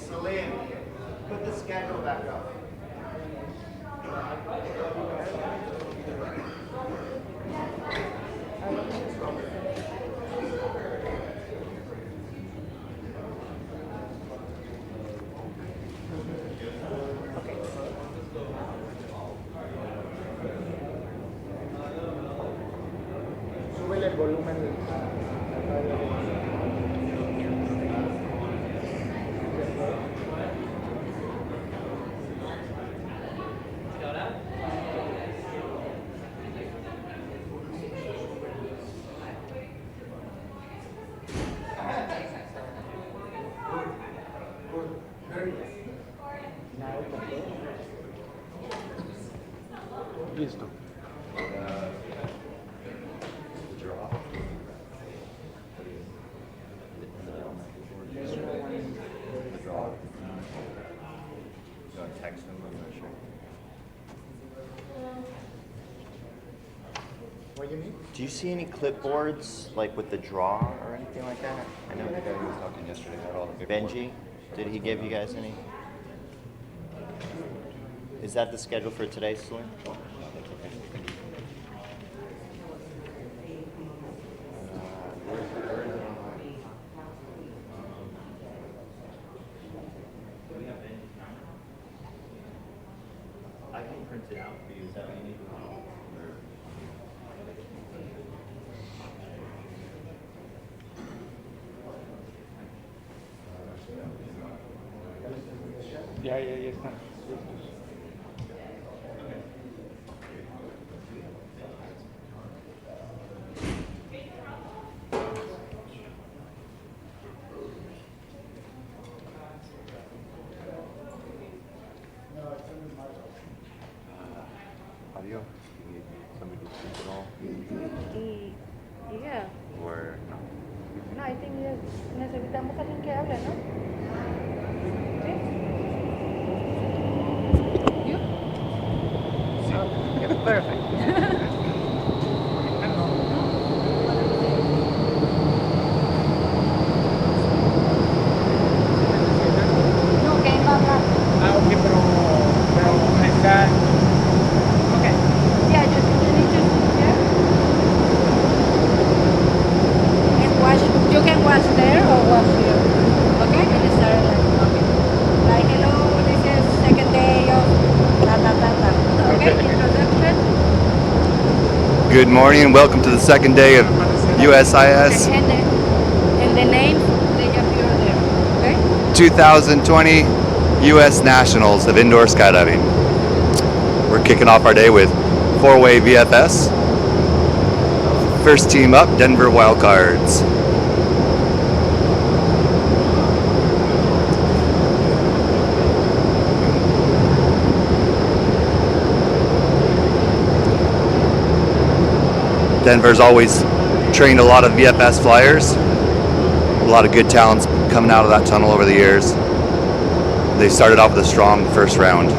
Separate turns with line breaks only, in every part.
Salim, put the schedule back up.
Súbele el volumen. Listo.
Text them, I'm not sure.
What do you need?
Do you see any clipboards like with the draw or anything like that? I know
The guy who was talking yesterday got all the paperwork.
Benji, did he give you guys any? Is that the schedule for today, Salim? I can print it out for you. Is that what you need?
Ya están.
Audio? You need somebody to speak at all?
Yeah.
Or no?
No, I think yes. Necesitamos alguien que hable, ¿no? ¿Sí? You? Oh, perfect. No, que va a hablar.
Ah, ok, pero está.
Okay. Yeah, just you need to yeah. And watch. You can watch there or watch here. Okay? And start like hello, this is second day of ta ta ta ta. Okay? Introduction.
Good morning and welcome to the second day of USIS
And the names they appear there. Okay?
2020 US Nationals of Indoor Skydiving. We're kicking off our day with 4-way VFS. First team up, Denver Wildcards. Denver's always trained a lot of VFS flyers. A lot of good talents coming out of that tunnel over the years. They started off with a strong first round.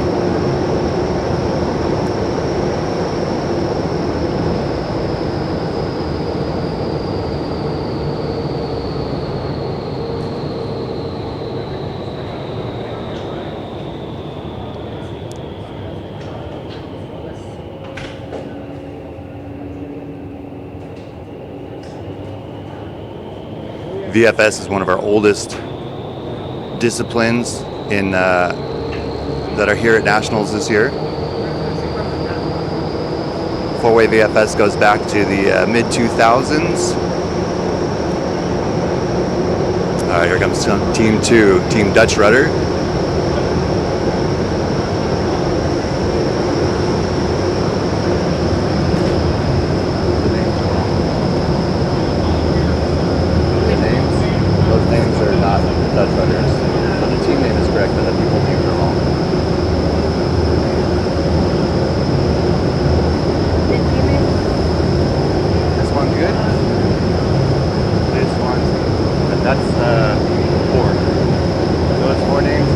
VFS is one of our oldest disciplines in that are here at Nationals this year. 4-way VFS goes back to the mid-2000s. All right, here comes Team 2, Team Dutch Rudder. Those names are not Dutch rudders. So the team name is correct, but the people names are wrong. This one good. This one, that's 4. So it's 4 names.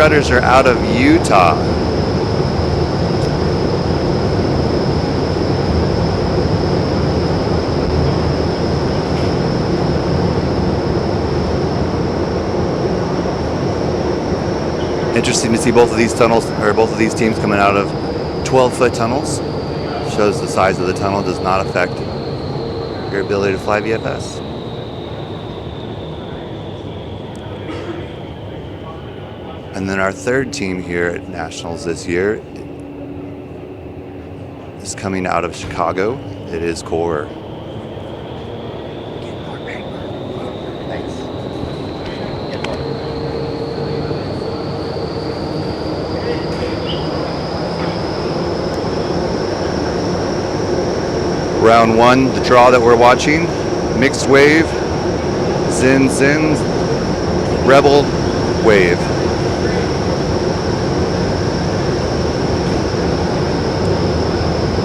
Shredders are out of Utah. Interesting to see both of these tunnels, or both of these teams coming out of 12-foot tunnels. Shows the size of the tunnel does not affect your ability to fly VFS. And then our third team here at Nationals this year is coming out of Chicago. It is Core.
Thanks.
Round one, the draw that we're watching, mixed wave, Zin, Rebel, wave.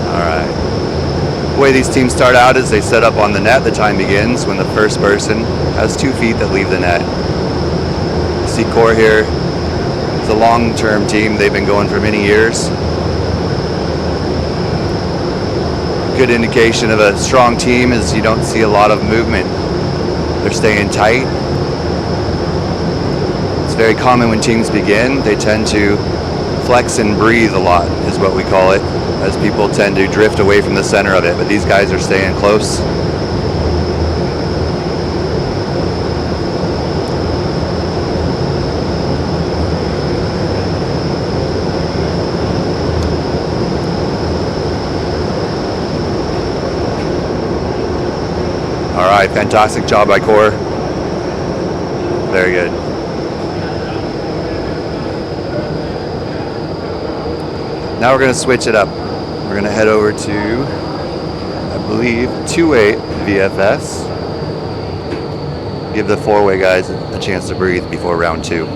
All right. The way these teams start out is they set up on the net. The time begins when the first person has 2 feet that leave the net. You see Core here. It's a long-term team. They've been going for many years. Good indication of a strong team is you don't see a lot of movement. They're staying tight. It's very common when teams begin, they tend to flex and breathe a lot, is what we call it, as people tend to drift away from the center of it. But these guys are staying close. All right, fantastic job by Core. Very good. Now we're going to switch it up. We're going to head over to, I believe, 2-8 VFS. Give the 4-way guys a chance to breathe before round 2.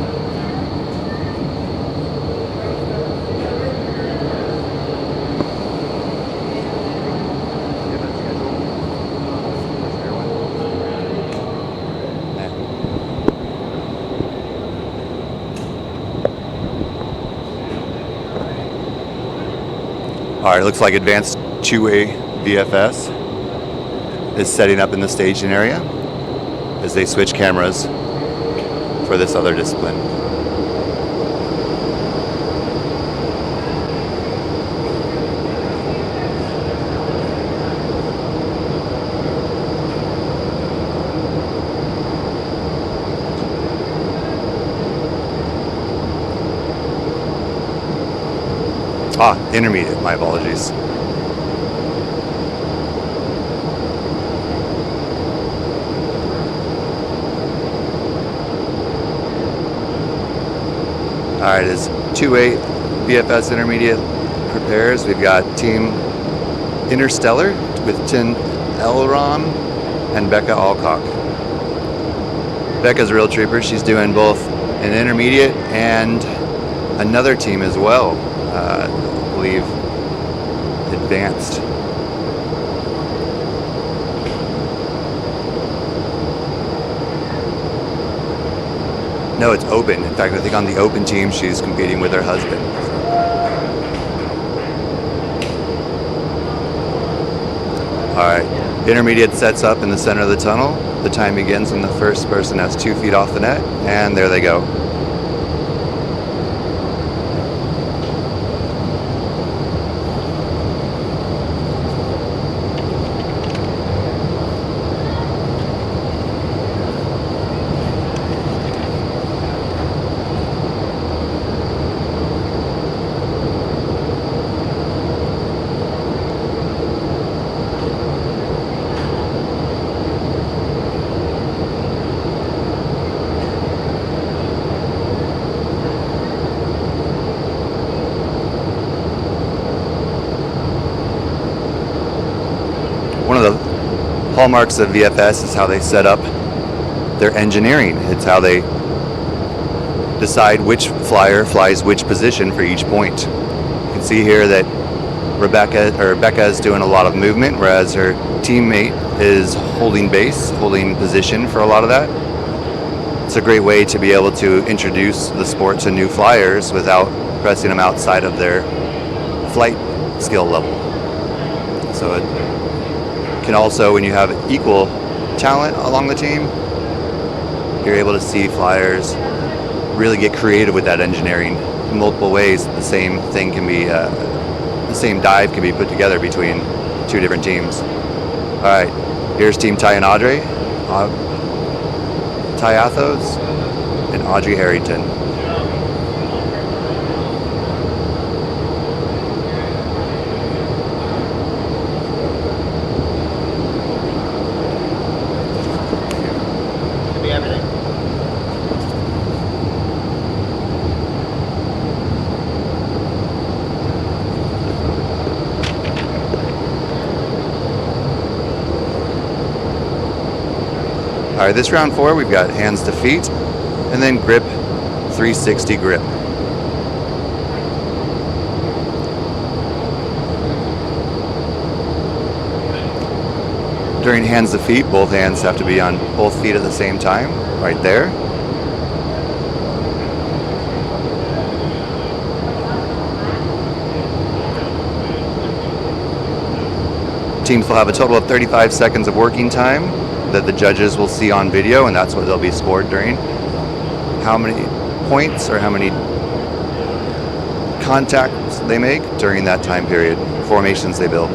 All right, looks like advanced 2A VFS is setting up in the staging area as they switch cameras for this other discipline. Intermediate, my apologies. All right, as 2-8 VFS Intermediate prepares, we've got Team Interstellar with Tin Elron and Becca Alcock. Becca's a real trooper. She's doing both an intermediate and another team as well. I believe advanced. No, it's open. In fact, I think on the open team, she's competing with her husband. All right, intermediate sets up in the center of the tunnel. The time begins when the first person has 2 feet off the net, and there they go. One of the hallmarks of VFS is how they set up their engineering. It's how they decide which flyer flies which position for each point. You can see here that Becca is doing a lot of movement, whereas her teammate is holding base, holding position for a lot of that. It's a great way to be able to introduce the sport to new flyers without pressing them outside of their flight skill level. So it can also, when you have equal talent along the team, you're able to see flyers really get creative with that engineering in multiple ways. The same thing can be, the same dive can be put together between two different teams. All right, here's Team Ty and Audrey. Ty Athos and Audrey Harrington.
Could be everything.
All right, this round 4, we've got hands to feet, and then grip, 360 grip. During hands to feet, both hands have to be on both feet at the same time, right there. Teams will have a total of 35 seconds of working time that the judges will see on video, and that's what they'll be scored during. How many points or how many contacts they make during that time period, formations they build.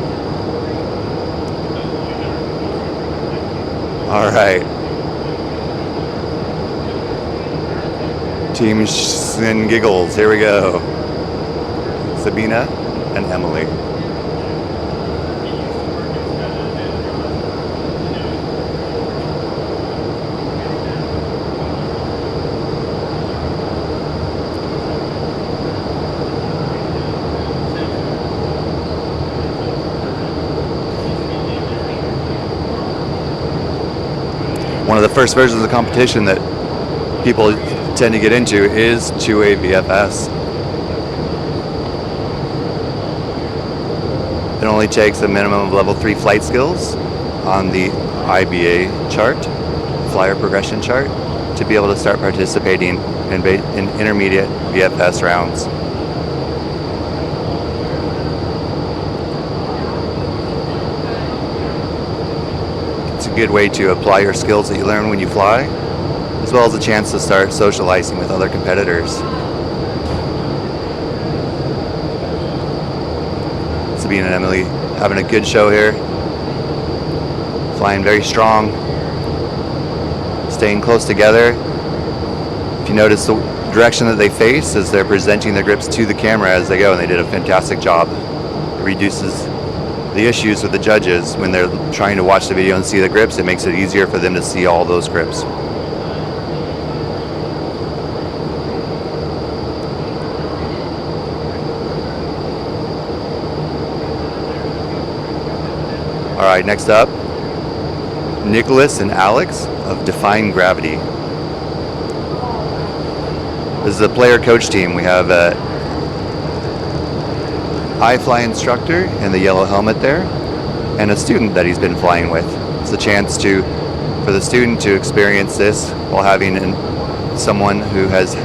All right. Team Sin Giggles, here we go. Sabina and Emily. One of the first versions of the competition that people tend to get into is 2A VFS. It only takes a minimum of level 3 flight skills on the IBA chart, flyer progression chart, to be able to start participating in intermediate VFS rounds. It's a good way to apply your skills that you learn when you fly, as well as a chance to start socializing with other competitors. Sabine and Emily having a good show here. Flying very strong. Staying close together. If you notice the direction that they face as they're presenting their grips to the camera as they go, and they did a fantastic job. It reduces the issues with the judges when they're trying to watch the video and see the grips. It makes it easier for them to see all those grips. All right, next up, Nicholas and Alex of Defying Gravity. This is a player coach team. We have a iFLY instructor in the yellow helmet there, and a student that he's been flying with. It's a chance for the student to experience this while having someone who has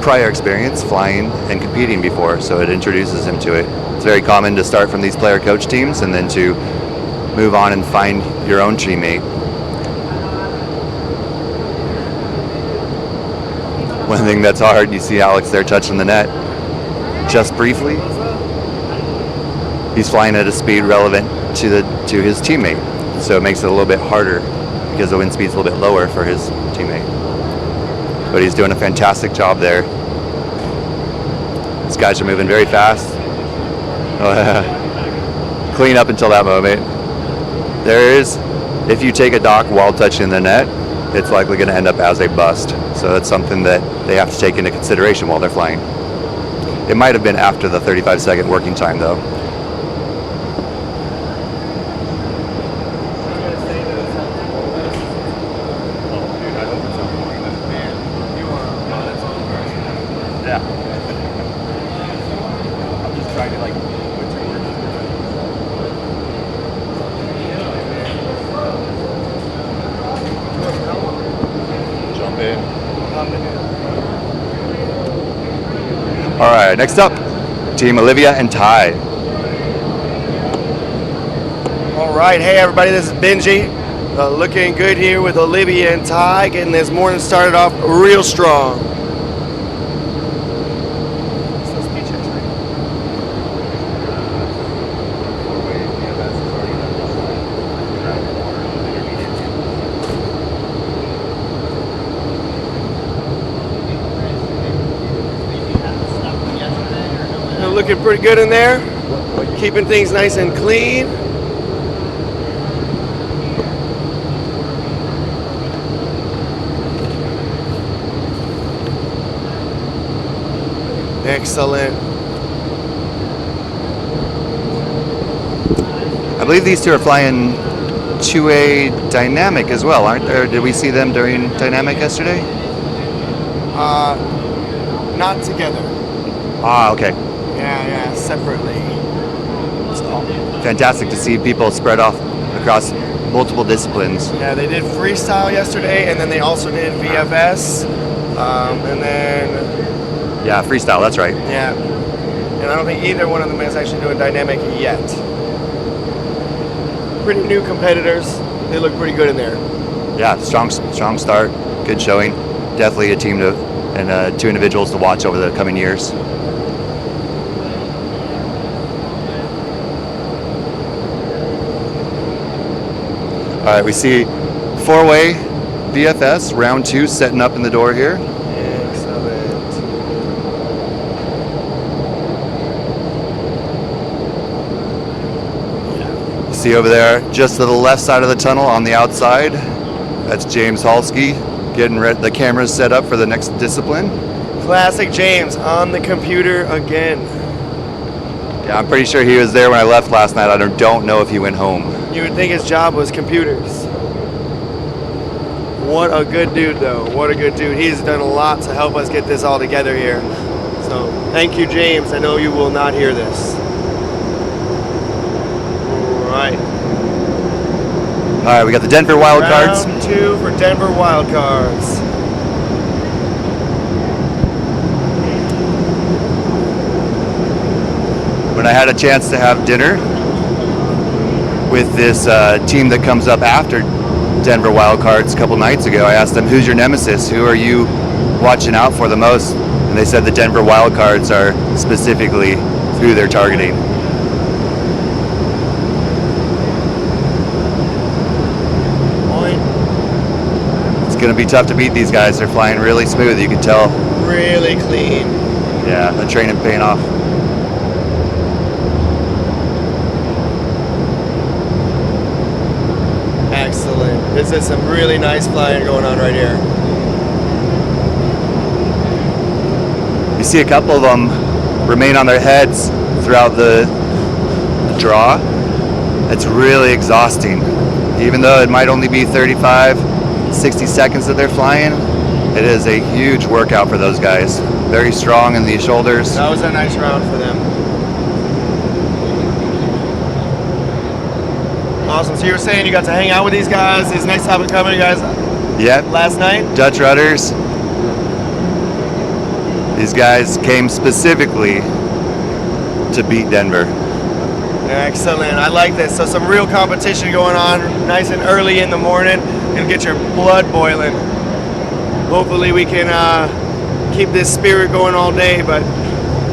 prior experience flying and competing before, so it introduces him to it. It's very common to start from these player coach teams and then to move on and find your own teammate. One thing that's hard, you see Alex there touching the net just briefly. He's flying at a speed relevant to his teammate, so it makes it a little bit harder because the wind speed's a little bit lower for his teammate. But he's doing a fantastic job there. These guys are moving very fast. Clean up until that moment. If you take a dock while touching the net, it's likely going to end up as a bust. So that's something that they have to take into consideration while they're flying. It might have been after the 35-second working time, though. All right, next up, Team Olivia and Ty.
All right, hey everybody, this is Benji. Looking good here with Olivia and Ty, getting this morning started off real strong. Looking pretty good in there, keeping things nice and clean. Excellent.
I believe these two are flying 2A dynamic as well, aren't there? Did we see them during dynamic yesterday?
Not together.
Ah, okay.
Yeah, separately.
Fantastic to see people spread off across multiple disciplines.
Yeah, they did freestyle yesterday, and then they also did VFS, and then
Yeah, freestyle, that's right.
yeah, and I don't think either one of them is actually doing dynamic yet. Pretty new competitors. They look pretty good in there.
Yeah, strong start, good showing. Definitely a team to and two individuals to watch over the coming years. All right, we see four-way VFS, round 2, setting up in the door here.
Excellent.
See over there, just to the left side of the tunnel on the outside, that's James Halsky getting the cameras set up for the next discipline.
Classic James on the computer again.
Yeah, I'm pretty sure he was there when I left last night. I don't know if he went home.
You would think his job was computers. What a good dude, though. What a good dude. He's done a lot to help us get this all together here. So thank you, James. I know you will not hear this. All right.
All right, we got the Denver Wildcards.
Round 2 for Denver Wildcards.
When I had a chance to have dinner with this team that comes up after Denver Wildcards a couple nights ago, I asked them, who's your nemesis? Who are you watching out for the most? And they said the Denver Wildcards are specifically who they're targeting. It's going to be tough to beat these guys. They're flying really smooth, you can tell.
Really clean.
Yeah, the training paying off.
Excellent. This is some really nice flying going on right here.
You see a couple of them remain on their heads throughout the draw. It's really exhausting. Even though it might only be 35, 60 seconds that they're flying, it is a huge workout for those guys. Very strong in the shoulders.
That was a nice round for them. Awesome. So you were saying you got to hang out with these guys, these next up and coming guys
Yep.
last night?
Dutch rudders. These guys came specifically to beat Denver.
Excellent. I like this. So some real competition going on nice and early in the morning. Gonna get your blood boiling. Hopefully we can keep this spirit going all day, but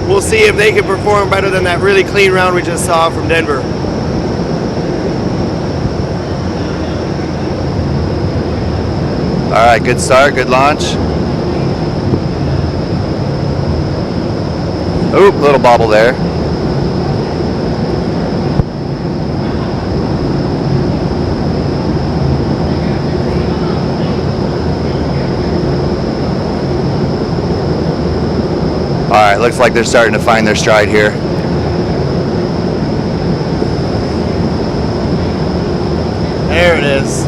we'll see if they can perform better than that really clean round we just saw from Denver.
All right, good start, good launch. Oop, little bobble there. All right, looks like they're starting to find their stride here.
There it is.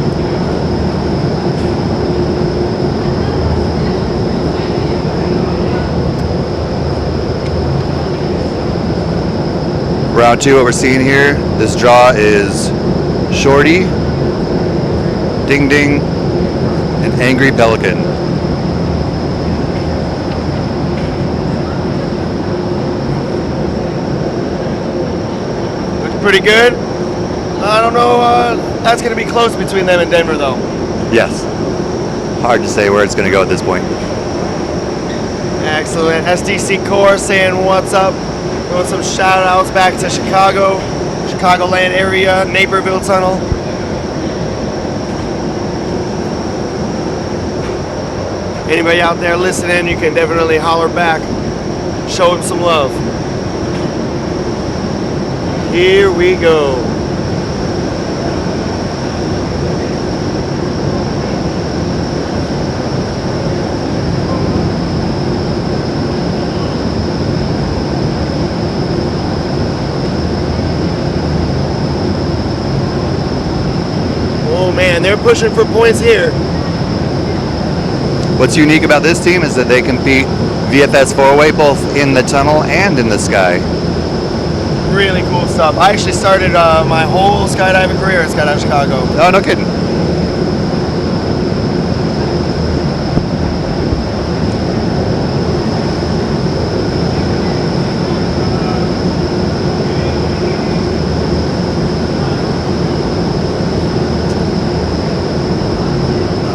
Round 2, what we're seeing here, this draw is Shorty, Ding Ding, and Angry Pelican.
pretty good. I don't know. That's going to be close between them and Denver, though.
Yes. Hard to say where it's going to go at this point.
Excellent. SDC Core saying what's up. Doing some shout outs back to Chicago, Chicagoland area, Naperville Tunnel. Anybody out there listening, you can definitely holler back. Show him some love. Here we go. Oh man, they're pushing for points here.
What's unique about this team is that they compete VFS 4-way both in the tunnel and in the sky.
Really cool stuff. I actually started my whole skydiving career at Skydive Chicago.
Oh, no kidding.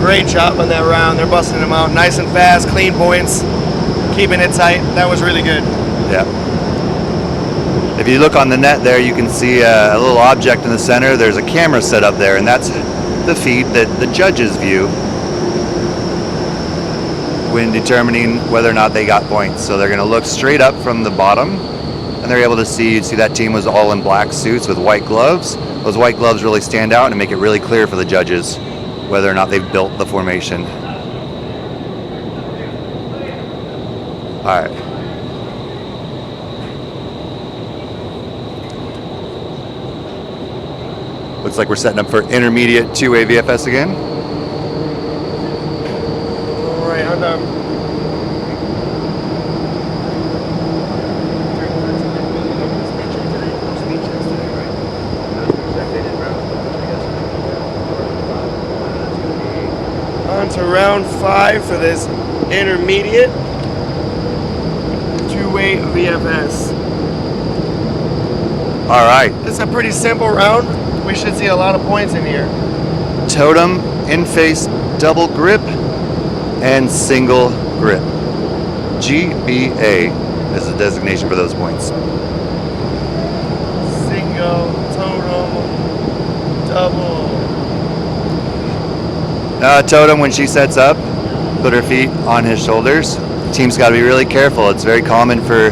Great job on that round. They're busting them out nice and fast, clean points, keeping it tight. That was really good.
Yeah. If you look on the net there, you can see a little object in the center. There's a camera set up there, and that's the feed that the judges view when determining whether or not they got points. So they're going to look straight up from the bottom, and they're able to see, you see that team was all in black suits with white gloves. Those white gloves really stand out and make it really clear for the judges whether or not they've built the formation. All right. Looks like we're setting up for intermediate 2-way VFS again.
All right, I'm done. On to round 5 for this intermediate 2-way VFS.
All right.
It's a pretty simple round. We should see a lot of points in here.
Totem, in-face double grip, and single grip. GBA is the designation for those points.
Single, totem, double.
Totem, when she sets up, put her feet on his shoulders. Team's got to be really careful. It's very common for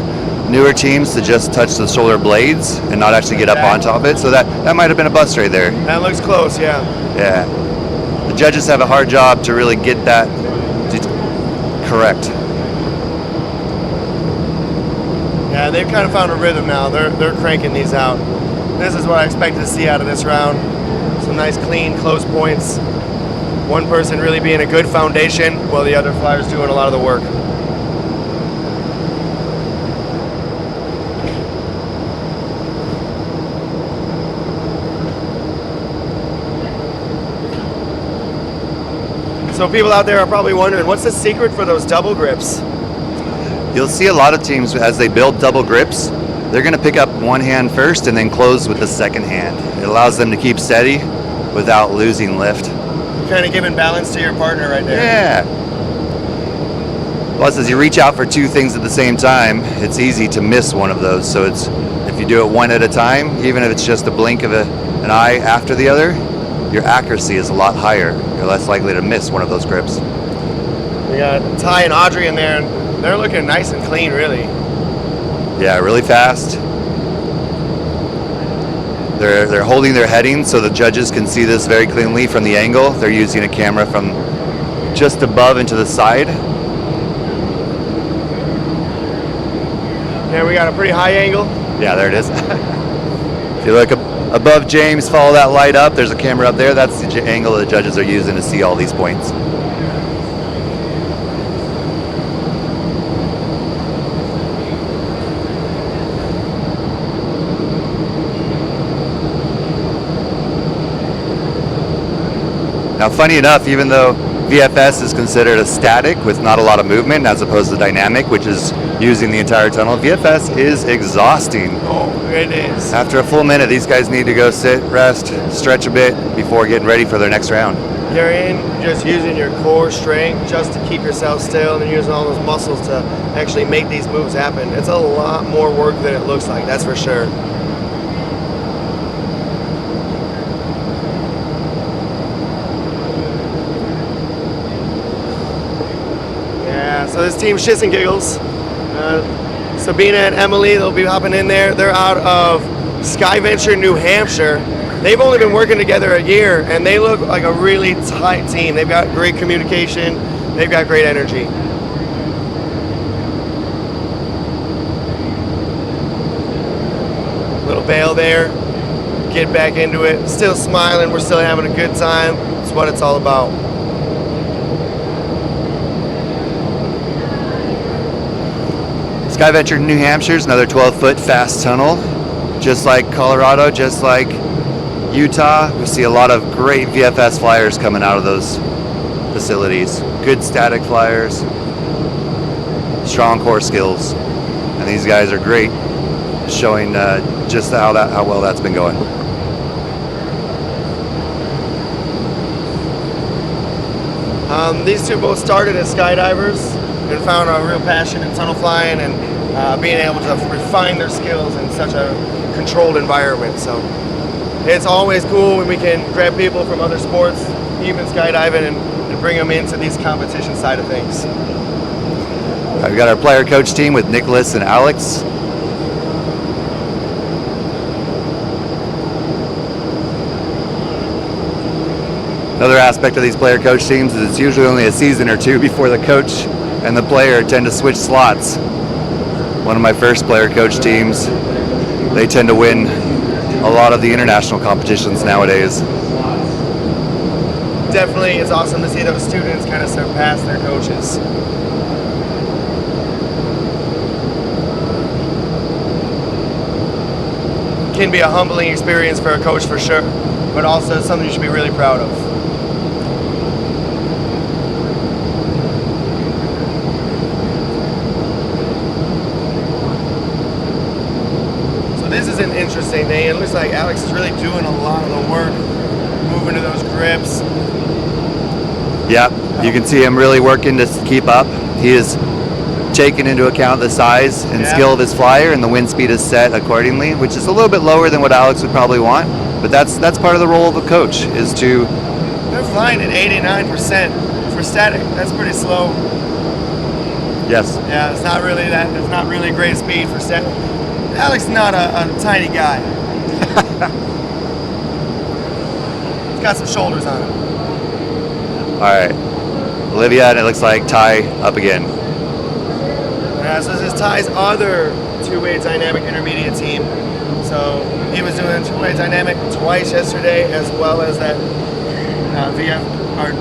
newer teams to just touch the shoulder blades and not actually get up on top of it. So that might have been a bust right there.
That looks close, yeah.
Yeah. The judges have a hard job to really get that correct.
Yeah, they've kind of found a rhythm now. They're cranking these out. This is what I expected to see out of this round. Some nice, clean, close points. One person really being a good foundation while the other flyer's doing a lot of the work. So people out there are probably wondering, what's the secret for those double grips?
You'll see a lot of teams, as they build double grips, they're going to pick up one hand first and then close with the second hand. It allows them to keep steady without losing lift.
Kind of giving balance to your partner right there.
Yeah. Plus, as you reach out for two things at the same time, it's easy to miss one of those. So it's, if you do it one at a time, even if it's just a blink of an eye after the other, your accuracy is a lot higher. You're less likely to miss one of those grips.
We got Ty and Audrey in there, and they're looking nice and clean, really.
Yeah, really fast. They're holding their heading so the judges can see this very cleanly from the angle. They're using a camera from just above and to the side.
There we got a pretty high angle.
Yeah, there it is. If you look above James, follow that light up. There's a camera up there. That's the angle the judges are using to see all these points. Now, funny enough, even though VFS is considered a static with not a lot of movement as opposed to dynamic, which is using the entire tunnel. VFS is exhausting.
Oh, it is.
After a full minute, these guys need to go sit, rest, stretch a bit before getting ready for their next round.
You're in just using your core strength just to keep yourself still and using all those muscles to actually make these moves happen. It's a lot more work than it looks like, that's for sure. Yeah, so this team Shits and Giggles. Sabina and Emily, they'll be hopping in there. They're out of Skyventure, New Hampshire. They've only been working together a year, and they look like a really tight team. They've got great communication. They've got great energy. Little bail there. Get back into it. Still smiling. We're still having a good time. That's what it's all about.
Skyventure, New Hampshire is another 12-foot fast tunnel. Just like Colorado, just like Utah, we see a lot of great VFS flyers coming out of those facilities. Good static flyers, strong core skills, and these guys are great, showing just how well that's been going.
These two both started as skydivers and found a real passion in tunnel flying and being able to refine their skills in such a controlled environment. So it's always cool when we can grab people from other sports, even skydiving, and bring them into these competition side of things.
We've got our player coach team with Nicholas and Alex. Another aspect of these player coach teams is it's usually only a season or two before the coach and the player tend to switch slots. One of my first player coach teams, they tend to win a lot of the international competitions nowadays.
Definitely, it's awesome to see those students kind of surpass their coaches. Can be a humbling experience for a coach for sure, but also something you should be really proud of. This is an interesting thing. It looks like Alex is really doing a lot of the work, moving to those grips.
Yep, you can see him really working to keep up. He is taking into account the size and skill of his flyer, and the wind speed is set accordingly, which is a little bit lower than what Alex would probably want. But that's part of the role of a coach, is to...
They're flying at 89% for static. That's pretty slow.
Yes.
Yeah, it's not really that. It's not really great speed for static. Alex is not a tiny guy. He's got some shoulders on him.
All right, Olivia, and it looks like Ty up again.
Yeah, so this is Ty's other two-way dynamic intermediate team. So he was doing two-way dynamic twice yesterday, as well as that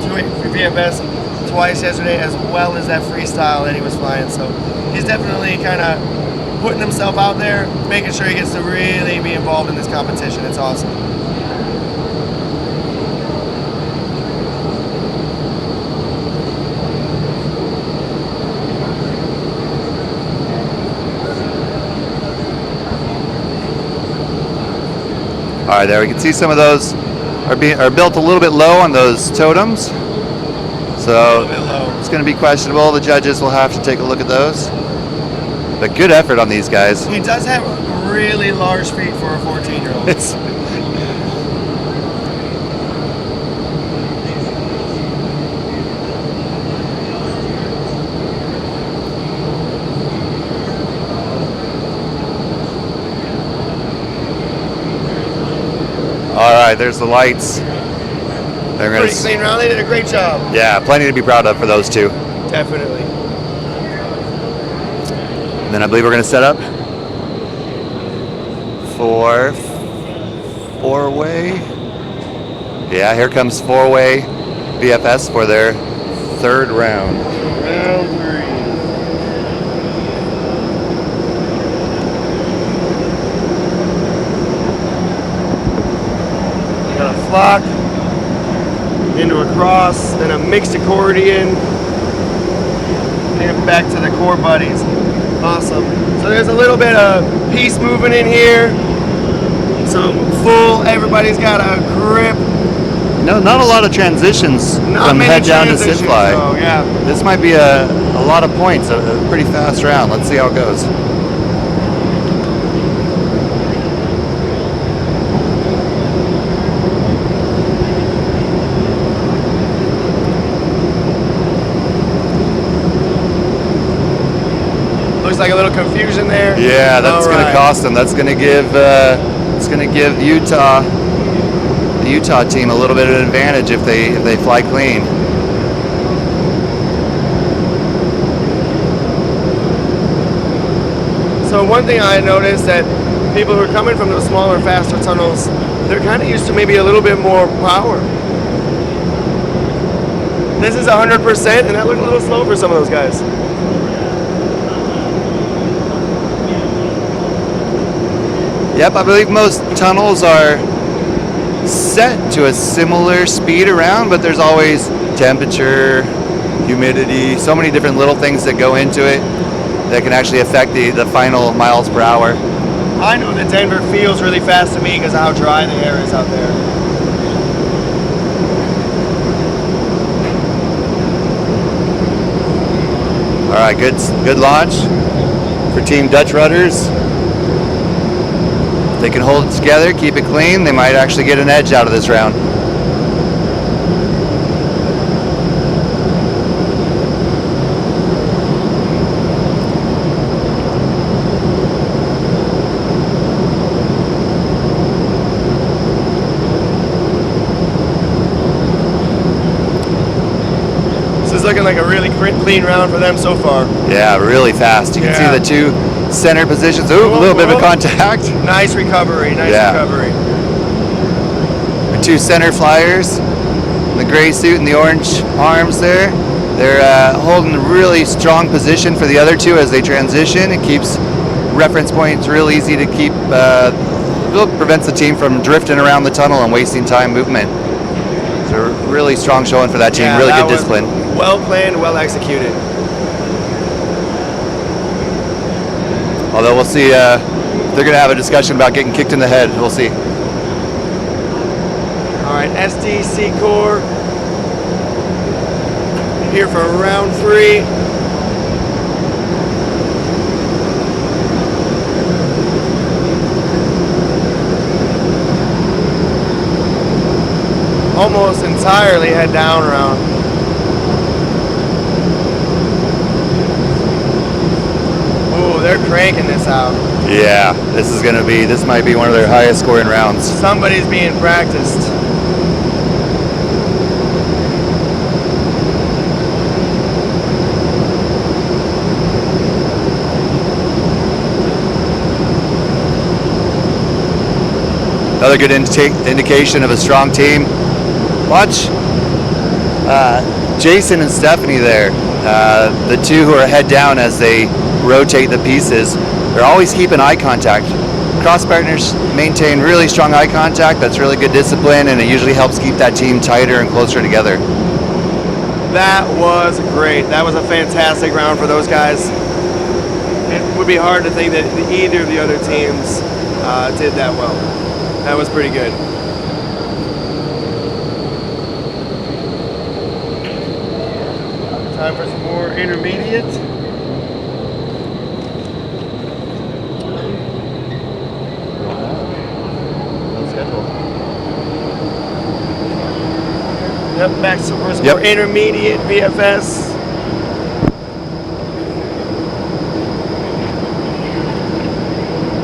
two-way VFS twice yesterday, as well as that freestyle that he was flying. So he's definitely kind of putting himself out there, making sure he gets to really be involved in this competition. It's awesome.
All right, there we can see some of those are built a little bit low on those totems. So it's going to be questionable. The judges will have to take a look at those. But good effort on these guys.
He does have really large feet for a 14-year-old.
All right, there's the lights. They're
Pretty clean round. They did a great job.
Yeah, plenty to be proud of for those two.
Definitely.
And then I believe we're going to set up for four-way. Yeah, here comes four-way VFS for their third round.
Round 3. Got a flock into a cross, then a mixed accordion, and back to the core buddies. Awesome. So there's a little bit of piece movement in here. Some full, everybody's got a grip.
No, not a lot of transitions
Not
from
many
head down to
transitions,
sit fly.
though, yeah.
This might be a lot of points, a pretty fast round. Let's see how it goes.
Looks like a little confusion there.
Yeah, that's
All
going to
right.
cost them. That's going to give Utah, the Utah team, a little bit of an advantage if they fly clean.
So one thing I noticed that people who are coming from the smaller, faster tunnels, they're kind of used to maybe a little bit more power. This is 100%, and that looked a little slow for some of those guys.
Yep, I believe most tunnels are set to a similar speed around, but there's always temperature, humidity, so many different little things that go into it that can actually affect the final miles per hour.
I know that Denver feels really fast to me because of how dry the air is out there.
All right, good launch for Team Dutch Rudders. If they can hold it together, keep it clean, they might actually get an edge out of this round.
This is looking like a really clean round for them so far.
Yeah, really fast. You can see the two center positions. Ooh, a little bit of a contact.
Nice recovery, recovery.
The two center flyers, the gray suit and the orange arms there. They're holding a really strong position for the other two as they transition. It keeps reference points real easy to keep, prevents the team from drifting around the tunnel and wasting time movement. It's a really strong showing for that team, really good discipline.
Well planned, well executed.
Although we'll see, they're going to have a discussion about getting kicked in the head. We'll see.
All right, SDC Core here for round 3. Almost entirely head down round. Oh, they're cranking this out.
Yeah, this might be one of their highest scoring rounds.
Somebody's being practiced.
Another good indication of a strong team. Watch Jason and Stephanie there, the two who are head down as they rotate the pieces. They're always keeping eye contact. Cross partners maintain really strong eye contact. That's really good discipline, and it usually helps keep that team tighter and closer together.
That was great. That was a fantastic round for those guys. It would be hard to think that either of the other teams did that well. That was pretty good. Time for some more intermediate. Yep, back to some more intermediate VFS.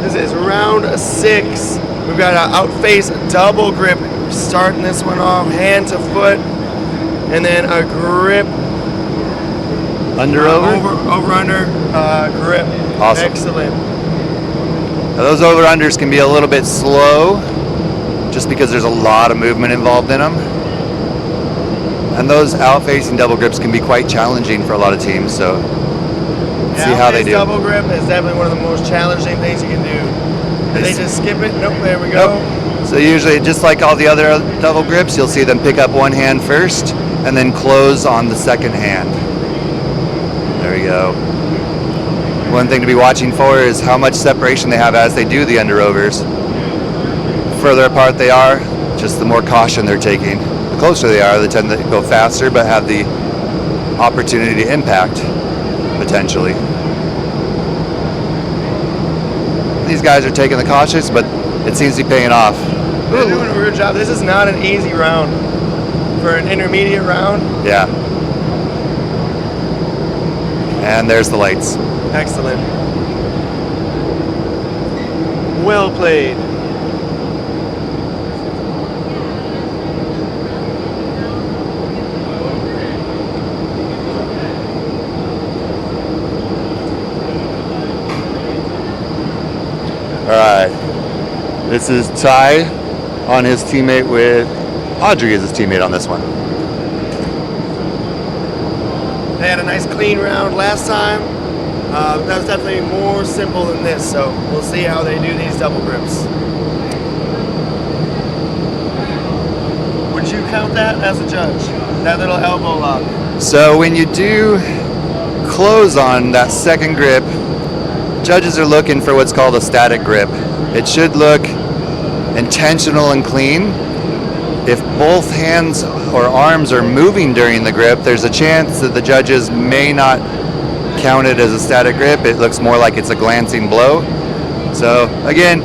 This is round 6. We've got an outface double grip, starting this one off hand to foot, and then a grip
Under
over under grip.
Awesome.
Excellent.
Now those over-unders can be a little bit slow just because there's a lot of movement involved in them. And those out-facing double grips can be quite challenging for a lot of teams, so let's see how they do.
Double grip is definitely one of the most challenging things you can do. Did they just skip it? Nope, there we go.
Nope. So usually, just like all the other double grips, you'll see them pick up one hand first and then close on the second hand. There we go. One thing to be watching for is how much separation they have as they do the underovers. The further apart they are, just the more caution they're taking. The closer they are, they tend to go faster but have the opportunity to impact, potentially. These guys are taking the cautious, but it seems to be paying off.
They're doing a real job. This is not an easy round. For an intermediate round.
Yeah. And there's the lights.
Excellent. Well played.
All right. This is Ty on his teammate with Audrey is his teammate on this one.
They had a nice clean round last time. That was definitely more simple than this, so we'll see how they do these double grips. Would you count that as a judge? That little elbow lock?
So when you do close on that second grip, judges are looking for what's called a static grip. It should look intentional and clean. If both hands or arms are moving during the grip, there's a chance that the judges may not count it as a static grip. It looks more like it's a glancing blow. So again,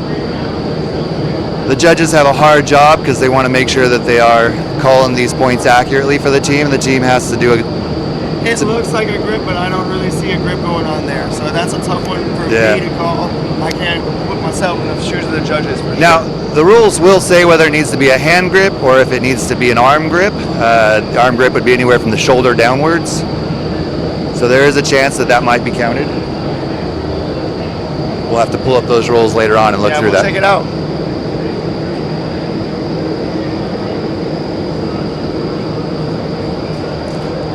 the judges have a hard job because they want to make sure that they are calling these points accurately for the team. The team has to do
It looks like a grip, but I don't really see a grip going on there. So that's a tough one for me to call. I can't put myself in the shoes of the judges. For
Now, the rules will say whether it needs to be a hand grip or if it needs to be an arm grip. The arm grip would be anywhere from the shoulder downwards. So there is a chance that that might be counted. We'll have to pull up those rules later on and look through that.
Check it out.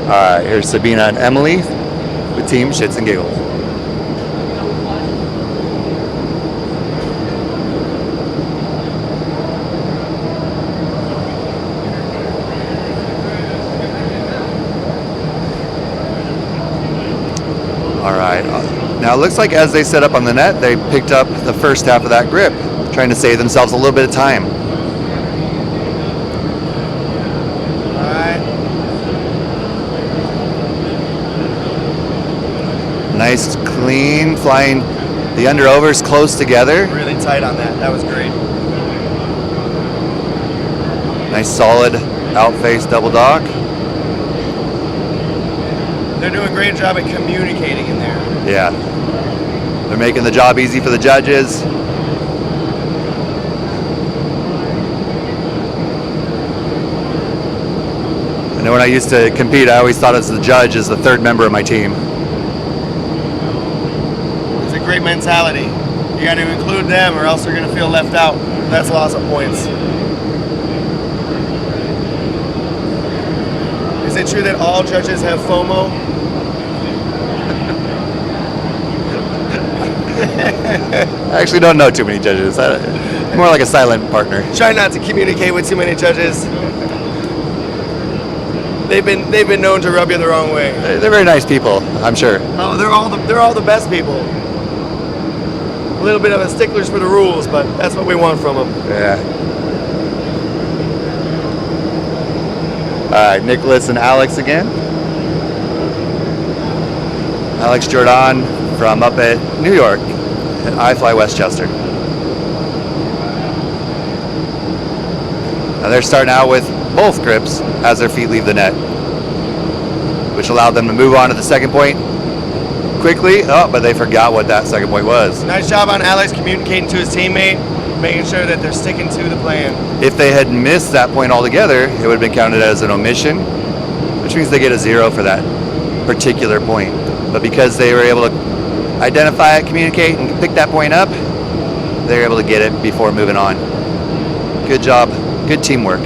All right, here's Sabina and Emily with Team Shits and Giggles. All right, now it looks like as they set up on the net, they picked up the first half of that grip, trying to save themselves a little bit of time. Nice, clean, flying the underovers close together.
Really tight on that. That was great.
Nice, solid out-face double dock.
They're doing a great job at communicating in there.
Yeah. They're making the job easy for the judges. I know when I used to compete, I always thought as the judge as the third member of my team.
Great mentality. You got to include them or else they're going to feel left out. That's loss of points. Is it true that all judges have FOMO?
I actually don't know too many judges. More like a silent partner.
Try not to communicate with too many judges. They've been known to rub you the wrong way.
They're very nice people, I'm sure.
Oh, they're all the best people. A little bit of a sticklers for the rules, but that's what we want from them.
Yeah. All right, Nicholas and Alex again. Alex Jordan from up at New York at iFLY Westchester. Now they're starting out with both grips as their feet leave the net, which allowed them to move on to the second point quickly. Oh, but they forgot what that second point was.
Nice job on Alex communicating to his teammate, making sure that they're sticking to the plan.
If they had missed that point altogether, it would have been counted as an omission, which means they get a 0 for that particular point. But because they were able to identify it, communicate, and pick that point up, they were able to get it before moving on. Good job. Good teamwork.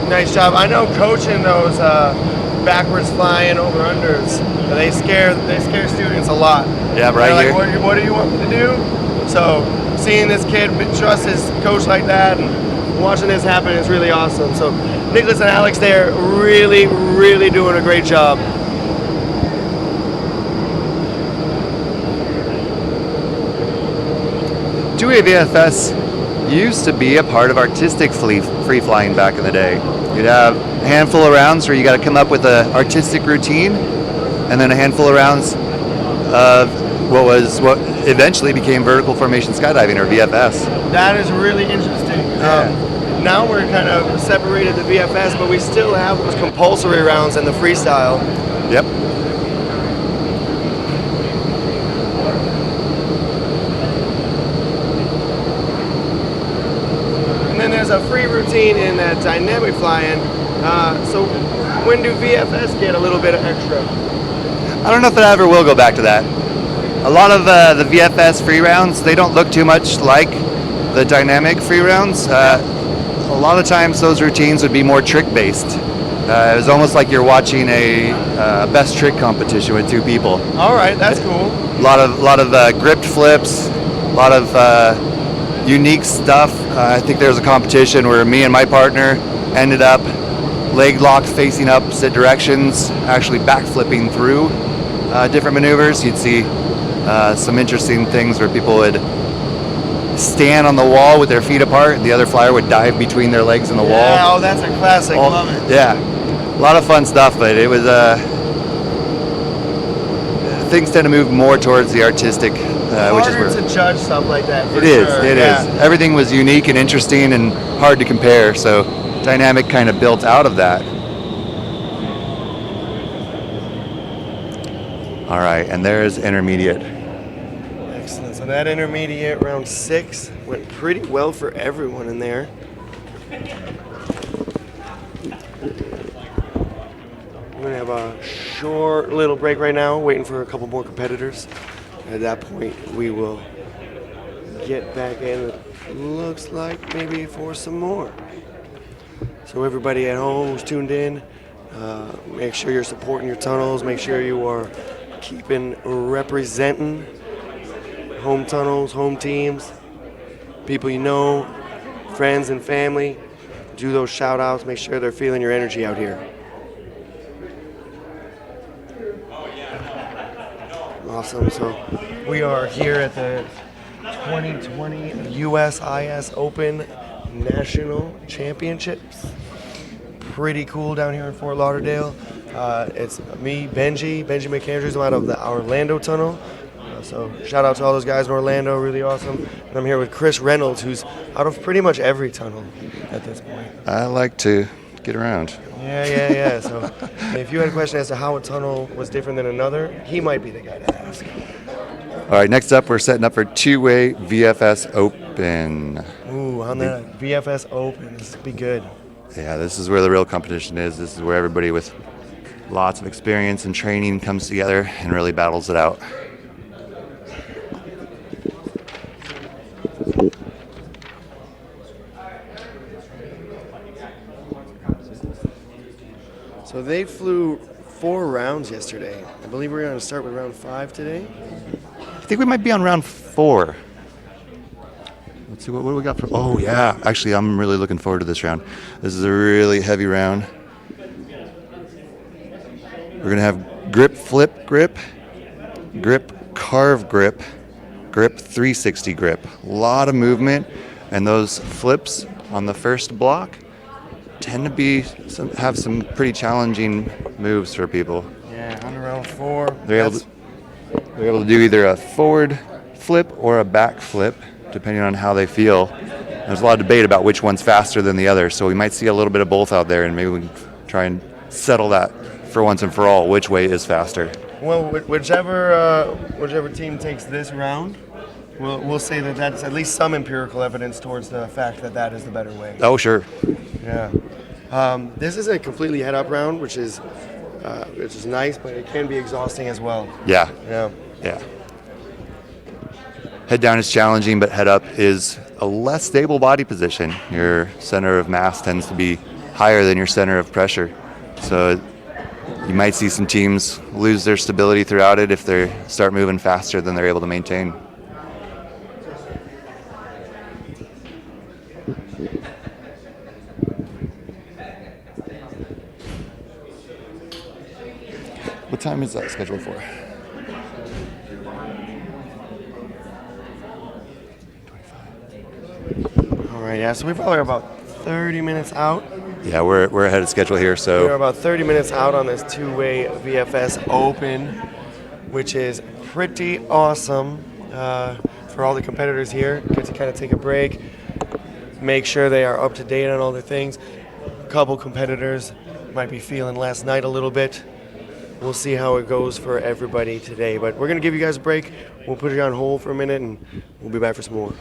Nice job. I know coaching those backwards flying over unders, they scare students a lot.
Yeah, right
They're
here.
like, what do you want me to do? So seeing this kid trust his coach like that and watching this happen is really awesome. So Nicholas and Alex there really, really doing a great job.
Two-way VFS used to be a part of artistic free flying back in the day. You'd have a handful of rounds where you got to come up with an artistic routine, and then a handful of rounds of what eventually became vertical formation skydiving, or VFS.
That is really interesting. Now we're kind of separated the VFS, but we still have those compulsory rounds and the freestyle.
Yep.
And then there's a free routine in that dynamic flying. So when do VFS get a little bit of extra?
I don't know if I ever will go back to that. A lot of the VFS free rounds, they don't look too much like the dynamic free rounds. A lot of times those routines would be more trick-based. It was almost like you're watching a best trick competition with two people.
All right, that's cool.
A lot of gripped flips, a lot of unique stuff. I think there was a competition where me and my partner ended up leg locked facing opposite directions, actually backflipping through different maneuvers. You'd see some interesting things where people would stand on the wall with their feet apart, and the other flyer would dive between their legs in the wall.
Yeah, oh, that's a classic. Love it.
Yeah, a lot of fun stuff, but it was things tend to move more towards the artistic, which is
harder
where
to judge stuff like that. For
it is.
sure.
It
Yeah.
is. Everything was unique and interesting and hard to compare. So dynamic kind of built out of that. All right, and there's intermediate.
Excellent. So that intermediate round 6 went pretty well for everyone in there. We're gonna have a short little break right now, waiting for a couple more competitors. At that point, we will get back in. It looks like maybe for some more. So everybody at home who's tuned in, make sure you're supporting your tunnels. Make sure you are keeping representing home tunnels, home teams, people you know, friends and family. Do those shout outs. Make sure they're feeling your energy out here. Awesome. So we are here at the 2020 USIS Open National Championships. Pretty cool down here in Fort Lauderdale. It's me, Benji McAndrews. I'm out of the Orlando tunnel. So shout out to all those guys in Orlando, really awesome. And I'm here with Chris Reynolds, who's out of pretty much every tunnel at this point.
I like to get around.
Yeah. So if you had a question as to how a tunnel was different than another, he might be the guy to ask.
All right, next up, we're setting up for two-way VFS Open.
Ooh, on that VFS Open, this will be good.
Yeah, this is where the real competition is. This is where everybody with lots of experience and training comes together and really battles it out.
So they flew 4 rounds yesterday. I believe we're going to start with round 5 today.
I think we might be on round 4. Let's see, what do we got for... Oh, yeah. Actually, I'm really looking forward to this round. This is a really heavy round. We're going to have grip, flip, grip, carve grip, grip 360 grip. A lot of movement, and those flips on the first block tend to have some pretty challenging moves for people.
Yeah, on round 4.
They're able to do either a forward flip or a back flip, depending on how they feel. There's a lot of debate about which one's faster than the other, so we might see a little bit of both out there, and maybe we can try and settle that for once and for all, which way is faster.
Well, whichever team takes this round, we'll say that that's at least some empirical evidence towards the fact that that is the better way.
Oh, sure.
Yeah. This is a completely head-up round, which is nice, but it can be exhausting as well.
Yeah.
Yeah.
Head down is challenging, but head up is a less stable body position. Your center of mass tends to be higher than your center of pressure. So you might see some teams lose their stability throughout it if they start moving faster than they're able to maintain. What time is that scheduled for?
All right, yeah, so we probably are about 30 minutes out.
Yeah, we're ahead of schedule here,
We're
so
about 30 minutes out on this two-way VFS Open, which is pretty awesome for all the competitors here. Get to kind of take a break, make sure they are up to date on all their things. A couple competitors might be feeling last night a little bit. We'll see how it goes for everybody today. But we're going to give you guys a break. We'll put it on hold for a minute, and we'll be back for some more.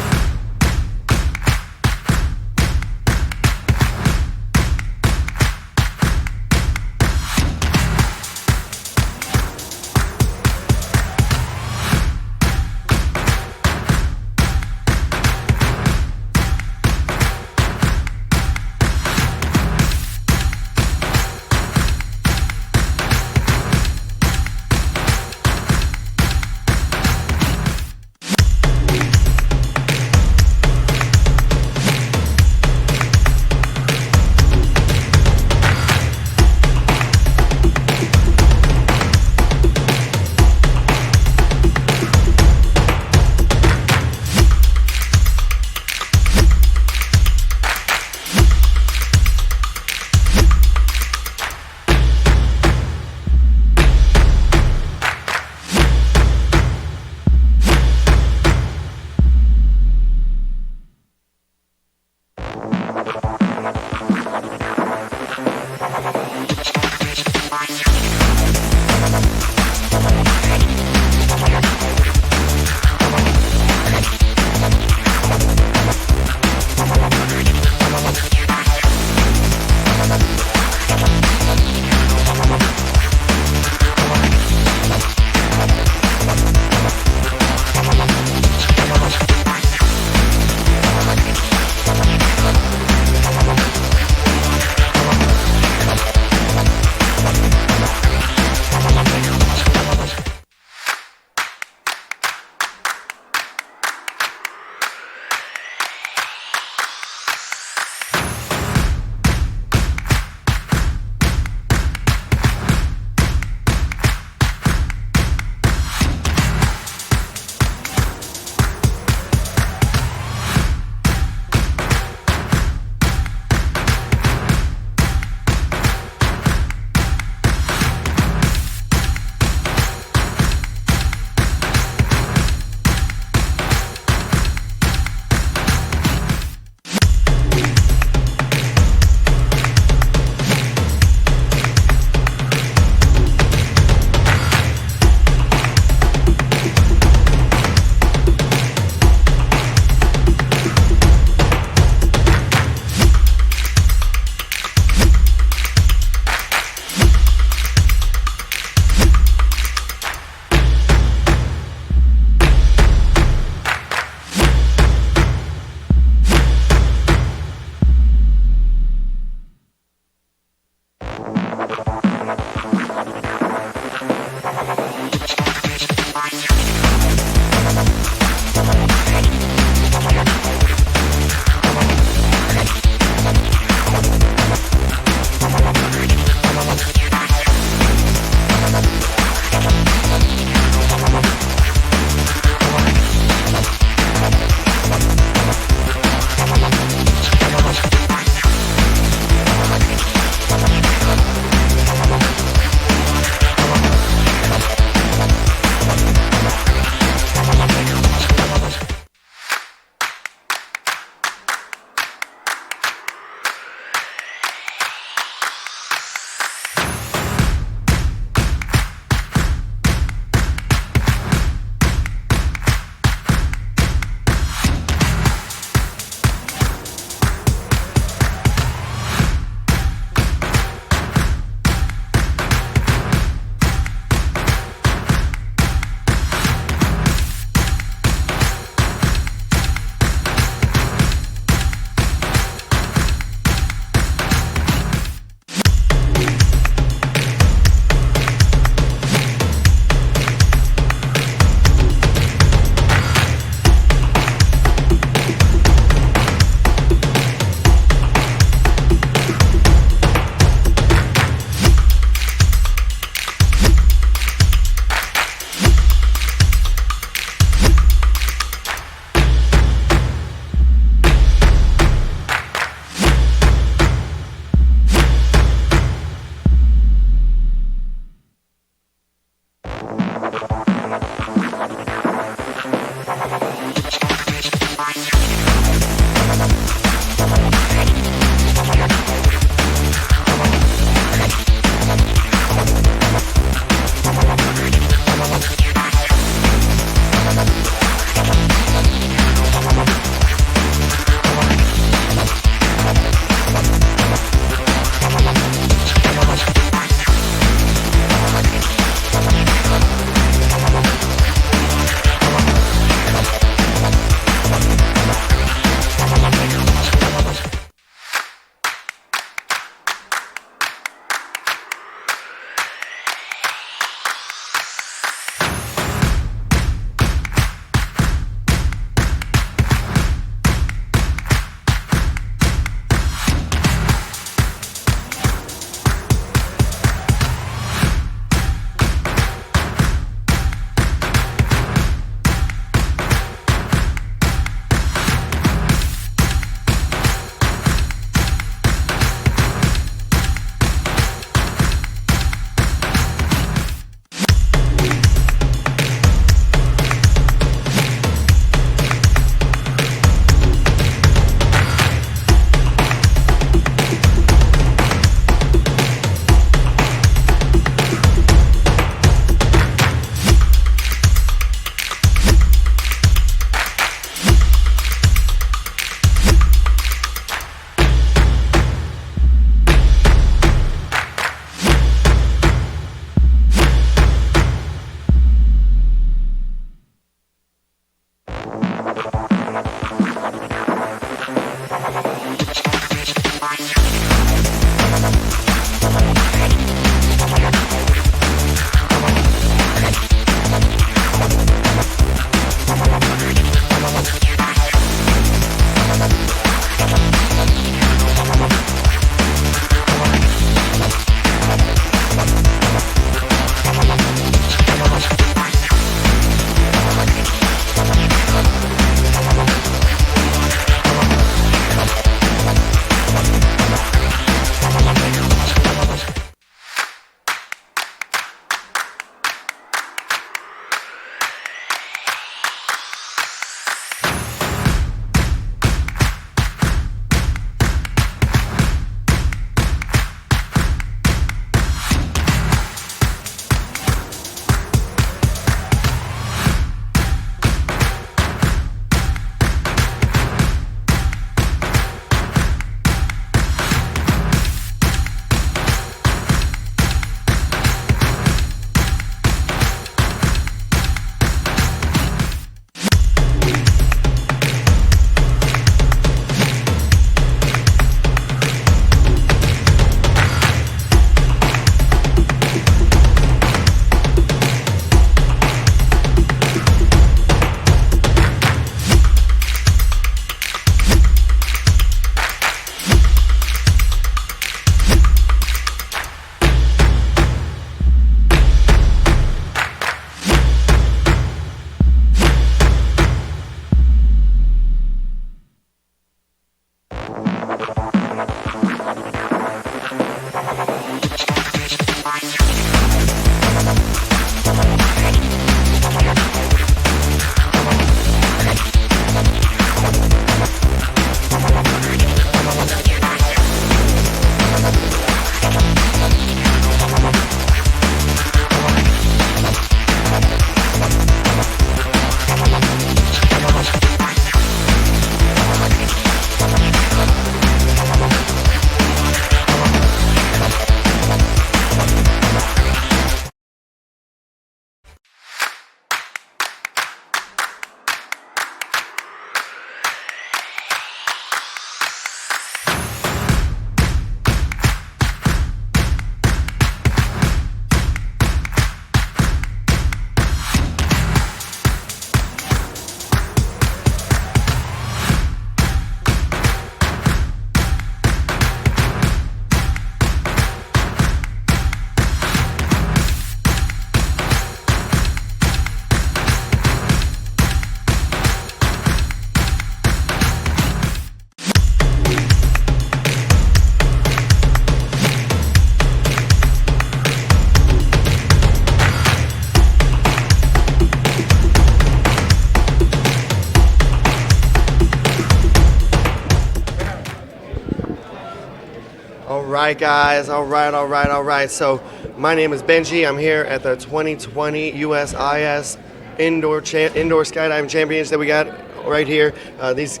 right, guys. All right. So, my name is Benji. I'm here at the 2020 USIS Indoor Skydiving Champions that we got right here. These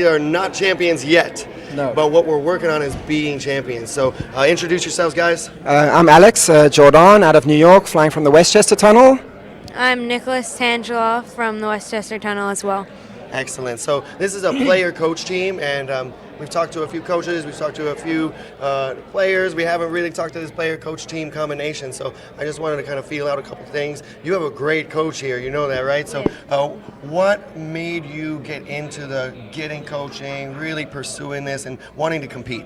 are not champions yet.
No.
But what we're working on is being champions. So, introduce yourselves, guys.
I'm Alex Jordan out of New York, flying from the Westchester Tunnel.
I'm Nicholas Tangela from the Westchester Tunnel as well.
Excellent. So this is a player-coach team, and we've talked to a few coaches, we've talked to a few players. We haven't really talked to this player-coach team combination, so I just wanted to kind of feel out a couple things. You have a great coach here, you know that, right? So what made you get into getting coaching, really pursuing this, and wanting to compete?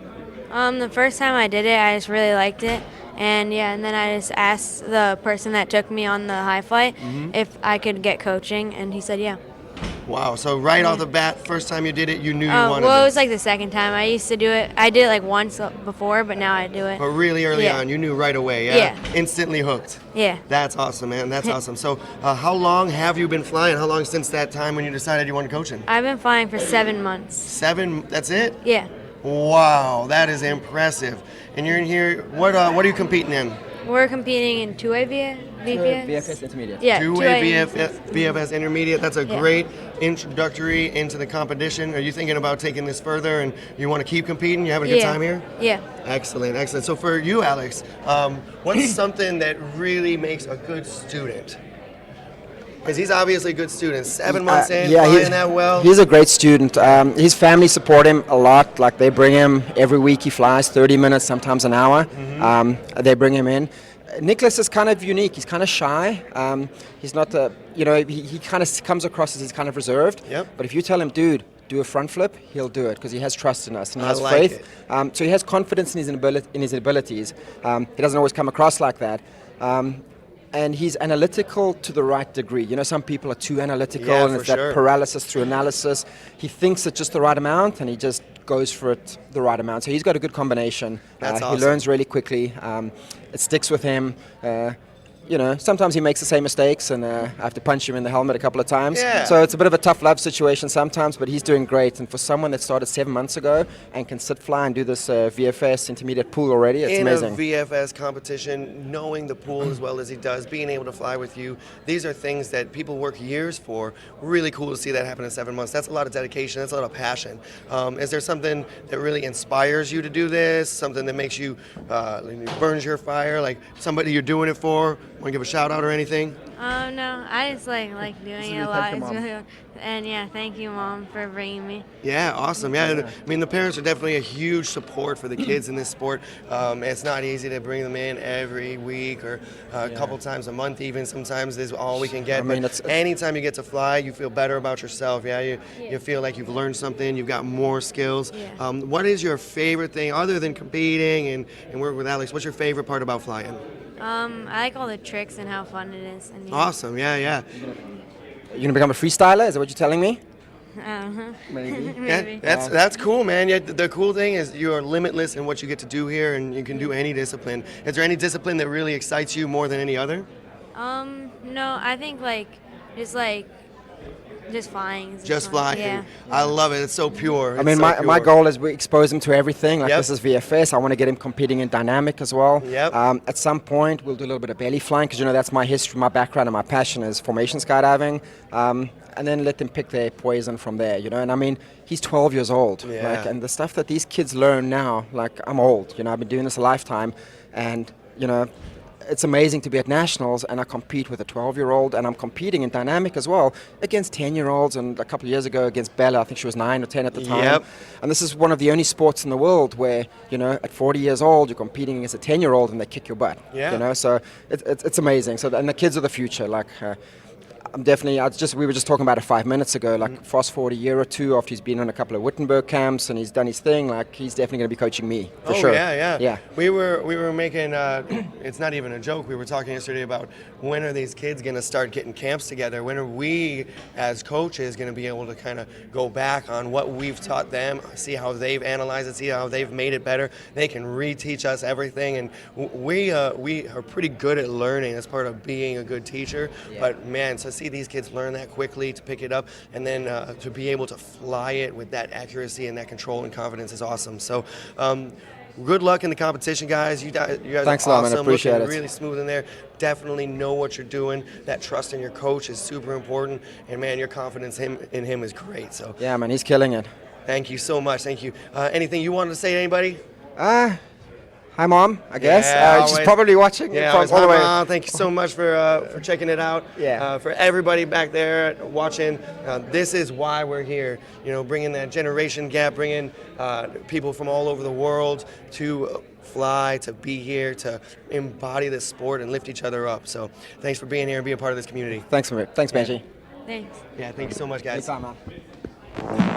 The first time I did it, I just really liked it. And then I just asked the person that took me on the iFLY if I could get coaching, and he said yeah.
Wow, so right off the bat, first time you did it, you knew you wanted
Well, it
it.
was like the second time. I used to do it. I did it like once before, but now I do it.
But really early
Yeah.
on, you knew right away, yeah?
Yeah.
Instantly hooked.
Yeah.
That's awesome, man. That's awesome. So how long have you been flying? How long since that time when you decided you wanted coaching?
I've been flying for 7 months.
7, that's it?
Yeah.
Wow, that is impressive. And you're in here, what are you competing in?
We're competing in two-way VFS.
VFS Intermediate.
Yeah.
Two-way
two-way
BFS Intermediate. That's a
Yeah.
great introductory into the competition. Are you thinking about taking this further and you want to keep competing? You having a good time here?
Yeah.
Excellent. So for you, Alex, what's something that really makes a good student? Because he's obviously a good student. 7 months in, flying that well.
He's a great student. His family support him a lot. Like they bring him every week. He flies 30 minutes, sometimes an hour. They bring him in. Nicholas is kind of unique. He's kind of shy. He's not he kind of comes across as he's kind of reserved.
Yep.
But if you tell him, dude, do a front flip, he'll do it because he has trust in us and he
I
has
like
faith. So he has confidence in his abilities. He doesn't always come across like that. And he's analytical to the right degree. You know, some people are too analytical,
Yeah,
and
for
it's that
sure.
paralysis through analysis. He thinks it's just the right amount, and he just goes for it the right amount. So he's got a good combination.
That's
He
awesome.
learns really quickly. It sticks with him. Sometimes he makes the same mistakes, and I have to punch him in the helmet a couple of times.
Yeah.
So it's a bit of a tough love situation sometimes, but he's doing great. And for someone that started 7 months ago and can sit fly and do this VFS intermediate pool already, it's
in
amazing.
a VFS competition, knowing the pool as well as he does, being able to fly with you, these are things that people work years for. Really cool to see that happen in 7 months. That's a lot of dedication. That's a lot of passion. Is there something that really inspires you to do this? Something that makes you, burns your fire? Like somebody you're doing it for? Want to give a shout out or anything?
No, I just like doing it a lot. It's really fun. And yeah, thank you, Mom, for bringing me.
Yeah, awesome. Yeah, I mean, the parents are definitely a huge support for the kids in this sport. It's not easy to bring them in every week or a couple times a month even. Sometimes this is all we can get.
I mean,
but anytime you get to fly, you feel better about yourself. Yeah, you feel like you've learned something. You've got more skills.
Yeah.
What is your favorite thing, other than competing and working with Alex, what's your favorite part about flying?
I like all the tricks and how fun it is. And
Awesome. Yeah.
You're going to become a freestyler? Is that what you're telling me?
Maybe.
Yeah, that's cool, man. Yeah, the cool thing is you are limitless in what you get to do here, and you can do any discipline. Is there any discipline that really excites you more than any other?
No, I think just flying.
Just
fun.
flying.
Yeah.
I love it. It's so pure.
I mean, my goal is we expose him to everything. Like
Yep.
this is VFS. I want to get him competing in dynamic as well.
Yep.
At some point, we'll do a little bit of belly flying because that's my history, my background, and my passion is formation skydiving. And then let them pick their poison from there. And I mean, he's 12 years old.
Yeah.
And the stuff that these kids learn now, like I'm old. I've been doing this a lifetime, and it's amazing to be at nationals and I compete with a 12-year-old, and I'm competing in dynamic as well against 10-year-olds, and a couple of years ago against Bella. I think she was 9 or 10 at the time.
Yep.
And this is one of the only sports in the world where at 40 years old you're competing against a 10-year-old and they kick your butt.
Yeah.
So it's amazing. So and the kids are the future. Like I'm definitely. We were just talking about it 5 minutes ago. Like fast forward a year or two after he's been on a couple of Wittenberg camps and he's done his thing. Like he's definitely going to be coaching me for sure.
Yeah. We were making. It's not even a joke. We were talking yesterday about when are these kids going to start getting camps together? When are we as coaches going to be able to kind of go back on what we've taught them, see how they've analyzed it, see how they've made it better? They can reteach us everything, and we are pretty good at learning. That's part of being a good teacher.
Yeah.
But man, to see these kids learn that quickly, to pick it up, and then to be able to fly it with that accuracy and that control and confidence is awesome. So good luck in the competition, guys. You guys
Thanks a
are
lot, man.
awesome.
Appreciate
looking
it.
really smooth in there. Definitely know what you're doing. That trust in your coach is super important. And man, your confidence in him is great. So
Yeah, man, he's killing it.
thank you so much. Thank you. Anything you wanted to say to anybody?
Hi, Mom, I guess. She's
always.
probably watching
Yeah,
from all the way.
thank you so much for checking it out.
Yeah.
For everybody back there watching, this is why we're here. You know, bringing that generation gap, bringing people from all over the world to fly, to be here, to embody this sport and lift each other up. So thanks for being here and being part of this community.
Thanks, Benji.
Thanks.
Yeah, thank you so much, guys.
Anytime, man.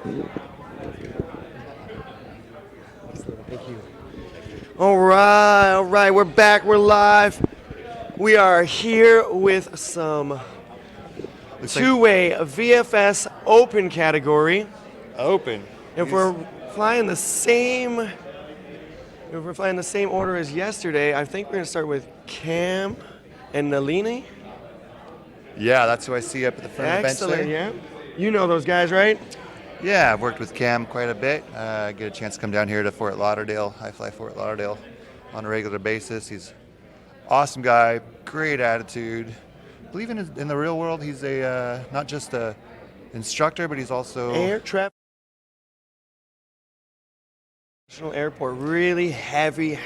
Thank you. All right, we're back, we're live. We are here with some two-way VFS open category.
Open.
If we're flying the same order as yesterday, I think we're gonna start with Cam and Nalini.
Yeah, that's who I see up at the front of the bench
Excellent,
there.
yeah. You know those guys, right?
Yeah, I've worked with Cam quite a bit. I get a chance to come down here to Fort Lauderdale, iFLY Fort Lauderdale, on a regular basis. He's an awesome guy, great attitude. I believe in the real world, he's a not just a instructor, but he's also
Air traffic. Airport, really heavy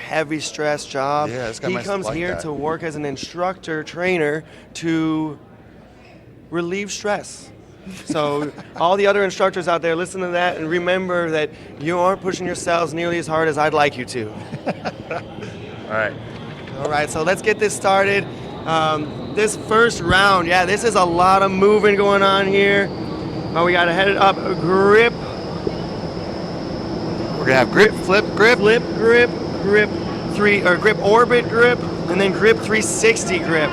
stress job.
Yeah, this guy
he
must
comes
like
here
that.
to work as an instructor trainer to relieve stress. So all the other instructors out there, listen to that and remember that you aren't pushing yourselves nearly as hard as I'd like you to. All right, so let's get this started. This first round, yeah, this is a lot of moving going on here. We got to head it up, grip,
we're gonna have grip, flip, grip.
flip, grip, grip grip orbit grip, and then grip 360 grip.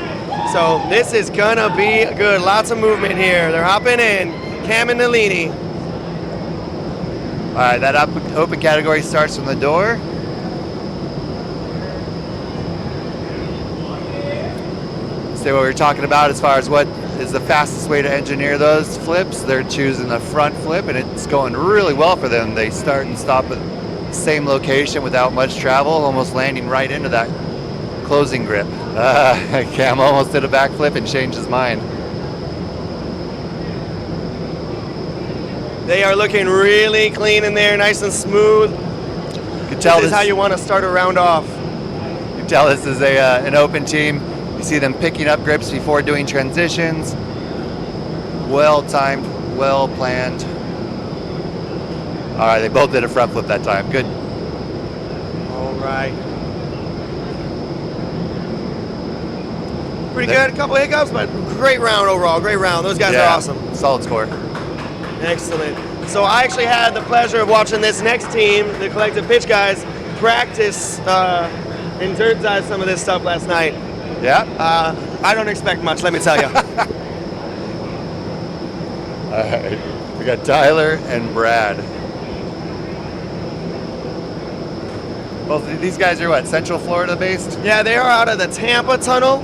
So this is gonna be good. Lots of movement here. They're hopping in. Cam and Nalini.
All right, that open category starts from the door. Say what we were talking about as far as what is the fastest way to engineer those flips. They're choosing the front flip, and it's going really well for them. They start and stop at the same location without much travel, almost landing right into that closing grip. Cam almost did a backflip and changed his mind.
They are looking really clean in there, nice and smooth.
You can tell
This is how you want to start a round off.
You can tell this is an open team. You see them picking up grips before doing transitions. Well timed, well planned. All right, they both did a front flip that time. Good.
All right. Pretty good. A couple hiccups, but great round overall. Great round. Those guys are awesome.
Solid score.
Excellent. So I actually had the pleasure of watching this next team, the Collective Pitch guys, practice in bird's eye some of this stuff last night.
Yeah.
I don't expect much, let me tell you.
All right. We got Tyler and Brad. Both of these guys are what, Central Florida based?
Yeah, they are out of the Tampa tunnel.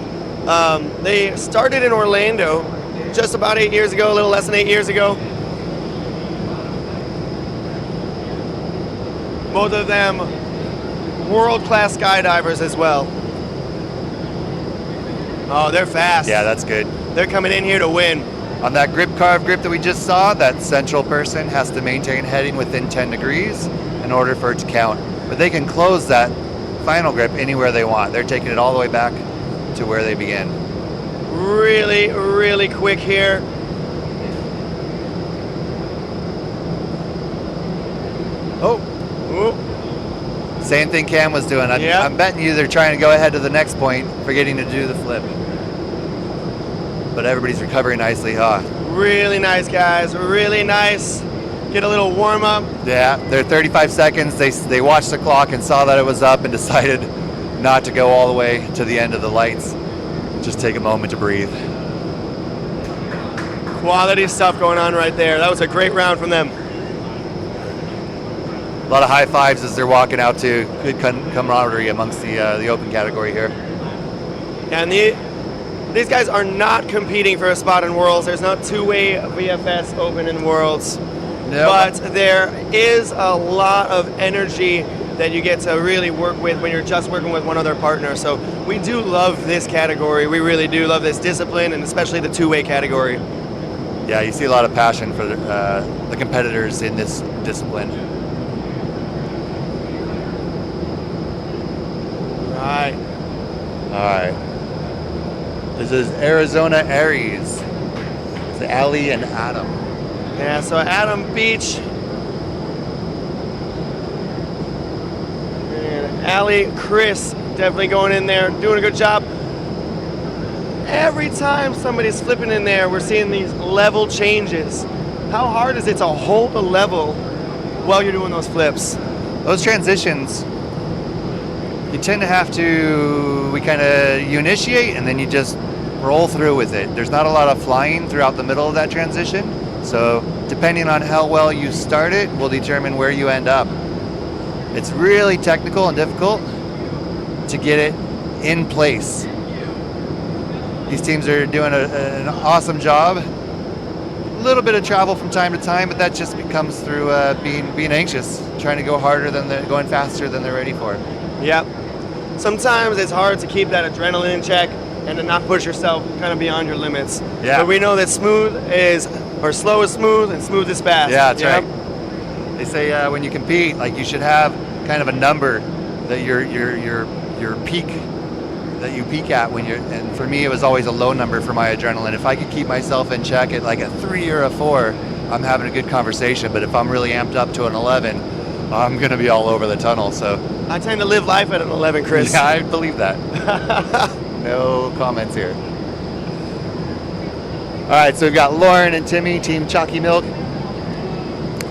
They started in Orlando just about 8 years ago, a little less than 8 years ago. Both of them world-class skydivers as well. Oh, they're fast.
Yeah, that's good.
They're coming in here to win.
On that grip carve grip that we just saw, that central person has to maintain heading within 10 degrees in order for it to count. But they can close that final grip anywhere they want. They're taking it all the way back to where they began.
Really, really quick here.
Oh.
Ooh.
Same thing Cam was doing.
Yeah.
I'm betting you they're trying to go ahead to the next point, forgetting to do the flip. But everybody's recovering nicely, huh?
Really nice, guys. Really nice. Get a little warm up.
Yeah, they're 35 seconds. They watched the clock and saw that it was up and decided not to go all the way to the end of the lights. Just take a moment to breathe.
Quality stuff going on right there. That was a great round from them.
A lot of high fives as they're walking out too. Good camaraderie amongst the open category here.
And these guys are not competing for a spot in Worlds. There's not two-way VFS open in Worlds.
No.
But there is a lot of energy that you get to really work with when you're just working with one other partner. So we do love this category. We really do love this discipline, and especially the two-way category.
Yeah, you see a lot of passion for the competitors in this discipline.
Right.
All right. This is Arizona Aries. It's Ali and Adam.
Yeah, so Adam Beach and Allie, Chris definitely going in there, doing a good job. Every time somebody's flipping in there, we're seeing these level changes. How hard is it to hold the level while you're doing those flips?
Those transitions, you tend to have to, you initiate and then you just roll through with it. There's not a lot of flying throughout the middle of that transition. So depending on how well you start it will determine where you end up. It's really technical and difficult to get it in place. These teams are doing an awesome job. A little bit of travel from time to time, but that just comes through being anxious, trying to go harder than going faster than they're ready for.
Yep. Sometimes it's hard to keep that adrenaline in check and to not push yourself kind of beyond your limits.
Yeah.
But we know that slow is smooth and smooth is fast.
Yeah, that's
Yep.
right. They say when you compete, like you should have kind of a number that your peak that you peak at when you're. And for me, it was always a low number for my adrenaline. If I could keep myself in check at like a 3 or a 4, I'm having a good conversation. But if I'm really amped up to an 11, I'm gonna be all over the tunnel. So
I tend to live life at an 11, Chris.
yeah, I believe that. No comments here. All right, so we've got Lauren and Timmy, Team Chalky Milk.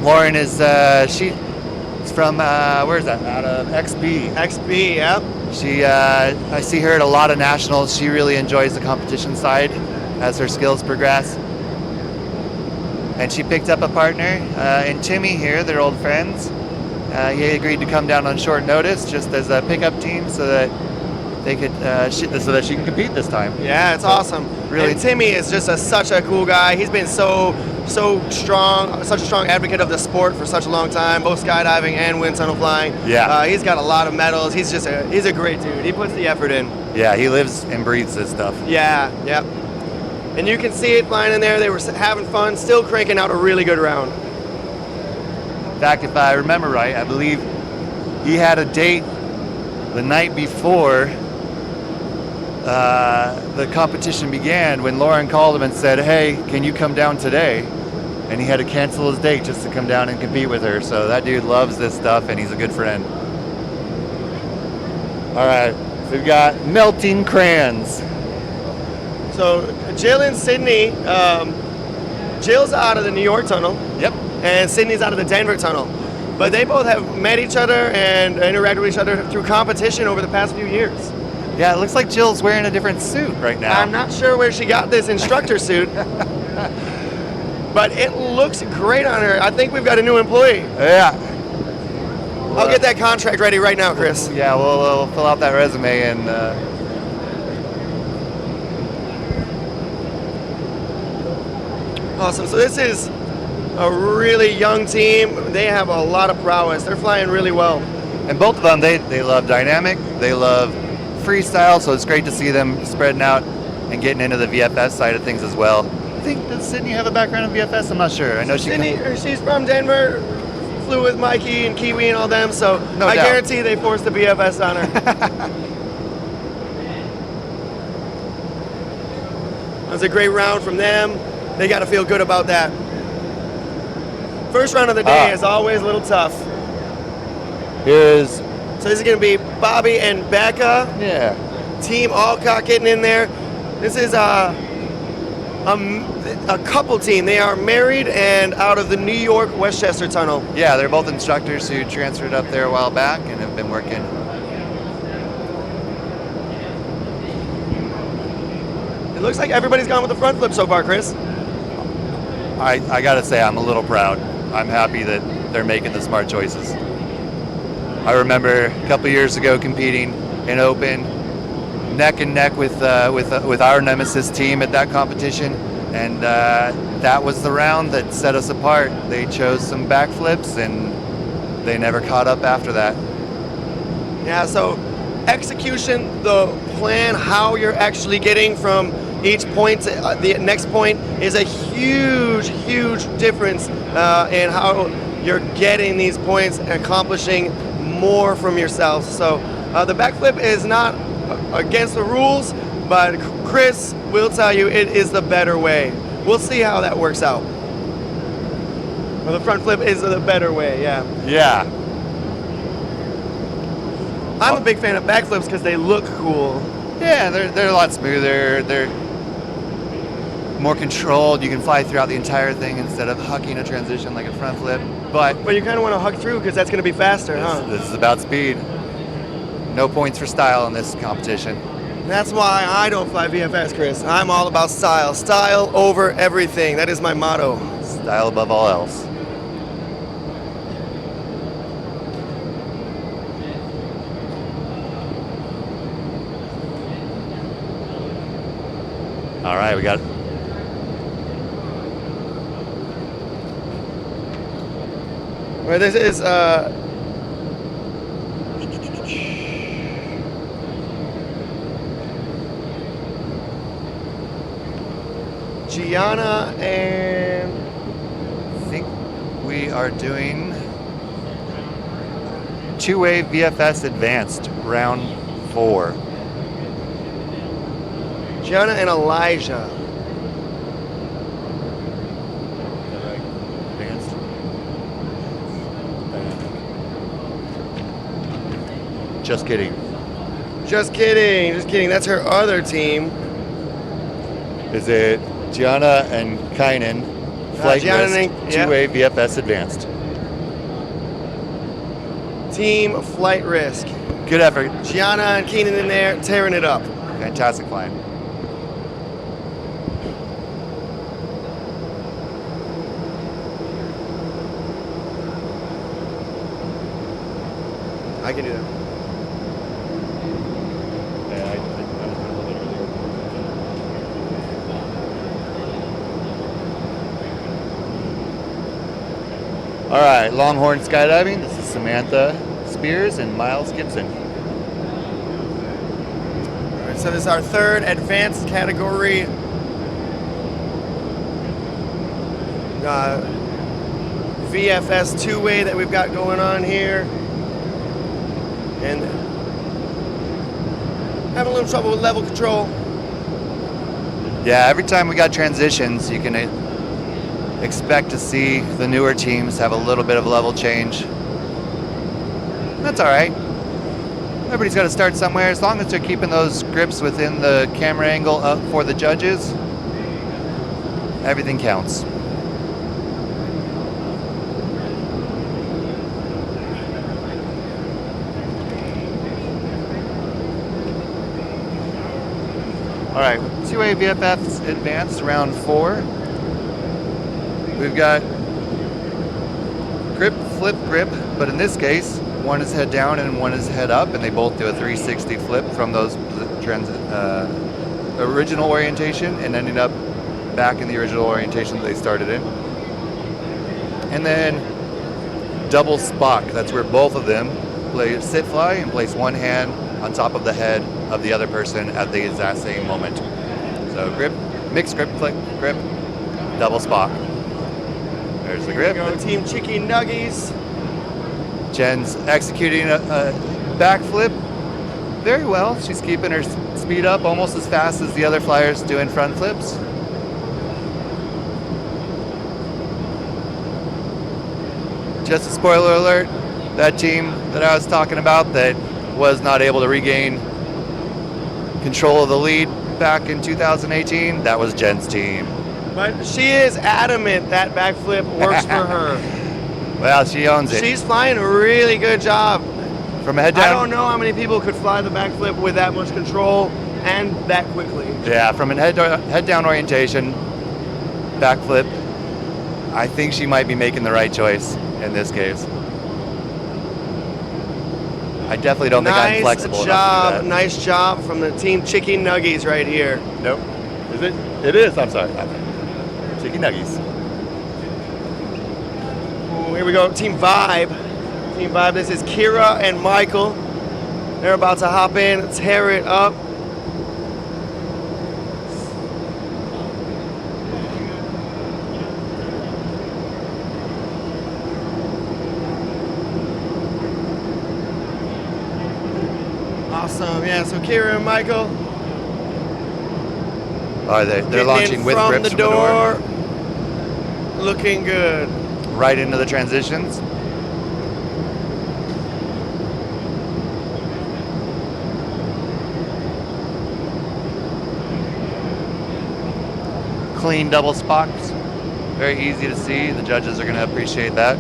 Lauren is she's from where is that? Out of XB.
XB, yep.
She I see her at a lot of nationals. She really enjoys the competition side as her skills progress. And she picked up a partner in Timmy here. They're old friends. He agreed to come down on short notice just as a pickup team so that they could so that she can compete this time.
Yeah, it's awesome.
Really-
And Timmy is just such a cool guy. He's been so strong, such a strong advocate of the sport for such a long time, both skydiving and wind tunnel flying.
Yeah.
He's got a lot of medals. He's a great dude. He puts the effort in.
Yeah, he lives and breathes this stuff.
Yeah, yep. And you can see it flying in there. They were having fun, still cranking out a really good round.
In fact, if I remember right, I believe he had a date the night before the competition began when Lauren called him and said, "Hey, can you come down today?" And he had to cancel his date just to come down and compete with her. So that dude loves this stuff and he's a good friend. All right, so we've got melting crayons.
So Jill and Sydney, Jill's out of the New York tunnel.
Yep.
And Sydney's out of the Denver tunnel. But they both have met each other and interacted with each other through competition over the past few years.
Yeah, it looks like Jill's wearing a different suit right now.
I'm not sure where she got this instructor suit, but it looks great on her. I think we've got a new employee.
Yeah.
I'll get that contract ready right now, Chris.
Yeah, we'll fill out that resume and.
Awesome. So this is a really young team. They have a lot of prowess. They're flying really well.
And both of them, they love dynamic, they love freestyle, so it's great to see them spreading out and getting into the VFS side of things as well. I think, does Sydney have a background in VFS? I'm not sure. I know
She's from Denver, flew with Mikey and Kiwi and all them, so
No
I
doubt.
guarantee they forced the VFS on her. That was a great round from them. They got to feel good about that. First round of the day is always a little tough.
Here's,
So this is going to be Bobby and Becca.
yeah.
Team Alcott getting in there. This is a couple team. They are married and out of the New York Westchester Tunnel.
Yeah, they're both instructors who transferred up there a while back and have been working.
It looks like everybody's gone with the front flip so far, Chris.
I gotta say, I'm a little proud. I'm happy that they're making the smart choices. I remember a couple years ago competing in open, neck and neck with our Nemesis team at that competition, and that was the round that set us apart. They chose some backflips, and they never caught up after that.
Yeah, so execution, the plan, how you're actually getting from each point to the next point is a huge, huge difference in how you're getting these points and accomplishing more from yourself. So the backflip is not against the rules, but Chris will tell you it is the better way. We'll see how that works out. Well, the front flip is the better way, yeah.
Yeah.
I'm a big fan of backflips because they look cool.
Yeah, they're a lot smoother. more controlled. You can fly throughout the entire thing instead of hucking a transition like a front flip. But
you kind of want to hug through because that's going to be faster, huh?
this is about speed. No points for style in this competition.
That's why I don't fly VFS, Chris. I'm all about style. Style over everything. That is my motto.
Style above all else. All right, we got
Well, this is Gianna and
I think we are doing two-way VFS Advanced, round 4.
Gianna and Elijah.
Advanced. Just kidding.
Just kidding, just kidding. That's her other team.
Is it Gianna and Kynan, flight
Gianna
list,
and- yeah.
two-way VFS Advanced.
Team Flight Risk.
Good effort.
Gianna and Keenan in there tearing it up.
Fantastic flying.
I can do that.
All right, Longhorn Skydiving. This is Samantha Spears and Miles Gibson.
All right, so this is our third advanced category. VFS two-way that we've got going on here. And having a little trouble with level control.
Yeah, every time we got transitions, you can expect to see the newer teams have a little bit of level change. That's all right. Everybody's got to start somewhere. As long as they're keeping those grips within the camera angle up for the judges, everything counts. All right, two-way VFS Advanced, round 4. We've got grip, flip, grip, but in this case, one is head down and one is head up, and they both do a 360 flip from those original orientation and ending up back in the original orientation that they started in. And then double Spock, that's where both of them play sit fly and place one hand on top of the head of the other person at the exact same moment. So grip, mixed grip, flip, grip, double Spock. There's the grip.
Go Team Chicky Nuggies.
Jen's executing a backflip very well. She's keeping her speed up almost as fast as the other flyers doing front flips. Just a spoiler alert, that team that I was talking about that was not able to regain control of the lead back in 2018, that was Jen's team.
But she is adamant that backflip works for her.
Well, she owns it.
She's flying a really good job.
From a head down.
I don't know how many people could fly the backflip with that much control and that quickly.
Yeah, from a head down orientation, backflip, I think she might be making the right choice in this case. I definitely don't think I'm flexible enough to do that.
Nice job from the Team Chicky Nuggies right here.
Nope. Is it? It is. I'm sorry. Chicken Nuggies.
Ooh, here we go. Team Vibe. Team Vibe. This is Kira and Michael. They're about to hop in, tear it up. Awesome. Yeah. So Kira and Michael.
Oh, they're
getting
launching
in
with
from
grips
the
from the door.
Looking good.
Right into the transitions. clean double spots. Very easy to see. The judges are going to appreciate that.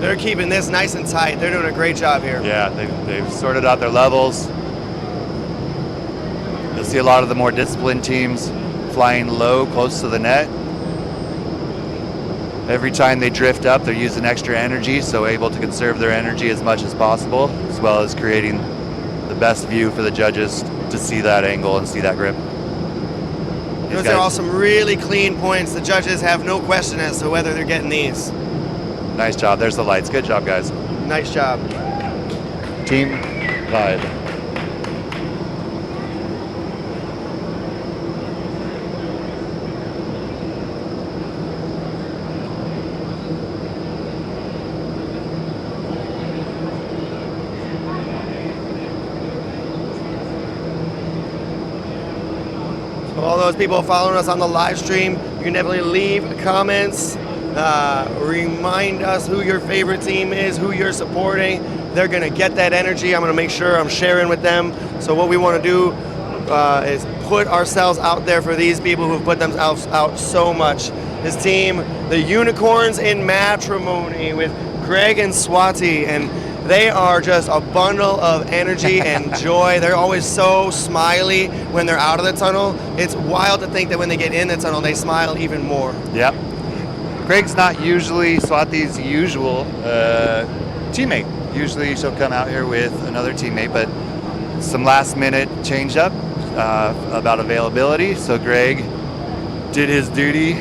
They're keeping this nice and tight. They're doing a great job here.
Yeah, they've sorted out their levels. You'll see a lot of the more disciplined teams flying low, close to the net. Every time they drift up, they're using extra energy, so able to conserve their energy as much as possible, as well as creating the best view for the judges to see that angle and see that grip.
Those are all some really clean points. The judges have no question as to whether they're getting these.
Nice job. There's the lights. Good job, guys.
Nice job.
Team vibe.
So all those people following us on the live stream, you can definitely leave comments. Remind us who your favorite team is, who you're supporting. They're going to get that energy. I'm going to make sure I'm sharing with them. So what we want to do is put ourselves out there for these people who've put themselves out so much. This team, the Unicorns in Matrimony with Greg and Swati, and they are just a bundle of energy and joy. They're always so smiley when they're out of the tunnel. It's wild to think that when they get in the tunnel, they smile even more.
Yep. Greg's not usually Swati's usual teammate. Usually she'll come out here with another teammate, but some last minute change up about availability. So Greg did his duty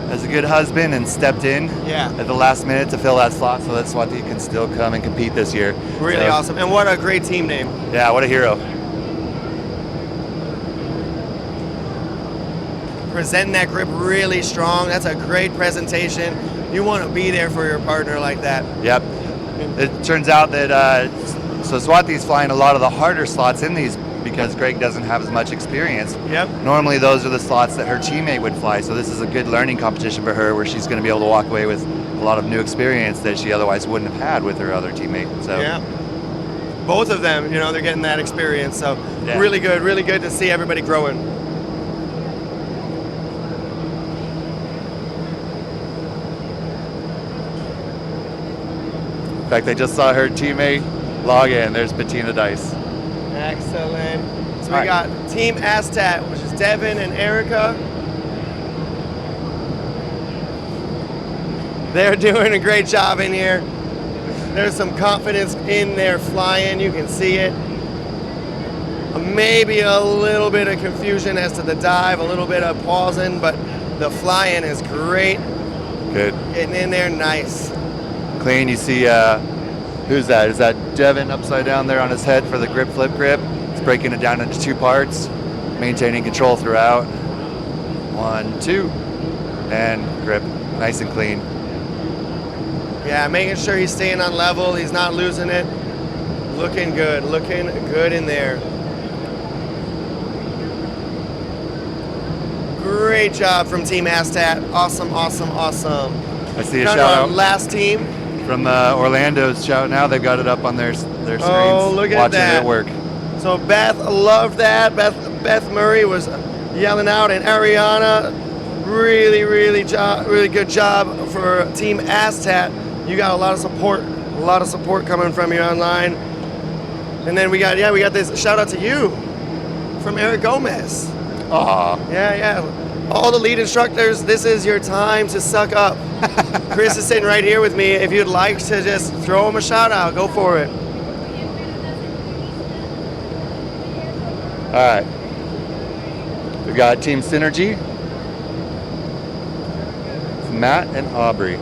as a good husband and stepped in at the last minute to fill that slot so that Swati can still come and compete this year.
Really awesome. And what a great team name.
Yeah, what a hero.
Presenting that grip really strong. That's a great presentation. You want to be there for your partner like that.
Yep. It turns out that so Swati's flying a lot of the harder slots in these because Greg doesn't have as much experience.
Yep.
Normally those are the slots that her teammate would fly, so this is a good learning competition for her where she's going to be able to walk away with a lot of new experience that she otherwise wouldn't have had with her other teammate. So
yeah. Both of them, you know, they're getting that experience. So really good to see everybody growing.
In fact, I just saw her teammate log in. There's Bettina Dice.
Excellent. So we got Team Aztat, which is Devin and Erica. They're doing a great job in here. There's some confidence in their flying. You can see it. Maybe a little bit of confusion as to the dive, a little bit of pausing, but the flying is great.
Good.
Getting in there nice.
Clean. You see, who's that? Is that Devin upside down there on his head for the grip flip grip? It's breaking it down into two parts, maintaining control throughout. 1, 2, and grip. Nice and clean.
Yeah, making sure he's staying on level. He's not losing it. Looking good in there. Great job from Team Aztat. Awesome.
I see a
Down
shout
to our
out
last team.
from Orlando's shout. Now they've got it up on their screens.
Oh, look at
watching
that.
it work.
So Beth loved that. Beth Murray was yelling out, and Ariana, really good job for Team Aztat. You got a lot of support coming from you online. And then we got this shout out to you from Eric Gomez.
Aw.
Yeah. All the lead instructors, this is your time to suck up. Chris is sitting right here with me. If you'd like to just throw him a shout out, go for it.
All right. We've got Team Synergy. It's Matt and Audrey.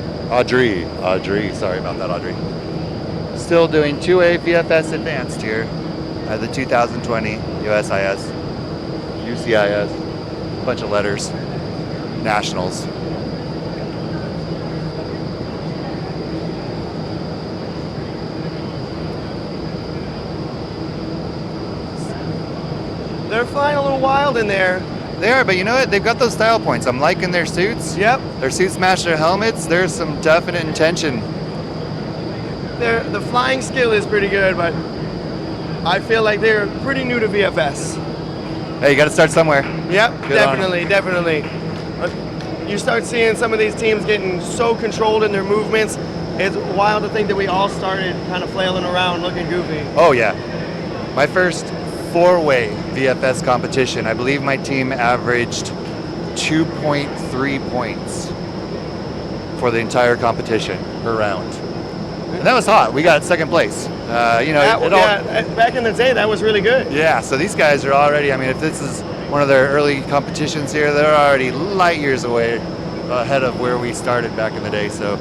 Sorry about that, Audrey. Still doing 2A VFS Advanced here at the 2020 USIS, UCIS, a bunch of letters, Nationals.
They're flying a little wild in there.
They are, but you know what? They've got those style points. I'm liking their suits.
Yep.
Their suits match their helmets. There's some definite intention.
The flying skill is pretty good, but I feel like they're pretty new to VFS.
Hey, you got to start somewhere.
Yep,
Good on 'em.
definitely. You start seeing some of these teams getting so controlled in their movements. It's wild to think that we all started kind of flailing around looking goofy.
Oh yeah. My first 4-way VFS competition, I believe my team averaged 2.3 points for the entire competition per round. And that was hot. We got second place.
Back in the day, that was really good.
Yeah, so these guys are already, I mean, if this is one of their early competitions here, they're already light years away ahead of where we started back in the day. So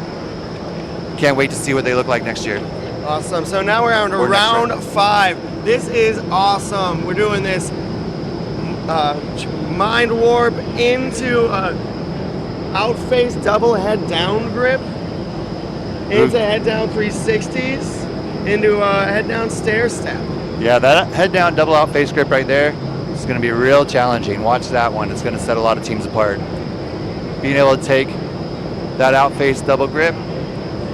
can't wait to see what they look like next year.
Awesome. So now we're on to
Or next
round
round.
5. This is awesome. We're doing this mind warp into out face double head down grip, into head down 360s, into head down stair step.
Yeah, that head down double out face grip right there is going to be real challenging. Watch that one. It's going to set a lot of teams apart. Being able to take that out face double grip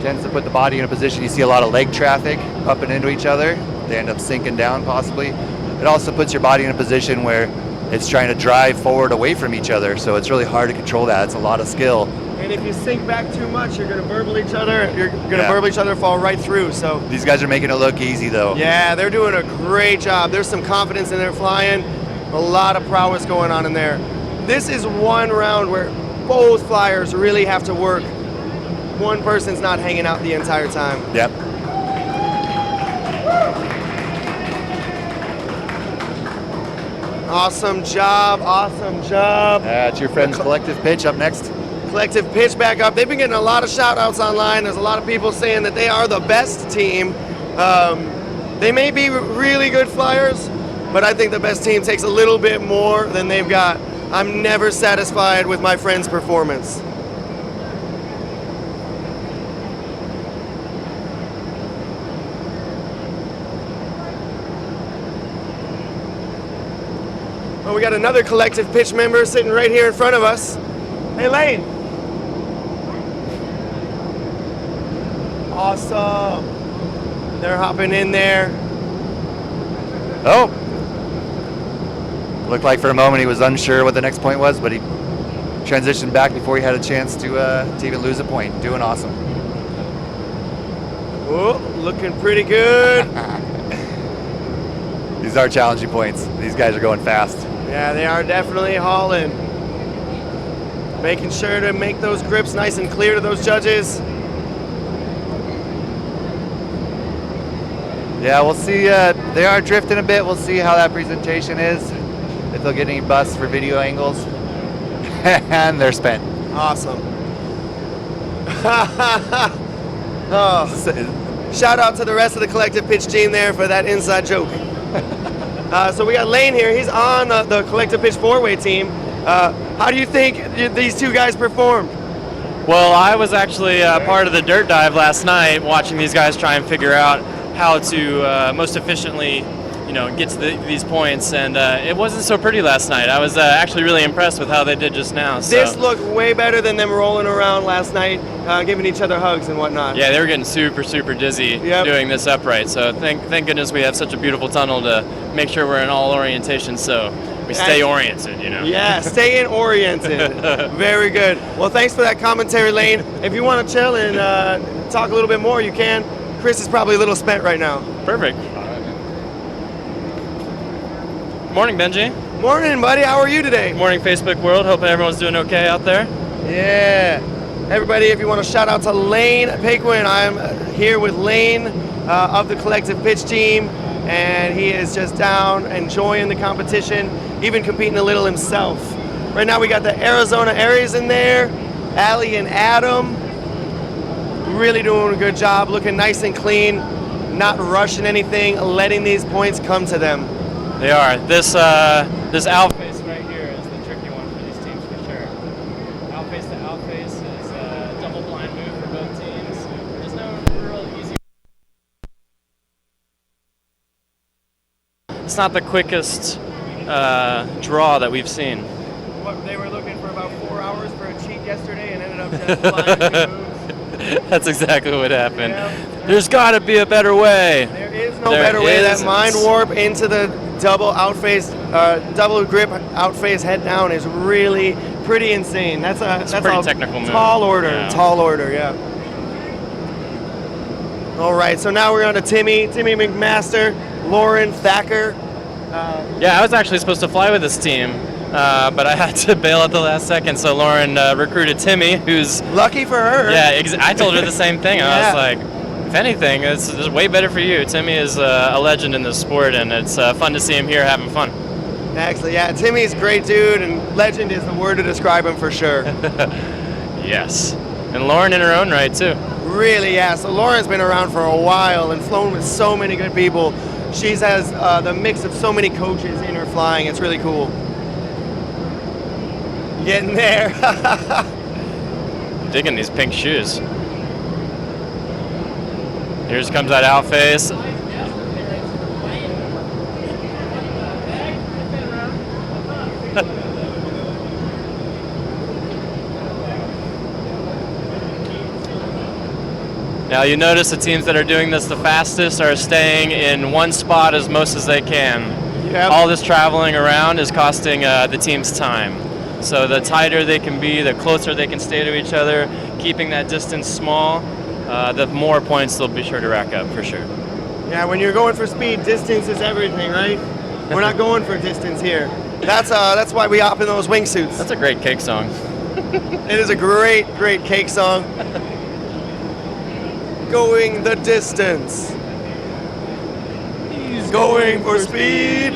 tends to put the body in a position. You see a lot of leg traffic up and into each other. They end up sinking down possibly. It also puts your body in a position where it's trying to drive forward away from each other. So it's really hard to control that. It's a lot of skill.
And if you sink back too much, you're going to burble each other. You're going to
Yeah.
burble each other, fall right through. So
These guys are making it look easy though.
yeah, they're doing a great job. There's some confidence in their flying. A lot of prowess going on in there. This is one round where both flyers really have to work. One person's not hanging out the entire time.
Yep.
Awesome job, awesome job.
It's your friend's collective pitch up next.
Collective pitch back up. They've been getting a lot of shout outs online. There's a lot of people saying that they are the best team. They may be really good flyers, but I think the best team takes a little bit more than they've got. I'm never satisfied with my friend's performance. Well, we got another collective pitch member sitting right here in front of us. Hey, Lane. Awesome. They're hopping in there.
Oh! Looked like for a moment he was unsure what the next point was, but he transitioned back before he had a chance to even lose a point. Doing awesome.
Oh, looking pretty good.
These are challenging points. These guys are going fast.
Yeah, they are definitely hauling. Making sure to make those grips nice and clear to those judges.
Yeah, we'll see. They are drifting a bit. We'll see how that presentation is. If they'll get any busts for video angles. And they're spent.
Awesome. Oh. Shout out to the rest of the collective pitch team there for that inside joke. So we got Lane here. He's on the collective pitch 4-way team. How do you think these two guys performed?
Well, I was actually part of the dirt dive last night, watching these guys try and figure out how to most efficiently, get to these points, and it wasn't so pretty last night. I was actually really impressed with how they did just now. So.
This looked way better than them rolling around last night, giving each other hugs and whatnot.
Yeah, they were getting super, super dizzy doing this upright. So thank goodness we have such a beautiful tunnel to make sure we're in all orientations, so we stay oriented,
Yeah, staying oriented. Very good. Well, thanks for that commentary, Lane. If you want to chill and talk a little bit more, you can. Chris is probably a little spent right now.
Perfect. Morning, Benji.
Morning, buddy. How are you today?
Morning, Facebook world. Hope everyone's doing okay out there.
Yeah. Everybody, if you want to shout out to Lane Paquin, I'm here with Lane of the collective pitch team, and he is just down enjoying the competition, even competing a little himself. Right now we got the Arizona Aries in there, Allie and Adam, really doing a good job, looking nice and clean, not rushing anything, letting these points come to them.
They are. This outface right here is the tricky one for these teams for sure. Outface to outface is a double blind move for both teams. There's no real easy. It's not the quickest draw that we've seen.
What, they were looking for about 4 hours for a cheat yesterday and ended up just flying 2 moves.
That's exactly what happened.
Yeah.
There's got to be a better way.
There is no
There
better way. That
isn't.
mind warp into the double grip outface head down is really pretty insane. That's a
pretty technical move.
Tall order.
Yeah.
Tall order. Yeah. All right. So now we're on to Timmy McMaster, Lauren Thacker.
Yeah, I was actually supposed to fly with this team, but I had to bail at the last second. So Lauren recruited Timmy, who's
Lucky for her.
yeah. I told her the same thing. I
Yeah.
was like, if anything, it's way better for you. Timmy is a legend in this sport, and it's fun to see him here having fun.
Actually, yeah. Timmy's a great dude, and legend is the word to describe him for sure.
Yes, and Lauren in her own right too.
Really, yeah. So Lauren's been around for a while and flown with so many good people. She has the mix of so many coaches in her flying. It's really cool. Getting there.
Digging these pink shoes. Here comes that outface. Now you notice the teams that are doing this the fastest are staying in one spot as most as they can.
Yep.
All this traveling around is costing the teams time. So the tighter they can be, the closer they can stay to each other, keeping that distance small, the more points they'll be sure to rack up for sure.
Yeah, when you're going for speed, distance is everything, right? We're not going for distance here. That's why we hop in those wingsuits.
That's a great cake song.
It is a great cake song. Going the distance. He's going for speed.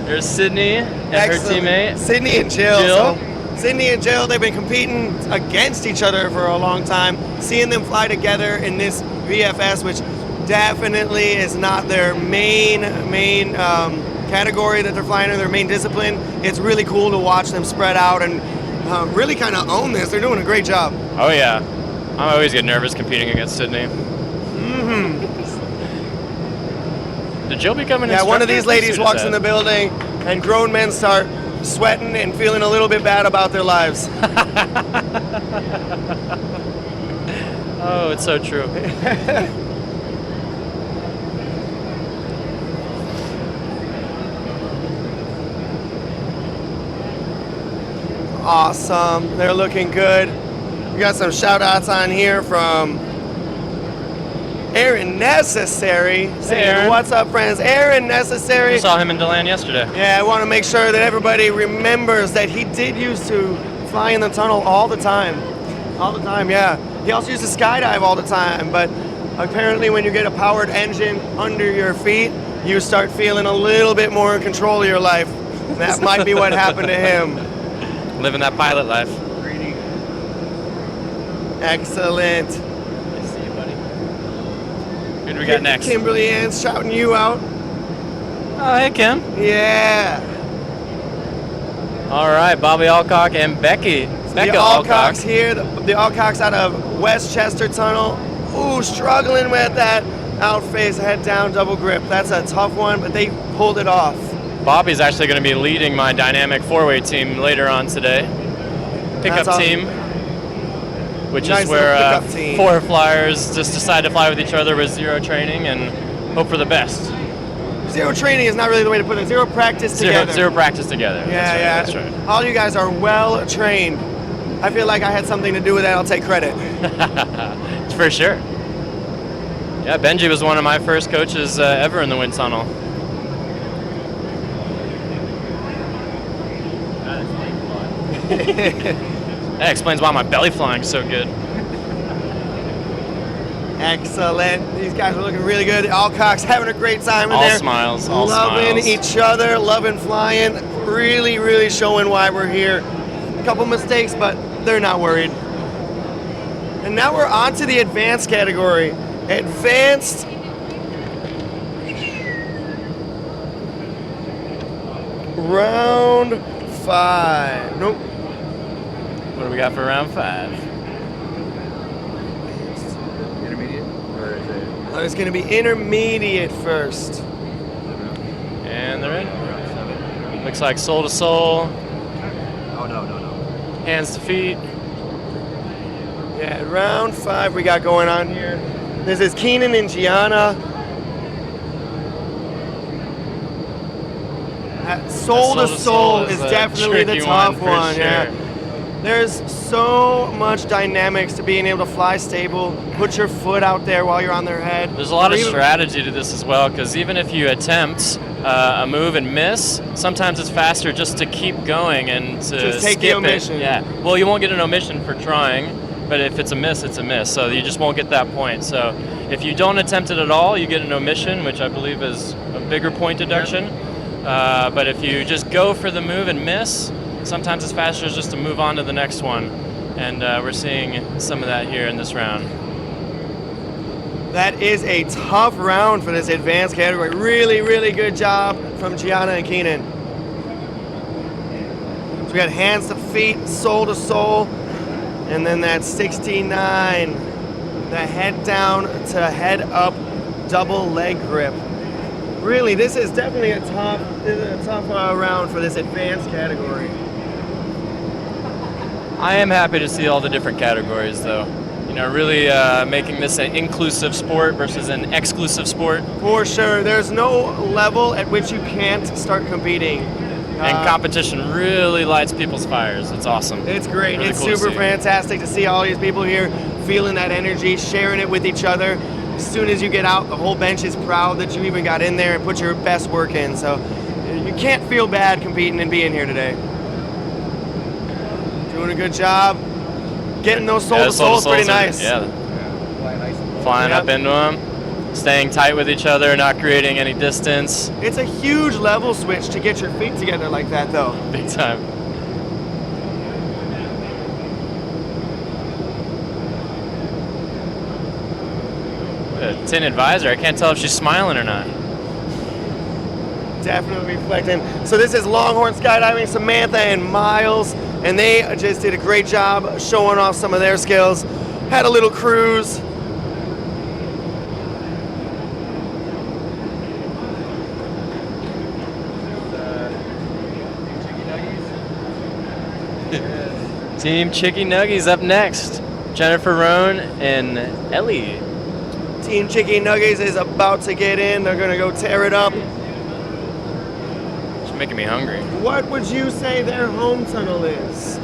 There's Sydney and her
Excellent.
teammate.
Sydney and Jill.
Jill.
So, Sydney and Jill, they've been competing against each other for a long time. Seeing them fly together in this VFS, which definitely is not their main category that they're flying in, their main discipline. It's really cool to watch them spread out and really kind of own this. They're doing a great job.
Oh yeah, I always get nervous competing against Sydney. Did Jill become an
Yeah, one of
instructor?
these ladies
Who
walks
did
in the
that?
building and grown men start sweating and feeling a little bit bad about their lives.
Oh, it's so true.
Awesome. They're looking good. We got some shout outs on here from Aaron Necessary. Saying,
Aaron.
what's up, friends? Aaron Necessary.
We saw him in DeLand yesterday.
Yeah, I want to make sure that everybody remembers that he did used to fly in the tunnel all the time. All the time, yeah. He also used to skydive all the time, but apparently when you get a powered engine under your feet, you start feeling a little bit more in control of your life. That might be what happened to him.
Living that pilot life.
Excellent.
Nice to see you, buddy. Who do we got next?
Kimberly Ann's shouting you out.
Oh, hey, Kim.
Yeah.
All right, Bobby Alcock and Becky.
The Alcocks here, the Alcocks out of Westchester Tunnel. Ooh, struggling with that outface, head down, double grip. That's a tough one, but they pulled it off.
Bobby's actually going to be leading my dynamic four-way team later on today. Pickup
That's awesome.
team, which
Nice
is where
little pickup team.
four flyers just decide to fly with each other with zero training and hope for the best.
Zero training is not really the way to put it. Zero practice together.
Zero practice together.
Yeah,
That's
yeah.
right. That's right.
All you guys are well trained. I feel like I had something to do with that. I'll take credit.
For sure. Yeah, Benji was one of my first coaches ever in the wind tunnel. That explains why my belly flying's so good.
Excellent. These guys are looking really good. Alcock's having a great time in
All
there.
smiles, all
loving
smiles.
each other, loving flying. Really, really showing why we're here. A couple mistakes, but they're not worried. And now we're on to the advanced category. Advanced. Round 5. Nope.
What do we got for round 5?
Oh, it's going to be intermediate first.
And they're in. Looks like soul to soul.
Oh, no.
Hands to feet.
Yeah, round 5 we got going on here. This is Keenan and Gianna. Soul to soul is
a
definitely the
tricky
tough
for
one.
sure.
Yeah. There's so much dynamics to being able to fly stable, put your foot out there while you're on their head.
There's a lot
Or
of
even-
strategy to this as well, because even if you attempt a move and miss, sometimes it's faster just to keep going and to
Just take the
skip
omission.
it. Yeah. Well, you won't get an omission for trying, but if it's a miss, it's a miss. So you just won't get that point. So if you don't attempt it at all, you get an omission, which I believe is a bigger point deduction. But if you just go for the move and miss, sometimes it's faster just to move on to the next one. And we're seeing some of that here in this round.
That is a tough round for this advanced category. Really, really good job from Gianna and Keenan. So we got hands to feet, soul to soul, and then that 69, the head down to head up double leg grip. Really, this is definitely a tough round for this advanced category.
I am happy to see all the different categories, though. You know, really making this an inclusive sport versus an exclusive sport.
For sure, there's no level at which you can't start competing.
And competition really lights people's fires. It's awesome.
It's great.
Really
It's
cool to
super
see.
fantastic to see all these people here feeling that energy, sharing it with each other. As soon as you get out, the whole bench is proud that you even got in there and put your best work in. So you can't feel bad competing and being here today. Doing a good job. Getting those soul to soul is pretty nice.
Yeah. Flying up into them, staying tight with each other, not creating any distance.
It's a huge level switch to get your feet together like that, though.
Big time. A tin advisor. I can't tell if she's smiling or not.
Definitely reflecting. So this is Longhorn Skydiving, Samantha and Miles, and they just did a great job showing off some of their skills. Had a little cruise.
Team Chicky Nuggies up next. Jennifer Roan and Ellie.
Team Chicky Nuggies is about to get in. They're gonna go tear it up.
She's making me hungry.
What would you say their home tunnel is?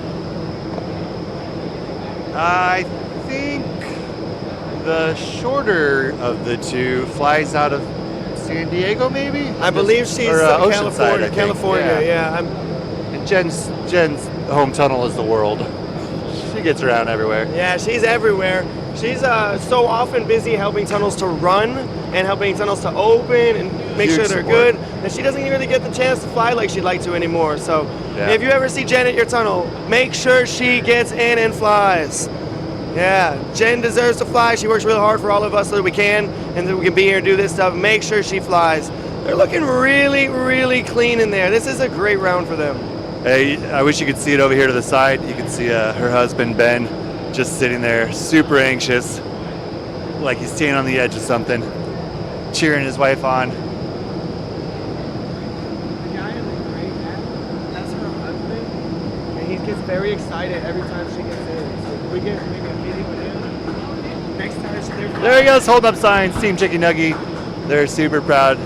I think the shorter of the two flies out of San Diego, maybe?
I believe she's
Or,
California.
Oceanside, I think.
California, yeah.
And Jen's home tunnel is the world. She gets around everywhere.
Yeah, she's everywhere. She's so often busy helping tunnels to run and helping tunnels to open and make
Huge
sure they're
support.
good. And she doesn't really get the chance to fly like she'd like to anymore. So
Yeah.
if you ever see Jen at your tunnel, make sure she gets in and flies. Yeah, Jen deserves to fly. She works really hard for all of us so that we can and that we can be here and do this stuff. Make sure she flies. They're looking really, really clean in there. This is a great round for them.
Hey, I wish you could see it over here to the side. You can see her husband, Ben, just sitting there, super anxious, like he's standing on the edge of something, cheering his wife on.
That's her husband, and he gets very excited every time she gets in. So we get maybe a meeting with him. Next time they're
There he goes, holding up signs, Team Chicky Nuggy. They're super proud.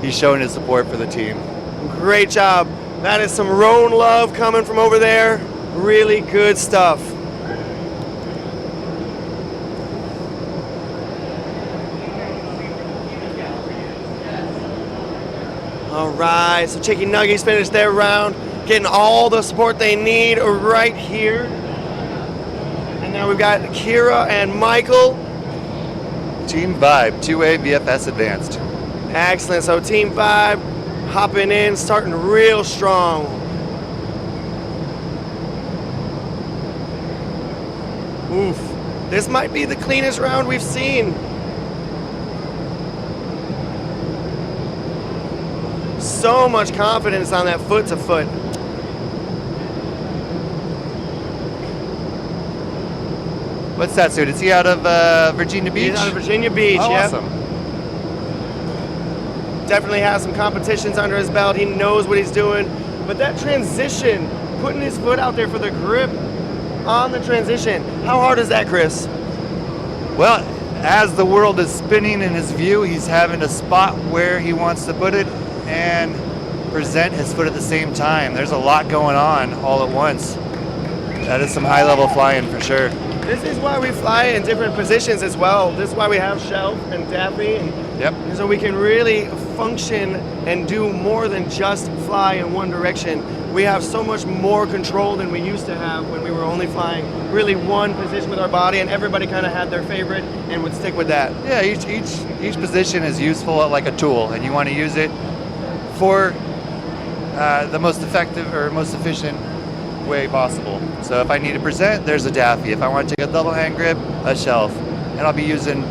He's showing his support for the team.
Great job. That is some Roan love coming from over there. Really good stuff. All right, so Chicky Nuggies finished their round, getting all the support they need right here. And now we've got Kira and Michael.
Team Vibe, 2A VFS Advanced.
Excellent. So Team Vibe hopping in, starting real strong. Oof. This might be the cleanest round we've seen. So much confidence on that foot to foot.
What's that suit? Is he out of Virginia Beach?
He's out of Virginia Beach,
Oh,
yeah.
awesome.
Definitely has some competitions under his belt. He knows what he's doing. But that transition, putting his foot out there for the grip, on the transition. How hard is that, Chris?
Well, as the world is spinning in his view, he's having to spot where he wants to put it and present his foot at the same time. There's a lot going on all at once. That is some high-level flying for sure.
This is why we fly in different positions as well. This is why we have Shelf and Daphne.
Yep.
So we can really function and do more than just fly in one direction. We have so much more control than we used to have when we were only flying really one position with our body, and everybody kind of had their favorite and would stick with that.
Yeah, each position is useful like a tool, and you want to use it for the most effective or most efficient way possible. So if I need to present, there's a Daffy. If I want to take a double hand grip, a Shelf. And I'll be using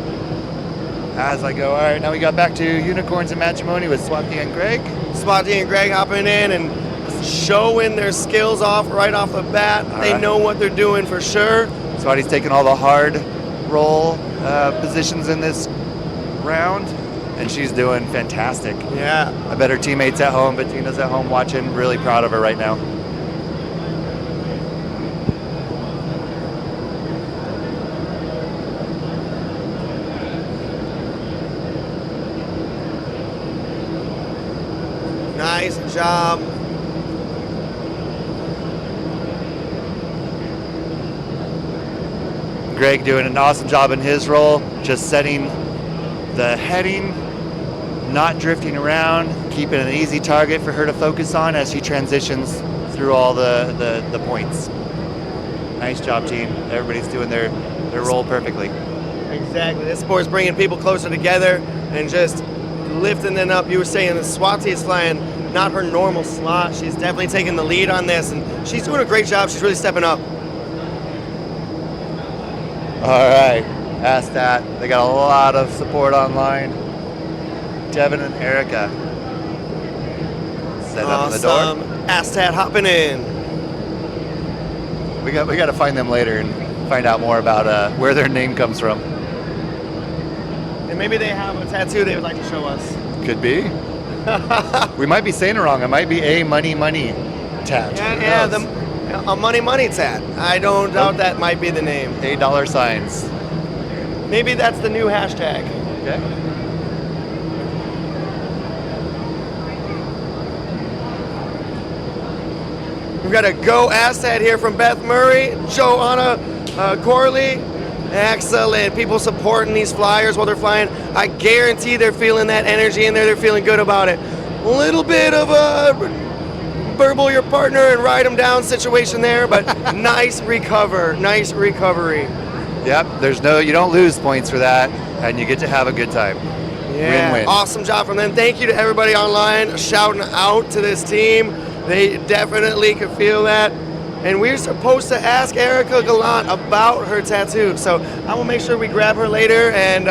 as I go. All right, now we got back to Unicorns and Matrimony with Swati and Greg.
Swati and Greg hopping in and showing their skills off right off the bat. They know what they're doing for sure.
Swati's taking all the hard roll positions in this round, and she's doing fantastic.
Yeah.
I bet her teammates at home, Bettina's at home watching, really proud of her right now.
Nice job.
Greg doing an awesome job in his role, just setting the heading, not drifting around, keeping an easy target for her to focus on as she transitions through all the points. Nice job, team. Everybody's doing their role perfectly.
Exactly. This sport is bringing people closer together and just lifting them up. You were saying that Swati is flying not her normal slot. She's definitely taking the lead on this, and she's doing a great job. She's really stepping up.
All right, past that. They got a lot of support online. Devin and Erica. Set up in the door.
Awesome. Astat hopping in.
We got to find them later and find out more about where their name comes from.
And maybe they have a tattoo they would like to show us.
Could be. We might be saying it wrong. It might be a money tat.
Yeah, a money tat. I don't doubt that might be the name.
$8 signs.
Maybe that's the new hashtag.
Okay.
We've got a go Astat here from Beth Murray, Joanna Corley. Excellent. People supporting these flyers while they're flying. I guarantee they're feeling that energy in there. They're feeling good about it. A little bit of a burble your partner and ride them down situation there, but nice recovery.
Yep. You don't lose points for that, and you get to have a good time.
Yeah.
Win-win.
Awesome job from them. Thank you to everybody online shouting out to this team. They definitely could feel that. And we're supposed to ask Erica Gallant about her tattoo. So I will make sure we grab her later, and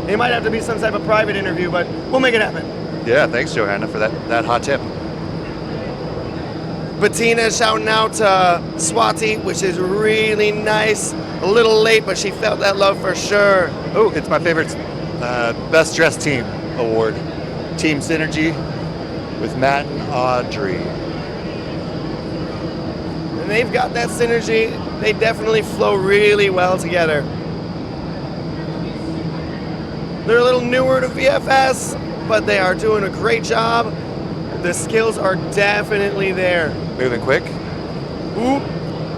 it might have to be some type of private interview, but we'll make it happen.
Yeah, thanks, Johanna, for that hot tip.
Bettina is shouting out to Swati, which is really nice. A little late, but she felt that love for sure.
Oh, it's my favorite Best Dressed Team award. Team Synergy with Matt and Audrey.
And they've got that synergy. They definitely flow really well together. They're a little newer to VFS, but they are doing a great job. The skills are definitely there.
Moving quick.
Ooh,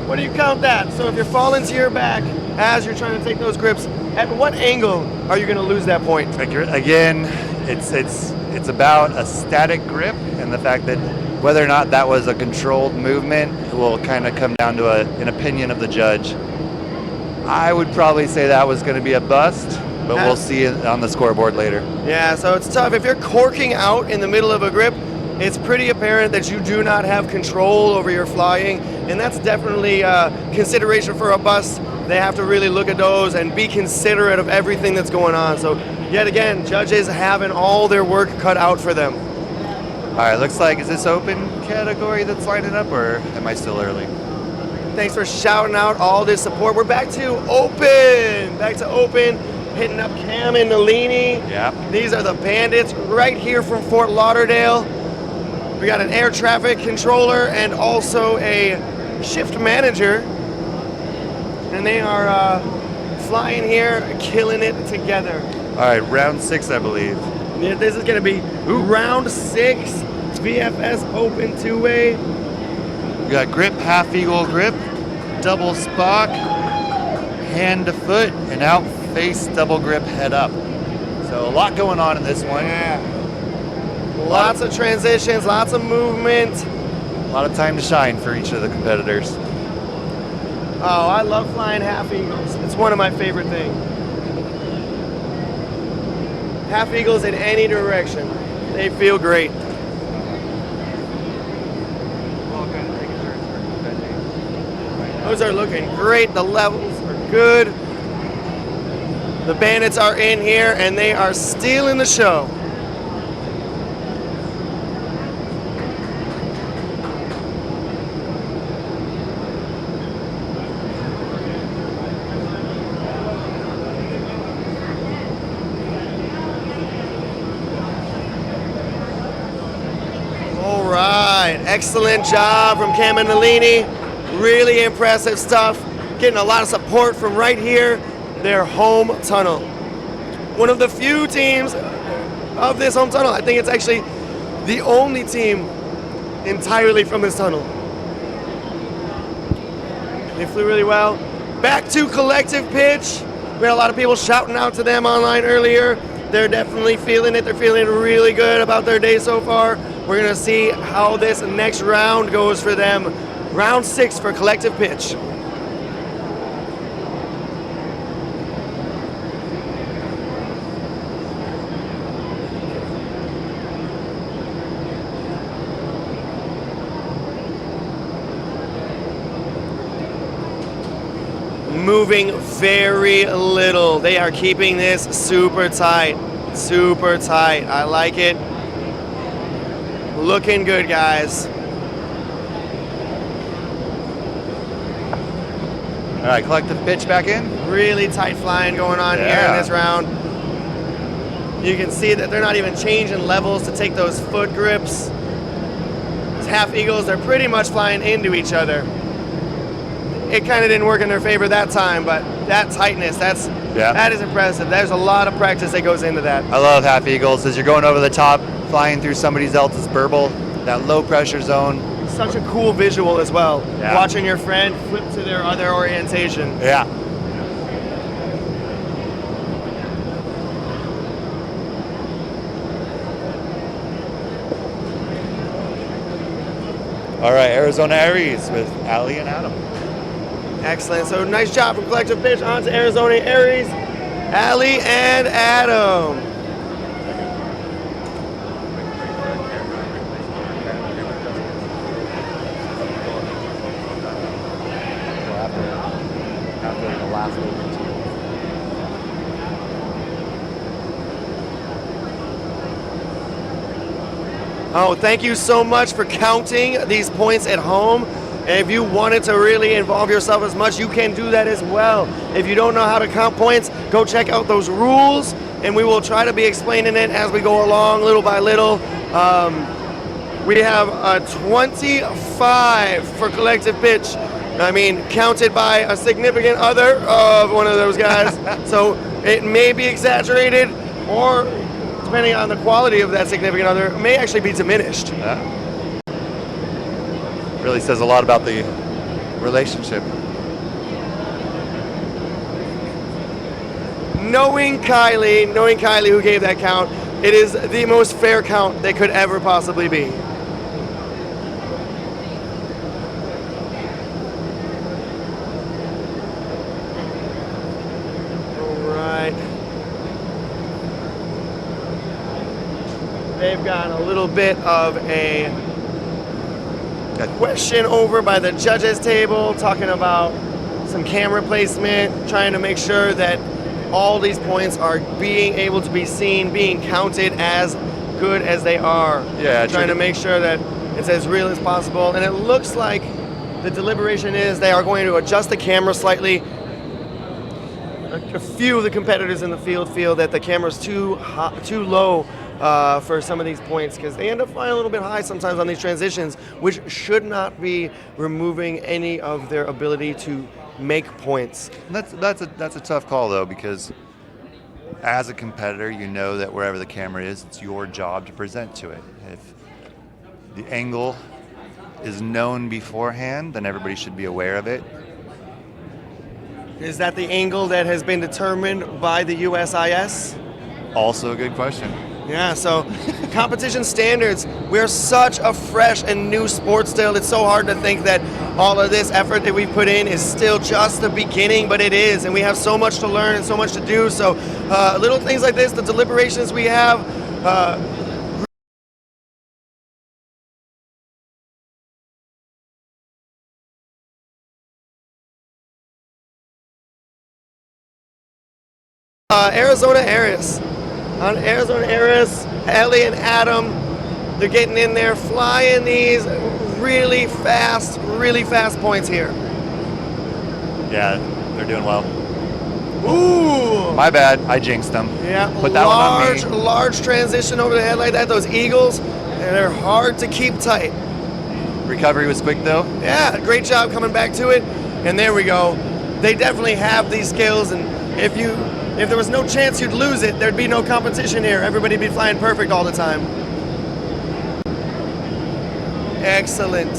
what do you count that? So if you're falling to your back as you're trying to take those grips, at what angle are you going to lose that point?
Again, it's about a static grip, and the fact that whether or not that was a controlled movement will kind of come down to an opinion of the judge. I would probably say that was going to be a bust, but we'll see it on the scoreboard later.
Yeah, so it's tough. If you're corking out in the middle of a grip, it's pretty apparent that you do not have control over your flying, and that's definitely consideration for a bust. They have to really look at those and be considerate of everything that's going on. So yet again, judges having all their work cut out for them.
All right, looks like, is this open category that's lining up, or am I still early?
Thanks for shouting out all this support. We're back to open. Hitting up Cam and Nalini.
Yeah.
These are the Bandits right here from Fort Lauderdale. We got an air traffic controller and also a shift manager. and they are flying here, killing it together.
All right, round 6, I believe.
Yeah, this is gonna be round 6, VFS open 2-way.
We got grip, half eagle grip, double spock, hand to foot, and out face double grip head up. So a lot going on in this one.
Yeah. Lots of transitions, lots of movement.
A lot of time to shine for each of the competitors.
Oh, I love flying half eagles. It's one of my favorite things. Half eagles in any direction. They feel great. Those are looking great. The levels are good. The bandits are in here and they are stealing the show. All right, excellent job from Cam and Nalini. Really impressive stuff. Getting a lot of support from right here, their home tunnel. One of the few teams of this home tunnel. I think it's actually the only team entirely from this tunnel. They flew really well. Back to collective pitch. We had a lot of people shouting out to them online earlier. They're definitely feeling it. They're feeling really good about their day so far. We're gonna see how this next round goes for them. Round 6 for collective pitch. Moving very little. They are keeping this super tight. Super tight. I like it. Looking good, guys.
All right, collective pitch back in.
Really tight flying going on here in this round. You can see that they're not even changing levels to take those foot grips. These half eagles, they're pretty much flying into each other. It kind of didn't work in their favor that time, but that tightness, that is impressive. There's a lot of practice that goes into that.
I love half eagles as you're going over the top, flying through somebody else's burble, that low pressure zone.
Such a cool visual as well.
Yeah.
Watching your friend flip to their other orientation.
Yeah. All right, Arizona Aries with Ali and Adam.
Excellent. So nice job from collective pitch on to Arizona Aries, Ali and Adam.
After the last open
Oh, thank you so much for counting these points at home. And if you wanted to really involve yourself as much, you can do that as well. If you don't know how to count points, go check out those rules, and we will try to be explaining it as we go along, little by little. We have a 25 for collective pitch. I mean, counted by a significant other of one of those guys. So it may be exaggerated, or depending on the quality of that significant other, it may actually be diminished.
Yeah. Really says a lot about the relationship.
Knowing Kylie who gave that count, it is the most fair count that could ever possibly be. All right. They've got a little bit of a question over by the judges table, talking about some camera placement, trying to make sure that all these points are being able to be seen, being counted as good as they are.
Yeah,
trying to make sure that it's as real as possible. And it looks like the deliberation is they are going to adjust the camera slightly. A few of the competitors in the field feel that the camera's too low for some of these points, because they end up flying a little bit high sometimes on these transitions, which should not be removing any of their ability to make points.
That's a tough call though, because as a competitor, you know that wherever the camera is, it's your job to present to it. If the angle is known beforehand, then everybody should be aware of it.
Is that the angle that has been determined by the USIS?
Also a good question.
Yeah, so competition standards, we're such a fresh and new sport still. It's so hard to think that all of this effort that we've put in is still just the beginning, but it is, and we have so much to learn and so much to do. So little things like this, the deliberations we have, Arizona Aris. On Arizona Aris, Ellie and Adam, they're getting in there, flying these really fast points here.
Yeah, they're doing well.
Ooh!
My bad, I jinxed them.
Yeah,
Put that one on me.
large transition over the head like that. Those eagles, and they're hard to keep tight.
Recovery was quick though.
Yeah, great job coming back to it. And there we go. They definitely have these skills, and if there was no chance you'd lose it, there'd be no competition here. Everybody'd be flying perfect all the time. Excellent.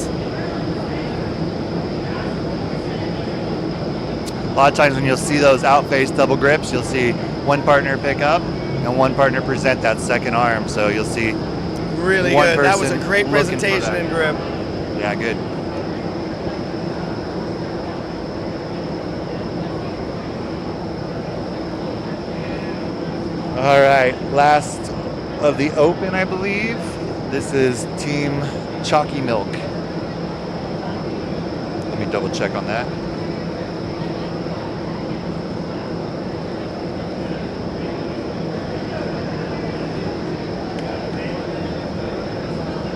A lot of times when you'll see those out-face double grips, you'll see one partner pick up and one partner present that second arm. So you'll see
Really
one
good. That was a
person
great
looking for
presentation
that.
and grip.
Yeah, good. All right, last of the open, I believe. This is Team Chalky Milk. Let me double check on that.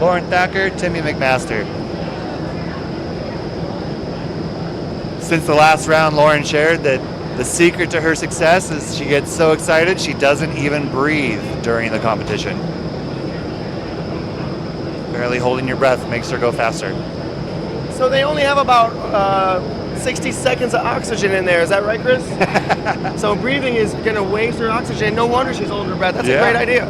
Lauren Thacker, Timmy McMaster. Since the last round, Lauren shared that the secret to her success is she gets so excited she doesn't even breathe during the competition. Barely holding your breath makes her go faster.
So they only have about 60 seconds of oxygen in there. Is that right, Chris? So breathing is going to waste her oxygen. No wonder she's holding her breath. That's a great idea.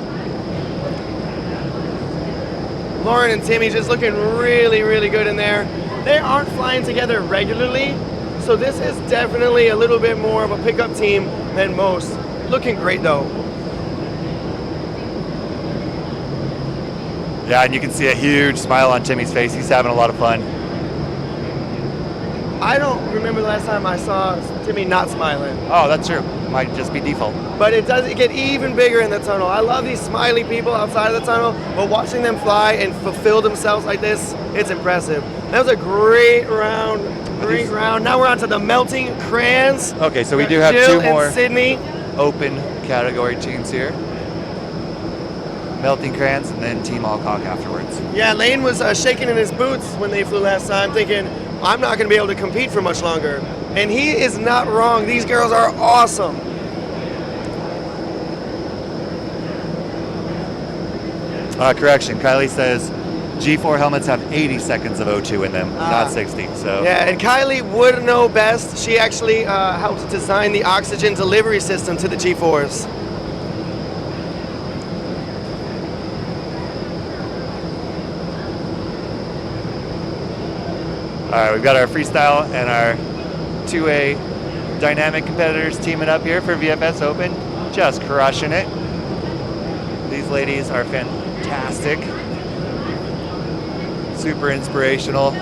Lauren and Timmy just looking really good in there. They aren't flying together regularly, so this is definitely a little bit more of a pickup team than most. Looking great though.
Yeah, and you can see a huge smile on Timmy's face. He's having a lot of fun.
I don't remember the last time I saw Timmy not smiling.
Oh, that's true. Might just be default.
But it does get even bigger in the tunnel. I love these smiley people outside of the tunnel, but watching them fly and fulfill themselves like this, it's impressive. That was a great round. Great round. Now we're on to the melting crayons.
Okay, so we do have
Jill
two more
and Sydney.
open category teams here. Melting Crayons and then Team Alcock afterwards.
Yeah, Lane was shaking in his boots when they flew last time, thinking, I'm not going to be able to compete for much longer. And he is not wrong. These girls are awesome.
Correction, Kylie says G4 helmets have 80 seconds of O2 in them, not 60. So
Yeah, and Kylie would know best. She actually helped design the oxygen delivery system to the G4s.
all right, we've got our freestyle and our 2A dynamic competitors teaming up here for VFS Open, just crushing it. These ladies are fantastic, super inspirational.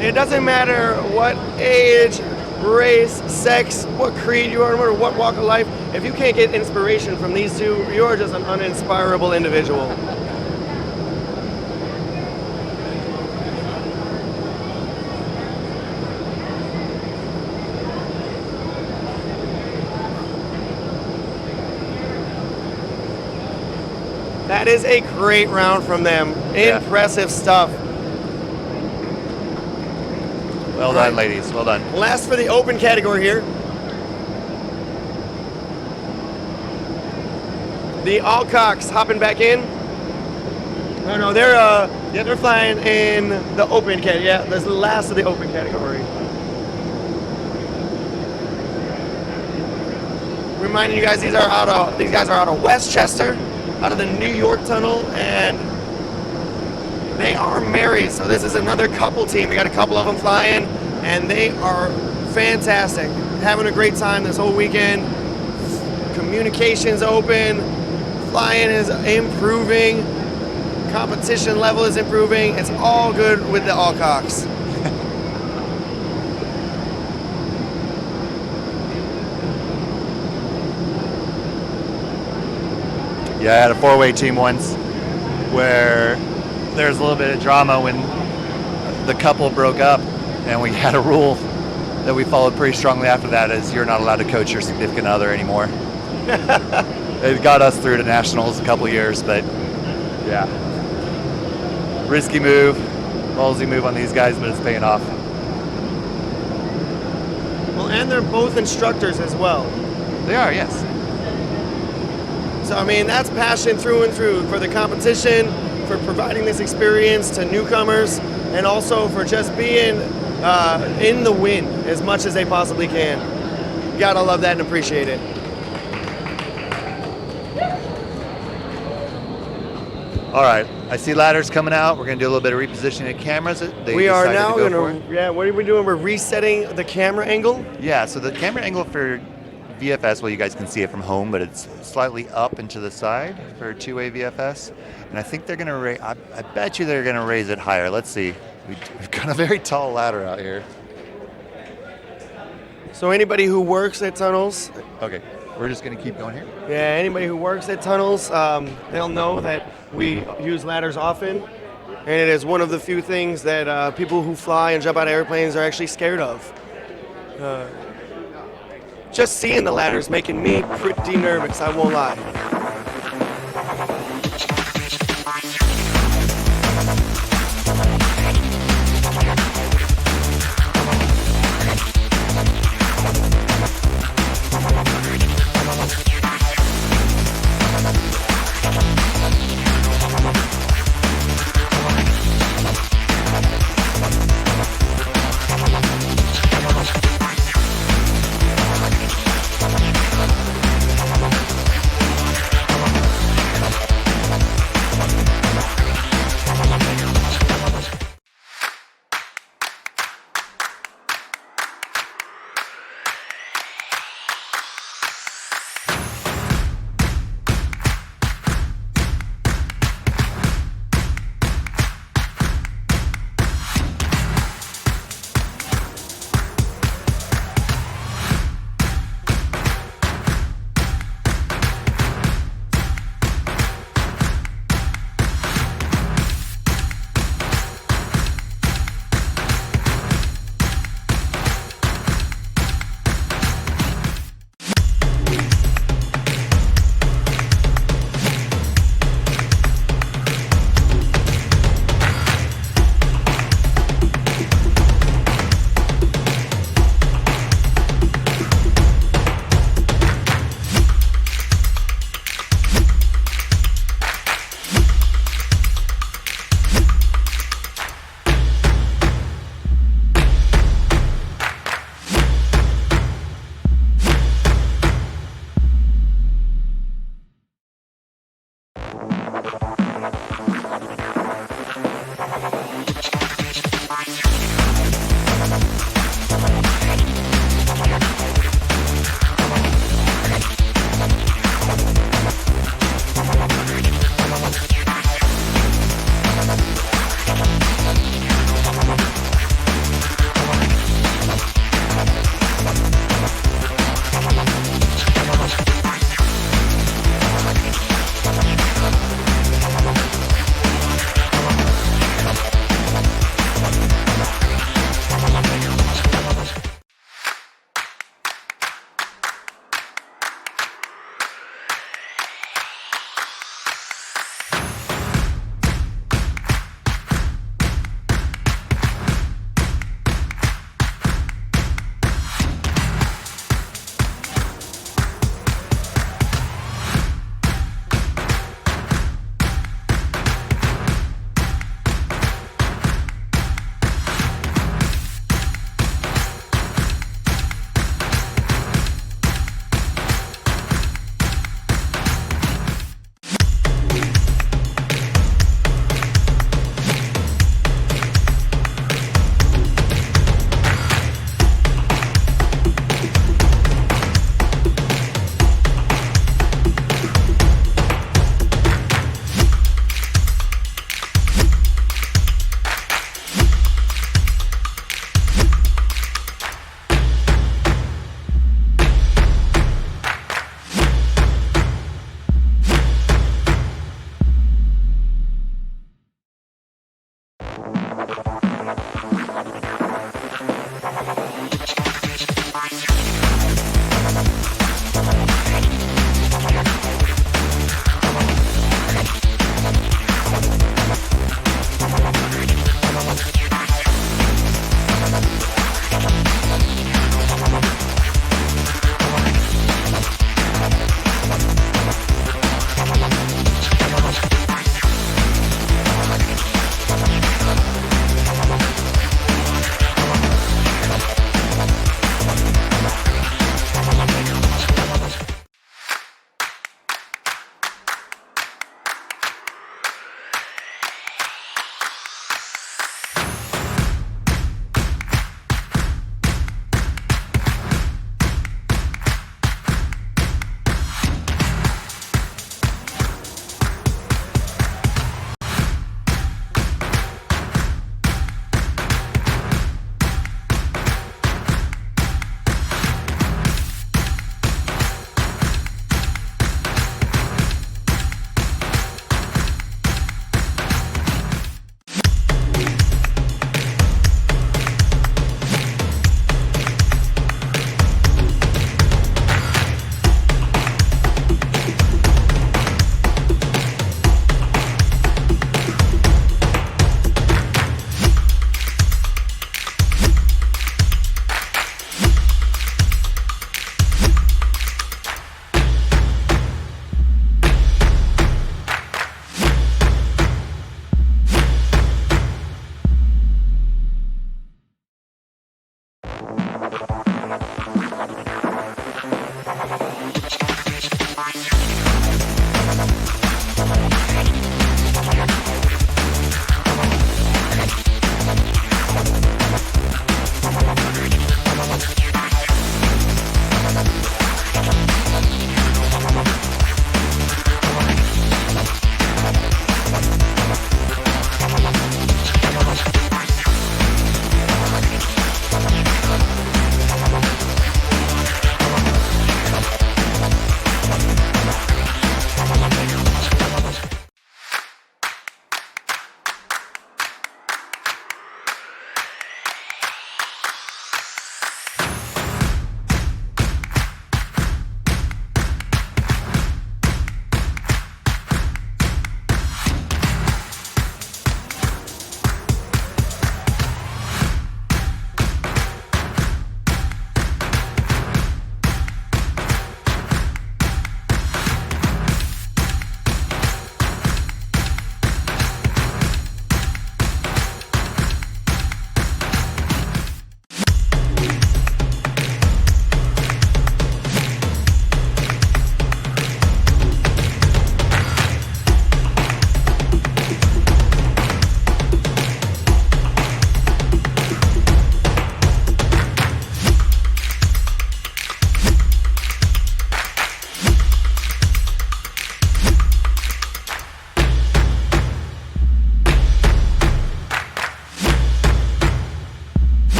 It doesn't matter what age, race, sex, what creed you are, no matter what walk of life, if you can't get inspiration from these two, you're just an uninspirable individual. That is a great round from them. Impressive stuff.
Well done, ladies. Well done.
Last for the open category here. The Alcocks hopping back in. No, they're flying in the open category. Yeah, that's the last of the open category. Reminding you guys, these guys are out of Westchester, out of the New York tunnel, and they are married. So this is another couple team. We got a couple of them flying, and they are fantastic. Having a great time this whole weekend. Communication's open. Flying is improving. Competition level is improving. It's all good with the Alcocks.
Yeah, I had a 4-way team once where there was a little bit of drama when the couple broke up, and we had a rule that we followed pretty strongly after that is you're not allowed to coach your significant other anymore. It got us through to nationals a couple years, but yeah. Risky move, ballsy move on these guys, but it's paying off.
Well, and they're both instructors as well.
They are, yes.
So, I mean, that's passion through and through for the competition, for providing this experience to newcomers, and also for just being in the win as much as they possibly can. You gotta love that and appreciate it.
All right, I see ladders coming out. We're gonna do a little bit of repositioning of cameras.
We are now what are we doing? We're resetting the camera angle.
Yeah, so the camera angle for VFS, well, you guys can see it from home, but it's slightly up and to the side for 2-way VFS. And I think they're going to raise, I bet you they're going to raise it higher. Let's see. We've got a very tall ladder out here.
So anybody who works at tunnels.
Okay, we're just going to keep going here.
Yeah, anybody who works at tunnels, they'll know that we use ladders often. And it is one of the few things that people who fly and jump out of airplanes are actually scared of. Just seeing the ladder is making me pretty nervous, I won't lie.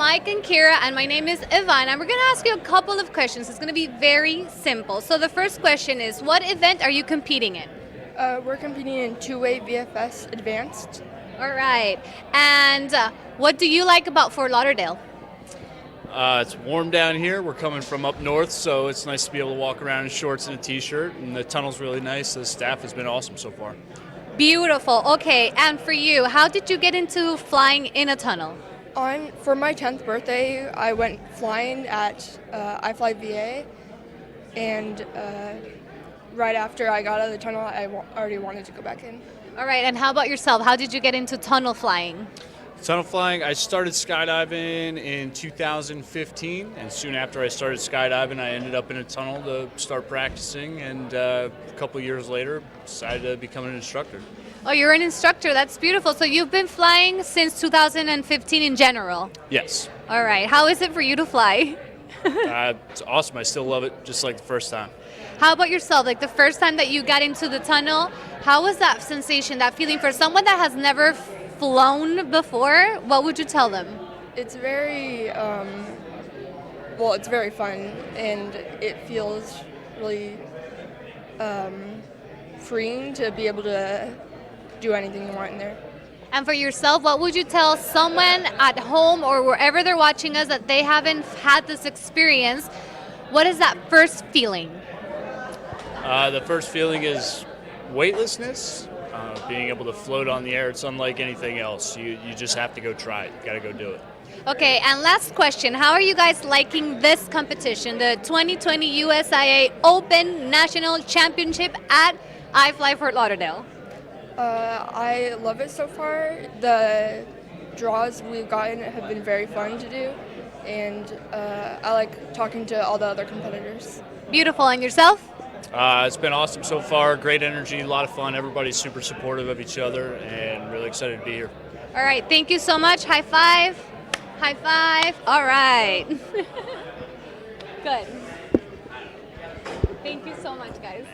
Mike and Kira, and my name is Ivan, and we're going to ask you a couple of questions. It's going to be very simple. So the first question is, what event are you competing in?
We're competing in two-way VFS Advanced.
All right. And what do you like about Fort Lauderdale?
It's warm down here. We're coming from up north, so it's nice to be able to walk around in shorts and a t-shirt, and the tunnel's really nice. The staff has been awesome so far.
Beautiful. Okay, and for you, how did you get into flying in a tunnel?
For my 10th birthday, I went flying at iFLY VA, and right after I got out of the tunnel, I already wanted to go back in.
All right, and how about yourself? How did you get into tunnel flying?
Tunnel flying, I started skydiving in 2015, and soon after I started skydiving, I ended up in a tunnel to start practicing, and a couple years later, decided to become an instructor.
Oh, you're an instructor. That's beautiful. So you've been flying since 2015 in general?
Yes.
All right. How is it for you to fly?
It's awesome. I still love it, just like the first time.
How about yourself? Like the first time that you got into the tunnel, how was that sensation, that feeling for someone that has never flown before? What would you tell them?
It's very, it's very fun, and it feels really freeing to be able to do anything you want in there.
And for yourself, what would you tell someone at home or wherever they're watching us that they haven't had this experience? What is that first feeling?
The first feeling is weightlessness, being able to float on the air. It's unlike anything else. You just have to go try it. You got to go do it.
Okay, and last question. How are you guys liking this competition, the 2020 USIA Open National Championship at iFLY Fort Lauderdale?
I love it so far. The draws we've gotten have been very fun to do, and I like talking to all the other competitors.
Beautiful. And yourself?
It's been awesome so far. Great energy, a lot of fun. Everybody's super supportive of each other, and really excited to be here.
All right, thank you so much. High five. High five. All right. Good. Thank you so much, guys.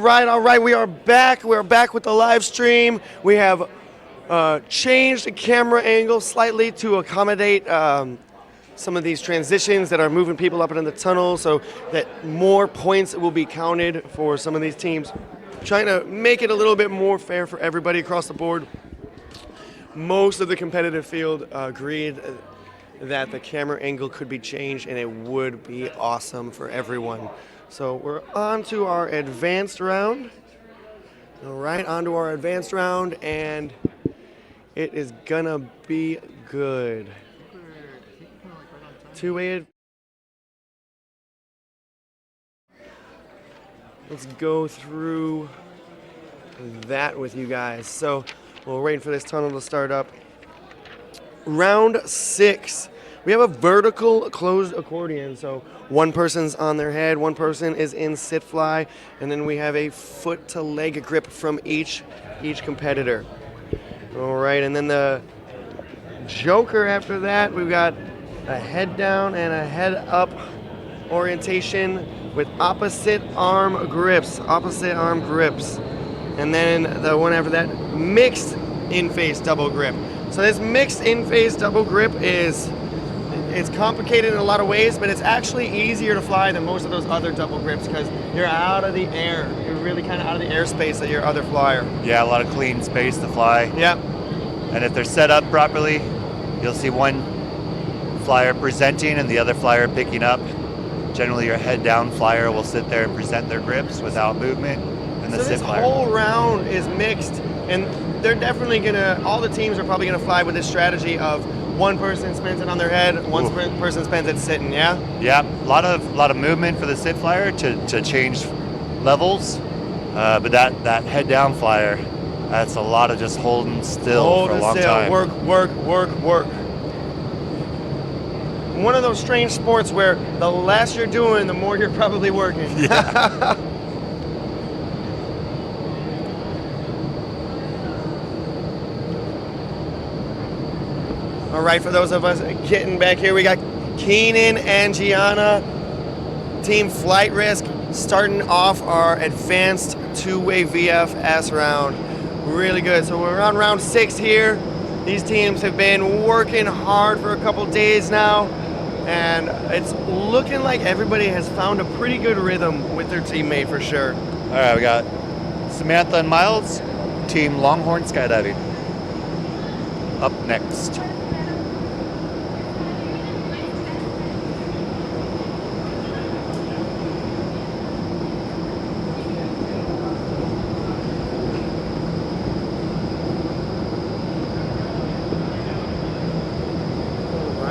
All right. We are back. We're back with the live stream. We have changed the camera angle slightly to accommodate some of these transitions that are moving people up into the tunnel so that more points will be counted for some of these teams. Trying to make it a little bit more fair for everybody across the board. Most of the competitive field agreed that the camera angle could be changed and it would be awesome for everyone. So we're on to our advanced round. All right, on to our advanced round, and it is gonna be good. Two-way. Let's go through that with you guys. So we're waiting for this tunnel to start up. Round 6. We have a vertical closed accordion. So one person's on their head, one person is in sit fly, and then we have a foot to leg grip from each competitor. All right, and then the joker after that, we've got a head down and a head up orientation with opposite arm grips. And then the one after that, mixed in-face double grip. So this mixed in-face double grip it's complicated in a lot of ways, but it's actually easier to fly than most of those other double grips because you're out of the air. You're really kind of out of the airspace of your other flyer.
Yeah, a lot of clean space to fly.
Yep.
And if they're set up properly, you'll see one flyer presenting and the other flyer picking up. Generally, your head down flyer will sit there and present their grips without movement, and the
So
sit
this
flyer.
whole round is mixed, and they're definitely all the teams are probably gonna fly with this strategy of one person spends it on their head, one person spends it sitting, yeah?
Yeah, a lot of movement for the sit flyer to change levels, but that head down flyer, that's a lot of just holding still for a long time.
Work. One of those strange sports where the less you're doing, the more you're probably working.
Yeah.
All right, for those of us getting back here, we got Keenan and Gianna, Team Flight Risk, starting off our advanced two-way VFS round. Really good. So we're on round 6 here. These teams have been working hard for a couple days now, and it's looking like everybody has found a pretty good rhythm with their teammate for sure.
All right, we got Samantha and Miles, Team Longhorn Skydiving. Up next.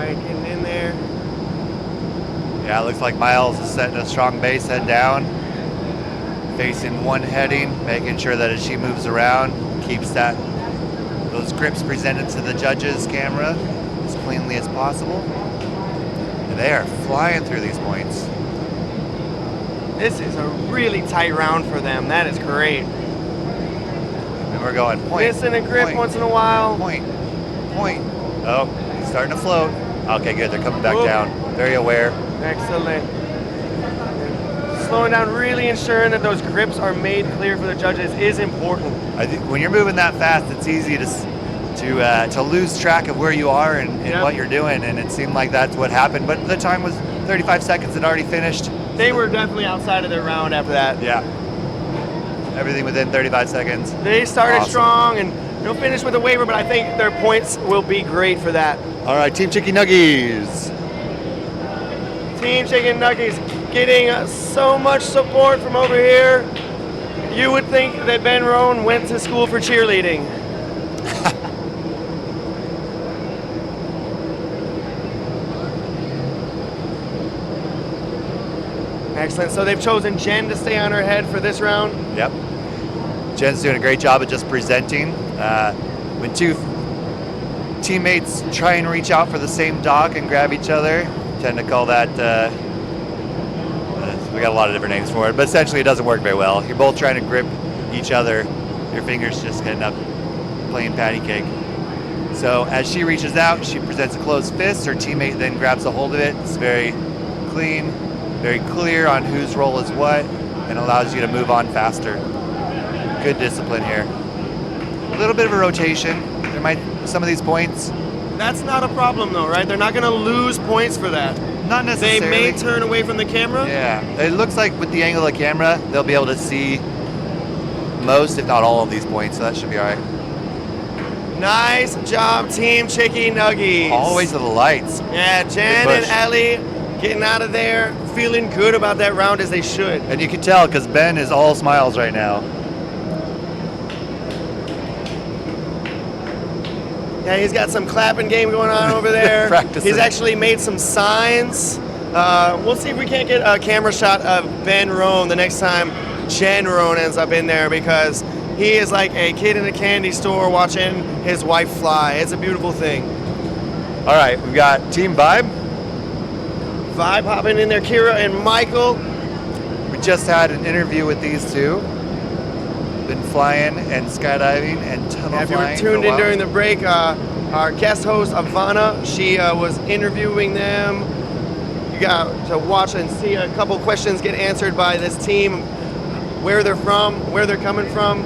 Getting in there.
Yeah, it looks like Miles is setting a strong base, head down, facing one heading, making sure that as she moves around, keeps those grips presented to the judges' camera as cleanly as possible. And they are flying through these points.
This is a really tight round for them. That is great.
And we're going point.
Missing a grip
point,
once in a while.
Point. Oh, he's starting to float. Okay, good. They're coming back down. Very aware.
Excellent. Slowing down, really ensuring that those grips are made clear for the judges is important.
I think when you're moving that fast, it's easy to lose track of where you are and what you're doing, and it seemed like that's what happened. But the time was 35 seconds. It already finished.
They were definitely outside of their round after that.
Yeah. Everything within 35 seconds.
They started
Awesome.
strong and they'll finish with a waiver, but I think their points will be great for that.
All right, Team Chicken Nuggies.
Team Chicken Nuggies getting so much support from over here. You would think that Ben Rohn went to school for cheerleading. Excellent. So they've chosen Jen to stay on her head for this round.
Yep. Jen's doing a great job at just presenting. When two teammates try and reach out for the same dock and grab each other, tend to call that, we got a lot of different names for it, but essentially it doesn't work very well. You're both trying to grip each other, your fingers just end up playing patty cake. So as she reaches out, she presents a closed fist, her teammate then grabs a hold of it. It's very clean, very clear on whose role is what, and allows you to move on faster. Good discipline here. A little bit of a rotation. Some of these points,
That's not a problem though, right? They're not going to lose points for that.
Not
They
necessarily.
may turn away from the camera.
Yeah, it looks like with the angle of the camera, they'll be able to see most, if not all, of these points, so that should be all right.
Nice job, Team Chicky Nuggies.
Always to the lights.
Yeah, Jen
Good
and
push.
Ellie getting out of there, feeling good about that round as they should.
And you can tell because Ben is all smiles right now.
Yeah, he's got some clapping game going on over there.
Practicing.
He's actually made some signs. We'll see if we can't get a camera shot of Ben Roan the next time Jen Roan ends up in there, because he is like a kid in a candy store watching his wife fly. It's a beautiful thing.
All right, we've got Team Vibe.
Vibe hopping in there, Kira and Michael.
We just had an interview with these two. Been flying and skydiving and tunnel
If you were
flying for
tuned
a
in
while.
during the break, our guest host, Ivana, she was interviewing them. You got to watch and see a couple questions get answered by this team, where they're from, where they're coming from,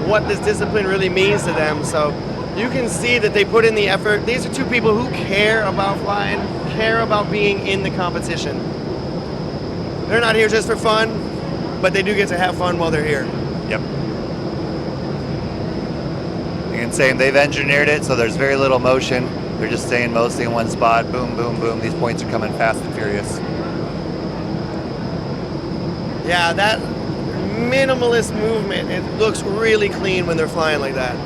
what this discipline really means to them. So you can see that they put in the effort. These are two people who care about flying, care about being in the competition. They're not here just for fun, but they do get to have fun while they're here.
Yep. You can say they've engineered it so there's very little motion. They're just staying mostly in one spot. Boom, boom, boom. These points are coming fast and furious.
Yeah, that minimalist movement, it looks really clean when they're flying like that.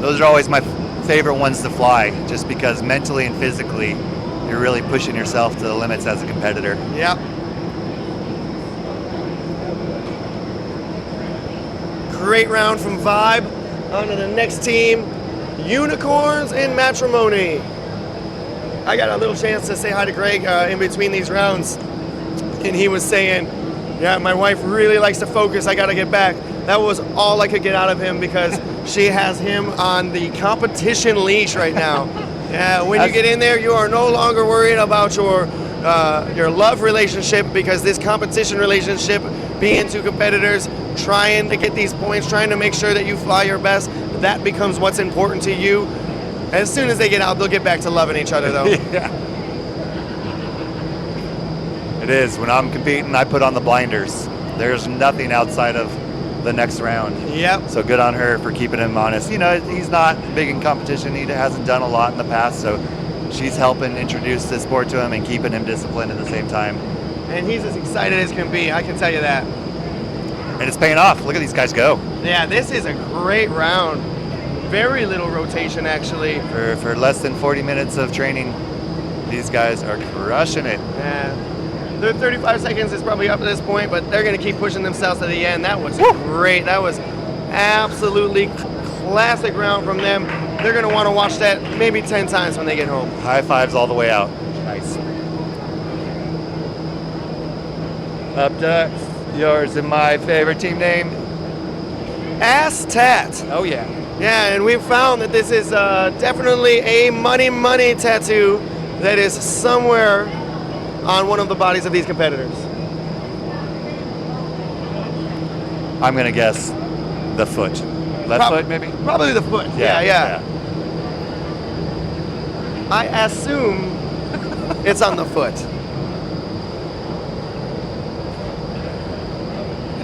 Those are always my favorite ones to fly, just because mentally and physically, you're really pushing yourself to the limits as a competitor.
Yep. Great round from Vibe. On to the next team, Unicorns in Matrimony. I got a little chance to say hi to Greg in between these rounds, and he was saying, yeah, my wife really likes to focus, I gotta get back. That was all I could get out of him, because she has him on the competition leash right now. Yeah, when you get in there, you are no longer worried about your love relationship, because this competition relationship, being two competitors, trying to get these points, trying to make sure that you fly your best, that becomes what's important to you. As soon as they get out, they'll get back to loving each other, though.
Yeah. It is. When I'm competing, I put on the blinders. There's nothing outside of the next round.
Yep.
So good on her for keeping him honest. You know, he's not big in competition. He hasn't done a lot in the past, so she's helping introduce this sport to him and keeping him disciplined at the same time.
And he's as excited as can be, I can tell you that.
And it's paying off. Look at these guys go.
Yeah, this is a great round. Very little rotation, actually.
For less than 40 minutes of training, these guys are crushing it.
Yeah. Their 35 seconds is probably up at this point, but they're going to keep pushing themselves to the end. That was great. That was absolutely classic round from them. They're going to want to watch that maybe 10 times when they get home.
High fives all the way out. Nice. Up next, yours and my favorite team name.
Ass Tat.
Oh, yeah.
Yeah, and we've found that this is definitely a money tattoo that is somewhere on one of the bodies of these competitors.
I'm going to guess the foot. Left foot, maybe?
Probably the foot. Yeah. I assume it's on the foot.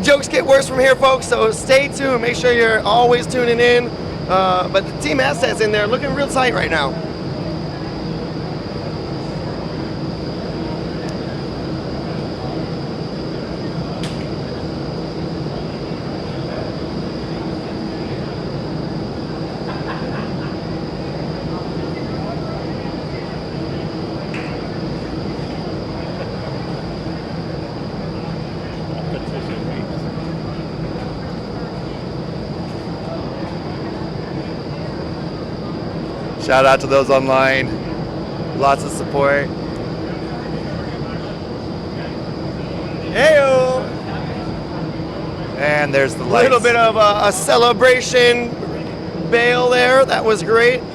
Jokes get worse from here, folks, so stay tuned. Make sure you're always tuning in. But the team assets in there looking real tight right now.
Shout out to those online. Lots of support.
Heyo!
And there's the
A
lights.
little bit of a celebration bail there. That was great. So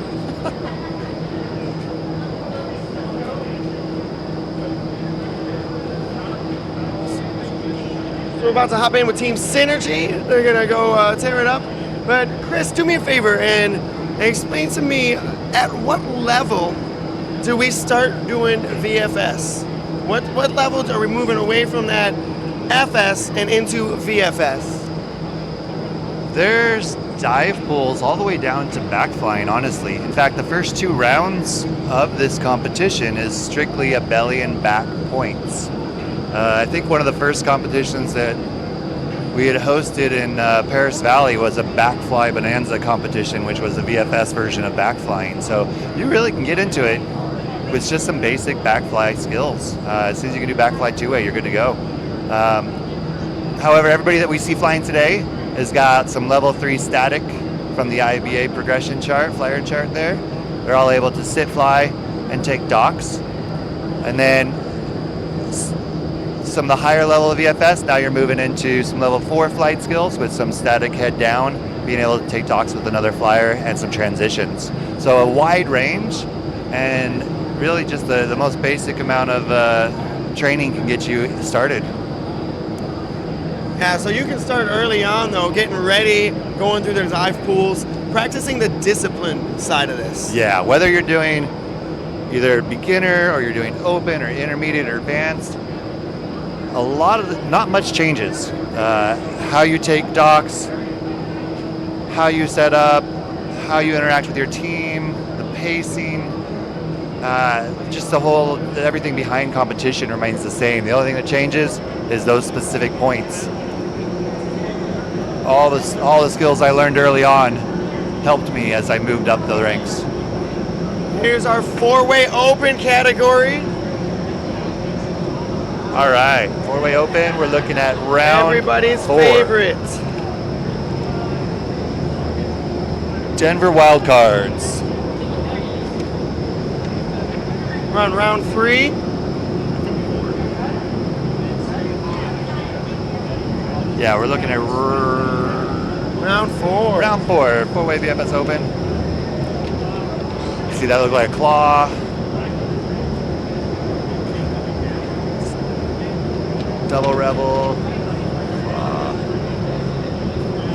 we're about to hop in with Team Synergy. They're gonna go tear it up. But Chris, do me a favor and explain to me, at what level do we start doing VFS? What levels are we moving away from that FS and into VFS?
There's dive pools all the way down to backflying, honestly. In fact, the first 2 rounds of this competition is strictly a belly and back points. I think one of the first competitions that we had hosted in Paris Valley was a backfly bonanza competition, which was a VFS version of backflying. So you really can get into it with just some basic backfly skills. As soon as you can do backfly 2-way, you're good to go. However, everybody that we see flying today has got some level 3 static from the IBA progression chart, flyer chart there. They're all able to sit, fly, and take docks. And then some of the higher level of VFS, now you're moving into some level 4 flight skills with some static head down, being able to take docks with another flyer, and some transitions. So a wide range, and really just the most basic amount of training can get you started.
Yeah, so you can start early on though, getting ready, going through their dive pools, practicing the discipline side of this.
Yeah, whether you're doing either beginner or you're doing open or intermediate or advanced, not much changes. How you take docks, how you set up, how you interact with your team, the pacing, just everything behind competition remains the same. The only thing that changes is those specific points. All the skills I learned early on helped me as I moved up the ranks.
Here's our 4-way open category.
All right, 4-way open. We're looking at round
Everybody's
4.
favorite.
Denver Wildcards.
We're on round 3.
Yeah, we're looking at
round 4.
Round 4, 4-way VFS open. See, that look like a claw. Double rebel.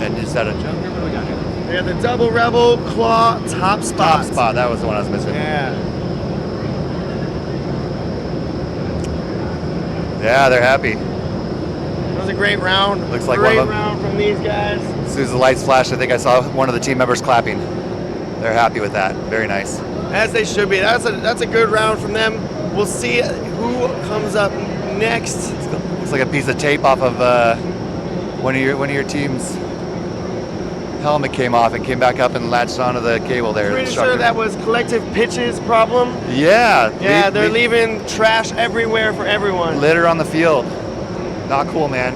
And is that a jump? What do we got here?
We got the double rebel claw top spot.
Top spot, that was the one I was missing.
Yeah.
Yeah, they're happy.
That was a great round.
Looks like
great
one of them.
round from these guys.
As soon as the lights flashed, I think I saw one of the team members clapping. They're happy with that. Very nice.
As they should be. That's a good round from them. We'll see who comes up next.
Looks like a piece of tape off of one of your team's helmet came off and came back up and latched onto the cable there.
Pretty sure that was Collective Pitch's problem.
Yeah.
Yeah, they're leaving trash everywhere for everyone.
Litter on the field. Not cool, man.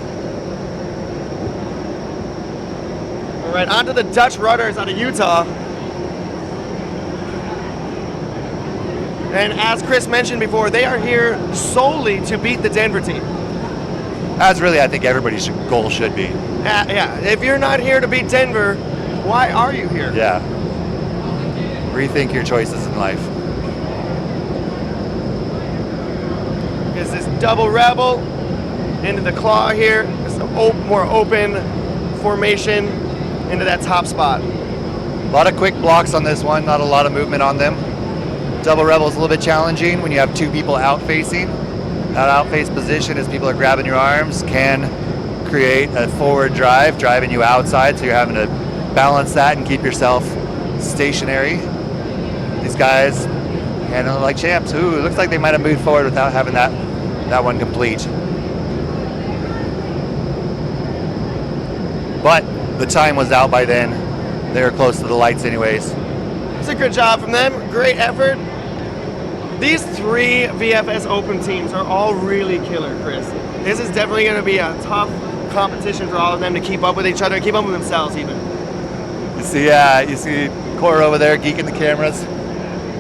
All right, on to the Dutch Rudders out of Utah. And as Chris mentioned before, they are here solely to beat the Denver team.
That's really, I think, everybody's goal should be.
Yeah, if you're not here to beat Denver, why are you here?
Yeah. Rethink your choices in life.
Is this double rebel into the claw here? It's a more open formation into that top spot.
A lot of quick blocks on this one, not a lot of movement on them. Double rebel is a little bit challenging when you have 2 people out facing. That out face position, as people are grabbing your arms, can create a forward drive, driving you outside, so you're having to balance that and keep yourself stationary. These guys handle it like champs. Ooh, it looks like they might have moved forward without having that one complete. But the time was out by then. They were close to the lights anyways.
It's a good job from them. Great effort. These 3 VFS Open teams are all really killer, Chris. This is definitely going to be a tough competition for all of them to keep up with each other, keep up with themselves even.
You see Cora over there geeking the cameras.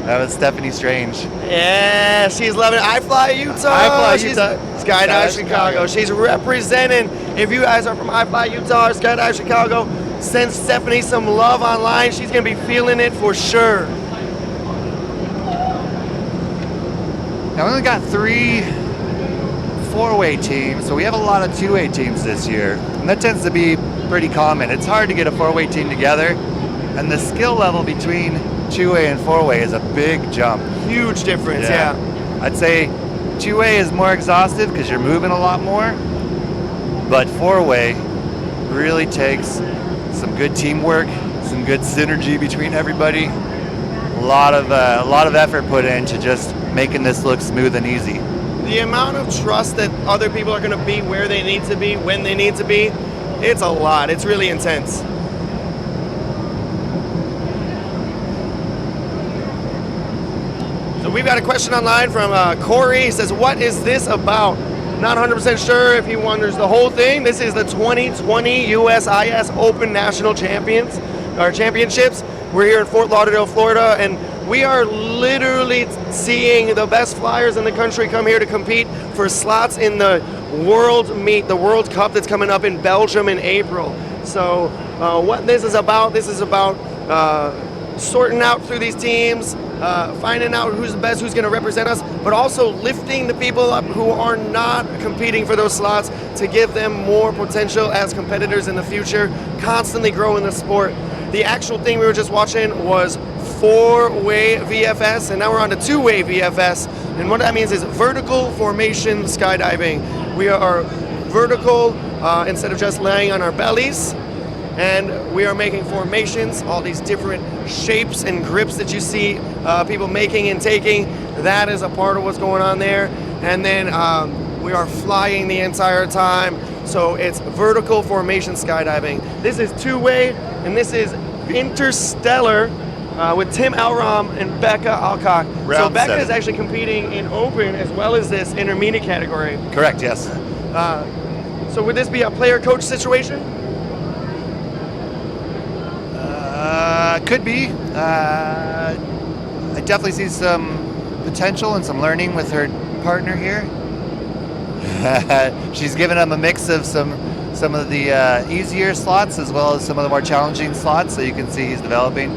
That was Stephanie Strange.
Yeah, she's loving it. iFLY Utah. She's Skydive Chicago. She's representing. If you guys are from iFLY Utah or Skydive Chicago, send Stephanie some love online. She's going to be feeling it for sure.
Now we only got 3 4-way teams, so we have a lot of 2-way teams this year. And that tends to be pretty common. It's hard to get a four-way team together, and the skill level between two-way and four-way is a big jump.
Huge difference, yeah.
I'd say two-way is more exhaustive because you're moving a lot more, but four-way really takes some good teamwork, some good synergy between everybody. A lot of effort put into just making this look smooth and easy.
The amount of trust that other people are going to be where they need to be, when they need to be, it's a lot. It's really intense. So we've got a question online from Corey. He says, what is this about? Not 100% sure if he wonders the whole thing. This is the 2020 USIS Open National Championships. We're here in Fort Lauderdale, Florida, and we are literally seeing the best flyers in the country come here to compete for slots in the World Meet, the World Cup that's coming up in Belgium in April. So what this is about sorting out through these teams, finding out who's the best, who's going to represent us, but also lifting the people up who are not competing for those slots to give them more potential as competitors in the future, constantly growing the sport. The actual thing we were just watching was four-way VFS, and now we're on to two-way VFS. And what that means is vertical formation skydiving. We are vertical instead of just laying on our bellies, and we are making formations, all these different shapes and grips that you see people making and taking. That is a part of what's going on there. And then we are flying the entire time. So it's vertical formation skydiving. This is two-way, and this is interstellar with Tim Elrom and Becca Alcock. So Becca is actually competing in open as well as this intermediate category.
Correct, yes.
So would this be a player-coach situation?
Could be. I definitely see some potential and some learning with her partner here. She's given him a mix of some of the easier slots as well as some of the more challenging slots, so you can see he's developing.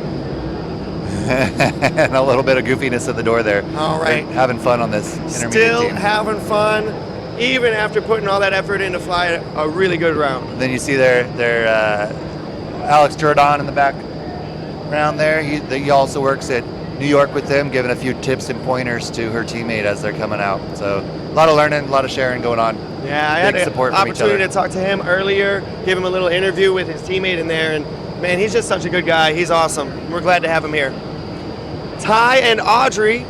And a little bit of goofiness at the door there.
All right.
They're having fun on this intermediate
Still
team.
having fun, even after putting all that effort in to fly a really good round.
Then you see their Alex Jordan in the background there. He also works at New York with them, giving a few tips and pointers to her teammate as they're coming out. So a lot of learning, a lot of sharing going on.
Yeah, I had
support
an
from each other.
opportunity to talk to him earlier, give him a little interview with his teammate in there, and man, he's just such a good guy. He's awesome. We're glad to have him here. Ty and Audrey.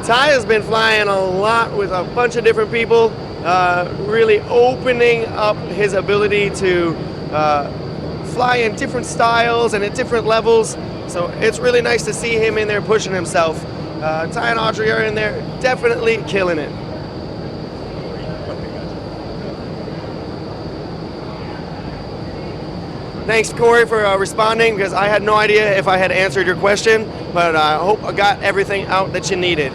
Ty has been flying a lot with a bunch of different people, really opening up his ability to fly in different styles and at different levels. So it's really nice to see him in there pushing himself. Ty and Audrey are in there definitely killing it. Thanks, Corey, for responding, because I had no idea if I had answered your question, but I hope I got everything out that you needed.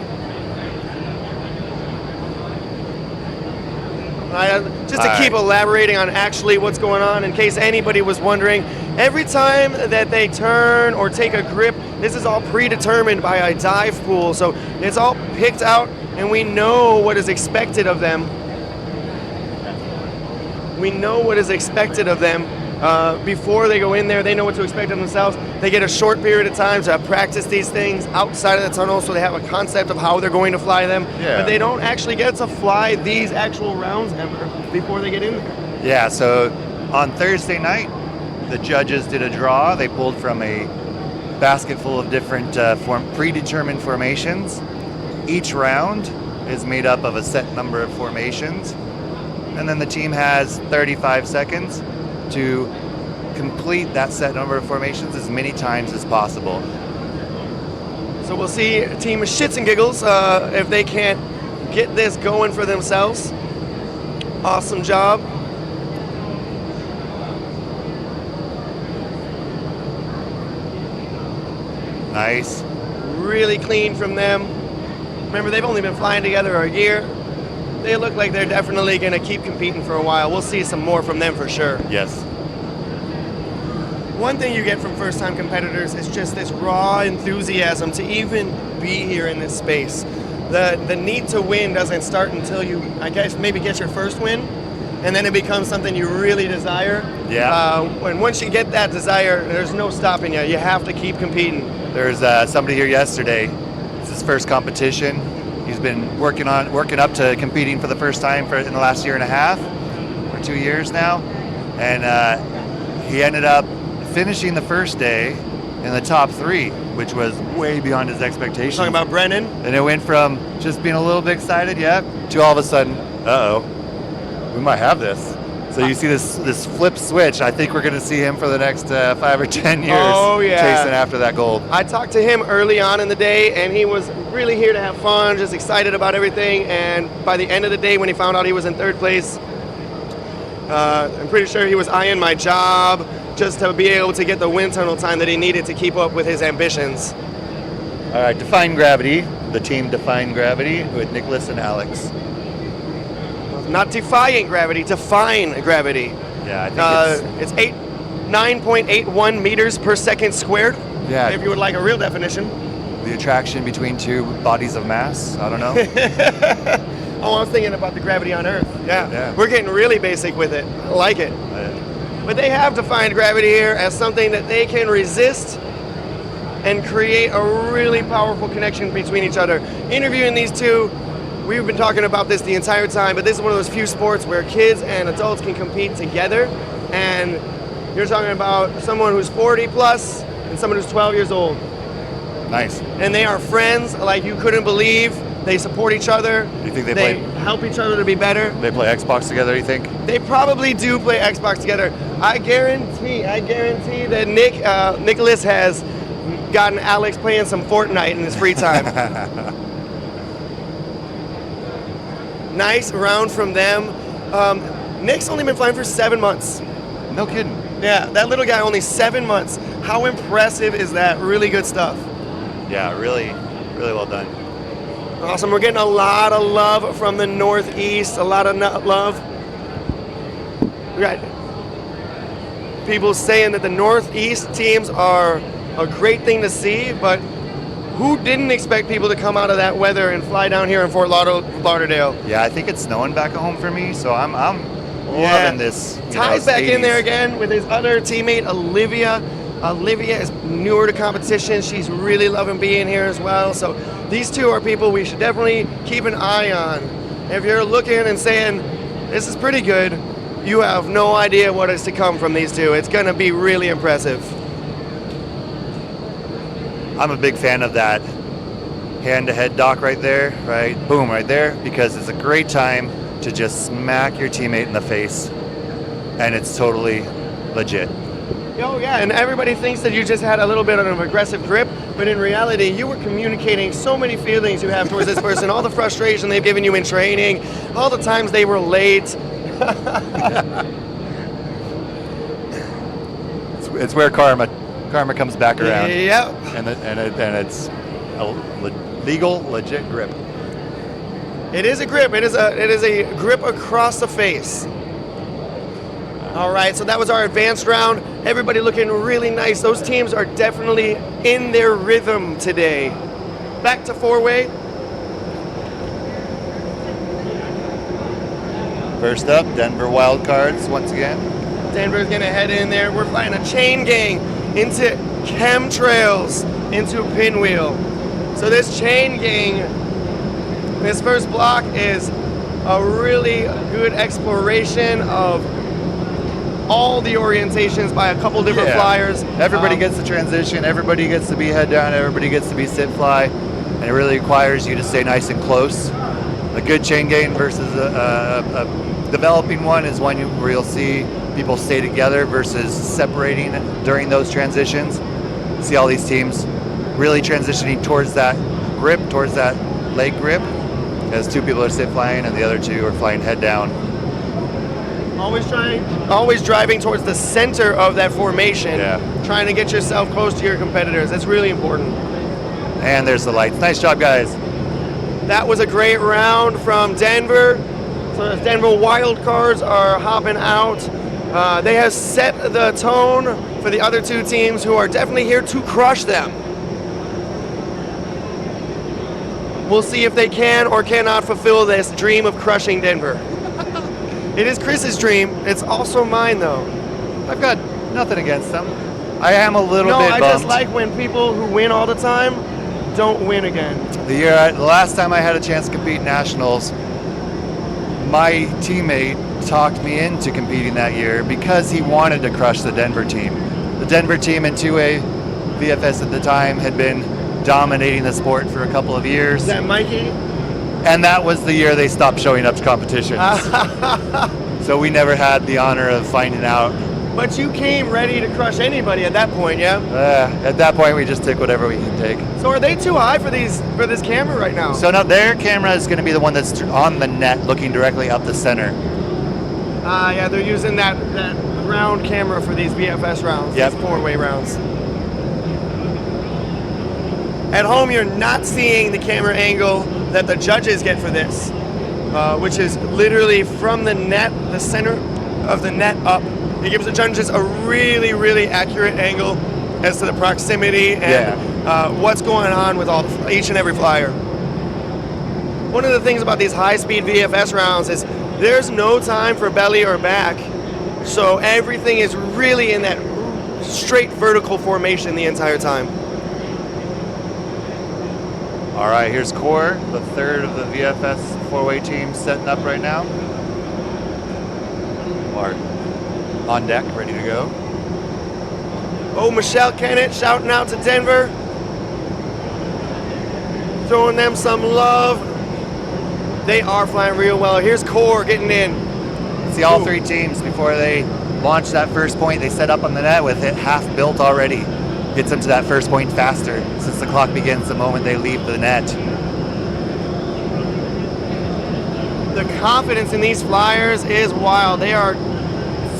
Just to keep elaborating on actually what's going on, in case anybody was wondering, every time that they turn or take a grip, this is all predetermined by a dive pool. So it's all picked out, and we know what is expected of them. We know what is expected of them. Before they go in there, they know what to expect of themselves. They get a short period of time to practice these things outside of the tunnel, so they have a concept of how they're going to fly them.
Yeah.
But they don't actually get to fly these actual rounds ever before they get in there.
Yeah, so on Thursday night, the judges did a draw. They pulled from a basket full of different predetermined formations. Each round is made up of a set number of formations, and then the team has 35 seconds to complete that set number of formations as many times as possible.
So we'll see a team of shits and giggles if they can't get this going for themselves. Awesome job.
Nice.
Really clean from them. Remember, they've only been flying together a year. They look like they're definitely going to keep competing for a while. We'll see some more from them for sure.
Yes.
One thing you get from first-time competitors is just this raw enthusiasm to even be here in this space. The need to win doesn't start until you, I guess, maybe get your first win, and then it becomes something you really desire.
Yeah.
And once you get that desire, there's no stopping you. You have to keep competing.
There's somebody here yesterday. It's his first competition. He's been working up to competing for the first time in the last year and a half, or 2 years now, and he ended up finishing the first day in the top 3, which was way beyond his expectations.
Talking about Brennan?
And it went from just being a little bit excited, to all of a sudden, we might have this. So you see this flip switch. I think we're going to see him for the next 5 or 10 years chasing after that gold.
I talked to him early on in the day, and he was really here to have fun, just excited about everything. And by the end of the day, when he found out he was in 3rd place, I'm pretty sure he was eyeing my job just to be able to get the wind tunnel time that he needed to keep up with his ambitions.
All right, Define Gravity, the team Define Gravity with Nicholas and Alex.
Not defying gravity, define gravity.
Yeah, I think
it's 9.81 meters per second squared.
Yeah.
If you would like a real definition.
The attraction between 2 bodies of mass. I don't know.
Oh, I was thinking about the gravity on Earth. Yeah. We're getting really basic with it. I like it. But they have defined gravity here as something that they can resist and create a really powerful connection between each other. Interviewing these two, we've been talking about this the entire time, but this is one of those few sports where kids and adults can compete together. And you're talking about someone who's 40 plus and someone who's 12 years old.
Nice.
And they are friends like you couldn't believe. They support each other.
Do you think they
play? Help each other to be better.
They play Xbox together, you think?
They probably do play Xbox together. I guarantee that Nicholas has gotten Alex playing some Fortnite in his free time. Nice round from them. Nick's only been flying for 7 months.
No kidding.
Yeah, that little guy only 7 months. How impressive is that? Really good stuff.
Yeah, really, really well done.
Awesome. We're getting a lot of love from the Northeast. A lot of love. We got people saying that the Northeast teams are a great thing to see, but who didn't expect people to come out of that weather and fly down here in Fort Lauderdale?
Yeah, I think it's snowing back at home for me, so I'm loving this.
Ty's back in there again with his other teammate, Olivia. Olivia is newer to competition. She's really loving being here as well. So these two are people we should definitely keep an eye on. If you're looking and saying, this is pretty good, you have no idea what is to come from these two. It's going to be really impressive.
I'm a big fan of that hand-to-head dock right there, right? Boom, right there, because it's a great time to just smack your teammate in the face, and it's totally legit.
Oh yeah, and everybody thinks that you just had a little bit of an aggressive grip, but in reality, you were communicating so many feelings you have towards this person, all the frustration they've given you in training, all the times they were late.
It's where karma comes back around.
Yep.
And it's a legal, legit grip.
It is a grip. It is a grip across the face. All right, so that was our advanced round. Everybody looking really nice. Those teams are definitely in their rhythm today. Back to four-way.
First up, Denver Wildcards once again.
Denver's gonna head in there. We're flying a chain gang into chemtrails, into Pinwheel. So this chain gang, this first block is a really good exploration of all the orientations by a couple different flyers.
Everybody gets the transition, everybody gets to be head down, everybody gets to be sit fly, and it really requires you to stay nice and close. A good chain gang versus a developing one is one where you'll see people stay together versus separating during those transitions. See all these teams really transitioning towards that grip, towards that leg grip, as two people are sit flying and the other two are flying head down.
Always driving towards the center of that formation, trying to get yourself close to your competitors. That's really important.
And there's the lights. Nice job, guys.
That was a great round from Denver. So the Denver Wildcards are hopping out. They have set the tone for the other two teams who are definitely here to crush them. We'll see if they can or cannot fulfill this dream of crushing Denver. It is Chris's dream. It's also mine, though.
I've got nothing against them. I am a little
No,
bit
I
bummed.
just like when people who win all the time don't win again.
The last time I had a chance to compete in nationals, my teammate talked me into competing that year because he wanted to crush the Denver team. The Denver team in 2A VFS at the time had been dominating the sport for a couple of years.
Is that Mikey?
And that was the year they stopped showing up to competitions. So we never had the honor of finding out.
But you came ready to crush anybody at that point, yeah?
At that point, we just took whatever we can take.
So are they too high for this camera right now?
So now their camera is going to be the one that's on the net, looking directly up the center.
Yeah, they're using that round camera for these VFS rounds,
Yep.
these 4-way rounds. At home, you're not seeing the camera angle that the judges get for this, which is literally from the net, the center of the net up. It gives the judges a really, really accurate angle as to the proximity and what's going on with each and every flyer. One of the things about these high-speed VFS rounds is there's no time for belly or back, so everything is really in that straight vertical formation the entire time.
All right, here's Core, the third of the VFS 4-way team setting up right now. Mark on deck, ready to go.
Oh, Michelle Kennett shouting out to Denver. Throwing them some love. They are flying real well. Here's Core getting in.
See all three teams before they launch that first point, they set up on the net with it half built already. Gets them to that first point faster since the clock begins the moment they leave the net.
The confidence in these flyers is wild. They are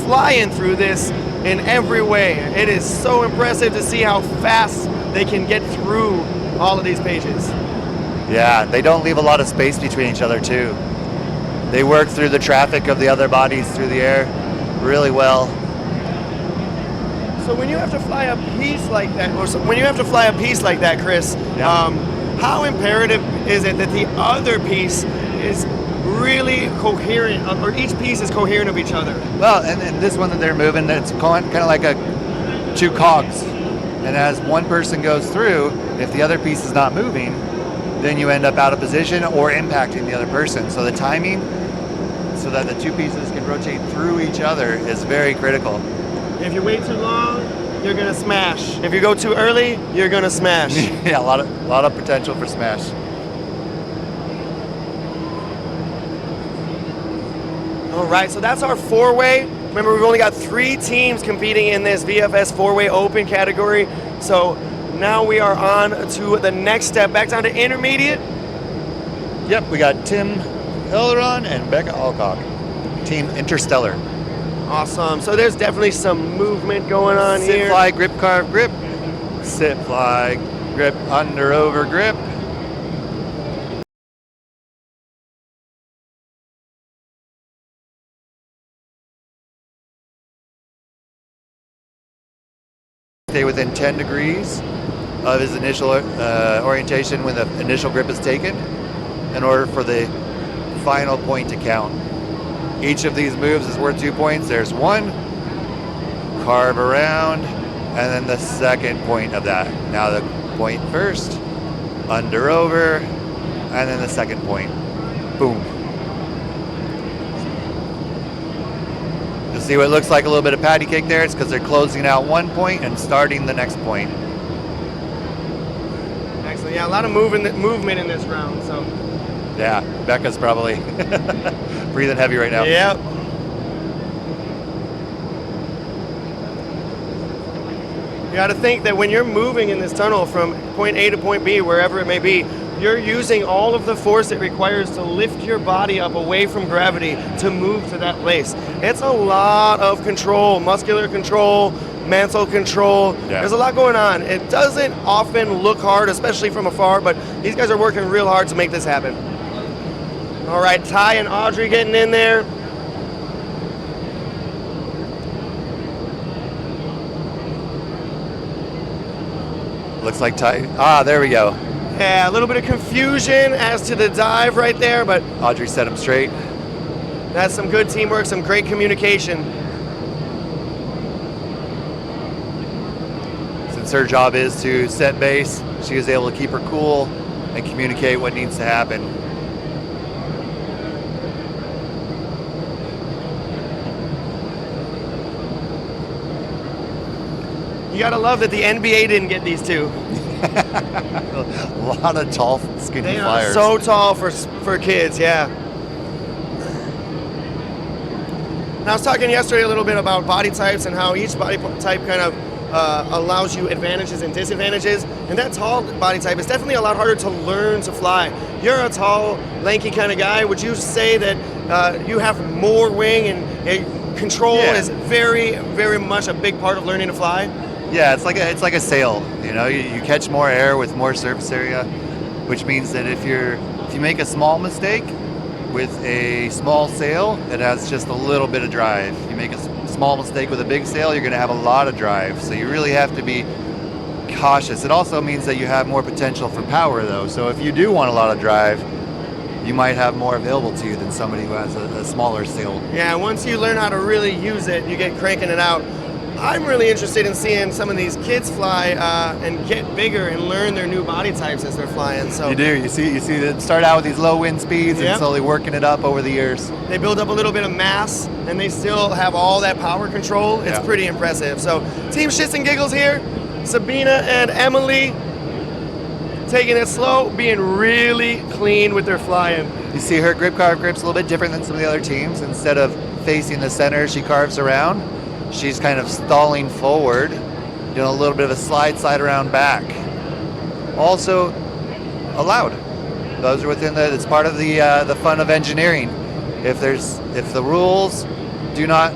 flying through this in every way. It is so impressive to see how fast they can get through all of these pages.
Yeah, they don't leave a lot of space between each other too. They work through the traffic of the other bodies through the air really well.
So when you have to fly a piece like that, Chris, how imperative is it that the other piece is really coherent, or each piece is coherent of each other?
Well, and this one that they're moving, it's kind of like two cogs. And as one person goes through, if the other piece is not moving, then you end up out of position or impacting the other person. So the timing, so that the two pieces can rotate through each other, is very critical.
If you wait too long, you're gonna smash. If you go too early, you're gonna smash.
Yeah, a lot of potential for smash.
All right, so that's our 4-way. Remember, we've only got 3 teams competing in this VFS 4-way open category. So now we are on to the next step, back down to intermediate.
Yep, we got Tim Elron and Becca Alcock, Team Interstellar.
Awesome. So there's definitely some movement going on
Sit,
here.
fly, grip, carve, grip. Sit, fly, grip, under, over, grip. Stay within 10 degrees of his initial orientation when the initial grip is taken in order for the final point to count. Each of these moves is worth 2 points. There's one, carve around, and then the second point of that. Now the point first, under, over, and then the second point. Boom. You'll see what looks like a little bit of patty cake there. It's because they're closing out one point and starting the next point.
Excellent. Yeah, a lot of movement in this round. So.
Yeah, Becca's probably breathing heavy right now.
Yep. You got to think that when you're moving in this tunnel from point A to point B, wherever it may be, you're using all of the force it requires to lift your body up away from gravity to move to that place. It's a lot of control, muscular control, mental control.
Yeah.
There's a lot going on. It doesn't often look hard, especially from afar, but these guys are working real hard to make this happen. All right, Ty and Audrey getting in there.
Looks like Ty. There we go.
Yeah, a little bit of confusion as to the dive right there, but
Audrey set him straight.
That's some good teamwork, some great communication.
Since her job is to set base, she is able to keep her cool and communicate what needs to happen.
You gotta love that the NBA didn't get these two.
A lot of tall, skinny
They
flyers.
are so tall for kids, yeah. And I was talking yesterday a little bit about body types and how each body type kind of allows you advantages and disadvantages. And that tall body type is definitely a lot harder to learn to fly. You're a tall, lanky kind of guy. Would you say that you have more wing and control is very, very much a big part of learning to fly?
Yeah, it's like a sail. You know, you catch more air with more surface area, which means that if you make a small mistake with a small sail, it has just a little bit of drive. You make a small mistake with a big sail, you're going to have a lot of drive. So you really have to be cautious. It also means that you have more potential for power, though. So if you do want a lot of drive, you might have more available to you than somebody who has a smaller sail.
Yeah, once you learn how to really use it, you get cranking it out. I'm really interested in seeing some of these kids fly and get bigger and learn their new body types as they're flying. So
You do. You see them start out with these low wind speeds and slowly working it up over the years.
they build up a little bit of mass and they still have all that power control. It's pretty impressive. So Team Shits and Giggles here, Sabina and Emily taking it slow, being really clean with their flying.
You see her grip's a little bit different than some of the other teams. Instead of facing the center, she carves around. She's kind of stalling forward, doing a little bit of a slide around back. Also allowed. Those are within it's part of the fun of engineering. If the rules do not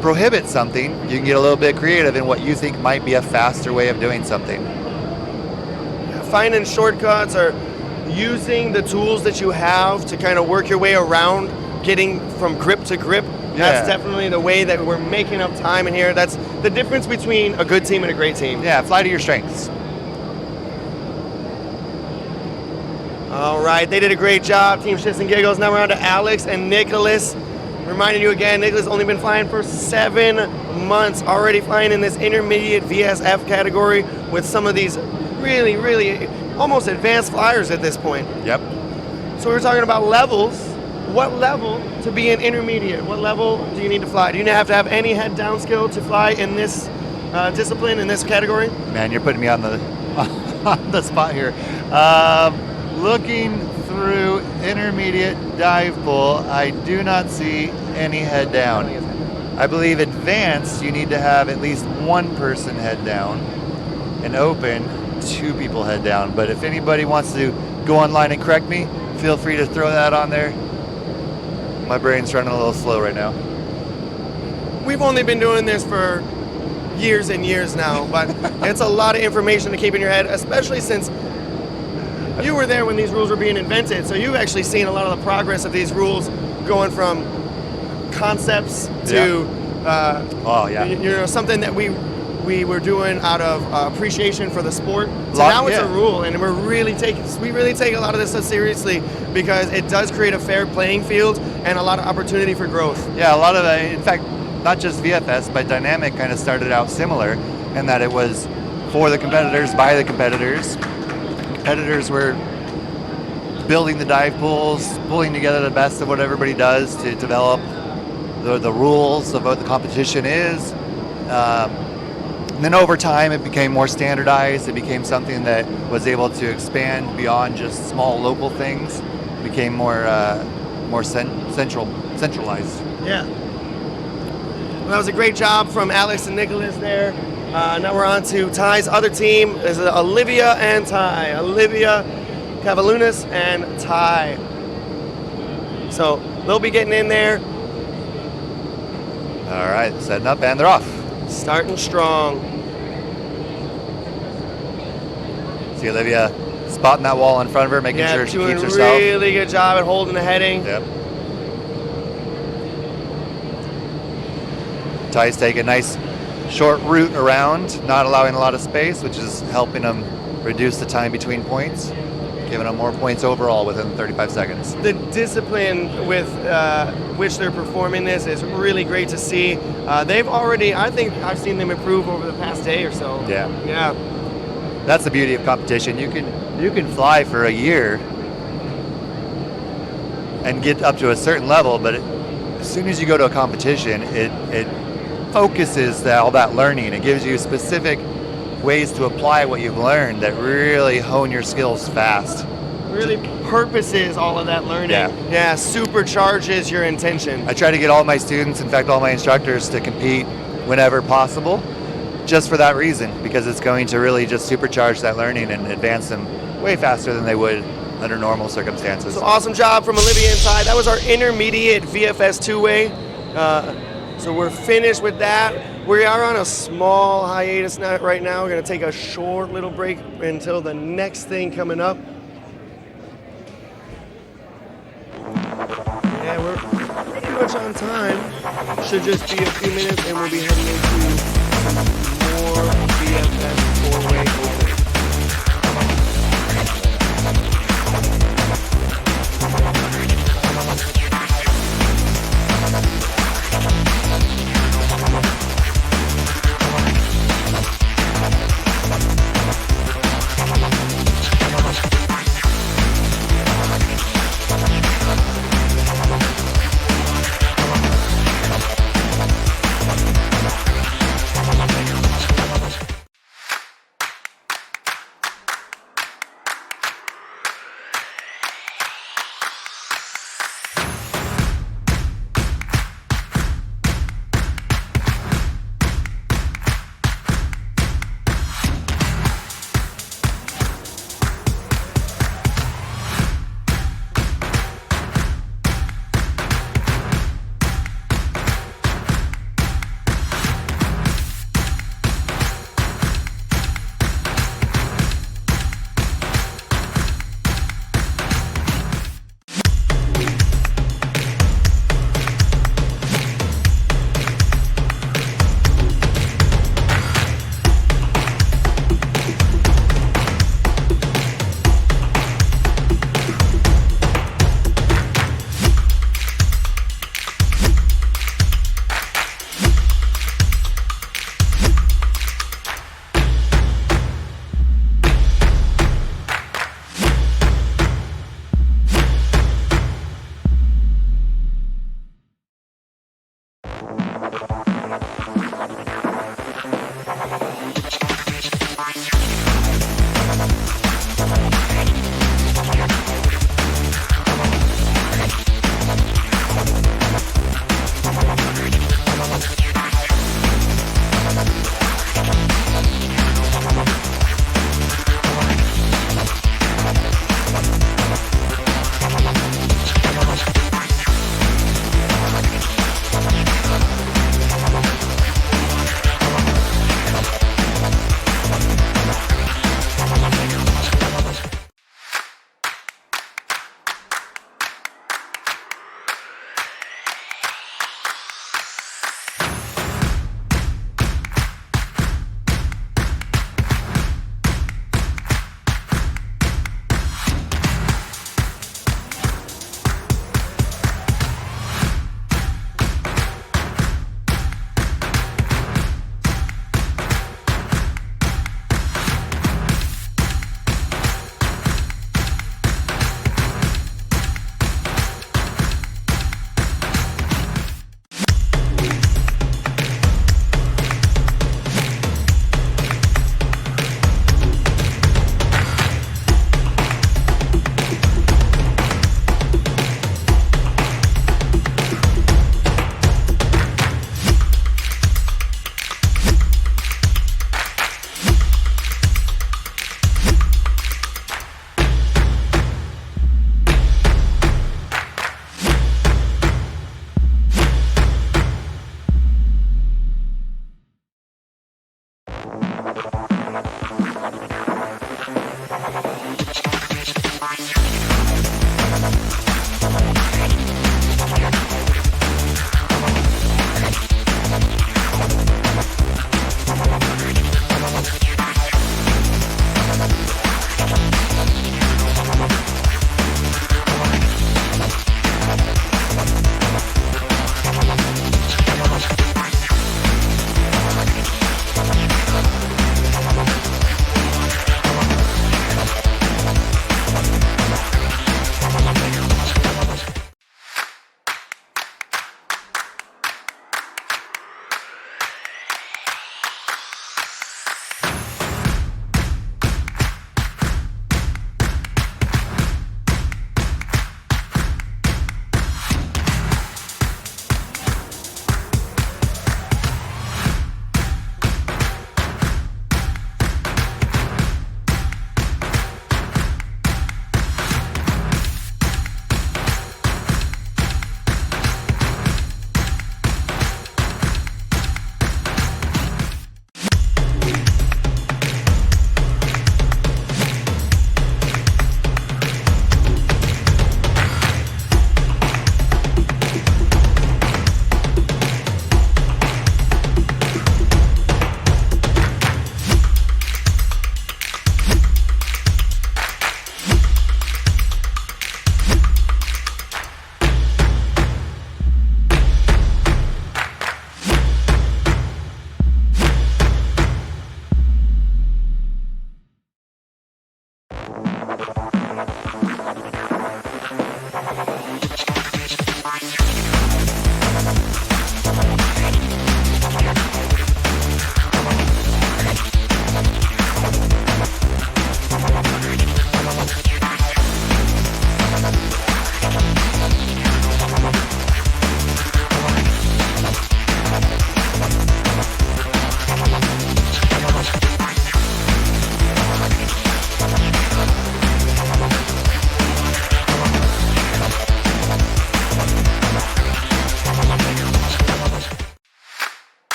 prohibit something, you can get a little bit creative in what you think might be a faster way of doing something.
Finding shortcuts or using the tools that you have to kind of work your way around getting from grip to grip. That's definitely the way that we're making up time in here. That's the difference between a good team and a great team.
Yeah, fly to your strengths.
All right, they did a great job, Team Shits and Giggles. Now we're on to Alex and Nicholas. Reminding you again, Nicholas only been flying for 7 months, already flying in this intermediate VSF category with some of these really, really almost advanced flyers at this point.
Yep.
So we're talking about levels. What level to be an intermediate? What level do you need to fly? Do you have to have any head down skill to fly in this discipline, in this category?
Man, you're putting me on the on the spot here. Looking through intermediate dive pool, I do not see any head down. I believe advanced, you need to have at least one person head down, and open, 2 people head down. But if anybody wants to go online and correct me, feel free to throw that on there. My brain's running a little slow right now.
We've only been doing this for years and years now, but it's a lot of information to keep in your head, especially since you were there when these rules were being invented. So you've actually seen a lot of the progress of these rules going from concepts to something that we were doing out of appreciation for the sport. So now it's a rule, and we really take a lot of this stuff seriously because it does create a fair playing field and a lot of opportunity for growth.
Yeah, a lot of in fact, not just VFS, but Dynamic kind of started out similar in that it was for the competitors, by the competitors. Competitors were building the dive pools, pulling together the best of what everybody does to develop the rules of what the competition is. And then over time, it became more standardized. It became something that was able to expand beyond just small local things. It became more centralized.
Yeah. Well, that was a great job from Alex and Nicholas there. Now we're on to Ty's other team. This is Olivia and Ty. Olivia Cavalunas and Ty. So they'll be getting in there.
All right, setting up and they're off.
Starting strong.
See Olivia spotting that wall in front of her, making sure she keeps herself.
Doing a really good job at holding the heading.
Yep. Ty's taking a nice short route around, not allowing a lot of space, which is helping them reduce the time between points. giving them more points overall within 35 seconds.
The discipline with which they're performing this is really great to see. They've already, I think I've seen them improve over the past day or so.
Yeah.
Yeah.
That's the beauty of competition. You can fly for a year and get up to a certain level, but as soon as you go to a competition, it focuses all that learning. It gives you specific ways to apply what you've learned that really hone your skills fast.
Really purposes all of that learning. Yeah, supercharges your intention.
I try to get all my students, in fact all my instructors, to compete whenever possible, just for that reason, because it's going to really just supercharge that learning and advance them way faster than they would under normal circumstances.
So awesome job from Olivia and Ty. That was our intermediate VFS two-way. So we're finished with that. We are on a small hiatus right now. We're gonna take a short little break until the next thing coming up. Yeah, we're pretty much on time. Should just be a few minutes and we'll be heading into more VFS four-way open.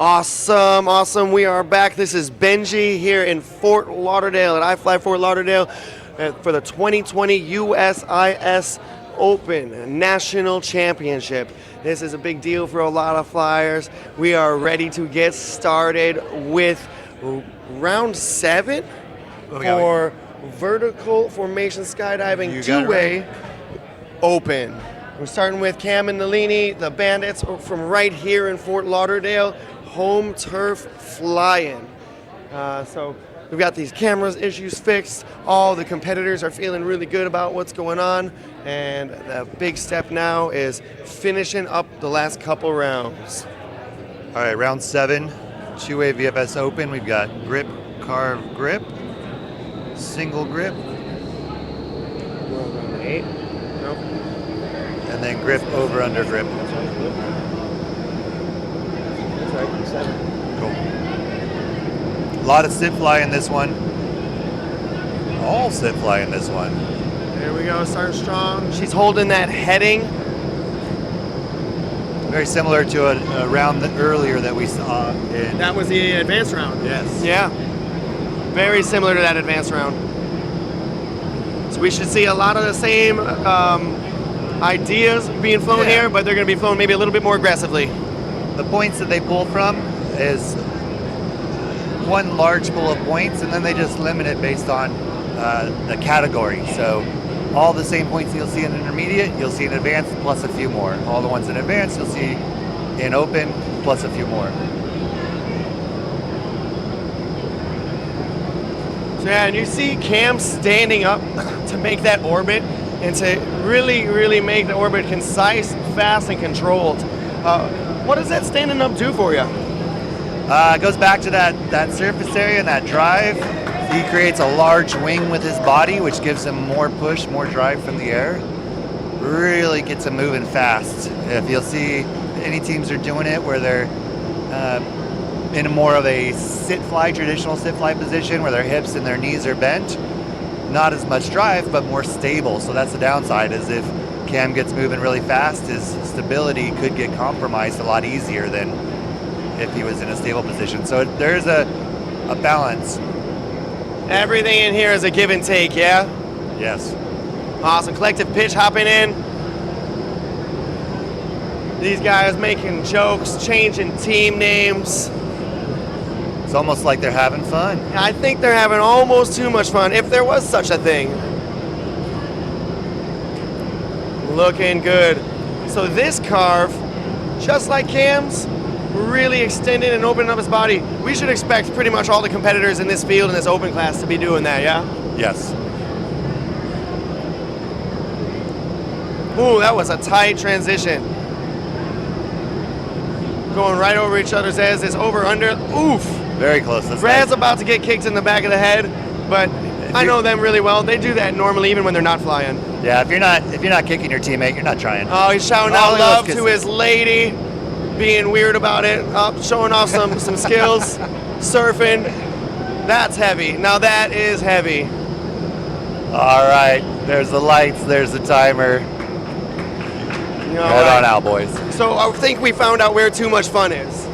Awesome, awesome. We are back. This is Benji here in Fort Lauderdale at iFLY Fort Lauderdale for the 2020 USIS Open National Championship. This is a big deal for a lot of flyers. We are ready to get started with round 7 for vertical formation skydiving two-way open. We're starting with Cam and Nalini, the Bandits from right here in Fort Lauderdale. Home turf flying. So we've got these cameras issues fixed. All the competitors are feeling really good about what's going on. And the big step now is finishing up the last couple rounds.
All right, round 7, two-way VFS open. We've got grip, carve, grip, single grip.
Round 8. Nope.
And then grip, over, under grip. Cool. A lot of sit fly in this one. All sit fly in this one.
There we go, starting strong. She's holding that heading.
Very similar to a round earlier that we saw in...
That was the advanced round.
Yes.
Yeah. Very similar to that advanced round. So we should see a lot of the same ideas being flown here, but they're going to be flown maybe a little bit more aggressively.
The points that they pull from is one large pool of points, and then they just limit it based on the category. So all the same points you'll see in intermediate, you'll see in advanced plus a few more. All the ones in advanced, you'll see in open plus a few more.
So yeah, and you see Cam standing up to make that orbit and to really, really make the orbit concise, fast, and controlled. What does that standing up do for you?
It goes back to that surface area and that drive. He creates a large wing with his body, which gives him more push, more drive from the air. Really gets him moving fast. If you'll see, any teams are doing it where they're in more of a sit-fly, traditional sit-fly position where their hips and their knees are bent. Not as much drive, but more stable. So that's the downside, is if Cam gets moving really fast, his stability could get compromised a lot easier than if he was in a stable position. So there's a balance.
Everything in here is a give and take, yeah?
Yes.
Awesome. Collective pitch hopping in. These guys making jokes, changing team names.
It's almost like they're having fun.
I think they're having almost too much fun, if there was such a thing. Looking good. So this carve, just like Cam's, really extending and opening up his body. We should expect pretty much all the competitors in this field, in this open class, to be doing that, yeah?
Yes.
Ooh, that was a tight transition. Going right over each other's heads. It's over, under. Oof.
Very close. That's
Brad's
nice.
about to get kicked in the back of the head, but I know them really well. They do that normally, even when they're not flying.
Yeah, if you're not kicking your teammate, you're not trying.
Oh, he's shouting out love to his lady, being weird about it, showing off some skills, surfing. That's heavy. Now that is heavy.
All right, there's the lights, there's the timer. Head on out, boys.
So I think we found out where too much fun is.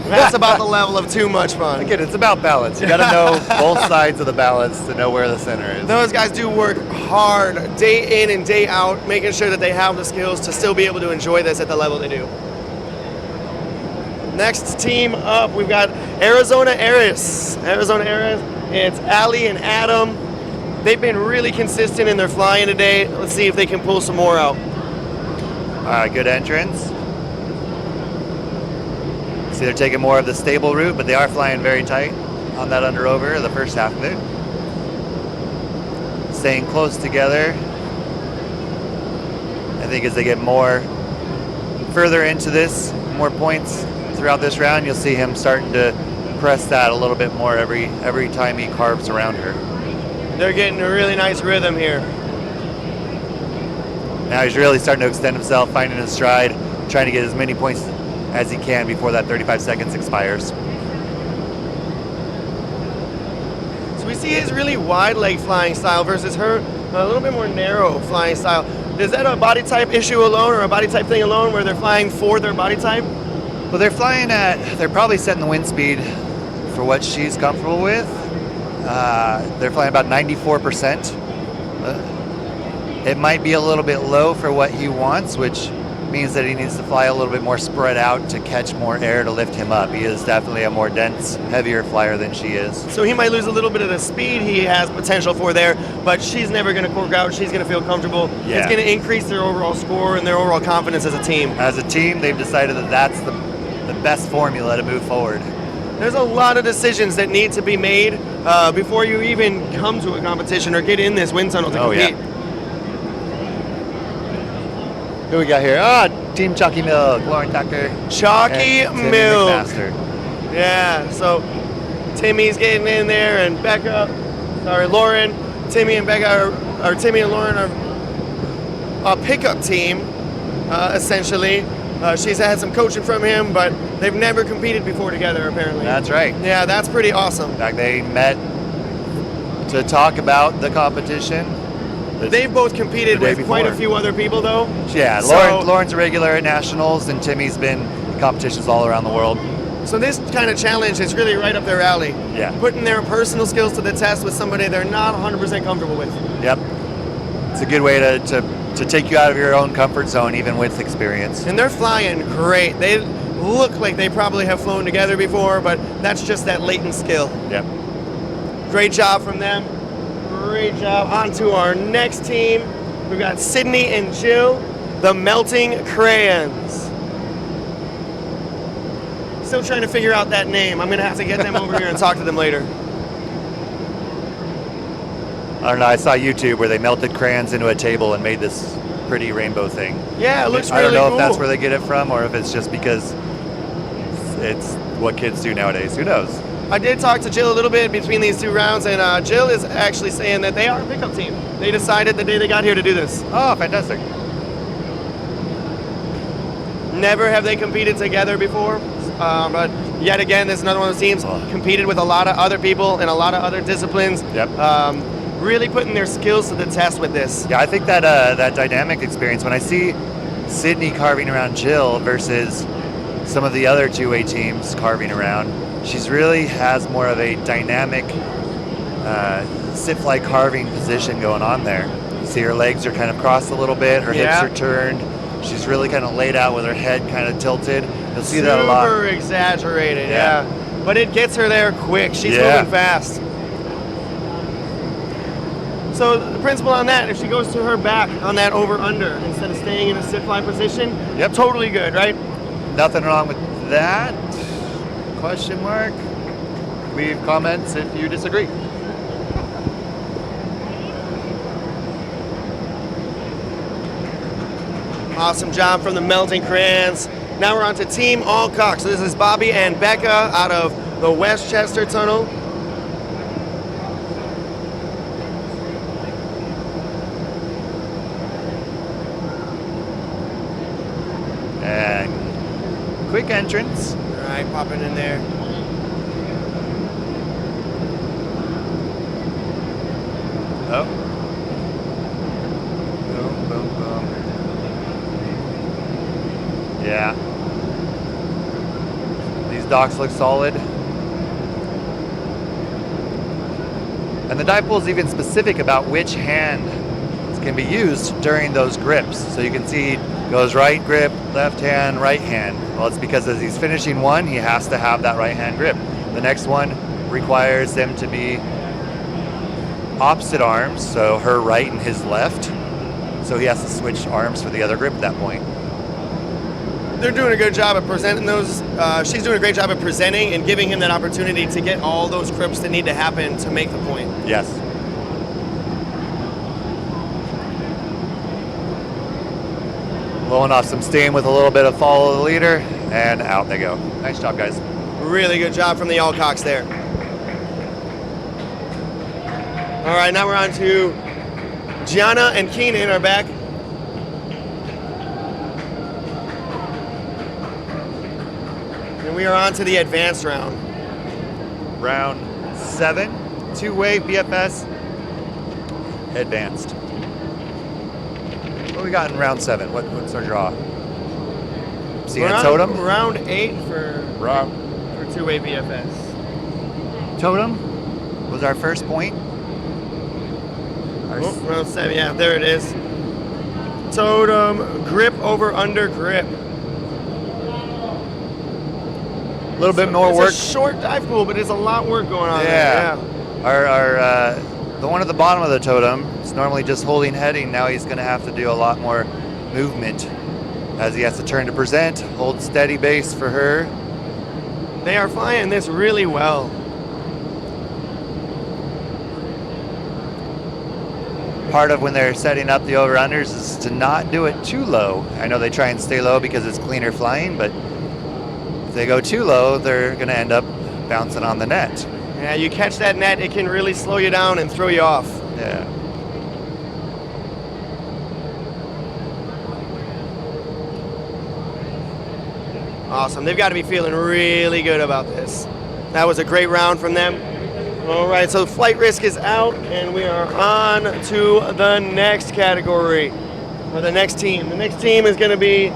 That's about the level of too much fun.
Again, it's about balance. You got to know both sides of the balance to know where the center is.
Those guys do work hard, day in and day out, making sure that they have the skills to still be able to enjoy this at the level they do. Next team up, we've got Arizona Aris. Arizona Aris, it's Ali and Adam. They've been really consistent in their flying today. Let's see if they can pull some more out.
Good entrance. See, they're taking more of the stable route, but they are flying very tight on that under over the first half of it. Staying close together. I think as they get further into this, more points throughout this round, you'll see him starting to press that a little bit more every time he carves around her.
They're getting a really nice rhythm here.
Now he's really starting to extend himself, finding his stride, trying to get as many points as he can before that 35 seconds expires.
So we see his really wide leg flying style versus her a little bit more narrow flying style. Is that a body type issue alone or a body type thing alone where they're flying for their body type?
Well, they're probably setting the wind speed for what she's comfortable with. They're flying about 94%. It might be a little bit low for what he wants, which means that he needs to fly a little bit more spread out to catch more air to lift him up. He is definitely a more dense, heavier flyer than she is.
So he might lose a little bit of the speed he has potential for there, but she's never going to cork out. She's going to feel comfortable.
Yeah.
It's going to increase their overall score and their overall confidence as a team.
As a team, they've decided that that's the best formula to move forward.
There's a lot of decisions that need to be made before you even come to a competition or get in this wind tunnel to compete.
Yeah. Who we got here? Team Chalky Milk, Lauren Tucker.
Chalky Milk.
McMaster.
Yeah, so Timmy's getting in there and Lauren, Timmy and Becca Timmy and Lauren are a pickup team, essentially. She's had some coaching from him, but they've never competed before together, apparently.
That's right.
Yeah, that's pretty awesome.
In fact, they met to talk about the competition.
They've both competed with quite a few other people, though.
Yeah,
So-
Lauren's a regular at nationals, and Timmy's been in competitions all around the world.
So this kind of challenge is really right up their alley.
Yeah.
Putting their personal skills to the test with somebody they're not 100% comfortable with.
Yep. It's a good way to take you out of your own comfort zone, even with experience.
And they're flying great. They look like they probably have flown together before, but that's just that latent skill.
Yep.
Great job from them. Great job. On to our next team. We've got Sydney and Jill, the Melting Crayons. Still trying to figure out that name. I'm going to have to get them over here and talk to them later.
I don't know, I saw YouTube where they melted crayons into a table and made this pretty rainbow thing.
Yeah, it looks
I
really
don't know
cool.
if that's where they get it from or if it's just because it's what kids do nowadays. Who knows?
I did talk to Jill a little bit between these two rounds, and Jill is actually saying that they are a pickup team. They decided the day they got here to do this.
Oh, fantastic.
Never have they competed together before, but yet again, this is another one of those teams competed with a lot of other people in a lot of other disciplines.
Yep.
Really putting their skills to the test with this.
Yeah, I think that dynamic experience, when I see Sydney carving around Jill versus some of the other two-way teams carving around, she's really has more of a dynamic sit-fly carving position going on there. You see her legs are kind of crossed a little bit, her hips are turned. She's really kind of laid out with her head kind of tilted. You'll see that a lot.
Super exaggerated, yeah. But it gets her there quick. She's moving fast. So the principle on that, if she goes to her back on that over-under instead of staying in a sit-fly position, totally good, right?
Nothing wrong with that? Question mark. Leave comments if you disagree.
Awesome job from the Melting Crayons. Now we're on to Team Alcock. So this is Bobby and Becca out of the Westchester Tunnel.
And quick entrance.
All right, popping in there.
Oh. Boom, boom, boom. Yeah. These docks look solid. And the dipole is even specific about which hand can be used during those grips. So you can see goes right grip, left hand, right hand. Well, it's because as he's finishing one, he has to have that right hand grip. The next one requires them to be opposite arms, so her right and his left. So he has to switch arms for the other grip at that point.
They're doing a good job of presenting those. She's doing a great job of presenting and giving him that opportunity to get all those grips that need to happen to make the point.
Yes. Blowing off some steam with a little bit of follow the leader, and out they go. Nice job, guys.
Really good job from the Alcocks there. All right, now we're on to Gianna and Keenan are back. And we are on to the advanced round.
Round 7, two-way VFS advanced. What do we got in round 7? What's our draw? Seeing a totem?
Round 8 for two-way VFS.
Totem was our first point.
Round 7, yeah, there it is. Totem, grip over under grip.
A little bit more work.
It's a short dive pool, but there's a lot of work going on
Yeah.
there.
Our the one at the bottom of the totem is normally just holding heading. Now he's going to have to do a lot more movement as he has to turn to present, hold steady base for her.
They are flying this really well.
Part of when they're setting up the over-unders is to not do it too low. I know they try and stay low because it's cleaner flying, but if they go too low, they're going to end up bouncing on the net.
Yeah, you catch that net, it can really slow you down and throw you off.
Yeah.
Awesome. They've got to be feeling really good about this. That was a great round from them. All right, so flight risk is out, and we are on to the next category, or the next team. The next team is going to be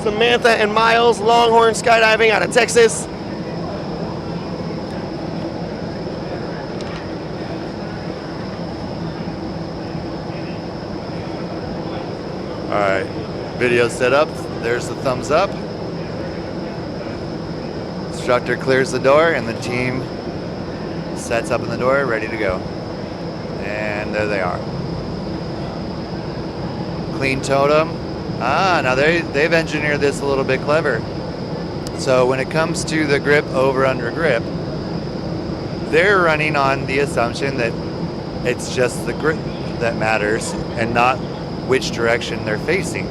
Samantha and Miles, Longhorn Skydiving out of Texas.
All right, video set up. There's the thumbs up. Instructor clears the door and the team sets up in the door, ready to go. And there they are. Clean totem. Now they've engineered this a little bit clever. So when it comes to the grip over under grip, they're running on the assumption that it's just the grip that matters and not which direction they're facing.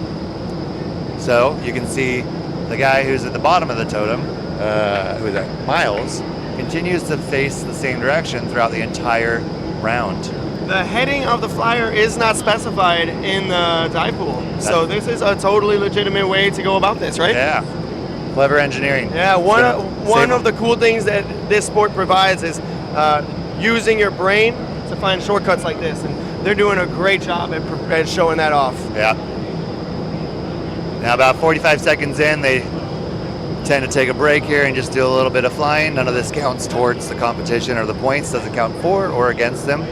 So you can see the guy who's at the bottom of the totem, who is that? Miles, continues to face the same direction throughout the entire round.
The heading of the flyer is not specified in the dive pool. So this is a totally legitimate way to go about this, right?
Yeah. Clever engineering.
Yeah, one of the cool things that this sport provides is using your brain to find shortcuts like this. And they're doing a great job at showing that off.
Yeah. Now about 45 seconds in, they tend to take a break here and just do a little bit of flying. None of this counts towards the competition or the points. Doesn't count for or against them.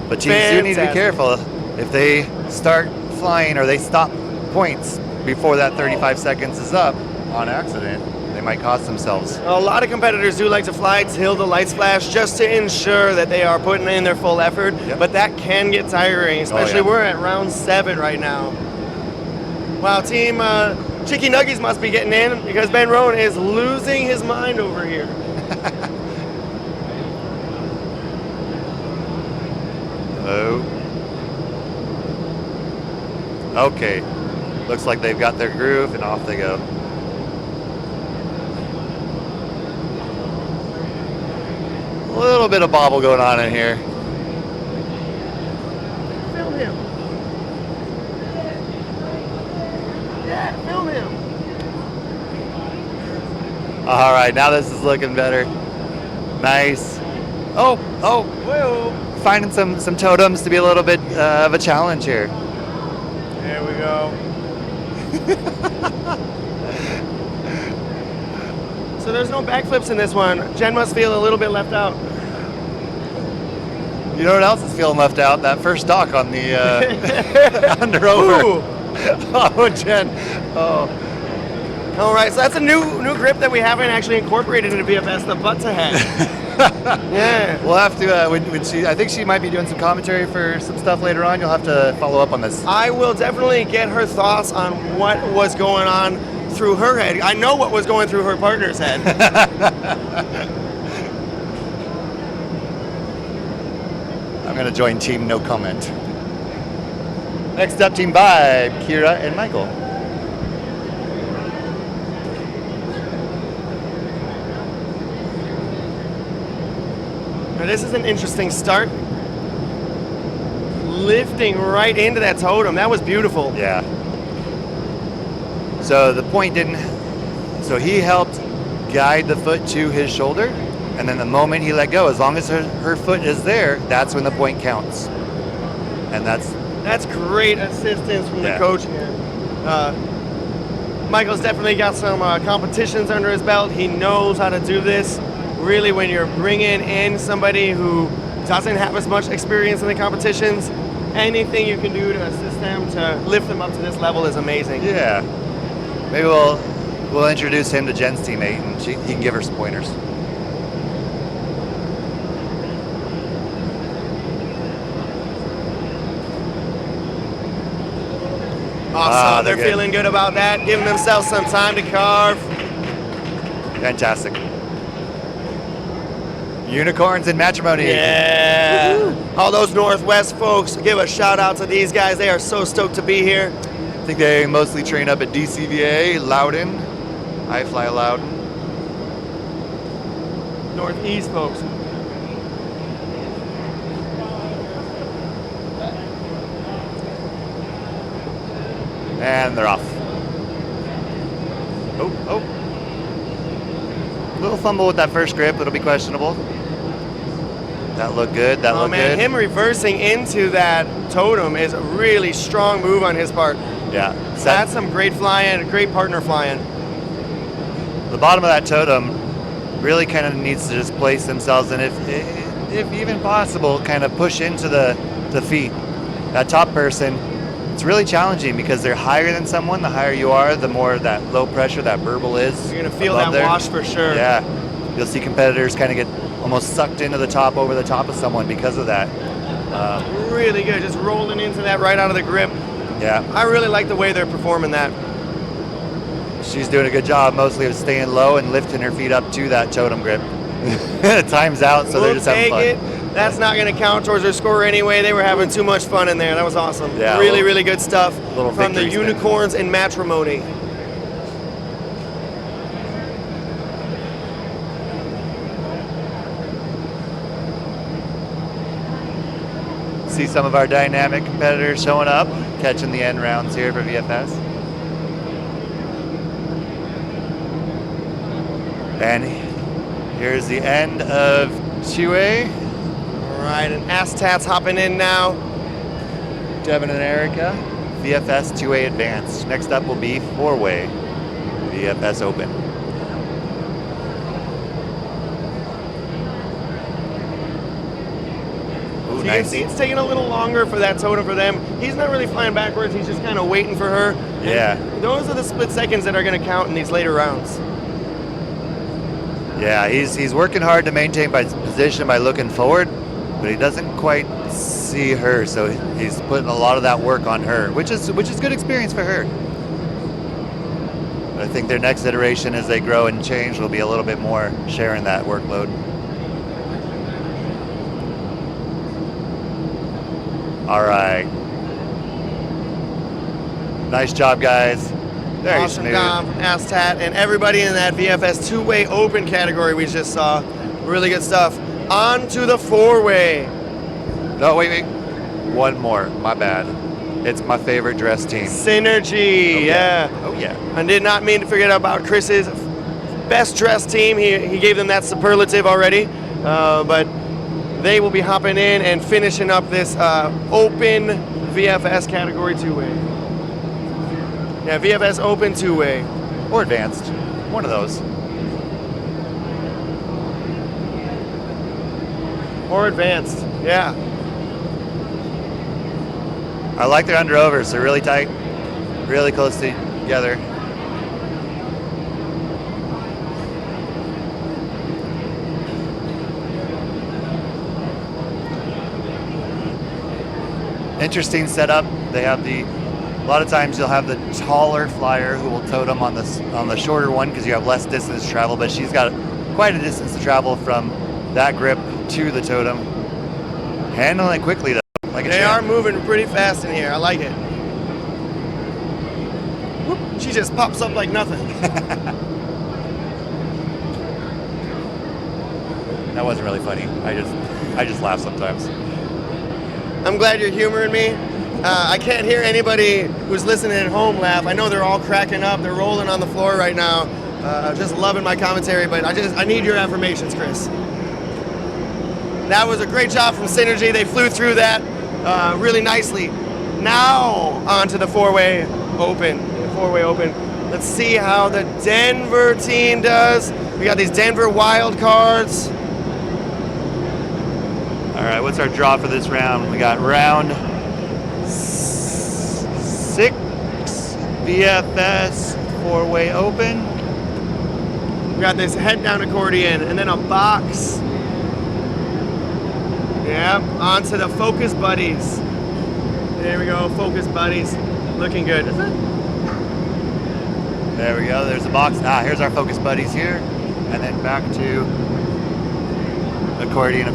But teams do need to be careful. If they start flying or they stop points before that 35 seconds is up on accident, they might cost themselves.
A lot of competitors do like to fly till the lights flash just to ensure that they are putting in their full effort, but that can get tiring, especially we're at round 7 right now. Wow, team Chicky Nuggies must be getting in because Ben Rowan is losing his mind over here.
Oh. Okay. Looks like they've got their groove and off they go. A little bit of bobble going on in here.
Film him. Yeah, film him.
All right, now this is looking better. Nice. Oh,
whoa.
Finding some totems to be a little bit of a challenge here.
There we go. So there's no backflips in this one. Jen must feel a little bit left out.
You know what else is feeling left out? That first dock on the under over. Oh, Jen. Oh.
All right, so that's a new grip that we haven't actually incorporated into VFS, the butt to head. Yeah.
We'll have to, when she, I think she might be doing some commentary for some stuff later on. You'll have to follow up on this.
I will definitely get her thoughts on what was going on through her head. I know what was going through her partner's head.
I'm going to join team no comment. Next up, team Vibe, Kira and Michael.
Now this is an interesting start. Lifting right into that totem. That was beautiful.
Yeah. So the point didn't. So he helped guide the foot to his shoulder, and then the moment he let go, as long as her foot is there, that's when the point counts. And
that's great assistance from the coach here. Michael's definitely got some competitions under his belt. He knows how to do this. Really, when you're bringing in somebody who doesn't have as much experience in the competitions, anything you can do to assist them to lift them up to this level is amazing.
Yeah. Maybe we'll introduce him to Jen's teammate, and he can give her some pointers.
Awesome. They're feeling good about that, giving themselves some time to carve.
Fantastic. Unicorns and matrimony.
Yeah. Woo-hoo. All those Northwest folks, give a shout out to these guys. They are so stoked to be here.
I think they mostly train up at DCVA, Loudon, iFLY Loudon.
Northeast folks.
And they're off. Oh. Little fumble with that first grip. It'll be questionable. That looked good. That looked good.
Him reversing into that totem is a really strong move on his part.
Yeah.
That's some great flying, great partner flying.
The bottom of that totem really kind of needs to just place themselves, and if even possible, kind of push into the feet. That top person, it's really challenging because they're higher than someone. The higher you are, the more that low pressure, that burble is.
You're gonna feel that wash for sure.
Yeah. You'll see competitors kind of get almost sucked into the top, over the top of someone because of that.
Really good, just rolling into that right out of the grip.
Yeah.
I really like the way they're performing that.
She's doing a good job mostly of staying low and lifting her feet up to that totem grip. Time's out, so they're just having fun.
That's not going to count towards their score anyway. They were having too much fun in there. That was awesome.
Yeah,
really good stuff from the
victory spin.
Unicorns in matrimony.
See some of our dynamic competitors showing up, catching the end rounds here for VFS. And here's the end of 2A.
All right, and Astats hopping in now.
Devin and Erica, VFS 2A Advanced. Next up will be 4-way VFS Open. Ooh,
So
nice.
you can see it's taking a little longer for that totem for them. He's not really flying backwards. He's just kind of waiting for her.
Yeah.
And those are the split seconds that are going to count in these later rounds.
Yeah, he's working hard to maintain position by looking forward, but he doesn't quite see her, so he's putting a lot of that work on her, which is good experience for her. But I think their next iteration, as they grow and change, will be a little bit more sharing that workload. All right. Nice job, guys. Very
Awesome
smooth.
job, Astat, and everybody in that VFS two-way open category we just saw. Really good stuff. On to the four-way.
No, wait. One more. My bad. It's my favorite dress team.
Synergy, yeah.
Oh, yeah.
I did not mean to forget about Chris's best dressed team. He gave them that superlative already, but they will be hopping in and finishing up this open VFS category two-way. Yeah, VFS open two-way.
Or advanced. One of those.
Or advanced, yeah.
I like their under-overs. They're really tight, really close together. Interesting setup. They have a lot of times you'll have the taller flyer who will totem on the shorter one because you have less distance to travel, but she's got quite a distance to travel from that grip to the totem. Handling it quickly though, like a
They
champ.
are moving pretty fast in here. I like it. Whoop, she just pops up like nothing.
That wasn't really funny. I just laugh sometimes.
I'm glad you're humoring me. I can't hear anybody who's listening at home laugh. I know they're all cracking up. They're rolling on the floor right now, just loving my commentary. But I need your affirmations, Chris. That was a great job from Synergy. They flew through that really nicely. Now on to the four-way open. Let's see how the Denver team does. We got these Denver wild cards.
All right, what's our draw for this round? We got round 6 VFS four-way open.
We got this head-down accordion and then a box. Yep, onto the Focus Buddies. There we go, Focus Buddies. Looking good.
There we go, there's a box. Here's our Focus Buddies here. And then back to accordion.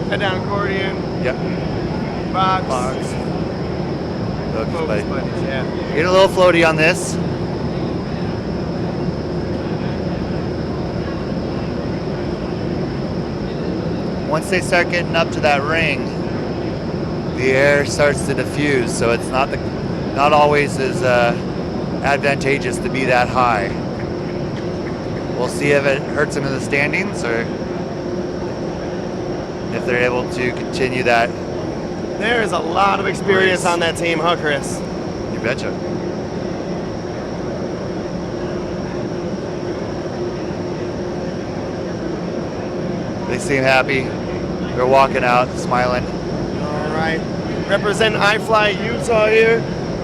Head-down accordion.
Yep.
Box.
Focus
Buddies, yeah.
Get a little floaty on this. Once they start getting up to that ring, the air starts to diffuse, so it's not always as advantageous to be that high. We'll see if it hurts them in the standings or if they're able to continue that.
There is a lot of experience on that team, huh, Chris?
You betcha. They seem happy. They're walking out, smiling.
All right. Representing iFLY Utah here,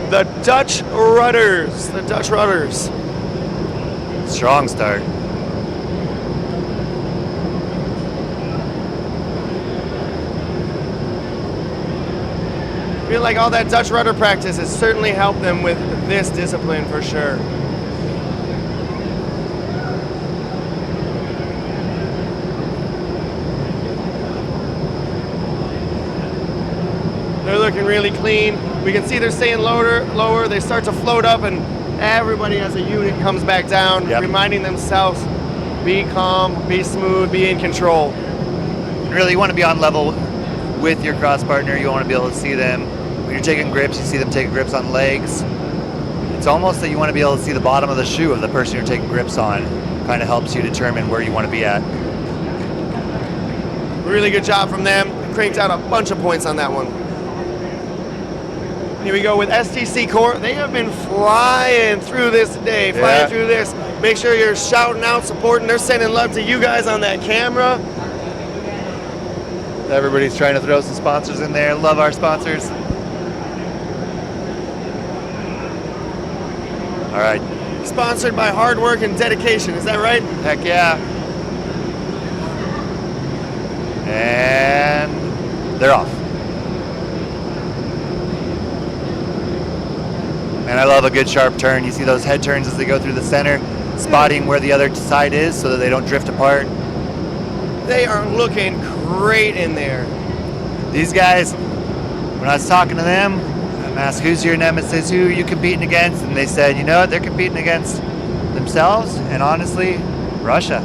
the Dutch Rudders.
Strong start.
I feel like all that Dutch rudder practice has certainly helped them with this discipline for sure. They're looking really clean. We can see they're staying lower. They start to float up and everybody as a unit comes back down, reminding themselves, be calm, be smooth, be in control.
Really, you want to be on level with your cross partner. You want to be able to see them. When you're taking grips, you see them taking grips on legs. It's almost that you want to be able to see the bottom of the shoe of the person you're taking grips on. Kind of helps you determine where you want to be at.
Really good job from them. Cranked out a bunch of points on that one. Here we go with STC Core. They have been flying through this today, through this. Make sure you're shouting out, supporting. They're sending love to you guys on that camera.
Everybody's trying to throw some sponsors in there. Love our sponsors. All right.
Sponsored by hard work and dedication, is that right?
Heck yeah. And they're off. And I love a good sharp turn. You see those head turns as they go through the center, spotting where the other side is so that they don't drift apart.
They are looking great in there.
These guys, when I was talking to them, I asked, who's your nemesis, who are you competing against? And they said, you know what, they're competing against themselves and honestly, Russia.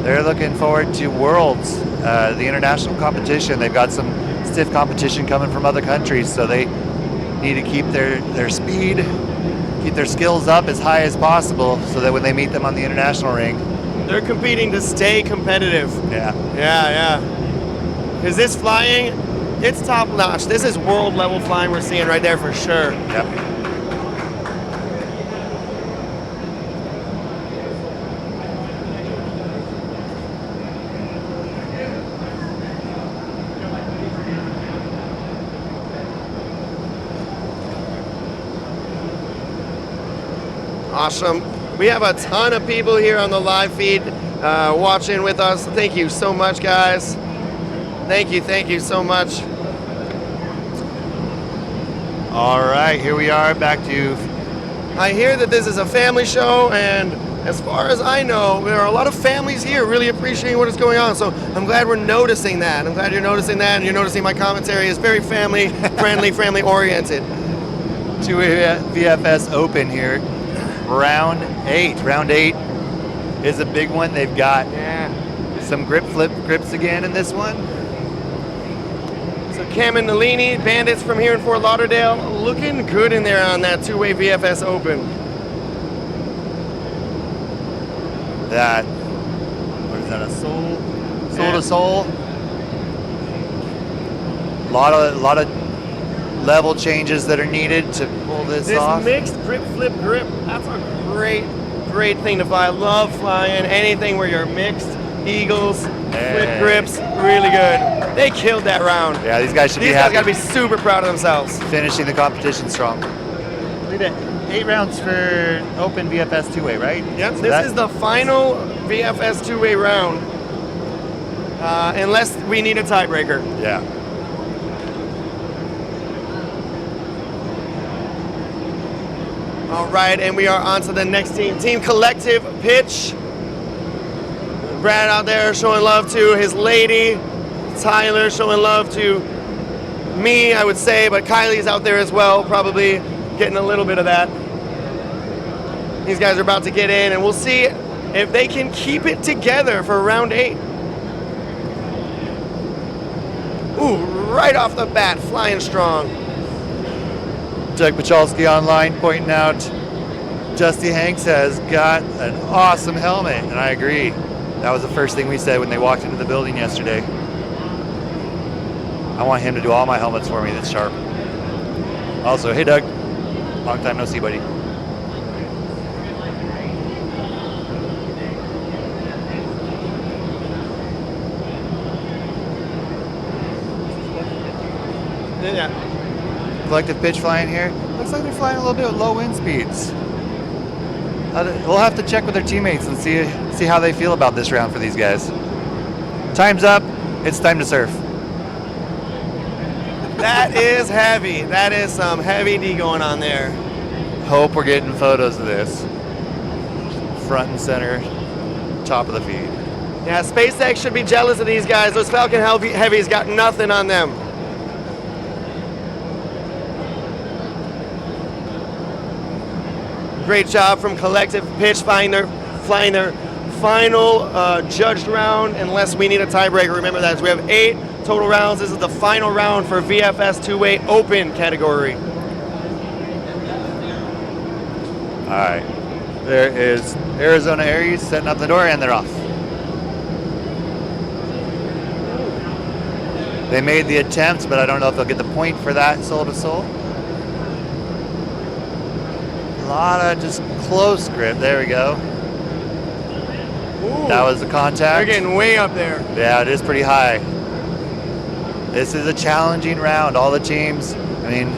They're looking forward to Worlds, the international competition. They've got some stiff competition coming from other countries, so they need to keep their speed, keep their skills up as high as possible so that when they meet them on the international ring.
They're competing to stay competitive.
Yeah.
Because this flying, it's top notch. This is world level flying we're seeing right there for sure.
Yep.
Awesome. We have a ton of people here on the live feed watching with us. Thank you so much, guys. Thank you so much.
All right, here we are back to...
I hear that this is a family show, and as far as I know, there are a lot of families here really appreciating what is going on. So I'm glad we're noticing that. I'm glad you're noticing that, and you're noticing my commentary is very family friendly, family oriented.
To VFS Open here. Round 8. Round 8 is a big one. They've got Some grip flip grips again in this one.
So Cam and Nalini, Bandits from here in Fort Lauderdale, looking good in there on that two-way VFS Open.
That, what is that, a soul to soul? Lot of level changes that are needed to pull this off.
Mixed grip flip grip, that's a great thing to fly. I love flying anything where you're mixed. Eagles, flip grips, really good. They killed that round.
Yeah, these guys should be
These
happy.
guys gotta be super proud of themselves.
Finishing the competition strong. We did 8 rounds for Open VFS two-way, right?
Yep,
So
this is the final VFS two-way round. Unless we need a tiebreaker.
Yeah.
All right, and we are on to the next team. Team Collective Pitch. Brad out there showing love to his lady. Tyler showing love to me, I would say, but Kylie's out there as well, probably getting a little bit of that. These guys are about to get in, and we'll see if they can keep it together for round 8. Ooh, right off the bat, flying strong.
Doug Pachalski online pointing out Justy Hanks has got an awesome helmet, and I agree. That was the first thing we said when they walked into the building yesterday. I want him to do all my helmets for me that's sharp. Also, hey Doug, long time no see, buddy.
Yeah.
Collective pitch flying here. Looks like they're flying a little bit with low wind speeds. We'll have to check with their teammates and see how they feel about this round for these guys. Time's up. It's time to surf.
That is heavy. That is some heavy D going on there.
Hope we're getting photos of this. Front and center, top of the feed.
Yeah, SpaceX should be jealous of these guys. Those Falcon Heavies got nothing on them. Great job from Collective Pitch flying their final judged round, unless we need a tiebreaker. Remember that. So we have 8 total rounds. This is the final round for VFS two-way open category.
All right. There is Arizona Aries setting up the door, and they're off. They made the attempt, but I don't know if they'll get the point for that soul to soul. A lot of just close grip. There we go.
Ooh,
that was the contact.
They're getting way up there.
Yeah, it is pretty high. This is a challenging round. All the teams, I mean,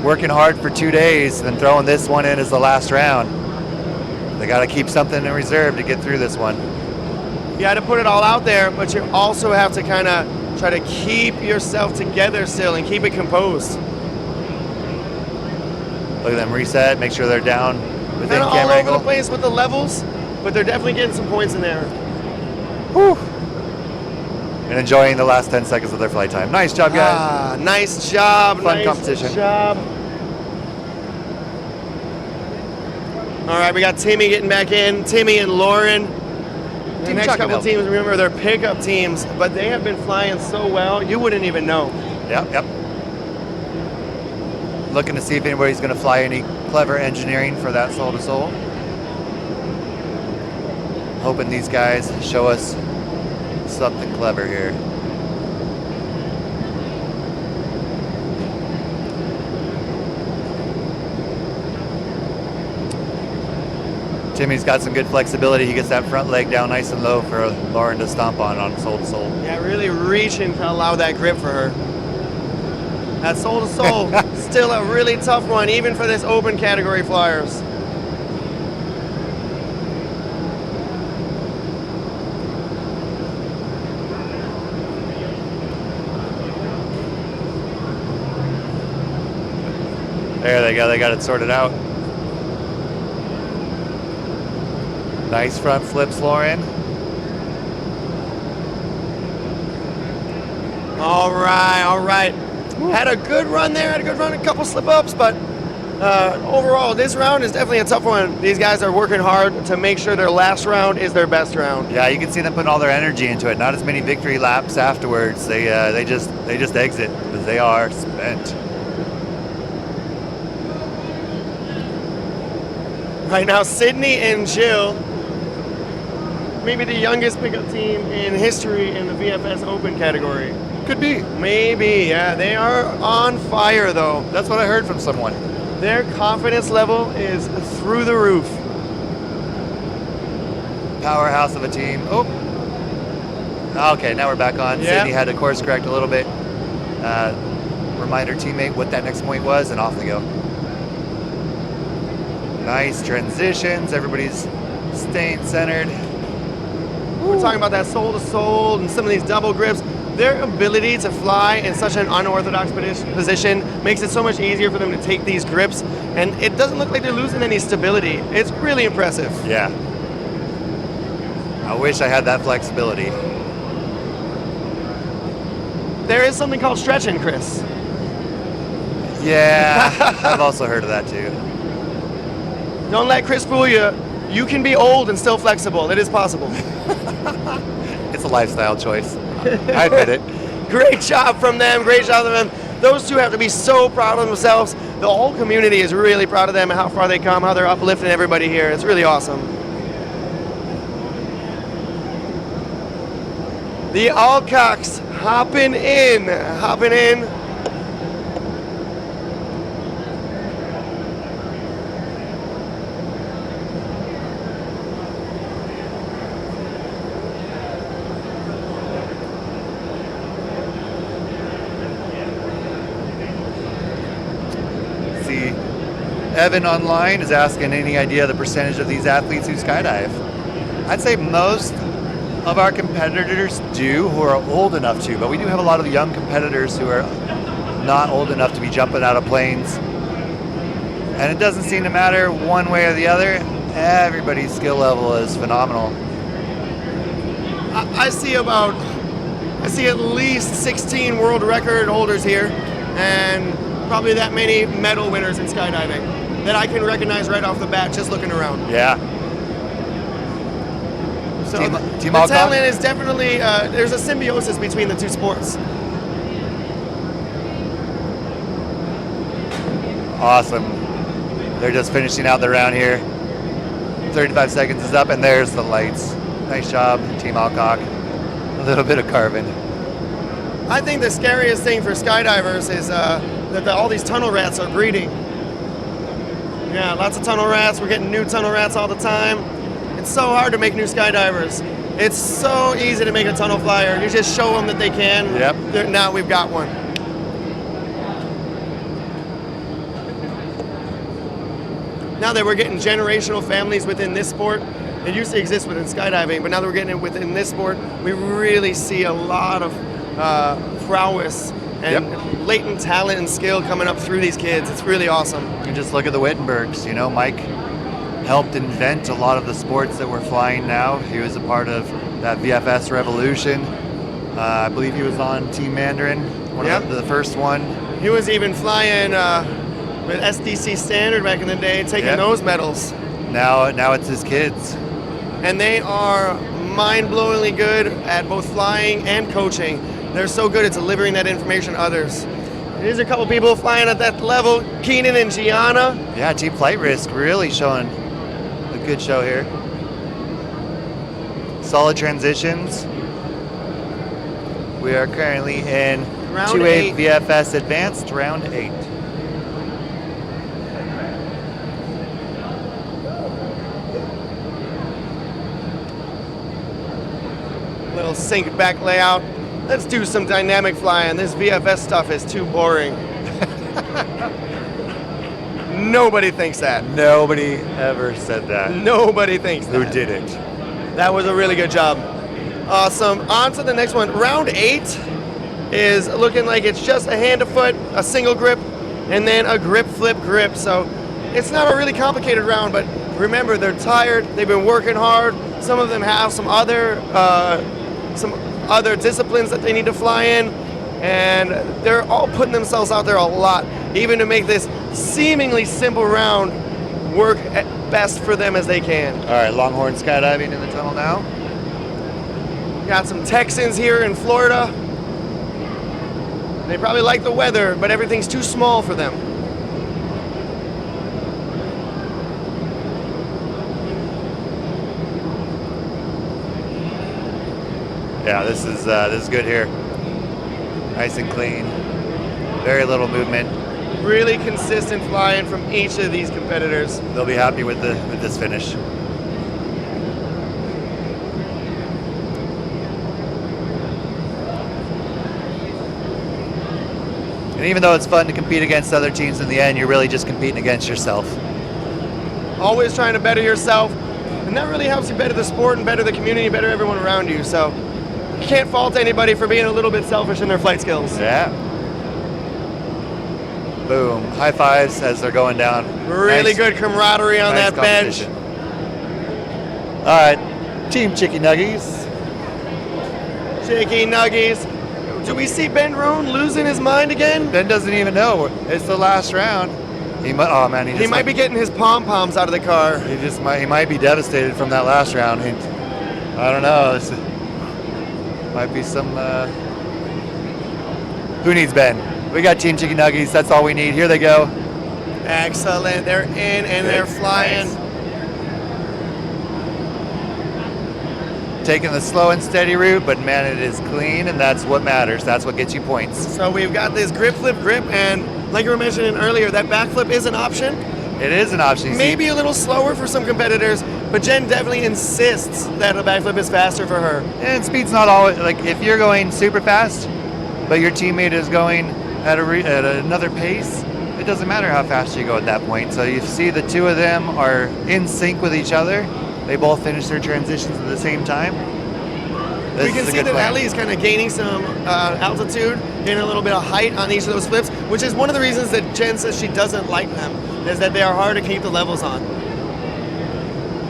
working hard for 2 days and then throwing this one in as the last round. They got to keep something in reserve to get through this one.
You got to put it all out there, but you also have to kind of try to keep yourself together still and keep it composed.
Look at them reset, make sure they're down within
Kind of
camera
all over
angle.
the place with the levels, but they're definitely getting some points in there.
Whew. And enjoying the last 10 seconds of their flight time. Nice job, guys.
Ah, nice job.
Fun
nice
competition.
Job. All right, we got Timmy getting back in. Timmy and Lauren. The
Team
next
Chuck
couple
and
teams, remember, they're pickup teams, but they have been flying so well, you wouldn't even know.
Yep. Looking to see if anybody's going to fly any clever engineering for that soul to soul. Hoping these guys show us something clever here. Timmy's got some good flexibility. He gets that front leg down nice and low for Lauren to stomp on soul to soul.
Yeah, really reaching to allow that grip for her. That soul to soul, still a really tough one, even for this open category flyers.
There they go, they got it sorted out. Nice front flips, Lauren.
All right. Had a good run there, a couple slip ups, but Overall, this round is definitely a tough one. These guys are working hard to make sure their last round is their best round.
Yeah, you can see them putting all their energy into it. Not as many victory laps afterwards. They just exit because they are spent.
Right now, Sydney and Jill, maybe the youngest pickup team in history in the VFS Open category.
Could be.
Maybe, yeah. They are on fire, though.
That's what I heard from someone.
Their confidence level is through the roof.
Powerhouse of a team. Oh. Okay, now we're back on.
Yeah.
Sydney had to course correct a little bit. Remind her teammate what that next point was, and off they go. Nice transitions. Everybody's staying centered.
We're talking about that soul to soul and some of these double grips. Their ability to fly in such an unorthodox position makes it so much easier for them to take these grips, and it doesn't look like they're losing any stability. It's really impressive.
Yeah. I wish I had that flexibility.
There is something called stretching, Chris.
Yeah, I've also heard of that too.
Don't let Chris fool you. You can be old and still flexible. It is possible.
It's a lifestyle choice. I admit it.
Great job from them. Great job from them. Those two have to be so proud of themselves. The whole community is really proud of them and how far they come, how they're uplifting everybody here. It's really awesome. The Alcocks hopping in.
See, Evan online is asking any idea the percentage of these athletes who skydive. I'd say most of our competitors do who are old enough to, but we do have a lot of young competitors who are not old enough to be jumping out of planes. And it doesn't seem to matter one way or the other. Everybody's skill level is phenomenal.
I see at least 16 world record holders here and probably that many medal winners in skydiving that I can recognize right off the bat just looking around.
Yeah.
So
Team
the
Alcott?
talent is definitely, there's a symbiosis between the two sports.
Awesome. They're just finishing out the round here. 35 seconds is up, and there's the lights. Nice job, Team Alcock. A little bit of carbon.
I think the scariest thing for skydivers is that all these tunnel rats are breeding. Yeah, lots of tunnel rats. We're getting new tunnel rats all the time. It's so hard to make new skydivers. It's so easy to make a tunnel flyer. You just show them that they can.
Yep.
Now we've got one. Now that we're getting generational families within this sport, it used to exist within skydiving, but now that we're getting it within this sport, we really see a lot of prowess and latent talent and skill coming up through these kids. It's really awesome.
And just look at the Wittenbergs. You know, Mike helped invent a lot of the sports that we're flying now. He was a part of that VFS revolution. I believe he was on Team Mandarin, one of the first one.
He was even flying with SDC Standard back in the day, taking those medals.
Now it's his kids.
And they are mind-blowingly good at both flying and coaching. They're so good at delivering that information to others. Here's a couple people flying at that level, Keenan and Gianna.
Yeah, Team Flight Risk really showing a good show here. Solid transitions. We are currently in
Round
2A
eight.
VFS Advanced, round 8.
Little sink back layout. Let's do some dynamic flying. This VFS stuff is too boring. Nobody thinks that.
Nobody ever said that.
Nobody thinks that.
Who did it?
That was a really good job. Awesome. On to the next one. Round 8 is looking like it's just a hand to foot, a single grip, and then a grip flip grip. So it's not a really complicated round, but remember, they're tired. They've been working hard. Some of them have some other disciplines that they need to fly in, and they're all putting themselves out there a lot, even to make this seemingly simple round work at best for them as they can.
All right, Longhorn skydiving in the tunnel now.
Got some Texans here in Florida. They probably like the weather, but everything's too small for them.
Yeah, this is good here. Nice and clean. Very little movement.
Really consistent flying from each of these competitors.
They'll be happy with this finish. And even though it's fun to compete against other teams, in the end, you're really just competing against yourself.
Always trying to better yourself, and that really helps you better the sport and better the community, better everyone around you. So you can't fault anybody for being a little bit selfish in their flight skills.
Yeah. Boom. High fives as they're going down.
Really good camaraderie on that bench.
All right, Team Chicky Nuggies.
Chicky Nuggies. Do we see Ben Roan losing his mind again?
Ben doesn't even know. It's the last round. He might
be getting his pom-poms out of the car.
He might be devastated from that last round. I don't know. Might be some. Who needs Ben? We got Team Chicken Nuggies. That's all we need. Here they go.
Excellent. They're in and they're flying.
Nice. Taking the slow and steady route, but man, it is clean, and that's what matters. That's what gets you points.
So we've got this grip, flip, grip, and like you were mentioning earlier, that backflip is an option.
It is an option.
Maybe a little slower for some competitors, but Jen definitely insists that a backflip is faster for her.
And speed's not always, like if you're going super fast, but your teammate is going at another pace, it doesn't matter how fast you go at that point. So you see the two of them are in sync with each other. They both finish their transitions at the same time.
We can see that Ali is kind of gaining some altitude, gaining a little bit of height on each of those flips, which is one of the reasons that Jen says she doesn't like them, is that they are hard to keep the levels on.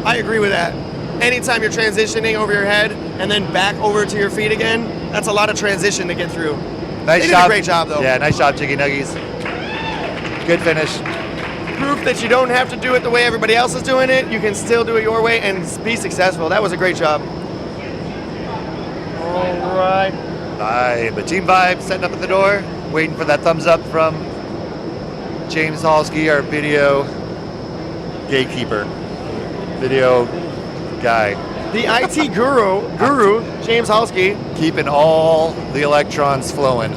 I agree with that. Anytime you're transitioning over your head and then back over to your feet again, that's a lot of transition to get through.
Nice
they
job.
Did a great job, though.
Yeah, nice job, Chicky Nuggies. Good finish.
Proof that you don't have to do it the way everybody else is doing it. You can still do it your way and be successful. That was a great job. All right.
Vibe. A team vibe setting up at the door, waiting for that thumbs up from James Halsky, our video gatekeeper, video guy.
The IT guru, James Halsky.
Keeping all the electrons flowing.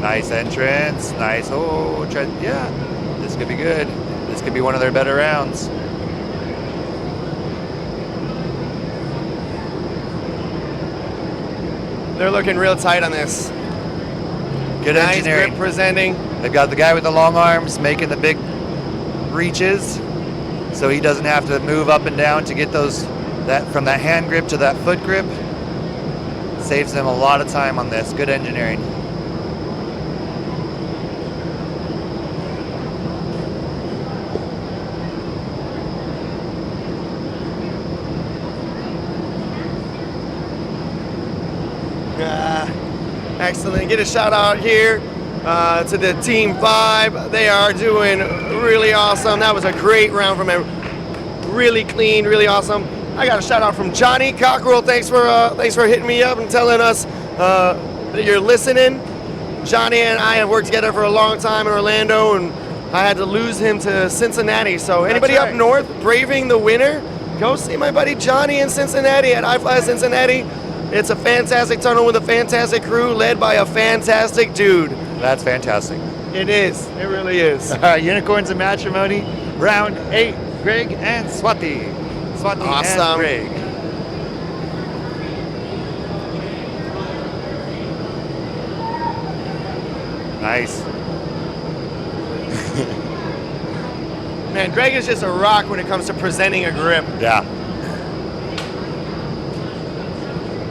Nice entrance, nice, yeah, this could be good. This could be one of their better rounds.
They're looking real tight on this.
Good
nice
engineering.
Grip presenting.
They've got the guy with the long arms making the big reaches, so he doesn't have to move up and down to get from that hand grip to that foot grip. Saves them a lot of time on this. Good engineering.
Excellent. Get a shout out here to the Team 5. They are doing really awesome. That was a great round from them. Really clean, really awesome. I got a shout out from Johnny Cockrell. Thanks for hitting me up and telling us that you're listening. Johnny and I have worked together for a long time in Orlando, and I had to lose him to Cincinnati. So anybody up north braving the winter, go see my buddy Johnny in Cincinnati at iFLY Cincinnati. It's a fantastic tunnel with a fantastic crew led by a fantastic dude.
That's fantastic.
It is. It really is.
Unicorns and Matrimony, round 8. Greg and Swati. Swati and Greg.
Nice. Man, Greg is just a rock when it comes to presenting a grip.
Yeah.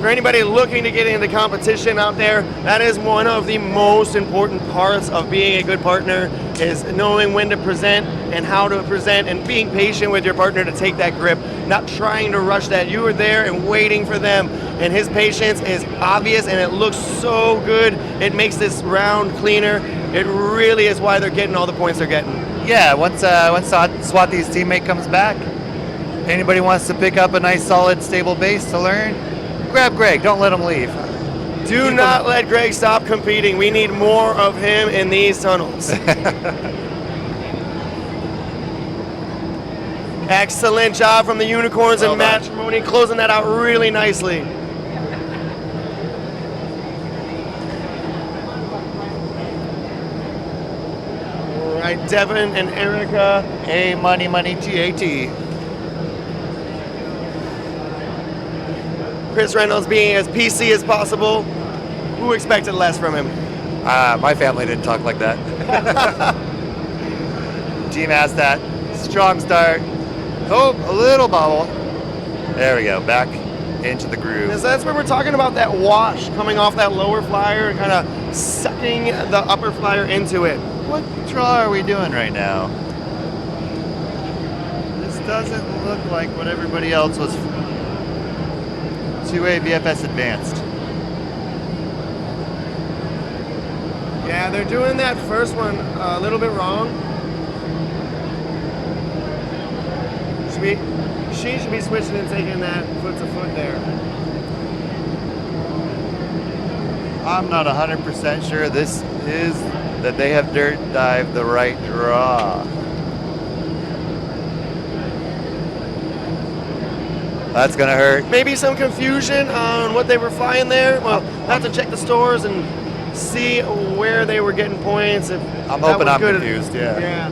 For anybody looking to get into competition out there, that is one of the most important parts of being a good partner, is knowing when to present and how to present and being patient with your partner to take that grip, not trying to rush that. You are there and waiting for them, and his patience is obvious and it looks so good. It makes this round cleaner. it really is why they're getting all the points they're getting.
Yeah, once Swati's teammate comes back, anybody wants to pick up a nice, solid, stable base to learn, grab Greg. Don't let him leave.
Do not let Greg stop competing. We need more of him in these tunnels. Excellent job from the Unicorns and Matrimony, closing that out really nicely. All right, Devin and Erica.
Hey, money, TAT.
Chris Reynolds being as PC as possible. Who expected less from him?
My family didn't talk like that. Team has that. Strong start. Oh, a little bobble. There we go. Back into the groove.
So that's where we're talking about that wash coming off that lower flyer and kind of sucking the upper flyer into it.
What draw are we doing right now? This doesn't look like what everybody else was. 2A VFS advanced.
Yeah, they're doing that first one a little bit wrong. She should be switching and taking that foot to foot there.
I'm not 100% sure this is that they have dirt dive the right draw. That's gonna hurt.
Maybe some confusion on what they were flying there. Well, I have to check the stores and see where they were getting points. If
I'm
that
hoping
was
I'm
good.
confused, yeah.
Yeah.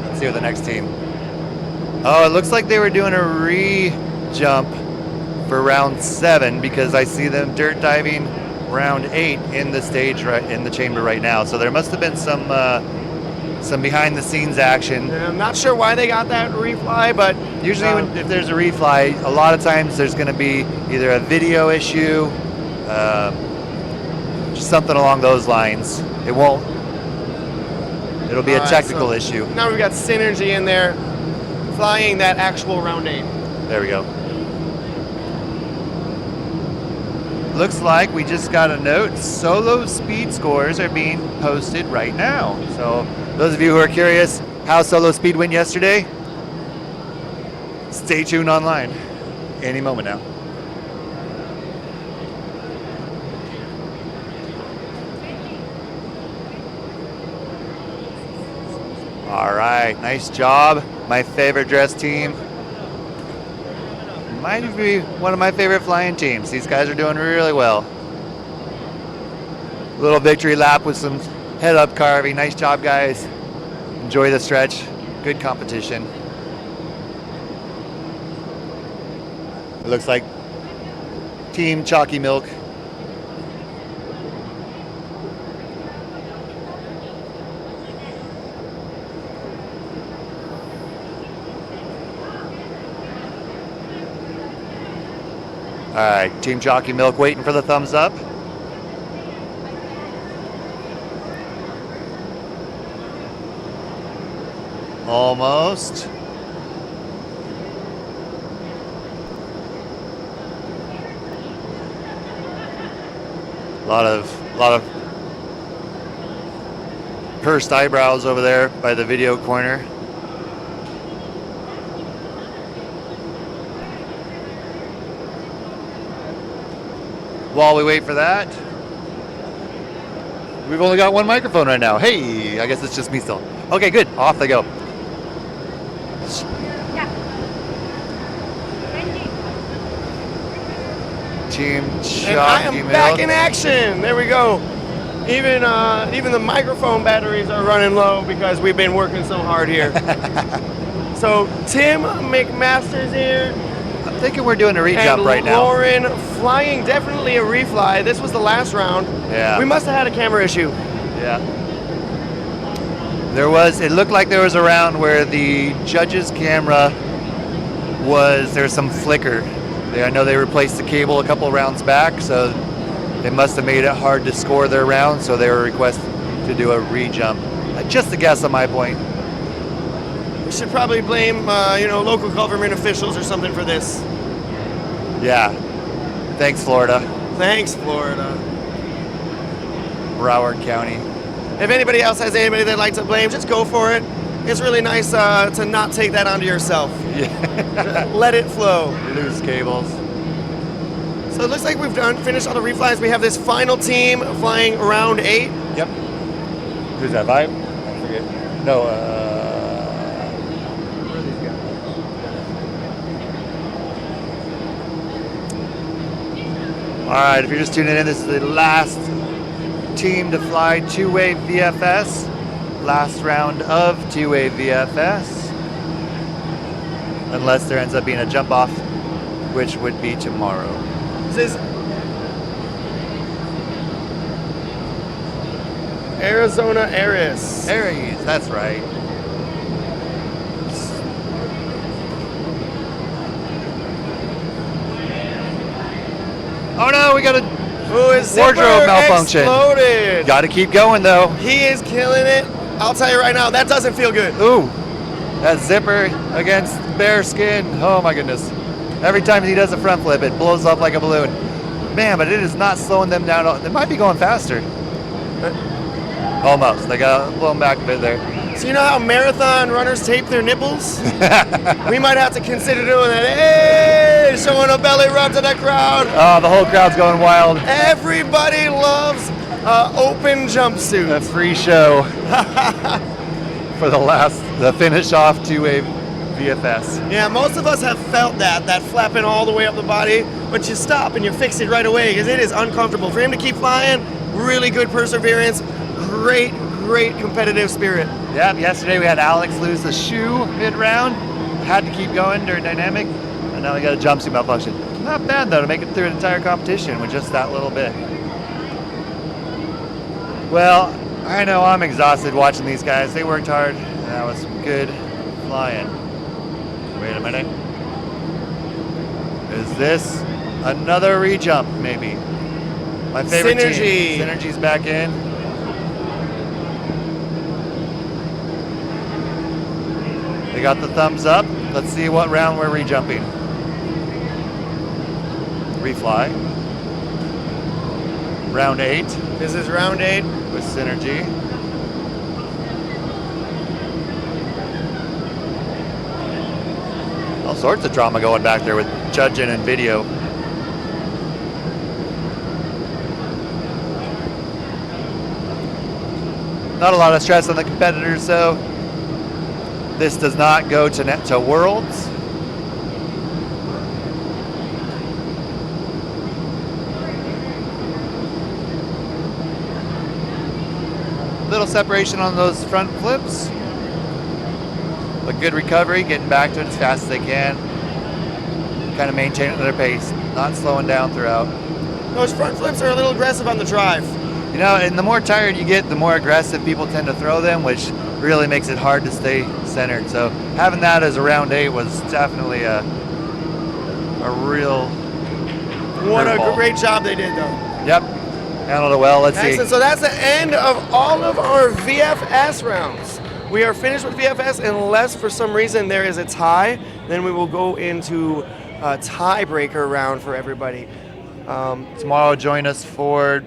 Let's see what the next team. Oh, it looks like they were doing a re-jump for round 7 because I see them dirt diving round 8 in the stage in the chamber right now. So there must have been some behind the scenes action.
Yeah, I'm not sure why they got that refly, but
usually if there's a refly, a lot of times there's going to be either a video issue, just something along those lines. It'll be a technical issue.
Now we've got Synergy in there, flying that actual round 8.
There we go. Looks like we just got a note. Solo speed scores are being posted right now. So those of you who are curious how solo speed went yesterday, stay tuned online any moment now. All right, nice job. My favorite dress team. Might be one of my favorite flying teams. These guys are doing really well. Little victory lap with some head up carving. Nice job, guys. Enjoy the stretch. Good competition. It looks like Team Chalky Milk. All right, Team Chalky Milk waiting for the thumbs up. Almost. A lot of pursed eyebrows over there by the video corner. While we wait for that, we've only got one microphone right now. Hey, I guess it's just me still. Okay, good. Off they go. Team Chalky
And I am
Milk.
back in action. There we go. Even the microphone batteries are running low because we've been working so hard here. So Tim McMaster's here.
I'm thinking we're doing a re-jump right now.
Lauren flying definitely a refly. This was the last round.
Yeah.
We must have had a camera issue.
Yeah. It looked like there was a round where the judge's camera there's some flicker. I know they replaced the cable a couple rounds back, so they must have made it hard to score their round, so they were requested to do a re-jump. Just a guess on my point.
We should probably blame, local government officials or something for this.
Yeah. Thanks, Florida.
Thanks, Florida.
Broward County.
If anybody else has anybody they'd like to blame, just go for it. It's really nice to not take that onto yourself.
Yeah.
Let it flow.
Loose cables.
So it looks like we've finished all the reflies. We have this final team flying round 8.
Yep. Who's that? Vibe? I forget. No. Where are these guys? All right. If you're just tuning in, this is the last team to fly two-way VFS. Last round of two-way VFS. Unless there ends up being a jump off, which would be tomorrow.
This is Arizona Aries.
Aries, that's right. Oh no, we got a wardrobe malfunction.
Exploded.
Got to keep going though.
He is killing it. I'll tell you right now, that doesn't feel good.
Ooh, that zipper against bare skin. Oh my goodness. Every time he does a front flip, it blows up like a balloon. Man, but it is not slowing them down. They might be going faster. Almost. They got blown back a bit there.
So you know how marathon runners tape their nipples? We might have to consider doing that. Hey, showing a belly rub to the crowd.
Oh, the whole crowd's going wild.
Everybody loves open jumpsuit.
A free show for the finish off two-way VFS.
Yeah, most of us have felt that flapping all the way up the body, but you stop and you fix it right away because it is uncomfortable. For him to keep flying, really good perseverance, great competitive spirit.
Yeah, yesterday we had Alex lose the shoe mid-round. Had to keep going during dynamic, and now we got a jumpsuit malfunction. Not bad though to make it through an entire competition with just that little bit. Well, I know I'm exhausted watching these guys. They worked hard, and that was some good flying. Wait a minute. Is this another re-jump, maybe? My favorite
Synergy.
team. Synergy's back in. They got the thumbs up. Let's see what round we're re-jumping. Refly. Round 8.
This is round 8.
With Synergy. All sorts of drama going back there with judging and video. Not a lot of stress on the competitors, though. This does not go to Worlds. Little separation on those front flips. But good recovery, getting back to it as fast as they can. Kind of maintaining their pace, not slowing down throughout.
Those front flips are a little aggressive on the drive.
You know, and the more tired you get, the more aggressive people tend to throw them, which really makes it hard to stay centered. So having that as a round 8 was definitely a real
What a
curveball.
great job they did, though.
Yep, handled it well. Let's see.
Excellent. So that's the end of all of our VFS rounds. We are finished with VFS unless for some reason there is a tie. Then we will go into a tiebreaker round for everybody.
Tomorrow, join us for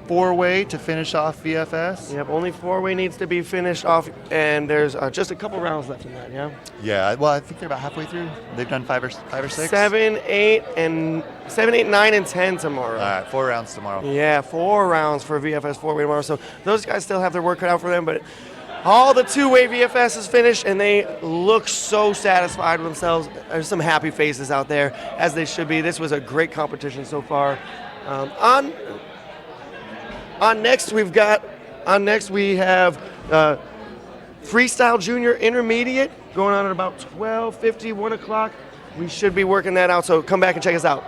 4-way to finish off VFS.
Yep, only 4-way needs to be finished off, and there's just a couple rounds left in that, yeah?
Yeah, well, I think they're about halfway through. They've done 5 or 6.
7, 8, 9, and 10 tomorrow.
All right, 4 rounds tomorrow.
Yeah, 4 rounds for VFS 4-way tomorrow. So those guys still have their work cut out for them, but all the 2-way VFS is finished, and they look so satisfied with themselves. There's some happy faces out there, as they should be. This was a great competition so far. On next we have Freestyle Junior Intermediate going on at about 12:50, 1 o'clock. We should be working that out, so come back and check us out.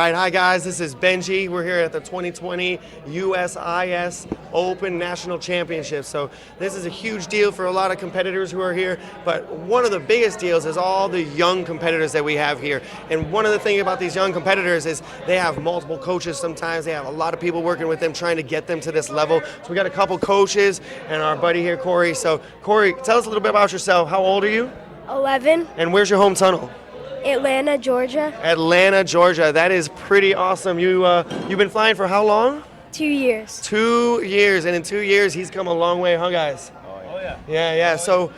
right, hi guys, this is Benji. We're here at the 2020 USIS Open National Championship. So this is a huge deal for a lot of competitors who are here, but one of the biggest deals is all the young competitors that we have here. And one of the things about these young competitors is they have multiple coaches sometimes. They have a lot of people working with them trying to get them to this level. So we got a couple coaches and our buddy here, Corey. So Corey, tell us a little bit about yourself. How old are you?
11,
And where's your home tunnel?
Atlanta, Georgia.
Atlanta, Georgia. That is pretty awesome. You've been flying for how long?
2 years.
2 years, and in 2 years, he's come a long way, huh, guys? Oh yeah. Yeah. So,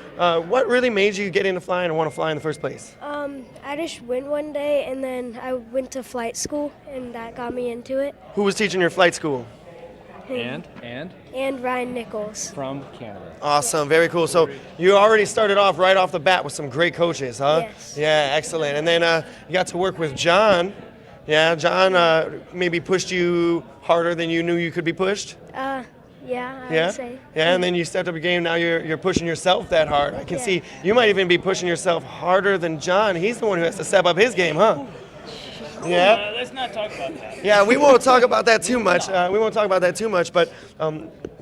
what really made you get into flying and want to fly in the first place?
I just went one day, and then I went to flight school, and that got me into it.
Who was teaching your flight school?
And Ryan Nichols.
From Canada.
Awesome, very cool. So you already started off right off the bat with some great coaches, huh?
Yes.
Yeah, excellent. And then you got to work with John. Yeah, John maybe pushed you harder than you knew you could be pushed.
Yeah, I
Yeah,
would say.
yeah, and then you stepped up your game. Now you're pushing yourself that hard. I can see you might even be pushing yourself harder than John. He's the one who has to step up his game, huh? Yeah.
Let's not talk about that.
Yeah, we won't talk about that too much. But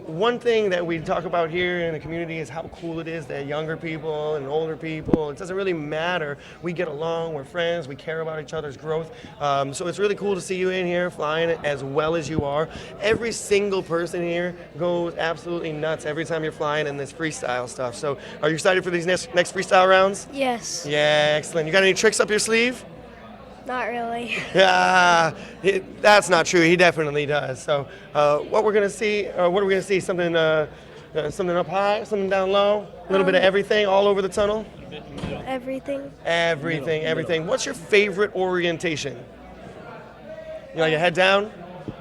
one thing that we talk about here in the community is how cool it is that younger people and older people, it doesn't really matter. We get along, we're friends, we care about each other's growth. So it's really cool to see you in here flying as well as you are. Every single person here goes absolutely nuts every time you're flying in this freestyle stuff. So are you excited for these next freestyle rounds?
Yes.
Yeah, excellent. You got any tricks up your sleeve?
Not really.
Yeah, that's not true. He definitely does. So, what we're gonna see? What are we gonna see? Something up high, something down low, a little bit of everything, all over the tunnel.
Everything.
Everything. What's your favorite orientation? You like your head down,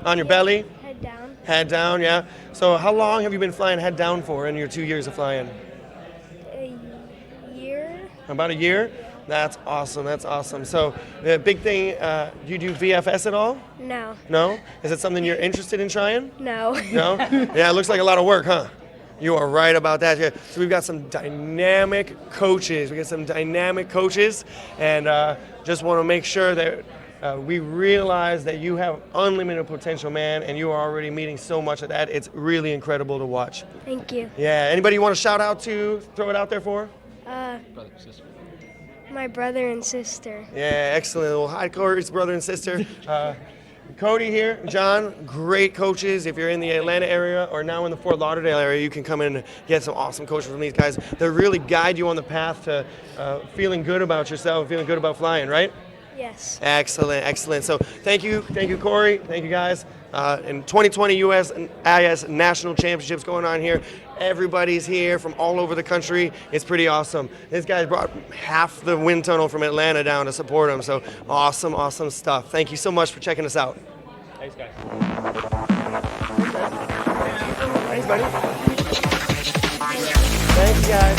on your belly?
Head down.
Head down, yeah. So, how long have you been flying head down for in your 2 years of flying?
A year.
About a year. That's awesome. So the big thing, do you do VFS at all?
No.
No? Is it something you're interested in trying?
No.
No? Yeah, it looks like a lot of work, huh? You are right about that. Yeah. So we've got some dynamic coaches. And just want to make sure that we realize that you have unlimited potential, man, and you are already meeting so much of that. It's really incredible to watch.
Thank you.
Yeah. Anybody you want to shout out to, throw it out there for?
Brother, sister. My brother and sister.
Yeah, excellent. Well, hi, Corey's brother and sister. Cody here, John, great coaches. If you're in the Atlanta area or now in the Fort Lauderdale area, you can come in and get some awesome coaches from these guys. They really guide you on the path to feeling good about yourself, feeling good about flying, right?
Yes.
Excellent. So thank you, Corey. Thank you, guys. In 2020 USIS National Championships going on here. Everybody's here from all over the country. It's pretty awesome. This guy brought half the wind tunnel from Atlanta down to support him. So awesome stuff. Thank you so much for checking us out.
Thanks, guys.
Thanks, buddy. Thank you, guys.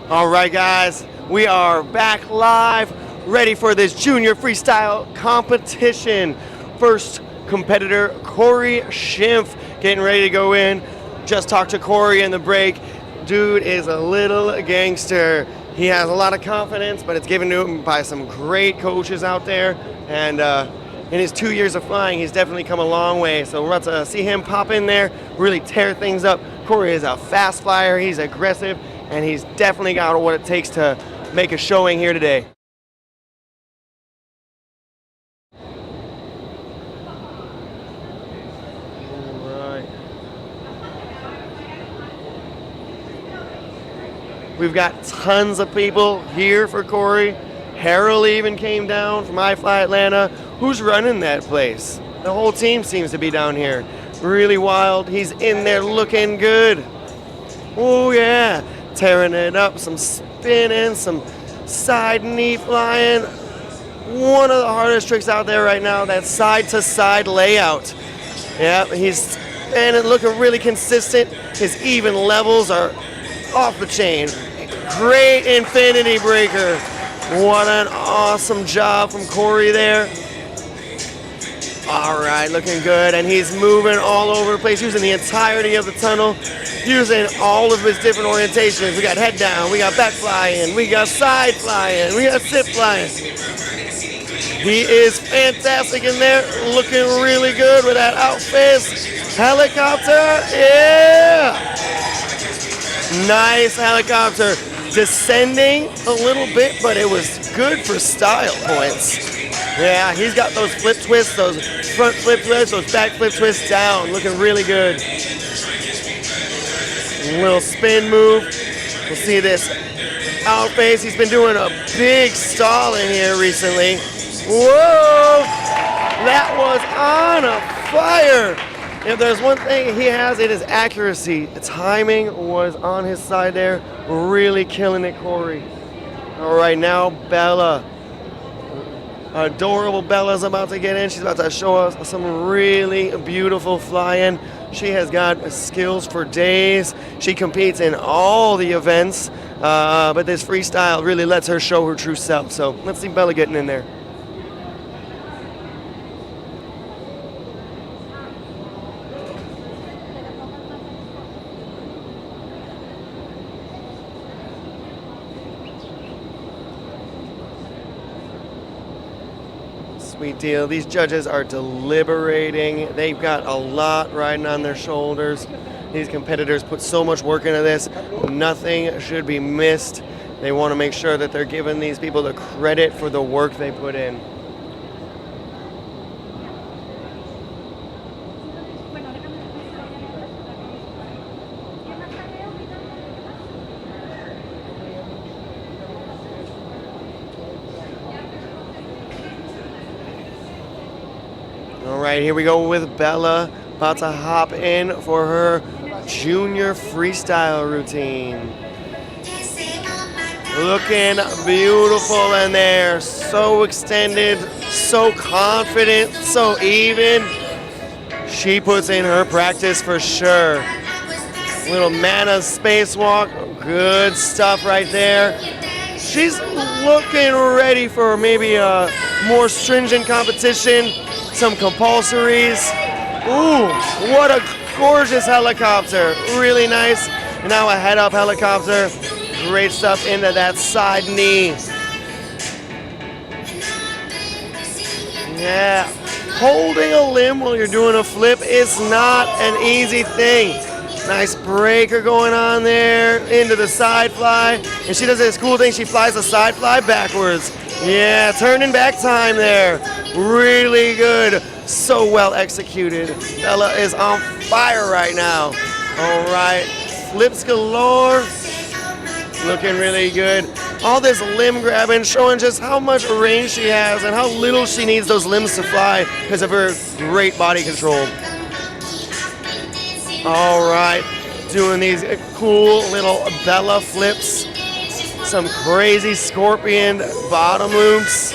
All right, guys, we are back live, ready for this junior freestyle competition. First competitor, Corey Schimpf, getting ready to go in. Just talked to Corey in the break. Dude is a little gangster. He has a lot of confidence, but it's given to him by some great coaches out there. And in his 2 years of flying, he's definitely come a long way. So we're about to see him pop in there, really tear things up. Corey is a fast flyer, he's aggressive, and he's definitely got what it takes to make a showing here today. We've got tons of people here for Corey. Harold even came down from iFLY Atlanta. Who's running that place? The whole team seems to be down here. Really wild. He's in there looking good. Oh yeah, tearing it up. Some spinning, some side knee flying. One of the hardest tricks out there right now, that side to side layout. Yeah, he's spinning, looking really consistent. His even levels are off the chain. Great infinity breaker. What an awesome job from Corey there. All right, looking good, and he's moving all over the place, using the entirety of the tunnel, using all of his different orientations. We got head down, we got back flying, we got side flying, we got sit flying. He is fantastic in there, looking really good with that outfit. Helicopter, yeah! Nice helicopter. Descending a little bit, but it was good for style points. Yeah, he's got those flip twists, those front flip twists, those back flip twists down, looking really good. Little spin move. We'll see this out face. He's been doing a big stall in here recently. Whoa! That was on a fire. If there's one thing he has, it is accuracy. The timing was on his side there. Really killing it, Corey. All right, now Bella. Adorable Bella's about to get in. She's about to show us some really beautiful flying. She has got skills for days. She competes in all the events, but this freestyle really lets her show her true self. So let's see Bella getting in there. Sweet deal. These judges are deliberating. They've got a lot riding on their shoulders. These competitors put so much work into this. Nothing should be missed. They want to make sure that they're giving these people the credit for the work they put in. All right, here we go with Bella, about to hop in for her junior freestyle routine. Looking beautiful in there, so extended, so confident, so even. She puts in her practice for sure. Little mana spacewalk, good stuff right there. She's looking ready for maybe a more stringent competition. Some compulsories. Ooh, what a gorgeous helicopter. Really nice. And now a head up helicopter. Great stuff into that side knee. Yeah. Holding a limb while you're doing a flip is not an easy thing. Nice breaker going on there into the side fly. And she does this cool thing. She flies the side fly backwards. Yeah, turning back time there. Really good. So well executed. Bella is on fire right now. All right. Flips galore. Looking really good. All this limb grabbing, showing just how much range she has and how little she needs those limbs to fly because of her great body control. All right. Doing these cool little Bella flips. Some crazy scorpion bottom loops.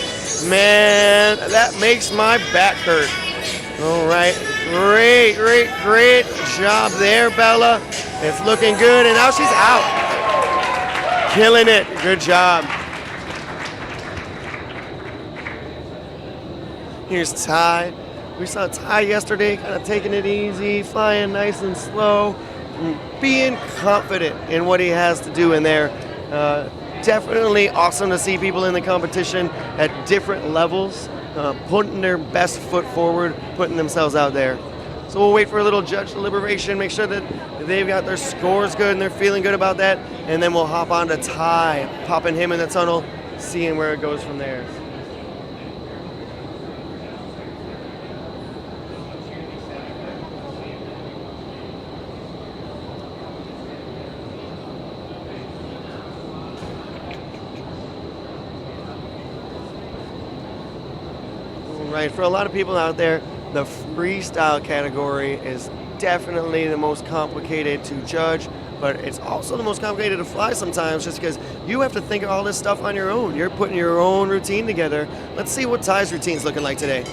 Man, that makes my back hurt. All right, great job there, Bella. It's looking good, and now she's out. Killing it. Good job. Here's Ty. We saw Ty yesterday, kind of taking it easy, flying nice and slow, and being confident in what he has to do in there. Definitely awesome to see people in the competition at different levels, putting their best foot forward, putting themselves out there. So we'll wait for a little judge deliberation, make sure that they've got their scores good and they're feeling good about that, and then we'll hop on to Ty, popping him in the tunnel, seeing where it goes from there. Right, for a lot of people out there, the freestyle category is definitely the most complicated to judge, but it's also the most complicated to fly sometimes just because you have to think of all this stuff on your own. You're putting your own routine together. Let's see what Ty's routine's looking like today.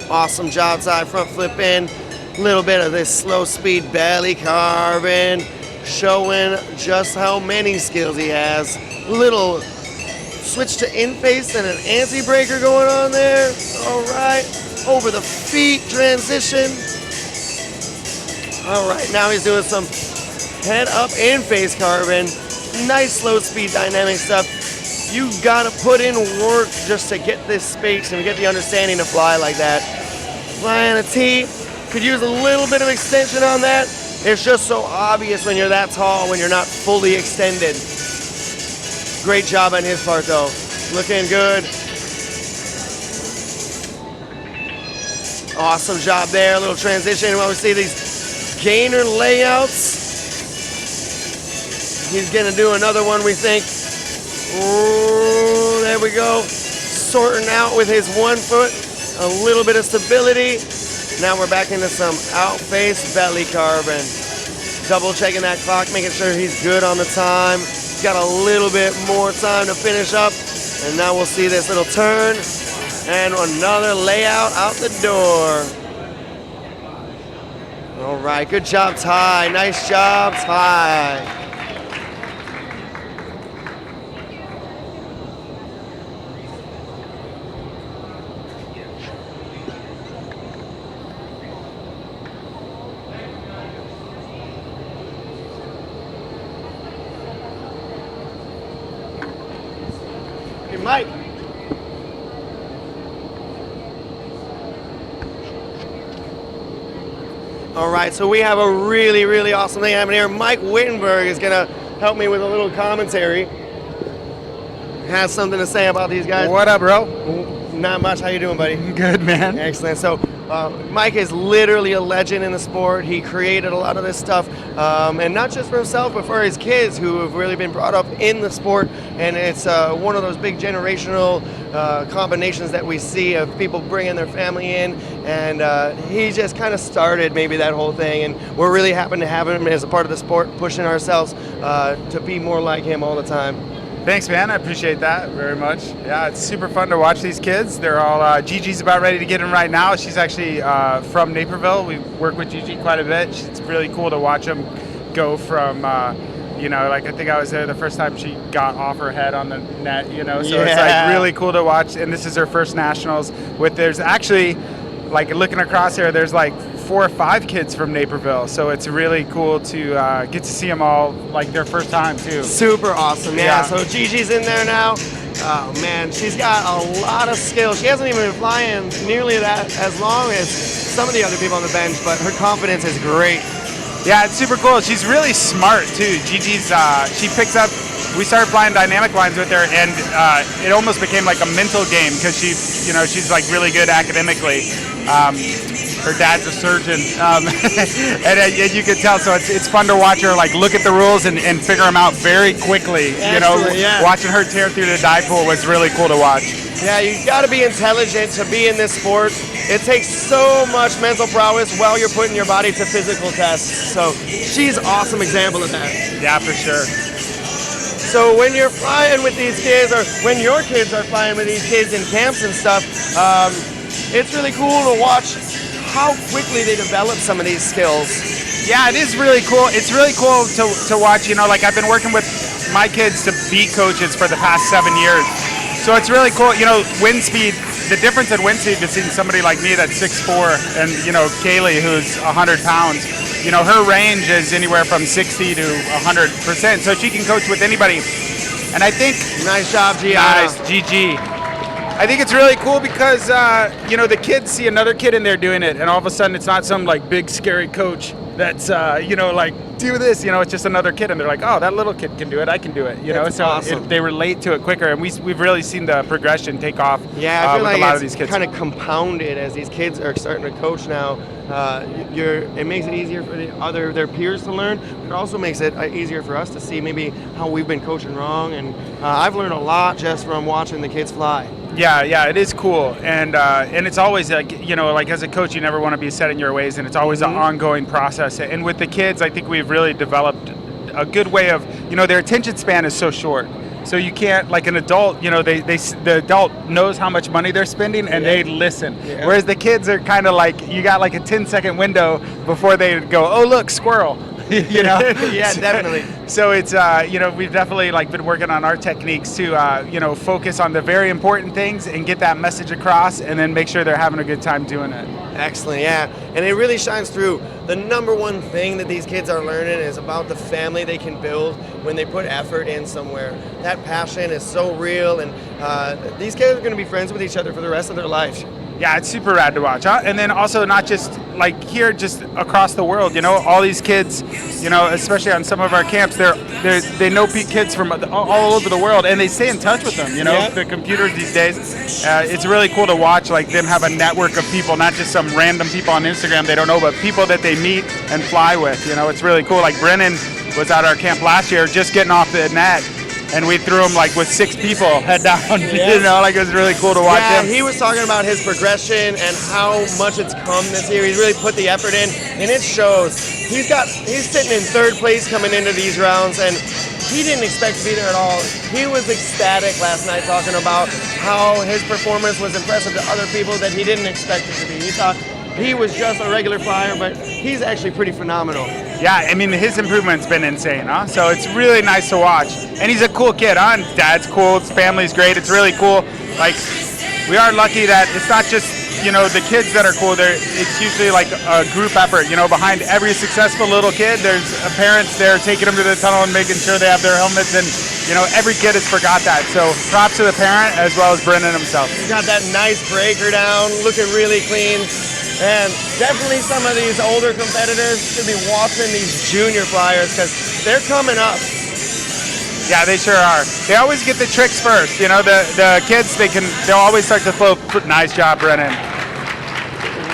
Awesome job, Ty, front flip in. A little bit of this slow speed belly carving, showing just how many skills he has. Little switch to in-face and an anti-breaker going on there. All right, over the feet transition. All right, now he's doing some head up in-face carving. Nice slow speed dynamic stuff. You gotta put in work just to get this space and get the understanding to fly like that. Flying a T, could use a little bit of extension on that. It's just so obvious when you're that tall, when you're not fully extended. Great job on his part though. Looking good. Awesome job there. A little transition while we see these gainer layouts. He's gonna do another one, we think. Ooh, there we go. Sorting out with his 1 foot. A little bit of stability. Now we're back into some out face belly carving. Double checking that clock, making sure he's good on the time. Got a little bit more time to finish up, and now we'll see this little turn and another layout out the door. All right, good job, Ty. Nice job, Ty. Mike. All right, so we have a really, really awesome thing happening here. Mike Wittenberg is gonna help me with a little commentary. Has something to say about these guys.
What up, bro?
Not much. How you doing, buddy?
Good, man.
Excellent. So Mike is literally a legend in the sport. He created a lot of this stuff, and not just for himself, but for his kids who have really been brought up in the sport. And it's one of those big generational combinations that we see of people bringing their family in. And he just kind of started maybe that whole thing. And we're really happy to have him as a part of the sport, pushing ourselves to be more like him all the time.
Thanks, man. I appreciate that very much. Yeah, it's super fun to watch these kids. They're all, Gigi's about ready to get in right now. She's actually from Naperville. We work with Gigi quite a bit. It's really cool to watch them go from, you know, like I think I was there the first time she got off her head on the net, you know, so it's like really cool to watch. And this is her first nationals there's actually, like looking across here, there's like 4 or 5 kids from Naperville, so it's really cool to get to see them all like their first time too.
Super awesome, yeah. So Gigi's in there now. Oh man, she's got a lot of skills. She hasn't even been flying nearly that as long as some of the other people on the bench, but her confidence is great.
Yeah, it's super cool. She's really smart too. Gigi's, she picks up, we started flying dynamic lines with her, and it almost became like a mental game because she, you know, she's like really good academically. Her dad's a surgeon, and you can tell. So it's fun to watch her like look at the rules and figure them out very quickly. You know, watching her tear through the dive pool was really cool to watch.
Yeah, you got to be intelligent to be in this sport. It takes so much mental prowess while you're putting your body to physical tests. So she's an awesome example of that.
Yeah, for sure.
So when you're flying with these kids, or when your kids are flying with these kids in camps and stuff, it's really cool to watch how quickly they develop some of these skills.
Yeah, it is really cool. It's really cool to watch. You know, like I've been working with my kids to be coaches for the past 7 years. So it's really cool. You know, wind speed, the difference in wind speed between somebody like me that's 6'4" and, you know, Kaylee who's 100 pounds, you know, her range is anywhere from 60 to 100%. So she can coach with anybody. And I think...
Nice job, Gianna.
Nice, GG. I think it's really cool because, you know, the kids see another kid in there doing it, and all of a sudden it's not some, like, big, scary coach that's, you know, like, do this. You know, it's just another kid, and they're like, oh, that little kid can do it. I can do it. You know,
That's
so
awesome.
they relate to it quicker, and we've really seen the progression take off
Yeah, I feel
with
like
a lot of
it's
these kids.
kind of compounded as these kids are starting to coach now. It makes it easier for their peers to learn. But it also makes it easier for us to see maybe how we've been coaching wrong. And I've learned a lot just from watching the kids fly.
Yeah, it is cool, and it's always like, you know, like as a coach, you never want to be set in your ways, and it's always an ongoing process. And with the kids, I think we've really developed a good way of, you know, their attention span is so short. So you can't, like an adult, you know, the adult knows how much money they're spending and they listen.
Yeah.
Whereas the kids are kind of like, you got like a 10-second window before they go, oh, look, squirrel. You know?
Yeah, definitely.
So it's, you know, we've definitely like been working on our techniques to, you know, focus on the very important things and get that message across and then make sure they're having a good time doing it.
Excellent, yeah. And it really shines through. The number one thing that these kids are learning is about the family they can build when they put effort in somewhere. That passion is so real, and these kids are going to be friends with each other for the rest of their lives.
Yeah, it's super rad to watch. Huh? And then also not just like here, just across the world, you know, all these kids, you know, especially on some of our camps, they know kids from all over the world, and they stay in touch with them, you know,
Yeah.
the computers these days. It's really cool to watch, like them have a network of people, not just some random people on Instagram they don't know, but people that they meet and fly with, you know, it's really cool. Like Brennan was at our camp last year just getting off the net, and we threw him like with 6 people head down, you know, like it was really cool to watch
Yeah,
him.
he was talking about his progression and how much it's come this year. He's really put the effort in, and it shows. He's sitting in 3rd place coming into these rounds, and he didn't expect to be there at all. He was ecstatic last night talking about how his performance was impressive to other people that he didn't expect it to be. He thought he was just a regular flyer, but he's actually pretty phenomenal.
Yeah, I mean, his improvement's been insane, huh? So it's really nice to watch. And he's a cool kid, huh? His dad's cool, his family's great, it's really cool. Like, we are lucky that it's not just, you know, the kids that are cool. It's usually like a group effort, you know, behind every successful little kid, there's parents there taking them to the tunnel and making sure they have their helmets, and, you know, every kid has forgot that. So props to the parent as well as Brennan himself.
He's got that nice breaker down, looking really clean. And definitely some of these older competitors should be watching these junior flyers because they're coming up.
Yeah, they sure are. They always get the tricks first. You know, the kids, they'll always start to flow. Nice job, Brennan.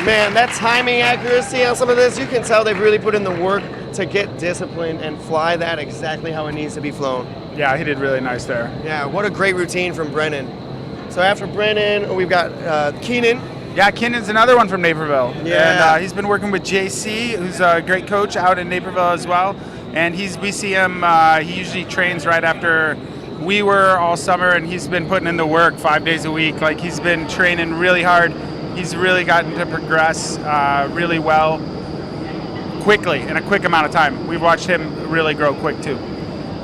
Man, that timing accuracy on some of this, you can tell they've really put in the work to get disciplined and fly that exactly how it needs to be flown.
Yeah, he did really nice there.
Yeah, what a great routine from Brennan. So after Brennan, we've got Keenan.
Yeah, Keenan's another one from Naperville.
Yeah.
And he's been working with JC, who's a great coach out in Naperville as well. And we see him, he usually trains right after we were all summer, and he's been putting in the work 5 days a week. Like, he's been training really hard. He's really gotten to progress really well quickly, in a quick amount of time. We've watched him really grow quick too.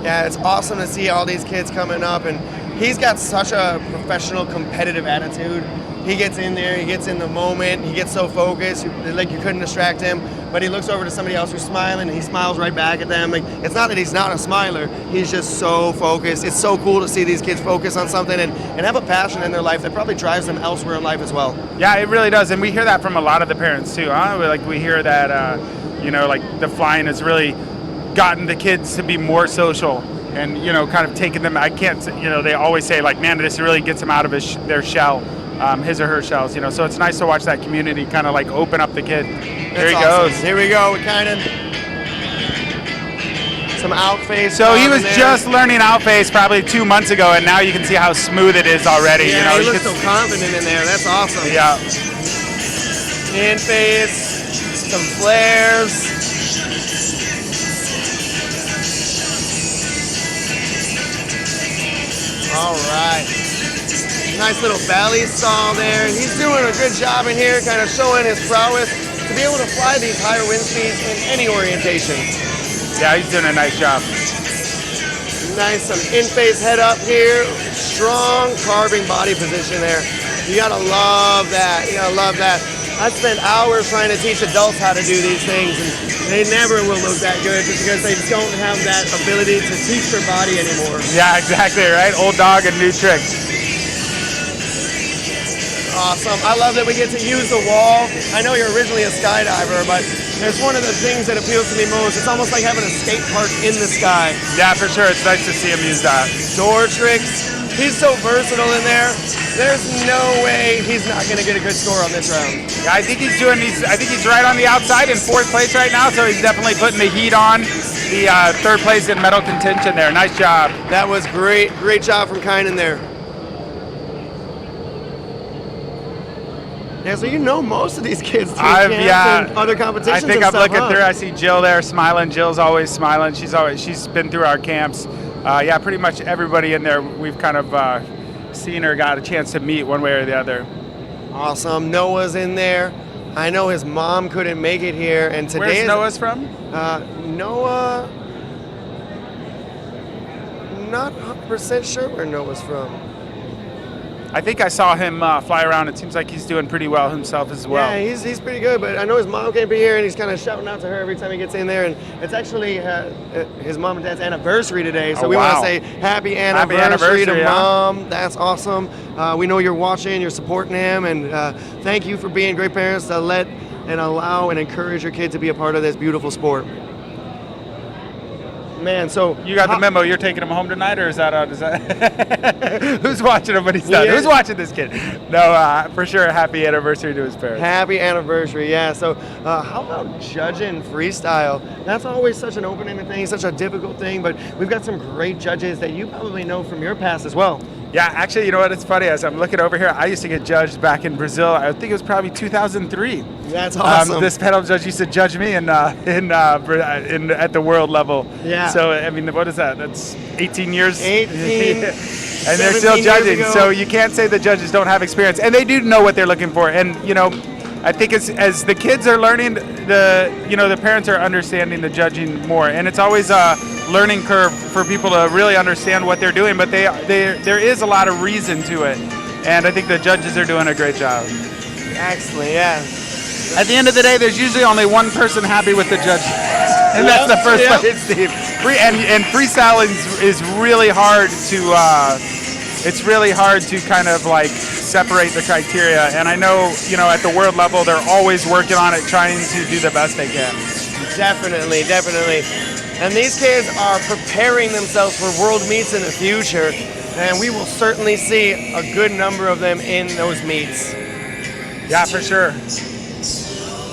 Yeah, it's awesome to see all these kids coming up, and he's got such a professional, competitive attitude. He gets in there, he gets in the moment, he gets so focused, like you couldn't distract him, but he looks over to somebody else who's smiling, and he smiles right back at them. Like, it's not that he's not a smiler, he's just so focused. It's so cool to see these kids focus on something and have a passion in their life that probably drives them elsewhere in life as well.
Yeah, it really does, and we hear that from a lot of the parents too, huh? Like, we hear that, you know, like the flying has really gotten the kids to be more social, and, you know, kind of taking them, you know, they always say, like, man, this really gets them out of their shell, his or her shells, you know, so it's nice to watch that community kind of like open up the kid. There he goes.
Here we go, kind of some outface.
So he was just learning outface probably 2 months ago, and now you can see how smooth it is already.
Yeah,
you know,
he looks so confident in there. That's awesome.
Yeah.
In face, some flares. All right. Nice little belly stall there. He's doing a good job in here, kind of showing his prowess. to be able to fly these higher wind speeds in any orientation.
Yeah, he's doing a nice job.
Nice, some in-face head up here. Strong carving body position there. You gotta love that. You gotta love that. I spent hours trying to teach adults how to do these things, and they never will look that good just because they don't have that ability to teach their body anymore.
Yeah, exactly, right? Old dog and new tricks.
Awesome. I love that we get to use the wall. I know you're originally a skydiver, but it's one of the things that appeals to me most. It's almost like having a skate park in the sky.
Yeah, for sure. It's nice to see him use that.
Door tricks. He's so versatile in there. There's no way he's not going to get a good score on this round.
Yeah, I think he's right on the outside in 4th place right now, so he's definitely putting the heat on. The 3rd place in medal contention there. Nice job.
That was great. Great job from Kynan there. Yeah, so you know most of these kids through camps and other competitions.
I think
and
I'm
stuff,
looking through. I see Jill there smiling. Jill's always smiling. She's been through our camps. Yeah, pretty much everybody in there we've kind of seen or got a chance to meet one way or the other.
Awesome. Noah's in there. I know his mom couldn't make it here, and today.
Where's Noah's from?
Noah. Not 100% sure where Noah's from.
I think I saw him fly around. It seems like he's doing pretty well himself as well.
Yeah, he's pretty good, but I know his mom can't be here, and he's kind of shouting out to her every time he gets in there. And it's actually his mom and dad's anniversary today, so we want to say happy anniversary to Mom. That's awesome. We know you're watching, you're supporting him, and thank you for being great parents to let and allow and encourage your kid to be a part of this beautiful sport. Man, so
you got the memo. You're taking him home tonight, or is that who's watching him when he's done? Who's watching this kid? No, for sure. Happy anniversary to his parents.
Happy anniversary, yeah. So, how about judging freestyle? That's always such an open-ended thing, such a difficult thing. But we've got some great judges that you probably know from your past as well.
Yeah, actually, you know what? It's funny. As I'm looking over here, I used to get judged back in Brazil. I think it was probably 2003.
That's awesome.
This panel judge used to judge me at the world level.
Yeah.
So I mean, what is that? That's 18 years.
18.
And they're still judging. So you can't say the judges don't have experience, and they do know what they're looking for. And you know, I think as the kids are learning, the parents are understanding the judging more, and it's always a learning curve for people to really understand what they're doing. But there is a lot of reason to it, and I think the judges are doing a great job.
Excellent, yeah.
At the end of the day, there's usually only one person happy with the judge, and that's the first place team. And freestyling is really hard to. It's really hard to kind of like separate the criteria, and I know at the world level they're always working on it, trying to do the best they can.
Definitely. And these kids are preparing themselves for world meets in the future, and we will certainly see a good number of them in those meets.
Yeah, for sure.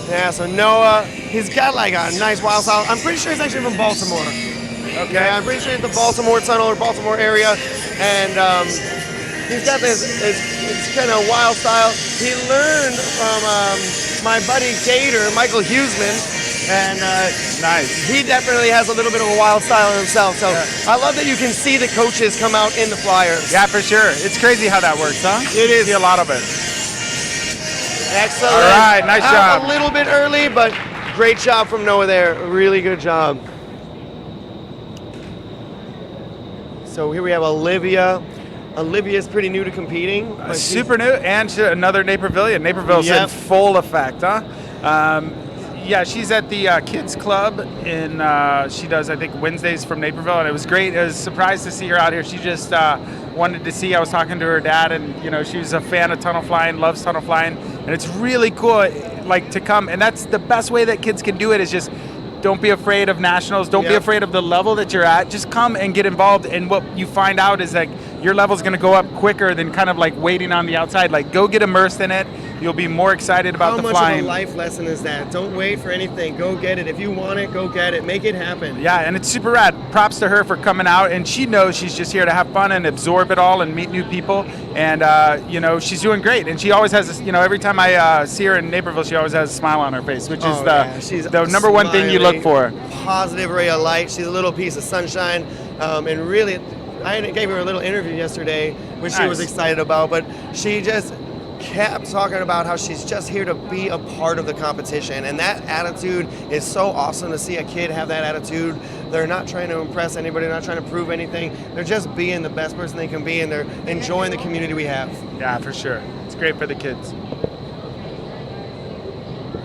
Yeah, so Noah, he's got like a nice wild style. I'm pretty sure he's actually from Baltimore. Okay, yeah, I'm pretty sure it's the Baltimore tunnel or Baltimore area, and he's got this kind of wild style. He learned from my buddy Gator, Michael Huseman, and
nice.
He definitely has a little bit of a wild style himself. So I love that you can see the coaches come out in the flyers.
Yeah, for sure. It's crazy how that works, huh?
It is.
You see a lot of it.
Excellent.
All right, nice job.
A little bit early, but great job from Noah there. Really good job. So here we have Olivia. Olivia's pretty new to competing.
Super new, and another Napervillian. Naperville's in full effect, huh? Yeah, she's at the kids club, and she does, I think, Wednesdays from Naperville, and it was great. I was surprised to see her out here. She just wanted to see. I was talking to her dad, and she's a fan of tunnel flying, loves tunnel flying, and it's really cool, like, to come. And that's the best way that kids can do it, is just don't be afraid of nationals. Don't be afraid of the level that you're at. Just come and get involved. And what you find out is like your level's going to go up quicker than kind of like waiting on the outside. Like, go get immersed in it. You'll be more excited about the flying.
How much of a life lesson is that? Don't wait for anything. Go get it. If you want it, go get it. Make it happen.
Yeah, and it's super rad. Props to her for coming out, and she knows she's just here to have fun and absorb it all and meet new people. And she's doing great. And she always has this, every time I see her in Naperville, she always has a smile on her face, which is the number one thing you look for.
Positive ray of light. She's a little piece of sunshine, and really, I gave her a little interview yesterday, which she was excited about. But she just kept talking about how she's just here to be a part of the competition, and that attitude is so awesome to see a kid have that attitude. They're not trying to impress anybody, not trying to prove anything. They're just being the best person they can be, and they're enjoying the community we have.
Yeah, for sure. It's great for the kids.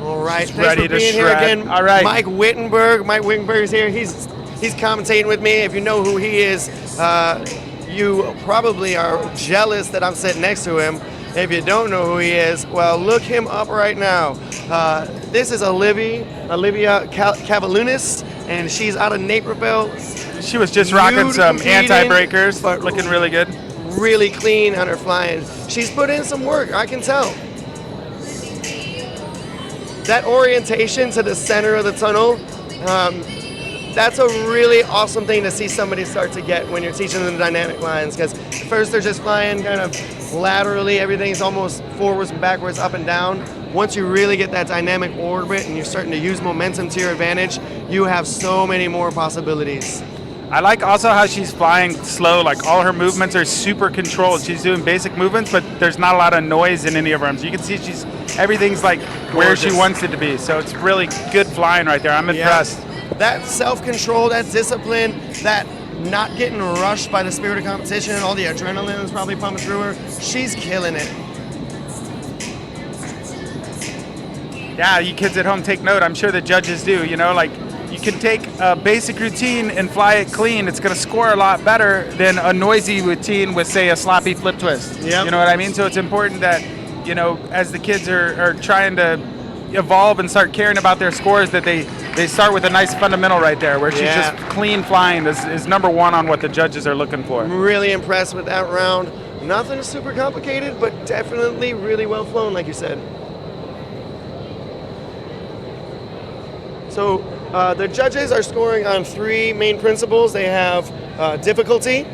All right,
She's
thanks
ready
for
to
being here
shred.
again.
All right.
Mike Wittenberg. Mike Wittenberg is here. He's commentating with me. If you know who he is, you probably are jealous that I'm sitting next to him. If you don't know who he is, well, look him up right now. This is Olivia Cavalunis, and she's out of Naperville.
She was just rocking some anti-breakers, but looking really good.
Really clean on her flying. She's put in some work, I can tell. That orientation to the center of the tunnel, that's a really awesome thing to see somebody start to get when you're teaching them the dynamic lines, because first they're just flying kind of laterally, everything's almost forwards and backwards, up and down. Once you really get that dynamic orbit and you're starting to use momentum to your advantage, you have so many more possibilities.
I like also how she's flying slow, like all her movements are super controlled. She's doing basic movements, but there's not a lot of noise in any of her arms. You can see everything's like where she wants it to be. So it's really good flying right there. I'm impressed.
Yeah. That self-control, that discipline, that not getting rushed by the spirit of competition, all the adrenaline is probably pumping through her. She's killing it.
Yeah, you kids at home take note. I'm sure the judges do, you know, like you can take a basic routine and fly it clean. It's going to score a lot better than a noisy routine with, say, a sloppy flip twist.
Yep.
You know what I mean? So it's important that, you know, as the kids are trying to evolve and start caring about their scores, that they start with a nice fundamental right there, where she's just clean flying is number one on what the judges are looking for.
I'm really impressed with that round. Nothing super complicated, but definitely really well flown, like you said. So the judges are scoring on three main principles. They have difficulty.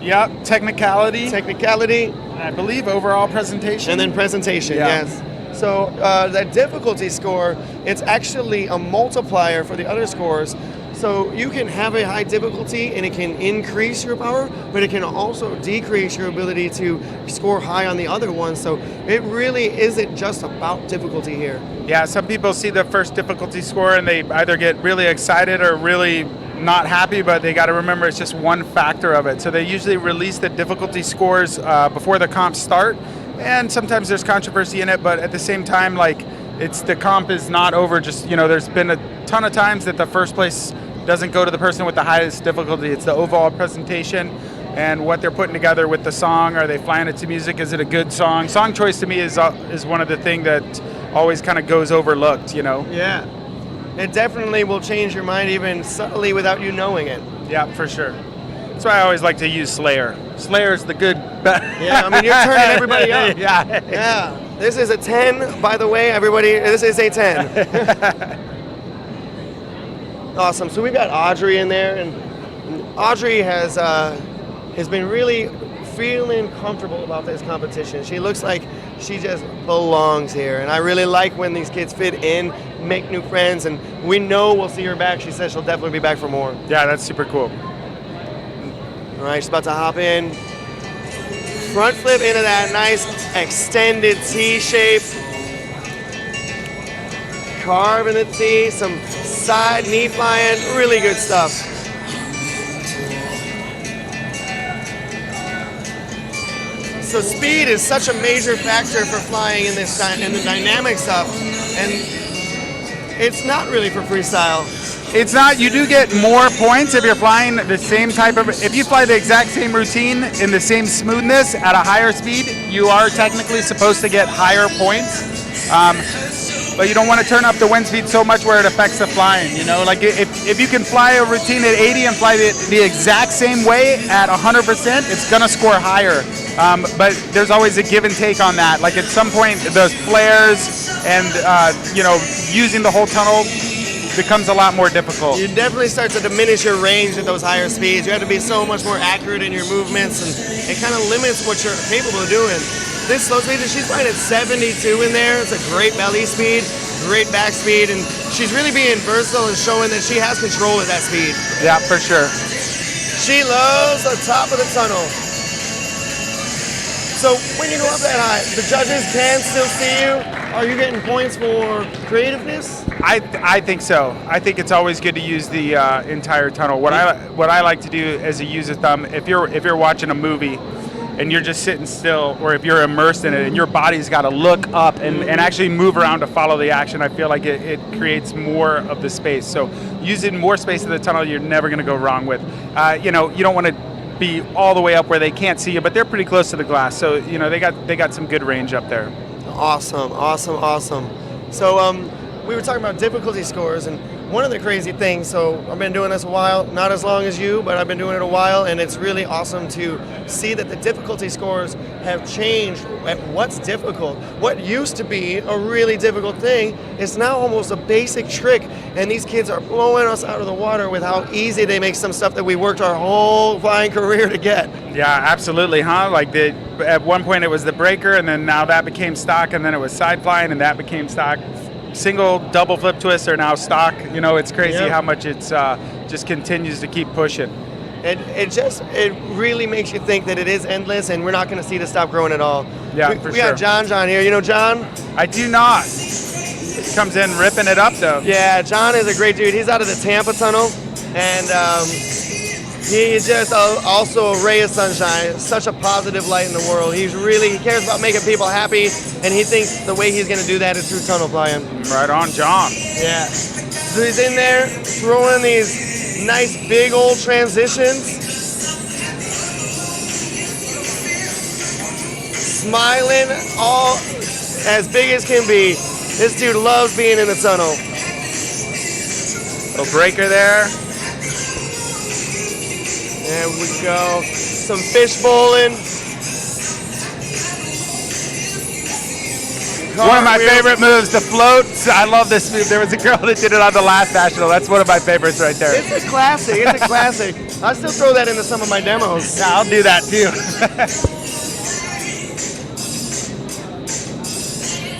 Yep, technicality.
Technicality.
I believe overall presentation.
And then presentation, yes. So the difficulty score, it's actually a multiplier for the other scores. So you can have a high difficulty and it can increase your power, but it can also decrease your ability to score high on the other ones. So it really isn't just about difficulty here.
Yeah, some people see the first difficulty score and they either get really excited or really not happy, but they got to remember it's just one factor of it. So they usually release the difficulty scores before the comps start, and sometimes there's controversy in it, but at the same time, like, the comp is not over. Just, you know, there's been a ton of times that the first place doesn't go to the person with the highest difficulty. It's the overall presentation and what they're putting together with the song. Are they flying it to music? Is it a good song? Song choice to me is one of the things that always kind of goes overlooked, you know?
Yeah. It definitely will change your mind even subtly without you knowing it.
Yeah, for sure. That's why I always like to use Slayer. Slayer's the good.
Yeah, I mean, you're turning everybody up.
Yeah.
Yeah. This is a 10, by the way, everybody. This is a 10. Awesome. So we've got Audrey in there, and Audrey has been really feeling comfortable about this competition. She looks like she just belongs here, and I really like when these kids fit in, make new friends, and we know we'll see her back. She says she'll definitely be back for more.
Yeah, that's super cool.
All right, she's about to hop in. Front flip into that nice extended T shape. Carving the T, some side knee flying, really good stuff. So speed is such a major factor for flying in this in the dynamic stuff, and it's not really for freestyle.
It's not. You do get more points if you're flying the same type of. If you fly the exact same routine in the same smoothness at a higher speed, you are technically supposed to get higher points. But you don't want to turn up the wind speed so much where it affects the flying. You know, like if you can fly a routine at 80 and fly the exact same way at 100%, it's gonna score higher. But there's always a give and take on that. Like at some point, those flares and you know, using the whole tunnel becomes a lot more difficult.
You definitely start to diminish your range at those higher speeds. You have to be so much more accurate in your movements, and it kind of limits what you're capable of doing. This slow speed, she's flying at 72 in there. It's a great belly speed, great back speed, and she's really being versatile and showing that she has control at that speed.
Yeah, for sure.
She loves the top of the tunnel. So when you go up that high, the judges can still see you. Are you getting points for creativeness?
I think so. I think it's always good to use the entire tunnel. What I like to do as a use of thumb, if you're watching a movie and you're just sitting still, or if you're immersed in it and your body's got to look up and actually move around to follow the action, I feel like it creates more of the space. So using more space in the tunnel, you're never going to go wrong with. You don't want to be all the way up where they can't see you, but they're pretty close to the glass. So they got some good range up there.
Awesome. So we were talking about difficulty scores, and one of the crazy things, so I've been doing this a while, not as long as you, but I've been doing it a while, and it's really awesome to see that the difficulty scores have changed at what's difficult. What used to be a really difficult thing is now almost a basic trick, and these kids are blowing us out of the water with how easy they make some stuff that we worked our whole flying career to get.
Yeah, absolutely, huh? Like at one point it was the breaker, and then now that became stock, and then it was side flying, and that became stock. Single, double flip twists are now stock. It's crazy how much it's just continues to keep pushing.
It really makes you think that it is endless, and we're not going to see this stop growing at all.
Yeah,
we got John here. You know John?
I do not. He comes in ripping it up though.
Yeah, John is a great dude. He's out of the Tampa tunnel, and he's just also a ray of sunshine. Such a positive light in the world. He cares about making people happy, and he thinks the way he's going to do that is through tunnel flying.
Right on, John.
Yeah. So he's in there throwing these nice big old transitions, smiling all as big as can be. This dude loves being in the tunnel.
Little breaker there.
There we go. Some fish bowling.
One of my favorite moves, the floats. I love this move. There was a girl that did it on the last national. That's one of my favorites right there.
It's a classic. I still throw that into some of my demos.
Yeah, I'll do that too.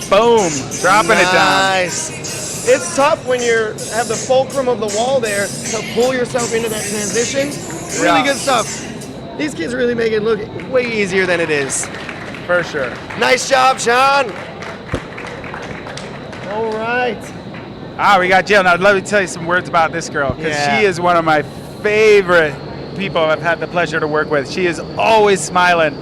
Boom. Dropping it down.
Nice. It's tough when you have the fulcrum of the wall there to pull yourself into that transition. Really good stuff. These kids really make it look way easier than it is.
For sure.
Nice job, Sean. All right.
We got Jill. Now let me tell you some words about this girl, because she is one of my favorite people I've had the pleasure to work with. She is always smiling.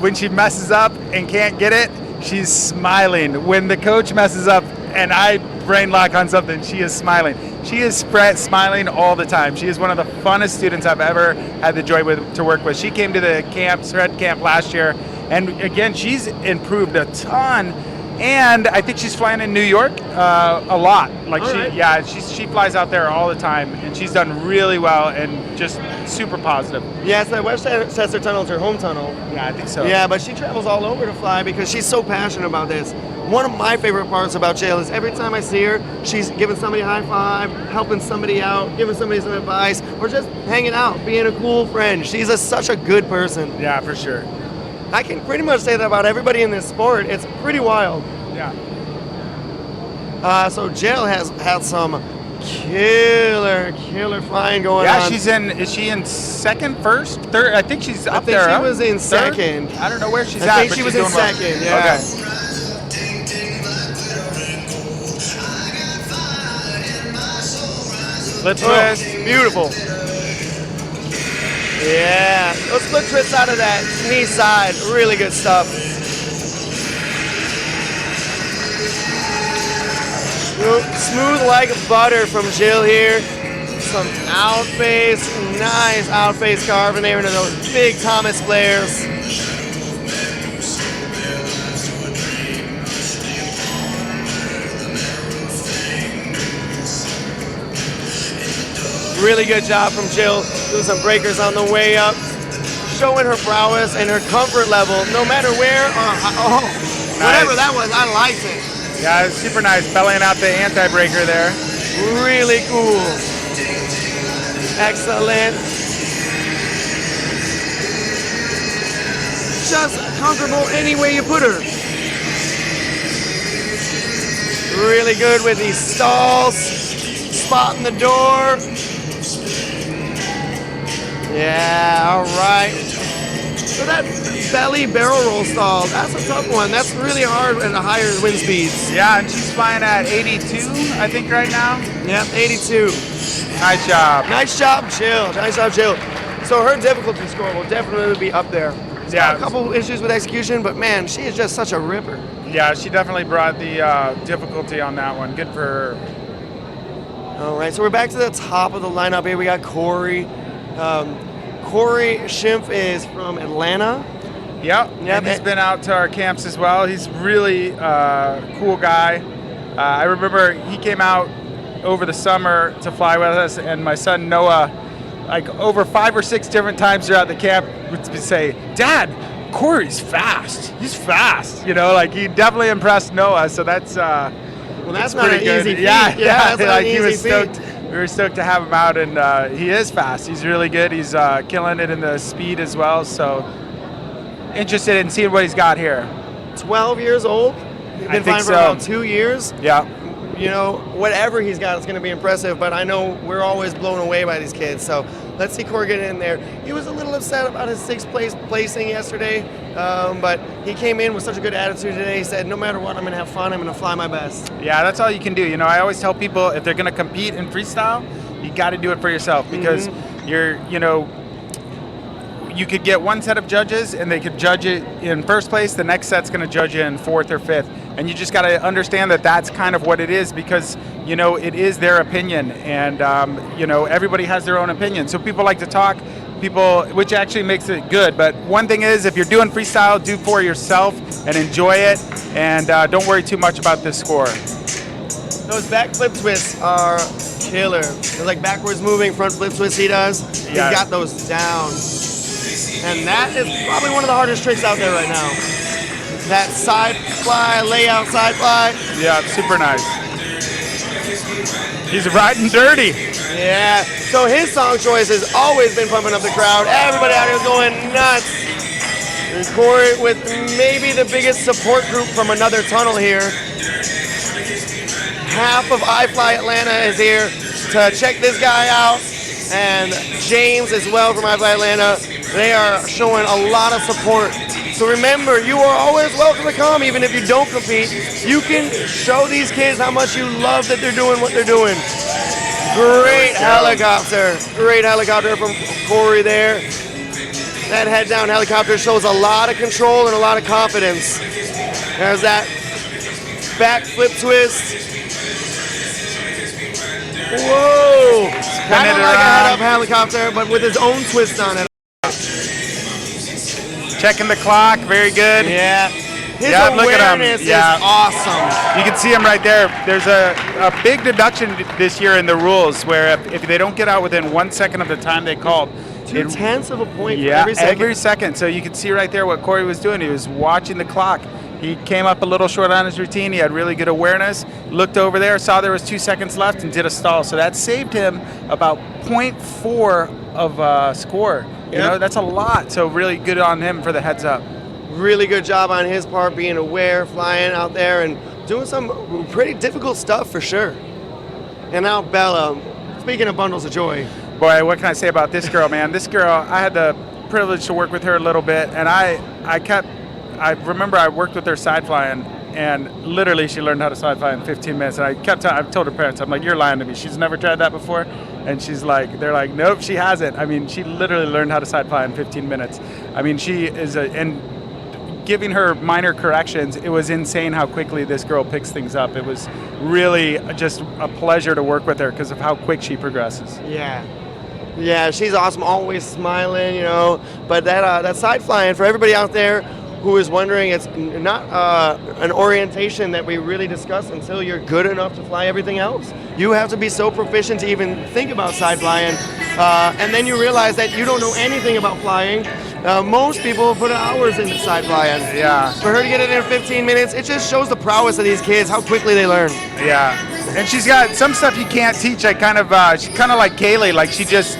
When she messes up and can't get it, she's smiling. When the coach messes up and I brain lock on something, she is smiling. She is smiling all the time. She is one of the funnest students I've ever had the joy to work with. She came to the SRED camp last year, and again, she's improved a ton. And I think she's flying in New York a lot. She flies out there all the time, and she's done really well and just super positive.
Yeah, so that Westchester Tunnel is her home tunnel.
Yeah, I think so.
Yeah, but she travels all over to fly because she's so passionate about this. One of my favorite parts about Jill is every time I see her, she's giving somebody a high five, helping somebody out, giving somebody some advice, or just hanging out, being a cool friend. She's such a good person.
Yeah, for sure.
I can pretty much say that about everybody in this sport. It's pretty wild.
Yeah.
So Jill has had some killer flying going on.
Yeah, is she in second, first, third? I think she's up there.
I think she was in second.
I don't know where she's at.
I think she was in second, yeah.
Okay. Split twist.
Beautiful. Yeah, those split twists out of that knee side, really good stuff. Smooth like butter from Jill here. Some out-face, nice out-face carving there into those big Thomas flares. Really good job from Jill. Doing some breakers on the way up. Showing her prowess and her comfort level, no matter where or whatever that was, I liked it.
Yeah, it's super nice. Bellying out the anti-breaker there.
Really cool. Excellent. Just comfortable any way you put her. Really good with these stalls. Spotting the door. Yeah, all right. So that belly barrel roll stall, that's a tough one. That's really hard at the higher wind speeds.
Yeah, and she's flying at 82, I think, right now.
Yep, 82.
Nice job.
Nice job, Jill. Nice job, Jill. So her difficulty score will definitely be up there. She's got a couple issues with execution, but man, she is just such a ripper.
Yeah, she definitely brought the difficulty on that one. Good for her.
All right, so we're back to the top of the lineup here. We got Corey. Corey Schimpf is from Atlanta.
Yep, and he's been out to our camps as well. He's really cool guy. I remember he came out over the summer to fly with us, and my son Noah, like over 5 or 6 different times throughout the camp, would say, "Dad, Corey's fast. He's fast." You know, like he definitely impressed Noah. So that's
well, that's not
pretty
an
good.
easy feat.
Yeah,
That's not
like
an
he was
easy feat.
stoked. We were stoked to have him out, and he is fast. He's really good. He's killing it in the speed as well. So interested in seeing what he's got here.
12 years old. He's
I
been
think
flying for
so.
about 2 years.
Yeah.
You know, whatever he's got, it's going to be impressive. But I know we're always blown away by these kids. So let's see Corey get in there. He was a little upset about his 6th place placing yesterday, but he came in with such a good attitude today. He said, "No matter what, I'm going to have fun. I'm going to fly my best."
Yeah, that's all you can do. You know, I always tell people if they're going to compete in freestyle, you got to do it for yourself because you could get one set of judges and they could judge it in first place. The next set's going to judge you in 4th or 5th. And you just got to understand that that's kind of what it is because, you know, it is their opinion. And, you know, everybody has their own opinion. So people like to talk, which actually makes it good. But one thing is, if you're doing freestyle, do for yourself and enjoy it. And don't worry too much about this score.
Those back flip twists are killer. They're like backwards moving front flip twists he does. He's got those down. And that is probably one of the hardest tricks out there right now. That side fly, layout side fly.
Yeah, super nice. He's riding dirty.
Yeah, so his song choice has always been pumping up the crowd. Everybody out here is going nuts. And Corey with maybe the biggest support group from another tunnel here. Half of iFLY Atlanta is here to check this guy out. And James as well from iFLY Atlanta. They are showing a lot of support. So remember, you are always welcome to come, even if you don't compete. You can show these kids how much you love that they're doing what they're doing. Great helicopter. Great helicopter from Corey there. That head down helicopter shows a lot of control and a lot of confidence. There's that back flip twist. Whoa! Kind of like a head-up helicopter, but with his own twist on it.
Checking the clock, very good.
Yeah. His
look at him.
awareness is awesome.
You can see him right there. There's a big deduction this year in the rules where if they don't get out within 1 second of the time they called,
0.2 of a point for every second.
every second. So you can see right there what Corey was doing. He was watching the clock. He came up a little short on his routine. He had really good awareness. Looked over there, saw there was 2 seconds left, and did a stall. So that saved him about 0.4 of score. You know, that's a lot. So really good on him for the heads up.
Really good job on his part, being aware, flying out there, and doing some pretty difficult stuff for sure. And now Bella, speaking of bundles of joy.
Boy, what can I say about this girl, man? This girl, I had the privilege to work with her a little bit, and I remember I worked with her side flying, and literally she learned how to side fly in 15 minutes. And I've told her parents, I'm like, "You're lying to me. She's never tried that before." And they're like, "Nope, she hasn't." I mean, she literally learned how to side fly in 15 minutes. I mean, she is and giving her minor corrections, it was insane how quickly this girl picks things up. It was really just a pleasure to work with her because of how quick she progresses.
Yeah, she's awesome, always smiling, you know. But that side flying, for everybody out there who is wondering, it's not an orientation that we really discuss until you're good enough to fly everything else. You have to be so proficient to even think about side flying, and then you realize that you don't know anything about flying. Most people put hours into side flying.
Yeah.
For her to get it in 15 minutes, it just shows the prowess of these kids, how quickly they learn.
Yeah, and she's got some stuff you can't teach. She's kind of like Kaylee, like she just,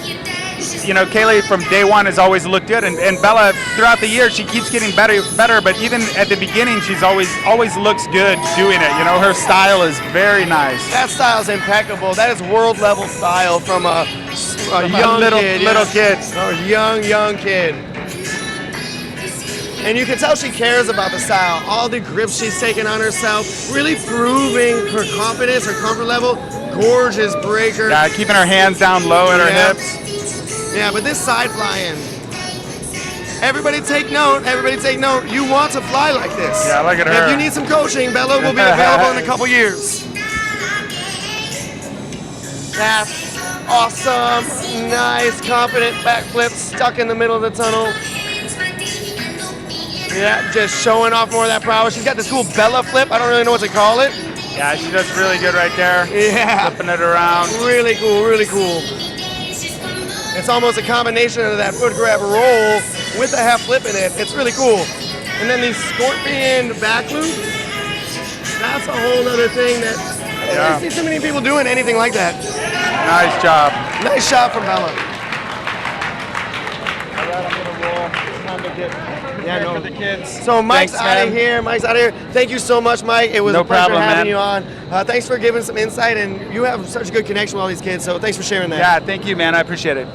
you know, Kaylee from day one has always looked good, and Bella throughout the year she keeps getting better. But even at the beginning, she's always looks good doing it. You know, her style is very nice.
That style is impeccable. That is world level style from a young
little
kid.
Little kid.
A young kid. And you can tell she cares about the style. All the grips she's taking on herself, really proving her confidence, her comfort level. Gorgeous breaker.
Yeah, keeping her hands down low at her hips.
Yeah, but this side flying. Everybody take note. Everybody take note. You want to fly like this.
Yeah, look at her.
If you need some coaching, Bella will be available in a couple years. That's awesome. Nice, confident backflip, stuck in the middle of the tunnel. Yeah, just showing off more of that prowess. She's got this cool Bella flip. I don't really know what to call it.
Yeah, she does really good right there.
Yeah.
Flipping it around.
Really cool, really cool. It's almost a combination of that foot grab roll with the half flip in it. It's really cool. And then the scorpion back loop. That's a whole other thing that I don't see too many people doing anything like that.
Nice job.
Nice shot from Bella.
All right, I'm gonna roll. It's time to get prepared for the kids.
So Mike's
Thanks,
out of
man.
here. Mike's out of here. Thank you so much, Mike. It was
No
a pleasure
problem,
having
man.
you on. Thanks for giving some insight, and you have such a good connection with all these kids. So thanks for sharing that.
Yeah, thank you, man. I appreciate it.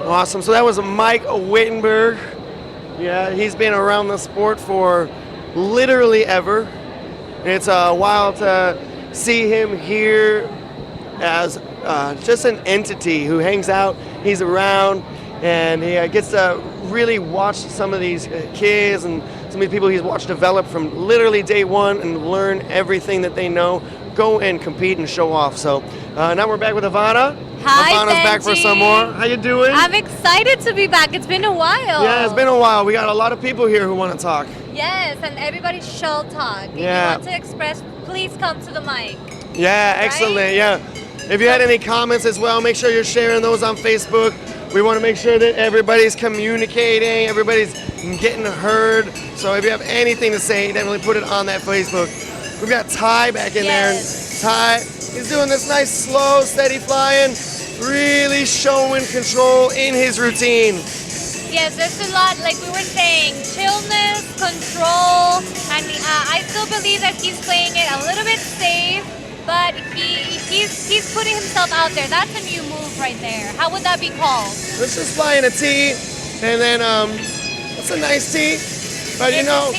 Awesome. So that was Mike Wittenberg. Yeah, he's been around the sport for literally ever. And it's wild to see him here as just an entity who hangs out. He's around, and he gets to really watch some of these kids and some of the people he's watched develop from literally day one and learn everything that they know, go and compete and show off. So now we're back with Ivana.
Hi,
Ivana's back for some more. How you doing?
I'm excited to be back. It's been a while.
Yeah, it's been a while. We got a lot of people here who want to talk.
Yes, and everybody shall talk. If
Yeah.
you want to express, please come to the mic.
Yeah, excellent. Yeah. If you had any comments as well, make sure you're sharing those on Facebook. We want to make sure that everybody's communicating, everybody's getting heard. So if you have anything to say, definitely put it on that Facebook. We've got Ty back in there. And Ty, he's doing this nice, slow, steady flying, really showing control in his routine.
Yes, there's a lot, like we were saying, chillness, control, and I still believe that he's playing it a little bit safe, but he's putting himself out there. That's a new move right there. How would that be called?
Let's just flying a T, and then it's a nice T, but you know,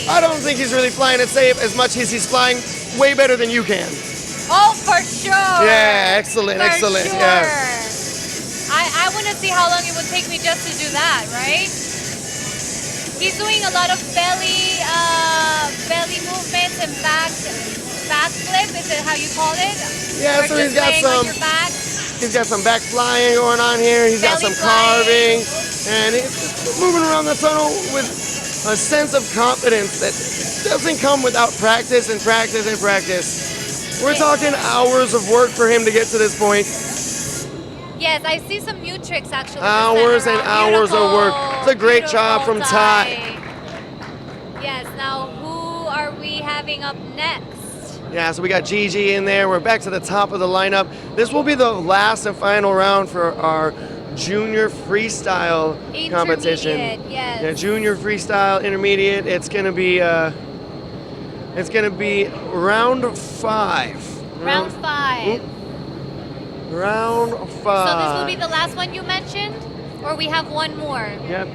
I don't think he's really flying it safe as much as he's flying way better than you can.
Oh, for sure.
Yeah, excellent,
For
excellent.
sure.
Yeah.
I want to see how long it would take me just to do that, right? He's doing a lot of belly movements and back flip. Is it how you call it?
Yeah,
Or
so he's
just
got
laying on
some.
your back?
He's got some back flying going on here. He's got
Belly
some carving, and he's just moving around the tunnel with a sense of confidence that doesn't come without practice and practice and practice. We're talking hours of work for him to get to this point.
Yes, I see some new tricks actually.
Hours and hours of work. It's a great job from Ty.
Yes, now who are we having up next?
Yeah, so we got Gigi in there. We're back to the top of the lineup. This will be the last and final round for our junior freestyle competition.
Intermediate, yes.
Yeah, junior freestyle intermediate. It's gonna be round 5.
Round 5.
Round 5.
So this will be the last one you mentioned? Or we have one more?
Yep.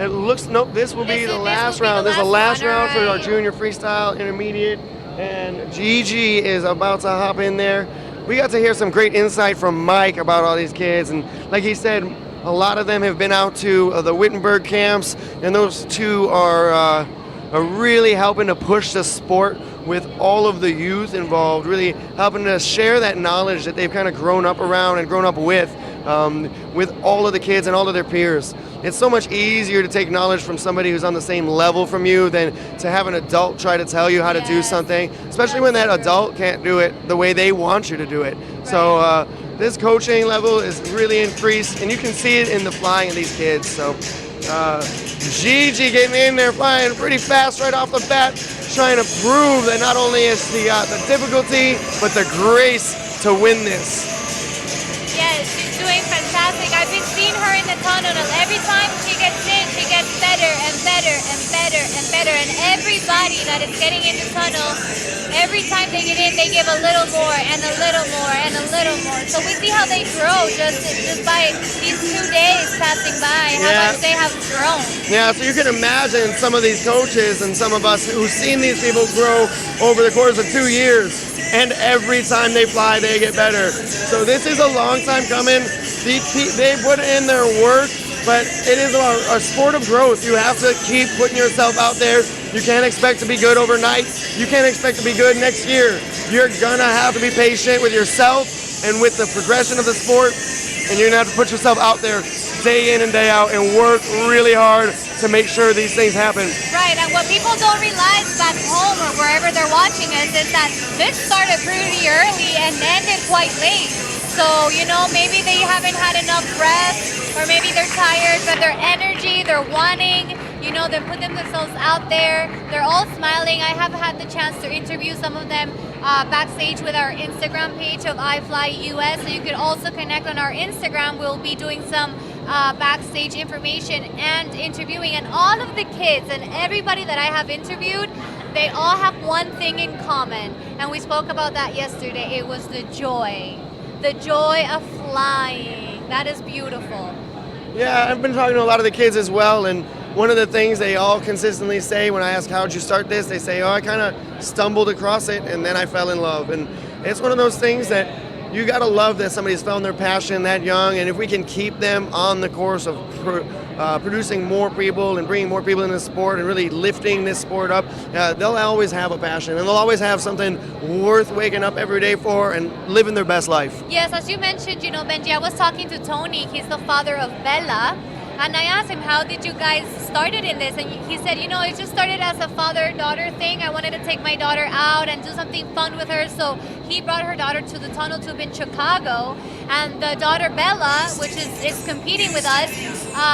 It looks, nope, this will be the last round. This is the last round for our junior freestyle intermediate. And Gigi is about to hop in there. We got to hear some great insight from Mike about all these kids. And like he said, a lot of them have been out to the Wittenberg camps. And those two are really helping to push the sport with all of the youth involved, really helping to share that knowledge that they've kind of grown up around and grown up with all of the kids and all of their peers. It's so much easier to take knowledge from somebody who's on the same level from you than to have an adult try to tell you how to do something, especially when that adult can't do it the way they want you to do it. So this coaching level is really increased, and you can see it in the flying of these kids. So Gigi getting in there, flying pretty fast right off the bat, trying to prove that not only is the difficulty, but the grace to win this.
Yes, she's doing fantastic. I've been seeing her in the tunnel. Every time she gets in, she gets better better and better and better and better. And everybody that is getting in the tunnel, every time they get in, they give a little more and a little more and a little more. So we see how they grow just by these 2 days passing by, how much they have grown.
Yeah, so you can imagine some of these coaches and some of us who've seen these people grow over the course of 2 years, and every time they fly, they get better. So this is a long time coming. They put in their work, but it is a sport of growth. You have to keep putting yourself out there. You can't expect to be good overnight. You can't expect to be good next year. You're gonna have to be patient with yourself and with the progression of the sport, and you're gonna have to put yourself out there day in and day out and work really hard to make sure these things happen.
Right, and what people don't realize back home or wherever they're watching us is that this started pretty early and ended quite late. So, you know, maybe they haven't had enough rest, or maybe they're tired, but their energy, they're wanting, you know, they put themselves out there. They're all smiling. I have had the chance to interview some of them backstage with our Instagram page of iFLY US. So you could also connect on our Instagram. We'll be doing some backstage information and interviewing. And all of the kids and everybody that I have interviewed, they all have one thing in common. And we spoke about that yesterday. It was the joy. The joy of flying. That is beautiful.
Yeah, I've been talking to a lot of the kids as well, and one of the things they all consistently say when I ask how'd you start this, they say, oh, I kind of stumbled across it and then I fell in love. And it's one of those things that you got to love that somebody's found their passion that young, and if we can keep them on the course of producing more people and bringing more people into the sport and really lifting this sport up, they'll always have a passion and they'll always have something worth waking up every day for and living their best life.
Yes, as you mentioned, you know, Benji, I was talking to Tony. He's the father of Bella. And I asked him, how did you guys started in this? And he said, you know, it just started as a father-daughter thing. I wanted to take my daughter out and do something fun with her. So he brought her daughter to the tunnel tube in Chicago. And the daughter, Bella, which is competing with us,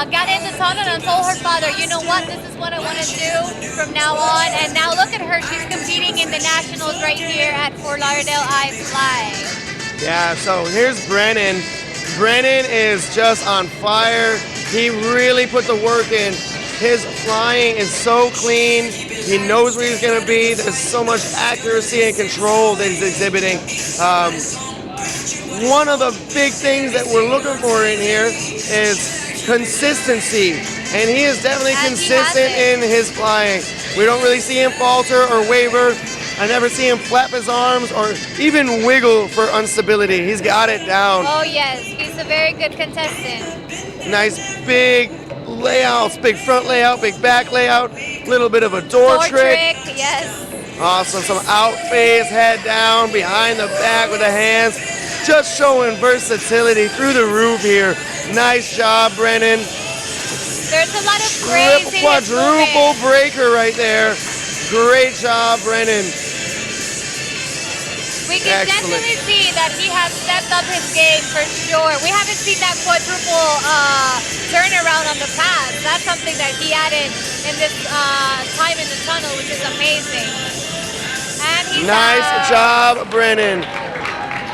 got in the tunnel and told her father, you know what, this is what I want to do from now on. And now look at her. She's competing in the nationals right here at Fort Lauderdale iFLY.
Yeah, so here's Brennan. Brennan is just on fire. He really put the work in. His flying is so clean. He knows where he's going to be. There's so much accuracy and control that he's exhibiting. One of the big things that we're looking for in here is consistency. And he is definitely consistent in his flying. We don't really see him falter or waver. I never see him flap his arms or even wiggle for instability. He's got it down.
Oh yes, he's a very good contestant.
Nice big layouts, big front layout, big back layout, little bit of a door trick.
Yes.
Awesome, some out phase, head down, behind the back with the hands. Just showing versatility through the roof here. Nice job, Brennan.
There's a lot of crazy
Quadruple breaker right there. Great job, Brennan.
We can definitely see that he has stepped up his game for sure. We haven't seen that quadruple turnaround on the pass. That's something that he added in this time in the tunnel, which is amazing. And he's
nice job, Brennan.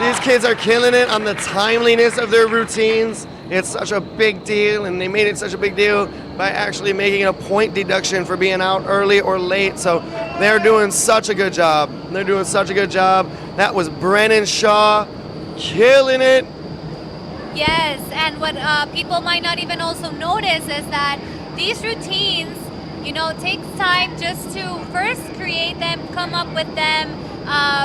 These kids are killing it on the timeliness of their routines. It's such a big deal, and they made it such a big deal by actually making a point deduction for being out early or late. So they're doing such a good job. They're doing such a good job. That was Brennan Shaw killing it.
Yes, and what people might not even also notice is that these routines, you know, takes time just to first create them, come up with them,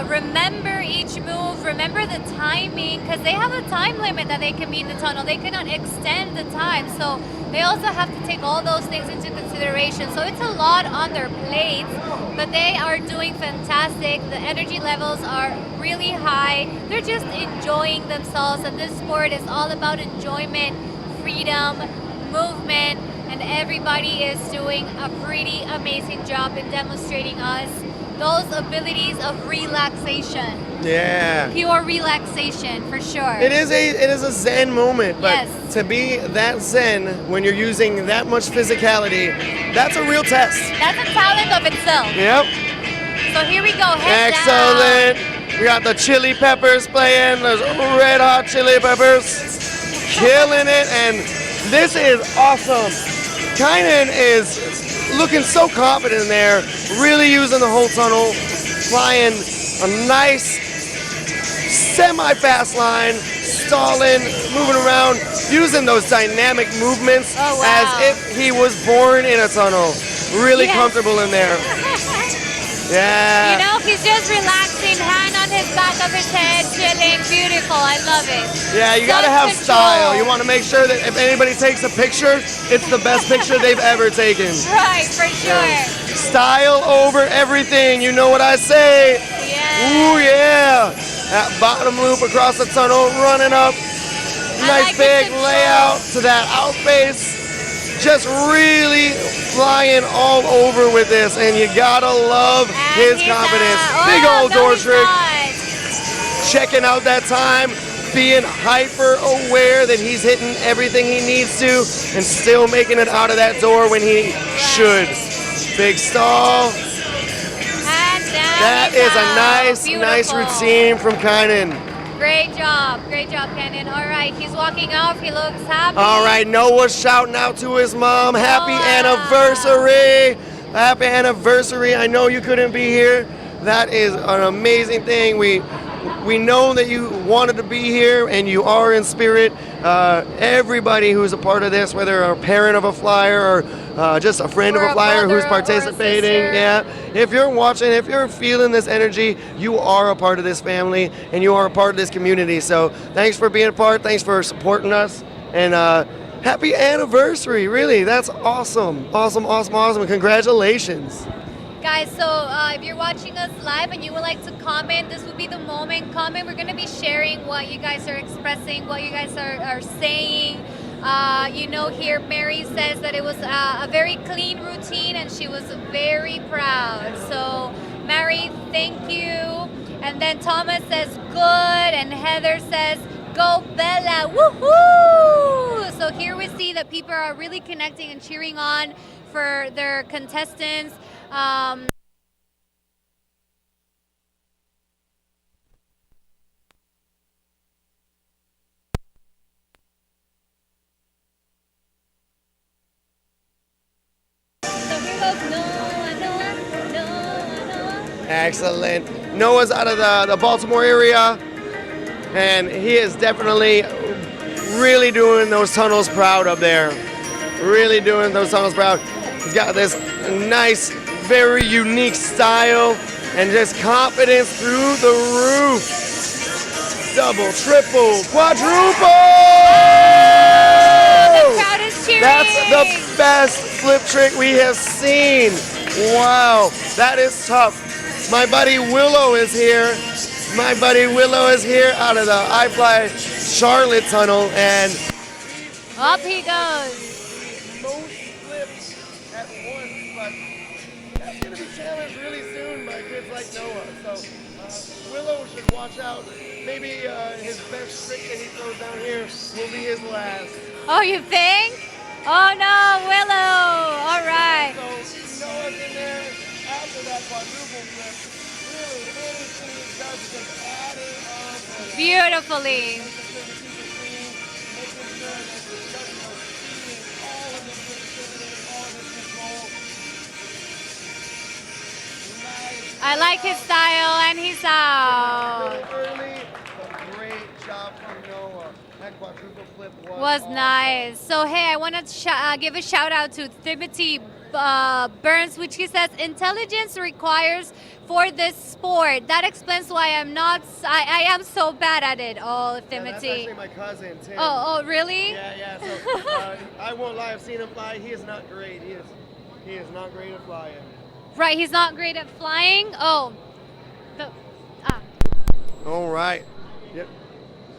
remember each move, remember the timing, because they have a time limit that they can be in the tunnel. They cannot extend the time, so they also have to take all those things into consideration. So it's a lot on their plates, but they are doing fantastic. The energy levels are really high. They're just enjoying themselves, and this sport is all about enjoyment, freedom, movement, and everybody is doing a pretty amazing job in demonstrating us those abilities of relaxation.
Yeah.
Pure relaxation, for sure.
It is a zen moment, but
yes.
To be that zen when you're using that much physicality, that's a real test.
That's a talent of itself.
Yep.
So here we go, head
Excellent.
down.
We got the chili peppers playing, those red hot chili peppers. Killing it, and this is awesome. Kynan is looking so confident in there, really using the whole tunnel, flying a nice semi-fast line, stalling, moving around, using those dynamic movements as if he was born in a tunnel. Really comfortable in there. Yeah.
You know, he's just relaxing, hand on his back of his head, chilling, beautiful. I love it.
Yeah, you gotta have style. You want to make sure that if anybody takes a picture, it's the best picture they've ever taken.
Right, for sure.
Style over everything. You know what I say?
Yeah.
Ooh, yeah. That bottom loop across the tunnel, running up. Nice big layout to that outface. Just really flying all over with this, and you gotta love his confidence. Big old door trick. Checking out that time, being hyper aware that he's hitting everything he needs to, and still making it out of that door when he should. Big stall. That is a nice routine from Kynan.
Great job, Kenan. All right, he's walking off. He looks happy.
All right, Noah's shouting out to his mom. Happy anniversary. Happy anniversary. I know you couldn't be here. That is an amazing thing. We know that you wanted to be here, and you are in spirit. Everybody who's a part of this, whether a parent of a flyer or just a friend of a flyer who's participating, if you're watching, if you're feeling this energy, you are a part of this family, and you are a part of this community. So thanks for being a part. Thanks for supporting us, and happy anniversary. Really, that's awesome. And congratulations.
Guys, so if you're watching us live and you would like to comment, this would be the moment. Comment. We're going to be sharing what you guys are expressing, what you guys are saying. You know, here Mary says that it was a very clean routine and she was very proud. So, Mary, thank you. And then Thomas says, good. And Heather says, go Bella. Woohoo! So here we see that people are really connecting and cheering on for their contestants.
Excellent. Noah's out of the Baltimore area, and he is definitely really doing those tunnels proud up there. Really doing those tunnels proud. He's got this nice, very unique style and just confidence through the roof. Double, triple, quadruple!
The crowd is cheering.
That's the best flip trick we have seen. Wow, that is tough. My buddy Willow is here. Out of the iFLY Charlotte tunnel, and
up he goes.
Most flips at once, but that's going to be challenged really soon by kids like Noah. So Willow should watch out. Maybe his best trick that he throws down here will be his last.
Oh, you think? Oh no, Willow. All right.
So Noah's in there after that quadruple flip. Really, anything he does is just adding on.
Beautifully. I like his style, and he's out.
Early, great job from Noah. That quadruple flip
was nice. So hey, I want to give a shout out to Timothy Burns, which he says intelligence requires for this sport. That explains why I am so bad at it. Oh, Timothy.
Yeah, that's actually my cousin, Tim.
Oh, really?
Yeah. So I won't lie. I've seen him fly. He is not great. He is not great at flying.
Right. He's not great at flying. Oh.
All right. Yep.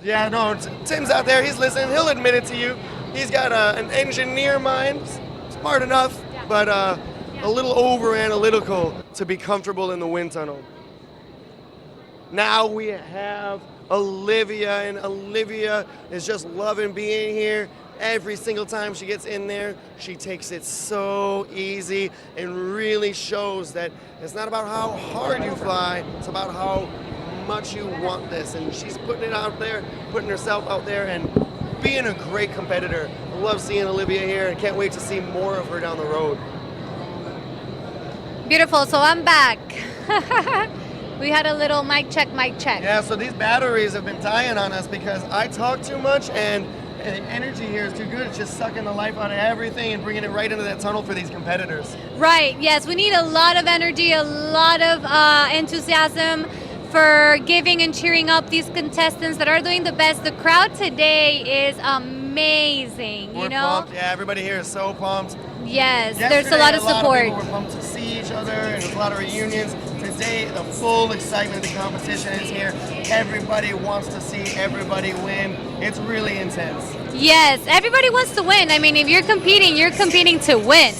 Yeah. No. Tim's out there. He's listening. He'll admit it to you. He's got an engineer mind. Smart enough, but a little over analytical to be comfortable in the wind tunnel. Now we have Olivia, and Olivia is just loving being here. Every single time she gets in there, she takes it so easy and really shows that it's not about how hard you fly, it's about how much you want this. And she's putting it out there, putting herself out there, and being a great competitor. I love seeing Olivia here and can't wait to see more of her down the road.
Beautiful. So I'm back. We had a little mic check, mic check.
Yeah, so these batteries have been dying on us because I talk too much and the energy here is too good. It's just sucking the life out of everything and bringing it right into that tunnel for these competitors.
Right. Yes, we need a lot of energy, a lot of enthusiasm for giving and cheering up these contestants that are doing the best. The crowd today is amazing.
We're
you know.
pumped. Yeah, everybody here is so pumped.
Yes,
Yesterday,
there's a lot of support.
people were pumped to see each other, and there's a lot of reunions. Today, the full excitement of the competition is here. Everybody wants to see everybody win. It's really intense.
Yes, everybody wants to win. I mean, if you're competing to win.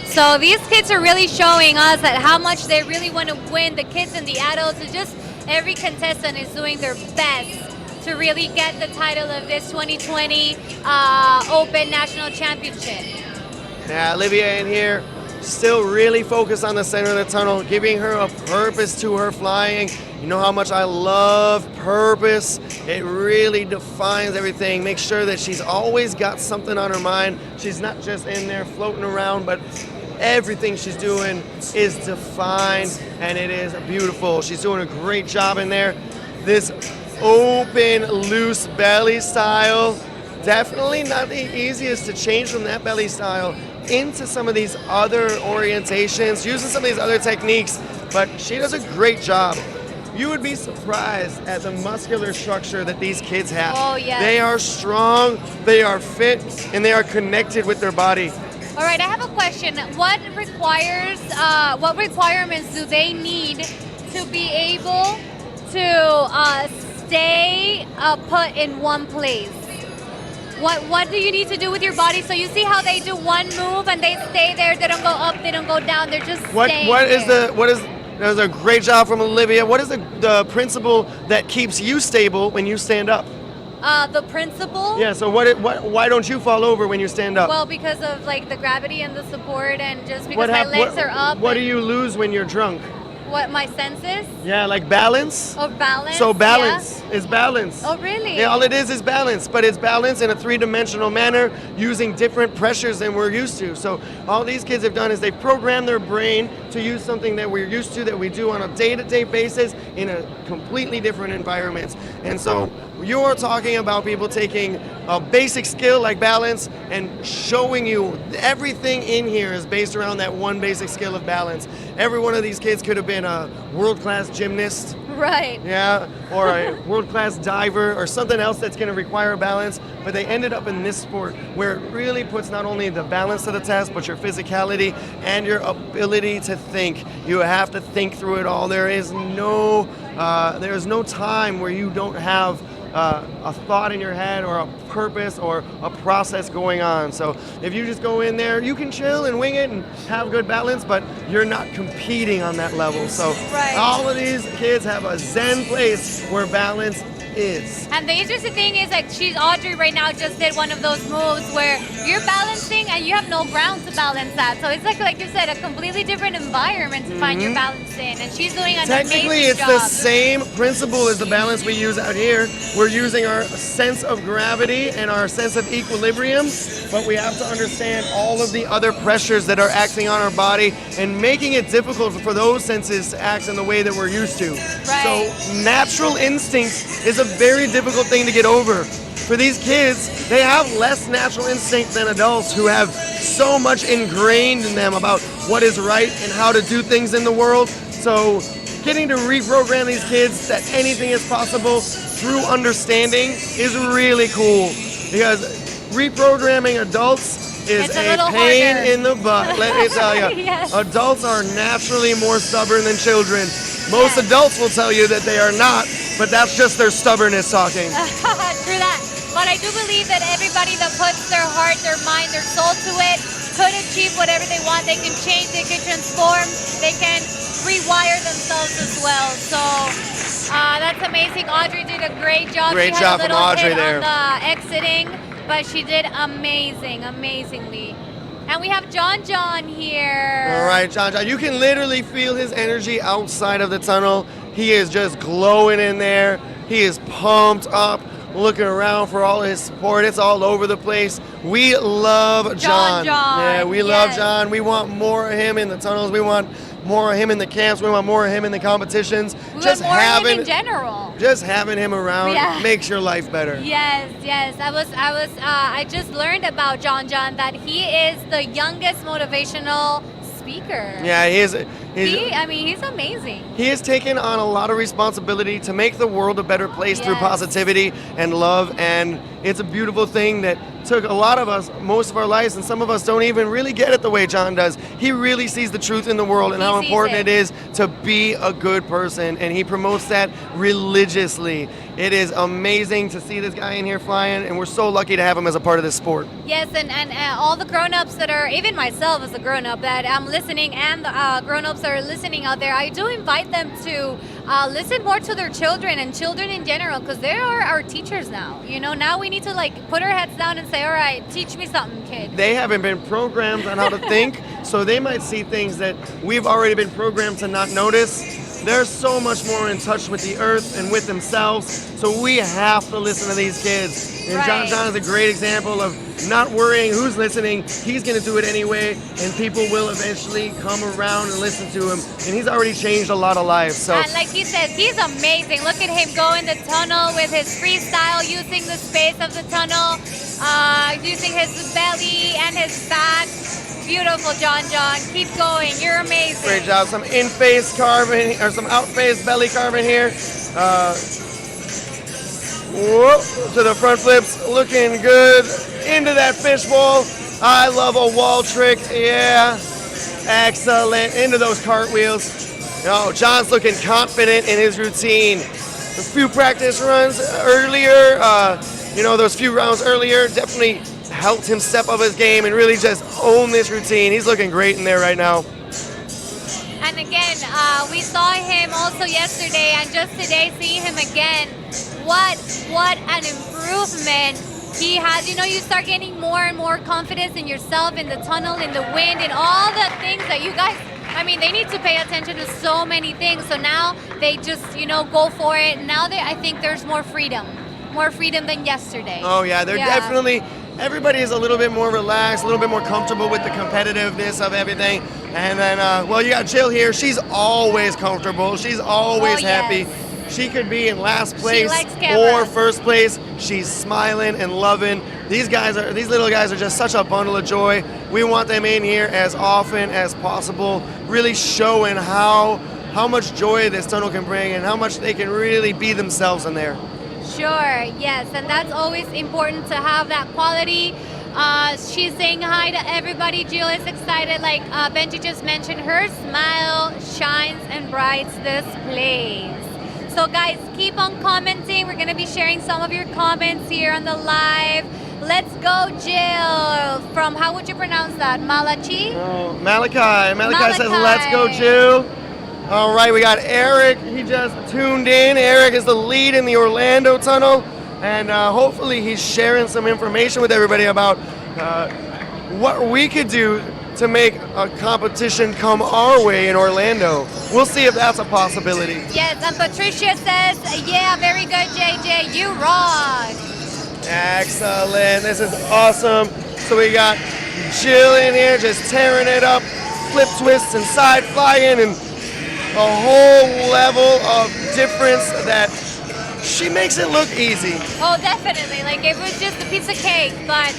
So these kids are really showing us that how much they really want to win. The kids and the adults, it's just every contestant is doing their best to really get the title of this 2020 Open National Championship.
Yeah, Olivia in here, still really focused on the center of the tunnel, giving her a purpose to her flying. You know how much I love purpose. It really defines everything. Make sure that she's always got something on her mind. She's not just in there floating around, but everything she's doing is defined, and it is beautiful. She's doing a great job in there. This open, loose belly style, definitely not the easiest to change from that belly style into some of these other orientations, using some of these other techniques, but she does a great job. You would be surprised at the muscular structure that these kids have.
Oh, yes.
They are strong, they are fit, and they are connected with their body.
All right, I have a question. What requirements do they need to be able to stay put in one place? What do you need to do with your body? So you see how they do one move and they stay there. They don't go up. They don't go down. They're just staying there.
That was a great job from Olivia. What is the principle that keeps you stable when you stand up?
The principle?
Yeah, so why don't you fall over when you stand up?
Well, because of like the gravity and the support, and just because my legs are up.
What do you lose when you're drunk?
What, my senses?
Yeah, like balance.
Oh, balance.
So balance is balance.
Oh, really?
Yeah, all it is balance, but it's balance in a three-dimensional manner using different pressures than we're used to. So all these kids have done is they've programmed their brain to use something that we're used to, that we do on a day-to-day basis in a completely different environment. And so you're talking about people taking a basic skill like balance and showing you everything in here is based around that one basic skill of balance. Every one of these kids could have been a world-class gymnast.
Right.
Yeah, or a world-class diver or something else that's going to require balance, but they ended up in this sport where it really puts not only the balance to the test, but your physicality and your ability to think. You have to think through it all. There is no time where you don't have a thought in your head or a purpose or a process going on. So if you just go in there, you can chill and wing it and have good balance, but you're not competing on that level. So all of these kids have a zen place where balance is.
And the interesting thing is, like, Audrey right now just did one of those moves where you're balancing and you have no ground to balance that. So it's like you said, a completely different environment to find your balance in. And she's doing an
Technically,
amazing
it's
job.
the same principle as the balance we use out here. We're using our sense of gravity and our sense of equilibrium, but we have to understand all of the other pressures that are acting on our body and making it difficult for those senses to act in the way that we're used to.
Right.
So natural instinct is a very difficult thing to get over. For these kids, they have less natural instinct than adults who have so much ingrained in them about what is right and how to do things in the world. So getting to reprogram these kids that anything is possible through understanding is really cool, because reprogramming adults is a pain in the butt. Let me tell you,
Yes.
Adults are naturally more stubborn than children. Most adults will tell you that they are not, but that's just their stubbornness talking.
True that. But I do believe that everybody that puts their heart, their mind, their soul to it could achieve whatever they want. They can change, they can transform, they can rewire themselves as well. So that's amazing. Audrey did a great job.
Great
she
job
had a
from
little
Audrey
hit
there.
on the exiting, but she did amazingly. And we have John here.
All right, John, you can literally feel his energy outside of the tunnel. He is just glowing in there. He is pumped up. looking around for all of his support. It's all over the place. We love John. Yeah, we love John. We want more of him in the tunnels. We want more of him in the camps. We want more of him in the competitions.
We want more of him in general.
Just having him around makes your life better.
Yes. I just learned about John that he is the youngest motivational speaker.
Yeah, he is.
He's amazing.
He has taken on a lot of responsibility to make the world a better place through positivity and love, and it's a beautiful thing that took a lot of us most of our lives, and some of us don't even really get it the way John does. He really sees the truth in the world and how important it is to be a good person, and he promotes that religiously. It is amazing to see this guy in here flying, and we're so lucky to have him as a part of this sport.
Yes, and all the grown-ups that are, even myself as a grown-up that I'm listening, and the grown-ups that are listening out there, I do invite them to listen more to their children and children in general, because they are our teachers now. You know, now we need to put our heads down and say, all right, teach me something, kid.
They haven't been programmed on how to think, so they might see things that we've already been programmed to not notice. They're so much more in touch with the earth and with themselves, so we have to listen to these kids. And John is a great example of not worrying who's listening. He's going to do it anyway, and people will eventually come around and listen to him. And he's already changed a lot of lives. So.
And like he says, he's amazing. Look at him go in the tunnel with his freestyle, using the space of the tunnel, using his belly and his back. Beautiful, John. Keep going. You're amazing.
Great job. Some in-face carving, or some out-face belly carving here. Whoop, to the front flips. Looking good. Into that fishbowl. I love a wall trick. Yeah. Excellent. Into those cartwheels. Oh, John's looking confident in his routine. A few practice runs earlier, those few rounds earlier definitely helped him step up his game and really just own this routine. He's looking great in there right now.
And again, we saw him also yesterday, and just today seeing him again. What an improvement he has. You start getting more and more confidence in yourself, in the tunnel, in the wind, in all the things that you guys, they need to pay attention to so many things. So now they just, go for it. Now I think there's more freedom than yesterday.
Oh yeah, they're definitely, everybody is a little bit more relaxed, a little bit more comfortable with the competitiveness of everything. And then, you got Jill here. She's always comfortable. She's always happy. She could be in last place or first place. She's smiling and loving. These little guys are just such a bundle of joy. We want them in here as often as possible, really showing how much joy this tunnel can bring and how much they can really be themselves in there.
Sure, yes, and that's always important to have that quality. She's saying hi to everybody. Jill is excited, like Benji just mentioned. Her smile shines and brights this place. So guys, keep on commenting. We're going to be sharing some of your comments here on the live. Let's go, Jill. From, how would you pronounce that? Malachi?
Oh, Malachi. Malachi says, let's go, Jill. All right, we got Eric. He just tuned in. Eric is the lead in the Orlando tunnel, and hopefully he's sharing some information with everybody about what we could do to make a competition come our way in Orlando. We'll see if that's a possibility.
Yes, and Patricia says, yeah, very good, JJ. You rock.
Excellent. This is awesome. So we got Jill in here just tearing it up, flip twists and side flying, and a whole level of difference that she makes it look easy.
Oh, definitely. Like, it was just a piece of cake, but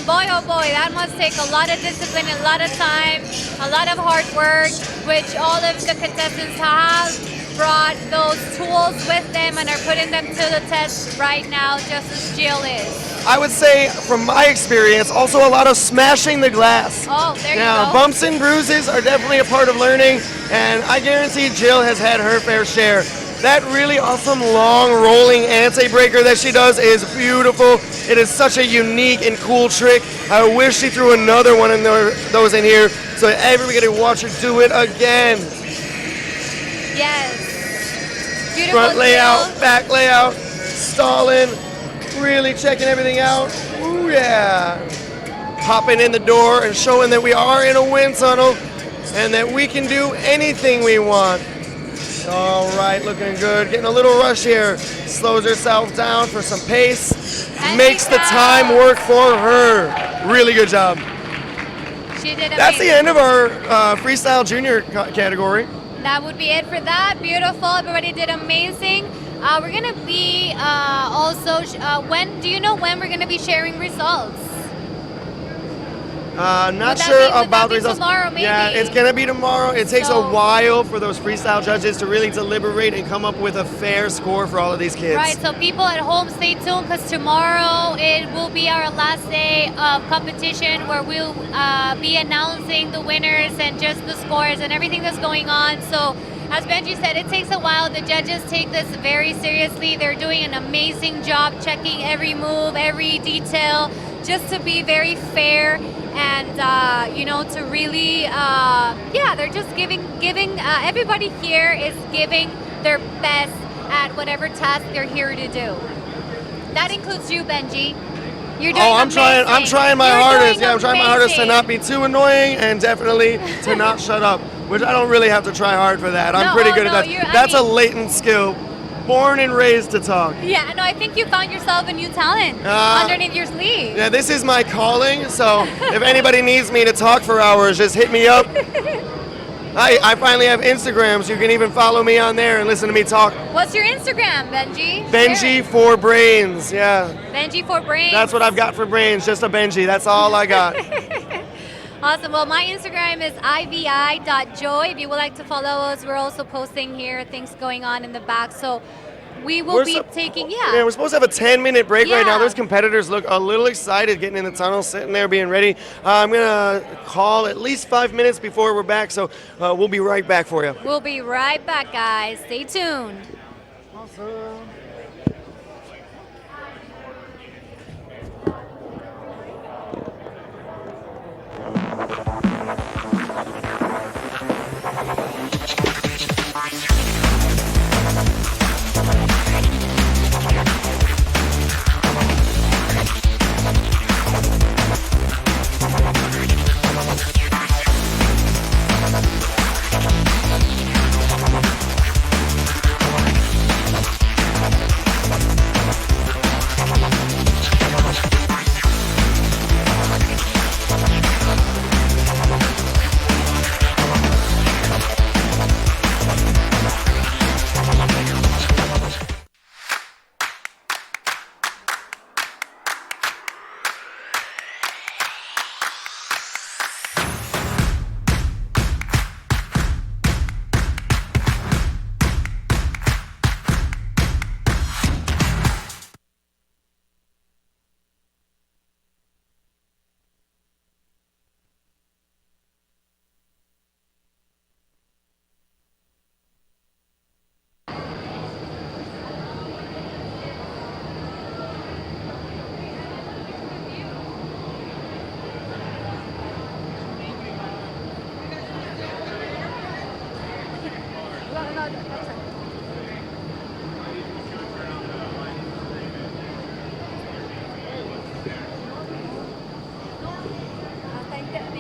boy, oh boy, that must take a lot of discipline, a lot of time, a lot of hard work, which all of the contestants have brought those tools with them and are putting them to the test right now, just as Jill is.
I would say, from my experience, also a lot of smashing the glass.
Oh, there you
now,
go.
Bumps and bruises are definitely a part of learning, and I guarantee Jill has had her fair share. That really awesome long rolling anti-breaker that she does is beautiful. It is such a unique and cool trick. I wish she threw another one in those in here so that everybody could watch her do it again.
Yes. Beautiful.
Front layout, Jill. Back layout, stalling, really checking everything out. Ooh yeah. Popping in the door and showing that we are in a wind tunnel and that we can do anything we want. All right, looking good. Getting a little rush here. Slows herself down for some pace. Makes the time work for her. Really good job.
She did amazing.
That's the end of our freestyle junior category.
That would be it for that. Beautiful. Everybody did amazing. We're gonna be also. When do you know when we're gonna be sharing results?
Not sure about the results.
Tomorrow, maybe.
Yeah, it's gonna be tomorrow. It takes a while for those freestyle judges to really deliberate and come up with a fair score for all of these kids.
Right, so people at home, stay tuned because tomorrow it will be our last day of competition where we'll be announcing the winners and just the scores and everything that's going on. So as Benji said, it takes a while. The judges take this very seriously. They're doing an amazing job checking every move, every detail, just to be very fair and you know, to really yeah, they're just giving everybody here is giving their best at whatever task they're here to do. That includes you, Benji. You're doing
I'm trying my hardest. Yeah, I'm trying my hardest to
amazing.
not be too annoying and definitely to not shut up, which I don't really have to try hard for that. I'm pretty good at that. That's a latent skill. Born and raised to talk.
Yeah, no, I think you found yourself a new talent underneath your sleeve.
Yeah, this is my calling, so if anybody needs me to talk for hours, just hit me up. I finally have Instagram, so you can even follow me on there and listen to me talk.
What's your Instagram, Benji?
Benji for Brains, yeah.
Benji for Brains.
That's what I've got for brains, just a Benji. That's all I got.
Awesome. Well, my Instagram is ivi.joy. If you would like to follow us, we're also posting here things going on in the back. So we will be taking,
Yeah, we're supposed to have a 10-minute break right now. Those competitors look a little excited getting in the tunnel, sitting there being ready. I'm going to call at least 5 minutes before we're back, so we'll be right back for you.
We'll be right back, guys. Stay tuned.
Awesome.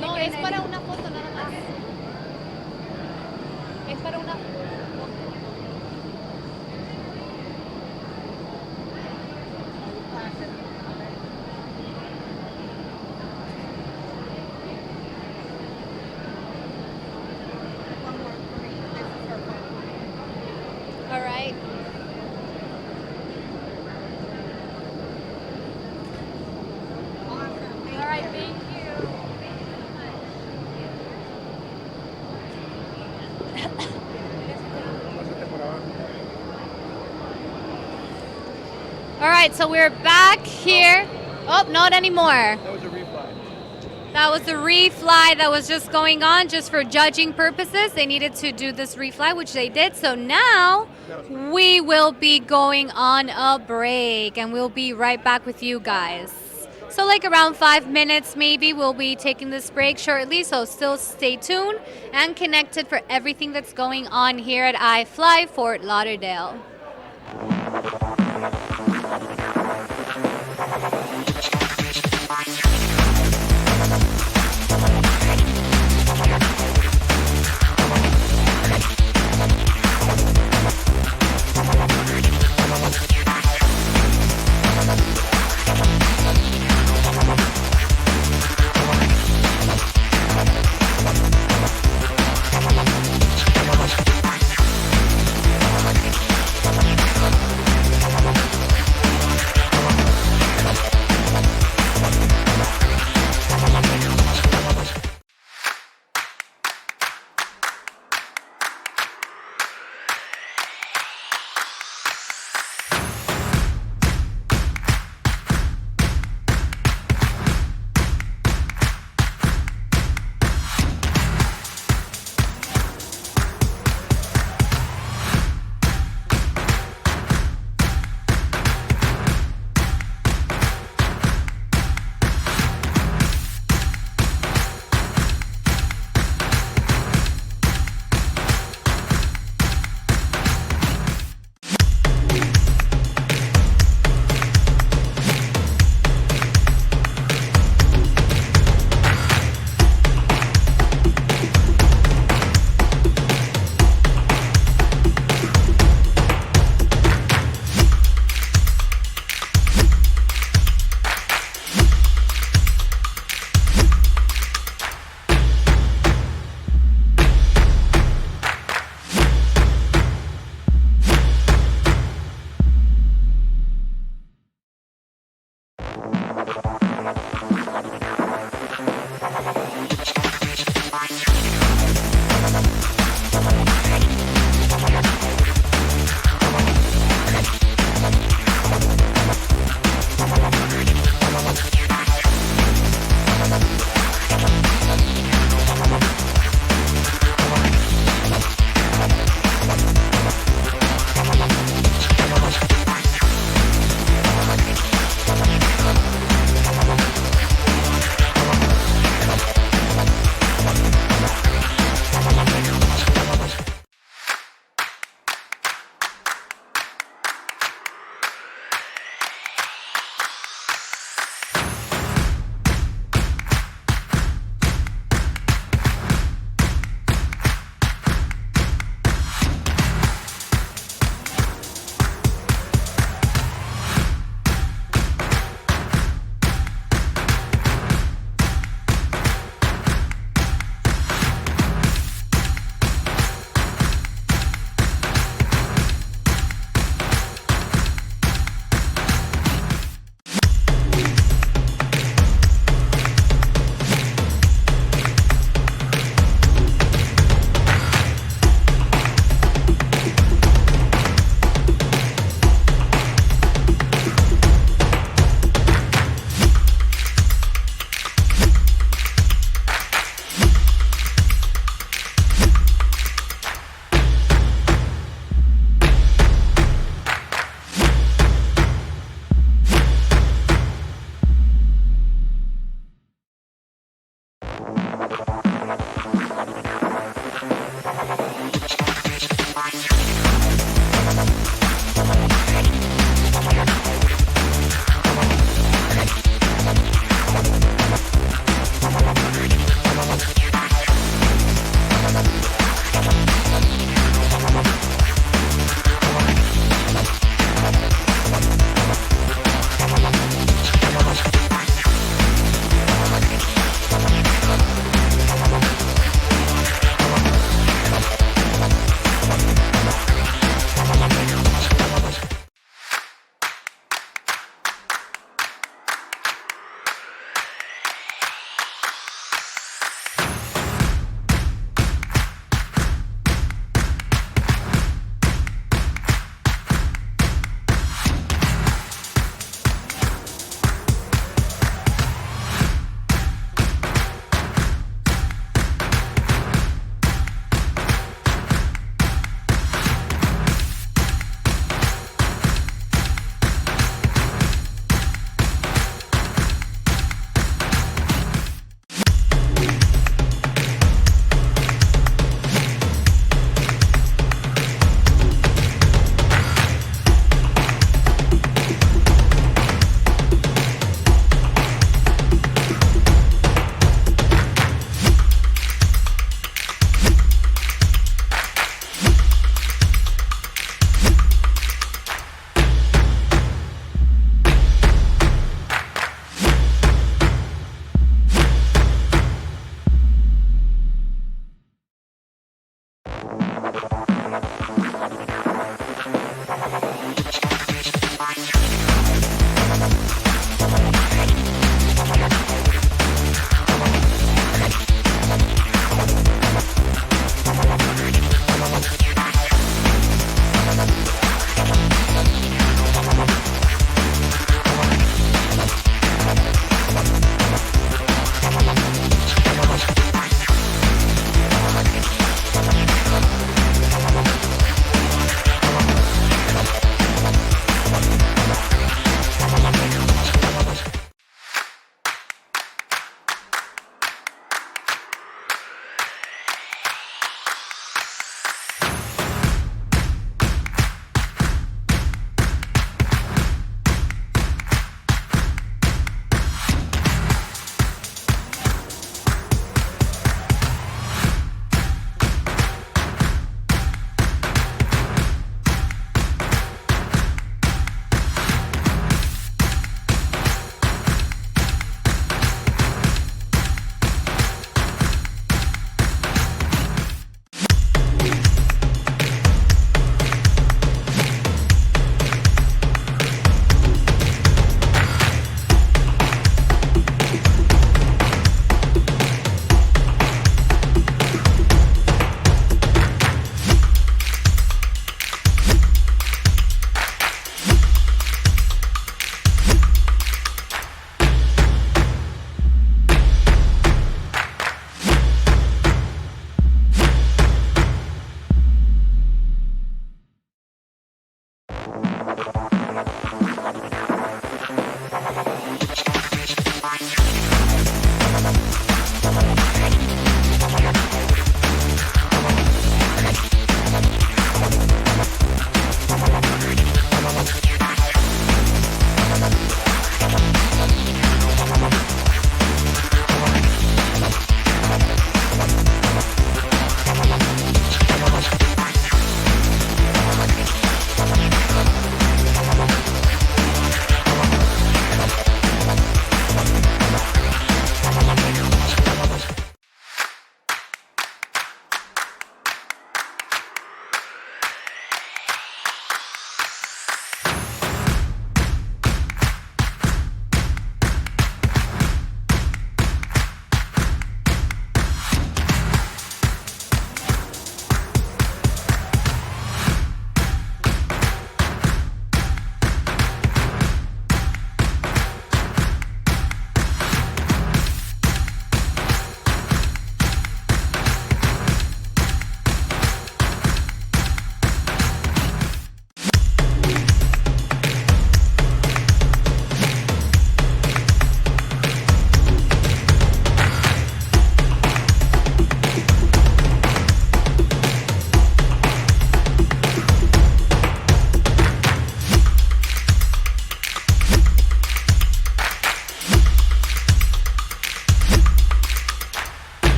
No, es para una foto nada más. Es para una All right. All right, thank you. All right, so we're back here. Oh, not anymore.
That was a refly.
That was the refly that was just going on just for judging purposes. They needed to do this refly, which they did. So now we will be going on a break and we'll be right back with you guys. So like around 5 minutes maybe we'll be taking this break shortly. So still stay tuned and connected for everything that's going on here at iFLY Fort Lauderdale.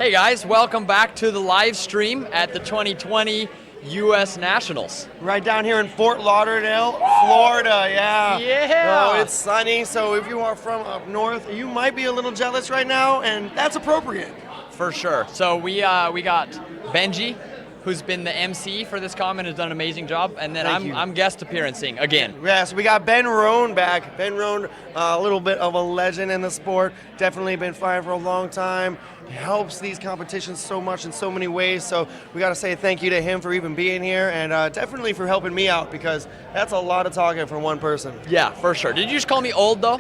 Hey guys, welcome back to the live stream at the 2020 U.S. Nationals.
Right down here in Fort Lauderdale, Florida, yeah.
Yeah.
Oh, it's sunny, so if you are from up north, you might be a little jealous right now, and that's appropriate.
For sure. So we got Benji, who's been the MC for this comment, has done an amazing job, and then I'm guest appearancing again.
Yeah, so we got Ben Roan back. Ben Roan, a little bit of a legend in the sport, definitely been flying for a long time. Helps these competitions so much in so many ways, so we got to say thank you to him for even being here, and definitely for helping me out, because that's a lot of talking from one person.
Yeah, for sure. Did you just call me old though?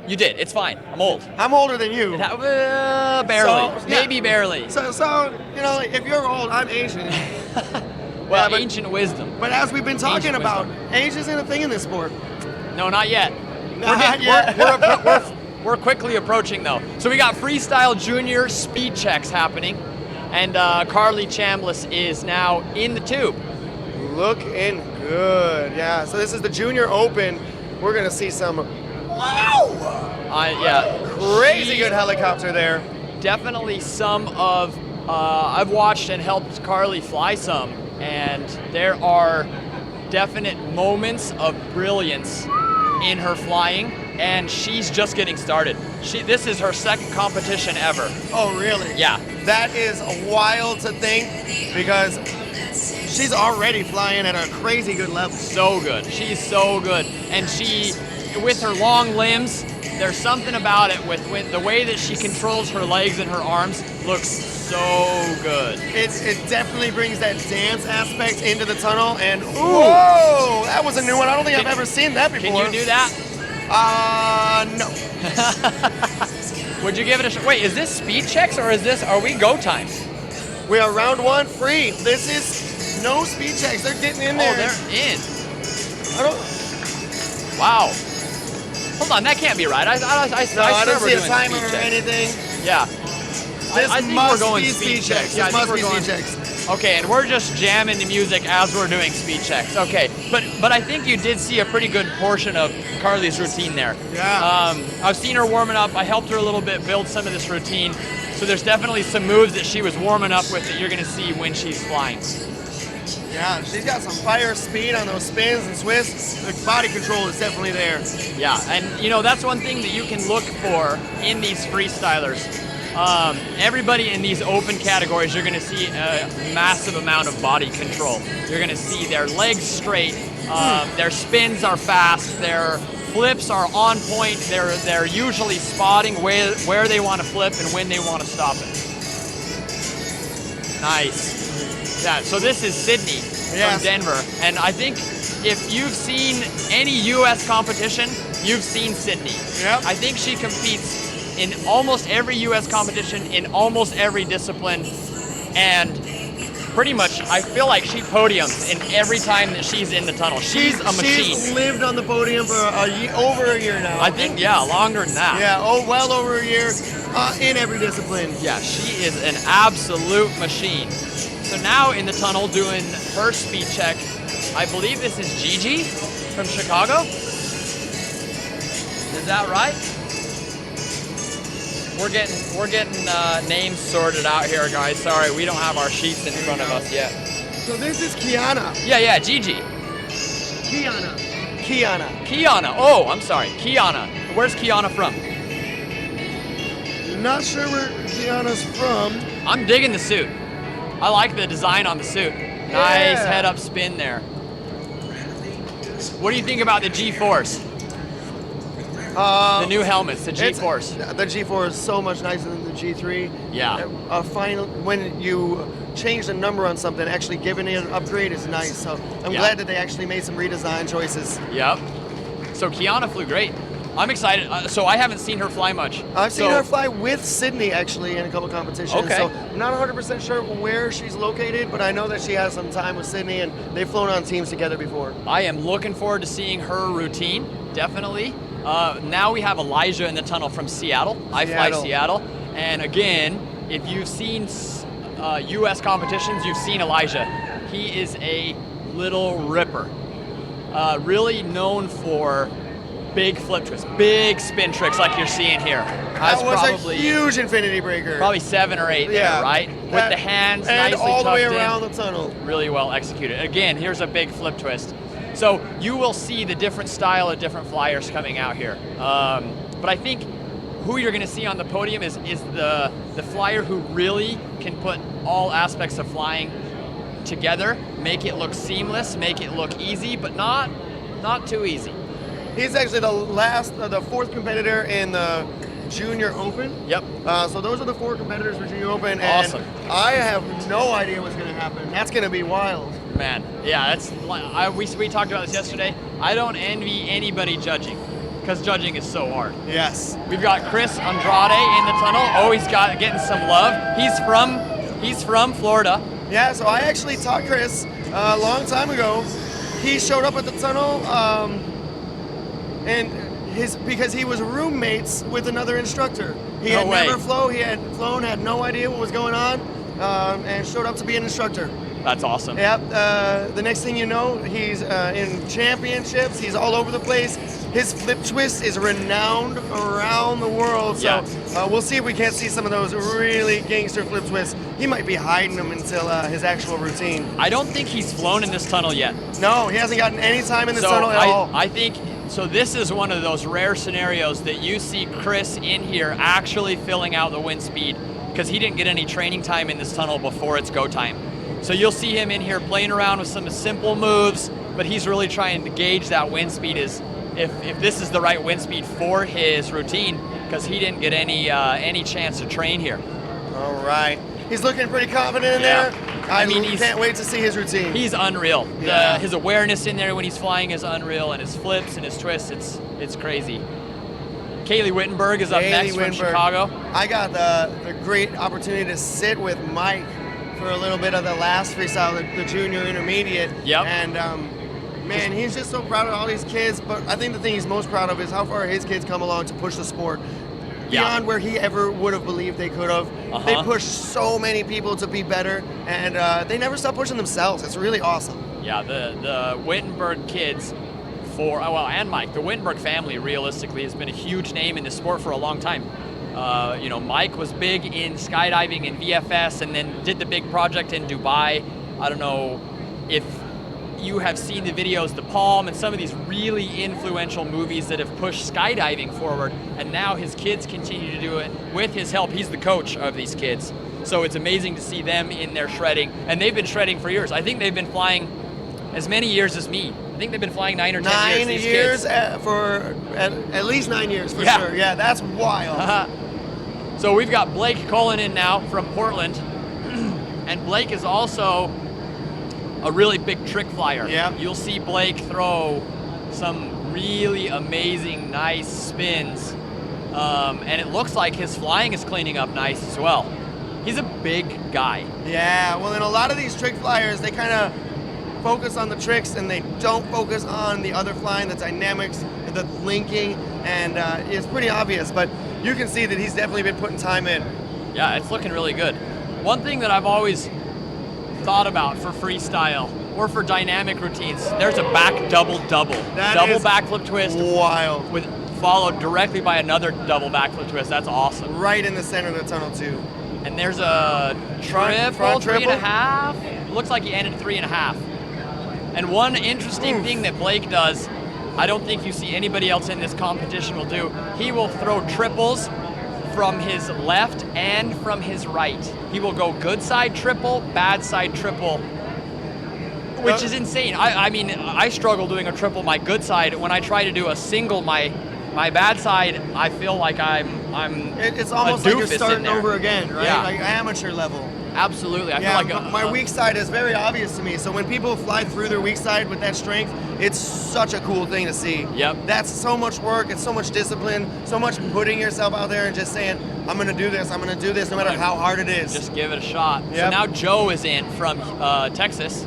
You did. It's fine. I'm old.
I'm older than you.
Barely.
So, yeah.
Maybe barely.
So you know, if you're old, I'm Asian.
Well, ancient wisdom.
But as we've been talking
Ancient
about,
wisdom.
age isn't a thing in this sport.
No, not yet.
Not yet.
We're quickly approaching though. So we got freestyle junior speed checks happening, and Carly Chambliss is now in the tube.
Looking good, yeah. So this is the Junior Open. We're gonna see some, wow!
Yeah.
Crazy good helicopter there.
Definitely some of, I've watched and helped Carly fly some, and there are definite moments of brilliance in her flying, and she's just getting started. This is her second competition ever.
Oh, really?
Yeah.
That is wild to think, because she's already flying at a crazy good level.
So good. She's so good. And she, with her long limbs, there's something about it with the way that she controls her legs and her arms looks so good.
It definitely brings that dance aspect into the tunnel, and whoa, that was a new one. I don't think I've ever seen that before.
Can you do that?
No.
Would you give it a shot? Wait, is this speed checks or are we go time?
We are round one free. This is no speed checks. They're getting in there.
Oh, they're in.
I don't.
Wow. Hold on, that can't be right. I
don't see a timer or anything.
Yeah.
This
I think
must
we're going
be
speed checks.
This
Yeah,
must be speed checks.
Okay, and we're just jamming the music as we're doing speed checks. Okay, but I think you did see a pretty good portion of Carly's routine there.
Yeah.
I've seen her warming up. I helped her a little bit build some of this routine. So there's definitely some moves that she was warming up with that you're going to see when she's flying.
Yeah, she's got some fire speed on those spins and twists. The body control is definitely there.
Yeah, and you know, that's one thing that you can look for in these freestylers. Everybody in these open categories, you're going to see a massive amount of body control. You're going to see their legs straight, their spins are fast, their flips are on point, they're usually spotting where they want to flip and when they want to stop it. Nice. Yeah, so this is Sydney from Denver, and I think if you've seen any U.S. competition, you've seen Sydney.
Yep.
I think she competes in almost every U.S. competition, in almost every discipline, and pretty much I feel like she podiums in every time that she's in the tunnel. She's a machine.
She's lived on the podium for over a year now.
I think, yeah, longer than that.
Yeah, well over a year in every discipline.
Yeah, she is an absolute machine. So now in the tunnel doing her speed check, I believe this is Gigi from Chicago. Is that right? We're getting names sorted out here, guys. Sorry, we don't have our sheets in front of us yet.
So this is Kiana.
Yeah, Gigi. Kiana. Oh, I'm sorry, Kiana. Where's Kiana from?
Not sure where Kiana's from.
I'm digging the suit. I like the design on the suit. Nice head-up spin there. What do you think about the G-Force? The new helmets, the G-Force.
The G4 is so much nicer than the G3.
Yeah.
When you change the number on something, actually giving it an upgrade is nice. So I'm glad that they actually made some redesign choices.
Yep. So Kiana flew great. I'm excited. So I haven't seen her fly much.
I've seen her fly with Sydney actually in a couple competitions.
Okay.
So I'm not 100% sure where she's located, but I know that she has some time with Sydney and they've flown on teams together before.
I am looking forward to seeing her routine, definitely. Now we have Elijah in the tunnel from Seattle, iFLY Seattle. And again, if you've seen U.S. competitions, you've seen Elijah. He is a little ripper. Really known for big flip twists, big spin tricks like you're seeing here.
That was
probably
a huge infinity breaker.
Probably 7 or 8 there, right? With the hands
and
nicely
all the way
tucked in.
around the tunnel.
Really well executed. Again, here's a big flip twist. So you will see the different style of different flyers coming out here. But I think who you're going to see on the podium is the flyer who really can put all aspects of flying together, make it look seamless, make it look easy, but not too easy.
He's actually the 4th competitor in the Junior Open.
Yep.
So those are the 4 competitors for Junior Open.
Awesome.
And I have no idea what's going to happen. That's going to be wild.
Man, yeah, we talked about this yesterday. I don't envy anybody judging, because judging is so hard.
Yes.
We've got Chris Andrade in the tunnel. Oh, he's getting some love. He's from Florida.
Yeah, so I actually taught Chris a long time ago. He showed up at the tunnel, because he was roommates with another instructor. He had never flown. He had flown, had no idea what was going on, and showed up to be an instructor.
That's awesome.
Yep. The next thing you know, he's in championships. He's all over the place. His flip twist is renowned around the world. So we'll see if we can't see some of those really gangster flip twists. He might be hiding them until his actual routine.
I don't think he's flown in this tunnel yet.
No, he hasn't gotten any time in this tunnel at all.
I think, so this is one of those rare scenarios that you see Chris in here actually filling out the wind speed, because he didn't get any training time in this tunnel before it's go time. So you'll see him in here playing around with some simple moves, but he's really trying to gauge that wind speed, is if this is the right wind speed for his routine, because he didn't get any chance to train here.
All right. He's looking pretty confident in there. I mean, can't wait to see his routine.
He's unreal. His awareness in there when he's flying is unreal, and his flips and his twists, it's crazy. Kaylee Wittenberg is up next from Chicago.
I got the great opportunity to sit with Mike for a little bit of the last freestyle, the junior intermediate.
Yep.
And man, he's just so proud of all these kids. But I think the thing he's most proud of is how far his kids come along to push the sport beyond where he ever would have believed they could have. They push so many people to be better, and they never stop pushing themselves. It's really awesome.
Yeah, the Wittenberg kids, and Mike, the Wittenberg family realistically has been a huge name in the sport for a long time. Mike was big in skydiving and VFS, and then did the big project in Dubai. I don't know if you have seen the videos, The Palm, and some of these really influential movies that have pushed skydiving forward, and now his kids continue to do it with his help. He's the coach of these kids. So it's amazing to see them in there shredding, and they've been shredding for years. I think they've been flying as many years as me. I think they've been flying 9 or 10 years.
9 years for at least 9 years for sure. Yeah, that's wild.
So we've got Blake Cullen in now from Portland, and Blake is also a really big trick flyer.
Yeah.
You'll see Blake throw some really amazing, nice spins, and it looks like his flying is cleaning up nice as well. He's a big guy.
Yeah, well, in a lot of these trick flyers, they kind of focus on the tricks and they don't focus on the other flying, the dynamics, the linking, and it's pretty obvious, but you can see that he's definitely been putting time in.
Yeah, it's looking really good. One thing that I've always thought about for freestyle or for dynamic routines, there's a back double-double. Double backflip twist.
Wild.
Followed directly by another double backflip twist. That's awesome.
Right in the center of the tunnel, too.
And there's a
front triple?
3.5. Looks like he ended 3.5. And one interesting thing that Blake does, I don't think you see anybody else in this competition will do, he will throw triples from his left and from his right. He will go good side triple, bad side triple, which is insane. I mean, I struggle doing a triple my good side. When I try to do a single my bad side, I feel like
it's almost like you're starting over again, right?
Yeah.
Like amateur level.
Absolutely. I
yeah,
feel like
my weak side is very obvious to me. So when people fly through their weak side with that strength, it's such a cool thing to see.
Yep.
That's so much work. It's so much discipline. So much putting yourself out there and just saying, I'm going to do this. I'm going to do this no matter how hard it is.
Just give it a shot.
Yep.
So now Joe is in from Texas.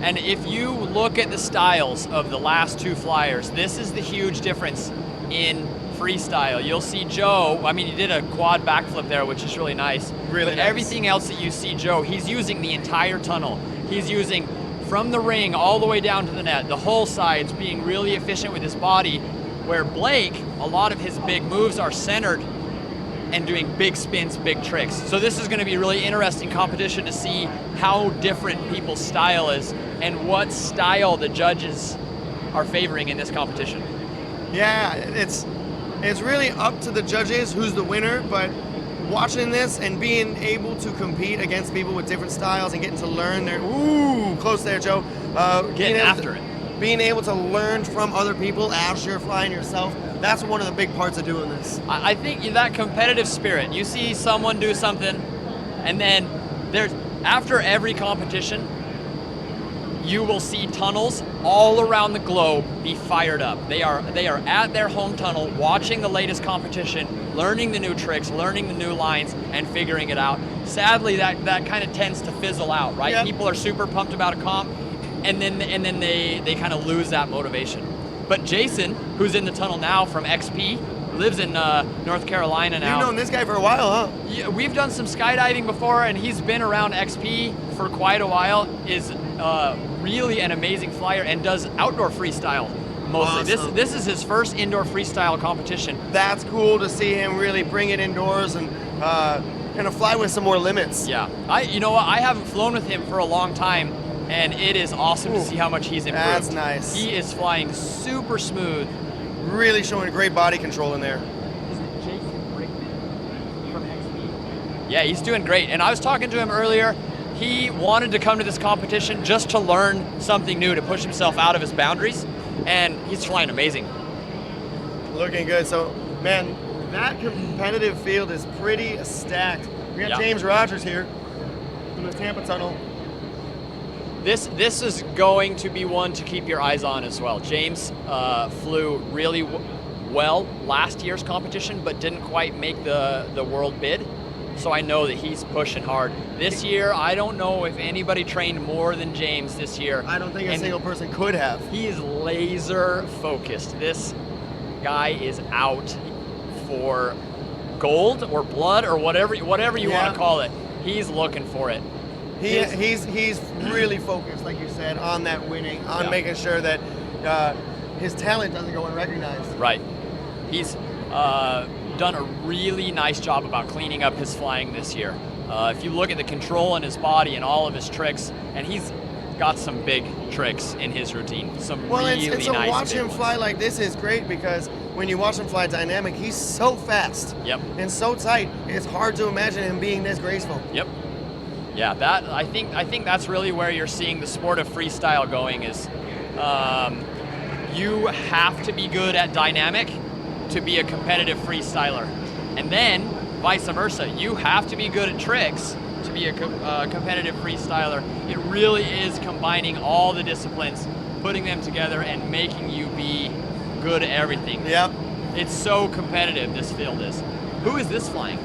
And if you look at the styles of the last two flyers, this is the huge difference in freestyle. You'll see Joe, I mean, he did a quad backflip there, which is really nice.
Really
but
nice.
Everything else that you see Joe, he's using the entire tunnel. He's using from the ring all the way down to the net, the whole sides, being really efficient with his body, Where Blake, a lot of his big moves are centered and doing big spins, big tricks. So this is going to be a really interesting competition to see how different people's style is and what style the judges are favoring in this competition.
Yeah, it's really up to the judges who's the winner, but watching this and being able to compete against people with different styles and getting to learn their, ooh, close there, Joe.
Getting after it.
Being able to learn from other people as you're flying yourself, that's one of the big parts of doing this.
I think that competitive spirit, you see someone do something, and then after every competition, you will see tunnels all around the globe be fired up. They are at their home tunnel watching the latest competition, learning the new tricks, learning the new lines, and figuring it out. Sadly, that kind of tends to fizzle out, right?
Yep.
People are super pumped about a comp, and then they kind of lose that motivation. But Jason, who's in the tunnel now from XP, lives in North Carolina now.
You've known this guy for a while, huh?
Yeah, we've done some skydiving before, and he's been around XP for quite a while. Is really an amazing flyer and does outdoor freestyle mostly.
Awesome.
This is his first indoor freestyle competition.
That's cool to see him really bring it indoors and kind of fly with some more limits.
Yeah, you know what? I haven't flown with him for a long time, and it is awesome to see how much he's improved.
That's nice.
He is flying super smooth.
Really showing great body control in there.
Yeah, he's doing great. And I was talking to him earlier. He wanted to come to this competition just to learn something new, to push himself out of his boundaries, and he's flying amazing.
Looking good. So, man, that competitive field is pretty stacked. We got James Rogers here from the Tampa Tunnel.
This is going to be one to keep your eyes on as well. James flew really well last year's competition, but didn't quite make the world bid. So I know that he's pushing hard. This year, I don't know if anybody trained more than James this year.
I don't think a single person could have.
He is laser focused. This guy is out for gold or blood or whatever you want to call it. He's looking for it.
He's really focused, like you said, on that winning, on making sure that his talent doesn't go unrecognized.
Right. He's done a really nice job about cleaning up his flying this year. If you look at the control in his body and all of his tricks, and he's got some big tricks in his routine. Some really
and so
nice
watch him
ones.
fly like this is great because when you watch him fly dynamic, he's so fast.
Yep.
And so tight. It's hard to imagine him being this graceful.
Yep. Yeah, that I think that's really where you're seeing the sport of freestyle going is you have to be good at dynamic to be a competitive freestyler. And then vice versa, you have to be good at tricks to be a competitive freestyler. It really is combining all the disciplines, putting them together and making you be good at everything.
Yep.
It's so competitive, this field is. Who is this flying?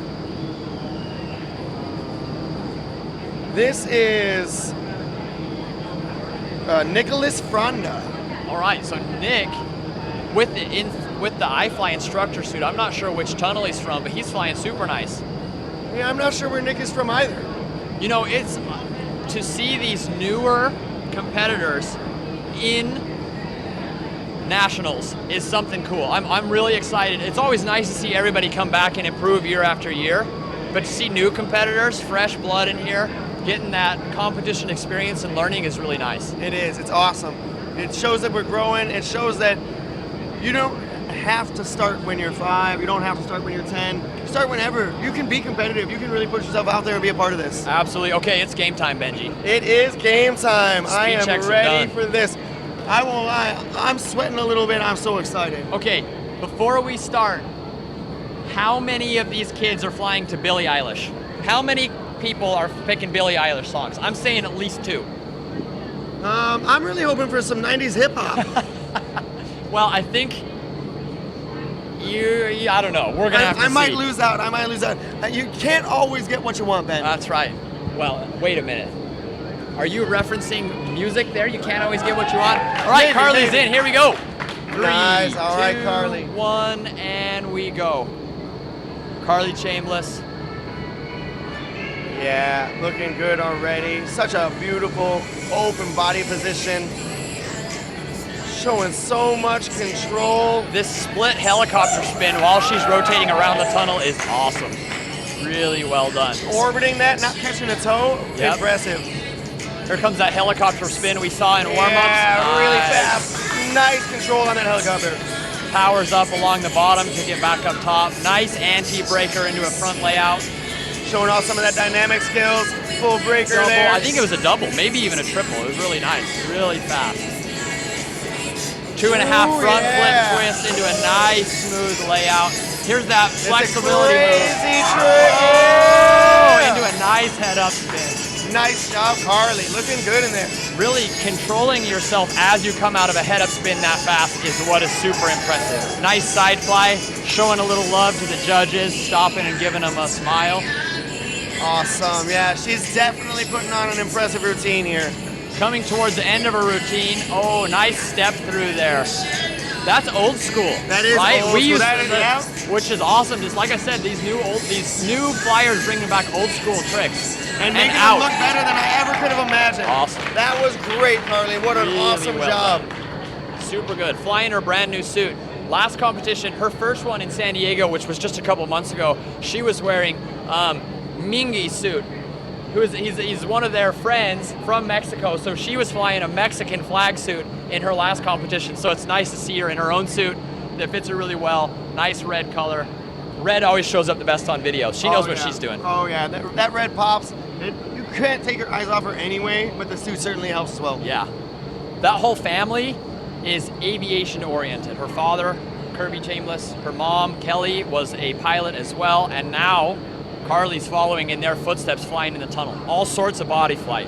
This is Nicholas Fronda.
All right, so Nick, with the iFLY instructor suit, I'm not sure which tunnel he's from, but he's flying super nice.
Yeah, I'm not sure where Nick is from either.
You know, it's to see these newer competitors in nationals is something cool. I'm really excited. It's always nice to see everybody come back and improve year after year, but to see new competitors, fresh blood in here, getting that competition experience and learning is really nice.
It is. It's awesome. It shows that we're growing. It shows that you don't have to start when you're 5. You don't have to start when you're 10. You start whenever. You can be competitive. You can really push yourself out there and be a part of this.
Absolutely. Okay, it's game time, Benji.
It is game time. I am
checks are
ready
done.
for this. I won't lie. I'm sweating a little bit. I'm so excited.
Okay, before we start, how many of these kids are flying to Billie Eilish? How many people are picking Billie Eilish songs? I'm saying at least 2.
I'm really hoping for some 90s hip hop.
Well, I think I don't know. We're gonna have to see.
I might lose out. You can't always get what you want, Ben.
That's right. Well, wait a minute. Are you referencing music there? You can't always get what you want. All right,
Maybe,
Carly's
maybe.
in. Here we go. 3,
Nice. All right,
2,
Carly.
1, and we go. Carly Chambliss.
Yeah, looking good already. Such a beautiful open body position. showing so much control.
This split helicopter spin while she's rotating around the tunnel is awesome. Really well done.
Orbiting that, not catching a toe,
Yep.
impressive.
Here comes that helicopter spin we saw in warm-ups.
Yeah, really
Nice.
fast. Nice control on that helicopter.
Powers up along the bottom to get back up top. Nice anti-breaker into a front layout.
Showing off some of that dynamic skills. Full breaker
Double.
there.
I think it was a double, maybe even a triple. It was really nice, really fast. 2.5
Ooh,
front
yeah.
flip twist into a nice smooth layout. Here's that
It's a
flexibility
crazy
move.
trick.
Oh,
Yeah.
into a nice head up spin.
Nice job, Carly. Looking good in there.
Really controlling yourself as you come out of a head up spin that fast is what is super impressive. Nice side fly, showing a little love to the judges, stopping and giving them a smile.
Awesome. Yeah, she's definitely putting on an impressive routine here.
Coming towards the end of her routine. Oh, nice step through there. That's old school.
That is
right?
old
We
school.
used
That
to,
is, yeah.
which is awesome. Just like I said, these new flyers bringing back old school tricks
And making them
out.
look better than I ever could have imagined.
Awesome.
That was great, Carly. What an
Really
awesome
well
job.
done. Super good. Flying her brand new suit. Last competition, her first one in San Diego, which was just a couple months ago, she was wearing Mingy's suit. He's one of their friends from Mexico, so she was flying a Mexican flag suit in her last competition. So it's nice to see her in her own suit that fits her really well. Nice red color. Red always shows up the best on video. She knows what she's doing.
Oh yeah, that red pops. You can't take your eyes off her anyway, but the suit certainly helps as well.
Yeah. That whole family is aviation oriented. Her father, Kirby Chambliss, her mom, Kelly, was a pilot as well, and now Carly's following in their footsteps, flying in the tunnel. All sorts of body flight.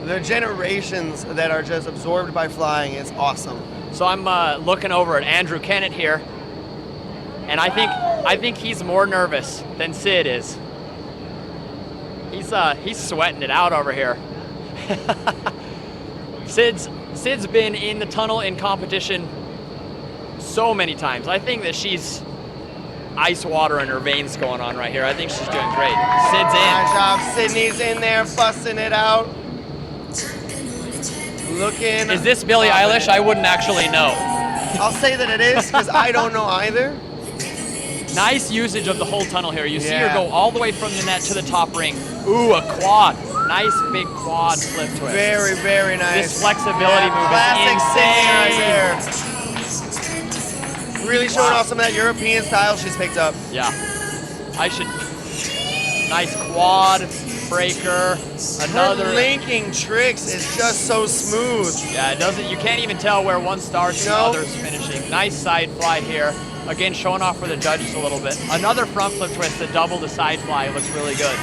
The generations that are just absorbed by flying is awesome.
So I'm looking over at Andrew Kennett here, and I think he's more nervous than Sid is. He's sweating it out over here. Sid's been in the tunnel in competition so many times. I think that she's ice water in her veins going on right here. I think she's doing great. Sid's in.
Nice job. Sydney's in there, busting it out. Looking.
Is this Billie Eilish? I wouldn't actually know.
I'll say that it is because I don't know either.
Nice usage of the whole tunnel here. You see her
Yeah.
go all the way from the net to the top ring. Ooh, a quad. Nice big quad flip twist.
Very, very nice.
This flexibility move
classic
is
Sydney
insane.
right there. Really showing off some of that European style she's picked up.
Yeah. Nice quad breaker. Another.
Her linking tricks is just so smooth.
Yeah, it doesn't. You can't even tell where one starts and the other's finishing. Nice side fly here. Again, showing off for the judges a little bit. Another front flip twist to double the side fly. Looks really good.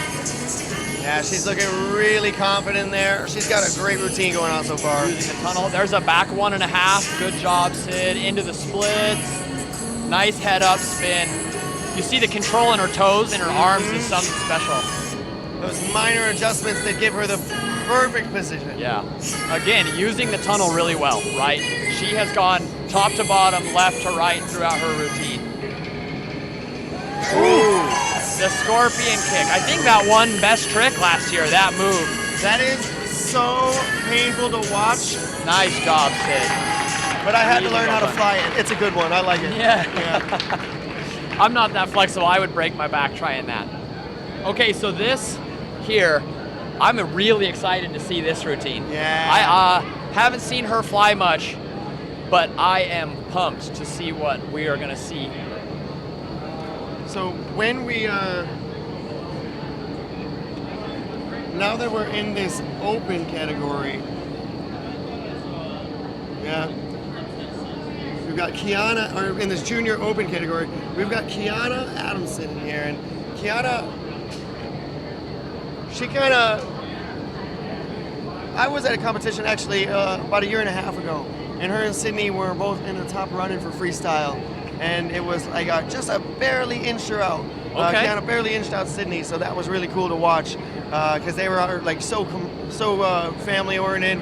Yeah, she's looking really confident there. She's got a great routine going on so far.
Using the tunnel. There's a back 1.5. Good job, Sid. Into the splits. Nice head up spin. You see the control in her toes and her arms is something special.
Those minor adjustments that give her the perfect position.
Yeah. Again, using the tunnel really well, right? She has gone top to bottom, left to right throughout her routine. Ooh, the scorpion kick. I think that won best trick last year, that move.
That is so painful to watch.
Nice job, Sid.
But I had to
Really
learn how
well
to
done.
fly it. It's a good one. I like it.
Yeah. I'm not that flexible. I would break my back trying that. Okay, so this here, I'm really excited to see this routine.
Yeah.
I haven't seen her fly much, but I am pumped to see what we are going to see.
So when we, now that we're in this open category, yeah, we've got Kiana, or in this junior open category, we've got Kiana Adamson in here, and Kiana, she kind of, I was at a competition actually about 1.5 years ago, and her and Sydney were both in the top running for freestyle, and it was like just a barely inched her out.
Okay.
Kiana barely inched out Sydney, so that was really cool to watch because they were like so family oriented,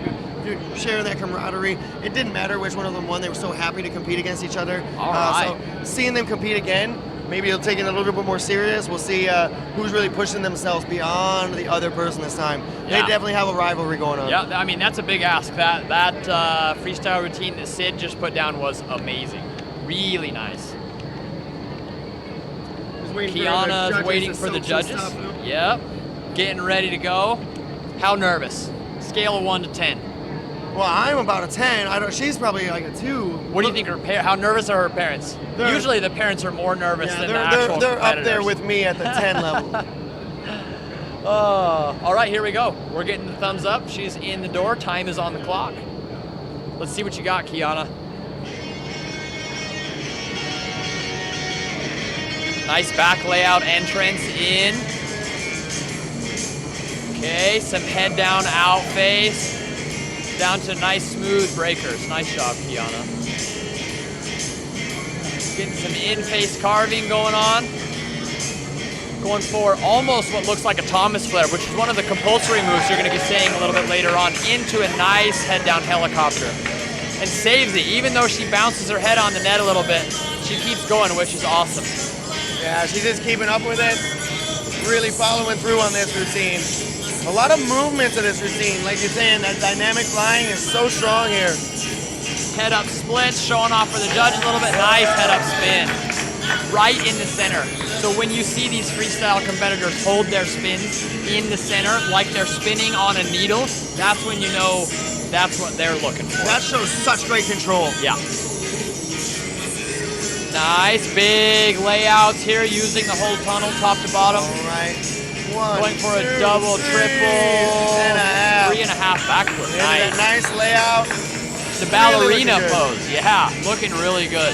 sharing that camaraderie. It didn't matter which one of them won; they were so happy to compete against each other.
All right.
So seeing them compete again maybe he'll take it a little bit more serious. We'll see who's really pushing themselves beyond the other person this time. They definitely have a rivalry going on.
Yeah, I mean, that's a big ask. That freestyle routine that Sid just put down was amazing. Really nice. Kiana's waiting for the judges. Yep. Getting ready to go. How nervous? Scale of 1 to 10.
Well, I'm about a 10. She's probably like a 2.
What do you think how nervous are her parents? Usually the parents are more nervous than the actual
they're up there
competitors.
with me at the 10 level.
All right, here we go. We're getting the thumbs up. She's in the door. Time is on the clock. Let's see what you got, Kiana. Nice back layout entrance in. Okay, some head down, out face. Down to nice smooth breakers. Nice job, Kiana. Getting some in-face carving going on. Going for almost what looks like a Thomas flare, which is one of the compulsory moves you're going to be seeing a little bit later on, into a nice head down helicopter. And saves it. Even though she bounces her head on the net a little bit, she keeps going, which is awesome.
Yeah, she's just keeping up with it. Really following through on this routine. A lot of movement to this routine. Like you're saying, that dynamic flying is so strong here.
Head up splits, showing off for the judge a little bit. Nice head up spin. Right in the center. So when you see these freestyle competitors hold their spins in the center, like they're spinning on a needle, that's when you know that's what they're looking for.
That shows such great control.
Yeah. Nice big layouts here, using the whole tunnel top to bottom.
All right. 1,
going for
2,
a double,
3
triple,
and a half.
3.5 backflip.
Nice.
Nice.
Nice layout.
The ballerina
really
pose, yeah, looking really good.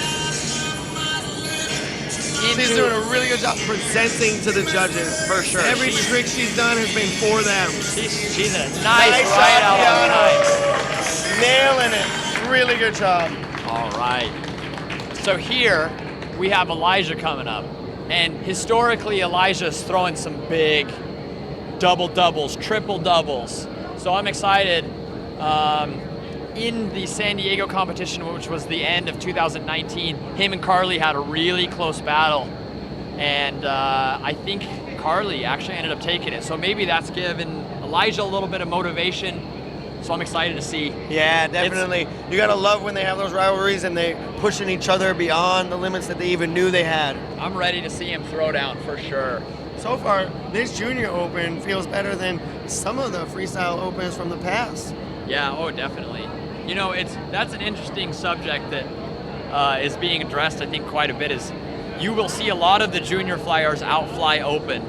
She's doing a really good job presenting to the judges.
For sure.
Every trick she's done has been for them.
She's a nice right out on the
Nailing it. Really good job.
All right. So here we have Elijah coming up. And historically, Elijah's throwing some big double doubles, triple doubles. So I'm excited. In the San Diego competition, which was the end of 2019, him and Carly had a really close battle. And I think Carly actually ended up taking it. So maybe that's given Elijah a little bit of motivation. So I'm excited to see.
Yeah, definitely. You gotta love when they have those rivalries and they pushing each other beyond the limits that they even knew they had.
I'm ready to see him throw down for sure.
So far, this Junior Open feels better than some of the freestyle opens from the past.
Yeah, oh, definitely. You know, that's an interesting subject that is being addressed, I think, quite a bit. Is you will see a lot of the junior flyers outfly open.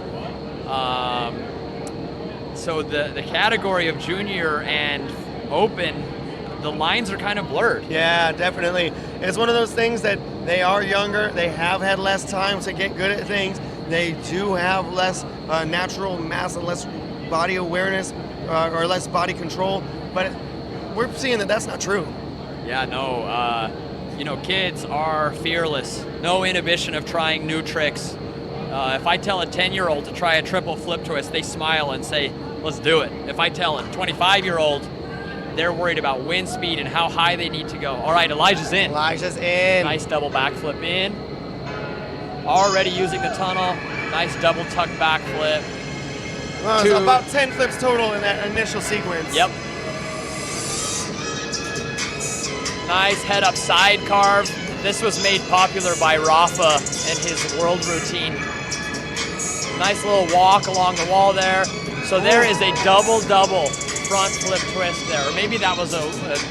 So the category of junior and open, the lines are kind of blurred.
Yeah, definitely. It's one of those things that they are younger, they have had less time to get good at things, they do have less natural mass and less body awareness or less body control, but we're seeing that that's not true.
Yeah, no, you know, kids are fearless. No inhibition of trying new tricks. If I tell a 10-year-old to try a triple flip twist, they smile and say, let's do it. If I tell a 25-year-old, they're worried about wind speed and how high they need to go. All right, Elijah's in.
Elijah's in.
Nice double backflip in. Already using the tunnel. Nice double tuck backflip.
Well, it's about 10 flips total in that initial sequence.
Yep. Nice head up side carve. This was made popular by Rafa and his world routine. Nice little walk along the wall there. So there is a double front flip twist there. Or maybe that was a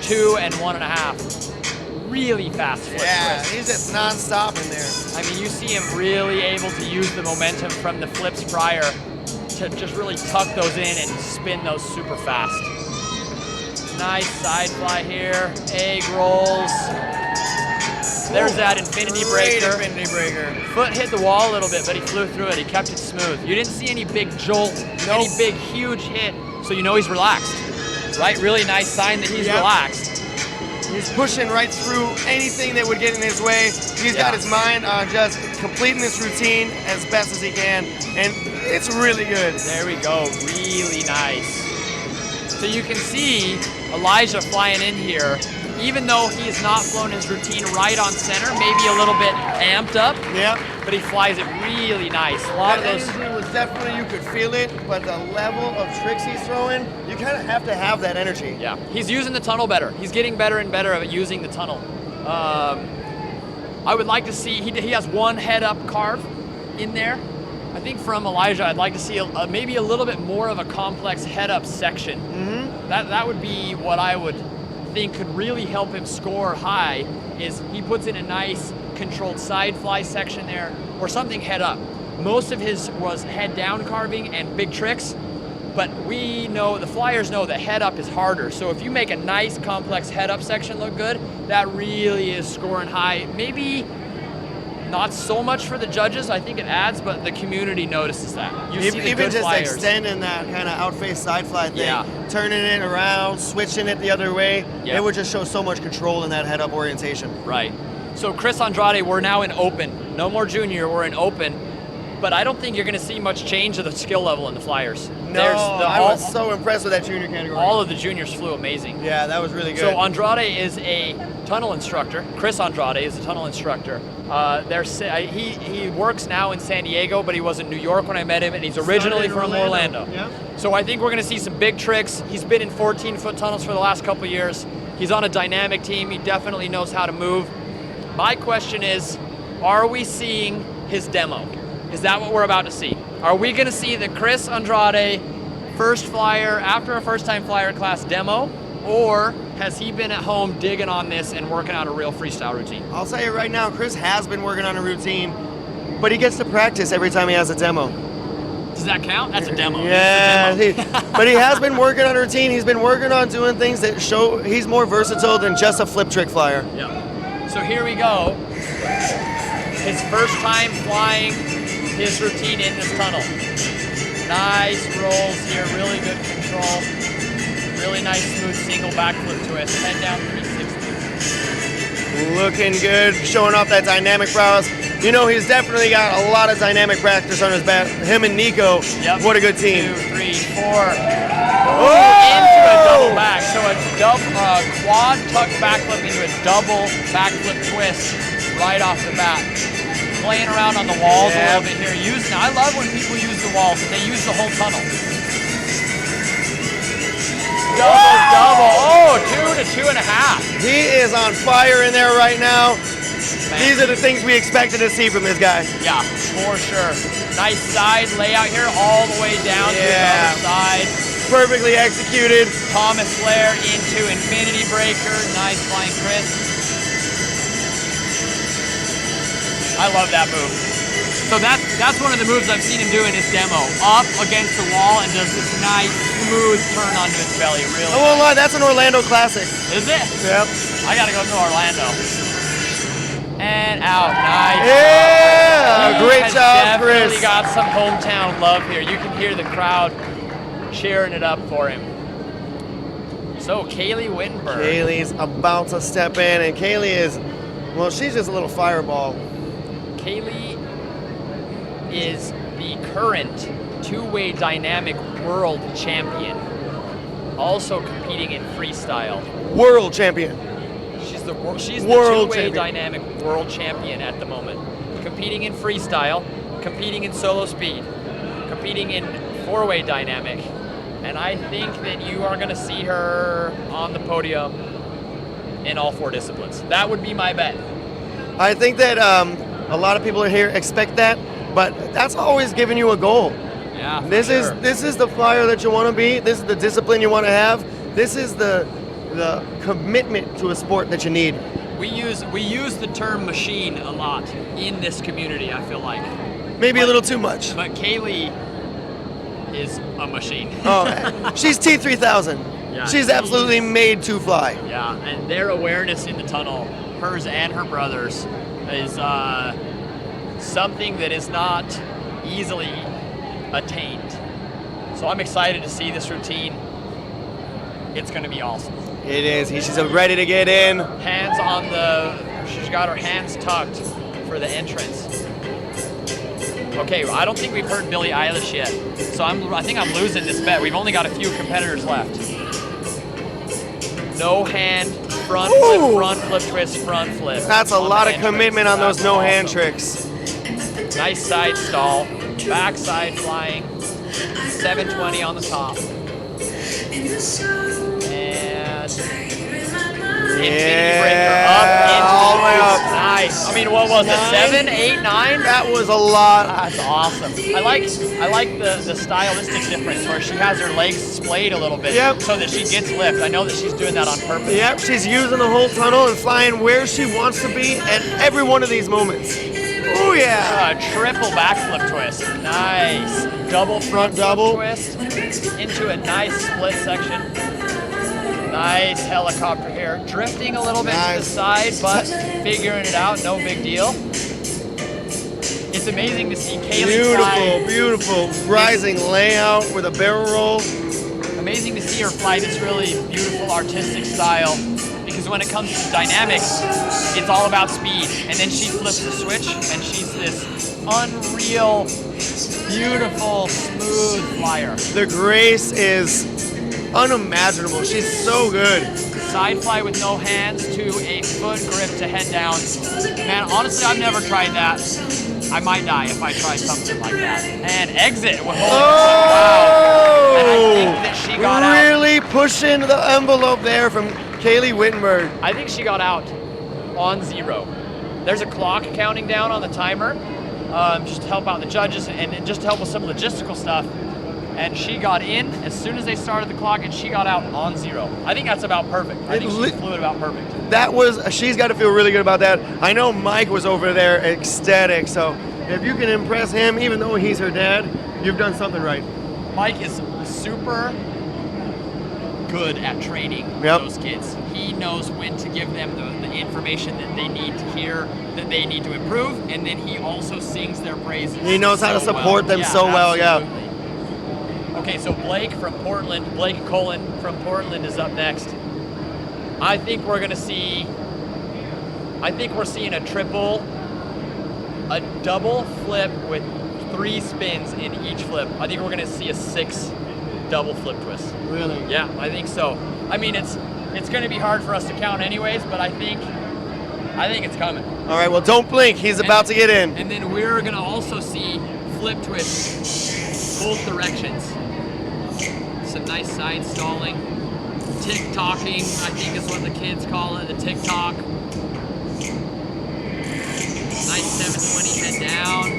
2 and 1.5. Really fast flip twist.
He's just non-stop in there.
I mean, you see him really able to use the momentum from the flips prior to just really tuck those in and spin those super fast. Nice side fly here, egg rolls. There's that infinity breaker.
Great infinity breaker.
Foot hit the wall a little bit, but he flew through it. He kept it smooth. You didn't see any big jolt, any big, huge hit, so you know he's relaxed, right? Really nice sign that he's relaxed.
He's pushing right through anything that would get in his way. He's got his mind on just completing this routine as best as he can, and it's really good.
There we go, really nice. So you can see Elijah flying in here even though he has not flown his routine right on center, maybe a little bit amped up.
Yeah.
But he flies it really nice. A lot of
That
those.
energy was definitely, you could feel it, but the level of tricks he's throwing, you kind of have to have that energy.
Yeah, he's using the tunnel better. He's getting better and better at using the tunnel. I would like to see, he has one head up carve in there. I think from Elijah, I'd like to see maybe a little bit more of a complex head up section. That would be what I would think could really help him score high, is he puts in a nice controlled side fly section there, or something head up. Most of his was head down carving and big tricks, but we know, the flyers know that head up is harder. So if you make a nice complex head up section look good, that really is scoring high. Maybe not so much for the judges, I think it adds, but the community notices that. You see the
Even
good
just
flyers.
extending that kind of outface side fly thing,
Yeah.
turning it around, switching it the other way,
Yeah.
it would just show so much control in that head up orientation.
Right. So Chris Andrade, we're now in open. No more junior, we're in open. But I don't think you're going to see much change of the skill level in the flyers.
No, I was so impressed with that junior category.
All of the juniors flew amazing.
Yeah, that was really good.
So Andrade is a tunnel instructor. Chris Andrade is a tunnel instructor. He works now in San Diego, but he was in New York when I met him, and he's originally from Orlando.
Yeah.
So I think we're going to see some big tricks. He's been in 14-foot tunnels for the last couple of years. He's on a dynamic team. He definitely knows how to move. My question is, are we seeing his demo? Is that what we're about to see? Are we going to see the Chris Andrade first flyer after a first-time flyer class demo, or has he been at home digging on this and working out a real freestyle routine?
I'll tell you right now, Chris has been working on a routine, but he gets to practice every time he has a demo.
Does that count? That's a demo.
Yeah, but he has been working on a routine. He's been working on doing things that show he's more versatile than just a flip trick flyer.
Yeah. So here we go. His first time flying his routine in this tunnel. Nice rolls here, really good control. Really nice smooth single backflip twist. Head down 360.
Looking good, showing off that dynamic prowess. You know, he's definitely got a lot of dynamic practice on his back. Him and Nico, what a good team.
2, 3, 4. Into a double back. So a quad tuck backflip into a double backflip twist right off the bat. Playing around on the walls a little bit here. I love when people use the walls, and they use the whole tunnel. Double. Oh, 2 to 2.5.
He is on fire in there right now. These are the things we expected to see from this guy.
Yeah, for sure. Nice side layout here, all the way down to the other side.
Perfectly executed.
Thomas Flair into Infinity Breaker. Nice flying Chris. I love that move. So that's one of the moves I've seen him do in his demo. Up against the wall and does this nice smooth turn onto his belly. Really.
I won't lie, that's an Orlando classic.
Is it?
Yep.
I gotta go to Orlando. And out. Nice.
Yeah! Great job,
Definitely
Chris.
got some hometown love here. You can hear the crowd cheering it up for him. So Kaylee Wittenberg.
Kaylee's about to step in, and Kaylee is, well, she's just a little fireball.
Kaylee is the current two-way dynamic world champion, also competing in freestyle.
World champion.
She's the
World
two-way
champion.
dynamic world champion at the moment, competing in freestyle, competing in solo speed, competing in four-way dynamic, and I think that you are going to see her on the podium in all four disciplines. That would be my bet.
I think that a lot of people are here expect that, but that's always giving you a goal.
Yeah, for
This
sure.
is the flyer that you want to be. This is the discipline you want to have. This is the commitment to a sport that you need.
We use the term machine a lot in this community, I feel like.
Maybe a little too much.
But Kaylee is a machine.
Oh, she's T3000.
Yeah,
She's absolutely made to fly.
Yeah, and their awareness in the tunnel, hers and her brother's, is something that is not easily attained. So I'm excited to see this routine. It's going to be awesome.
It is. She's ready to get in.
Hands on she's got her hands tucked for the entrance. Okay, I don't think we've heard Billie Eilish yet. So I think I'm losing this bet. We've only got a few competitors left. No hand front flip, twist, front flip.
That's a
On the
lot of
hand
commitment
tricks.
on those
That's
no
awesome.
hand tricks.
Nice side stall, backside flying, 720 on the top. And infinity breaker up into
all the way up.
Nice. I mean, what was it? 7, 8, 9?
That was a lot.
That's awesome. I like the stylistic difference where she has her legs splayed a little bit so that she gets lift. I know that she's doing that on purpose.
Yep, she's using the whole tunnel and flying where she wants to be at every one of these moments. Oh yeah!
Triple backflip twist. Nice. Double front double twist into a nice split section. Nice helicopter here. Drifting a little bit to the side, but figuring it out, no big deal. It's amazing to see Kaylee fly.
Beautiful rising layout with a barrel roll.
Amazing to see her fly this really beautiful artistic style, because when it comes to dynamics, it's all about speed. And then she flips the switch and she's this unreal, beautiful, smooth flyer.
The grace is unimaginable. She's so good.
Side fly with no hands to a foot grip to head down. Man, honestly, I've never tried that. I might die if I tried something like that. And exit with wow. And I think that she got out.
Really pushing the envelope there from Kaylee Wittenberg.
I think she got out on 0. There's a clock counting down on the timer, just to help out the judges and just to help with some logistical stuff. And she got in as soon as they started the clock, and she got out on 0. I think that's about perfect. I think she flew it about perfect.
She's got to feel really good about that. I know Mike was over there ecstatic, so if you can impress him, even though he's her dad, you've done something right.
Mike is super good at training those kids. He knows when to give them the information that they need to hear, that they need to improve, and then he also sings their praises.
He knows how to support them so well,
absolutely. Okay, so Blake Colin from Portland is up next. I think we're seeing a triple, a double flip with 3 spins in each flip. I think we're gonna see a 6 double flip twist.
Really?
Yeah, I think so. I mean, it's gonna be hard for us to count anyways, but I think it's coming.
All right, well, don't blink. He's about to get in.
And then we're gonna also see flip twists both directions. Some nice side stalling. Tick-tocking, I think is what the kids call it, the tick-tock. Nice 720 head down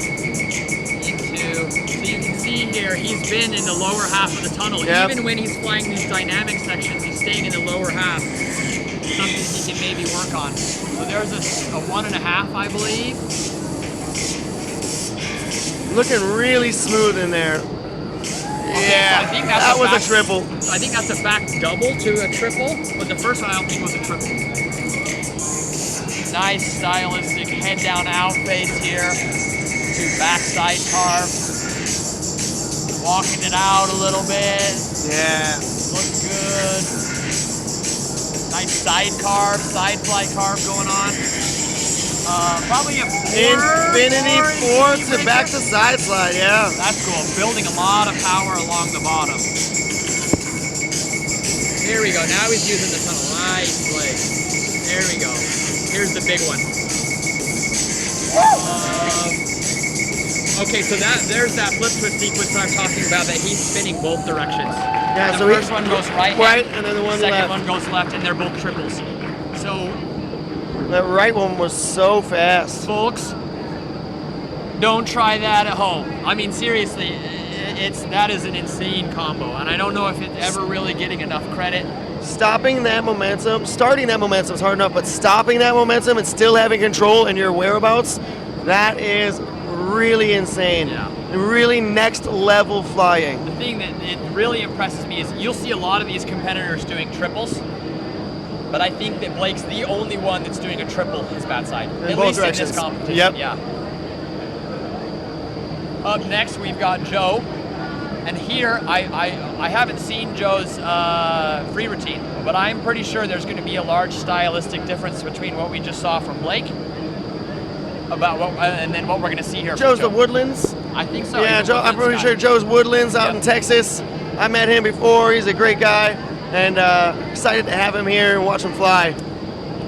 into, so you can see here, he's been in the lower half of the tunnel.
Yep.
Even when he's flying these dynamic sections, he's staying in the lower half. Something he can maybe work on. So there's a 1.5, I believe.
Looking really smooth in there.
Okay,
Yeah,
so I think that's
that was
back,
a triple.
I think that's a back double to a triple, but the first one I don't think was a triple. Nice stylistic head down out face here to backside carve. Walking it out a little bit.
Yeah.
Looks good. Nice side carve, side fly carve going on. Probably a
Infinity four to back to side slide, yeah.
That's cool. Building a lot of power along the bottom. Here we go. Now he's using the tunnel. Nice place. There we go. Here's the big one. Okay, so there's that flip twist sequence that I'm talking about that he's spinning both directions.
Yeah,
the
so
first one goes right,
and then the one
second
left.
one goes left, and they're both triples. So
that right one was so fast.
Folks, don't try that at home. I mean, seriously, that is an insane combo, and I don't know if it's ever really getting enough credit.
Starting that momentum is hard enough, but stopping that momentum and still having control in your whereabouts, that is really insane.
Yeah.
Really next level flying.
The thing that it really impresses me is you'll see a lot of these competitors doing triples, but I think that Blake's the only one that's doing a triple his bad side. At
both
least
directions.
in this competition,
Yep.
yeah. Up next, we've got Joe. And here, I haven't seen Joe's free routine, but I'm pretty sure there's going to be a large stylistic difference between what we just saw from Blake and then what we're going to see here.
Joe's
from
the Woodlands.
I think so.
Yeah,
He's a
Joe, I'm
Woodlands
pretty
guy.
sure Joe's Woodlands out in Texas. I met him before. He's a great guy, and excited to have him here and watch him fly.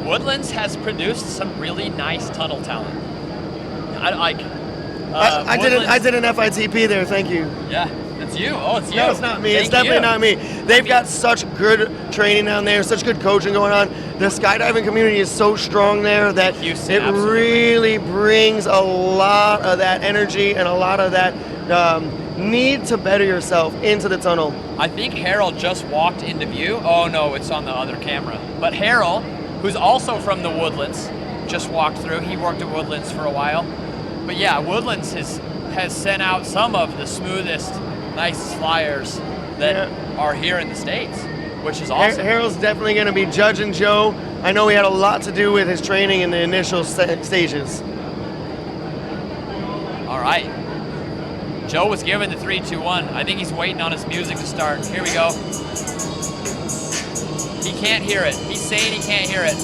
Woodlands has produced some really nice tunnel talent.
I did an FITP there. Thank you.
Yeah, that's you. Oh, it's you.
No, it's not me. It's
Thank
definitely
you.
not me. They've got such good training down there, such good coaching going on. The skydiving community is so strong there that
Houston,
it
absolutely.
really brings a lot of that energy and a lot of that need to better yourself into the tunnel.
I think Harold just walked into view. Oh no, it's on the other camera. But Harold, who's also from the Woodlands, just walked through. He worked at Woodlands for a while. But yeah, Woodlands has sent out some of the smoothest, nicest flyers that are here in the States, which is awesome.
Harold's definitely going to be judging Joe. I know he had a lot to do with his training in the initial stages.
All right. Joe was given the 3, 2, 1. I think he's waiting on his music to start. Here we go. He can't hear it. He's saying he can't hear it.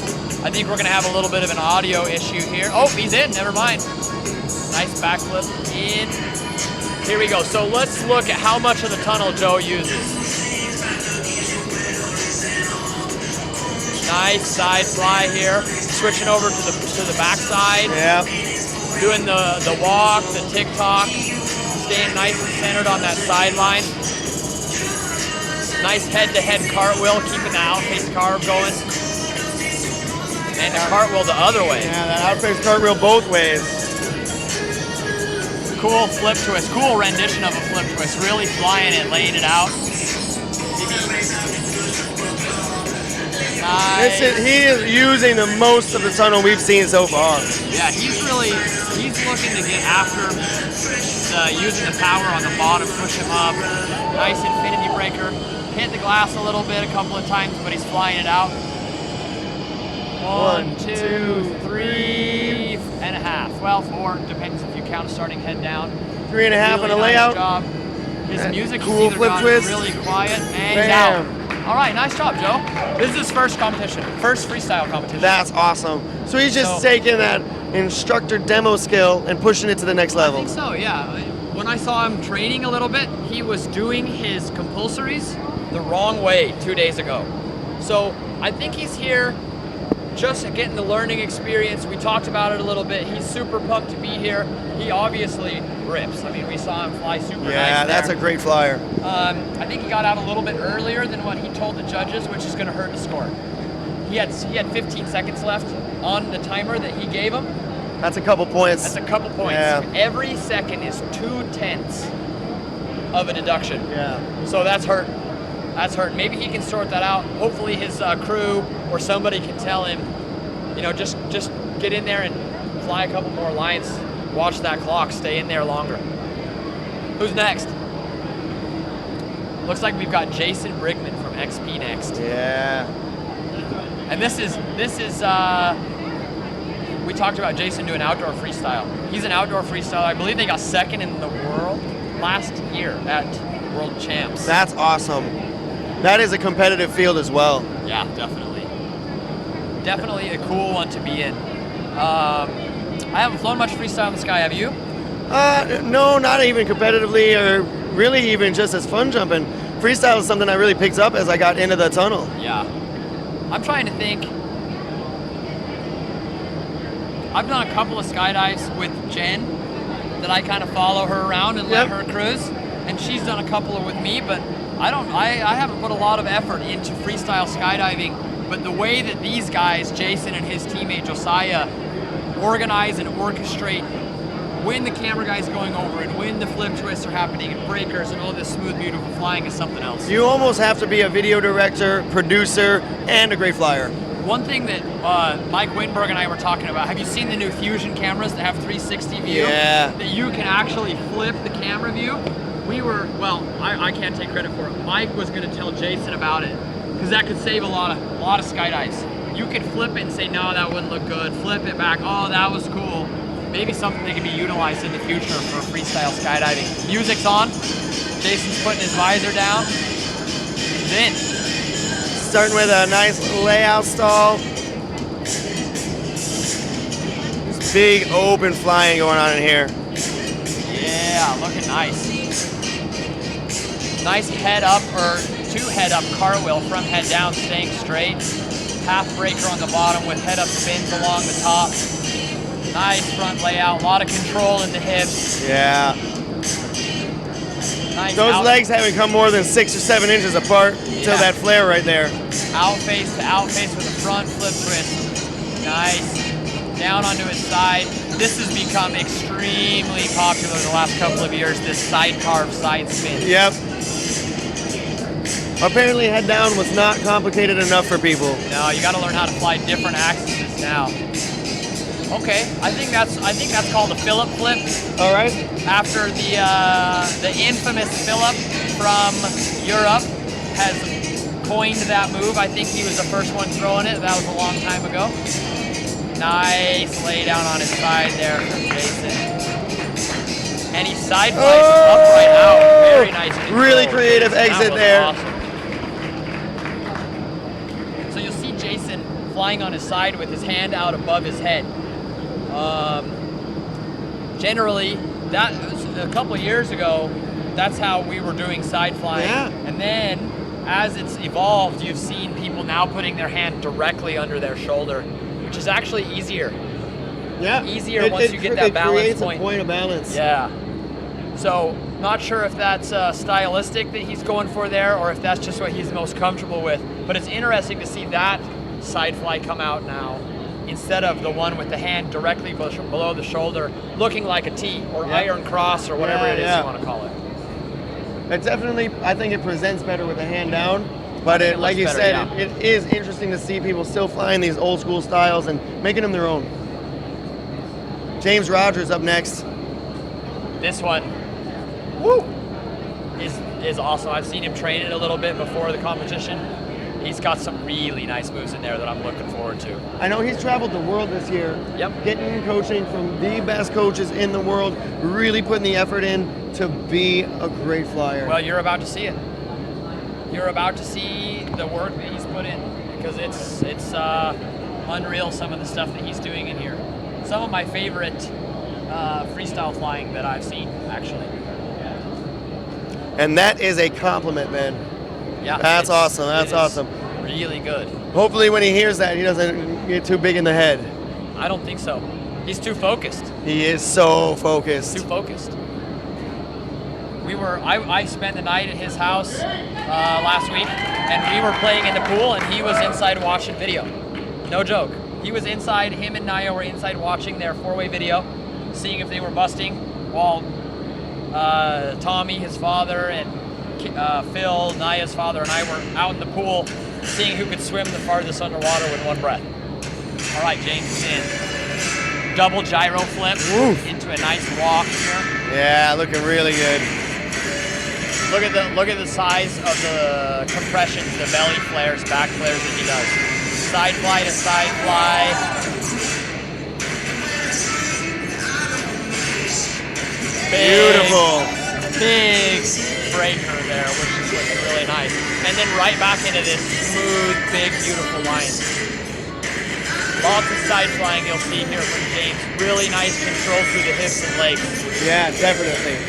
I think we're going to have a little bit of an audio issue here. Oh, he's in. Never mind. Nice backflip in. Here we go. So let's look at how much of the tunnel Joe uses. Nice side fly here. Switching over to the backside.
Yeah.
Doing the walk, the tick-tock. Staying nice and centered on that sideline. Nice head-to-head cartwheel, keeping the outface carve going. And the cartwheel the other way.
Yeah, that outface cartwheel both ways.
Cool flip twist, cool rendition of a flip twist. Really flying it, laying it out. Nice.
He is using the most of the tunnel we've seen so far.
Yeah, he's looking to get after using the power on the bottom, push him up. Nice infinity breaker. Hit the glass a little bit a couple of times, but he's flying it out. 1, 2, 3 and a half. Well, 4, depends if you count starting head down.
3 and a half
really
and a
nice
layout.
Job. His music
cool
has either
flip
gone
twist.
really quiet and he's
Bam.
out. All right, nice job, Joe. This is his first competition, first freestyle competition.
That's awesome. So he's just taking that instructor demo skill and pushing it to the next level.
I think so, yeah. When I saw him training a little bit, he was doing his compulsories the wrong way 2 days ago. So I think he's here just getting the learning experience. We talked about it a little bit. He's super pumped to be here. He obviously rips. I mean, we saw him fly super nice.
Yeah, that's a great flyer.
I think he got out a little bit earlier than what he told the judges, which is going to hurt his score. He had 15 seconds left on the timer that he gave him.
That's a couple points.
That's a couple points.
Yeah.
Every second is 2/10 of a deduction.
Yeah.
So that's hurt. That's hurt. Maybe he can sort that out. Hopefully his crew or somebody can tell him, you know, just get in there and fly a couple more lines. Watch that clock. Stay in there longer. Who's next? Looks like we've got Jason Brigman from XP next.
Yeah.
And this is we talked about Jason doing outdoor freestyle. He's an outdoor freestyler. I believe they got second in the world last year at World Champs.
That's awesome. That is a competitive field as well.
Yeah, definitely. Definitely a cool one to be in. I haven't flown much freestyle in the sky, have you?
No, not even competitively or really even just as fun jumping. Freestyle is something I really picked up as I got into the tunnel.
Yeah. I'm trying to think. I've done a couple of skydives with Jen that I kind of follow her around and let her cruise. And she's done a couple with me, but I haven't put a lot of effort into freestyle skydiving. But the way that these guys, Jason and his teammate Josiah, organize and orchestrate when the camera guy's going over and when the flip twists are happening and breakers and all this smooth, beautiful flying is something else.
You almost have to be a video director, producer, and a great flyer.
One thing that Mike Wittenberg and I were talking about, have you seen the new Fusion cameras that have 360 view?
Yeah.
That you can actually flip the camera view? I can't take credit for it. Mike was going to tell Jason about it because that could save a lot of skydives. You could flip it and say, no, that wouldn't look good. Flip it back, oh, that was cool. Maybe something that can be utilized in the future for freestyle skydiving. Music's on. Jason's putting his visor down. He's in.
Starting with a nice layout stall. This big open flying going on in here.
Yeah, looking nice. Nice head up or two head up cartwheel from head down, staying straight. half breaker on the bottom with head up spins along the top. Nice front layout, a lot of control in the hips.
Yeah.
Nice
Those legs haven't come more than 6 or 7 inches apart till that flare right there.
Out face to out face with a front flip twist. Nice. Down onto his side. This has become extremely popular the last couple of years, this side carve side spin.
Yep. Apparently head down was not complicated enough for people.
No, you got to learn how to fly different axes now. Okay, I think that's called a Phillip flip.
All right.
After the infamous Phillip from Europe has coined that move. I think he was the first one throwing it. That was a long time ago. Nice lay down on his side there from Jason. And he side flies upright out. Very nice control.
Really creative exit there.
Awesome. So you'll see Jason flying on his side with his hand out above his head. Generally, that was a couple of years ago, that's how we were doing side flying.
Yeah.
And then, as it's evolved, you've seen people now putting their hand directly under their shoulder, which is actually easier.
Yeah.
Easier once you get that balance
creates
point.
a point of balance.
Yeah. So, not sure if that's stylistic that he's going for there, or if that's just what he's most comfortable with. But it's interesting to see that side fly come out now, instead of the one with the hand directly below the shoulder, looking like a T or iron cross or whatever it is you want to call it.
It definitely, I think it presents better with the hand down, but it, like you
better,
said,
yeah.
it is interesting to see people still flying these old school styles and making them their own. James Rogers up next.
This one, woo, is awesome. I've seen him train it a little bit before the competition. He's got some really nice moves in there that I'm looking forward to.
I know he's traveled the world this year.
Yep.
Getting coaching from the best coaches in the world, really putting the effort in to be a great flyer.
Well, you're about to see it. You're about to see the work that he's put in, because it's unreal, some of the stuff that he's doing in here. Some of my favorite freestyle flying that I've seen, actually.
And that is a compliment, man.
Yeah,
That's awesome. That's awesome.
Really good.
Hopefully when he hears that, he doesn't get too big in the head.
I don't think so. He's too focused.
He is so focused.
Too focused. I spent the night at his house last week, and we were playing in the pool, and he was inside watching video. No joke. He was inside, him and Naya were inside watching their 4-way video, seeing if they were busting, while Tommy, his father, and Phil, Naya's father, and I were out in the pool seeing who could swim the farthest underwater with one breath. All right, James is in. Double gyro flip into a nice walk here.
Yeah, looking really good.
Look at the size of the compressions, the belly flares, back flares that he does. Side fly to side fly.
Beautiful.
Big breaker there, which is looking really nice. And then right back into this smooth, big, beautiful line. Lots of side flying you'll see here from James. Really nice control through the hips and legs.
Yeah, definitely.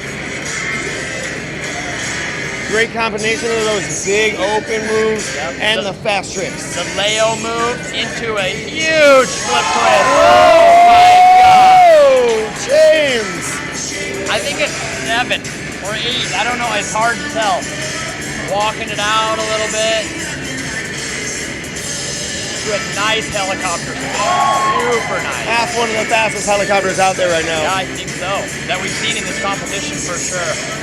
Great combination of those big open moves and the fast tricks.
The Leo move into a huge flip twist.
Oh
my God.
James!
I think it's 7 or 8. I don't know. It's hard to tell. Walking it out a little bit. To a nice helicopter. Super nice.
That's one of the fastest helicopters out there right now.
Yeah, I think so. That we've seen in this competition for sure.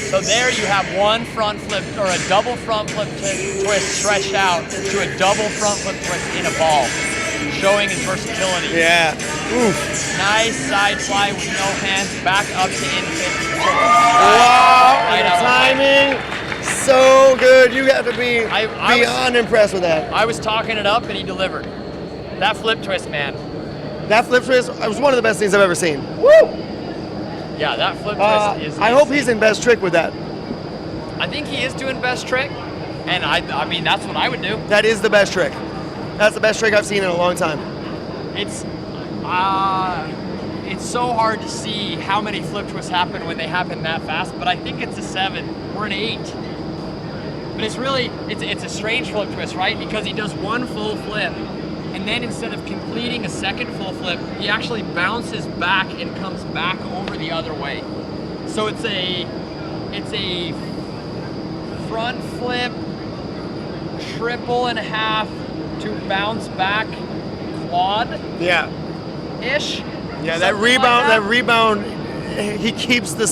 So there you have one front flip, or a double front flip twist stretched out to a double front flip twist in a ball, showing his versatility.
Yeah. Oof.
Nice side fly with no hands, back up to infant.
Wow,
Right
the
out of the way.
timing, so good. You have to be beyond impressed with that.
I was talking it up and he delivered. That flip twist, man.
That flip twist was one of the best things I've ever seen.
Woo! Yeah, that flip twist is
I hope he's in best trick with that.
I think he is doing best trick, and I mean, that's what I would do.
That is the best trick. That's the best trick I've seen in a long time.
It's so hard to see how many flip twists happen when they happen that fast, but I think it's a 7 or an 8. But it's really, it's a strange flip twist, right? Because he does one full flip, and then instead of completing a second full flip, he actually bounces back and comes back over the other way. So it's a front flip, triple and a half to bounce back quad.
Yeah.
Ish.
Yeah, that rebound, he keeps the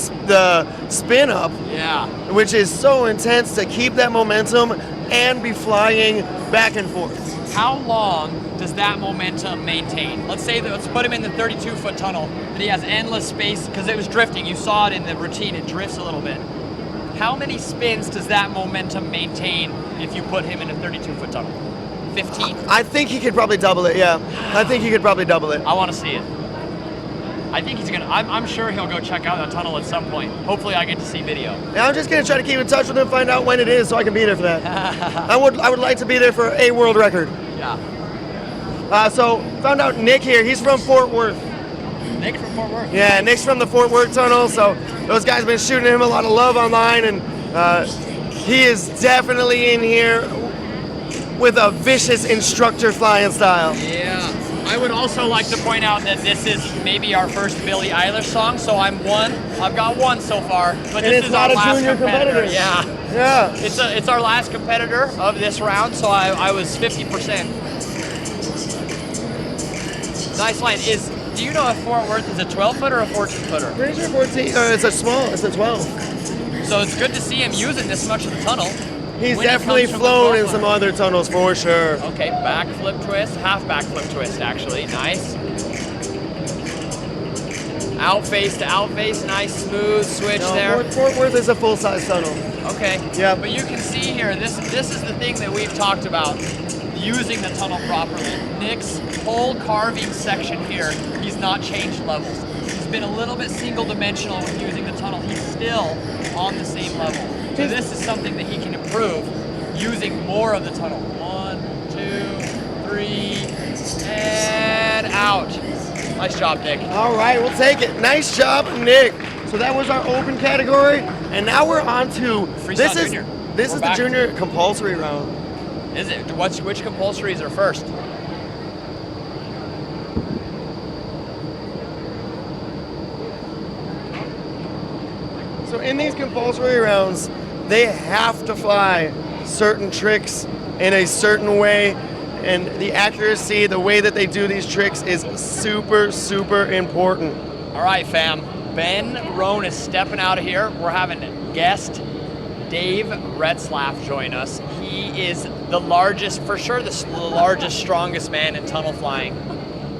spin up.
Yeah.
Which is so intense to keep that momentum and be flying back and forth.
How long does that momentum maintain? Let's put him in the 32-foot tunnel, but he has endless space because it was drifting. You saw it in the routine, it drifts a little bit. How many spins does that momentum maintain if you put him in a 32-foot tunnel? 15?
I think he could probably double it, yeah. I think he could probably double it.
I want to see it. I think he's gonna, I'm sure he'll go check out that tunnel at some point. Hopefully I get to see video.
Yeah, I'm just gonna try to keep in touch with him, find out when it is so I can be there for that. I would like to be there for a world record.
Yeah.
So found out Nick here, he's from Fort Worth.
Nick from Fort Worth?
Yeah, Nick's from the Fort Worth tunnel, so those guys have been shooting him a lot of love online, and he is definitely in here with a vicious instructor flying style.
Yeah. I would also like to point out that this is maybe our first Billie Eilish song, so I've got one so far, but
And
this
it's
is
not
our
a
last
junior competitor.
Yeah.
Yeah.
It's our last competitor of this round, so I was 50%. Nice line. Do you know if Fort Worth is a 12-foot or a 14-footer?
Pretty sure 14, it's a 12.
So it's good to see him using this much of the tunnel.
He's
when he
definitely
comes from the
flown in
12-foot.
some other tunnels for sure.
Okay, back flip twist, half back flip twist actually, nice. Out face to out face, nice smooth switch there.
Fort Worth is a full-size tunnel.
Okay,
yeah.
But you can see here, this is the thing that we've talked about, using the tunnel properly. Nick's whole carving section here, he's not changed levels. He's been a little bit single-dimensional with using the tunnel. He's still on the same level. So this is something that he can improve using more of the tunnel. 1, 2, 3, and out. Nice job, Nick.
All right, we'll take it. Nice job, Nick. So that was our open category, and now we're on to
Freestyle junior.
This
We're
is the
back.
junior compulsory round.
Is it? Which compulsories are first?
So in these compulsory rounds, they have to fly certain tricks in a certain way, and the accuracy, the way that they do these tricks is super, super important.
All right, fam. Ben Rohn is stepping out of here. We're having guest Dave Retzlaff join us. He is the largest, for sure, the largest, strongest man in tunnel flying.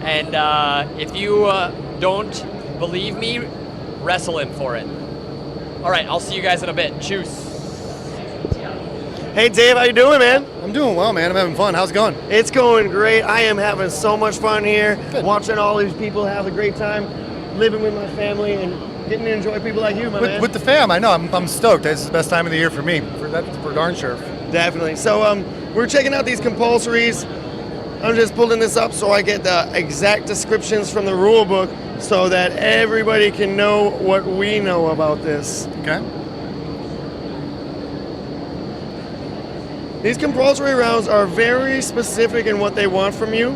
And if you don't believe me, wrestle him for it. All right, I'll see you guys in a bit. Cheers.
Hey Dave, how you doing, man?
I'm doing well, man. I'm having fun. How's it going?
It's going great. I am having so much fun here, watching all these people have a great time, living with my family, and getting to enjoy people like you, my man.
With the fam, I know. I'm stoked. This is the best time of the year for me. That's for darn sure.
Definitely. So we're checking out these compulsories. I'm just pulling this up so I get the exact descriptions from the rule book so that everybody can know what we know about this.
Okay.
These compulsory rounds are very specific in what they want from you.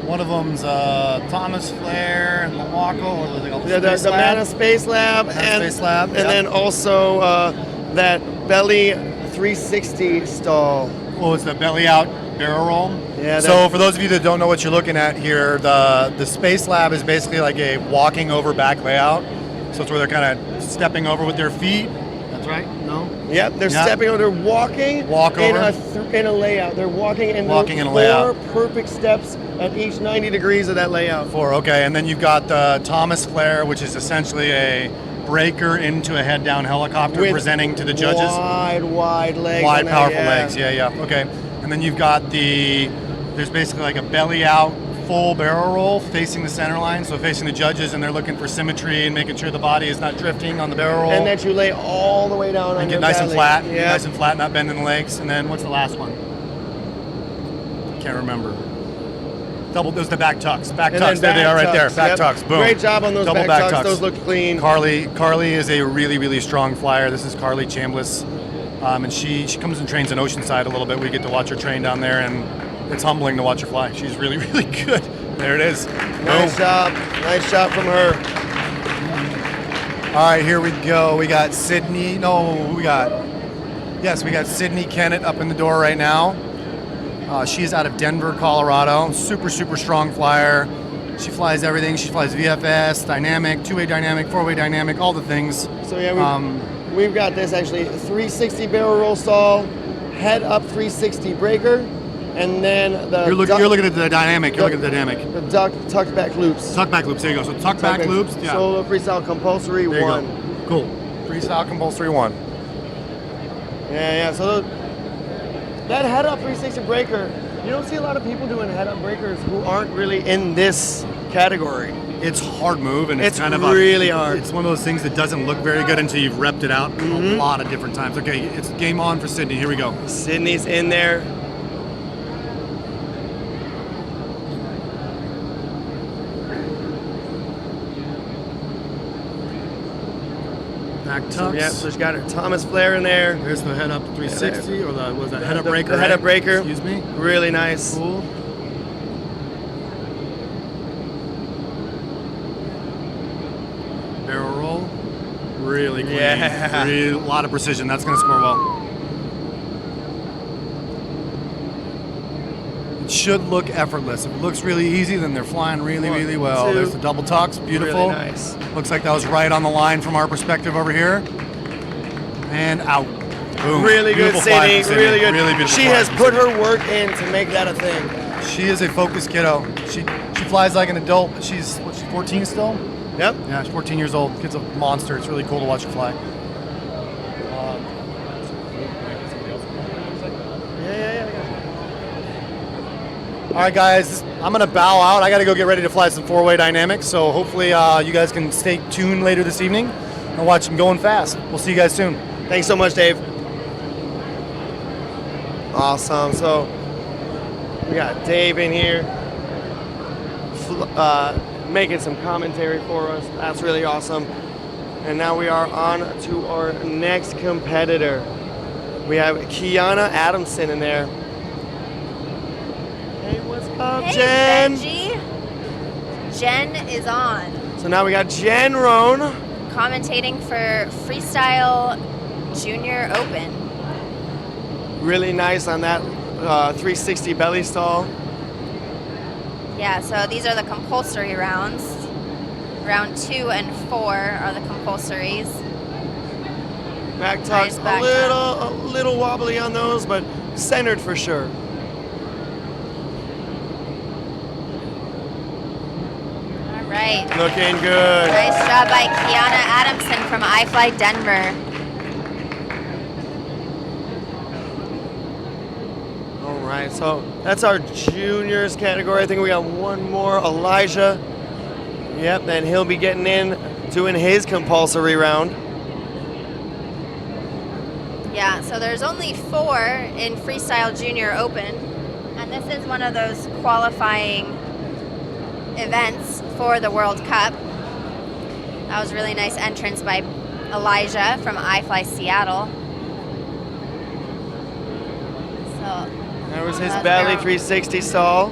One of them's Thomas Flair and Milwaukee, or
The Mana Space Lab, and then also that belly 360 stall.
Oh, it's the belly out barrel roll.
Yeah.
So for those of you that don't know what you're looking at here, the Space Lab is basically like a walking over back layout. So it's where they're kind of stepping over with their feet. That's right. No.
Yep, they're stepping over. They're walking in a layout. They're walking in
a layout.
4 perfect steps at each 90 degrees of that layout.
4, okay. And then you've got the Thomas Flair, which is essentially a breaker into a head-down helicopter
With
presenting to the judges.
Wide legs.
Wide,
on that,
powerful
yeah.
legs. Yeah. Okay. And then you've got there's basically like a belly out full barrel roll facing the center line, so facing the judges, and they're looking for symmetry and making sure the body is not drifting on the barrel roll.
And that you lay all the way down on
and
your
get nice
belly.
and flat.
Yeah.
Nice and flat, not bending the legs. And then what's the last one? Can't remember. Those the back tucks. Back
And
tucks.
then
There they are right there.
tucks,
Back
yep.
tucks. Boom.
Great job on those
Double
back tucks. Those look clean.
Carly is a really, really strong flyer. This is Carly Chambliss. And she comes and trains in Oceanside a little bit. We get to watch her train down there, and it's humbling to watch her fly. She's really, really good. There it is.
Nice job. Nice job from her.
All right, here we go. We got Sydney. We got Sydney Kennett up in the door right now. She is out of Denver, Colorado. Super, super strong flyer. She flies everything. She flies VFS, dynamic, two-way dynamic, four-way dynamic, all the things.
So yeah, we've got this actually 360 barrel roll stall, head up 360 breaker, and then the
You're looking at the dynamic. You're looking at the dynamic.
The tucked back loops.
Tuck back loops. There you go. So tuck back loops. Yeah.
Solo freestyle compulsory
There you
one.
go. Cool. Freestyle compulsory one.
Yeah. So that head up 360 breaker, you don't see a lot of people doing head up breakers who aren't really in this category.
It's a hard move, and
it's
kind of
really hard.
It's one of those things that doesn't look very good until you've repped it out a lot of different times. Okay, it's game on for Sydney. Here we go.
Sydney's in there.
Back tucks.
So, yeah, so she's got her Thomas flare in there.
There's the head up 360, or was that head up
The
breaker?
head up breaker.
Excuse me.
Really nice.
Cool. Barrel roll. Really clean.
Yeah.
A lot of precision. That's going to score well. It should look effortless. If it looks really easy, then they're flying really, really well.
two.
There's the double tucks. Beautiful.
Really nice.
Looks like that was right on the line from our perspective over here. And out. Boom.
Really good,
Beautiful fly
Sydney.
from Sydney.
Really good.
Really beautiful
She
fly
has
from
put
Sydney.
her work in to make that a thing.
She is a focused kiddo. She flies like an adult, but she's 14 still?
Yep.
Yeah, she's 14 years old. Kid's a monster. It's really cool to watch her fly. All right, guys, I'm going to bow out. I got to go get ready to fly some four-way dynamics, so hopefully you guys can stay tuned later this evening and watch them going fast. We'll see you guys soon.
Thanks so much, Dave. Awesome. So we got Dave in here making some commentary for us. That's really awesome. And now we are on to our next competitor. We have Kiana Adamson in there. Hey, what's up,
Hey,
Jen?
Benji. Jen is on,
So now we got Jen Roan.
commentating for Freestyle Junior Open.
Really nice on that 360 belly stall.
Yeah, so these are the compulsory rounds. Round 2 and 4 are the compulsories.
Back tucks,
Nice back
a little wobbly on those, but centered for sure.
All right.
Looking good.
Nice job by Kiana Adamson from iFLY Denver.
All right, so that's our juniors category. I think we got one more, Elijah. Yep, then he'll be getting in, doing his compulsory round.
Yeah, so there's only 4 in Freestyle Junior Open, and this is one of those qualifying events for the World Cup. That was a really nice entrance by Elijah from iFLY Seattle. So
That was his
that's
belly
down.
360 stall.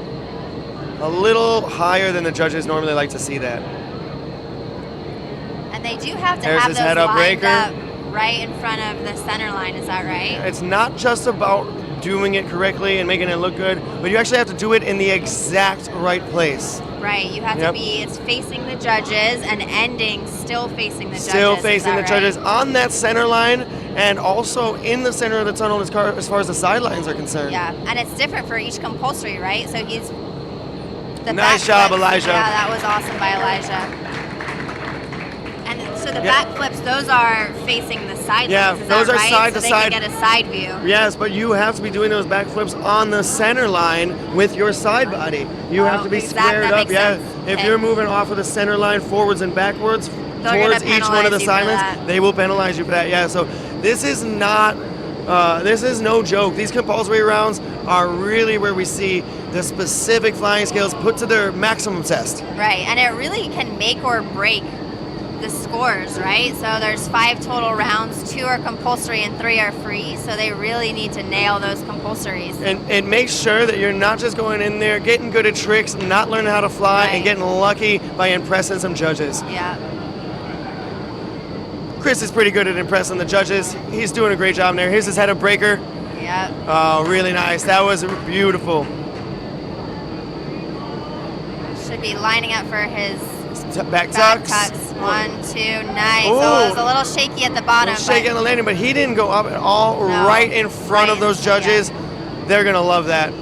A little higher than the judges normally like to see that.
And they do have to
There's
have
his
those
head up
lined
breaker.
up right in front of the center line, is that right?
It's not just about doing it correctly and making it look good, but you actually have to do it in the exact right place.
Right, you have
Yep.
to be, it's facing the judges and ending still facing the judges.
Still
is
facing the
that
judges
right?
on that center line and also in the center of the tunnel as far as the sidelines are concerned.
Yeah, and it's different for each compulsory, right? So he's the
Nice
back
job,
flips.
Elijah.
Yeah, that was awesome by Elijah. And so the
Yeah.
back flips, those are facing the sidelines.
Yeah,
is
those
that
are
right?
side
so
to
they
side.
can get a side view.
Yes, but you have to be doing those backflips on the center line with your side body. You have to be squared
that
up.
makes
Yeah,
sense.
if
Okay.
you're moving off of the center line forwards and backwards
They're
towards
gonna
each one of the
penalize you for
sidelines,
that.
they will penalize you for that. Yeah, so this is not This is no joke. These compulsory rounds are really where we see the specific flying skills put to their maximum test.
Right, and it really can make or break the scores, right? So there's 5 total rounds, 2 are compulsory and 3 are free, so they really need to nail those compulsories.
And make sure that you're not just going in there, getting good at tricks, not learning how to fly, and getting lucky by impressing some judges.
Yeah.
Chris is pretty good at impressing the judges. He's doing a great job there. Here's his head-up breaker.
Yeah.
Oh, really nice. That was beautiful.
Should be lining up for his
Back tucks.
1, 2, nice.
Ooh.
Oh, it was a little shaky at the bottom.
Shaking on the landing, but he didn't go up at all.
No.
Right in front of those judges. They're going to love that.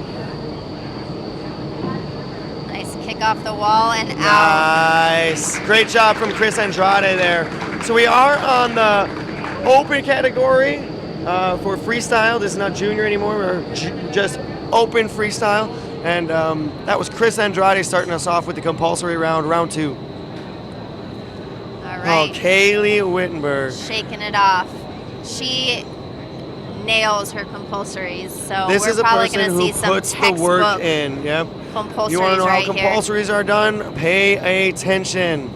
Nice kick off the wall and out.
Nice. Great job from Chris Andrade there. So we are on the open category for freestyle. This is not junior anymore. We're just open freestyle. And that was Chris Andrade starting us off with the compulsory round, round 2.
All right.
Oh, Kaylee Wittenberg.
Shaking it off. She nails her compulsories, so
This
we're
is a
probably
person
going to
who
see some
puts the
textbook
work in. Yep.
compulsories
You want to know
right
how
here.
compulsories are done? Pay attention.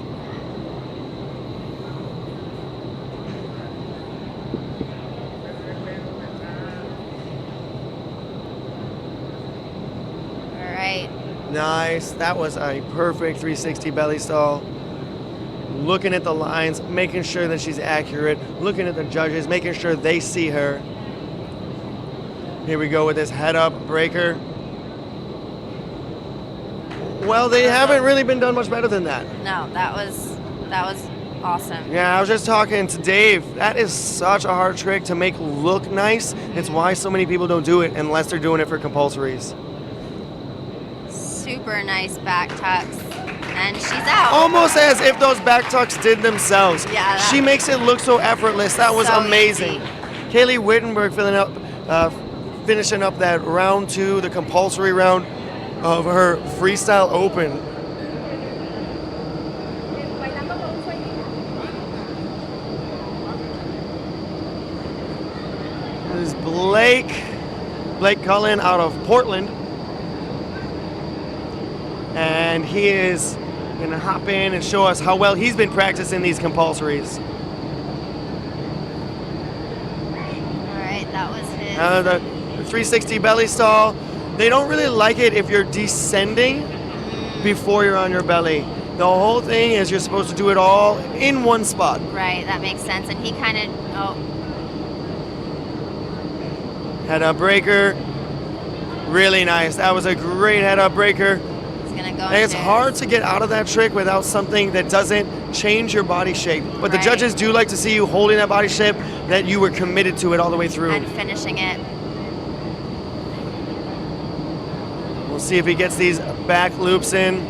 All right.
Nice. That was a perfect 360 belly stall. Looking at the lines, making sure that she's accurate. Looking at the judges, making sure they see her. Here we go with this head-up breaker. Well, they haven't really been done much better than that.
No, that was awesome.
Yeah, I was just talking to Dave. That is such a hard trick to make look nice. It's why so many people don't do it unless they're doing it for compulsories.
Super nice back tucks. And she's out.
Almost as if those back tucks did themselves.
Yeah, that-
She makes it look so effortless. That was
So
amazing. Kaylee Wittenberg finishing up that round 2, the compulsory round of her freestyle open. This is Blake Cullen out of Portland. And he is going to hop in and show us how well he's been practicing these compulsories.
All right, that was his.
The 360 belly stall, they don't really like it if you're descending before you're on your belly. The whole thing is you're supposed to do it all in one spot.
Right, that makes sense. And he kind of,
Head-up breaker, really nice. That was a great head-up breaker.
He's gonna go.
And it's hard to get out of that trick without something that doesn't change your body shape. But the judges do like to see you holding that body shape, that you were committed to it all the way through.
And finishing it.
We'll see if he gets these back loops in.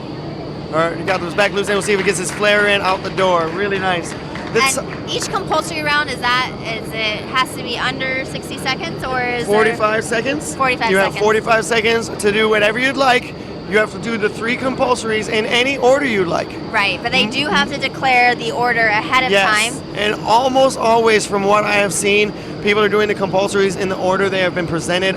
Or he got those back loops in. We'll see if he gets his flare in out the door. Really nice.
And each compulsory round, is it has to be under 60 seconds or is
45 seconds.
45
you
seconds.
have 45 seconds to do whatever you'd like. You have to do the 3 compulsories in any order you'd like.
Right, but they do have to declare the order ahead of
Yes.
time.
And almost always, from what I have seen, people are doing the compulsories in the order they have been presented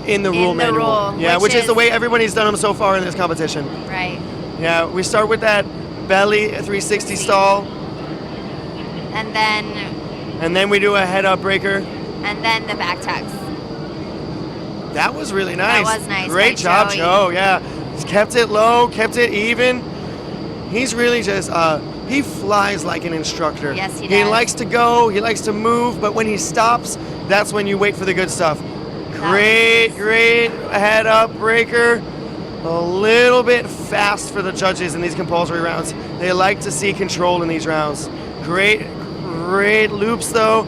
in the rule manual.
Rule,
Yeah, which is the
is-
way everybody's done them so far in this competition.
Right.
Yeah, we start with that belly 360 stall,
And then
we do a head-up breaker.
the back tucks.
That was really nice.
That was nice.
Great
Nice,
job,
Joey.
Joe. Yeah, just kept it low, kept it even. He's really just he flies like an instructor.
Yes, he
He
does.
likes to go, he likes to move, but when he stops, that's when you wait for the good stuff. Great head up breaker. A little bit fast for the judges in these compulsory rounds. They like to see control in these rounds. Great loops though.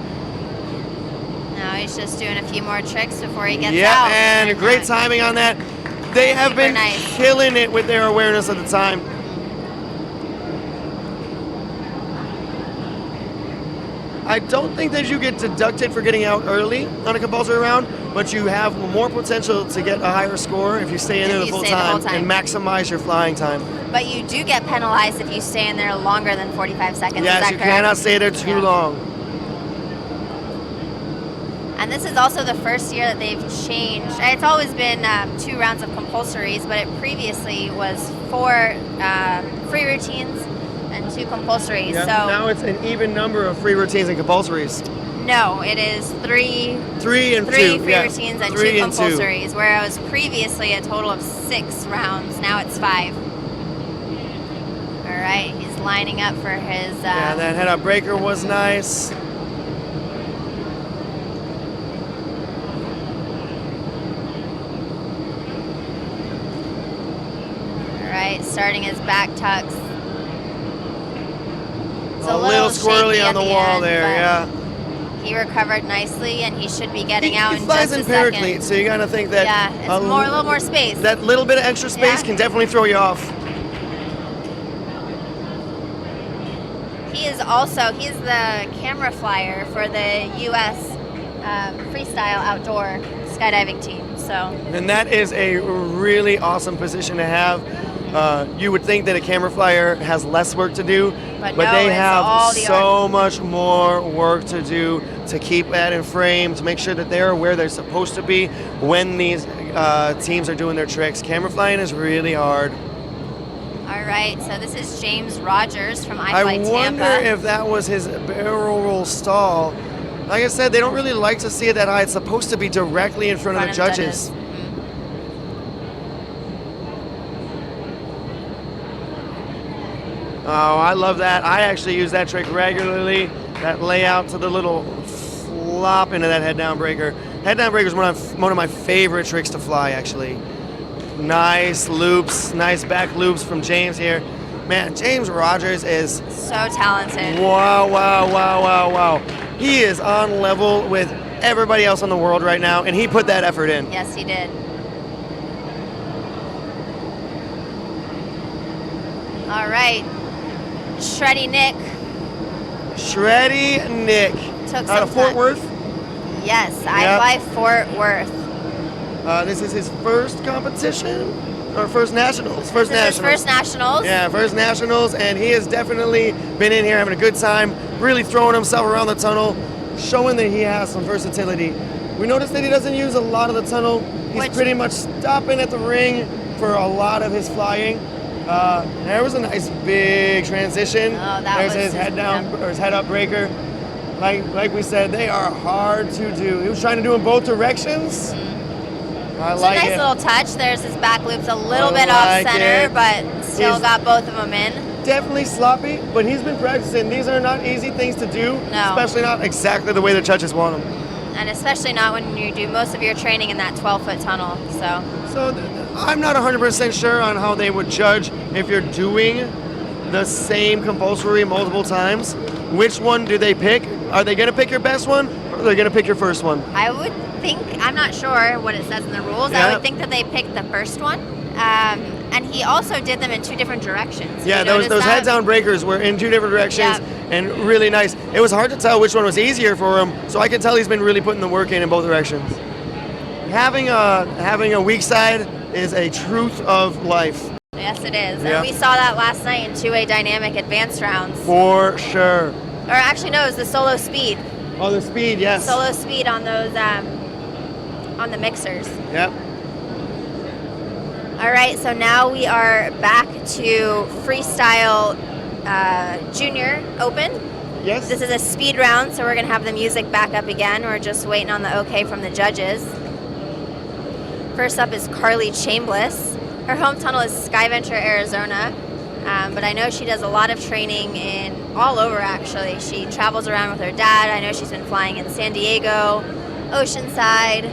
No, he's just doing a few more tricks before he gets
Yeah,
out.
and great timing on that. They have
Super
been
nice.
killing it with their awareness of the time. I don't think that you get deducted for getting out early on a compulsory round, but you have more potential to get a higher score if you stay in there
If
the
you
full
stay the whole
time and
time.
maximize your flying time.
But you do get penalized if you stay in there longer than 45 seconds. Is
Yes,
that
you
correct?
cannot stay there too long.
And this is also the first year that they've changed. It's always been 2 rounds of compulsories, but it previously was 4 free routines and 2 compulsories.
Yeah,
so
now it's an even number of free routines and compulsories.
no, it is 3
3 and 2.
free
Yeah.
routines and
3
2
and 2.
compulsories, whereas previously a total of 6 rounds. Now it's 5. All right, he's lining up for his.
Yeah, that head-up breaker was nice.
All right, starting his back tucks. It's
A little squirrely
shaky
on
at
the wall
end,
there,
but
yeah.
He recovered nicely, and he should be getting out
He
in
flies
just
in
a second.
paraclete, so you gotta think that
Yeah, it's a little more space.
That little bit of extra space
Yeah.
can definitely throw you off.
He's the camera flyer for the U.S. Freestyle outdoor skydiving team. So
And that is a really awesome position to have. You would think that a camera flyer has less work to do,
But
but
no,
they
it's
have
all the
so much more work to do to keep that in frame, to make sure that they're where they're supposed to be when these teams are doing their tricks. Camera flying is really hard.
all right, so this is James Rogers from
I
iFLY
wonder
Tampa.
if that was his barrel roll stall. Like I said, they don't really like to see it that high. It's supposed to be directly in front of the judges. Oh, I love that. I actually use that trick regularly. That layout to the little flop into that head down breaker. Head down breaker is one of my favorite tricks to fly, actually. Nice loops, nice back loops from James here. Man, James Rogers is
So talented.
wow, wow, wow, wow, wow. He is on level with everybody else in the world right now, and he put that effort in.
Yes, he did. All right, Shreddy Nick.
Shreddy Nick.
Took
Out of
some
Fort
time.
Worth.
Yes, iFLY Fort Worth.
This is his first competition, or first nationals. First
This is his
nationals.
first nationals.
Yeah, first nationals, and he has definitely been in here having a good time, really throwing himself around the tunnel, showing that he has some versatility. We noticed that he doesn't use a lot of the tunnel. He's pretty much stopping at the ring for a lot of his flying. There was a nice big transition.
Oh, that
There's
was
his head down or his head up breaker. Like we said, they are hard to do. He was trying to do in both directions. I
It's
like
a nice
it.
little touch. There's his back loops a little
I
bit off
like
center,
it.
but still
He's
got both of them in.
Definitely sloppy, but he's been practicing. These are not easy things to do,
No.
especially not exactly the way the judges want them.
And especially not when you do most of your training in that 12-foot tunnel. So
I'm not 100% sure on how they would judge if you're doing the same compulsory multiple times. Which one do they pick? Are they going to pick your best one, or are they going to pick your first one?
I would think, I'm not sure what it says in the rules. I
Yeah.
would think that they picked the first one. And he also did them in 2 different directions.
Yeah,
You
those
notice
head
that?
down breakers were in 2 different directions and really nice. It was hard to tell which one was easier for him, so I could tell he's been really putting the work in both directions. Having a weak side is a truth of life.
Yes, it is.
Yeah.
And we saw that last night in 2A dynamic advanced rounds.
For sure.
Or actually, no, it was the solo speed.
Oh, the speed, yes.
Solo speed on those, on the mixers.
Yep.
All right, so now we are back to freestyle junior open.
Yes.
This is a speed round, so we're gonna have the music back up again. We're just waiting on the okay from the judges. First up is Carly Chambliss. Her home tunnel is Skyventure, Arizona, but I know she does a lot of training in all over actually. She travels around with her dad. I know she's been flying in San Diego, Oceanside.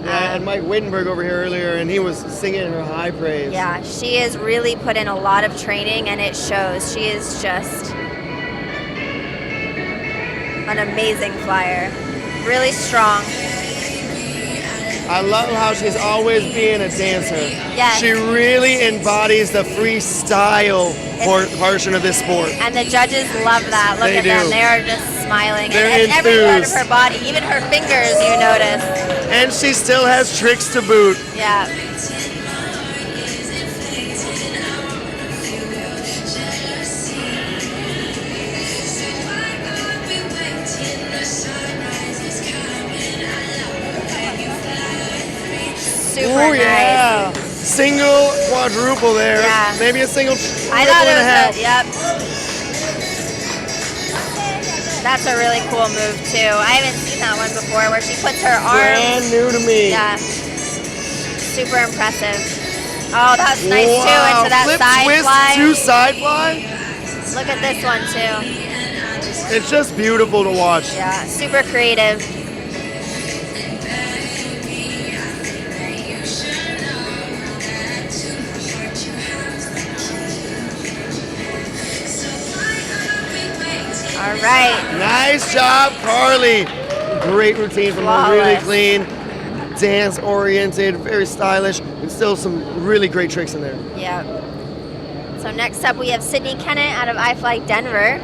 Yeah, I had Mike Wittenberg over here earlier, and he was singing her high praise.
Yeah, she has really put in a lot of training, and it shows. She is just an amazing flyer. Really strong.
I love how she's always being a dancer.
Yes.
She really embodies the freestyle portion of this sport.
And the judges love that. Look
They
at them.
do.
They are just smiling.
They're
and every part of
enthused.
her body, even her fingers, you notice.
And she still has tricks to boot.
Yeah. super
Ooh,
nice.
yeah. Single, quadruple there.
Yeah.
Maybe a single
I
triple
thought it
and a half.
was yep. That's a really cool move too. I haven't seen that one before where she puts her arms.
Brand new to me.
Yeah. Super impressive. Oh, that's nice
Wow.
too into that
Flip,
side
twist,
fly.
2 side fly.
Look at this one too.
It's just beautiful to watch.
Yeah, super creative. All right.
Nice job, Carly. Great routine from her. Really
Flawless.
clean, dance oriented, very stylish, and still some really great tricks in there.
Yep. So next up we have Sydney Kennett out of iFLY Denver.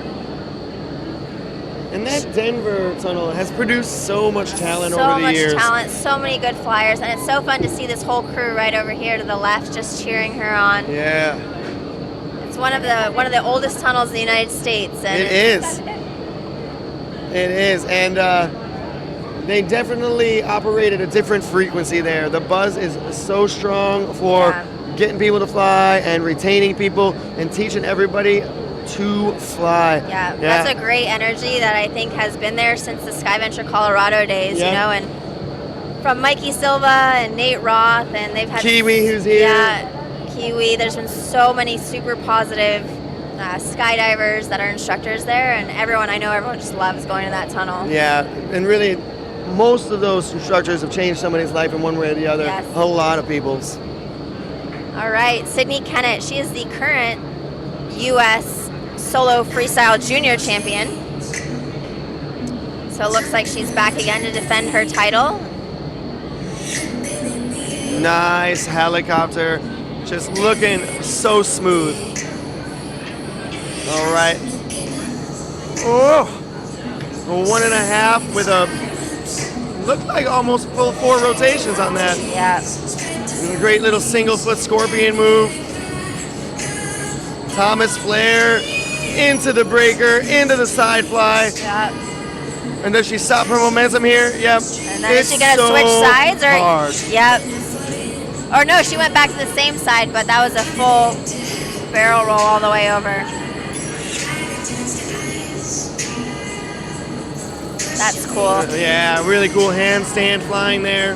And that Denver tunnel has produced so much talent
So
over the
much
years.
talent, so many good flyers, and it's so fun to see this whole crew right over here to the left just cheering her on.
Yeah,
It's one of the oldest tunnels in the United States. And
it is. It is, and they definitely operate at a different frequency there. The buzz is so strong for getting people to fly and retaining people and teaching everybody to fly.
Yeah, that's a great energy that I think has been there since the SkyVenture Colorado days,
Yeah.
you know, and from Mikey Silva and Nate Roth, and they've had
Kiwi, who's here.
Yeah, Kiwi. There's been so many super positive skydivers that are instructors there, and everyone just loves going to that tunnel.
Yeah, and really, most of those instructors have changed somebody's life in one way or the other.
Yes.
A lot of people's.
All right, Sydney Kennett. She is the current U.S. Solo Freestyle Junior Champion. So it looks like she's back again to defend her title.
Nice helicopter, just looking so smooth. All right. Oh, a 1.5 with a, looked like almost full 4 rotations on that.
Yeah.
And a great little single foot scorpion move. Thomas Flair into the breaker, into the side fly.
Yep.
And does she stop her momentum here? Yep.
And then is she gonna switch sides or?
Hard.
Yep. Or no, she went back to the same side, but that was a full barrel roll all the way over. That's cool.
Yeah, really cool handstand flying there.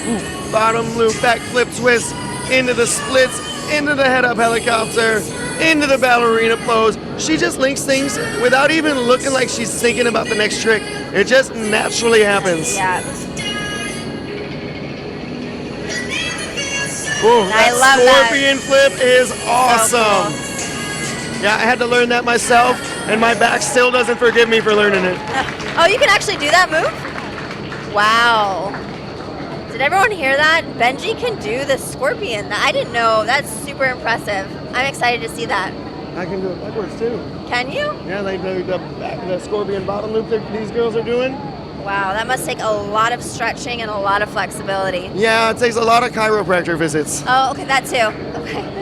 Ooh, bottom loop, back flip twist, into the splits, into the head up helicopter, into the ballerina pose. She just links things without even looking like she's thinking about the next trick. It just naturally happens.
Yeah.
Ooh,
I love that.
scorpion flip is awesome.
So
Yeah, I had to learn that myself, and my back still doesn't forgive me for learning it.
Oh, you can actually do that move? Wow. Did everyone hear that? Benji can do the scorpion. I didn't know. That's super impressive. I'm excited to see that.
I can do it backwards too.
Can you?
Yeah, like the scorpion bottom loop that these girls are doing.
Wow, that must take a lot of stretching and a lot of flexibility.
Yeah, it takes a lot of chiropractor visits.
Oh, okay, that too. Okay.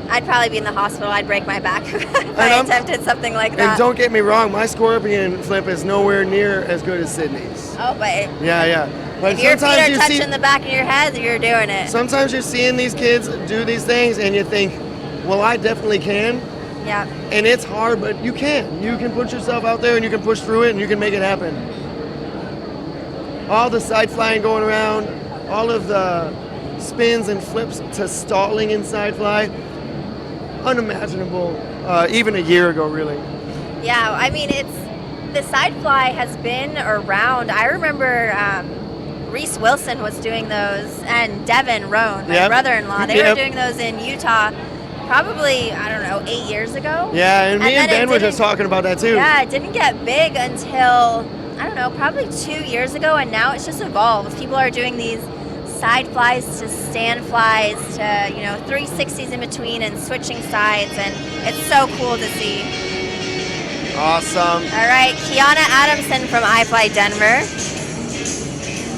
I'd probably be in the hospital. I'd break my back if I attempted something like that.
And don't get me wrong, my scorpion flip is nowhere near as good as Sydney's.
Oh, but
Yeah. But
if your feet
sometimes
are
you
touching
see,
the back of your head, you're doing it.
sometimes you're seeing these kids do these things, and you think, well, I definitely can.
Yeah.
And it's hard, but you can. You can put yourself out there, and you can push through it, and you can make it happen. All the side flying going around, all of the spins and flips to stalling in side fly, unimaginable even a year ago, really.
Yeah, I mean, the side fly has been around. I remember Reese Wilson was doing those, and Devin Rohn, my brother-in-law, they were doing those in Utah probably, I don't know, 8 years ago.
Yeah, and me and Ben were just talking about that too.
Yeah, it didn't get big until, I don't know, probably 2 years ago, and now it's just evolved. People are doing these side flies to stand flies to, 360s in between and switching sides, and it's so cool to see.
Awesome.
All right, Kiana Adamson from iFLY Denver.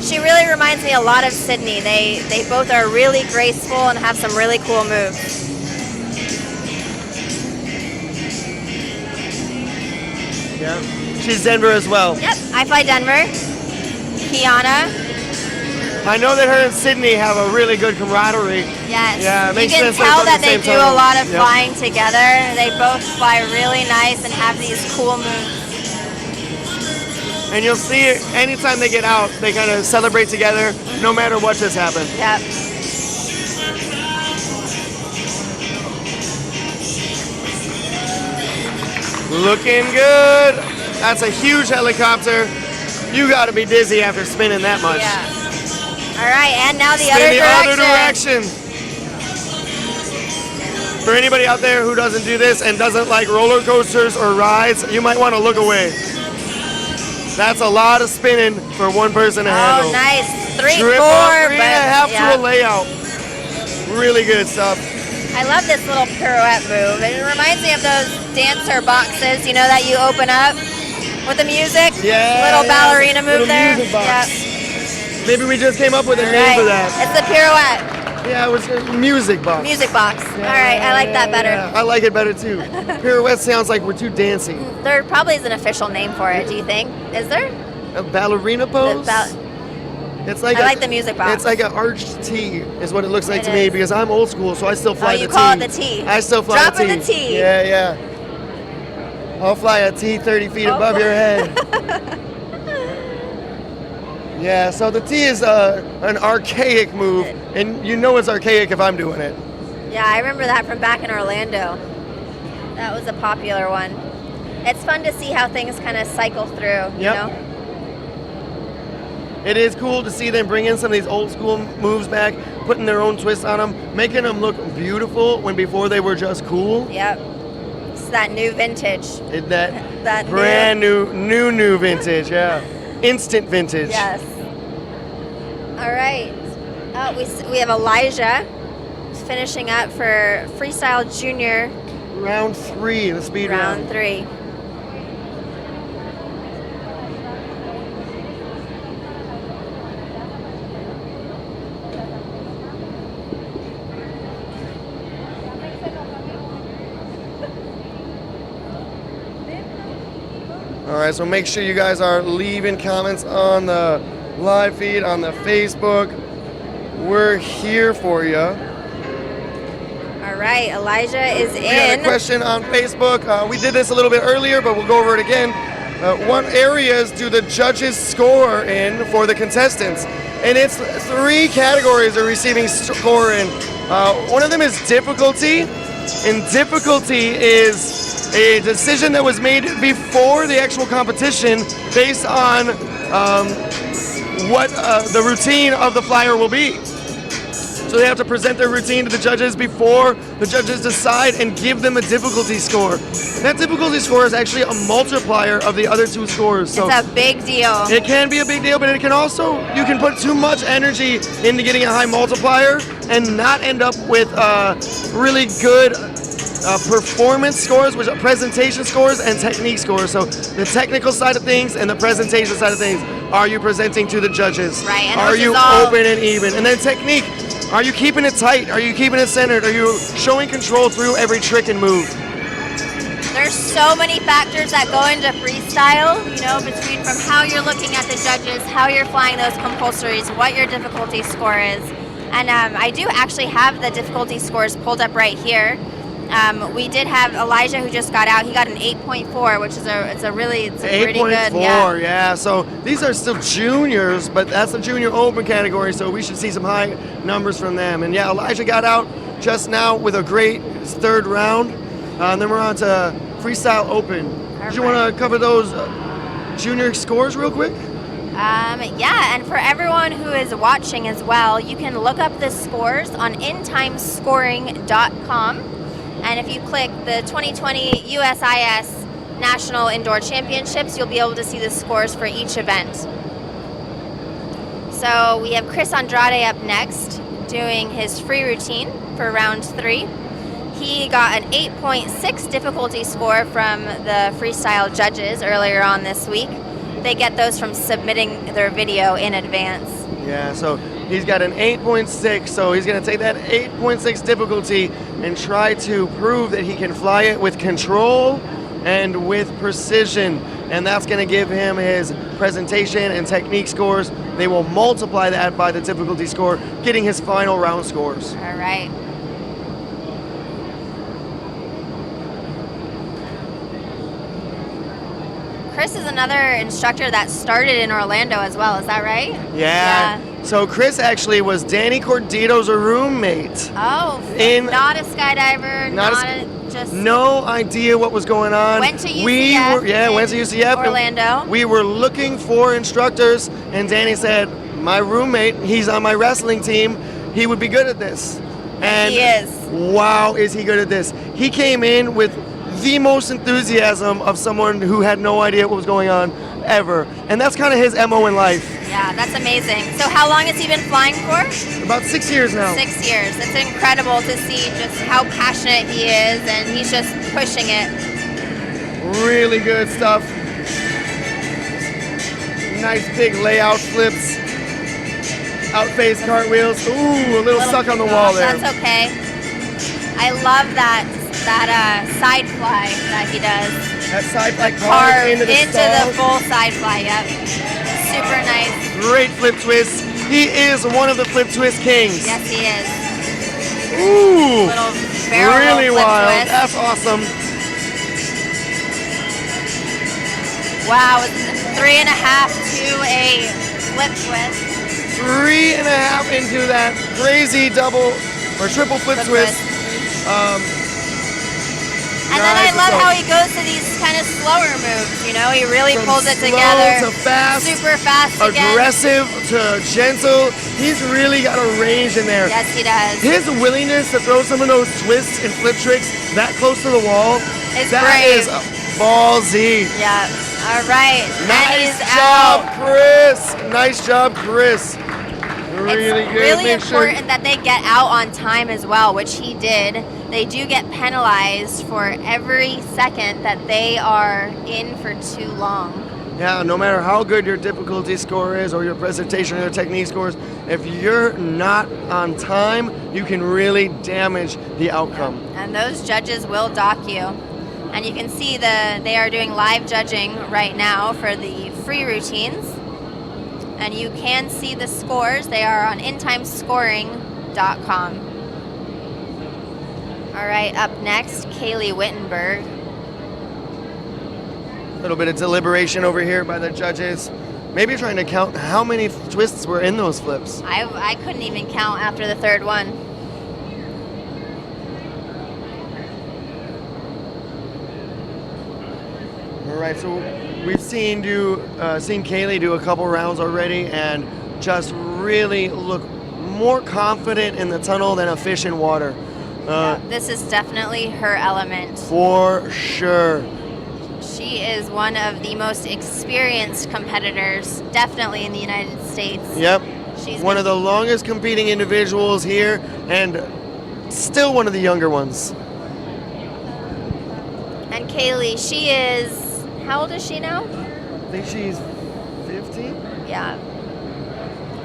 She really reminds me a lot of Sydney. They both are really graceful and have some really cool moves.
Yeah, She's Denver as well.
Yep, iFLY Denver. Kiana.
I know that her and Sydney have a really good camaraderie.
Yes.
Yeah, it
You
makes
can
sense they're
tell
from
that
the
they
same
do a
tunnel.
lot of
Yep.
flying together. They both fly really nice and have these cool moves.
And you'll see it anytime they get out, they kind of celebrate together, no matter what just happened.
Yep.
Looking good. That's a huge helicopter. You got to be dizzy after spinning that much.
Yeah. All right, and now the
Spin
other
the
direction.
other direction. For anybody out there who doesn't do this and doesn't like roller coasters or rides, you might want to look away. That's a lot of spinning for one person to handle.
Oh, nice. 3, 4,
Trip up, 3 and a half
yeah.
to a layout. Really good stuff.
I love this little pirouette move. It reminds me of those dancer boxes, you know, that you open up with the music.
Yeah.
Little ballerina
little
move there.
music box.
Yep.
Maybe we just came up with a
All
name
right.
for that.
It's the pirouette.
Yeah, it was a music box.
Music box. All right, I like that better.
Yeah, I like it better too. Pirouette sounds like we're too dancey.
There probably is an official name for it, do you think? Is there?
A ballerina pose? It's like
I like the music box.
It's like an arched T is what it looks like
It
to me
is.
because I'm old school, so I still fly the T.
you call it the T.
I still fly
Dropping
the T.
the T.
Yeah, yeah. I'll fly a T 30 feet above your head. Yeah, so the T is an archaic move, and you know it's archaic if I'm doing it.
Yeah, I remember that from back in Orlando. That was a popular one. It's fun to see how things kind of cycle through, you know?
It is cool to see them bring in some of these old school moves back, putting their own twist on them, making them look beautiful when before they were just cool.
Yep. It's that new vintage.
That brand new vintage, yeah. Instant vintage.
Yes. All right. We have Elijah finishing up for Freestyle Junior.
Round 3, the speed round.
Round 3.
All right, so make sure you guys are leaving comments on the live feed, on the Facebook. We're here for you.
All right, Elijah is
We got a question on Facebook. We did this a little bit earlier, but we'll go over it again. What areas do the judges score in for the contestants? And it's 3 categories are receiving score in. One of them is difficulty, and difficulty is a decision that was made before the actual competition based on what the routine of the flyer will be. So they have to present their routine to the judges before the judges decide and give them a difficulty score. That difficulty score is actually a multiplier of the other 2 scores. So
it's a big deal.
it can be a big deal, but it can also, you can put too much energy into getting a high multiplier and not end up with really good performance scores, which are presentation scores and technique scores. So the technical side of things and the presentation side of things. Are you presenting to the judges?
Right. And
are
which
you
is all
open and even? And then technique. Are you keeping it tight? Are you keeping it centered? Are you showing control through every trick and move?
There's so many factors that go into freestyle, you know, between from how you're looking at the judges, how you're flying those compulsories, what your difficulty score is. And I do actually have the difficulty scores pulled up right here. We did have Elijah who just got out. He got an 8.4, which is a pretty good.
8.4, yeah. So these are still juniors, but that's the junior open category, so we should see some high numbers from them. And yeah, Elijah got out just now with a great 3rd round. And then we're on to freestyle open. Did you want to cover those junior scores real quick?
Yeah, and for everyone who is watching as well, you can look up the scores on intimescoring.com. And if you click the 2020 USIS National Indoor Championships, you'll be able to see the scores for each event. So we have Chris Andrade up next, doing his free routine for round 3. He got an 8.6 difficulty score from the freestyle judges earlier on this week. They get those from submitting their video in advance.
Yeah, so he's got an 8.6, so he's going to take that 8.6 difficulty and try to prove that he can fly it with control and with precision. and that's going to give him his presentation and technique scores. They will multiply that by the difficulty score, getting his final round scores.
All right. Chris is another instructor that started in Orlando as well, is that right?
Yeah. So Chris actually was Danny Cordito's roommate.
Oh, not a skydiver, just
no idea what was going on.
Went to UCF.
Went to UCF.
Orlando.
We were looking for instructors, and Danny said, "My roommate, he's on my wrestling team. He would be good at this." And
he is.
Wow, is he good at this? He came in with the most enthusiasm of someone who had no idea what was going on ever, and that's kind of his MO in life.
Yeah, that's amazing. So how long has he been flying for?
About 6 years now.
6 years. It's incredible to see just how passionate he is, and he's just pushing it.
Really good stuff. Nice big layout flips. Outface cartwheels. Ooh, a little stuck on the wall there.
That's okay. I love that side fly that he does.
That side fly
carved
into
the full side fly. Yep. Super nice.
Great flip twist. He is one of the flip twist kings.
Yes, he is.
Ooh.
Little barrel
really
flip
wild.
twist.
That's awesome.
Wow, it's 3.5 to a flip twist.
3.5 into that crazy double or triple flip twist.
And then I love how he goes to these kind of slower moves, you know? He really pulls it together.
To fast,
super fast again.
Aggressive to gentle. He's really got a range in there.
Yes, he does.
His willingness to throw some of those twists and flip tricks that close to the wall, that
brave.
is ballsy.
Yeah. All right.
Nice
and he's
job,
out.
Chris. Nice job, Chris. Really
It's
good.
really
Make sure-
important that they get out on time as well, which he did. They do get penalized for every second that they are in for too long.
Yeah, no matter how good your difficulty score is or your presentation or your technique scores, if you're not on time, you can really damage the outcome.
And those judges will dock you. And you can see they are doing live judging right now for the free routines. And you can see the scores. They are on intimescoring.com. All right, up next, Kaylee Wittenberg.
A little bit of deliberation over here by the judges. Maybe trying to count how many twists were in those flips.
I couldn't even count after the third one.
All right, so we've seen Kaylee do a couple rounds already and just really look more confident in the tunnel than a fish in water.
This is definitely her element.
For sure.
She is one of the most experienced competitors, definitely in the United States.
Yep. She's one of the longest competing individuals here and still one of the younger ones.
And Kaylee, she is, how old is she now?
I think she's 15?
Yeah.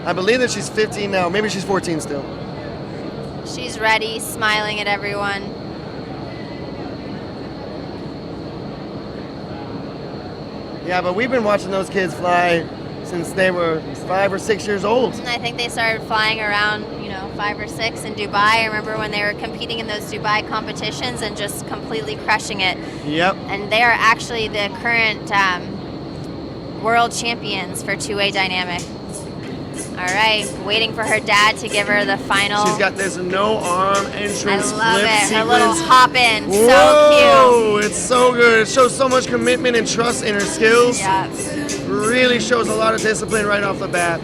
I believe that she's 15 now. Maybe she's 14 still.
She's ready, smiling at everyone.
Yeah, but we've been watching those kids fly since they were 5 or 6 years old.
And I think they started flying around, 5 or 6 in Dubai. I remember when they were competing in those Dubai competitions and just completely crushing it.
Yep.
And they are actually the current world champions for two-way dynamic. All right, waiting for her dad to give her the final.
She's got this no arm entrance
I love
flip
it.
sequence.
Her little hop in, so
Whoa, it's so good. It shows so much commitment and trust in her skills.
Yeah.
Really shows a lot of discipline right off the bat.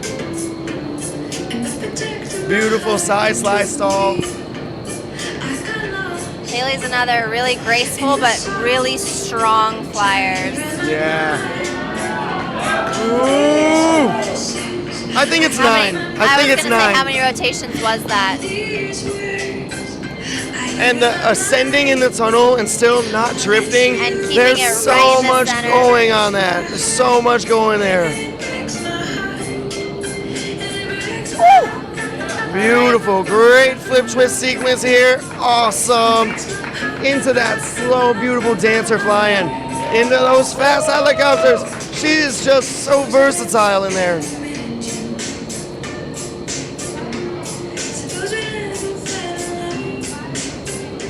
Beautiful side slide stall.
Haley's another really graceful but really strong flyer.
Yeah. Ooh. I think it's 9. I think it's 9.
Say, how many rotations was that?
And the ascending in the tunnel and still not drifting.
And keeping
there's
it
so
right in the
much
center.
going on that. There's so much going there. Woo! Beautiful, great flip twist sequence here. Awesome. Into that slow, beautiful dancer flying. into those fast helicopters. She is just so versatile in there.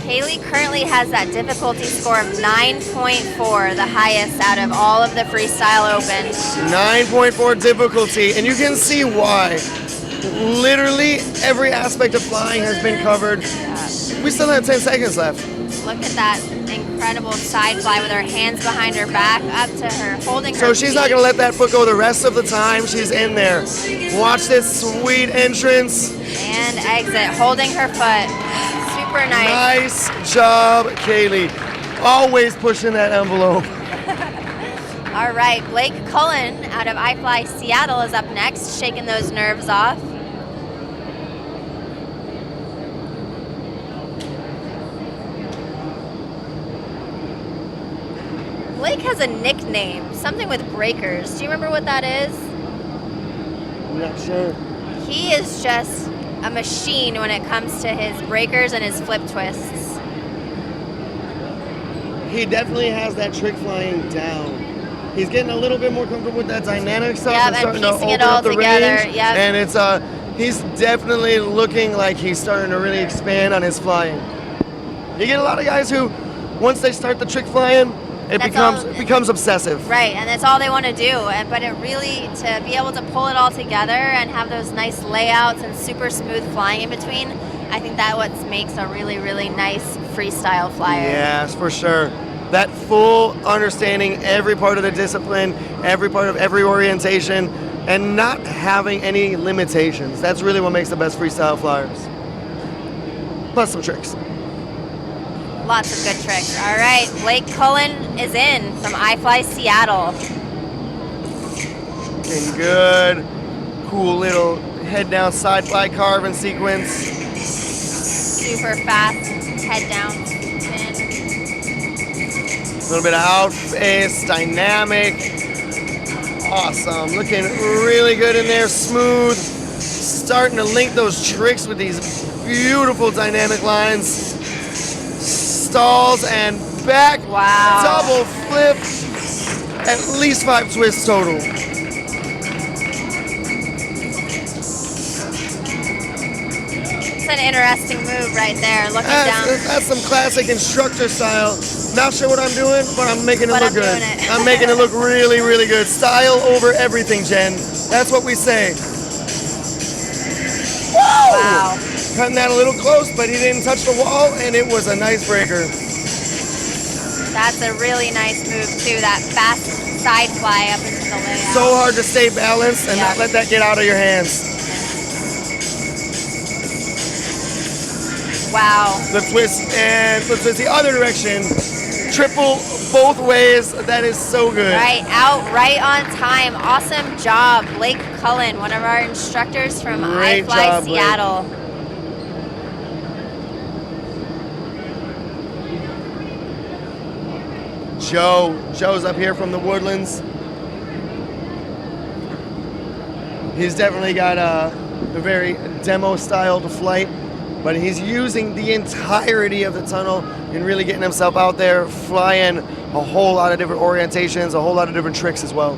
Kaylee currently has that difficulty score of 9.4, the highest out of all of the Freestyle Open.
9.4 difficulty, and you can see why. Literally every aspect of flying has been covered. We still have 10 seconds left.
Look at that incredible side fly with her hands behind her back, up to her, holding her
So she's not
feet.
gonna let that foot go the rest of the time. She's in there. Watch this sweet entrance.
And exit, holding her foot. Super nice.
Nice job, Kaylee. Always pushing that envelope.
All right, Blake Cullen out of iFLY Seattle is up next, shaking those nerves off. Blake has a nickname, something with breakers. Do you remember what that is?
I'm not sure.
He is just a machine when it comes to his breakers and his flip twists.
He definitely has that trick flying down. He's getting a little bit more comfortable with that dynamic stuff.
Yep,
and
and
starting to
piecing
open
it all
up the
together,
range.
yep.
And it's he's definitely looking like he's starting to really expand on his flying. You get a lot of guys who, once they start the trick flying, it becomes obsessive.
Right, and that's all they want to do. But it really, to be able to pull it all together and have those nice layouts and super smooth flying in between, I think that what makes a really, really nice freestyle flyer.
Yes, for sure. That full understanding every part of the discipline, every part of every orientation, and not having any limitations. That's really what makes the best freestyle flyers. Plus some tricks.
Lots of good tricks. All right, Blake Cullen is in from iFLY Seattle.
Looking good. Cool little head down side fly carving sequence.
Super fast, head down, spin.
A little bit of out face, dynamic. Awesome. Looking really good in there, smooth. Starting to link those tricks with these beautiful dynamic lines. Stalls and back.
Wow.
Double flip. At least 5 twists total.
It's an interesting move right there, looking down.
That's some classic instructor style. Not sure what I'm doing, but I'm making it
But
look
I'm
good.
doing it.
I'm making it look really, really good. Style over everything, Jen. That's what we say. Whoa!
Wow.
Cutting that a little close, but he didn't touch the wall, and it was a nice breaker.
That's a really nice move too, that fast side fly up into the layout.
So hard to stay balanced and not let that get out of your hands.
Wow.
Flip twist and flip twist the other direction. Triple both ways. That is so good.
Right out, right on time. Awesome job, Blake Cullen, one of our instructors from
Great
iFLY
job, Blake.
Seattle.
Joe's up here from the Woodlands. He's definitely got a very demo style to flight, but he's using the entirety of the tunnel and really getting himself out there, flying a whole lot of different orientations, a whole lot of different tricks as well.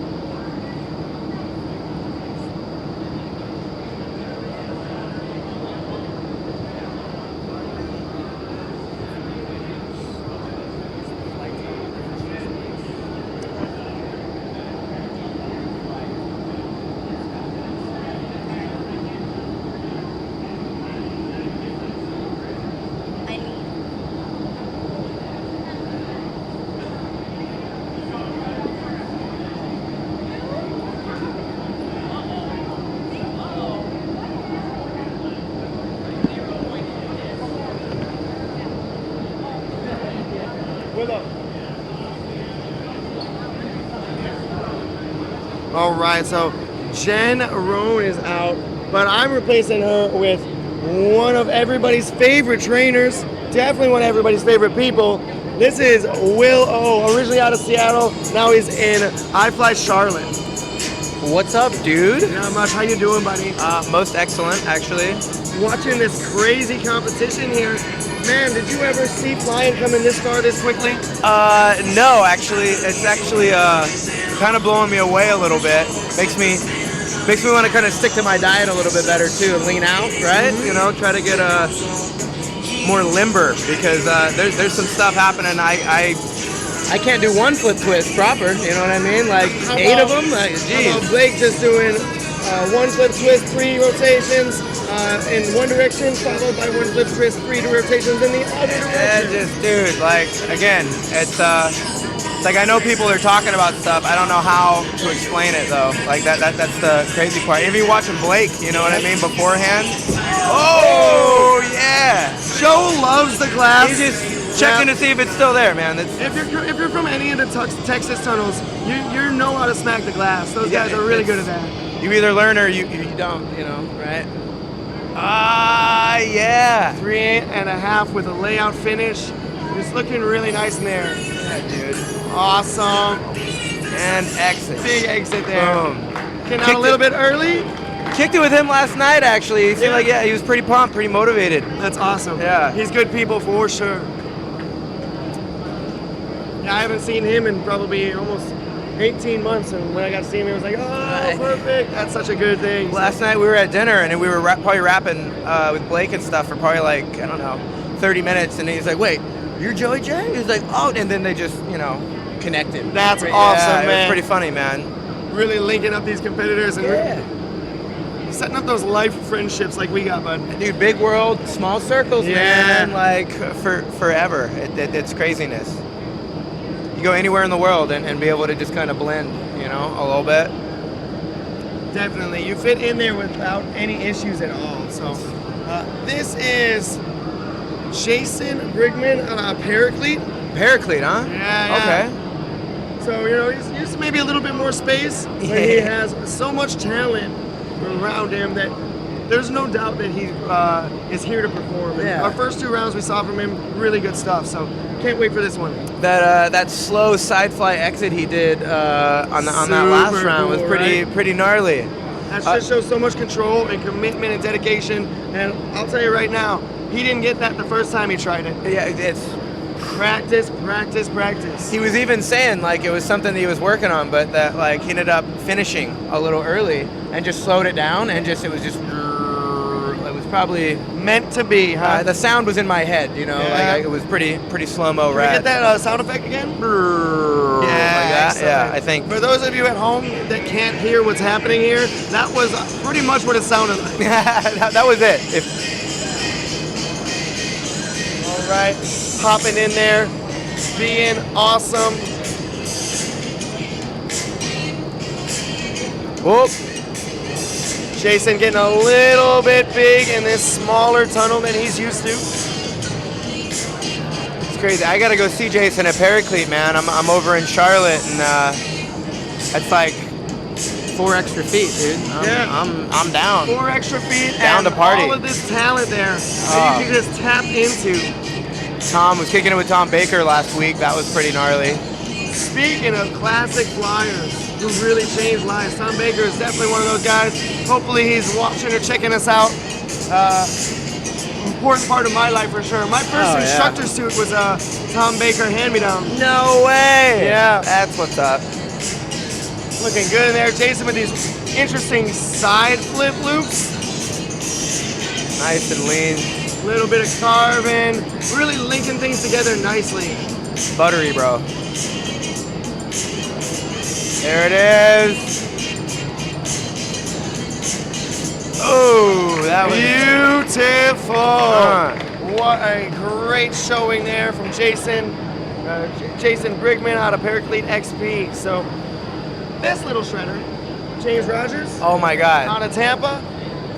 All right, so Jen Roan is out, but I'm replacing her with one of everybody's favorite trainers, definitely one of everybody's favorite people. This is Will O, originally out of Seattle, now he's in iFLY Charlotte.
What's up, dude?
Not much. How you doing, buddy?
Most excellent, actually.
Watching this crazy competition here. Man, did you ever see flying coming this far this quickly?
No, actually, it's actually kind of blowing me away a little bit. Makes me want to kind of stick to my diet a little bit better too and lean out, right? You know, try to get more limber because there's some stuff happening. I can't do one flip twist proper. You know what I mean? Like
How
8 of
about-
them. Like, geez.
How about Blake just doing one flip twist, 3 rotations in one direction, followed by one flip twist, 3 rotations in the other
Yeah,
direction.
just dude, like again, it's like I know people are talking about stuff. I don't know how to explain it though. Like that's the crazy part. If you're watching Blake, you know what I mean, beforehand. Oh yeah.
Joe loves the glass.
He's just checking to see if it's still there, man.
If you're from any of the Texas tunnels, you know how to smack the glass. Those guys are really good at that.
You either learn or you don't, you know, right? Ah, yeah.
3.5 with a layout finish. It's looking really nice in there.
Yeah, dude.
Awesome.
And exit.
Big exit there.
Boom.
Getting out a little bit early.
Kicked it with him last night, actually. He seemed like, yeah, he was pretty pumped, pretty motivated.
That's awesome.
Yeah.
He's good people for sure. Yeah, I haven't seen him in probably almost 18 months, and when I got to see him, he was like, oh, perfect. That's such a good thing.
Last night we were at dinner, and we were probably rapping with Blake and stuff for probably like, I don't know, 30 minutes, and he's like, wait, you're Joey J? He's like, oh, and then they just, you know, connected.
That's
Yeah,
awesome,
it
man.
was pretty funny, man.
Really linking up these competitors and setting up those life friendships like we got, bud.
Dude, big world, small circles,
Yeah.
man. Like, forever. It's craziness. You go anywhere in the world and be able to just kind of blend, you know, a little bit.
Definitely. You fit in there without any issues at all. So, this is Jason Brigman on a Paraclete.
Paraclete, huh?
Yeah.
Okay.
So, you know, he's used to maybe a little bit more space, but he has so much talent around him that there's no doubt that he is here to perform. And
Yeah.
our first 2 rounds we saw from him, really good stuff. So, can't wait for this one.
That slow side fly exit he did on that last
Super
round was
cool,
pretty gnarly.
That just shows so much control and commitment and dedication. And I'll tell you right now, he didn't get that the first time he tried it.
Yeah, it's
practice, practice, practice.
He was even saying like it was something that he was working on, but that like he ended up finishing a little early and just slowed it down and it was probably
meant to be, huh?
The sound was in my head, you know,
Yeah.
like it was pretty slow-mo
Can we
rad.
get that sound effect again?
Like that?
excellent.
Yeah, I think.
For those of you at home that can't hear what's happening here, that was pretty much what it sounded like.
that was it.
All right, popping in there, being awesome.
Whoop.
Jason getting a little bit big in this smaller tunnel than he's used to.
It's crazy. I gotta go see Jason at Paraclete, man. I'm over in Charlotte, and that's like 4 extra feet, dude. I'm down.
4 extra feet
Down
and
to party.
all of this talent there that you can just tap into.
Tom was kicking it with Tom Baker last week. That was pretty gnarly.
Speaking of classic flyers who really changed lives, Tom Baker is definitely one of those guys. Hopefully he's watching or checking us out. Important part of my life for sure. My first instructor suit was a Tom Baker hand-me-down.
No way!
Yeah.
That's what's up.
Looking good in there. Jason with these interesting side flip loops.
Nice and lean.
Little bit of carving. Really linking things together nicely.
Buttery, bro. There it is. Oh, that was
beautiful. What a great showing there from Jason. Jason Brigman out of Paraclete XP. So this little shredder, James Rogers.
Oh my God.
Out of Tampa.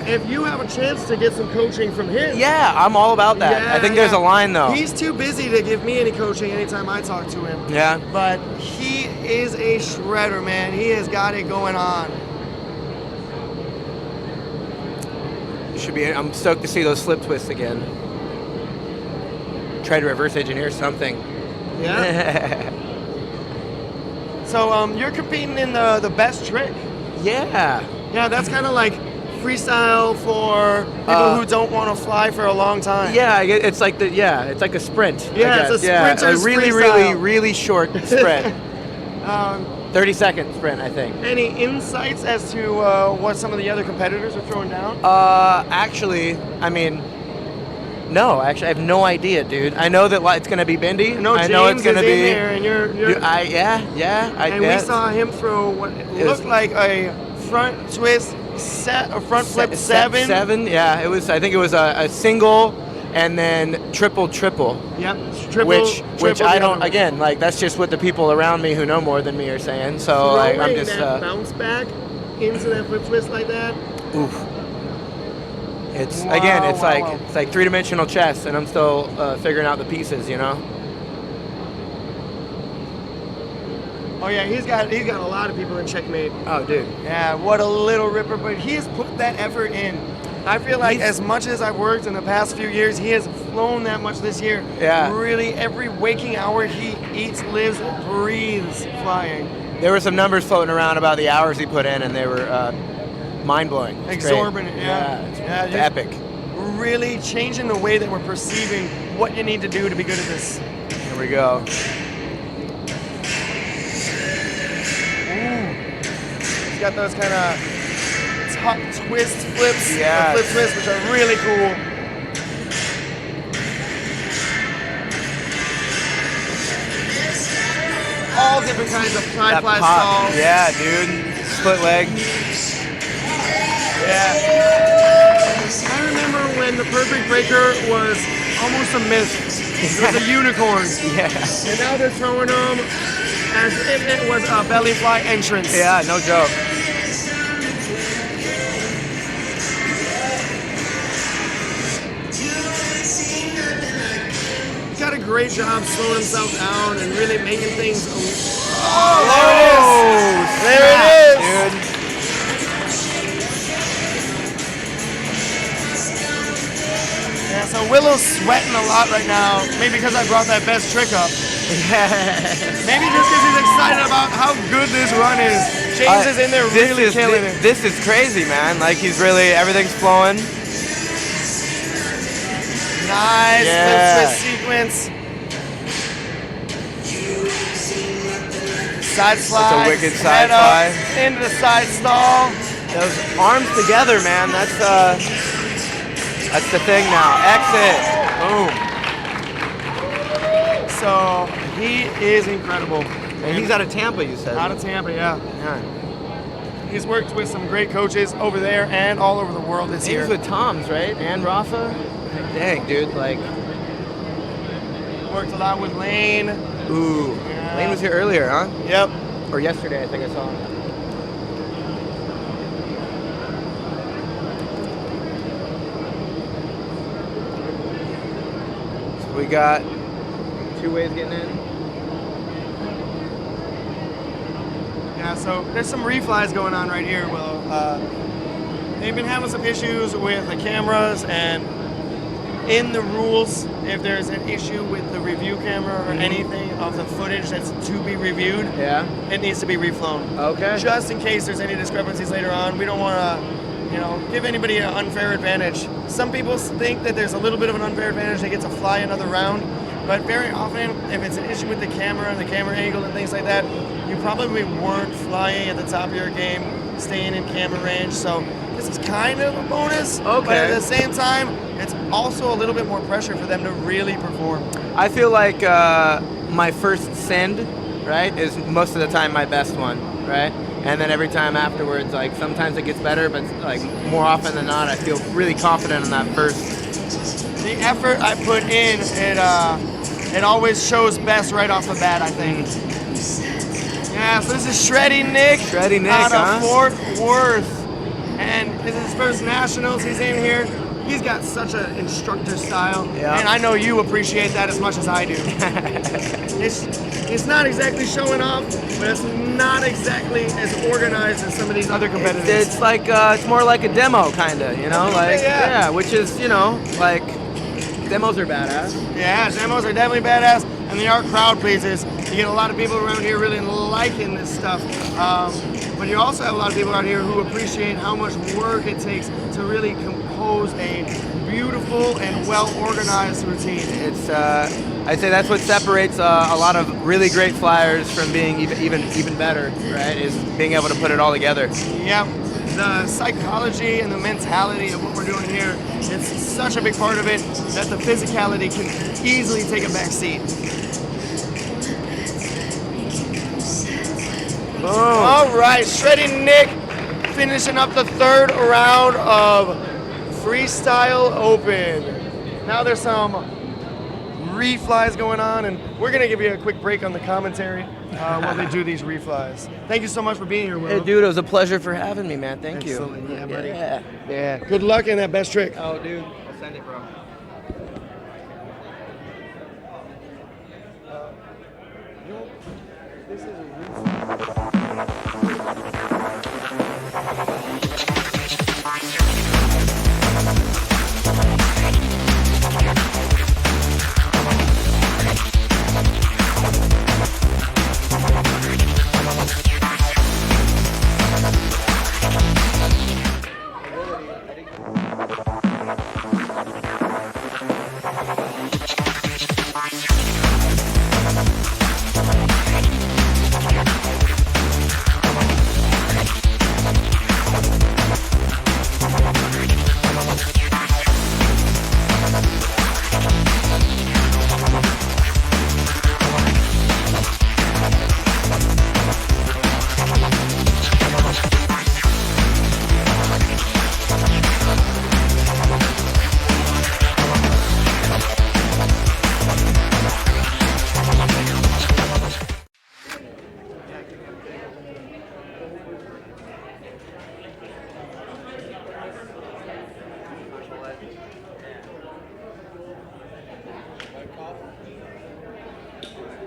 If you have a chance to get some coaching from him.
Yeah, I'm all about that. I think there's a line though.
He's too busy to give me any coaching anytime I talk to him.
Yeah.
But he is a shredder, man. He has got it going on.
Should be. I'm stoked to see those slip twists again. Try to reverse engineer something.
Yeah. So you're competing in the best trick.
Yeah.
Yeah, that's kind of like freestyle for people who don't want to fly for a long time.
Yeah, it's like it's like a sprint. I
Yeah,
guess.
it's a sprinter's
a really,
freestyle.
really short sprint. 30-second sprint, I think.
Any insights as to what some of the other competitors are throwing down?
Actually, I mean, no. Actually, I have no idea, dude. I know that it's gonna be bendy.
No,
I know it's
James
gonna
is
be.
in there, and you're
We
saw him throw what looked like a front twist front flip seven.
Yeah, it was. I think it was a single and then triple.
Yep. Triple.
Which I don't. Again, like that's just what the people around me who know more than me are saying. So like, I'm just.
That bounce back into that flip twist like that.
Oof. It's like three-dimensional chess, and I'm still figuring out the pieces, you know.
Oh yeah, he's got a lot of people in checkmate.
Oh dude.
Yeah, what a little ripper, but he has put that effort in. I feel like as much as I've worked in the past few years, he has flown that much this year.
Yeah.
Really, every waking hour he eats, lives, breathes flying.
There were some numbers floating around about the hours he put in, and they were mind-blowing. It's
Exorbitant,
great.
yeah.
It's epic.
Really changing the way that we're perceiving what you need to do to be good at this.
Here we go.
He's got those kind of top twist flips, flip twists, which are really cool. All different kinds of fly stalls.
Yeah, dude. Split leg.
Yeah. I remember when the perfect breaker was almost a myth. It was a unicorn.
Yeah.
And now they're throwing them as if it was a belly fly entrance.
Yeah, no joke.
He's got a great job slowing himself down and really making things.
There it is, dude.
Yeah, so Willow's sweating a lot right now, maybe because I brought that best trick up. Maybe just because he's excited about how good this run is. James is in there really killing it.
This is crazy, man. Like he's really, everything's flowing.
Nice flip twist sequence. Side slide.
That's a wicked side fly.
Into the side stall.
Those arms together, man. That's the thing now. Exit. Boom.
So he is incredible.
And he's out of Tampa, you said.
Out of Tampa, yeah. He's worked with some great coaches over there and all over the world this year.
He was with Tom's, right? And Rafa? Dang, dude, like.
Worked a lot with Lane.
Ooh. Yeah. Lane was here earlier, huh?
Yep.
Or yesterday, I think I saw him. So we got 2 ways getting in.
Yeah, so there's some reflies going on right here, Willow. They've been having some issues with the cameras, and in the rules, if there's an issue with the review camera or anything of the footage that's to be reviewed, it needs to be reflown.
Okay.
Just in case there's any discrepancies later on. We don't want to, give anybody an unfair advantage. Some people think that there's a little bit of an unfair advantage. They get to fly another round. But very often, if it's an issue with the camera and the camera angle and things like that, you probably weren't flying at the top of your game, staying in camera range. So this is kind of a bonus.
Okay.
But at the same time, it's also a little bit more pressure for them to really perform.
I feel like my first send, right, is most of the time my best one, right? And then every time afterwards, like sometimes it gets better, but like more often than not, I feel really confident in that first.
The effort I put in, it always shows best right off the bat, I think. Yeah, so this is Shreddy Nick.
Shreddy Nick,
out of
huh?
Fort Worth. And this is his first nationals. He's in here. He's got such an instructor style.
Yeah.
And I know you appreciate that as much as I do. It's not exactly showing off, but it's not exactly as organized as some of these other competitors.
It's like, it's more like a demo, kind of, like, yeah, which is, like, demos are badass.
Yeah, demos are definitely badass, and they are crowd pleasers. You get a lot of people around here really liking this stuff. but you also have a lot of people out here who appreciate how much work it takes to really compose a beautiful and well-organized routine.
It's I'd say that's what separates a lot of really great flyers from being even better, right? Is being able to put it all together.
Yeah, the psychology and the mentality of what we're doing here, it's such a big part of it that the physicality can easily take a back seat. Boom. All right, Shredding Nick finishing up the third round of Freestyle Open. Now there's some reflies going on, and we're gonna give you a quick break on the commentary while they do these reflies. Thank you so much for being here, Will.
Hey, dude, it was a pleasure for having me, man. Thank you.
Excellent. Yeah, buddy.
Yeah.
Good luck in that best trick.
Oh, dude, I'll send it, bro.
This is a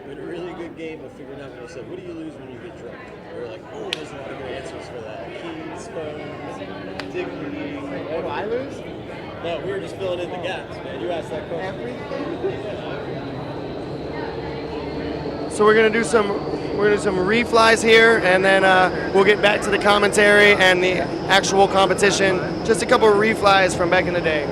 We had a really good game of figuring out when you said, what do you lose when you get drunk? We were like, oh, there's a lot of good answers for that. Keys, phones, dignity. What do I lose? No, we were just filling in the gaps, man. You asked that question.
So we're gonna do some reflies here, and then we'll get back to the commentary and the actual competition. Just a couple of reflies from back in the day.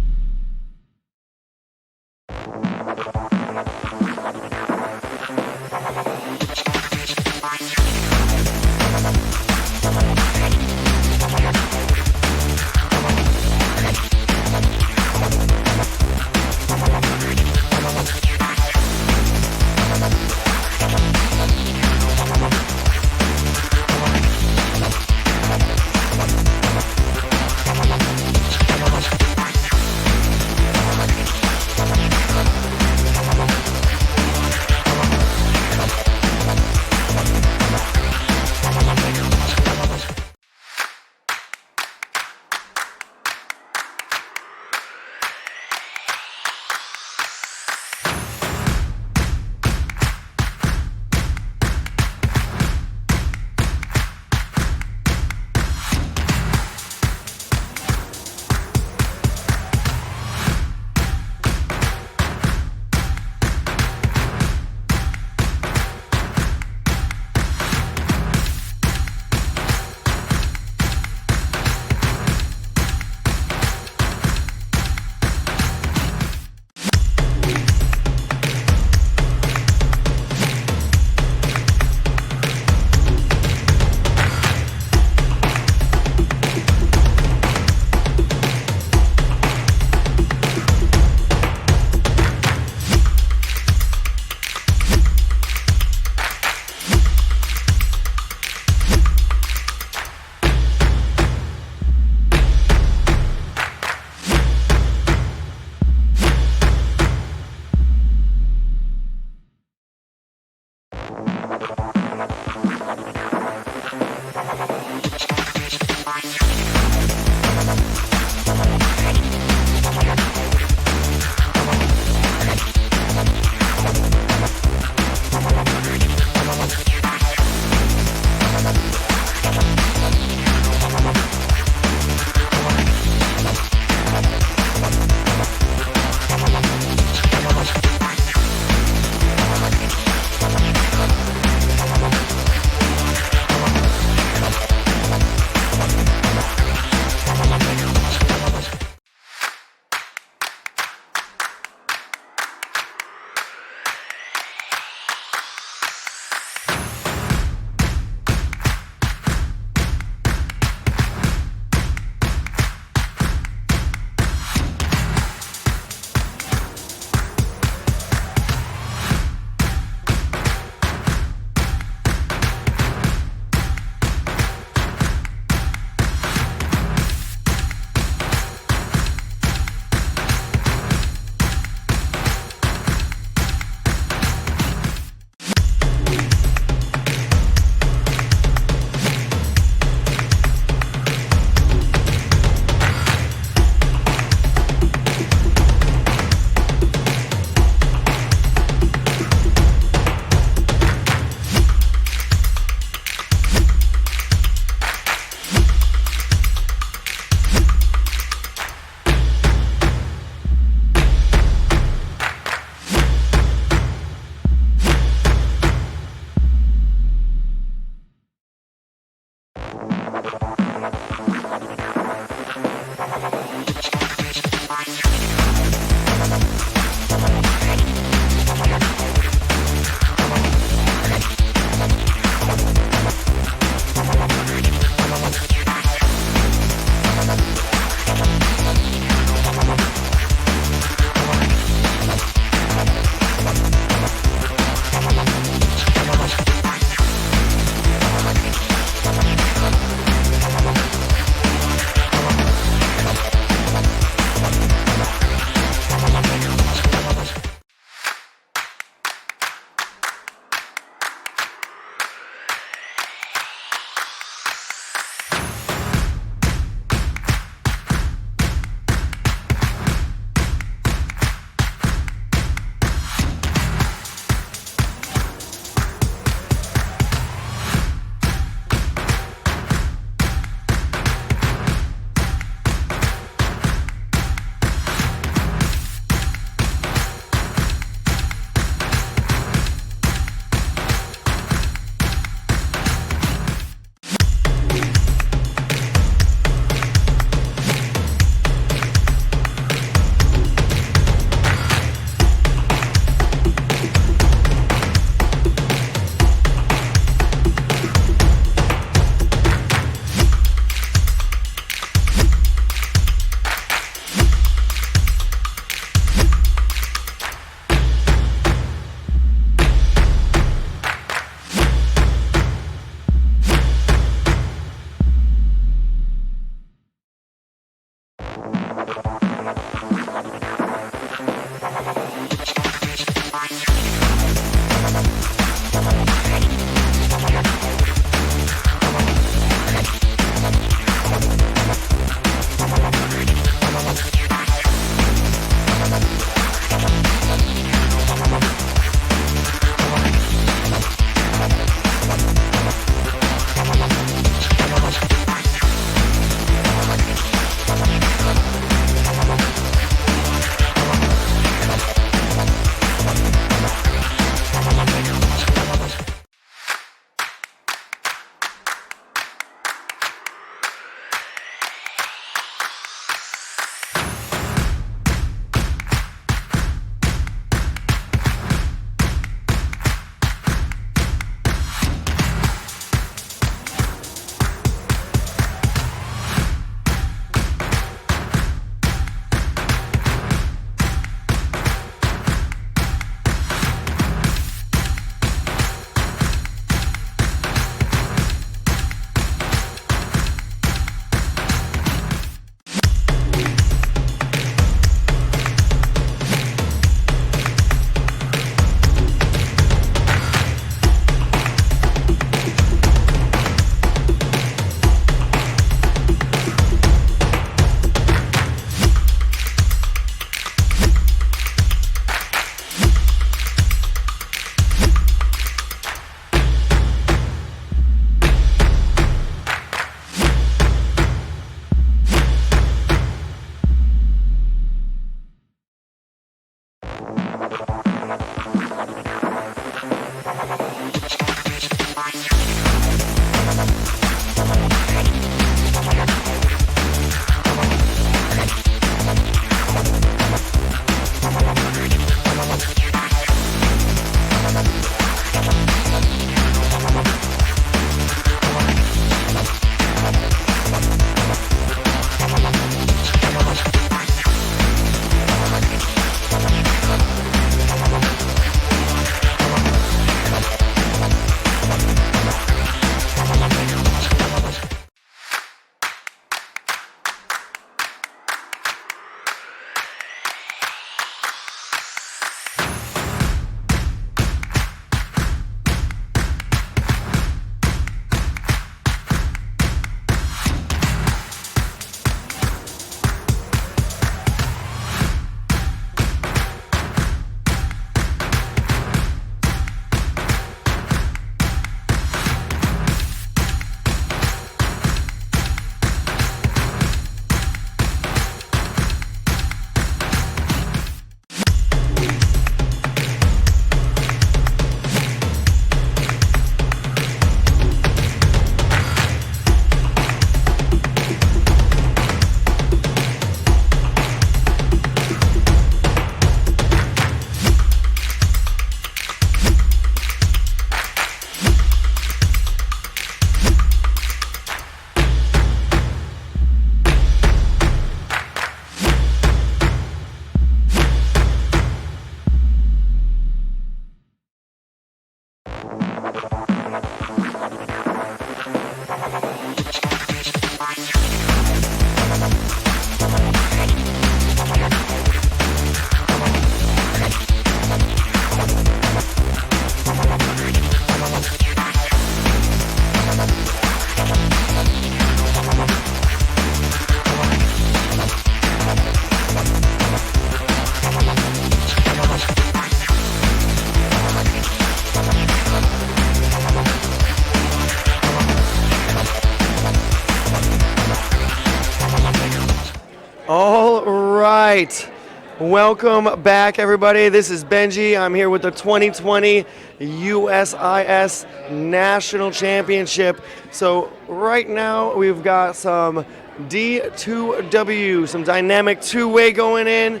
All right. Welcome back, everybody. This is Benji. I'm here with the 2020 USIS National Championship. So right now we've got some D2W, some dynamic two-way going in.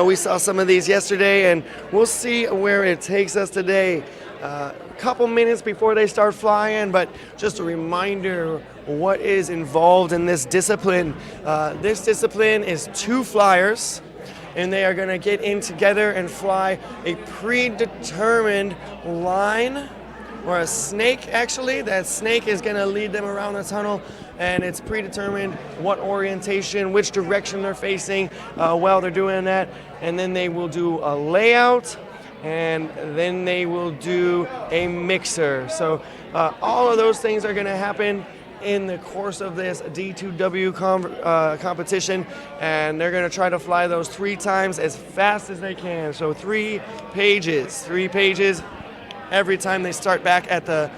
We saw some of these yesterday, and we'll see where it takes us today. A couple minutes before they start flying, but just a reminder what is involved in this discipline. This discipline is two flyers, and they are going to get in together and fly a predetermined line, or a snake actually. That snake is going to lead them around the tunnel, and it's predetermined what orientation, which direction they're facing while they're doing that. And then they will do a layout, and then they will do a mixer. So all of those things are going to happen in the course of this D2W competition, and they're going to try to fly those 3 times as fast as they can. So 3 pages every time they start back at the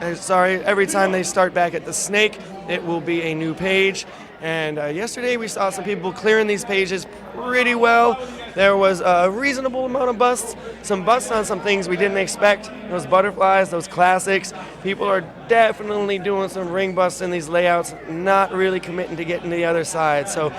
every time they start back at the snake, it will be a new page. And yesterday we saw some people clearing these pages pretty well. There was a reasonable amount of busts, some busts on some things we didn't expect. Those butterflies, those classics. People are definitely doing some ring busts in these layouts, not really committing to getting to the other side. So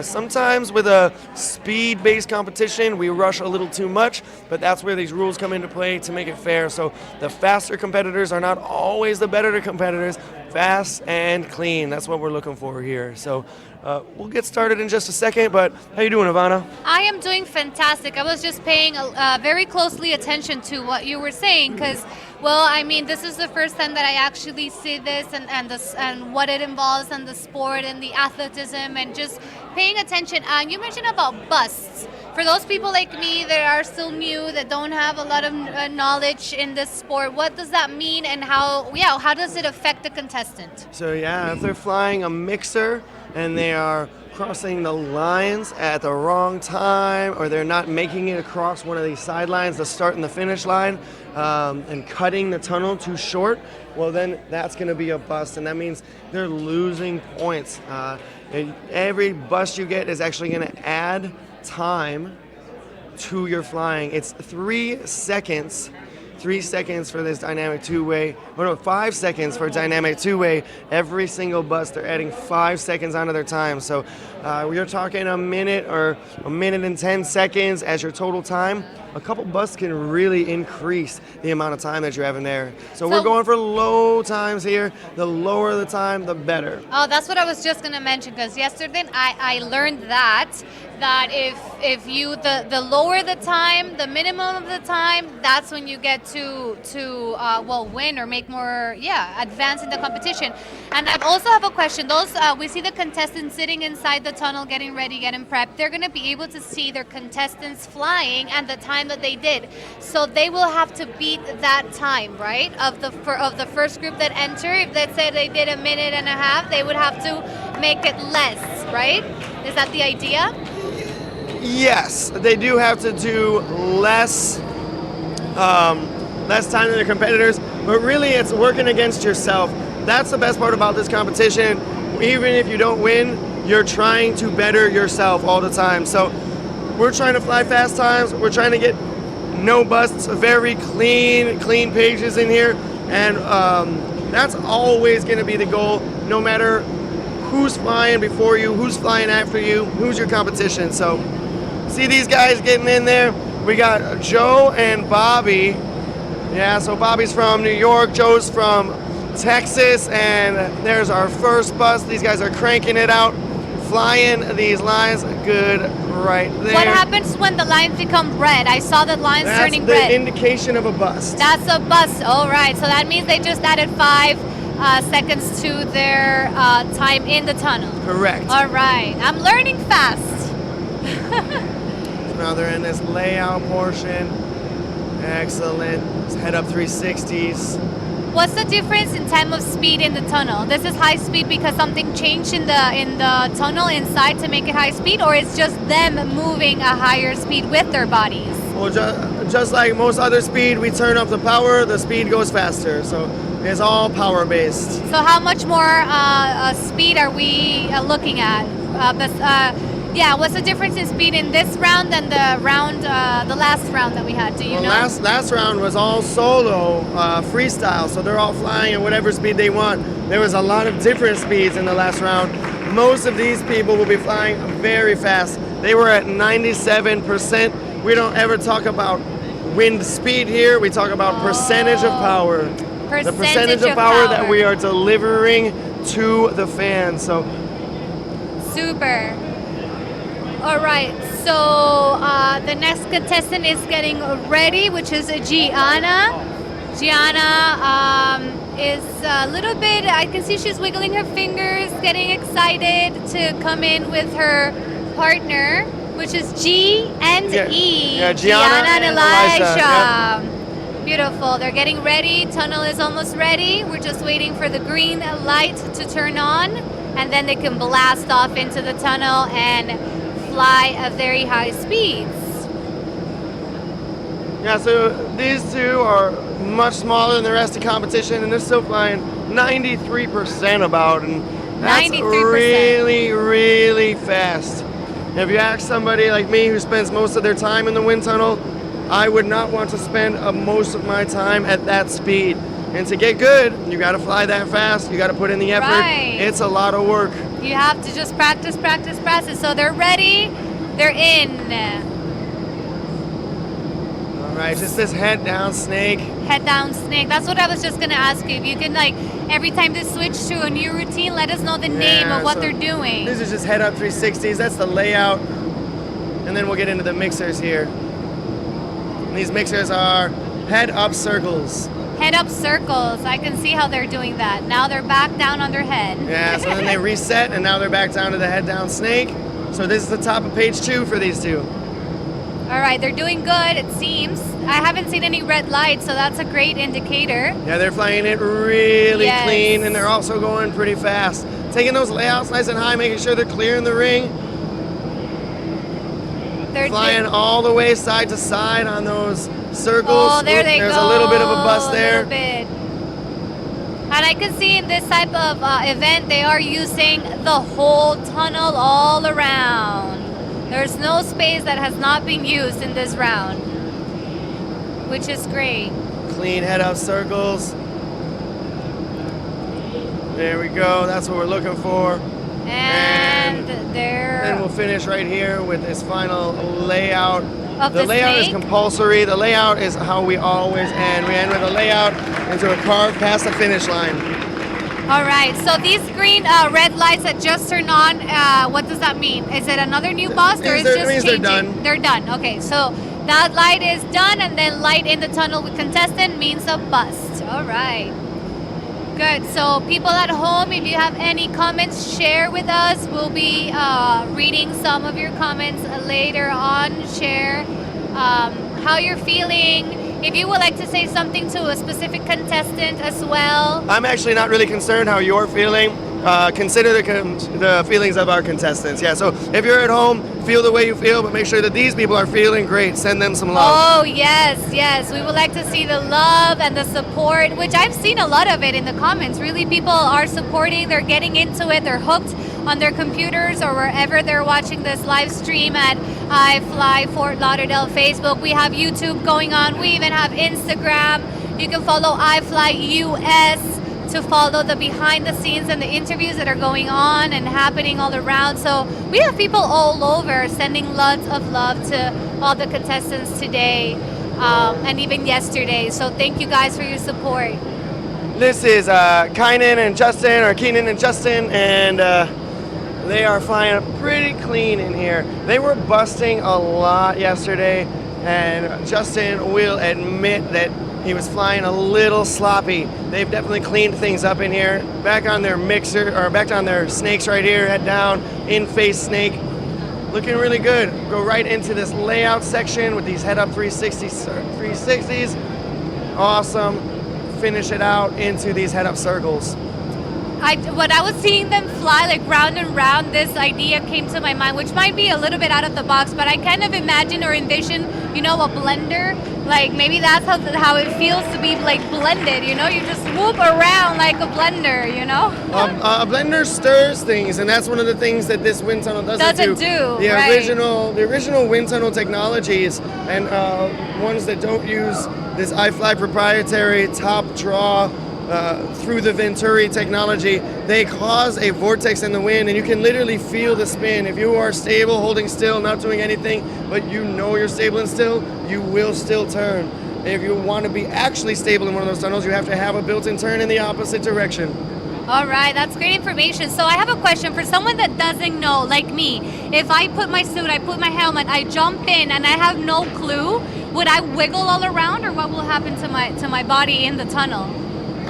sometimes with a speed-based competition, we rush a little too much, but that's where these rules come into play to make it fair. So the faster competitors are not always the better competitors. Fast and clean, that's what we're looking for here. So we'll get started in just a second, but how you doing, Ivana?
I am doing fantastic. I was just paying very closely attention to what you were saying because, well, I mean, this is the first time that I actually see this and what it involves and the sport and the athleticism and just paying attention. You mentioned about busts. For those people like me that are still new, that don't have a lot of knowledge in this sport, what does that mean and how does it affect the contestant?
So yeah, if they're flying a mixer and they are crossing the lines at the wrong time, or they're not making it across one of these sidelines, the start and the finish line, and cutting the tunnel too short, well then that's going to be a bust, and that means they're losing points. Every bust you get is actually going to add time to your flying. It's 3 seconds. 3 seconds for this dynamic two-way, 5 seconds for dynamic two-way. Every single bus, they're adding 5 seconds onto their time. So you're talking a minute or a minute and 10 seconds as your total time. A couple busts can really increase the amount of time that you're having there. So we're going for low times here. The lower the time, the better.
Oh, that's what I was just going to mention, because yesterday I learned that if you the lower the time, the minimum of the time, that's when you get to win or make more advance in the competition. And I also have a question. Those we see the contestants sitting inside the tunnel, getting ready, getting prepped. They're going to be able to see their contestants flying and the time that they did. So they will have to beat that time, right? Of the first group that enter. If let's say they did a minute and a half, they would have to make it less, right? Is that the idea?
Yes, they do have to do less time than their competitors, but really it's working against yourself. That's the best part about this competition. Even if you don't win, you're trying to better yourself all the time. So we're trying to fly fast times. We're trying to get no busts, very clean pages in here, and that's always going to be the goal, no matter who's flying before you, who's flying after you, who's your competition. So see these guys getting in there. We got Joe and Bobby. Yeah, so Bobby's from New York, Joe's from Texas, and there's our first bus. These guys are cranking it out, flying these lines good right there.
What happens when the lines become red? I saw the lines turning red.
That's the indication of a bust.
That's a bust. All right, so that means they just added 5 seconds to their time in the tunnel.
Correct.
All right, I'm learning fast.
So now they're in this layout portion. Excellent. Let's head up 360s.
What's the difference in time of speed in the tunnel? This is high speed because something changed in the tunnel inside to make it high speed, or it's just them moving a higher speed with their bodies?
Well, just like most other speed, we turn up the power, the speed goes faster. So it's all power based.
So how much more speed are we looking at? What's the difference in speed in this round than the last round that we had? Do you know?
Last round was all solo freestyle, so they're all flying at whatever speed they want. There was a lot of different speeds in the last round. Most of these people will be flying very fast. They were at 97%. We don't ever talk about wind speed here. We talk about percentage of power. The percentage of power that we are delivering to the fans. So
super. All right, so the next contestant is getting ready, which is Gianna. Gianna is a little bit, I can see she's wiggling her fingers, getting excited to come in with her partner, which is G and E.
Yeah, Gianna
and
and
Elijah. Beautiful. They're getting ready. Tunnel is almost ready. We're just waiting for the green light to turn on, and then they can blast off into the tunnel and fly at very high speeds.
Yeah, so these two are much smaller than the rest of the competition, and they're still flying 93% about, and that's
93%.
really, really fast. If you ask somebody like me who spends most of their time in the wind tunnel, I would not want to spend most of my time at that speed. And to get good, you got to fly that fast. You got to put in the effort.
Right.
It's a lot of work.
You have to just practice. So they're ready. They're in.
All right, just this head down snake.
Head down snake. That's what I was just gonna ask you. If you can, like, every time they switch to a new routine, let us know the name of what
so
they're doing.
These are just head up 360s. That's the layout. And then we'll get into the mixers here. And these mixers are head up circles.
Head up circles. I can see how they're doing that. Now they're back down on their head.
Yeah, so then they reset, and now they're back down to the head down snake. So this is the top of page 2 for these two.
All right, they're doing good, it seems. I haven't seen any red lights, so that's a great indicator.
Yeah, they're flying it really
Yes.
clean, and they're also going pretty fast. Taking those layouts nice and high, making sure they're clearing the ring.
They're
Flying all the way side to side on those circles.
Oh, there they
There's
go.
a little bit of a bust
A
there.
little bit. And I can see in this type of event, they are using the whole tunnel all around. There's no space that has not been used in this round, which is great.
Clean head up circles. There we go. That's what we're looking for.
And
Then
they're
we'll finish right here with this final layout.
Of
The
the
layout is
snake?
compulsory. The layout is how we always end. We end with a layout into a carve past the finish line.
all right. So these green red lights that just turned on, what does that mean? Is it another new bust or
means
it's
they're-
just
means they're
changing?
done.
They're done. Okay, so that light is done, and then light in the tunnel with contestant means a bust. All right. Good. So people at home, if you have any comments, share with us. We'll be reading some of your comments later on. Share how you're feeling. If you would like to say something to a specific contestant as well.
I'm actually not really concerned how you're feeling. Consider the feelings of our contestants. Yeah, so if you're at home, feel the way you feel, but make sure that these people are feeling great. Send them some love.
Oh, yes. We would like to see the love and the support, which I've seen a lot of it in the comments. Really, people are supporting. They're getting into it. They're hooked on their computers or wherever they're watching this live stream at iFLY Fort Lauderdale Facebook. We have YouTube going on. We even have Instagram. You can follow iFLY US to follow the behind the scenes and the interviews that are going on and happening all around. So we have people all over sending lots of love to all the contestants today and even yesterday. So thank you guys for your support.
This is Keenan and Justin, and they are flying pretty clean in here. They were busting a lot yesterday, and Justin will admit that he was flying a little sloppy. They've definitely cleaned things up in here. Back on their mixer, or back on their snakes right here, head down, in-face snake. Looking really good. Go right into this layout section with these head-up 360s. Awesome. Finish it out into these head-up circles.
When I was seeing them fly like round and round, this idea came to my mind, which might be a little bit out of the box, but I kind of imagine or envision, a blender. Like maybe that's how it feels to be like blended, you just swoop around like a blender,
A blender stirs things, and that's one of the things that this wind tunnel doesn't do. The
right.
original wind tunnel technologies and ones that don't use this iFLY proprietary top draw through the Venturi technology, they cause a vortex in the wind, and you can literally feel the spin. If you are stable, holding still, not doing anything, but you're stable and still, you will still turn. If you want to be actually stable in one of those tunnels, you have to have a built-in turn in the opposite direction.
All right, that's great information. So I have a question for someone that doesn't know, like me. If I put my suit, I put my helmet, I jump in, and I have no clue, would I wiggle all around, or what will happen to my body in the tunnel?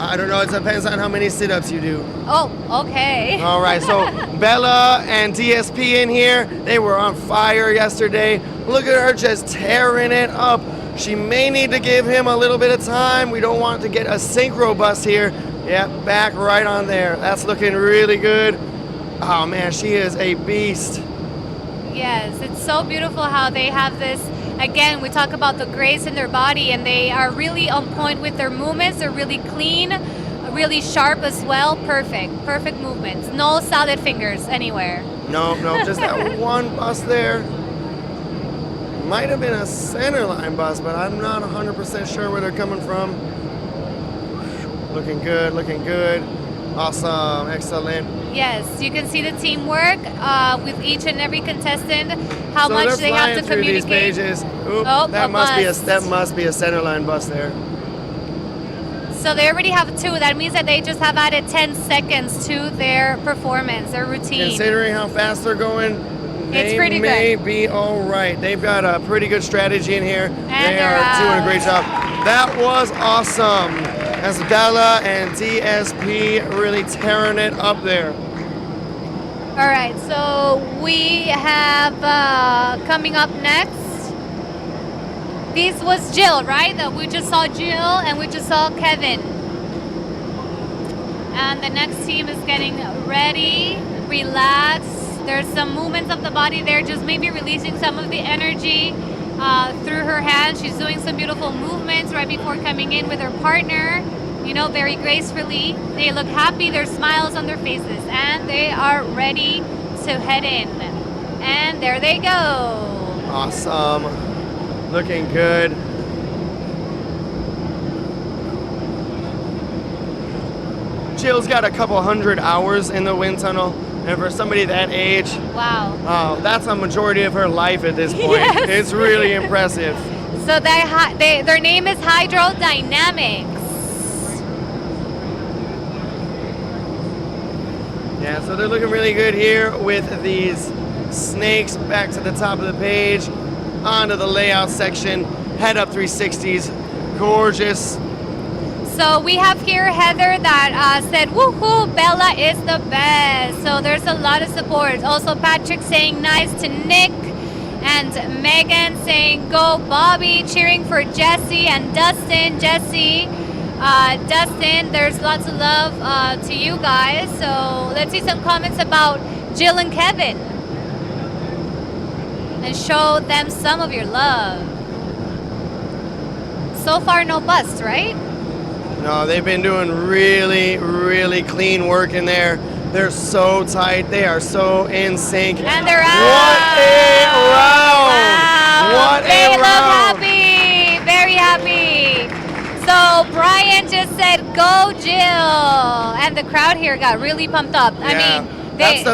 I don't know. It depends on how many sit-ups you do.
Oh, okay.
All right, so Bella and DSP in here, they were on fire yesterday. Look at her just tearing it up. She may need to give him a little bit of time. We don't want to get a synchro bust here. Yeah, back right on there. That's looking really good. Oh man, she is a beast.
Yes, it's so beautiful how they have this. Again, we talk about the grace in their body, and they are really on point with their movements. They're really clean, really sharp as well. Perfect movements. No salad fingers anywhere.
No, just that one bust there. Might have been a center line bust, but I'm not 100% sure where they're coming from. Looking good. Awesome, excellent.
Yes, you can see the teamwork with each and every contestant, how
So
much
they're
they have to
flying through these
communicate.
pages. Oop,
Oh,
that must be a center line bust there.
So they already have 2. That means that they just have added 10 seconds to their performance, their routine.
Considering how fast they're going,
It's
they
pretty
may
good.
be all right. They've got a pretty good strategy in here. They
they're
are doing a great job. That was awesome. That's Bella and DSP really tearing it up there.
All right, so we have coming up next. This was Jill, right? We just saw Jill and we just saw Kevin. And the next team is getting ready, relax. There's some movements of the body there, just maybe releasing some of the energy through her hands. She's doing some beautiful movements right before coming in with her partner, you know, very gracefully. They look happy, there's smiles on their faces, and they are ready to head in. And there they go.
Awesome. Looking good. Jill's got a couple 100 hours in the wind tunnel, and for somebody that age,
wow,
that's a majority of her life at this point.
Yes.
It's really impressive.
So their name is Hydrodynamics.
Yeah, so they're looking really good here with these snakes back to the top of the page, onto the layout section, head up 360s, gorgeous.
So we have here Heather that said, woohoo, Bella is the best. So there's a lot of support. Also Patrick saying nice to Nick, and Megan saying go Bobby, cheering for Jesse and Dustin. Jesse, Dustin, there's lots of love to you guys. So let's see some comments about Jill and Kevin. And show them some of your love. So far, no bust, right?
No, they've been doing really, really clean work in there. They're so tight. They are so in sync.
And they're out.
What a round!
Wow.
What
They
a
look
round!
happy, very happy. So Brian just said, "Go, Jill," and the crowd here got really pumped up.
Yeah.
I mean,
That's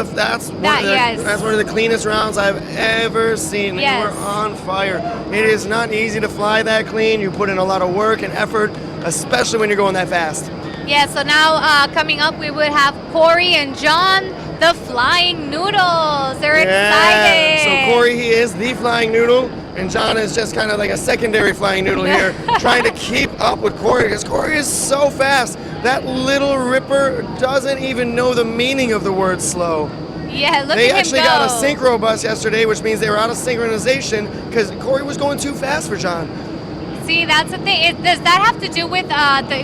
one of the cleanest rounds I've ever seen. They
Yes.
were on fire. It is not easy to fly that clean. You put in a lot of work and effort, especially when you're going that fast.
Yeah. So now coming up, we would have Corey and John, the Flying Noodles. They're excited.
So Corey, he is the flying noodle, and John is just kind of like a secondary flying noodle here, trying to keep up with Corey, because Corey is so fast. That little ripper doesn't even know the meaning of the word slow.
Yeah, look
They
at him
actually
go.
got a synchro bus yesterday, which means they were out of synchronization because Corey was going too fast for John.
See, that's the thing. Does that have to do with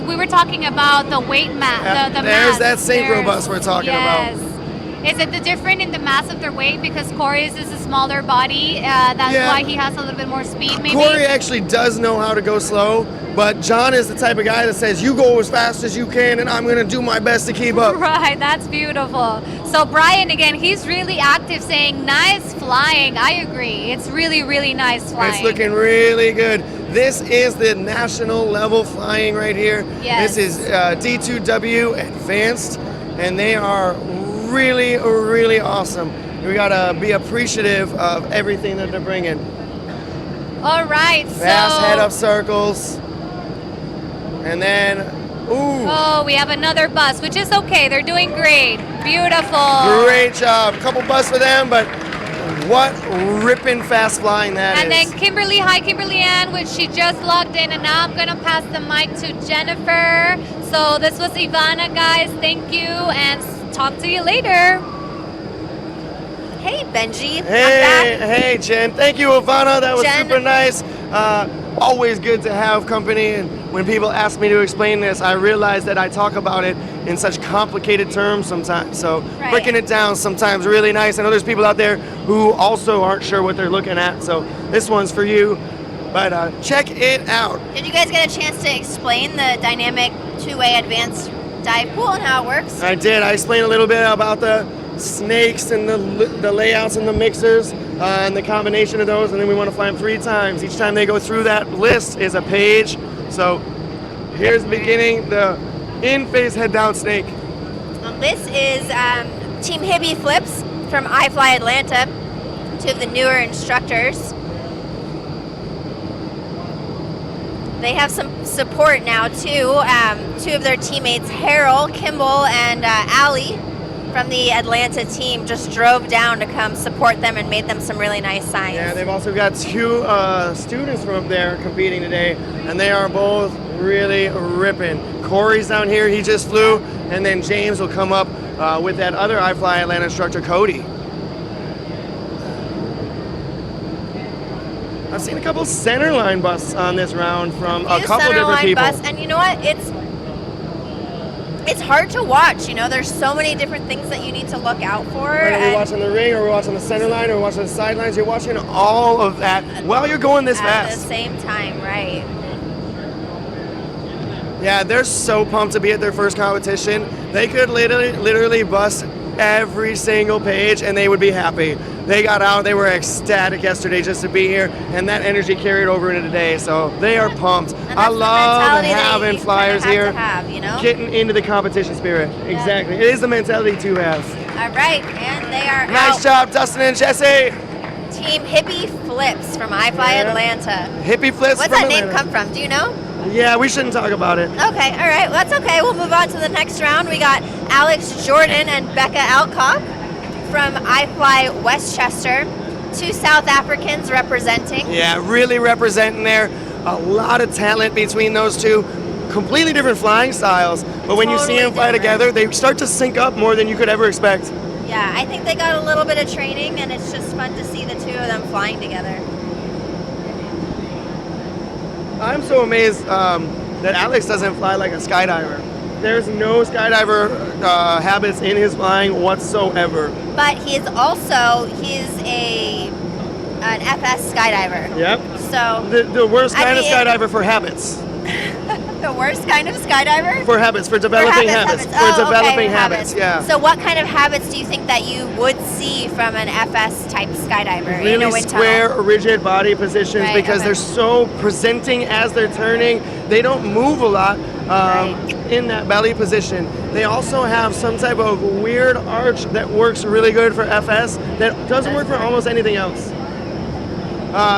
we were talking about the weight mass?
There's
mass.
that synchro bus we're talking
yes.
about.
Is it the different in the mass of their weight because Corey's is a smaller body? That's
Yeah.
why he has a little bit more speed, maybe.
Corey actually does know how to go slow, but John is the type of guy that says, you go as fast as you can and I'm going to do my best to keep up.
Right, that's beautiful. So Brian, again, he's really active saying, nice flying. I agree. It's really, really nice flying.
It's looking really good. This is the national level flying right here.
Yes.
This is D2W Advanced, and they are really, really awesome. We gotta be appreciative of everything that they're bringing.
All right,
Fast
so
head up circles, and then, ooh,
oh, we have another bus, which is okay. They're doing great. Beautiful.
great job. Couple busts for them, but What ripping fast flying that
And
is.
then Kimberly, hi Kimberly Ann, which she just logged in, and now I'm gonna pass the mic to Jennifer. So this was Ivana, guys. Thank you, and talk to you later.
Hey, Benji.
Hey, Jen. Thank you, Ivana. That was
Jen.
super nice. Always good to have company. And when people ask me to explain this, I realize that I talk about it in such complicated terms sometimes. So
Right.
breaking it down sometimes really nice. I know there's people out there who also aren't sure what they're looking at. So this one's for you. But check it out.
Did you guys get a chance to explain the dynamic two-way advanced dive pool and how it works?
I did. I explained a little bit about the snakes and the layouts and the mixers and the combination of those, and then we want to fly them 3 times. Each time they go through that list is a page. So here's the beginning, the in-face head-down snake.
This is Team Hibby Flips from iFLY Atlanta, 2 of the newer instructors. They have some support now too. 2 of their teammates, Harold, Kimball, and Allie from the Atlanta team just drove down to come support them and made them some really nice signs.
Yeah, they've also got 2 students from up there competing today, and they are both really ripping. Corey's down here, he just flew, and then James will come up with that other iFLY Atlanta instructor, Cody. I've seen a couple centerline busts on this round from a couple different people.
Bus, and you know what? It's hard to watch. You know, there's so many different things that you need to look out for.
Right, are we watching the ring, or are we watching the center line, or are we watching the sidelines? You're watching all of that while you're going this
at
fast.
the same time, right?
Yeah, they're so pumped to be at their first competition. They could literally bust every single page and they would be happy. They got out, they were ecstatic yesterday just to be here, and that energy carried over into today, so they are pumped. I love having flyers here,
You know?
getting into the competition spirit. Exactly, it is the mentality to have.
All right, and they are
Nice job, Dustin and Jesse.
Team Hippie Flips from iFLY Atlanta.
Hippie Flips
What's
from
that name
Atlanta.
come from? Do you know?
Yeah, we shouldn't talk about it.
Okay, all right, well, that's okay. We'll move on to the next round. We got Alex Jordan and Becca Alcock from iFLY Westchester. 2 South Africans representing.
Yeah, really representing there. A lot of talent between those 2. Completely different flying styles, but when you see them fly together, they start to sync up more than you could ever expect.
Yeah, I think they got a little bit of training, and it's just fun to see the 2 of them flying together.
I'm so amazed that Alex doesn't fly like a skydiver. There's no skydiver habits in his flying whatsoever.
But he's an FS skydiver.
Yep.
So
The worst kind of
mean,
skydiver for habits.
The worst kind of skydiver?
For habits, for developing habits. For developing habits, yeah.
So what kind of habits do you think that you would see from an FS type skydiver in a
Really
wind
square,
tunnel?
rigid body positions,
Right,
because
okay.
they're so presenting as they're turning. They don't move a lot in that belly position. They also have some type of weird arch that works really good for FS that doesn't work for almost anything else.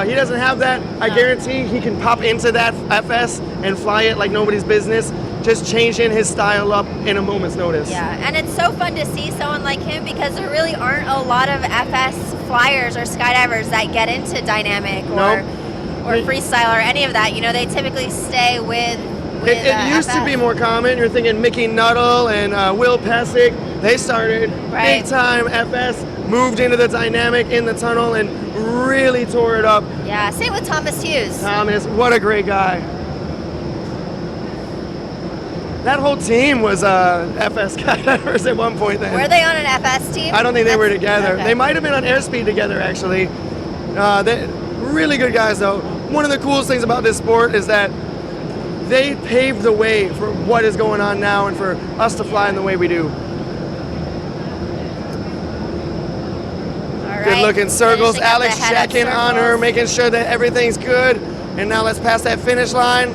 He doesn't have that. I guarantee he can pop into that FS and fly it like nobody's business, just changing his style up in a moment's notice.
Yeah, and it's so fun to see someone like him because there really aren't a lot of FS flyers or skydivers that get into dynamic or freestyle or any of that. You know, they typically stay with
It used to be more common. You're thinking Mickey Nuttall and Will Pesic. They started big time FS, moved into the dynamic in the tunnel, and really tore it up.
Yeah, same with Thomas Hughes.
Thomas, what a great guy. That whole team was FS skydivers at one point then.
Were they on an FS team?
I don't think they were together.
okay.
They might have been on airspeed together, actually. They really good guys, though. One of the coolest things about this sport is that they paved the way for what is going on now and for us to fly in the way we do. Good looking circles. Alex checking on her, making sure that everything's good. And now let's pass that finish line.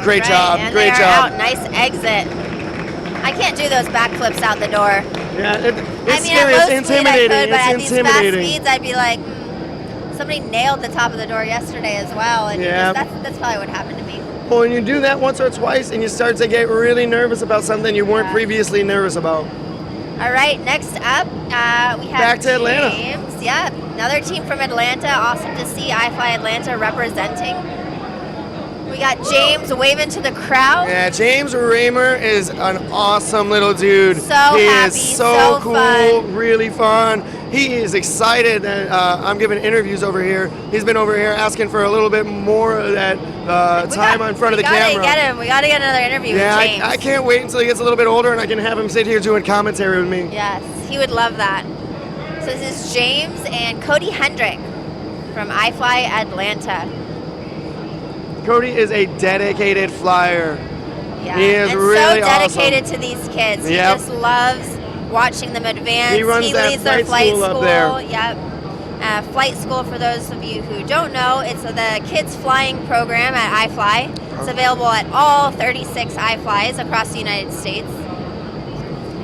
Great job.
And
Great
they are
job.
out. Nice exit. I can't do those backflips out the door.
Yeah, it's
At
scary.
low
It's
speed
intimidating.
I could, but at
It's
these fast
intimidating.
speeds, I'd be like, somebody nailed the top of the door yesterday as well. And
Yeah.
that's probably what happened to me.
Well, when you do that once or twice and you start to get really nervous about something you weren't previously nervous about.
All right, next up, we have
Back to Atlanta.
James. Yeah, another team from Atlanta. Awesome to see iFLY Atlanta representing. We got James waving to the crowd.
Yeah, James Raymer is an awesome little dude.
So
he
happy,
is so cool,
fun.
really fun. He is excited that I'm giving interviews over here. He's been over here asking for a little bit more of that time in front of the camera.
We gotta get another interview
Yeah,
with James.
I can't wait until he gets a little bit older and I can have him sit here doing commentary with me.
Yes, he would love that. So this is James and Cody Hendrick from iFLY Atlanta.
Cody is a dedicated flyer.
Yeah,
He is
and
really
so dedicated
awesome.
to these kids. He
Yep.
just loves watching them advance.
He runs that
leads their
flight
flight
school
school.
up there.
Yep. Flight school, for those of you who don't know, it's the kids flying program at iFLY. It's available at all 36 iFLYs across the United States.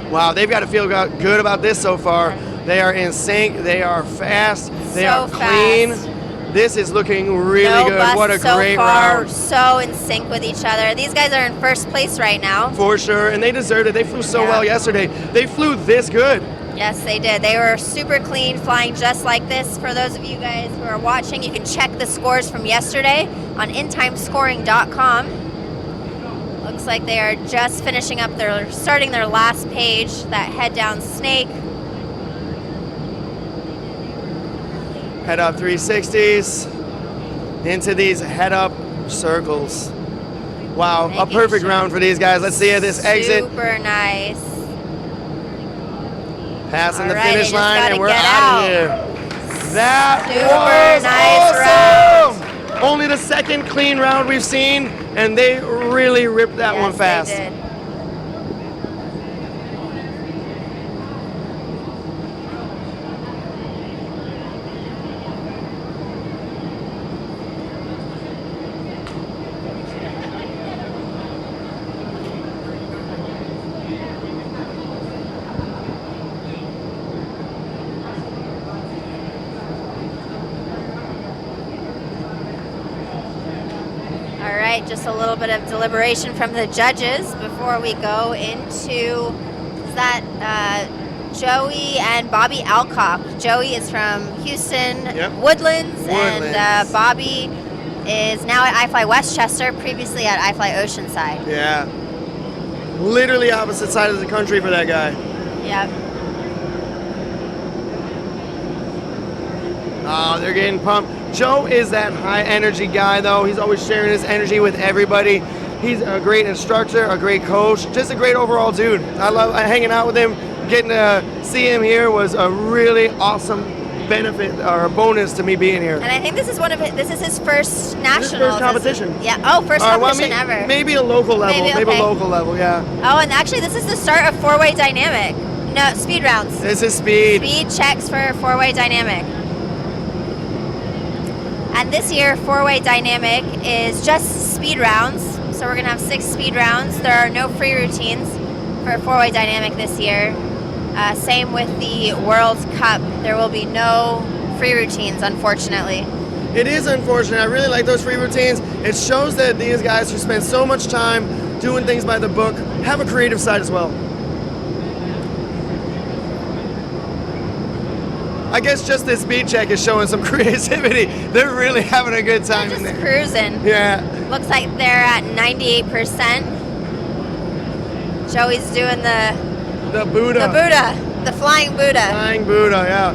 Wow, they've got to feel good about this so far. They are in sync. They are fast. They
So
are clean.
fast.
This is looking really
No
good.
busts
What a
so
great
far,
round.
so in sync with each other. These guys are in first place right now.
For sure, and they deserved it. They flew so
Yeah.
well yesterday. They flew this good.
Yes, they did. They were super clean, flying just like this. For those of you guys who are watching, you can check the scores from yesterday on intimescoring.com. Looks like they are just finishing up starting their last page, that head down snake.
Head up 360s into these head up circles. Wow, a perfect round for these guys. Let's see this exit.
Super nice.
Passing the
All right,
finish
they just
line,
gotta
and we're
get
out of
out.
here. That
Super
was
nice
awesome! Only the second clean round we've seen, and they really ripped that one fast.
They did. All right, just a little bit of deliberation from the judges before we go into Joey and Bobby Alcock. Joey is from Houston, Woodlands, and Bobby is now at iFLY Westchester, previously at iFLY Oceanside.
Yeah. Literally opposite side of the country for that guy.
Yep.
Oh, they're getting pumped. Joe is that high energy guy though. He's always sharing his energy with everybody. He's a great instructor, a great coach, just a great overall dude. I love hanging out with him. Getting to see him here was a really awesome benefit or a bonus to me being here.
And I think this is his first national.
First competition.
Yeah. Oh, first competition ever.
Maybe a local level. Maybe
okay.
a local level, yeah.
Oh, and actually, this is the start of four-way dynamic. No, speed rounds.
This is speed.
Speed checks for four-way dynamic. And this year, four-way dynamic is just speed rounds. So we're gonna have 6 speed rounds. There are no free routines for four-way dynamic this year. Same with the World Cup. There will be no free routines, unfortunately.
It is unfortunate. I really like those free routines. It shows that these guys who spend so much time doing things by the book have a creative side as well. I guess just this speed check is showing some creativity. They're really having a good time in there.
Cruising.
Yeah.
Looks like they're at 98%. Joey's doing the
Buddha.
The flying Buddha.
Flying Buddha, yeah.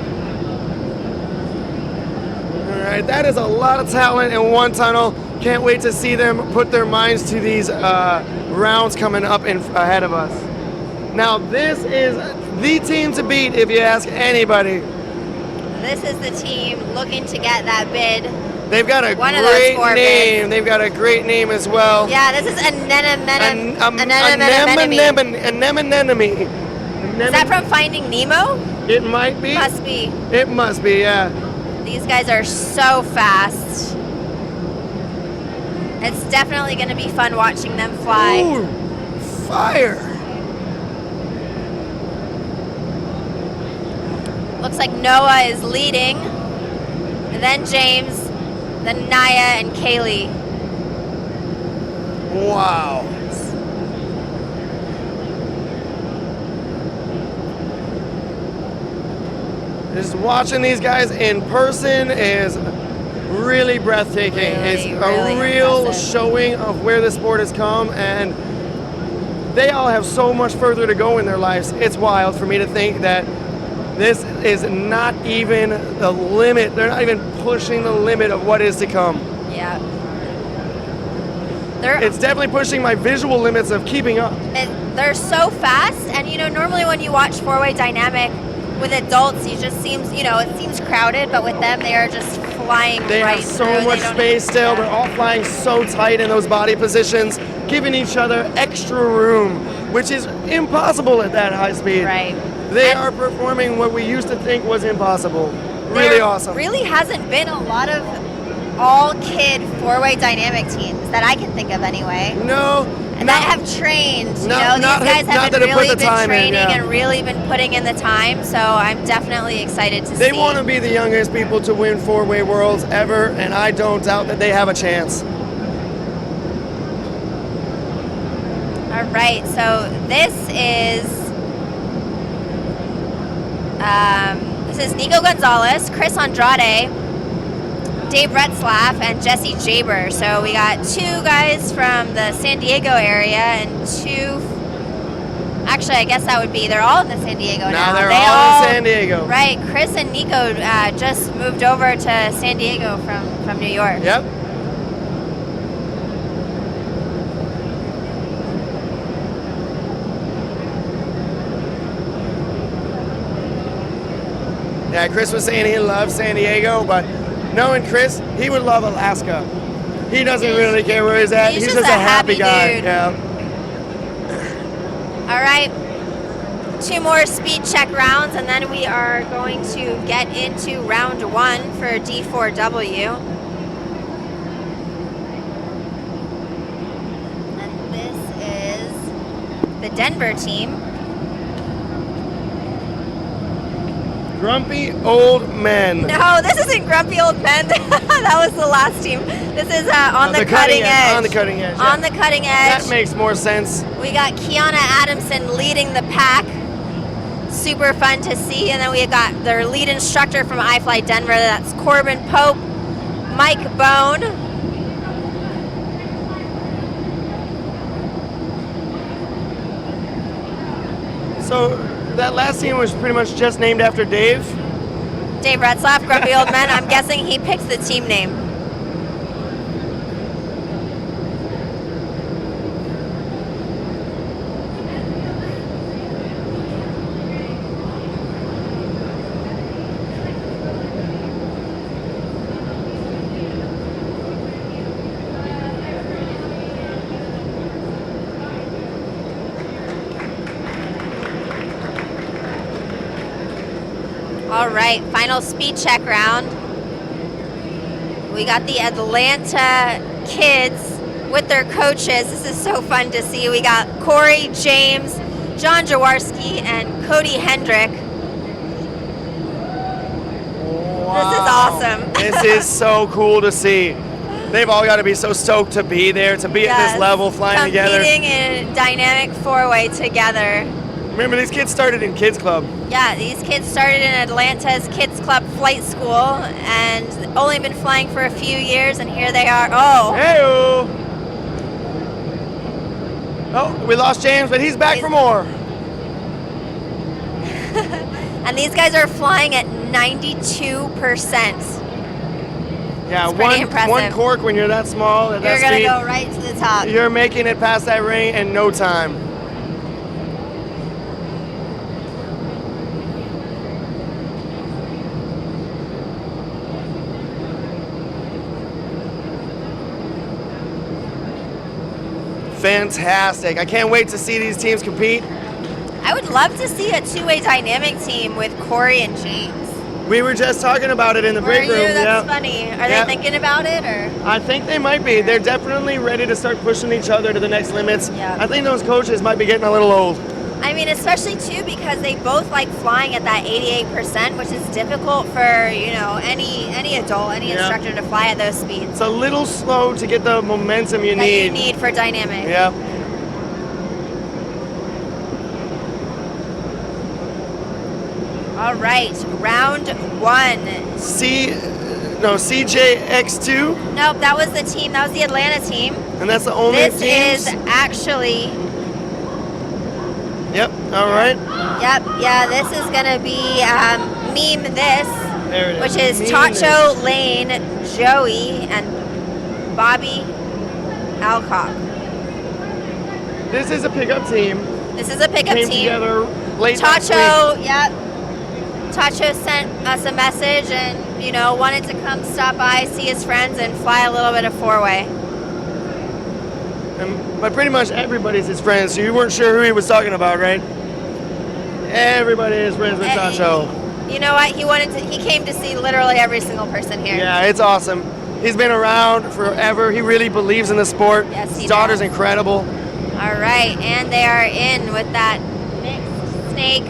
All right, that is a lot of talent in one tunnel. Can't wait to see them put their minds to these rounds coming up ahead of us. Now, this is the team to beat if you ask anybody.
This is the team looking to get that bid.
They've got a
One of those
great
4
name.
bids.
They've got a great name as well.
Yeah, this is Anemone. Is that from Finding Nemo?
It might be.
Must be.
It must be, yeah.
These guys are so fast. It's definitely going to be fun watching them fly.
Ooh, fire.
Looks like Noah is leading, and then James, then Naya and Kaylee.
Wow. Just watching these guys in person is really breathtaking. It's a real showing of where the sport has come, and they all have so much further to go in their lives. It's wild for me to think that this is not even the limit. They're not even pushing the limit of what is to come.
Yeah.
It's definitely pushing my visual limits of keeping up.
They're so fast, and normally when you watch four-way dynamic with adults, it just seems, it seems crowded, but with them, they are just flying
They
right
have so
through.
much space still. They're all flying so tight in those body positions, giving each other extra room, which is impossible at that high speed.
Right.
They are performing what we used to think was impossible. Really awesome.
Really hasn't been a lot of all-kid four-way dynamic teams that I can think of anyway.
No.
And that have trained. These
not
guys have
that
been
have put
really
the
been
time in,
training
yeah.
and really been putting in the time. So I'm definitely excited to see.
They want to be the youngest people to win four-way worlds ever, and I don't doubt that they have a chance.
All right, so this is Nico Gonzalez, Chris Andrade, Dave Retzlaff, and Jesse Jaber. So we got two guys from the San Diego area and two. Actually, I guess that would be they're all in the San Diego now.
They're all in San Diego.
Right, Chris and Nico just moved over to San Diego from New York.
Yep. Yeah, Chris was saying he loves San Diego, but knowing Chris, he would love Alaska. He doesn't really care where he's at. He's just a happy guy.
dude.
Yeah.
All right, 2 more speed check rounds, and then we are going to get into round 1 for D4W. And this is the Denver team.
Grumpy old men.
No, this isn't Grumpy Old Men. That was the last team. This is on the cutting edge.
On the cutting edge.
On the cutting edge.
That makes more sense.
We got Kiana Adamson leading the pack. Super fun to see. And then we got their lead instructor from iFLY Denver. That's Corbin Pope, Mike Bone.
So that last team was pretty much just named after Dave.
Dave Retzlaff, Grumpy Old Men. I'm guessing he picks the team name. All right, final speed check round. We got the Atlanta kids with their coaches. This is so fun to see. We got Corey James, John Jaworski, and Cody Hendrick. This is awesome.
This is so cool to see. They've all got to be so stoked to be there, to be at this level, flying together.
Competing in dynamic four-way together.
Remember, these kids started in Kids Club.
Yeah, these kids started in Atlanta's Kids Club Flight School and only been flying for a few years, and here they are. Oh!
Hey-o! Oh, we lost James, but he's back for more.
And these guys are flying at 92%.
Yeah,
It's pretty impressive.
one cork when you're that small at
You're
that
going to
speed,
go right to the top.
you're making it past that ring in no time. Fantastic. I can't wait to see these teams compete.
I would love to see a two-way dynamic team with Corey and James.
We were just talking about it in the
Were
break
you?
room.
That's funny. Are they thinking about it, or?
I think they might be. They're definitely ready to start pushing each other to the next limits.
Yeah.
I think those coaches might be getting a little old.
I mean, especially too because they both like flying at that 88%, which is difficult for any adult, any
Yeah.
instructor to fly at those speeds.
It's a little slow to get the momentum you
that
need.
you need for dynamic.
Yeah.
All right, round one.
CJX2?
Nope, that was the team. That was the Atlanta team.
And that's the only
This
teams?
is actually.
Yep, all right.
Yep, yeah, this is going to be Meme This,
There it is.
which is
Meme
Tacho,
This.
Lane, Joey, and Bobby Alcock.
This is a pickup team.
This is a pickup
Came
team.
together late last
Tacho,
week.
yep. Tacho sent us a message and, wanted to come stop by, see his friends, and fly a little bit of four-way.
But pretty much everybody's his friend, so you weren't sure who he was talking about, right? Everybody is friends with Tacho.
You know what? He came to see literally every single person here.
Yeah, it's awesome. He's been around forever. He really believes in the sport.
Yes, he
His daughter's
does.
incredible.
All right, and they are in with that mixed snake.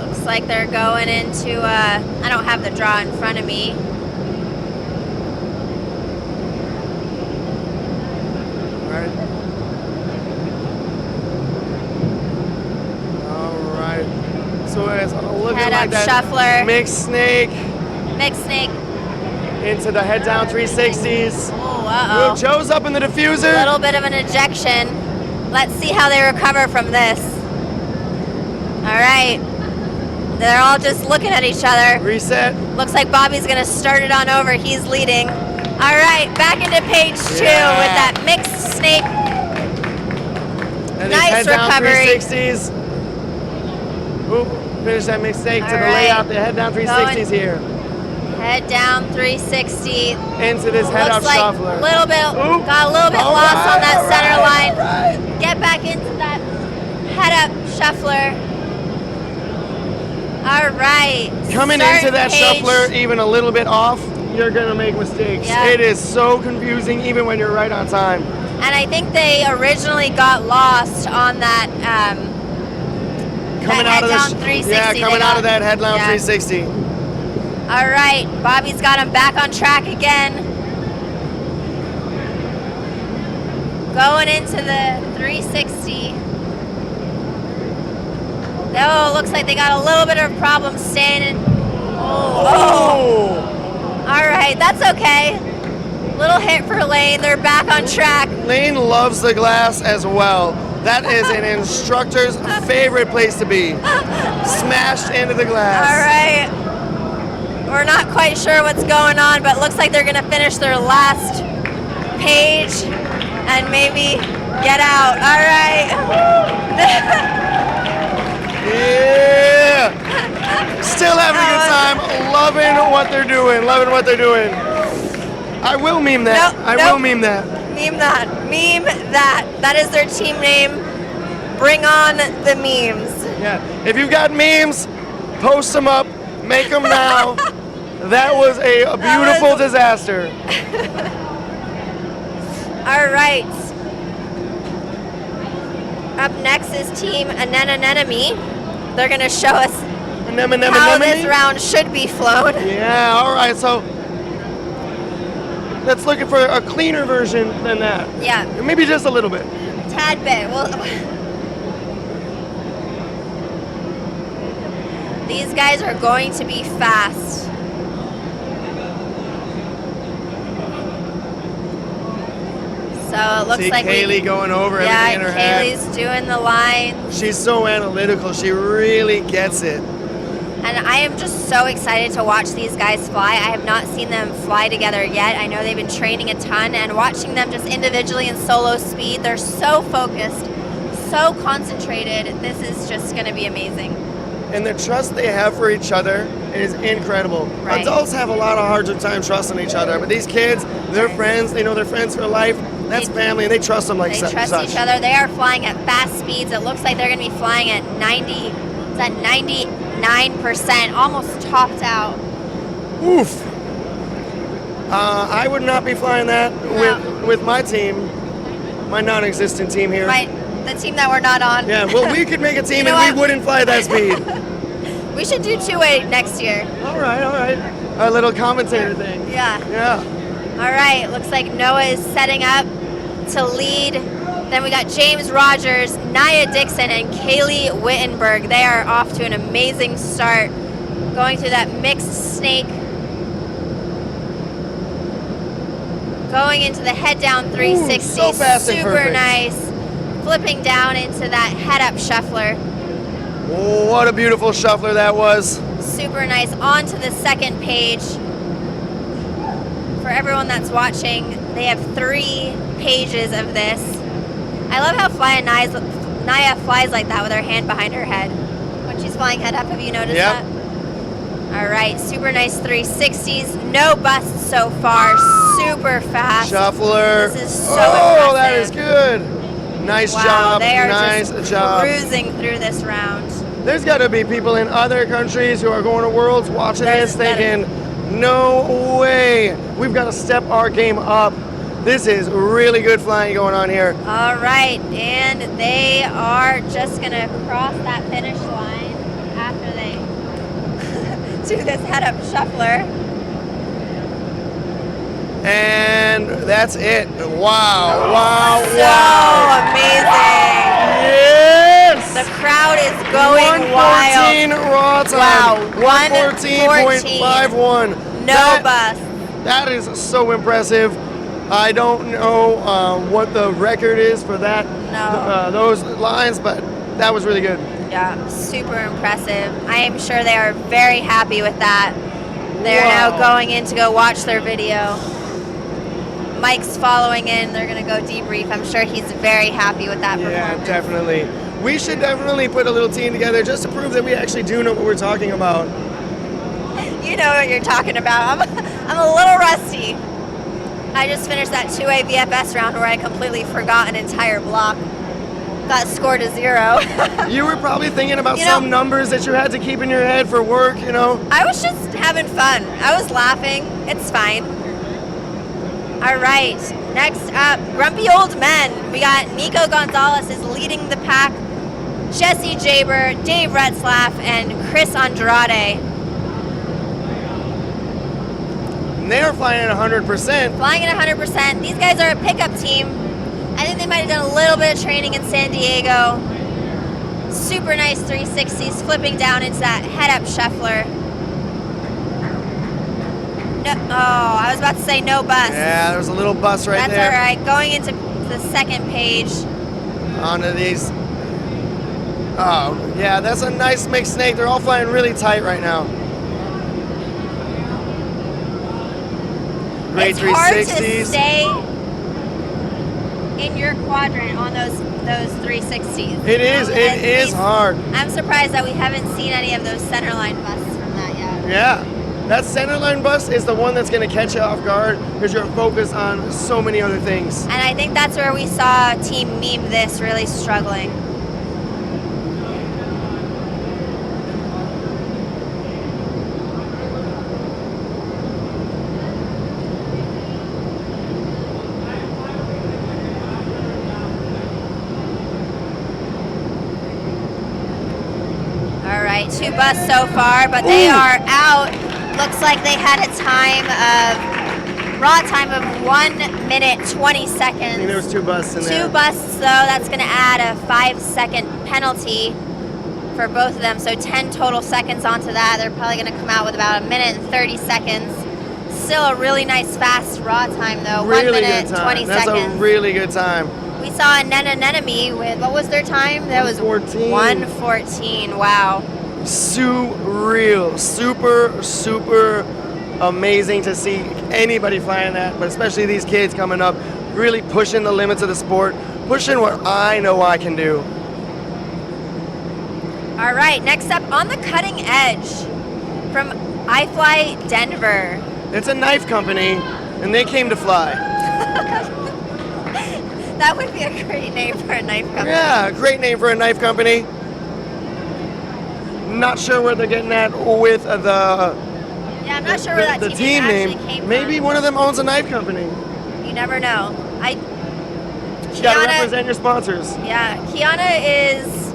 Looks like they're going into, I don't have the draw in front of me.
All right. So it's looking
Head
like
up
that
shuffler.
mixed snake
Mixed snake.
into the head down 360s.
Oh, uh-oh.
Joe's up in the diffuser.
A little bit of an ejection. Let's see how they recover from this. All right. They're all just looking at each other.
Reset.
Looks like Bobby's going to start it on over. He's leading. All right, back into page 2 with that mixed snake.
And
Nice
head down
recovery.
360s. Oop, finish that mixed snake to
All
the
right.
layout. The head down 360s here.
Head down 360.
Into this head up
Looks like
shuffler.
got a little bit
All
lost
right,
on that
all
center
right,
line. Get back into that head up shuffler. All right.
Coming
Start
into that
page.
shuffler even a little bit off, you're gonna make mistakes.
Yeah.
It is so confusing even when you're right on time.
And I think they originally got lost on that
Coming
that
out of
head
the
down 360.
yeah,
they
coming out of
got-
that headline
yeah.
360.
All right, Bobby's got him back on track again. Going into the 360. Oh, looks like they got a little bit of problem staying in. Oh. All right, that's okay. Little hit for Lane. They're back on track.
Lane loves the glass as well. That is an instructor's favorite place to be. Smashed into the glass.
All right. We're not quite sure what's going on, but looks like they're going to finish their last page and maybe get out. All right.
Yeah. Still having a good time. Loving what they're doing. Loving what they're doing. I will meme that. I will meme that.
Meme that. Meme that. That is their team name. Bring on the memes.
Yeah. If you've got memes, post them up. Make them now. That was a beautiful disaster.
All right. Up next is Team Anemone. They're going to show us how this round should be flown.
Yeah, all right. So let's look for a cleaner version than that.
Yeah.
Maybe just a little bit.
Tad bit. Well, these guys are going to be fast. So it looks
See
like
Kaylee going over everything in her head.
Kaylee's doing the line.
She's so analytical. She really gets it.
And I am just so excited to watch these guys fly. I have not seen them fly together yet. I know they've been training a ton, and watching them just individually in solo speed, they're so focused, so concentrated. This is just going to be amazing.
And the trust they have for each other is incredible.
Right.
Adults have a lot of harder time trusting each other, but these kids, they're friends. They know they're friends for life. That's family, and they trust them like
They
such.
trust each other. They are flying at fast speeds. It looks like they're going to be flying at 99%, almost topped out.
Oof. I would not be flying that with my team, my non-existent team here.
The team that we're not on.
Yeah, well, we could make a team
You know
and we
what?
wouldn't fly that speed.
We should do two-way next year.
All right. A little commentator thing.
Yeah.
Yeah.
All right, looks like Noah is setting up to lead Then we got James Rogers, Nia Dixon, and Kaylee Wittenberg. They are off to an amazing start, going through that mixed snake, going into the head down 360.
Ooh, so fast and
super
perfect.
nice. Flipping down into that head up shuffler.
Oh, what a beautiful shuffler that was.
Super nice. On to the second page. For everyone that's watching, they have 3 pages of this. I love how Nia flies like that with her hand behind her head when she's flying head up. Have you noticed that? All right, super nice 360s. No busts so far. Super fast.
Shuffler.
This is so
oh, that is
impressive.
good. Nice
Wow,
job.
they are
nice
just
job.
cruising through this round.
There's got to be people in other countries who are going to Worlds watching this thinking, no way. We've got to step our game up. This is really good flying going on here.
All right, and they are just going to cross that finish line after they do this head-up shuffler.
And that's it. Wow, wow,
So
wow.
amazing.
Yes!
The crowd is going
114
wild.
raw time.
Wow,
114.51.
No bust.
That is so impressive. I don't know what the record is for that, those lines, but that was really good.
Yeah, super impressive. I am sure they are very happy with that. They're
Wow.
now going in to go watch their video. Mike's following in. They're going to go debrief. I'm sure he's very happy with that
Yeah,
performance.
definitely. We should definitely put a little team together just to prove that we actually do know what we're talking about.
You know what you're talking about. I'm a little rusty. I just finished that 2A VFS round where I completely forgot an entire block. Got scored a 0.
You were probably thinking about
You know-
some numbers that you had to keep in your head for work, you know?
I was just having fun. I was laughing. It's fine. All right. Next up, Grumpy Old Men. We got Nico Gonzalez is leading the pack. Jesse Jaber, Dave Retzlaff, and Chris Andrade.
And they are flying at 100%.
Flying at 100%. These guys are a pickup team. I think they might have done a little bit of training in San Diego. Super nice 360s, flipping down into that head-up shuffler. No, oh, I was about to say no bust.
Yeah, there was a little bust right
That's
there.
all right. Going into the second page.
Onto these. Oh, yeah, that's a nice mixed snake. They're all flying really tight right now. Great
It's hard to
360s.
stay in your quadrant on those 360s.
It is hard.
I'm surprised that we haven't seen any of those centerline busts from that yet.
Yeah. That centerline bust is the one that's going to catch you off guard because you're focused on so many other things.
And I think that's where we saw Team Meme This really struggling. All right, 2 busts so far, but they are out. Looks like they had a raw time of 1 minute 20 seconds.
I think there was 2 busts in there.
2 busts though, that's gonna add a 5-second penalty for both of them. So 10 total seconds onto that. They're probably gonna come out with about 1 minute and 30 seconds. Still a really nice fast raw time though.
Really
1 minute,
good time.
20
That's
seconds.
a really good time.
We saw a Nenenenemy with, what was their time? That was 1:14, wow.
Surreal. Super amazing to see anybody flying that, but especially these kids coming up, really pushing the limits of the sport, pushing what I know I can do.
All right, next up on the cutting edge from iFLY Denver.
It's a knife company, and they came to fly.
That would be a great name for a knife company.
Yeah, great name for a knife company. Not sure where they're getting at with
Yeah, I'm not sure where that
the
team
team
actually
name.
came
Maybe one of them owns a knife company.
from. You never know.
You gotta represent your sponsors.
Yeah, Kiana is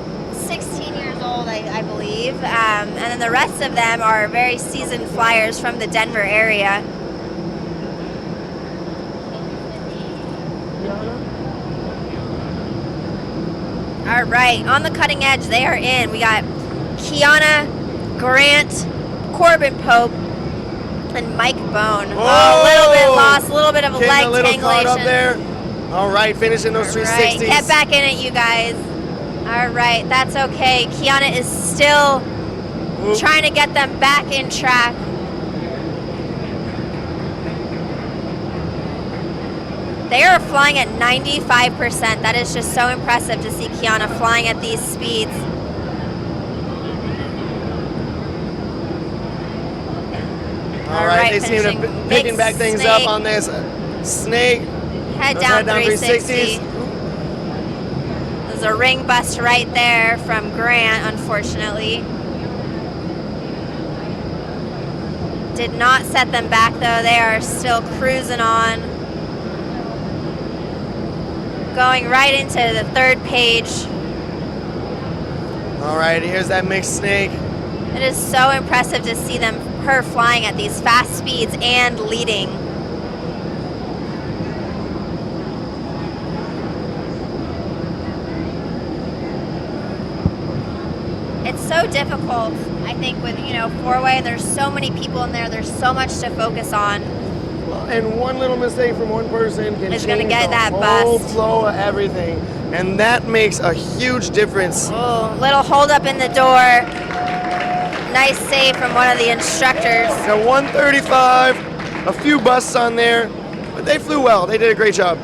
16 years old, I believe, and then the rest of them are very seasoned flyers from the Denver area. All right, on the cutting edge, they are in. We got Kiana, Grant, Corbin Pope, and Mike Bone. Oh, a little bit lost, a little bit of a
Getting
leg
a little caught up
tangulation.
there. All right, finishing those 360s.
Right, get back in it, you guys. All right, that's okay. Kiana is still trying to get them back in track. They are flying at 95%. That is just so impressive to see Kiana flying at these speeds.
All right, they seem to be picking back things up on this snake.
Head
Those
down 360. There's a ring bust right there from Grant, unfortunately. Did not set them back though. They are still cruising on. Going right into the third page.
All right, here's that mixed snake.
It is so impressive to see her flying at these fast speeds and leading. It's so difficult, I think, with, four-way. There's so many people in there. There's so much to focus on.
And one little mistake from one person can
Is gonna
change
get
the
that
whole
bust.
flow of everything. And that makes a huge difference.
Oh, little hold up in the door. Nice save from one of the instructors.
Now 135, a few busts on there, but they flew well. They did a great job.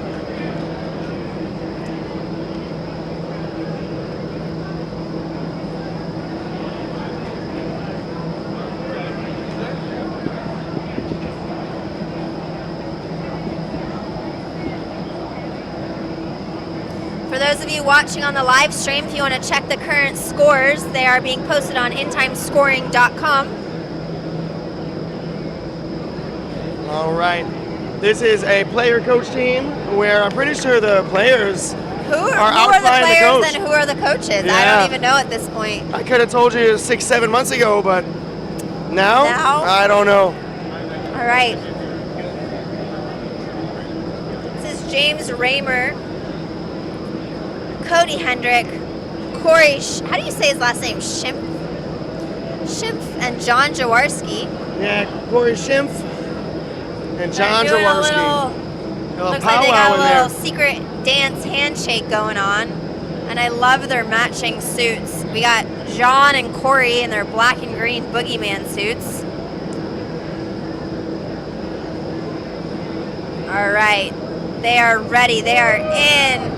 For those of you watching on the live stream, if you want to check the current scores, they are being posted on intimescoring.com.
All right. This is a player coach team where I'm pretty sure the players
Who are the
outflying the coach.
players and who are the coaches? I
Yeah.
don't even know at this point.
I could have told you 6-7 months ago, but now? I don't know.
All right. This is James Raymer, Cody Hendrick, Corey, how do you say his last name? Schimpf, and John Jaworski.
Yeah, Corey Schimpf and John
They're doing
Jaworski.
Looks like they got a little secret dance handshake going on. And I love their matching suits. We got John and Corey in their black and green boogeyman suits. All right, they are ready, they are in.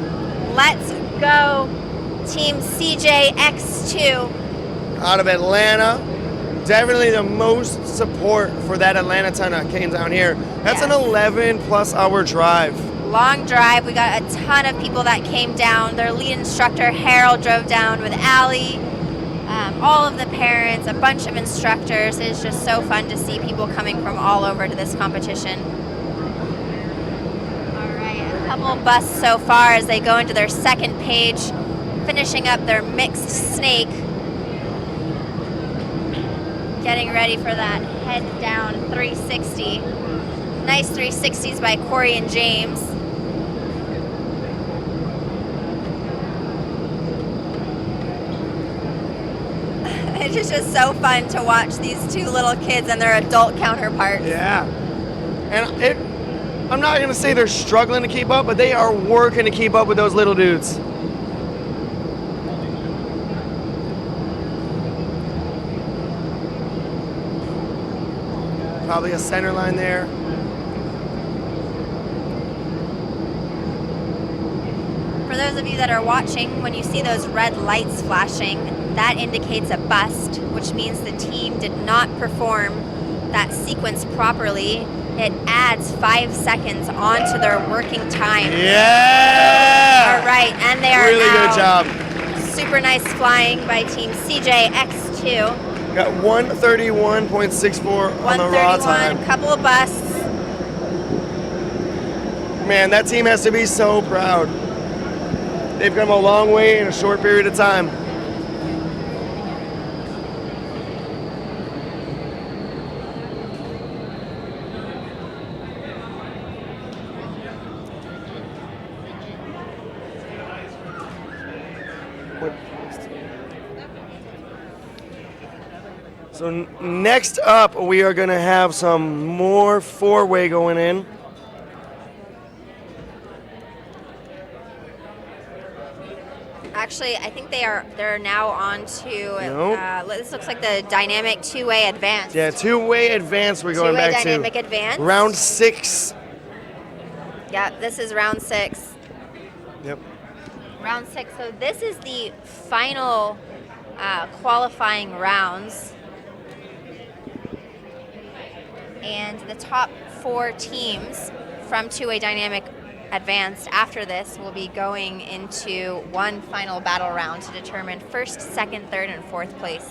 Let's go, Team CJX2.
Out of Atlanta. Definitely the most support for that Atlanta ton that came down here. That's an 11+ hour drive.
Long drive. We got a ton of people that came down. Their lead instructor, Harold, drove down with Allie. All of the parents, a bunch of instructors. It's just so fun to see people coming from all over to this competition. All right, a couple busts so far as they go into their second page, finishing up their mixed snake. Getting ready for that head down 360. Nice 360s by Corey and James. It's just so fun to watch these two little kids and their adult counterparts.
Yeah. And I'm not going to say they're struggling to keep up, but they are working to keep up with those little dudes. Probably a center line there.
For those of you that are watching, when you see those red lights flashing, that indicates a bust, which means the team did not perform that sequence properly. It adds 5 seconds onto their working time.
Yeah!
All right, and they are
Really
now
good job.
super nice flying by Team CJX2.
Got 131.64 on the raw time.
131, couple of busts.
Man, that team has to be so proud. They've come a long way in a short period of time. So next up, we are going to have some more four-way going in.
Actually, I think they're now on to.
Nope.
This looks like the dynamic two-way advance.
Yeah, two-way advance. We're going
Two-way
back
dynamic
to
advance.
round 6.
Yeah, this is round 6.
Yep.
Round 6. So this is the final qualifying rounds, and the top 4 teams from two-way dynamic advanced after this will be going into one final battle round to determine first, second, third, and fourth place.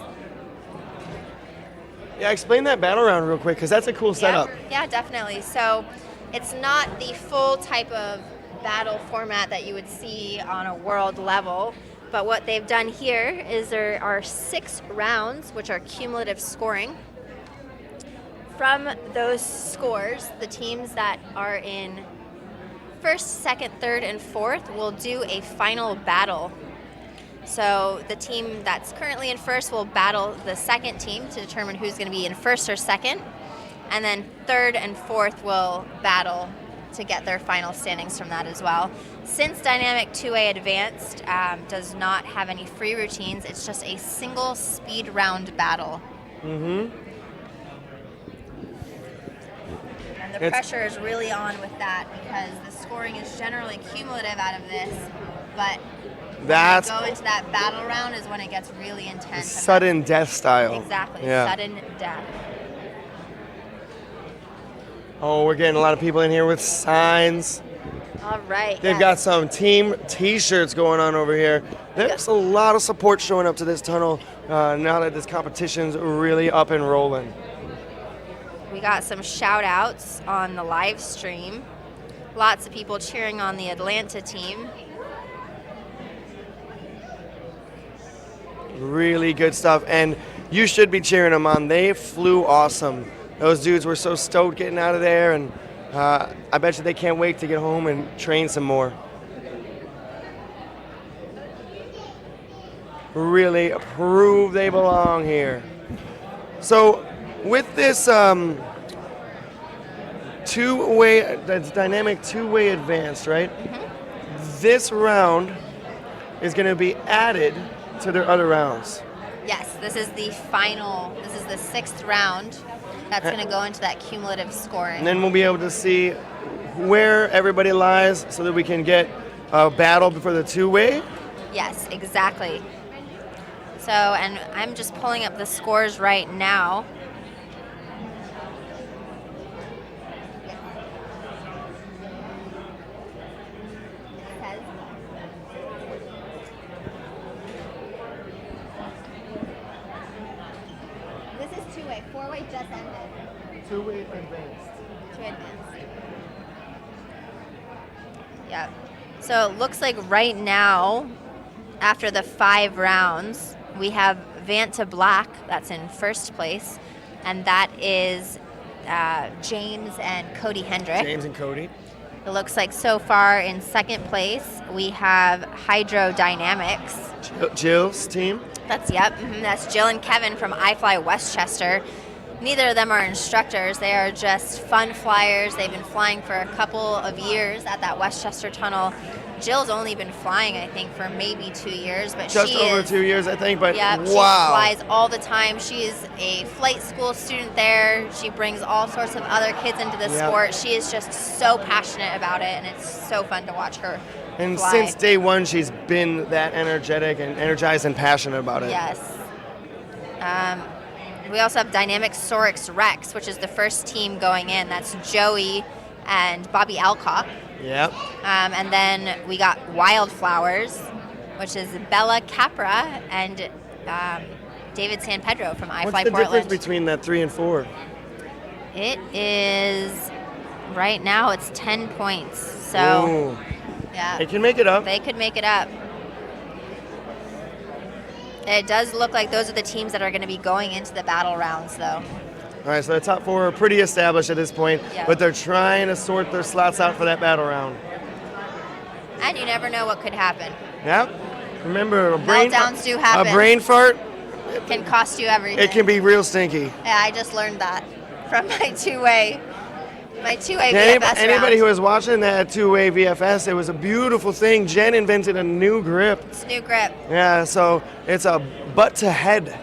Yeah, explain that battle round real quick, because that's a cool setup.
Yeah, definitely. So it's not the full type of battle format that you would see on a world level, but what they've done here is there are 6 rounds, which are cumulative scoring. From those scores, the teams that are in first, second, third, and fourth will do a final battle. So the team that's currently in first will battle the second team to determine who's going to be in first or second. And then third and fourth will battle to get their final standings from that as well. Since Dynamic 2A Advanced does not have any free routines, it's just a single speed round battle.
Mm-hmm.
And the pressure is really on with that because the scoring is generally cumulative out of this, but
That's
when you go into that battle round is when it gets really intense.
sudden death style.
Exactly,
Yeah.
sudden death.
Oh, we're getting a lot of people in here with signs.
All right.
They've got some team T-shirts going on over here. There's a lot of support showing up to this tunnel now that this competition's really up and rolling.
We got some shout outs on the live stream. Lots of people cheering on the Atlanta team.
Really good stuff, and you should be cheering them on. They flew awesome. Those dudes were so stoked getting out of there, and I bet you they can't wait to get home and train some more. Really prove they belong here. So with this two-way, that's dynamic two-way advanced, right?
Mm-hmm.
This round is going to be added to their other rounds.
Yes, this is the final, this is the 6th round. That's going to go into that cumulative scoring.
And then we'll be able to see where everybody lies so that we can get a battle before the two-way.
Yes, exactly. So, and I'm just pulling up the scores right now. This is two-way. Four-way just ended.
Two-way advanced.
Two advanced. Yeah. So it looks like right now, after the 5 rounds, we have Vanta Black, that's in first place, and that is James and Cody Hendrick.
James and Cody.
It looks like so far in second place, we have Hydrodynamics.
Jill's team.
That's that's Jill and Kevin from iFLY Westchester. Neither of them are instructors. They are just fun flyers. They've been flying for a couple of years at that Westchester tunnel. Jill's only been flying, I think, for maybe 2 years, but
Just over 2 years, I think, but
yep,
wow.
She flies all the time. She is a flight school student there. She brings all sorts of other kids into the
Yep.
sport. She is just so passionate about it, and it's so fun to watch her
And
fly.
since day one, she's been that energetic and energized and passionate about it.
Yes. We also have Dynamic Sorix Rex, which is the first team going in. That's Joey and Bobby Alcock.
Yep.
And then we got Wildflowers, which is Bella Capra and David San Pedro from iFLY
What's the
Portland.
difference between that 3 and 4?
It is, right now it's 10 points. So,
Ooh.
yeah.
They can make it up.
They could make it up. It does look like those are the teams that are going to be going into the battle rounds, though.
All right, so the top 4 are pretty established at this point,
Yeah.
but they're trying to sort their slots out for that battle round.
And you never know what could happen.
Yep. Remember, a brain,
Meltdowns do happen.
a brain fart,
Can cost you everything.
it can be real stinky.
Yeah, I just learned that from my two-way
Yeah,
VFS
anybody who
round.
was watching that two-way VFS, it was a beautiful thing. Jen invented a new grip.
It's a new grip.
Yeah, so it's a butt to head.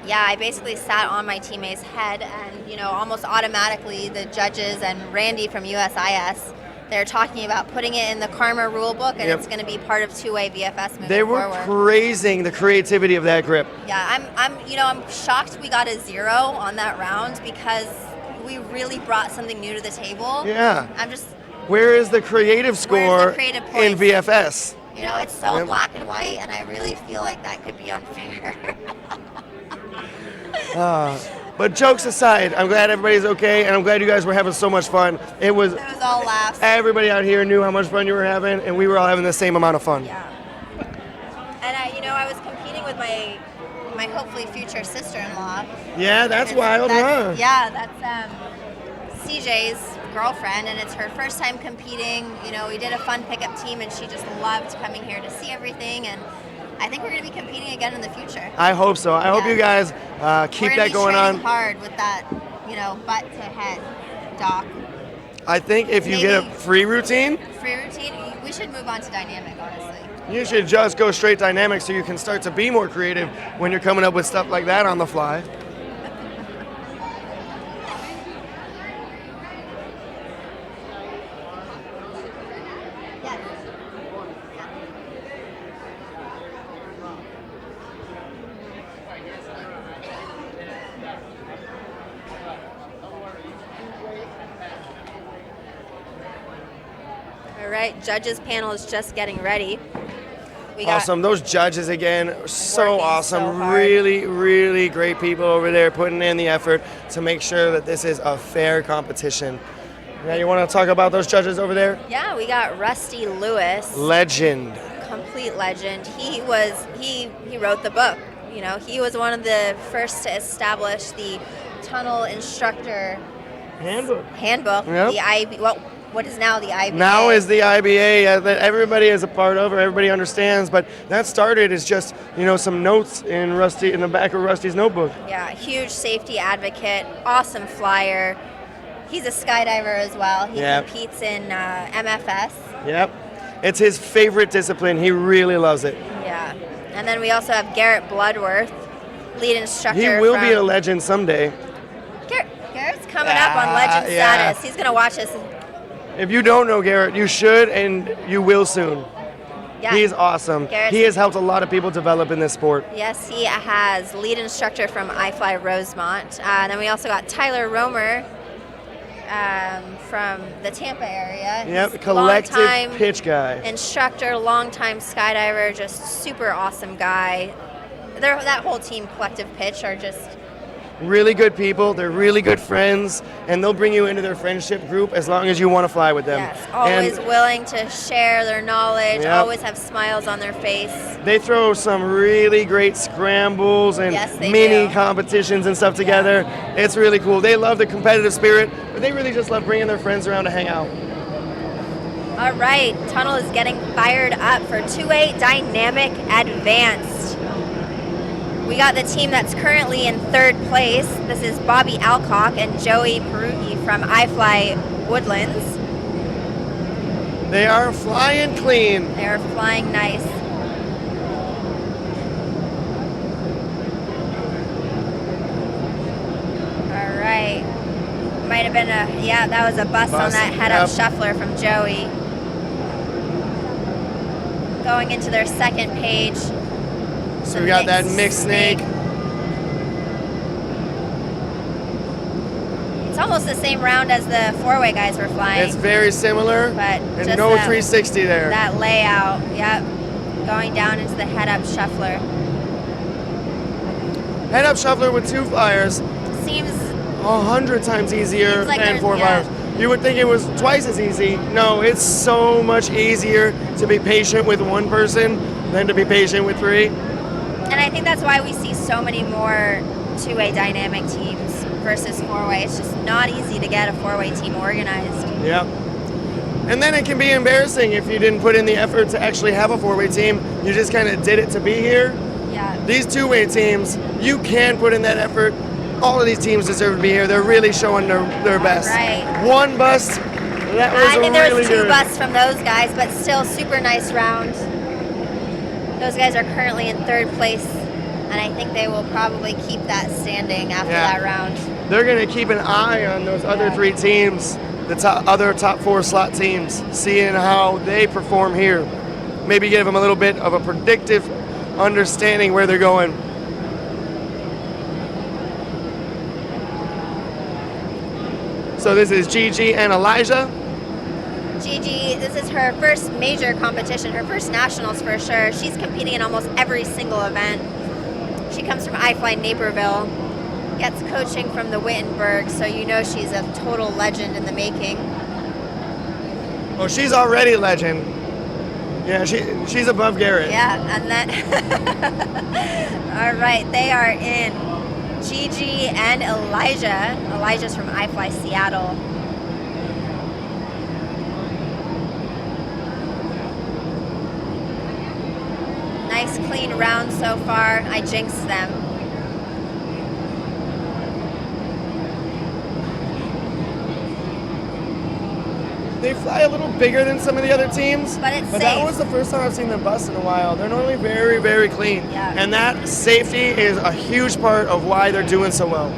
Yeah, I basically sat on my teammate's head, and almost automatically the judges and Randy from USIS, they're talking about putting it in the Karma rule book, and
Yep.
it's going to be part of two-way VFS moving
They were
forward.
praising the creativity of that grip.
Yeah, I'm shocked we got a 0 on that round because we really brought something new to the table.
Yeah.
I'm just,
Where is the creative score
creative
in
points?
VFS?
it's so
Yep.
black and white, and I really feel like that could be unfair.
But jokes aside, I'm glad everybody's okay, and I'm glad you guys were having so much fun. It was
all laughs.
Everybody out here knew how much fun you were having, and we were all having the same amount of fun.
Yeah. And I was competing with my hopefully future sister-in-law.
Yeah, that's wild, huh?
Yeah, that's CJ's girlfriend, and it's her first time competing. We did a fun pickup team, and she just loved coming here to see everything, and I think we're going to be competing again in the future.
I hope so. I hope you guys keep that going
We're
on.
gonna be training hard with that, butt to head dock.
I think if you get a free routine,
Free routine, we should move on to dynamic, honestly.
you should just go straight dynamic so you can start to be more creative when you're coming up with stuff like that on the fly.
All right, judges panel is just getting ready. We got
Awesome. Those judges again, are so
Working
awesome.
so hard.
Really, really great people over there putting in the effort to make sure that this is a fair competition. Yeah, you want to talk about those judges over there?
Yeah, we got Rusty Lewis,
Legend.
complete legend. He wrote the book. He was one of the first to establish the tunnel instructor handbook.
Yep.
The IB. Well, what is now the IBA?
Now is the IBA that everybody is a part of, or everybody understands. But that started as just some notes in the back of Rusty's notebook.
Yeah, huge safety advocate, awesome flyer. He's a skydiver as well. He
Yep.
competes in MFS.
Yep, it's his favorite discipline. He really loves it.
Yeah, and then we also have Garrett Bloodworth, lead instructor.
He will be a
from-
legend someday.
Garrett's coming up on legend
yeah.
status. He's gonna watch us.
If you don't know Garrett, you should, and you will soon.
Yeah.
He's awesome.
Garrett's-
He has helped a lot of people develop in this sport.
Yes, he has lead instructor from iFLY Rosemont. Then we also got Tyler Romer from the Tampa area.
Yep,
He's
collective
longtime
pitch guy.
instructor, longtime skydiver, just super awesome guy. That whole team, Collective Pitch, are just
Really good people. They're really good friends, and they'll bring you into their friendship group as long as you want to fly with them.
yes, always
And
willing to share their knowledge,
Yep.
always have smiles on their face.
they throw some really great scrambles and
Yes, they
mini
do.
competitions and stuff together. It's really cool. They love the competitive spirit, but they really just love bringing their friends around to hang out.
All right, tunnel is getting fired up for 2-8 Dynamic Advanced. We got the team that's currently in third place. This is Bobby Alcock and Joey Perugi from iFLY Woodlands.
They are flying clean.
They are flying nice. All right. Might have been that was a bust on
Bust,
that head-up
yep.
shuffler from Joey. Going into their second page.
So we got that mixed snake.
It's almost the same round as the four-way guys were flying.
It's very similar,
but
and
just
no
that-
360 there.
That layout, yep. Going down into the head-up shuffler.
Head-up shuffler with two flyers.
Seems
100 times easier
Seems like
than
there's-
four
yeah.
flyers. You would think it was twice as easy. No, it's so much easier to be patient with one person than to be patient with three.
And I think that's why we see so many more two-way dynamic teams versus four-way. It's just not easy to get a four-way team organized.
Yep. And then it can be embarrassing if you didn't put in the effort to actually have a four-way team. You just kind of did it to be here.
Yeah.
These two-way teams, you can put in that effort. All of these teams deserve to be here. They're really showing their best.
Right.
One bust, that was
I mean, there
really
was two
good.
busts from those guys, but still super nice round. Those guys are currently in third place, and I think they will probably keep that standing after that round.
They're going to keep an eye on those other three teams, the other top four slot teams, seeing how they perform here. Maybe give them a little bit of a predictive understanding where they're going. So this is Gigi and Elijah.
Gigi, this is her first major competition, her first nationals for sure. She's competing in almost every single event. She comes from iFLY Naperville, gets coaching from the Wittenberg, so you know she's a total legend in the making.
Oh, she's already a legend. Yeah, she's above Garrett.
Yeah, and then, all right, they are in Gigi and Elijah. Elijah's from iFLY Seattle. Nice clean round so far. I jinxed them.
They fly a little bigger than some of the other teams,
but it's
that
safe.
was the first time I've seen them bust in a while. They're normally very, very clean.
Yeah.
And that safety is a huge part of why they're doing so well.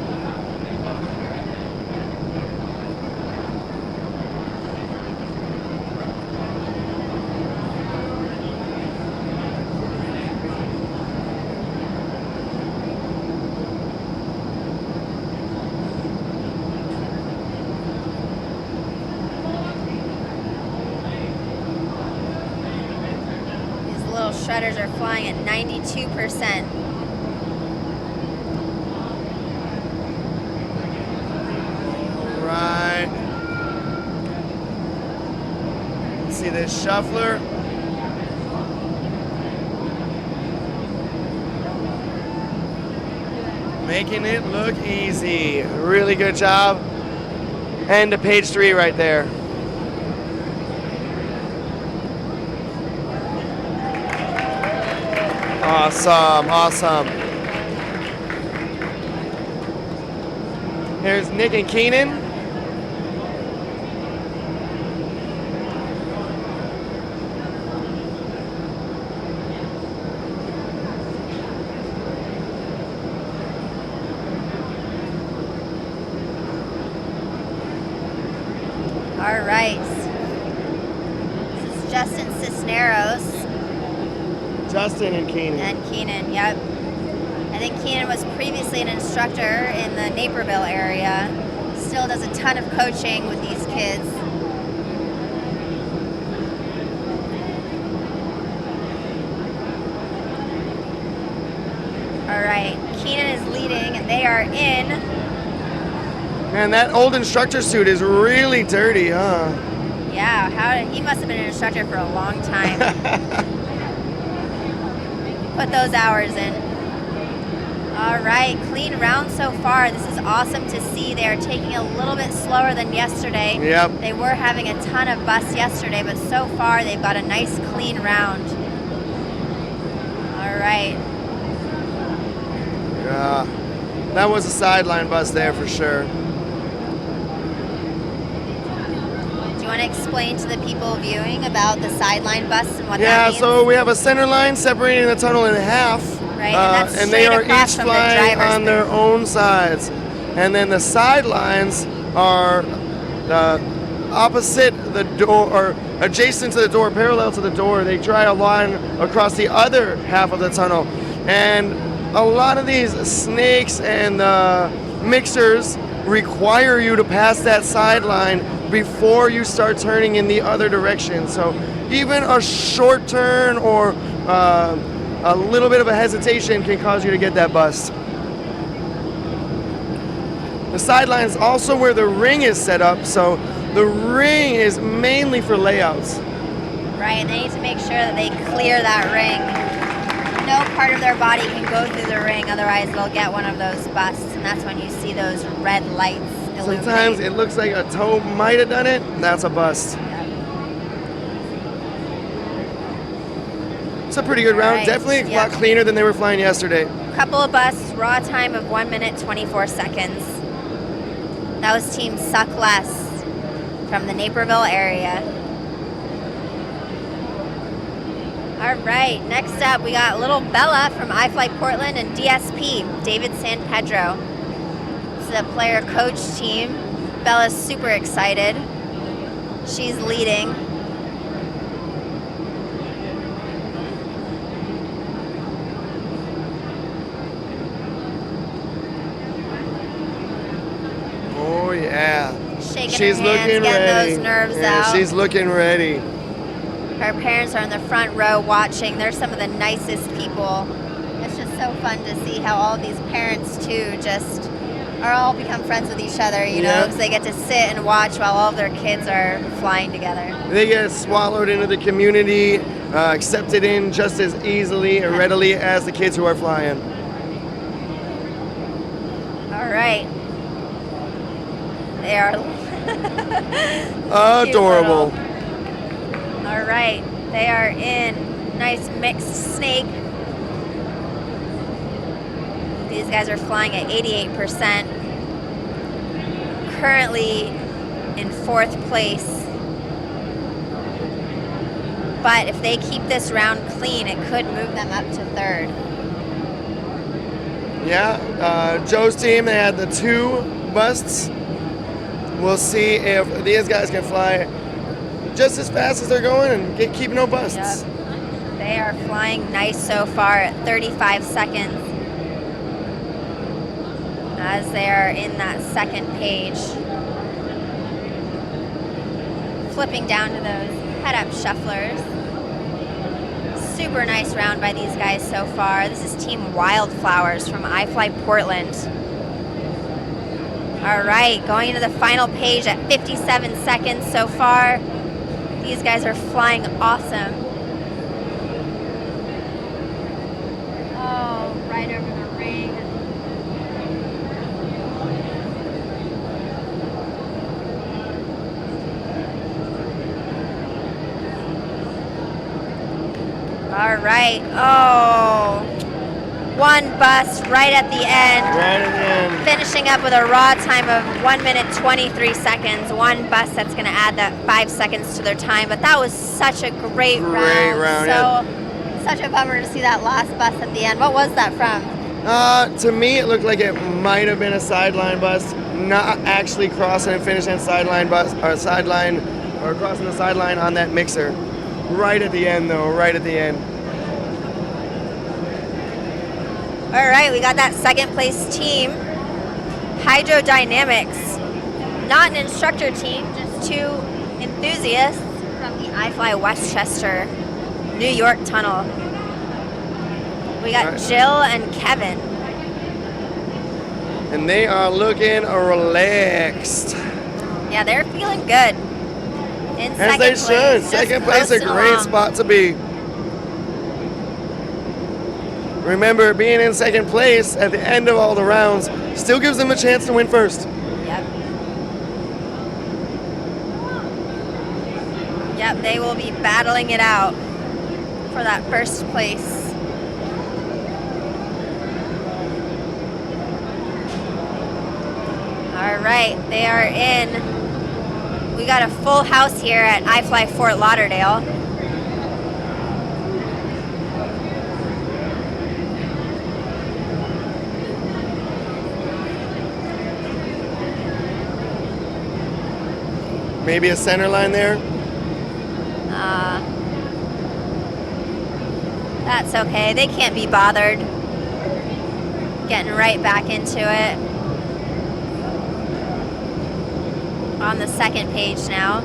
These little shredders are flying at 92%.
Right. See this shuffler? Making it look easy. Really good job. And to page 3 right there. Awesome, awesome. Here's Nick and Keenan.
All right. This is Justin Cisneros.
Justin and Keenan.
And Keenan, yep. I think Keenan was previously an instructor in the Naperville area. Still does a ton of coaching with these kids. All right, Keenan is leading, and they are in.
Man, that old instructor suit is really dirty, huh?
Yeah, he must have been an instructor for a long time. Put those hours in. All right, clean round so far. This is awesome to see. They are taking a little bit slower than yesterday.
Yep.
They were having a ton of busts yesterday, but so far they've got a nice clean round. All right.
Yeah, that was a sideline bust there for sure.
Do you want to explain to the people viewing about the sideline busts and what that
Yeah,
means?
so we have a center line separating the tunnel in half.
Right, and that's
and they
straight
are
across
each
from the
flying
driver's
on their own sides. And then the sidelines are opposite the door, or adjacent to the door, parallel to the door. They try a line across the other half of the tunnel. And a lot of these snakes and mixers require you to pass that sideline before you start turning in the other direction. So even a short turn or a little bit of a hesitation can cause you to get that bust. The sideline is also where the ring is set up, so the ring is mainly for layouts.
Right, they need to make sure that they clear that ring. No part of their body can go through the ring, otherwise they'll get one of those busts, and that's when you see those red lights illuminate.
Sometimes it looks like a toe might have done it, that's a bust. a pretty good round.
Right,
Definitely a
yeah.
lot cleaner than they were flying yesterday.
Couple of busts, raw time of 1 minute 24 seconds. That was Team Suck Less from the Naperville area. All right, next up we got little Bella from iFLY Portland and DSP, David San Pedro. This is a player coach team. Bella's super excited. She's leading.
Oh yeah.
Shaking
She's
her hands,
looking
getting
ready.
those nerves
Yeah,
out.
she's looking ready.
Her parents are in the front row watching. They're some of the nicest people. It's just so fun to see how all these parents too just are all become friends with each other, you know,
Yeah.
because they get to sit and watch while all of their kids are flying together.
They get swallowed into the community, accepted in just as easily and readily as the kids who are flying.
All right. They are
Adorable.
all right. They are in nice mixed snake. These guys are flying at 88%. Currently in 4th place. But if they keep this round clean, it could move them up to 3rd.
Yeah, Joe's team, they had the 2 busts. We'll see if these guys can fly just as fast as they're going and keep no busts.
Yep. They are flying nice so far at 35 seconds as they are in that 2nd page. Flipping down to those head-up shufflers. Super nice round by these guys so far. This is Team Wildflowers from iFLY Portland. All right, going into the final page at 57 seconds so far. These guys are flying awesome. Oh, right over the ring. All right. Oh, 1 bust right at the end.
Right at the end.
Finishing up with a raw time of 1 minute 23 seconds. 1 bust that's going to add that 5 seconds to their time. But that was such a great round. So, such a bummer to see that last bust at the end. What was that from?
To me, it looked like it might have been a sideline bust, not actually crossing and finishing sideline bust or sideline or crossing the sideline on that mixer. Right at the end, though. Right at the end.
All right, we got that 2nd place team, Hydrodynamics. Not an instructor team, just 2 enthusiasts from the iFLY Westchester, New York tunnel. We got Jill and Kevin.
And they are looking relaxed.
Yeah, they're feeling good. In
As they should.
place,
2nd
just
place, a
coasting
great
along.
spot to be. Remember, being in 2nd place at the end of all the rounds still gives them a chance to win 1st.
Yep. Yep, they will be battling it out for that 1st place. All right, they are in. We got a full house here at iFLY Fort Lauderdale.
Maybe a center line there.
That's okay. They can't be bothered. Getting right back into it. On the 2nd page now.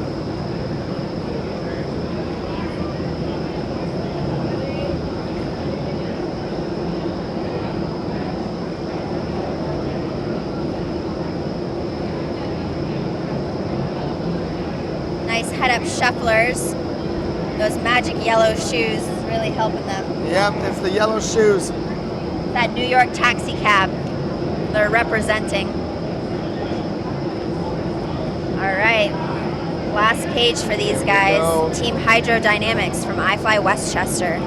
Nice head-up shufflers. Those magic yellow shoes is really helping them.
Yep, it's the yellow shoes.
That New York taxi cab they're representing. All right, last page for these guys. Team Hydrodynamics from iFLY Westchester.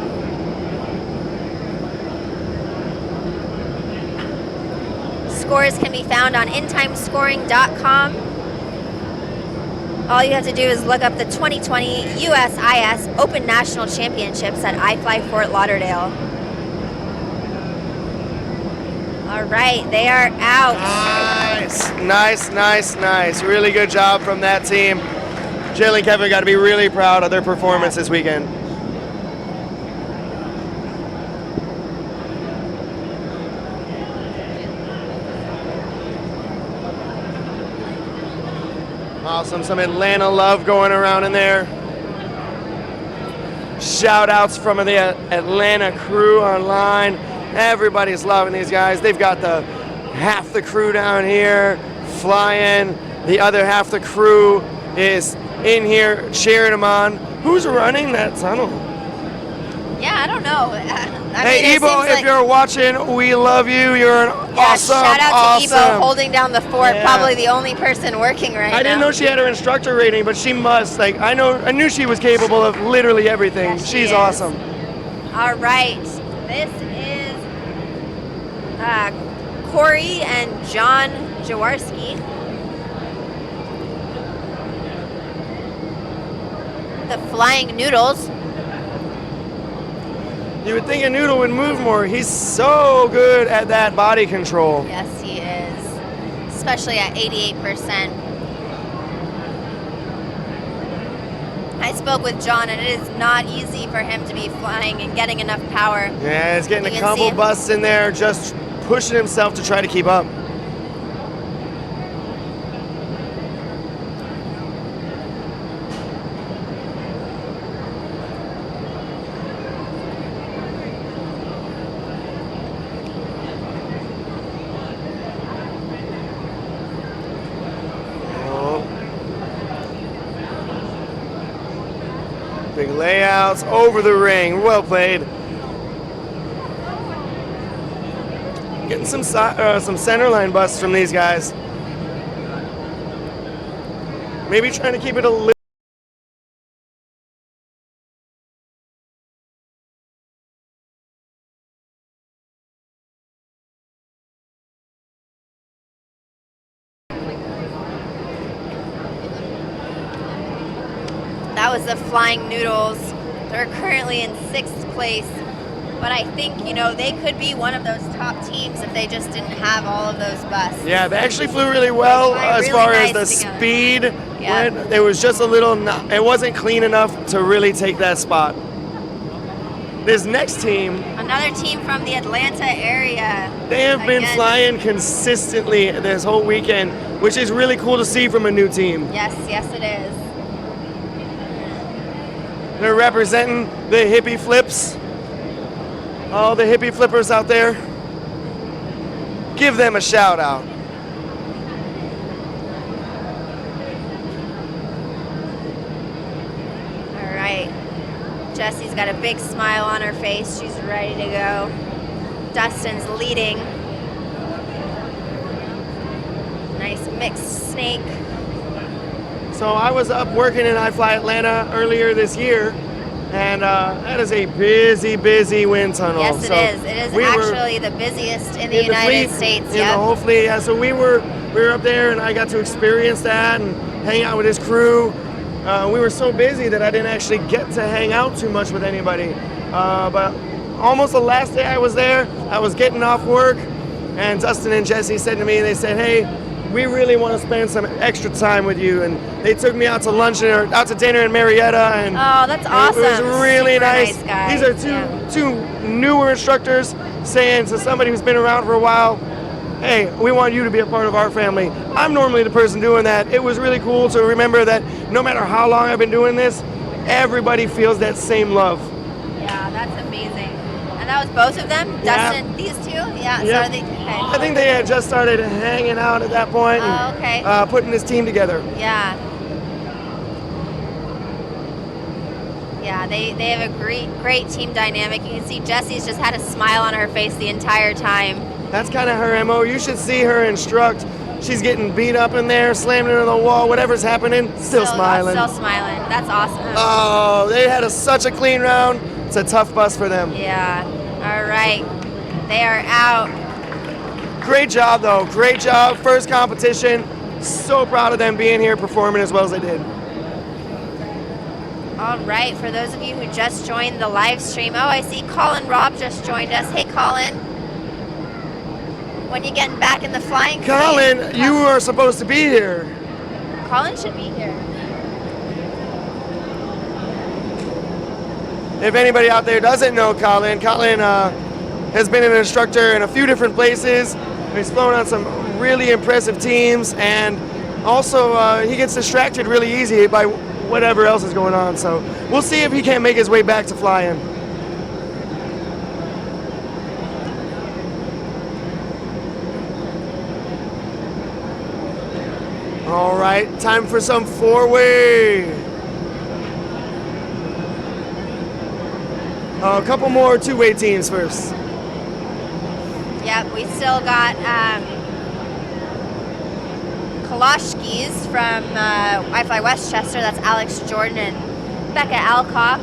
scores can be found on intimescoring.com. All you have to do is look up the 2020 USIS Open National Championships at iFLY Fort Lauderdale. All right, they are out.
Nice. Really good job from that team. Jaylen and Kevin got to be really proud of their performance this weekend. Awesome, some Atlanta love going around in there. Shout outs from the Atlanta crew online. Everybody's loving these guys. They've got half the crew down here flying. The other half the crew is in here cheering them on. Who's running that tunnel?
Yeah, I don't know.
Hey, Ebo, if you're watching, we love you. You're an awesome,
shout out to
awesome.
Ebo holding down the fort.
Yeah.
Probably the only person working right now.
I didn't know she had her instructor rating, but she must. I knew she was capable of literally everything.
Yes,
She's
is.
awesome.
All right, this is Corey and John Jaworski. The Flying Noodles.
You would think a noodle would move more. He's so good at that body control.
Yes, he is, especially at 88%. I spoke with John, and it is not easy for him to be flying and getting enough power.
Yeah, he's getting
You
a
can see
couple
him.
busts in there, just pushing himself to try to keep up. Big layouts over the ring. Well played. Getting some center line busts from these guys. Maybe trying to keep it a little.
That was the Flying Noodles. They're currently in 6th place, but I think, they could be one of those top teams if they just didn't have all of those busts.
Yeah, they actually flew really well as far as the speed.
Yeah.
Went. It was just a little, it wasn't clean enough to really take that spot. This next team,
Another team from the Atlanta area.
they have been
Again.
flying consistently this whole weekend, which is really cool to see from a new team.
Yes, it is.
They're representing the hippie flips. All the hippie flippers out there. Give them a shout out.
All right. Jessie's got a big smile on her face. She's ready to go. Dustin's leading. Nice mixed snake.
So I was up working in iFLY Atlanta earlier this year, and that is a busy wind tunnel.
Yes, it
So
is. It is
we were
actually the busiest in the
in the
United
fleet,
States.
in the
Yep.
whole fleet. Yeah, so we were up there, and I got to experience that and hang out with his crew. We were so busy that I didn't actually get to hang out too much with anybody. But almost the last day I was there, I was getting off work, and Dustin and Jesse said to me, they said, "Hey, we really want to spend some extra time with you," and they took me out to lunch or out to dinner in Marietta, and
Oh, that's awesome.
it was really
Super
nice.
guys.
These are two newer instructors saying to somebody who's been around for a while, "Hey, we want you to be a part of our family." I'm normally the person doing that. It was really cool to remember that no matter how long I've been doing this, everybody feels that same love.
Yeah, that's amazing. And that was both of them?
Yeah.
Dustin, these two? Yeah.
Yep.
So they, okay.
I think they had just started hanging out at that point and
Oh, okay.
putting this team together.
Yeah. Yeah, they have a great team dynamic. You can see Jessie's just had a smile on her face the entire time.
That's kind of her MO. You should see her instruct. She's getting beat up in there, slamming into the wall, whatever's happening, still smiling.
Still smiling. That's awesome.
Oh, they had such a clean round. It's a tough bus for them.
Yeah. All right. They are out.
Great job, though. Great job. First competition. So proud of them being here performing as well as they did.
All right, for those of you who just joined the live stream, oh, I see Colin Robb just joined us. Hey, Colin. When you getting back in the flying scene?
Colin, you are supposed to be here.
Colin should be here.
If anybody out there doesn't know Colin, has been an instructor in a few different places. He's flown on some really impressive teams, and also he gets distracted really easy by whatever else is going on. So we'll see if he can't make his way back to flying. All right, time for some four-way. A couple more two-way teams first.
Yep, we still got Koloshkis from iFLY Westchester. That's Alex Jordan and Becca Alcock,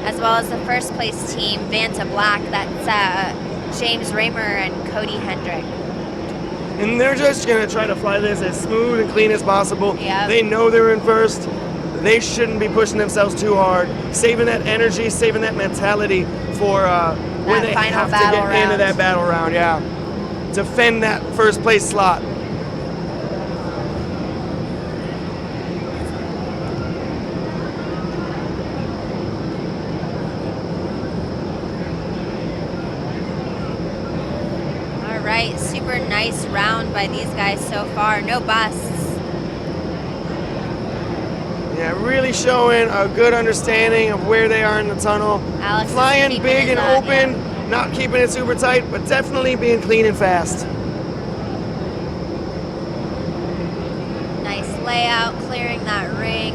as well as the first place team, Vanta Black. That's James Raymer and Cody Hendrick.
And they're just gonna try to fly this as smooth and clean as possible.
Yep.
They know they're in first. They shouldn't be pushing themselves too hard, saving that energy, saving that mentality for when they have to get into that battle round. Yeah, defend that first place slot.
All right, super nice round by these guys so far. No busts.
Yeah, really showing a good understanding of where they are in the tunnel.
Alex is
flying
keeping
big
it
and
up,
open, not keeping it super tight, but definitely being clean and fast.
Nice layout, clearing that ring.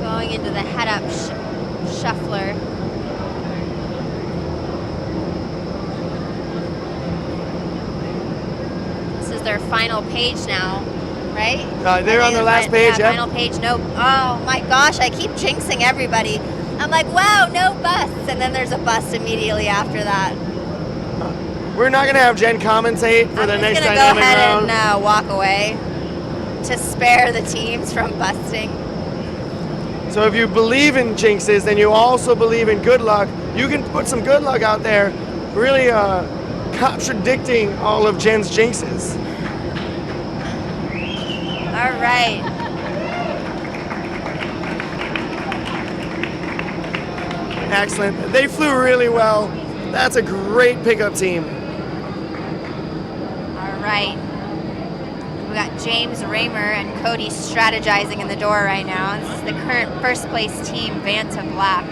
Going into the head-up shuffler. This is their final page now, right?
They're on their last page, yeah.
Final page, no. Oh my gosh, I keep jinxing everybody. I'm like, wow, no busts. And then there's a bust immediately after that.
We're not going to have Jen commentate for the next
I'm gonna
dynamic
go ahead
round.
and walk away to spare the teams from busting.
So if you believe in jinxes, then you also believe in good luck. You can put some good luck out there, really contradicting all of Jen's jinxes.
All right.
Excellent. They flew really well. That's a great pickup team.
All right. We got James Raymer and Cody strategizing in the door right now. This is the current first place team, Vanta Black.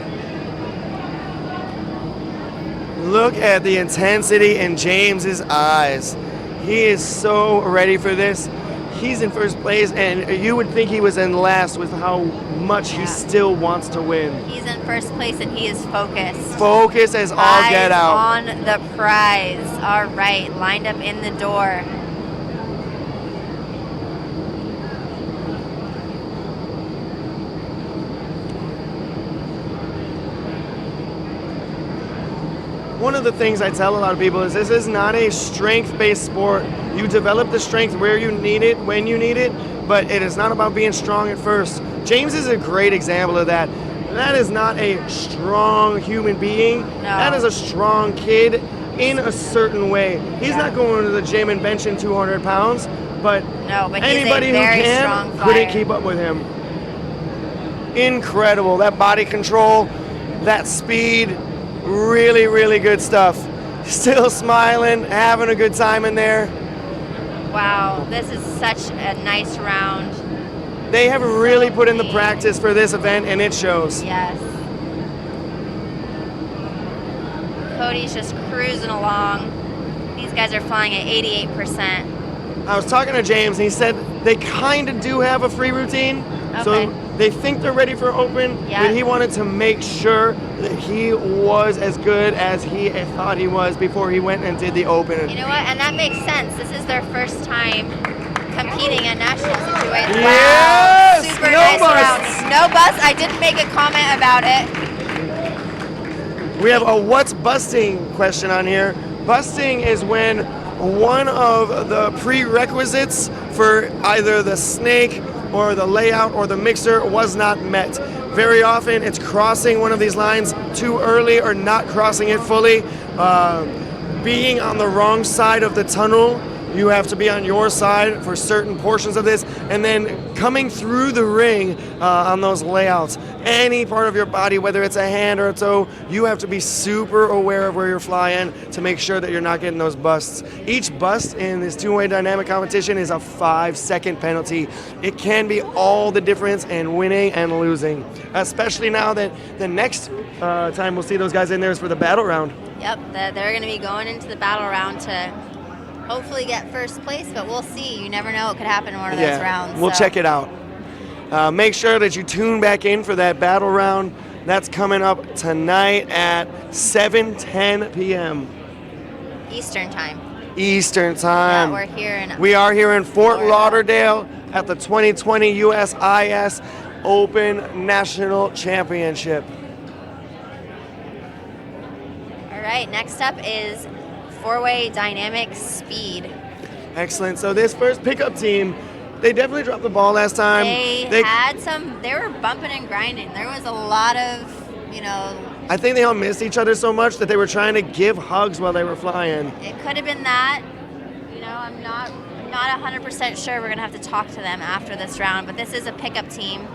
Look at the intensity in James's eyes. He is so ready for this. He's in first place, and you would think he was in last with how much he still wants to win.
He's in first place and he is focused.
Focus as all get out.
Eyes on the prize. All right, lined up in the door.
One of the things I tell a lot of people is this is not a strength-based sport. You develop the strength where you need it, when you need it, but it is not about being strong at first. James is a great example of that. That is not a strong human being.
No.
That is a strong kid in a certain way. He's not going to the gym and benching 200 pounds, but, anybody who can couldn't keep up with him. Incredible. That body control, that speed, really, really good stuff. Still smiling, having a good time in there.
Wow, this is such a nice round.
They have really put in the practice for this event, and it shows.
Yes. Cody's just cruising along. These guys are flying at 88%.
I was talking to James, and he said they kind of do have a free routine. So they think they're ready for open, but he wanted to make sure that he was as good as he thought he was before he went and did the open.
You know what? And that makes sense. This is their first time competing at national situations.
Yes!
Wow, super
No
nice
busts.
round. No bust. I didn't make a comment about it.
We have a what's busting question on here. Busting is when one of the prerequisites for either the snake or the layout or the mixer was not met. Very often it's crossing one of these lines too early or not crossing it fully. Being on the wrong side of the tunnel, you have to be on your side for certain portions of this, and then coming through the ring on those layouts, any part of your body, whether it's a hand or a toe, you have to be super aware of where you're flying to make sure that you're not getting those busts. Each bust in this two-way dynamic competition is a 5-second penalty. It can be all the difference in winning and losing, especially now that the next time we'll see those guys in there is for the battle round.
Yep, they're going to be going into the battle round to hopefully get first place, but we'll see. You never know what could happen in one of those rounds.
We'll check it out. Make sure that you tune back in for that battle round. That's coming up tonight at 7:10 p.m.
Eastern time.
Eastern time.
Yeah,
we are here in Fort Lauderdale at the 2020 USIS Open National Championship.
All right, next up is four-way dynamic speed.
Excellent. So this first pickup team, they definitely dropped the ball last time.
They were bumping and grinding. There was a lot of,
I think they all missed each other so much that they were trying to give hugs while they were flying.
it could have been that. I'm not 100% sure. We're going to have to talk to them after this round, but this is a pickup team.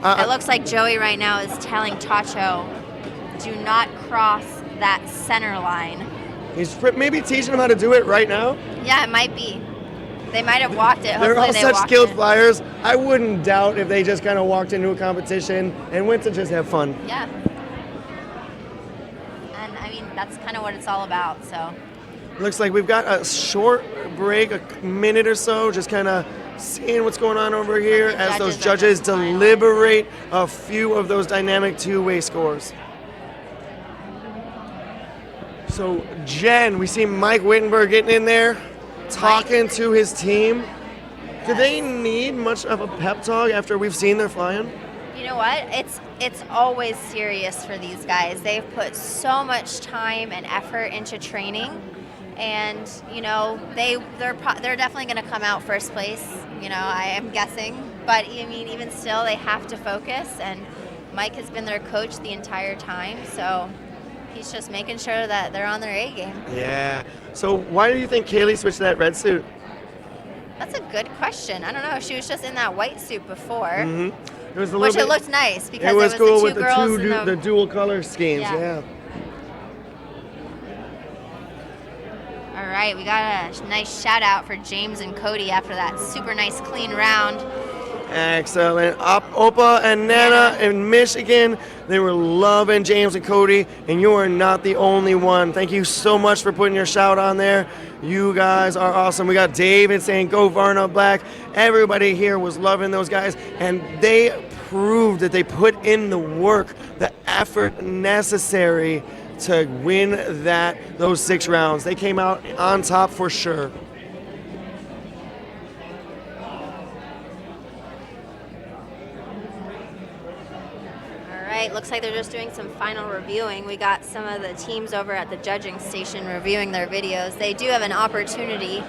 It looks like Joey right now is telling Tacho, do not cross that center line.
He's maybe teaching them how to do it right now.
Yeah, it might be. They might have walked it.
They're
Hopefully
all
they
such
walked
skilled
it.
flyers. I wouldn't doubt if they just kind of walked into a competition and went to just have fun.
Yeah. And I mean, that's kind of what it's all about, so.
Looks like we've got a short break, a minute or so, just kind of seeing what's going on over here as those judges deliberate a few of those dynamic two-way scores. So Jen, we see Mike Wittenberg getting in there, talking to his team. Do they need much of a pep talk after we've seen their flying?
You know what? It's always serious for these guys. They've put so much time and effort into training, and they're definitely going to come out first place. I am guessing, but I mean, even still, they have to focus. And Mike has been their coach the entire time, so he's just making sure that they're on their A game.
Yeah. So why do you think Kaylee switched to that red suit?
That's a good question. I don't know. She was just in that white suit before.
Mm-hmm. It was
Which it looked nice because
it was cool
the
with
two girls
the dual color schemes. Yeah.
All right, we got a nice shout out for James and Cody after that super nice clean round.
Excellent. Opa and Nana in Michigan, they were loving James and Cody, and you are not the only one. Thank you so much for putting your shout on there. You guys are awesome. We got David saying, go Varna Black. Everybody here was loving those guys, and they proved that they put in the work, the effort necessary to win those 6 rounds. They came out on top for sure.
Right, looks like they're just doing some final reviewing. We got some of the teams over at the judging station reviewing their videos. They do have an opportunity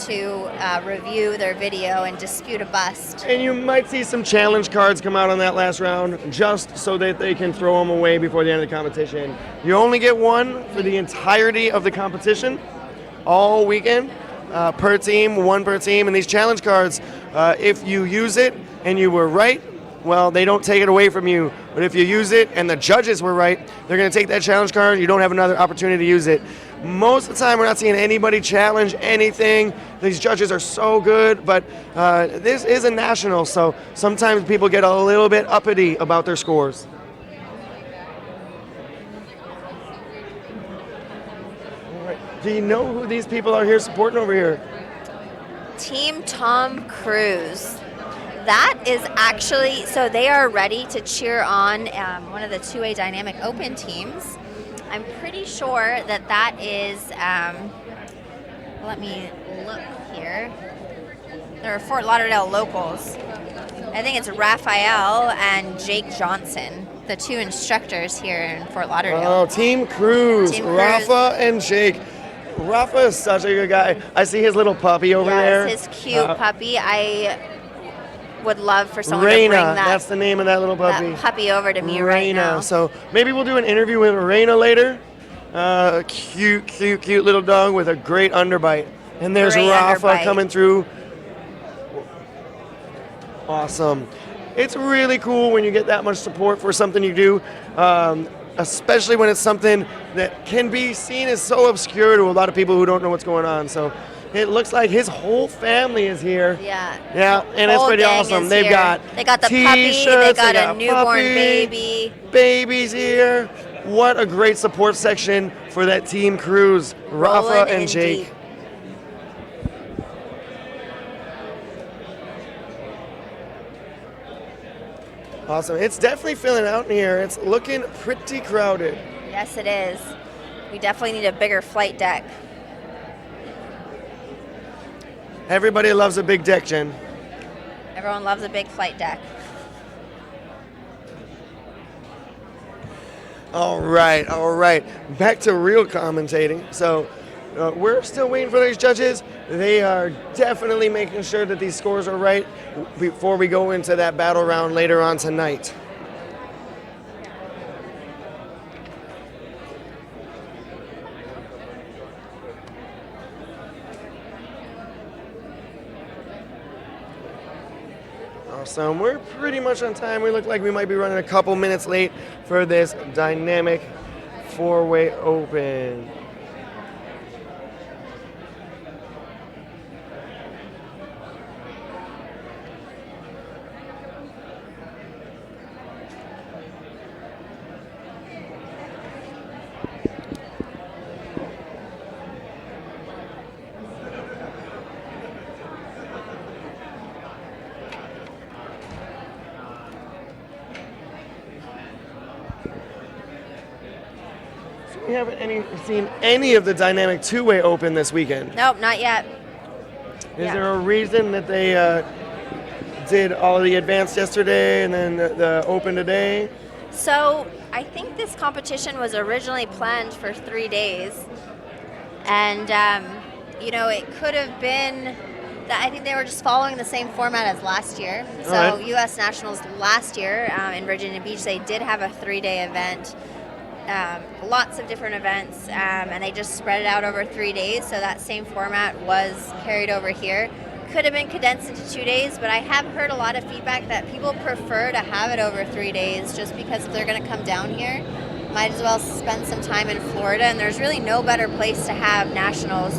to review their video and dispute a bust.
And you might see some challenge cards come out on that last round just so that they can throw them away before the end of the competition. You only get one for the entirety of the competition, all weekend, per team, one per team. And these challenge cards, if you use it and you were right, well, they don't take it away from you. But if you use it and the judges were right, they're going to take that challenge card. You don't have another opportunity to use it. Most of the time, we're not seeing anybody challenge anything. These judges are so good, but this is a national, so sometimes people get a little bit uppity about their scores. All right. Do you know who these people are here supporting over here?
Team Tom Cruise. That is actually, so they are ready to cheer on one of the two-way dynamic open teams. I'm pretty sure that is, let me look here. They're Fort Lauderdale locals. I think it's Raphael and Jake Johnson, the two instructors here in Fort Lauderdale.
Oh, Team Cruise,
Team Cruise.
Rafa and Jake. Rafa is such a good guy. I see his little puppy over there.
Yes, his cute puppy. I would love for someone
Raina,
to bring
that's the name of that little puppy.
that puppy over to me right
Raina.
now.
So maybe we'll do an interview with Raina later. Cute little dog with a great underbite. And there's
Great
Rafa
underbite.
coming through. Awesome. It's really cool when you get that much support for something you do, especially when it's something that can be seen as so obscure to a lot of people who don't know what's going on. So it looks like his whole family is here.
Yeah.
Yeah, and it's
Whole
pretty
gang
awesome.
is
They
here.
got
the puppy, they
t-shirts,
got a
got
newborn
puppy,
baby.
Babies here. What a great support section for that Team Cruise, Rafa
Rolling
and
in
Jake.
deep.
Awesome. It's definitely filling out in here. It's looking pretty crowded.
Yes, it is. We definitely need a bigger flight deck.
Everybody loves a big deck, Jen.
Everyone loves a big flight deck.
All right. Back to real commentating. So we're still waiting for these judges. They are definitely making sure that these scores are right before we go into that battle round later on tonight. Awesome. We're pretty much on time. We look like we might be running a couple minutes late for this dynamic four-way open. We haven't seen any of the dynamic two-way open this weekend.
Nope, not yet.
Is there a reason that they did all of the advanced yesterday and then the open today?
So I think this competition was originally planned for 3 days. And, it could have been that I think they were just following the same format as last year. So
right.
U.S. Nationals last year in Virginia Beach, they did have a 3-day event. Lots of different events, and they just spread it out over 3 days, so that same format was carried over here. Could have been condensed into 2 days, but I have heard a lot of feedback that people prefer to have it over 3 days just because if they're going to come down here, might as well spend some time in Florida, and there's really no better place to have nationals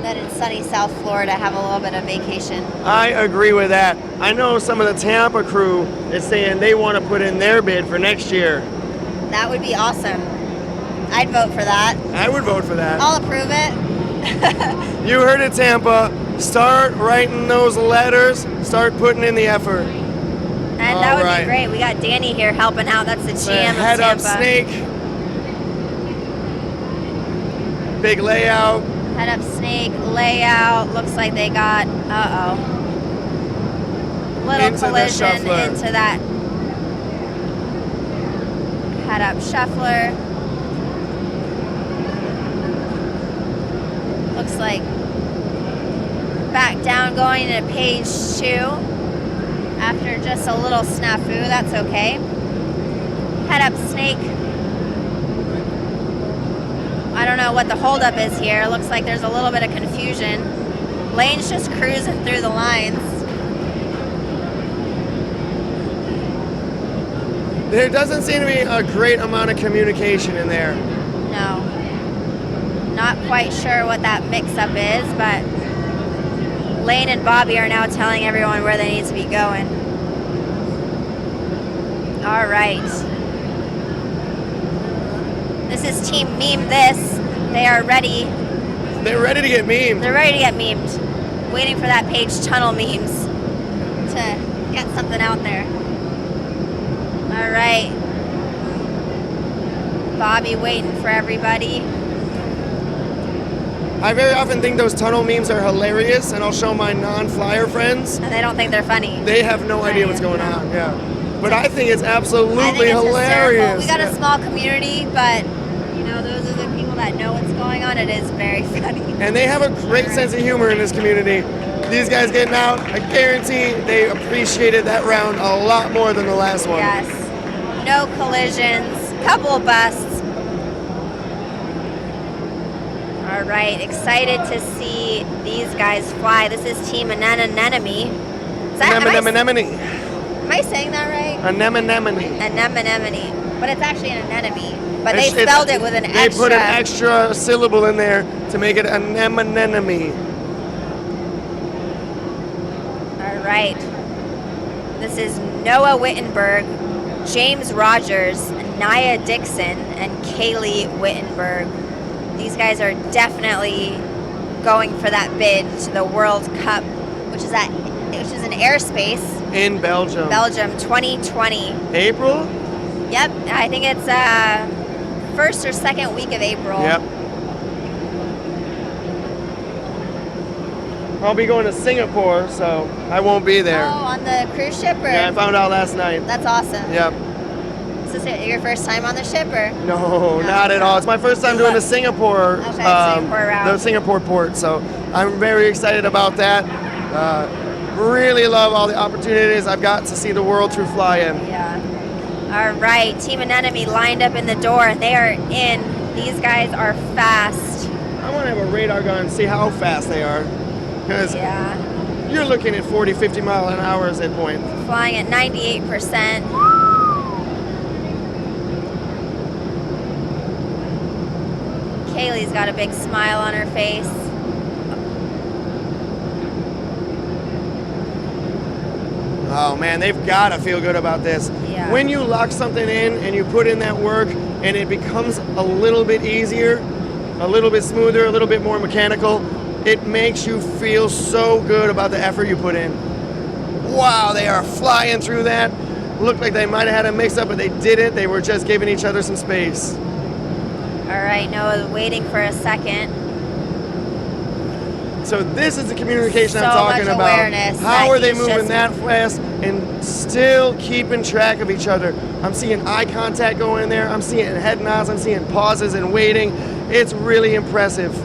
than in sunny South Florida, have a little bit of vacation.
I agree with that. I know some of the Tampa crew is saying they want to put in their bid for next year.
That would be awesome. I'd vote for that.
I would vote for that.
I'll approve it.
You heard it, Tampa. Start writing those letters. Start putting in the effort.
And that would be great. We got Danny here helping out. That's the GM of Tampa.
Head up snake. Big layout.
Head up snake layout. Looks like they got, little
Into the
collision
shuffler.
into that head up shuffler. Looks like back down going into page 2 after just a little snafu. That's okay. Head up snake. I don't know what the holdup is here. Looks like there's a little bit of confusion. Lane's just cruising through the lines.
There doesn't seem to be a great amount of communication in there.
No. Not quite sure what that mix-up is, but Lane and Bobby are now telling everyone where they need to be going. All right. This is Team Meme This. They are ready.
They're ready to get memed.
They're ready to get memed. Waiting for that page tunnel memes to get something out there. All right. Bobby waiting for everybody.
I very often think those tunnel memes are hilarious, and I'll show my non-flyer friends.
And they don't think they're funny.
They have no idea what's going on. Yeah, but I think it's absolutely
I think it's
hilarious.
hysterical. We got
Yeah.
a small community, but you know, those are the people that know what's going on. It is very funny.
And they have a great sense of humor in this community. These guys getting out, I guarantee they appreciated that round a lot more than the last one.
Yes. No collisions. Couple busts. All right, excited to see these guys fly. This is Team Anemone. Am I saying that right?
Anemone.
Anemone. But it's actually an anemone. But they
It's-
spelled it with an
They
extra.
put an extra syllable in there to make it anemone.
All right. This is Noah Wittenberg, James Rogers, Nia Dixon, and Kaylee Wittenberg. These guys are definitely going for that bid to the World Cup, which is in airspace.
In Belgium.
Belgium 2020.
April?
Yep, I think it's first or second week of April.
Yep. I'll be going to Singapore, so I won't be there.
Oh, on the cruise ship? Or?
Yeah, I found out last night.
That's awesome.
Yep.
Is this your first time on the ship, or?
No, not at all. It's my first time doing the Singapore,
Singapore route.
the Singapore port, so I'm very excited about that. Really love all the opportunities I've got to see the world through fly-in.
Yeah. All right, Team Anemone lined up in the door, and they are in. These guys are fast.
I want to have a radar gun and see how fast they are, because you're looking at 40, 50 mile an hour at that point.
Flying at 98%. Kaylee's got a big smile on her face.
Oh man, they've got to feel good about this.
Yeah.
When you lock something in and you put in that work and it becomes a little bit easier, a little bit smoother, a little bit more mechanical, it makes you feel so good about the effort you put in. Wow, they are flying through that. Looked like they might have had a mix-up, but they didn't. They were just giving each other some space.
All right, Noah's waiting for a second.
So this is the communication
So
I'm talking
much
about.
awareness
How
that
are they
he's
moving
just-
that fast and still keeping track of each other? I'm seeing eye contact going in there. I'm seeing head nods. I'm seeing pauses and waiting. It's really impressive.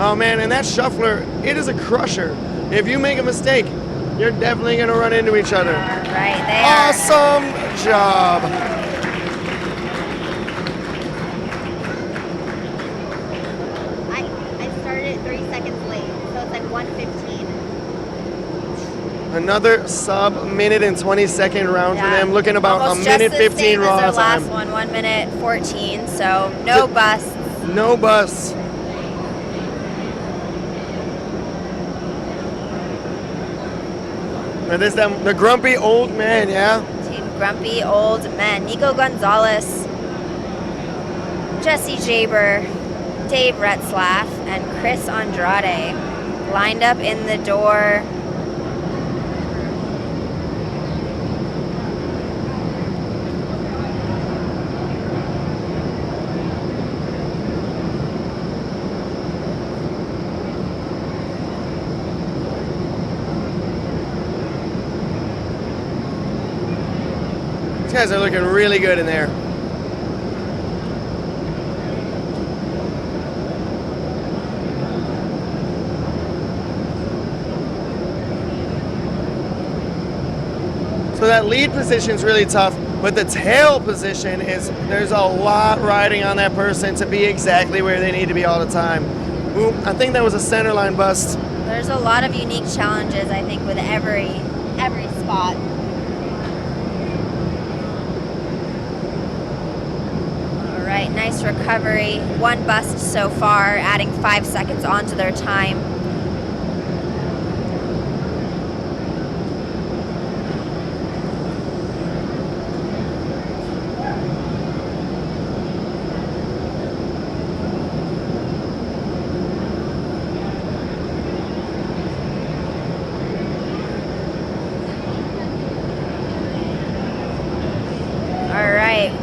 Oh man, and that shuffler, it is a crusher. If you make a mistake, you're definitely gonna run into each other.
Right, they are.
Awesome job.
I started 3 seconds late, so it's like 1:15.
Another sub-minute and 20-second round for
Yeah.
them, looking about
Almost
a minute
just the
15
same
raw
as their
time.
last one, 1 minute 14. So no busts.
No busts. And this them the grumpy old man, yeah?
Team Grumpy Old Men. Nico Gonzalez, Jesse Jaber, Dave Retzlaff, and Chris Andrade lined up in the door.
These guys are looking really good in there. So that lead position is really tough, but the tail position is, there's a lot riding on that person to be exactly where they need to be all the time. Ooh, I think that was a centerline bust.
There's a lot of unique challenges, I think, with every spot. All right, nice recovery. 1 bust so far, adding 5 seconds onto their time.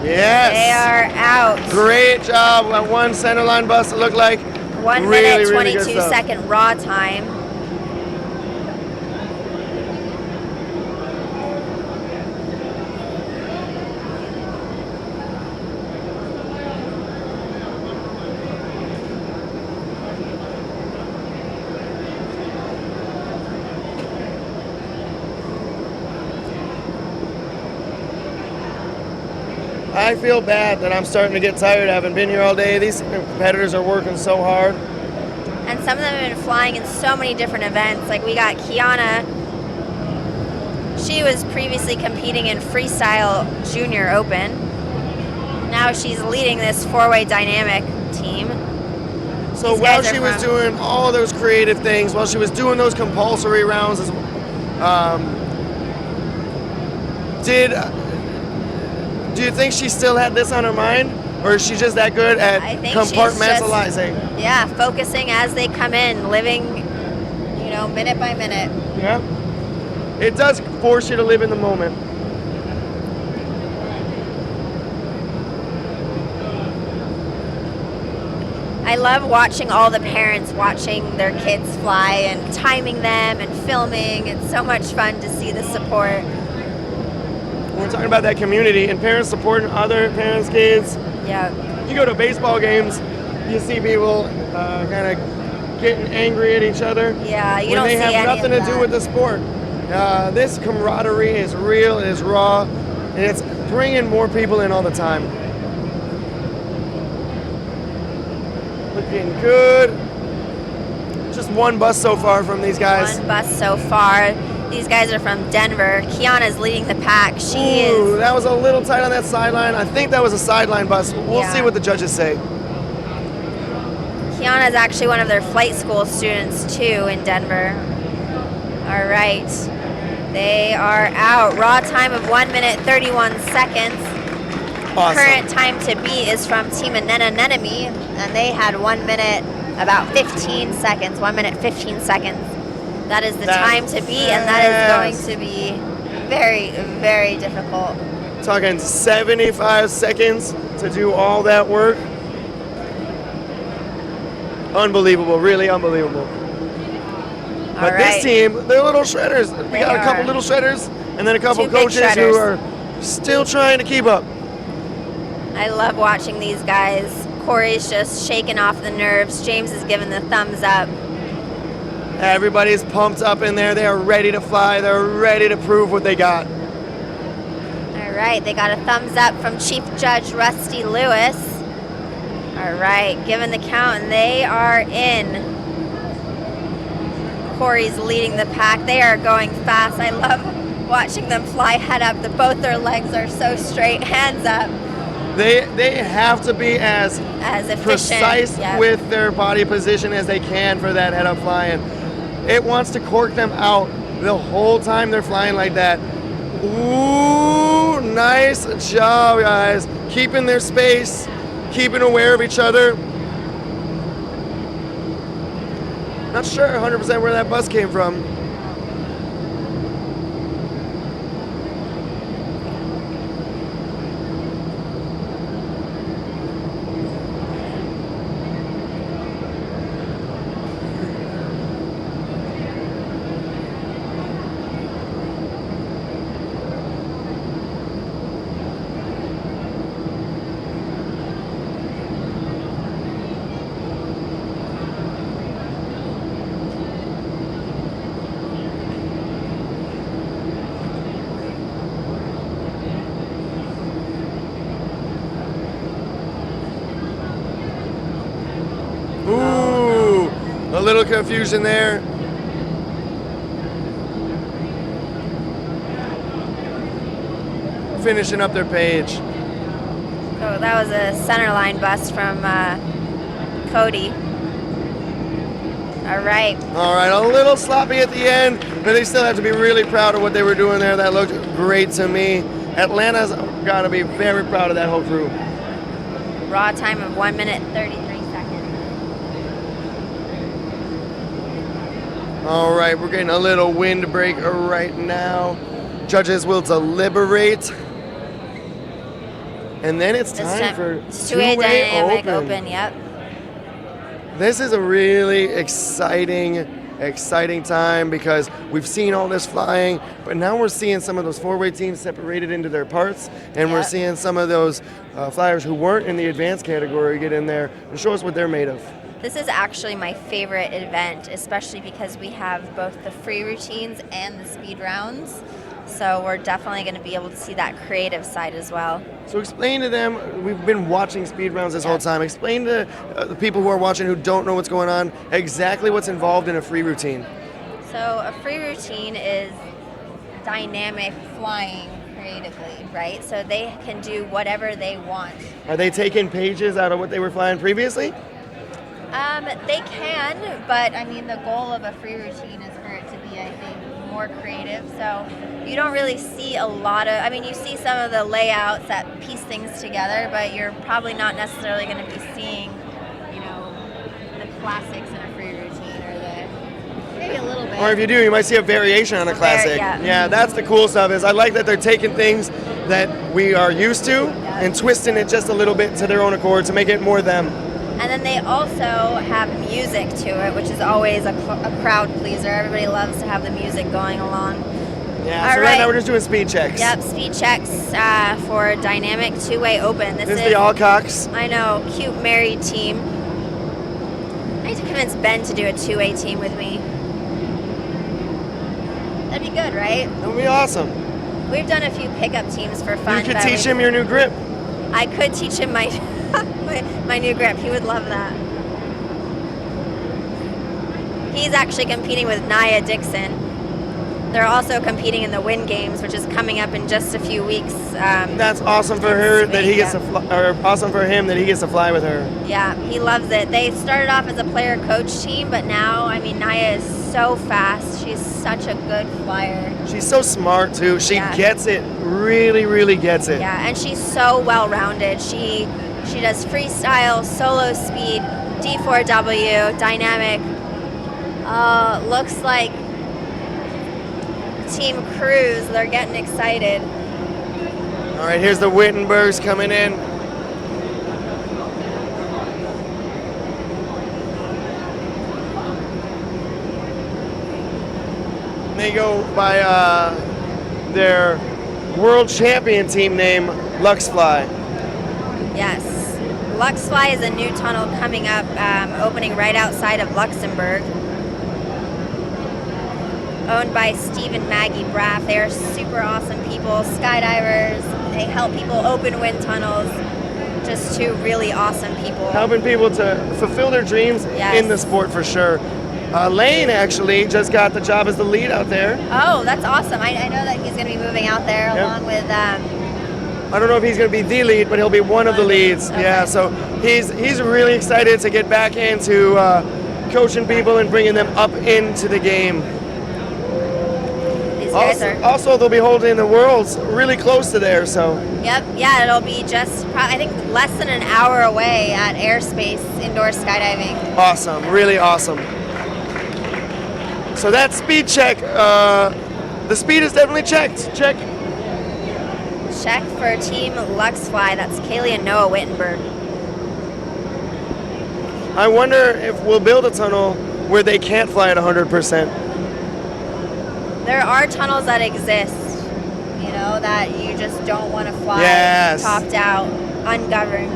Yes.
They are out.
Great job. That one centerline bus, it looked like
1
really,
minute,
really good
22
stuff.
second raw time.
I feel bad that I'm starting to get tired. I haven't been here all day. These competitors are working so hard.
And some of them have been flying in so many different events. Like we got Kiana. She was previously competing in Freestyle Junior Open. Now she's leading this four-way dynamic team.
So
These
while
guys are
she was
from-
doing all those creative things, while she was doing those compulsory rounds, do you think she still had this on her mind? Or is she just that good at
I think she's
compartmentalizing?
just, yeah, focusing as they come in, living, minute by minute.
Yeah. It does force you to live in the moment.
I love watching all the parents watching their kids fly and timing them and filming. It's so much fun to see the support.
We're talking about that community and parents supporting other parents' kids.
Yeah.
You go to baseball games, you see people kind of getting angry at each other.
Yeah, you
when
don't
they
see
have
any
nothing
of
to do
that.
with the sport. This camaraderie is real, it is raw, and it's bringing more people in all the time. Looking good. Just one bus so far from these guys.
One bus so far. These guys are from Denver. Kiana's leading the pack. She is.
That was a little tight on that sideline. I think that was a sideline bus. We'll
Yeah.
see what the judges say.
Kiana's actually one of their flight school students too in Denver. All right. They are out. Raw time of 1 minute 31 seconds.
Awesome.
Current time to beat is from Team Anemone, and they had 1 minute about 15 seconds. 1 minute 15 seconds. That is the
That's
time to beat, and that is going to be very, very difficult.
Talking 75 seconds to do all that work. Unbelievable, really unbelievable. But
All
this
right.
team, they're little shredders. We
They
got a couple
are.
little shredders and then a couple
Two big
coaches who
shredders.
are still trying to keep up.
I love watching these guys. Corey's just shaking off the nerves. James is giving the thumbs up.
Everybody's pumped up in there. They are ready to fly. They're ready to prove what they got.
All right, they got a thumbs up from Chief Judge Rusty Lewis. All right, given the count, and they are in. Corey's leading the pack. They are going fast. I love watching them fly head up. Both their legs are so straight, hands up.
They have to be as
efficient,
precise
yep.
with their body position as they can for that head up flying. It wants to cork them out the whole time they're flying like that. Ooh, nice job, guys. Keeping their space, keeping aware of each other. Not sure 100% where that bus came from. Ooh, a little confusion there. Finishing up their page.
So that was a centerline bus from Cody. All right.
All right, a little sloppy at the end, but they still have to be really proud of what they were doing there. That looked great to me. Atlanta's got to be very proud of that whole crew.
Raw time of 1 minute 33 seconds.
All right, we're getting a little windbreak right now. Judges will deliberate. And then it's
This
time for
two-way dynamic open. Yep.
This is a really exciting time because we've seen all this flying, but now we're seeing some of those four-way teams separated into their parts, and we're seeing some of those flyers who weren't in the advanced category get in there and show us what they're made of.
This is actually my favorite event, especially because we have both the free routines and the speed rounds. So we're definitely going to be able to see that creative side as well.
So explain to them, we've been watching speed rounds this whole time, explain to the people who are watching who don't know what's going on exactly what's involved in a free routine.
So a free routine is dynamic flying creatively, right? So they can do whatever they want.
Are they taking pages out of what they were flying previously?
They can, but I mean the goal of a free routine is for it to be, I think, more creative. So you don't really see a lot of, I mean, you see some of the layouts that piece things together, but you're probably not necessarily going to be seeing, you know, the classics in a free routine or the, maybe a little bit.
Or if you do, you might see a variation on a classic.
Yeah.
That's the cool stuff is I like that they're taking things that we are used to and twisting it just a little bit to their own accord to make it more them.
And then they also have music to it, which is always a crowd pleaser. Everybody loves to have the music going along.
Yeah, so right now we're just doing speed checks.
Yep, speed checks for dynamic two-way open.
This is the Allcocks.
I know, cute married team. I need to convince Ben to do a two-way team with me. That'd be good, right?
That would be awesome.
We've done a few pickup teams for fun.
You could teach him your new grip.
I could teach him my my new grip. He would love that. He's actually competing with Nia Dixon. They're also competing in the Win Games, which is coming up in just a few weeks.
That's awesome for her that he gets to fly, or awesome for him that he gets to fly with her.
Yeah, he loves it. They started off as a player-coach team, but now, I mean, Nia is so fast. She's such a good flyer.
She's so smart too. She gets it, really gets it.
Yeah, and she's so well-rounded. She does freestyle, solo speed, D4W, dynamic. Looks like Team Cruise. They're getting excited.
All right, here's the Wittenbergs coming in. They go by their world champion team name, LuxFly.
Yes. LuxFly is a new tunnel coming up, opening right outside of Luxembourg. Owned by Steve and Maggie Braff. They are super awesome people, skydivers. They help people open wind tunnels. Just two really awesome people.
Helping people to fulfill their dreams in the sport for sure. Lane actually just got the job as the lead out there.
Oh, that's awesome. I know that he's going to be moving out there along with...
I don't know if he's going to be the lead, but he'll be one of the leads.
Okay.
Yeah, so he's really excited to get back into coaching people and bringing them up into the game. Also, they'll be holding the Worlds really close to there, so.
Yep, yeah, it'll be just, I think, less than an hour away at Airspace Indoor Skydiving.
Awesome, really awesome. So that speed check, the speed is definitely checked. Check.
Check for Team LuxFly. That's Kaylee and Noah Wittenberg.
I wonder if we'll build a tunnel where they can't fly at 100%.
There are tunnels that exist, you know, that you just don't want to fly topped out, ungoverned.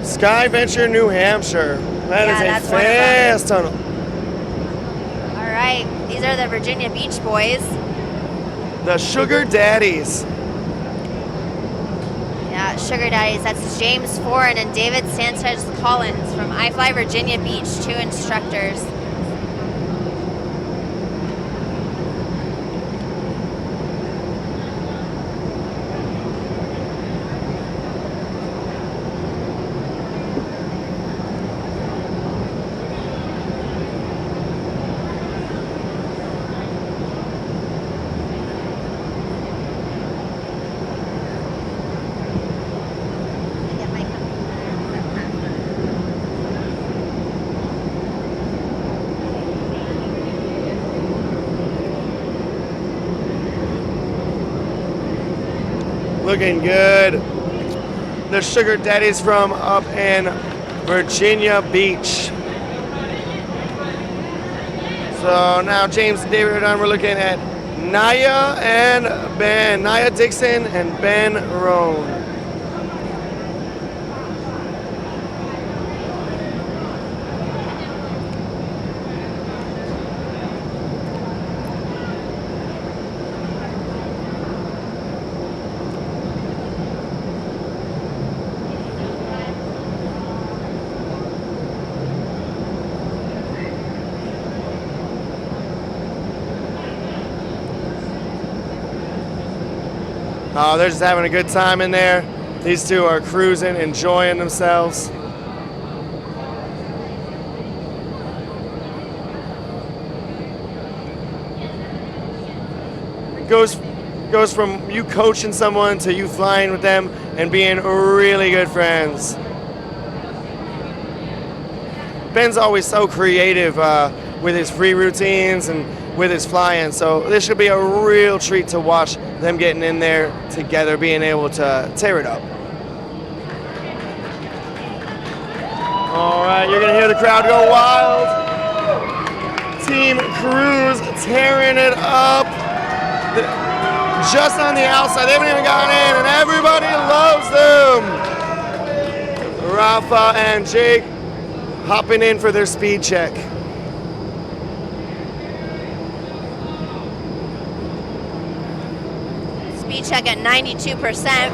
Sky Venture, New Hampshire. That is a fast tunnel.
All right, these are the Virginia Beach boys.
The Sugar Daddies.
Yeah, Sugar Daddies. That's James Foran and David Sanchez Collins from iFLY Virginia Beach, two instructors.
Looking good. the sugar daddies from up in Virginia Beach. So now James and David are done. We're looking at Naya and Ben. Naya Dixon and Ben Roan. Oh, they're just having a good time in there. These two are cruising, enjoying themselves. It goes from you coaching someone to you flying with them and being really good friends. Ben's always so creative with his free routines and with his flying, so this should be a real treat to watch them getting in there together, being able to tear it up. All right, you're gonna hear the crowd go wild. Team Cruise tearing it up. Just on the outside, they haven't even gotten in, and everybody loves them. Rafa and Jake hopping in for their speed check.
Speed check at 92%.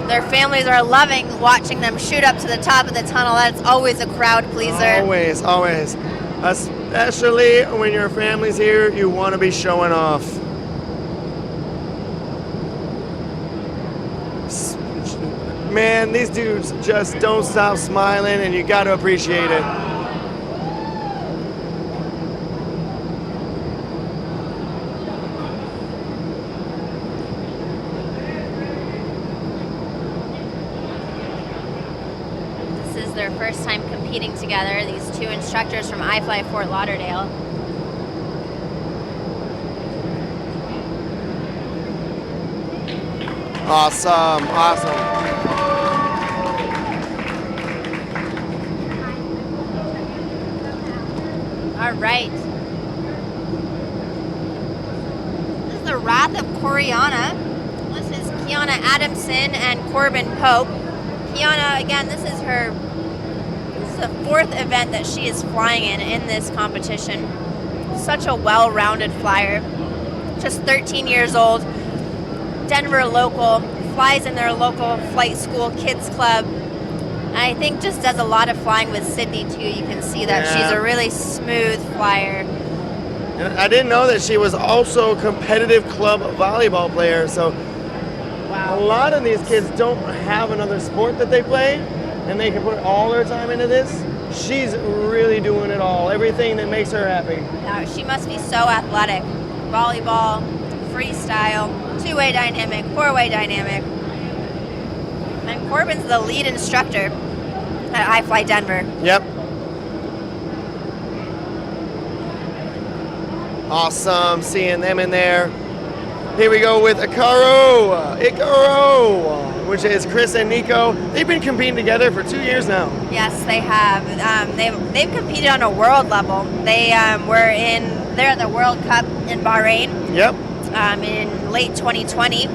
Their families are loving watching them shoot up to the top of the tunnel. That's always a crowd pleaser.
Always, always. Especially when your family's here, you want to be showing off. Man, these dudes just don't stop smiling, and you got to appreciate it.
This is their first time competing together, these two instructors from iFLY Fort Lauderdale.
Awesome, awesome.
All right. This is the Wrath of Coriana. This is Kiana Adamson and Corbin Pope. Kiana, again, this is the fourth event that she is flying in this competition. Such a well-rounded flyer. Just 13 years old. Denver local, flies in their local flight school kids club. And I think just does a lot of flying with Sydney too. You can see that she's a really smooth flyer.
And I didn't know that she was also a competitive club volleyball player. So a lot of these kids don't have another sport that they play, and they can put all their time into this. She's really doing it all, everything that makes her happy.
Now, she must be so athletic. Volleyball, freestyle, two-way dynamic, four-way dynamic. And Corbin's the lead instructor at iFLY Denver.
Yep. Awesome seeing them in there. Here we go with Icaro, which is Chris and Nico. They've been competing together for 2 years now.
Yes, they have. They've competed on a world level. They're at the World Cup in Bahrain.
Yep.
In late 2020.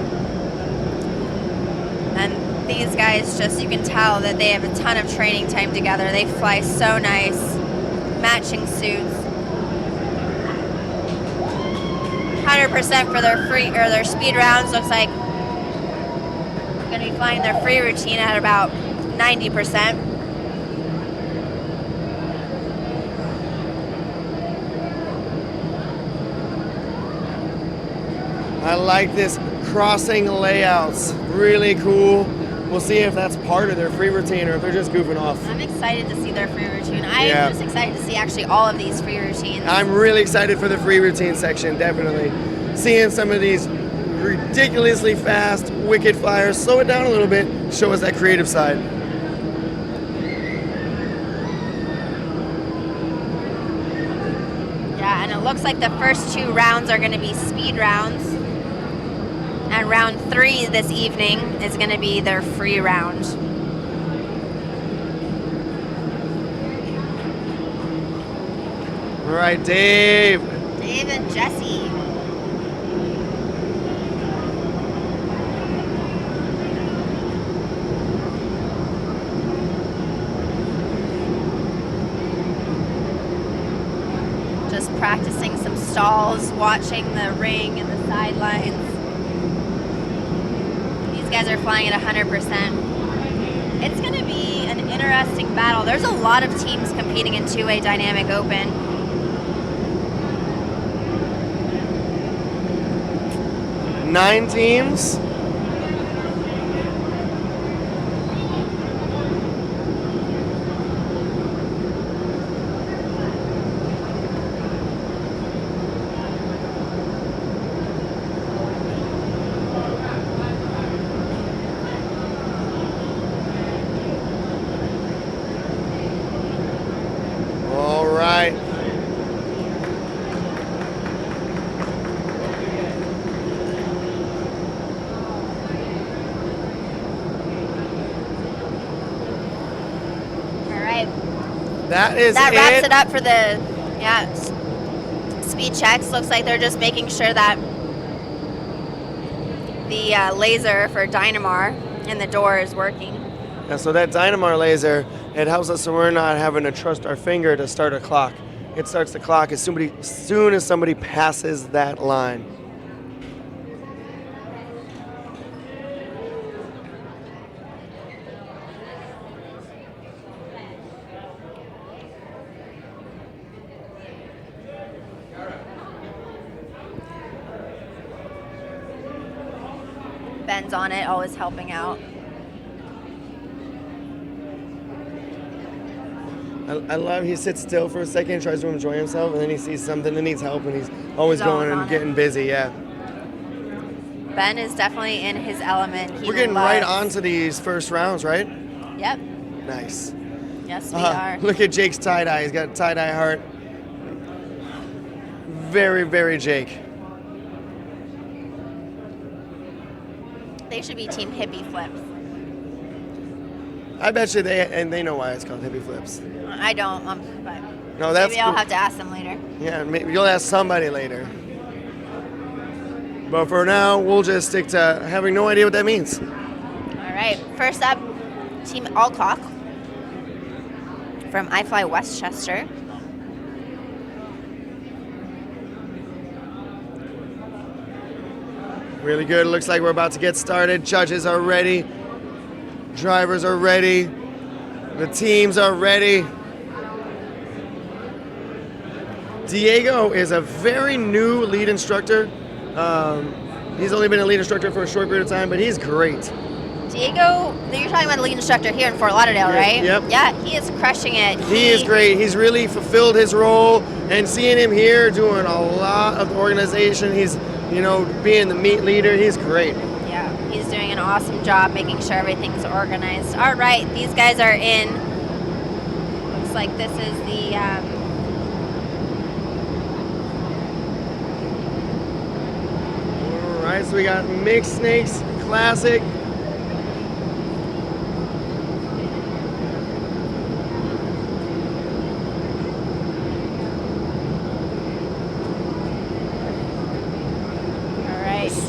And these guys you can tell that they have a ton of training time together. They fly so nice, matching suits. 100% for their speed rounds. Looks like going to be flying their free routine at about 90%.
I like this crossing layouts, really cool. We'll see if that's part of their free routine or if they're just goofing off.
I'm excited to see their free routine. I'm just excited to see actually all of these free routines.
I'm really excited for the free routine section, definitely. Seeing some of these ridiculously fast, wicked flyers, slow it down a little bit, show us that creative side.
Yeah, and it looks like the first two rounds are going to be speed rounds. And And round 3 this evening is going to be their free round.
All right, Dave.
Dave and Jesse. Just practicing some stalls, watching the ring and the sidelines. These guys are flying at 100%. It's going to be an interesting battle. There's a lot of teams competing in two-way dynamic open.
9 teams. All right. That
wraps it up for the speed checks. Looks like they're just making sure that the laser for Dynamar in the door is working.
Yeah, so that Dynamar laser, it helps us so we're not having to trust our finger to start a clock. It starts the clock as soon as somebody passes that line.
Ben's on it, always helping out.
I love he sits still for a second, tries to enjoy himself, and then he sees something that needs help, and he's always going and getting busy, yeah.
Ben is definitely in his element.
We're getting right onto these first rounds, right?
Yep.
Nice.
Yes, we are.
Look at Jake's tie-dye. He's got a tie-dye heart. Very, very Jake.
They should be Team Hippie Flips.
I bet you they know why it's called hippie flips.
I don't, but
No, that's
maybe I'll
cool.
have to ask them later.
Yeah, maybe you'll ask somebody later. But for now, we'll just stick to having no idea what that means.
All right, first up, Team Alcock from iFLY Westchester.
Really good. Looks like we're about to get started. Judges are ready. Drivers are ready. The teams are ready. Diego is a very new lead instructor. He's only been a lead instructor for a short period of time, but he's great.
Diego, you're talking about the lead instructor here in Fort Lauderdale, right?
Yep.
Yeah, he is crushing it.
He is great. He's really fulfilled his role, and seeing him here doing a lot of the organization, he's, being the meet leader, he's great.
Yeah, he's doing an awesome job making sure everything's organized. All right, these guys are in. Looks like this is the
All right, so we got Mixed Snakes Classic.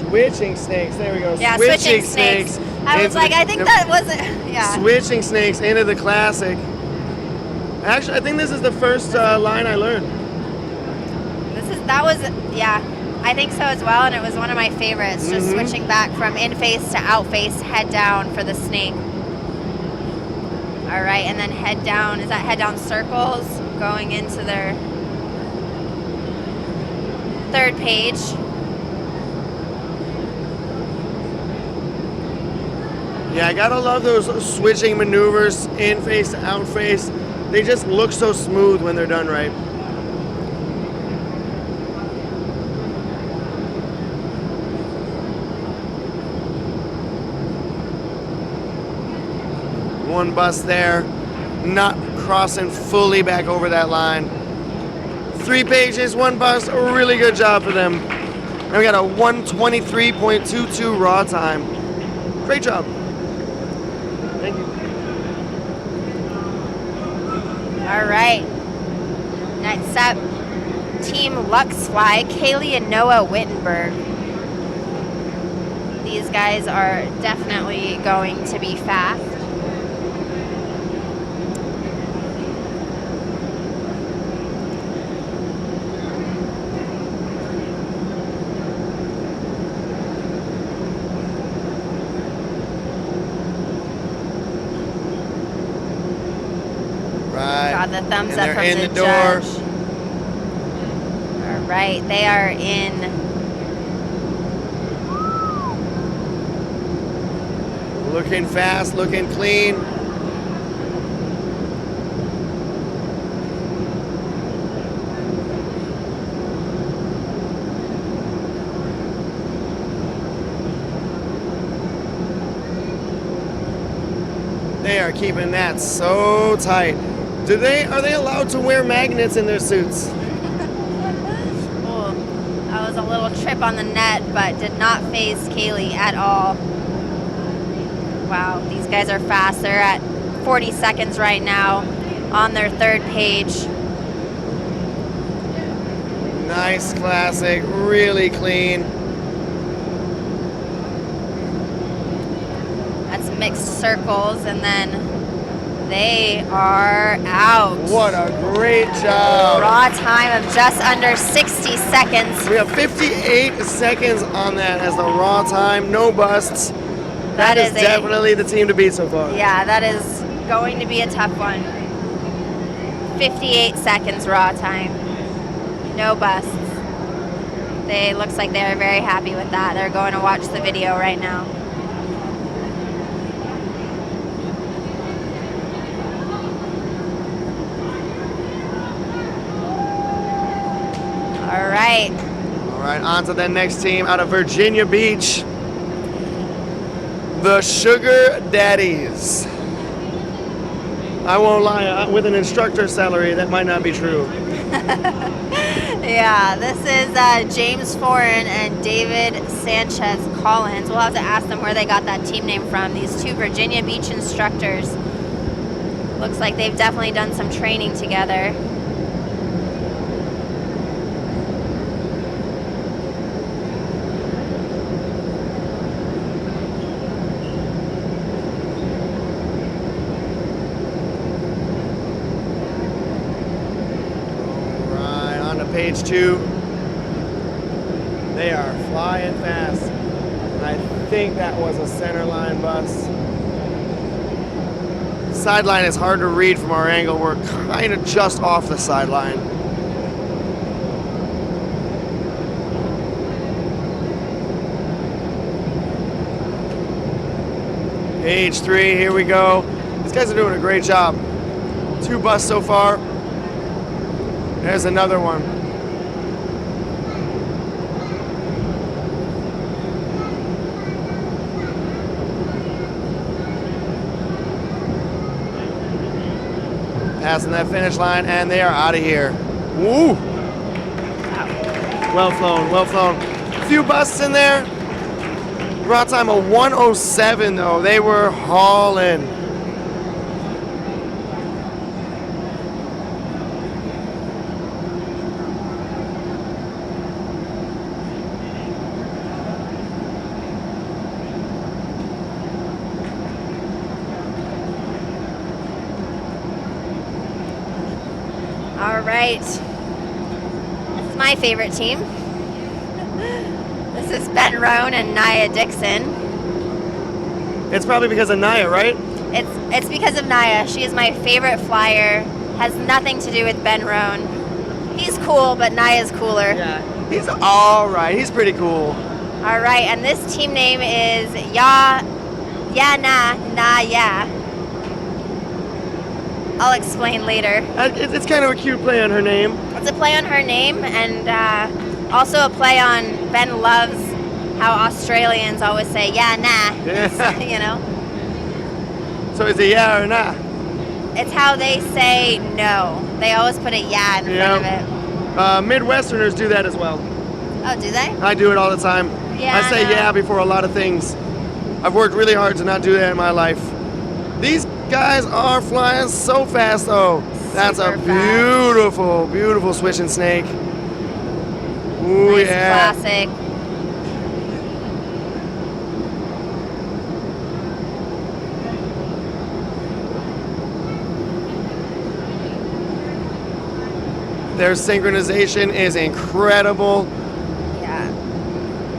Switching snakes. There we go.
Yeah, switching snakes. I was like, I think that wasn't. Yeah.
Switching snakes into the classic. Actually, I think this is the first line I learned.
I think so as well, and it was one of my favorites. Just switching back from in face to out face, head down for the snake. All right, and then head down. Is that head down circles going into their third page?
Yeah, I gotta love those switching maneuvers, in face to out face. They just look so smooth when they're done right. One bus there, not crossing fully back over that line. 3 pages, 1 bus, a really good job for them. And we got a 1:23.22 raw time. Great job. Thank you.
All right. Next up, Team LuxFly, Kaylee and Noah Wittenberg. These guys are definitely going to be fast.
Right.
Got the thumbs
And
up
they're
from
in
the
the door.
judge. All right, they are in.
Looking fast, looking clean. They are keeping that so tight. Are they allowed to wear magnets in their suits?
Oh, that was a little trip on the net, but did not phase Kaylee at all. Wow, these guys are fast. They're at 40 seconds right now on their third page.
Nice classic, really clean.
That's mixed circles, and then they are out.
What a great job.
Raw time of just under 60 seconds.
We have 58 seconds on that as the raw time, no busts. That is definitely the team to beat so far.
Yeah, that is going to be a tough one. 58 seconds raw time. No busts. Looks like they're very happy with that. They're going to watch the video right now. All right.
All right, on to the next team out of Virginia Beach. The Sugar Daddies. I won't lie, with an instructor salary, that might not be true.
Yeah, this is James Foran and David Sanchez Collins. We'll have to ask them where they got that team name from. These two Virginia Beach instructors. Looks like they've definitely done some training together.
Page 2. They are flying fast. I think that was a center line bus. Sideline is hard to read from our angle. We're kind of just off the sideline. Page 3, here we go. These guys are doing a great job. 2 busts so far. There's another one. Passing that finish line, and they are out of here. Woo! Well flown, well flown. A few busts in there. Raw time of 1:07 though. They were hauling.
All right. This is my favorite team. This is Ben Roan and Nia Dixon.
It's probably because of Nia, right?
It's because of Nia. She is my favorite flyer. Has nothing to do with Ben Roan. He's cool, but Nia's cooler.
Yeah, he's all right. He's pretty cool.
All right, and this team name is Ya. I'll explain later.
It's kind of a cute play on her name.
It's a play on her name, and also a play on Ben loves how Australians always say yeah, nah.
Yeah.
You know?
So is it yeah or nah?
It's how they say no. They always put a yeah in front of it.
Midwesterners do that as well.
Oh, do they?
I do it all the time.
Yeah,
I say
no.
yeah before a lot of things. I've worked really hard to not do that in my life. These guys are flying so fast, though. That's a beautiful, beautiful switching snake. Ooh,
Nice
yeah.
classic.
Their synchronization is incredible.
Yeah.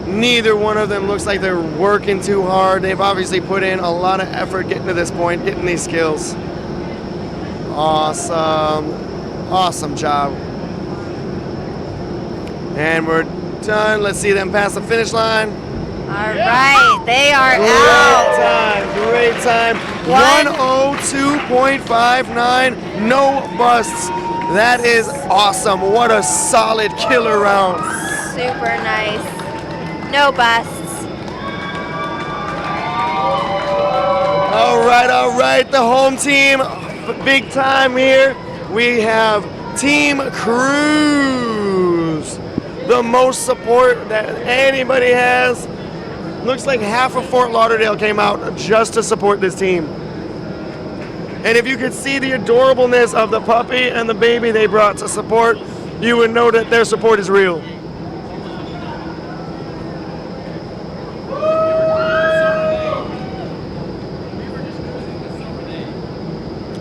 Neither one of them looks like they're working too hard. They've obviously put in a lot of effort getting to this point, getting these skills. Awesome. Awesome job. And we're done. Let's see them pass the finish line.
All right, they are out.
Great time. 102.59. No busts. That is awesome. What a solid killer round.
Super nice. No busts.
All right. The home team, big time here. We have Team Cruise. The most support that anybody has. Looks like half of Fort Lauderdale came out just to support this team. And if you could see the adorableness of the puppy and the baby they brought to support, you would know that their support is real.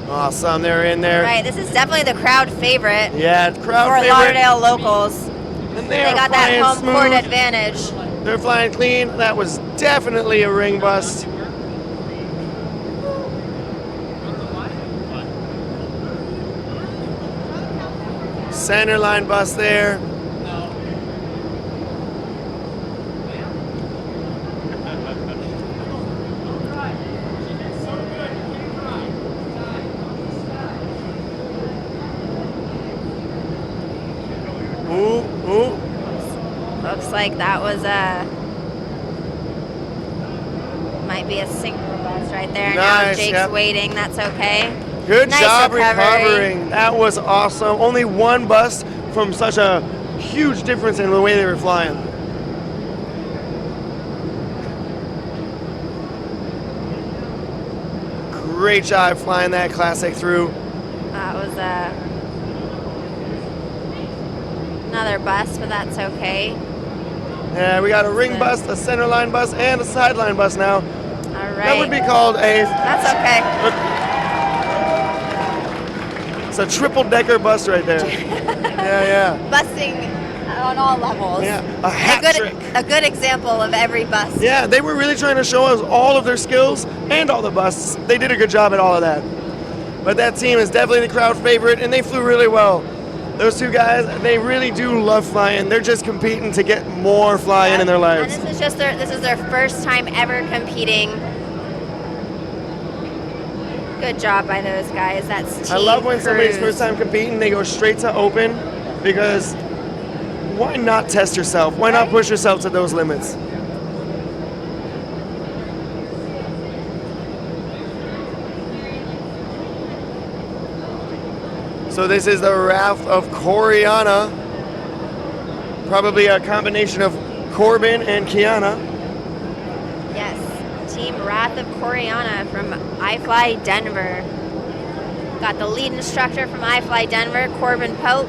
Awesome, they're in there.
Right, this is definitely the crowd favorite.
Yeah, it's crowd
for
favorite.
Lauderdale locals.
And
They
are
got that
flying
home court
smooth.
advantage.
They're flying clean. That was definitely a ring bust. Center line bust there. Ooh.
Looks like that was might be a synchro bust right there. Now
Nice,
Jake's
yep.
waiting. That's okay.
Good
Nice
job
recovery.
recovering. That was awesome. Only one bust from such a huge difference in the way they were flying. Great job flying that classic through.
That was another bust, but that's okay.
Yeah, we got a ring bust, a center line bust, and a sideline bust now.
All right.
That would be called a...
That's okay.
It's a triple decker bust right there. yeah.
Busting on all levels.
Yeah, a hat trick.
A good example of every bust.
Yeah, they were really trying to show us all of their skills and all the busts. They did a good job at all of that. But that team is definitely the crowd favorite, and they flew really well. Those two guys, they really do love flying. They're just competing to get more flying in their lives.
And this is their first time ever competing. Good job by those guys. That's Team
I love when somebody's
Cruise.
first time competing, they go straight to open, because why not test yourself? Why not push yourself to those limits? So this is the Wrath of Coriana. Probably a combination of Corbin and Kiana.
Yes, Team Wrath of Coriana from iFLY Denver. Got the lead instructor from iFLY Denver, Corbin Pope.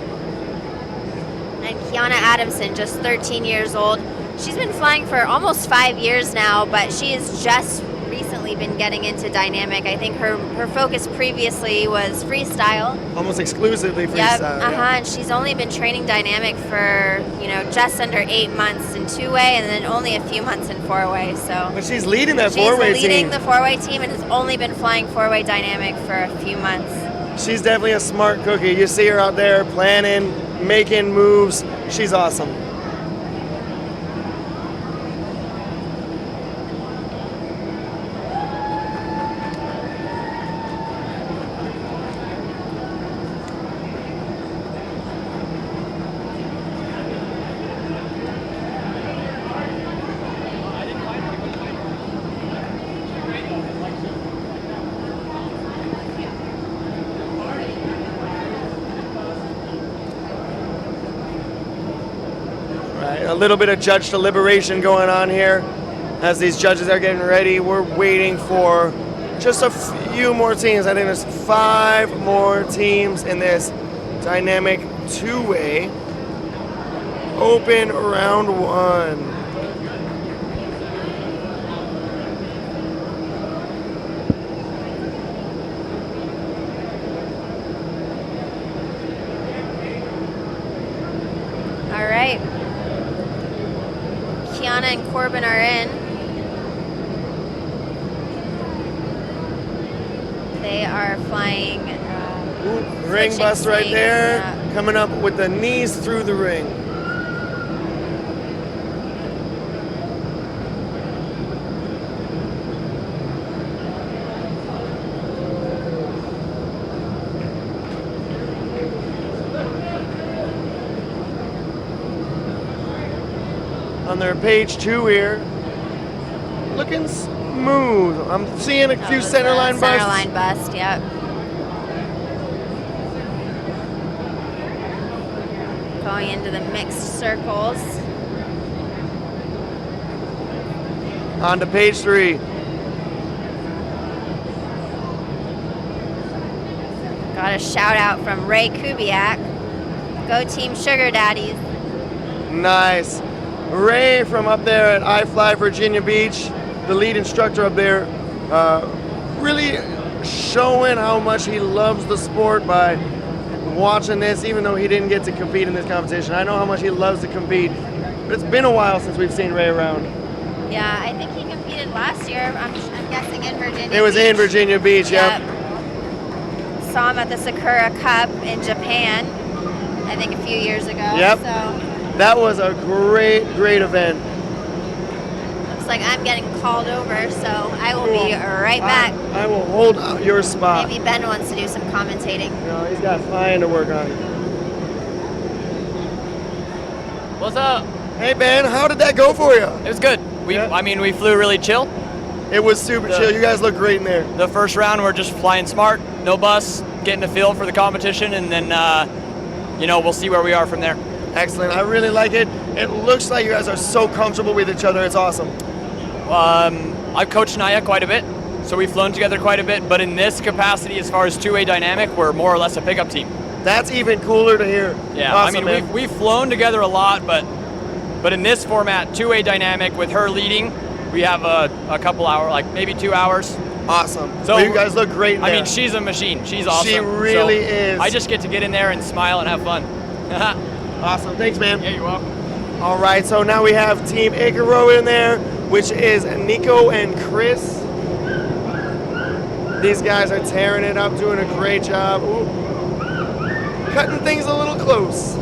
And Kiana Adamson, just 13 years old. She's been flying for almost 5 years now, but she has just recently been getting into dynamic. I think her focus previously was freestyle.
Almost exclusively freestyle.
Yep,
yeah.
and she's only been training dynamic for, just under 8 months in two-way and then only a few months in four-way, so.
But she's leading that four-way team.
She's leading the four-way team and has only been flying four-way dynamic for a few months.
She's definitely a smart cookie. You see her out there planning, making moves. She's awesome. little bit of judge deliberation going on here as these judges are getting ready. We're waiting for just a few more teams. I think there's 5 more teams in this dynamic two-way open round 1.
All right. Kiana and Corbin are in. They are flying.
Ring bust right
swing,
there,
yeah.
coming up with the knees through the ring. On their page 2 here, looking smooth. I'm seeing a few centerline busts.
Centerline bust, yep. Going into the mixed circles.
On to page 3.
Got a shout out from Ray Kubiak. Go Team Sugar Daddies.
Nice. Ray from up there at iFLY Virginia Beach, the lead instructor up there, really showing how much he loves the sport by watching this, even though he didn't get to compete in this competition. I know how much he loves to compete, but it's been a while since we've seen Ray around.
Yeah, I think he competed last year. I'm guessing in Virginia
It was
Beach.
in Virginia Beach, yep.
Saw him at the Sakura Cup in Japan, I think a few years ago.
Yep.
So
That was a great, great event.
looks like I'm getting called over, so I will be right back.
I will hold out your spot.
Maybe Ben wants to do some commentating.
No, he's got flying to work on.
What's up?
Hey Ben, how did that go for you?
It was good. We flew really chill.
It was super chill. You guys look great in there.
The first round, we're just flying smart, no bus, getting a feel for the competition, and then, we'll see where we are from there.
Excellent. I really like it. It looks like you guys are so comfortable with each other. It's awesome.
I've coached Naya quite a bit, so we've flown together quite a bit, but in this capacity, as far as two-way dynamic, we're more or less a pickup team.
That's even cooler to hear.
Yeah,
Awesome, man.
we've flown together a lot, but in this format, two-way dynamic with her leading, we have a couple hours, like maybe 2 hours.
Awesome.
So
Well, you guys look great in there.
I mean, she's a machine. She's awesome.
She really
So
is.
I just get to get in there and smile and have fun.
Awesome. Thanks, man.
Yeah, you're welcome.
All right, so now we have Team Icaro in there, which is Nico and Chris. These guys are tearing it up, doing a great job. Ooh. Cutting things a little close.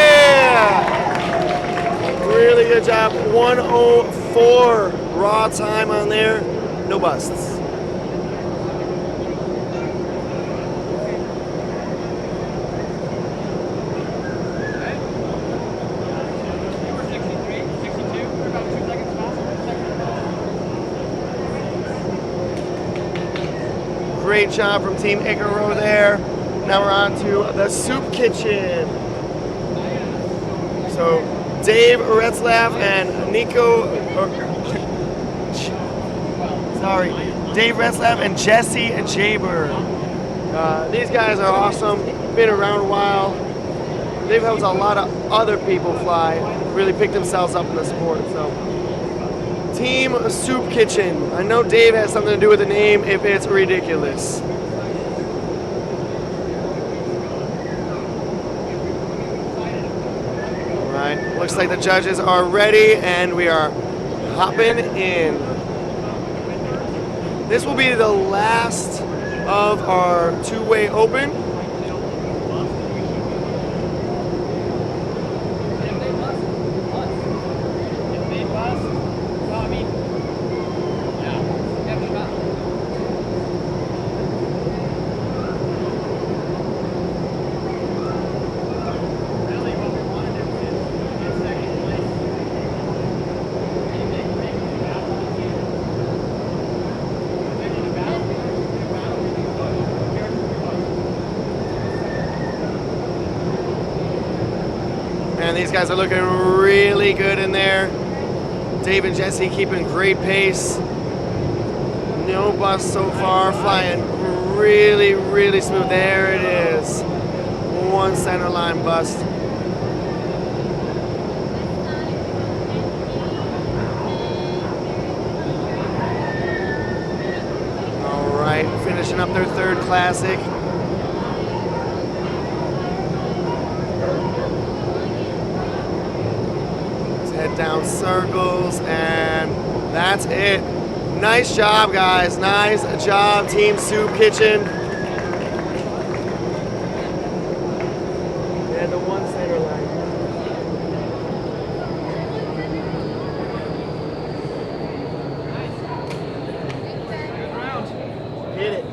Yeah! Really good job. 104 raw time on there. No busts. Great job from Team Icaro there. Now we're on to the soup kitchen. So Dave Retzlaff and Dave Retzlaff and Jesse Jaber. These guys are awesome. Been around a while. They've helped a lot of other people fly. Really picked themselves up in the sport. So Team Soup Kitchen. I know Dave has something to do with the name if it's ridiculous. Looks like the judges are ready and we are hopping in. This will be the last of our two-way open. And these guys are looking really good in there. Dave and Jesse keeping great pace. No bust so far, flying really, really smooth. There it is. One center line bust. All right, finishing up their third classic. Head down circles, and that's it. Nice job, guys. Nice job, Team Soup Kitchen. Yeah, the one center line. Hit it.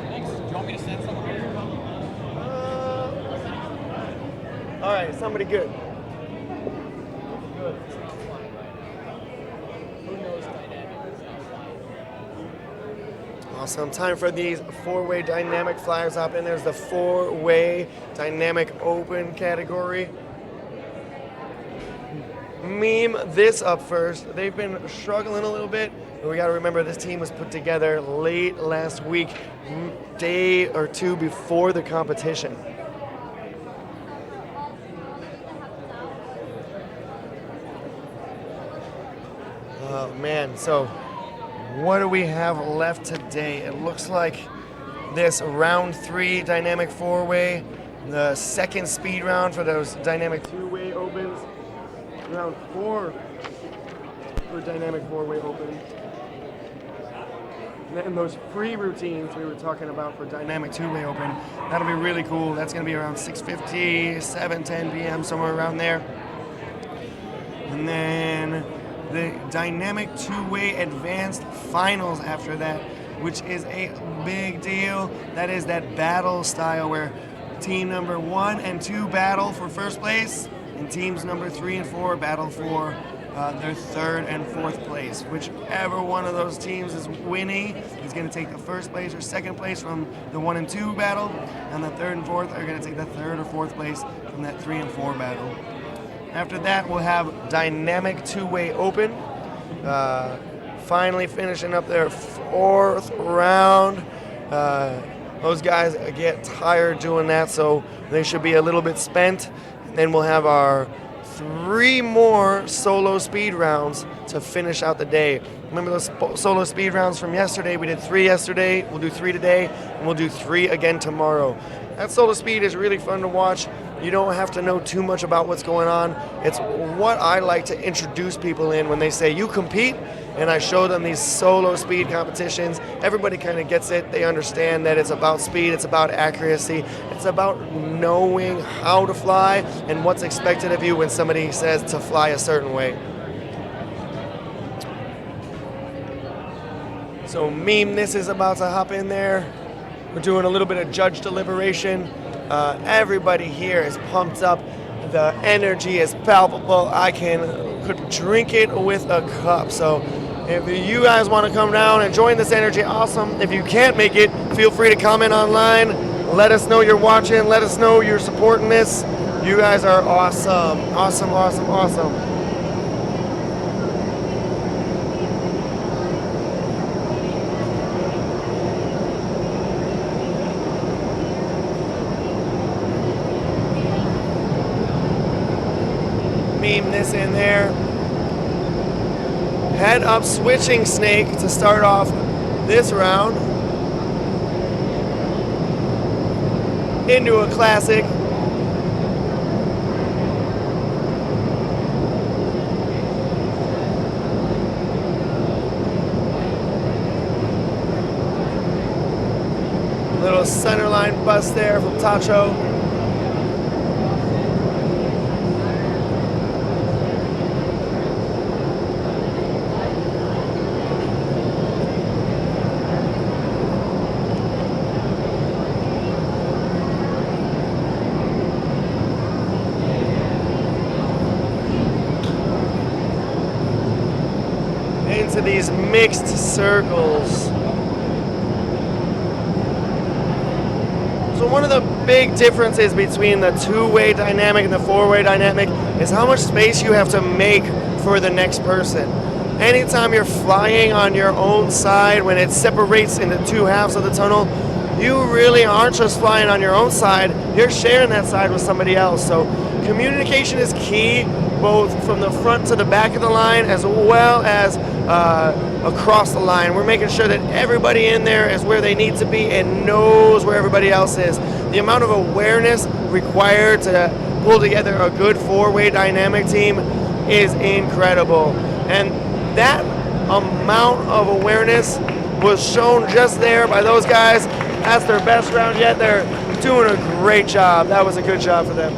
Thanks. Do you want me to send someone here?
All right, somebody good. Awesome. Time for these four-way dynamic flyers up, and there's the four-way dynamic open category. Meme this up first. They've been struggling a little bit, but we got to remember this team was put together late last week, day or two before the competition. Oh man, so what do we have left today? It looks like this round 3 dynamic 4-way, the second speed round for those dynamic 2-way opens, round 4 for dynamic 4-way open. And then those free routines we were talking about for dynamic 2-way open, that'll be really cool. That's gonna be around 6:50, 7:10 p.m., somewhere around there. And then the dynamic 2-way advanced finals after that, which is a big deal. That is that battle style where team number 1 and 2 battle for first place, and teams number 3 and 4 battle for their third and fourth place. Whichever one of those teams is winning is going to take the first place or second place from the 1 and 2 battle, and the third and fourth are going to take the third or fourth place from that 3 and 4 battle. After that, we'll have dynamic 2-way open. Finally finishing up their 4th round. Those guys get tired doing that, so they should be a little bit spent. And then we'll have our 3 more solo speed rounds to finish out the day. Remember those solo speed rounds from yesterday? We did 3 yesterday, we'll do 3 today, and we'll do 3 again tomorrow. That solo speed is really fun to watch. You don't have to know too much about what's going on. It's what I like to introduce people in when they say, you compete, and I show them these solo speed competitions. Everybody kind of gets it. They understand that it's about speed, it's about accuracy, it's about knowing how to fly and what's expected of you when somebody says to fly a certain way. So Meme This is about to hop in there. We're doing a little bit of judge deliberation. Everybody here is pumped up. The energy is palpable. I could drink it with a cup. So if you guys want to come down and join this energy, awesome. If you can't make it, feel free to comment online. Let us know you're watching. Let us know you're supporting this. You guys are awesome. Awesome, awesome, awesome. Meme this in there. Head up switching snake to start off this round. Into a classic. little centerline bust there from Tacho. Into these mixed circles. So one of the big differences between the two-way dynamic and the four-way dynamic is how much space you have to make for the next person. Anytime you're flying on your own side, when it separates into two halves of the tunnel, you really aren't just flying on your own side, you're sharing that side with somebody else. So communication is key, both from the front to the back of the line as well as across the line. We're making sure that everybody in there is where they need to be and knows where everybody else is. The amount of awareness required to pull together a good four-way dynamic team is incredible. And that amount of awareness was shown just there by those guys. That's their best round yet. They're doing a great job. That was a good job for them.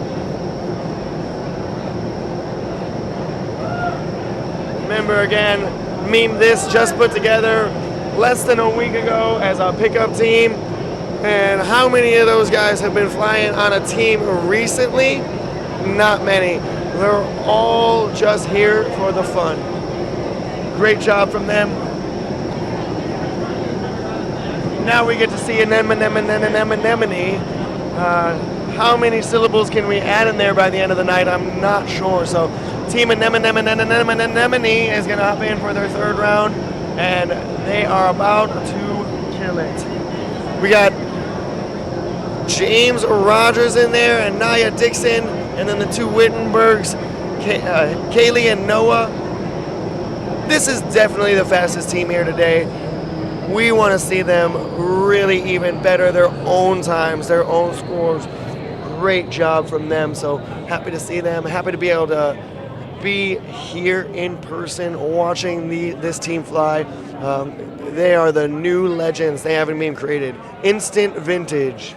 Remember again, Meme This just put together less than a week ago as a pickup team. And how many of those guys have been flying on a team recently? Not many. They're all just here for the fun. Great job from them. Now we get to see anemone. How many syllables can we add in there by the end of the night? I'm not sure. So Team Anemone is going to hop in for their third round, and they are about to kill it. We got James Rogers in there and Nia Dixon, and then the two Wittenbergs, Kaylee and Noah. This is definitely the fastest team here today. We want to see them really even better their own times, their own scores. Great job from them. So happy to see them. Happy to be able to be here in person watching this team fly. They are the new legends. They haven't been created. Instant vintage.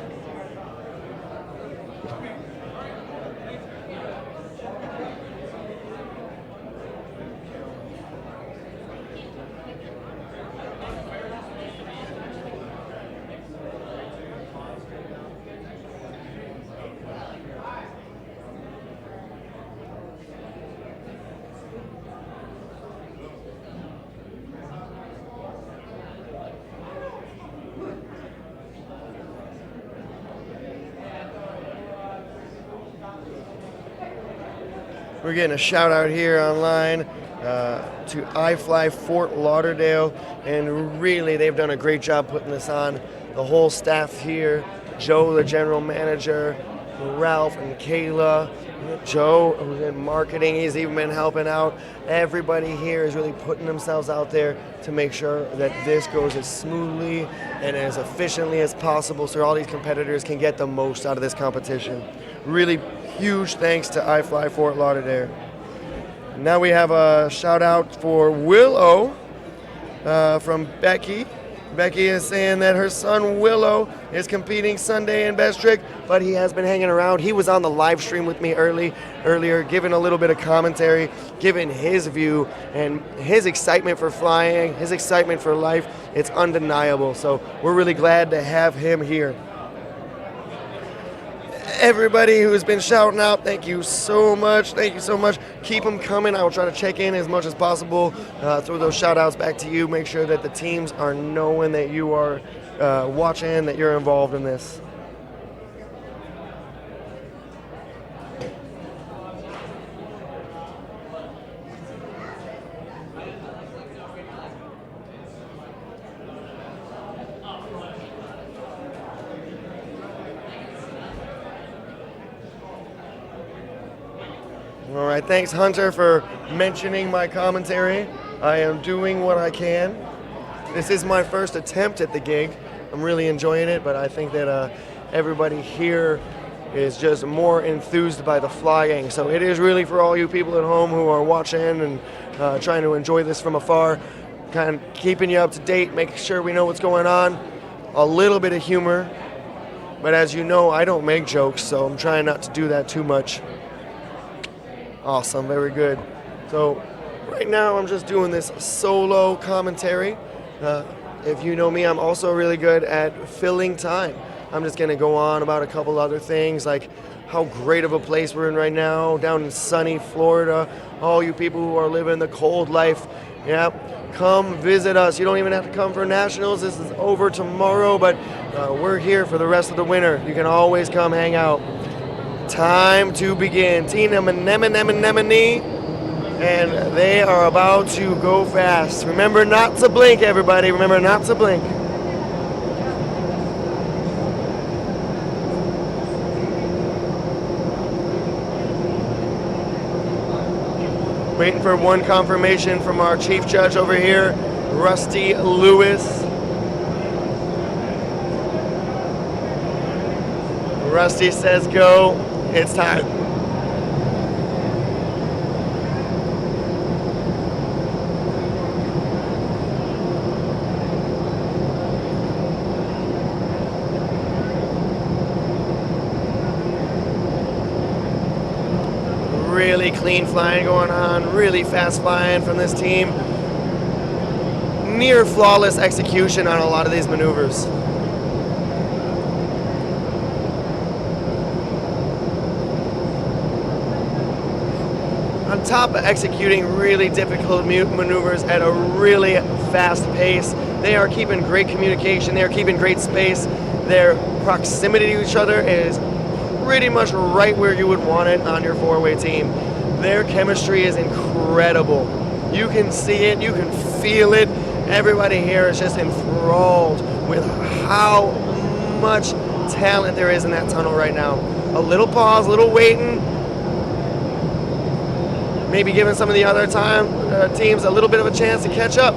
We're getting a shout out here online to iFLY Fort Lauderdale, and really they've done a great job putting this on. The whole staff here, Joe, the general manager, Ralph and Kayla, Joe, who's in marketing, he's even been helping out. Everybody here is really putting themselves out there to make sure that this goes as smoothly and as efficiently as possible so all these competitors can get the most out of this competition. Really huge thanks to iFLY Fort Lauderdale. Now we have a shout out for Willow from Becky. Becky is saying that her son Willow is competing Sunday in Best Trick, but he has been hanging around. He was on the live stream with me earlier, giving a little bit of commentary, giving his view and his excitement for flying, his excitement for life. It's undeniable. So we're really glad to have him here. Everybody who's been shouting out, thank you so much. Thank you so much. Keep them coming. I will try to check in as much as possible. Throw those shout outs back to you. Make sure that the teams are knowing that you are watching, that you're involved in this. All right, thanks Hunter for mentioning my commentary. I am doing what I can. This is my first attempt at the gig. I'm really enjoying it, but I think that everybody here is just more enthused by the flying. So it is really for all you people at home who are watching and trying to enjoy this from afar, kind of keeping you up to date, making sure we know what's going on. A little bit of humor, But as you know, I don't make jokes, so I'm trying not to do that too much. Awesome, very good. So right now I'm just doing this solo commentary. If you know me, I'm also really good at filling time. I'm just going to go on about a couple other things, like how great of a place we're in right now, down in sunny Florida. All you people who are living the cold life, yeah, come visit us. You don't even have to come for Nationals. This is over tomorrow, but we're here for the rest of the winter. You can always come hang out. Time to begin. Team Anemone, and they are about to go fast. Remember not to blink, everybody. Remember not to blink. Waiting for one confirmation from our chief judge over here, Rusty Lewis. Rusty says go. It's time. Really clean flying going on, really fast flying from this team. Near flawless execution on a lot of these maneuvers. On top of executing really difficult maneuvers at a really fast pace, they are keeping great communication, they are keeping great space. Their proximity to each other is pretty much right where you would want it on your four-way team. Their chemistry is incredible. You can see it, you can feel it. Everybody here is just enthralled with how much talent there is in that tunnel right now. A little pause, a little waiting, maybe giving some of the other teams a little bit of a chance to catch up.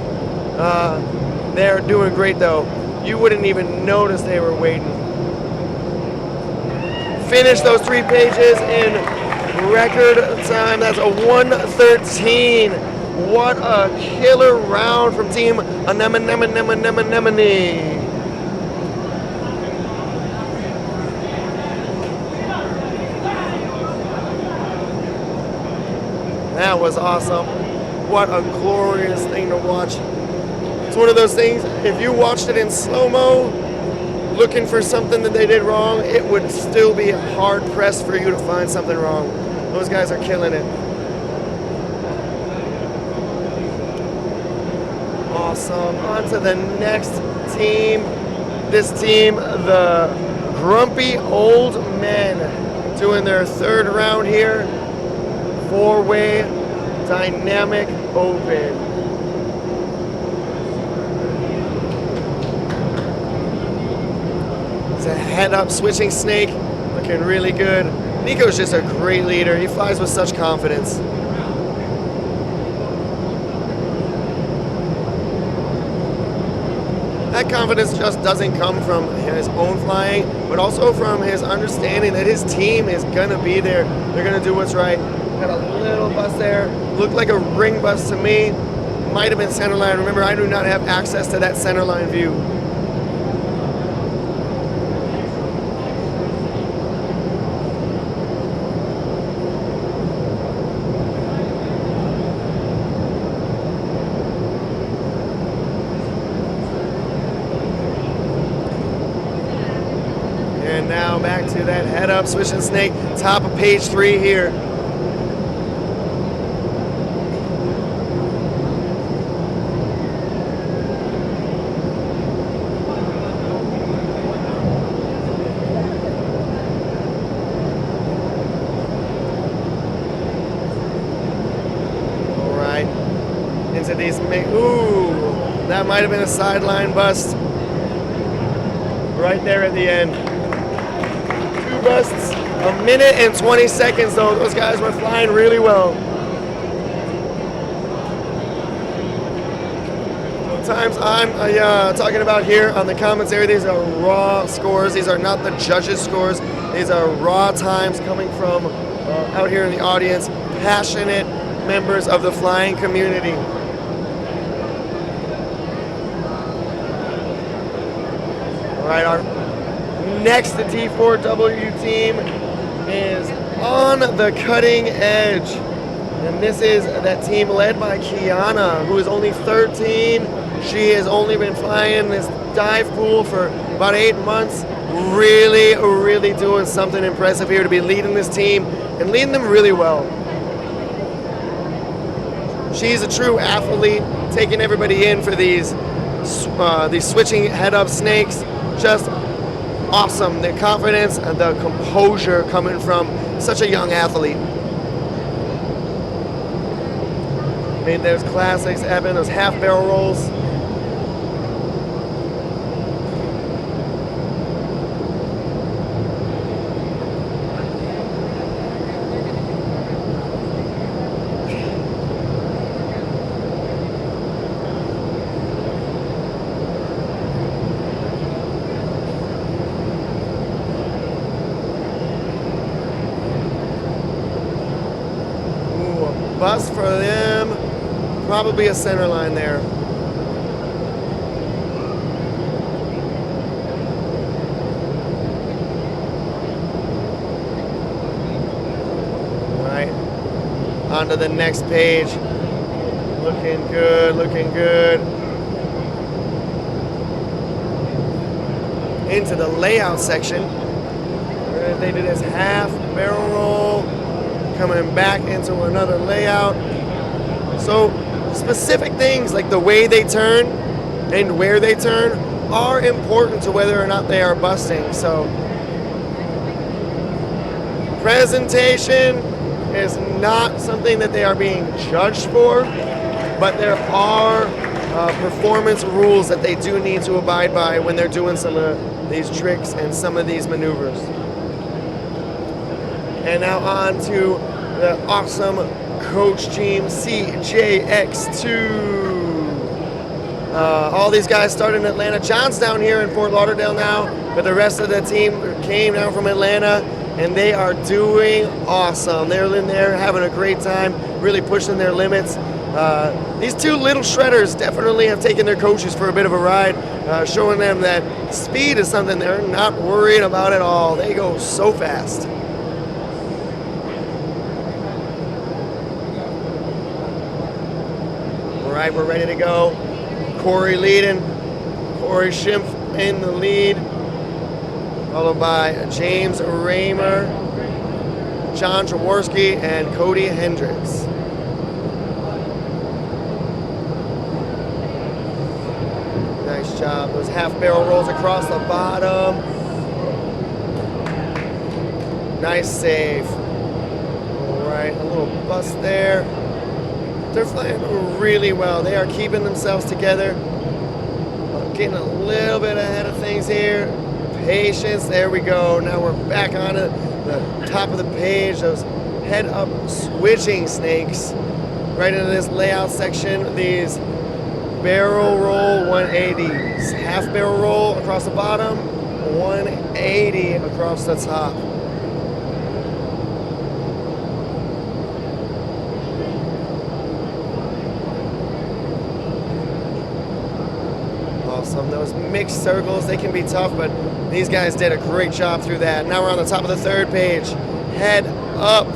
They're doing great though. You wouldn't even notice they were waiting. Finish those 3 pages in record time. That's a 1:13. What a killer round from Team Anemone. That was awesome. What a glorious thing to watch. It's one of those things, if you watched it in slow-mo, looking for something that they did wrong, it would still be hard pressed for you to find something wrong. Those guys are killing it. Awesome. On to the next team. This team, the Grumpy Old Men, doing their 3rd round here. 4-way dynamic open. It's a head-up switching snake, looking really good. Nico's just a great leader. He flies with such confidence. That confidence just doesn't come from his own flying, but also from his understanding that his team is gonna be there. They're gonna do what's right. Had a little bust there. Looked like a ring bust to me. Might have been center line. Remember, I do not have access to that center line view. And now back to that head up switching snake, top of page 3 here. All right, into these, ooh, that might have been a sideline bust right there at the end. Busts, 1 minute and 20 seconds though. Those guys were flying really well. Sometimes I'm talking about here on the commentary, these are raw scores. These are not the judges' scores. These are raw times coming from out here in the audience, passionate members of the flying community. All right, our next D4W team is on the cutting edge. And this is that team led by Kiana, who is only 13. She has only been flying this dive pool for about 8 months. Really, really doing something impressive here to be leading this team and leading them really well. She's a true athlete, taking everybody in for these switching head-up snakes. Just awesome. The confidence and the composure coming from such a young athlete. Made those classics, Evan, those half barrel rolls. Bus for them, probably a center line there. All right, on to the next page. Looking good, looking good. Into the layout section. They do this half barrel roll, coming back into another layout. So specific things like the way they turn and where they turn are important to whether or not they are busting. So presentation is not something that they are being judged for, but there are performance rules that they do need to abide by when they're doing some of these tricks and some of these maneuvers. And now on to the awesome coach team, CJX2. All these guys started in Atlanta. John's down here in Fort Lauderdale now, but the rest of the team came down from Atlanta, and they are doing awesome. They're in there having a great time, really pushing their limits. These two little shredders definitely have taken their coaches for a bit of a ride, showing them that speed is something they're not worried about at all. They go so fast. All right, we're ready to go. Corey leading. Corey Schimpf in the lead, followed by James Raymer, John Jaworski, and Cody Hendricks. Nice job. Those half barrel rolls across the bottom. Nice save. All right, a little bust there. They're flying really well. They are keeping themselves together. Getting a little bit ahead of things here. Patience, there we go. Now we're back on the top of the page. Those head up switching snakes. Right into this layout section. These barrel roll 180s. Half barrel roll across the bottom. 180 across the top. Awesome. Those mixed circles, they can be tough, but these guys did a great job through that. Now we're on the top of the third page. Head up.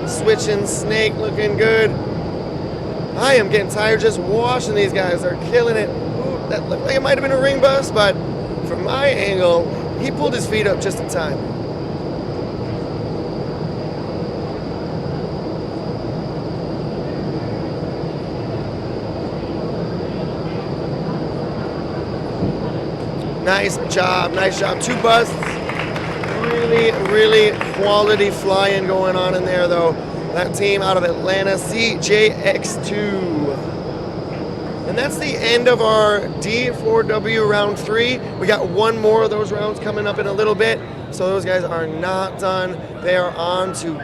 Switching snake, looking good. I am getting tired just watching these guys. They're killing it. Ooh, that looked like it might have been a ring bust, but from my angle, he pulled his feet up just in time. Nice job, nice job. Two busts. Really, really quality flying going on in there, though. That team out of Atlanta, CJX2. And that's the end of our D4W round 3. We got one more of those rounds coming up in a little bit. So those guys are not done. They are on to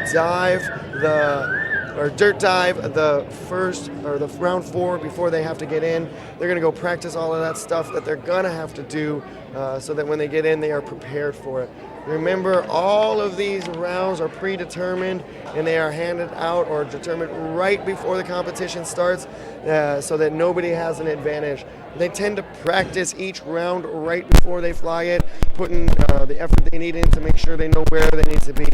dirt dive the first, or the round 4 before they have to get in. They're gonna go practice all of that stuff that they're gonna have to do so that when they get in, they are prepared for it. Remember, all of these rounds are predetermined and they are handed out or determined right before the competition starts so that nobody has an advantage. They tend to practice each round right before they fly it, putting the effort they need in to make sure they know where they need to be.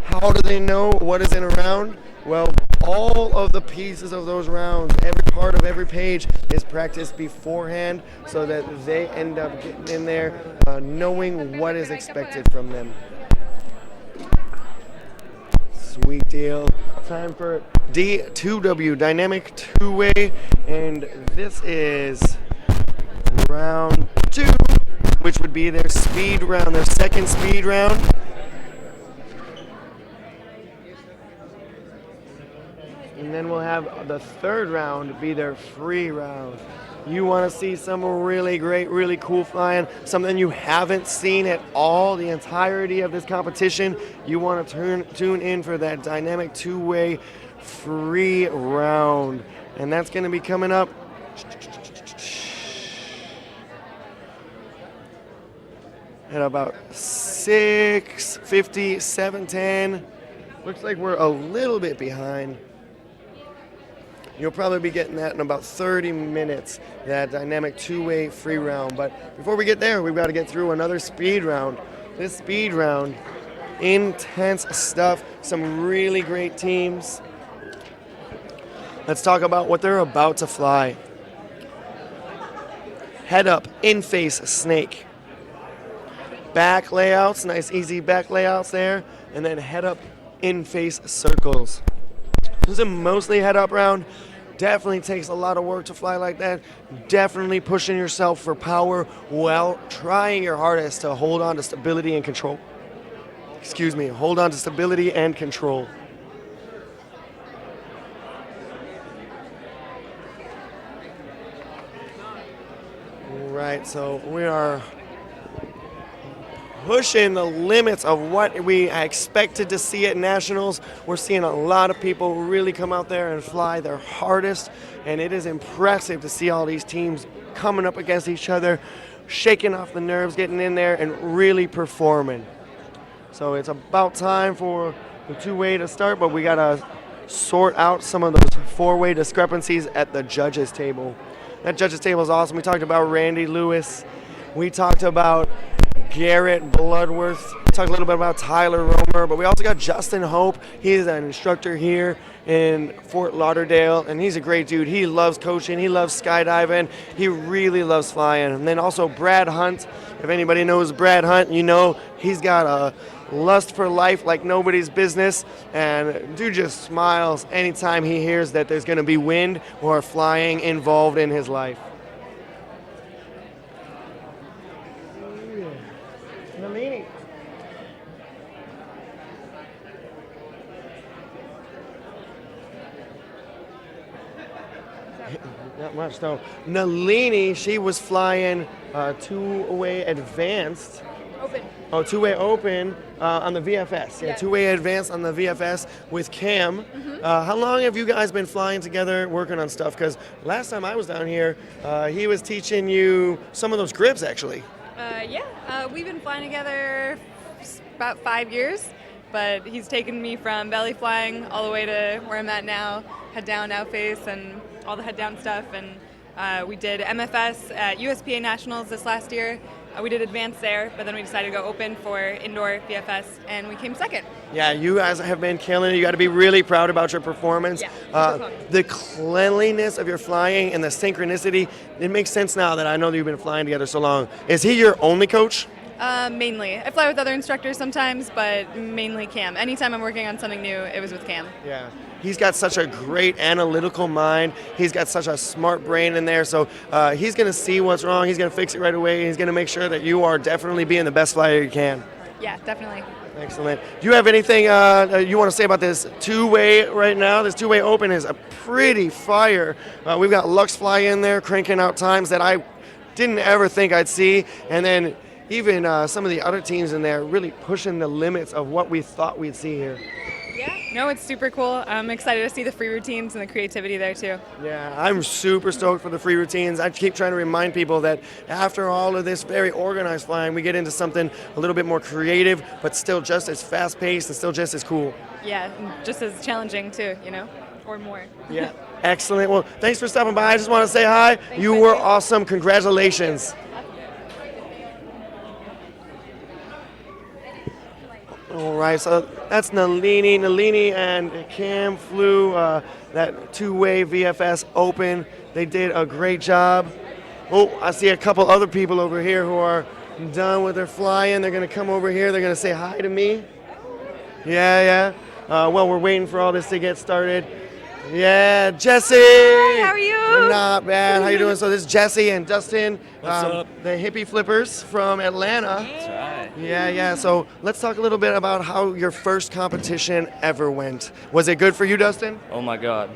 How do they know what is in a round? Well, all of the pieces of those rounds, every part of every page is practiced beforehand so that they end up getting in there knowing what is expected from them. Sweet deal. Time for D2W, dynamic two-way, and this is round 2, which would be their speed round, their second speed round. And then we'll have the third round be their free round. You want to see some really great, really cool flying, something you haven't seen at all the entirety of this competition. You want to tune in for that dynamic two-way free round. And that's going to be coming up at about 6:50, 7:10. Looks like we're a little bit behind. You'll probably be getting that in about 30 minutes, that dynamic two-way free round. But before we get there, we've got to get through another speed round. This speed round, intense stuff, some really great teams. Let's talk about what they're about to fly. Head up, in-face snake. Back layouts, nice easy back layouts there. And then head up, in-face circles. This is a mostly head up round. Definitely takes a lot of work to fly like that. Definitely pushing yourself for power while trying your hardest to hold on to stability and control. Excuse me, hold on to stability and control. Right, so we are pushing the limits of what we expected to see at Nationals. We're seeing a lot of people really come out there and fly their hardest, and it is impressive to see all these teams coming up against each other, shaking off the nerves, getting in there, and really performing. So it's about time for the two-way to start, but we gotta sort out some of those four-way discrepancies at the judges table. That judges table is awesome. We talked about Randy Lewis. We talked about Garrett Bloodworth. We talked a little bit about Tyler Romer, but we also got Justin Hope. He's an instructor here in Fort Lauderdale, and he's a great dude. He loves coaching. He loves skydiving. He really loves flying. And then also Brad Hunt. If anybody knows Brad Hunt, you know he's got a lust for life like nobody's business, and dude just smiles anytime he hears that there's going to be wind or flying involved in his life. Nalini. Not much though. Nalini, she was flying two-way advanced.
Open.
Oh, two-way open on the VFS. Yeah, two-way advanced on the VFS with Cam. How long have you guys been flying together, working on stuff? Because last time I was down here, he was teaching you some of those grips, actually.
We've been flying together about 5 years, but he's taken me from belly flying all the way to where I'm at now, head down, out face, and all the head down stuff. And we did MFS at USPA Nationals this last year. We did advanced there, but then we decided to go open for indoor VFS, and we came second.
Yeah, you guys have been killing it. You got to be really proud about your performance.
Yeah,
the cleanliness of your flying and the synchronicity, it makes sense now that I know that you've been flying together so long. Is he your only coach?
Mainly. I fly with other instructors sometimes, but mainly Cam. Anytime I'm working on something new, it was with Cam.
Yeah. He's got such a great analytical mind. He's got such a smart brain in there. So he's going to see what's wrong. He's going to fix it right away. He's going to make sure that you are definitely being the best flyer you can.
Yeah, definitely.
Excellent. Do you have anything you want to say about this two-way right now? This two-way open is a pretty fire. We've got Lux Fly in there cranking out times that I didn't ever think I'd see. And then even some of the other teams in there really pushing the limits of what we thought we'd see here.
Yeah, no, it's super cool. I'm excited to see the free routines and the creativity there too.
Yeah, I'm super stoked for the free routines. I keep trying to remind people that after all of this very organized flying, we get into something a little bit more creative, but still just as fast-paced and still just as cool.
Yeah, and just as challenging too, you know, or more.
Yeah, excellent. Well, thanks for stopping by. I just want to say hi. You were awesome. Congratulations. All right, so that's Nalini. Nalini and Cam flew that two-way VFS Open. They did a great job. Oh, I see a couple other people over here who are done with their flying. They're going to come over here. They're going to say hi to me. Yeah. Well, we're waiting for all this to get started. Yeah, Jesse.
Hi, how are you?
Not bad. How you doing? So this is Jesse and Dustin,
What's up?
the hippie flippers from Atlanta.
That's right.
Yeah. So let's talk a little bit about how your first competition ever went. Was it good for you, Dustin?
Oh my God.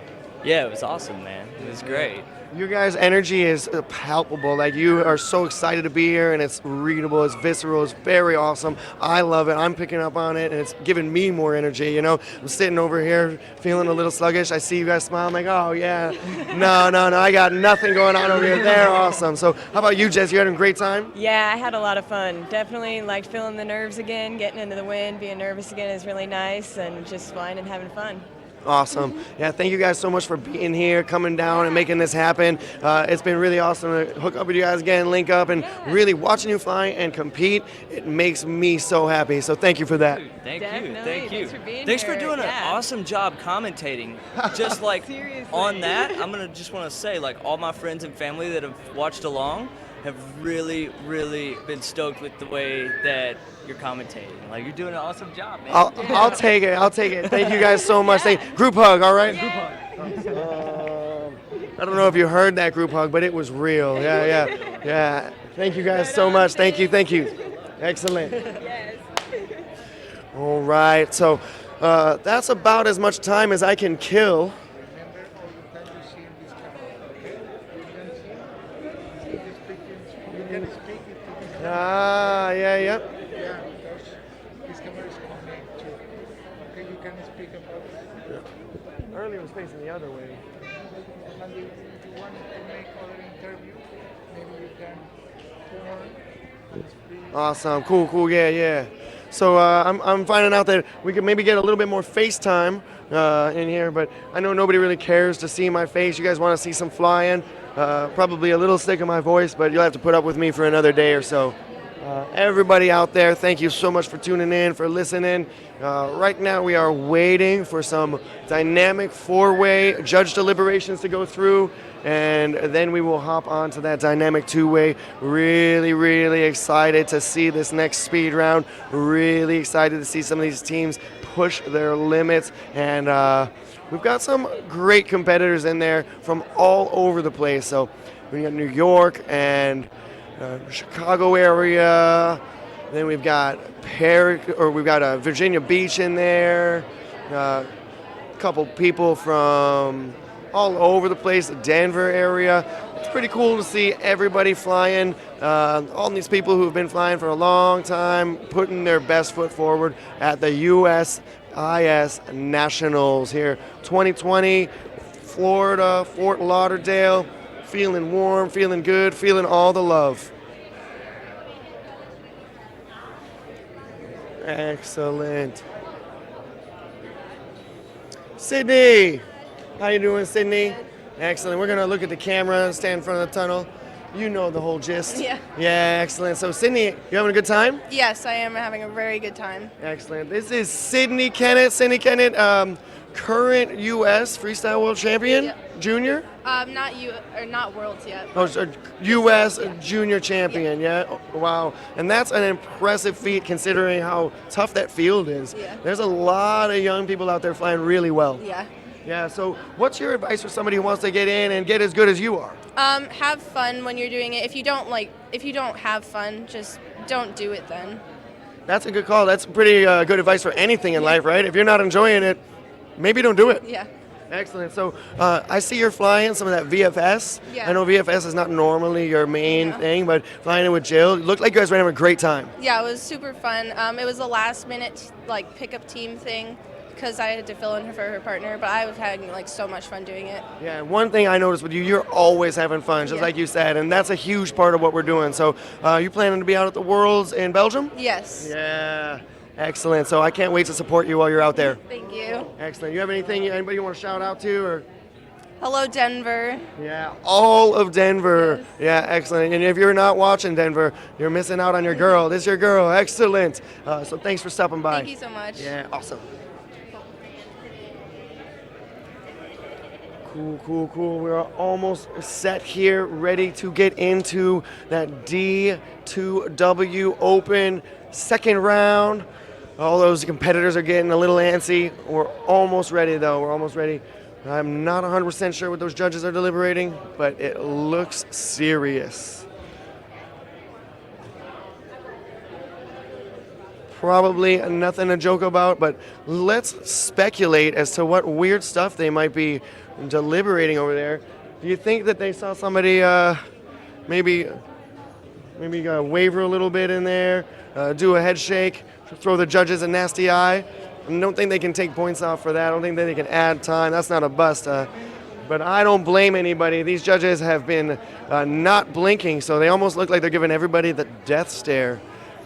Yeah, it was awesome, man. It was great.
Your guys' energy is palpable. Like, you are so excited to be here, and it's readable, it's visceral, it's very awesome. I love it. I'm picking up on it, and it's giving me more energy, you know? I'm sitting over here feeling a little sluggish. I see you guys smile. I'm like, oh, yeah. No. I got nothing going on over here. They're awesome. So how about you, Jess? You having a great time?
Yeah, I had a lot of fun. Definitely liked feeling the nerves again, getting into the wind, being nervous again is really nice, and just flying and having fun.
Awesome. Yeah, thank you guys so much for being here, coming down and making this happen. It's been really awesome to hook up with you guys again, link up, and really watching you fly and compete. It makes me so happy. So thank you for that.
Thank you.
Thanks for being
Thanks
here.
for doing an awesome job commentating. Just like on that, I'm gonna just want to say, like, all my friends and family that have watched along have really, really been stoked with the way that you're commentating. Like, you're doing an awesome job, man.
I'll take it. Thank you guys so much. Group hug, all right? Group hug. I don't know if you heard that group hug, but it was real. Yeah. Thank you guys so much. Thank you. Excellent. All right. So that's about as much time as I can kill. Yeah.
This camera is coming too. Okay, you can speak about it.
Earlier was facing the other way.
And if you want to make other interview, maybe you can turn and speak.
Awesome. Cool. Yeah. So I'm finding out that we could maybe get a little bit more FaceTime in here, but I know nobody really cares to see my face. You guys want to see some flying. Probably a little sick of my voice, but you'll have to put up with me for another day or so. Everybody out there, thank you so much for tuning in, for listening. Right now we are waiting for some dynamic four-way judge deliberations to go through, and then we will hop onto that dynamic two-way. Really excited to see this next speed round. Really excited to see some of these teams push their limits, and we've got some great competitors in there from all over the place. So we got New York and Chicago area. Then we've got Virginia Beach in there. A couple people from all over the place, the Denver area. It's pretty cool to see everybody flying. All these people who've been flying for a long time, putting their best foot forward at the USIS Nationals here. 2020, Florida, Fort Lauderdale. Feeling warm, feeling good, feeling all the love. Excellent. Sydney, how you doing, Sydney? Excellent. We're gonna look at the camera, stand in front of the tunnel. You know the whole gist.
Yeah.
Yeah, excellent. So Sydney, you having a good time?
Yes, I am having a very good time.
Excellent. This is Sydney Kennett. Sydney Kennett, current U.S. Freestyle World Champion, Junior.
Not worlds yet.
Oh, so U.S. Junior Champion, yeah? Oh, wow. And that's an impressive feat considering how tough that field is.
Yeah.
There's a lot of young people out there flying really well.
Yeah.
Yeah, so what's your advice for somebody who wants to get in and get as good as you are?
Have fun when you're doing it. If you don't have fun, just don't do it then.
That's a good call. That's pretty good advice for anything in life, right? If you're not enjoying it, maybe don't do it.
Yeah.
Excellent. So I see you're flying some of that VFS.
Yeah.
I know VFS is not normally your main thing, but flying it with Jill, it looked like you guys were having a great time.
Yeah, it was super fun. It was a last minute pickup team thing. because I had to fill in for her partner, but I was having like so much fun doing it.
Yeah, one thing I noticed with you, you're always having fun, just
Yeah.
like you said, and that's a huge part of what we're doing. So you planning to be out at the Worlds in Belgium?
Yes.
Yeah, excellent. So I can't wait to support you while you're out there.
Thank you.
Excellent. You have anybody you want to shout out to? Or
Hello, Denver.
yeah, all of Denver. Yeah, excellent. And if you're not watching Denver, you're missing out on your girl. This is your girl. Excellent. So thanks for stopping by.
Thank you so much.
Yeah, awesome. Cool. We're almost set here, ready to get into that D2W Open second round. All those competitors are getting a little antsy. We're almost ready, though. We're almost ready. I'm not 100% sure what those judges are deliberating, but it looks serious. Probably nothing to joke about, but let's speculate as to what weird stuff they might be deliberating over there. Do you think that they saw somebody maybe waver a little bit in there, do a head shake, throw the judges a nasty eye? I don't think they can take points off for that. I don't think that they can add time. That's not a bust. But I don't blame anybody. These judges have been not blinking, so they almost look like they're giving everybody the death stare.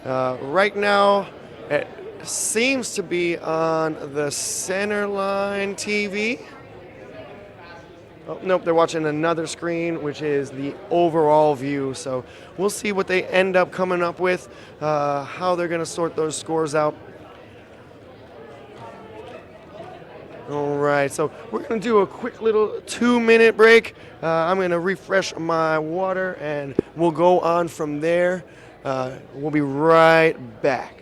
Right now, it seems to be on the Centerline TV. Oh, nope, they're watching another screen, which is the overall view. So we'll see what they end up coming up with, how they're going to sort those scores out. All right, so we're going to do a quick little 2-minute break. I'm going to refresh my water, and we'll go on from there. We'll be right back.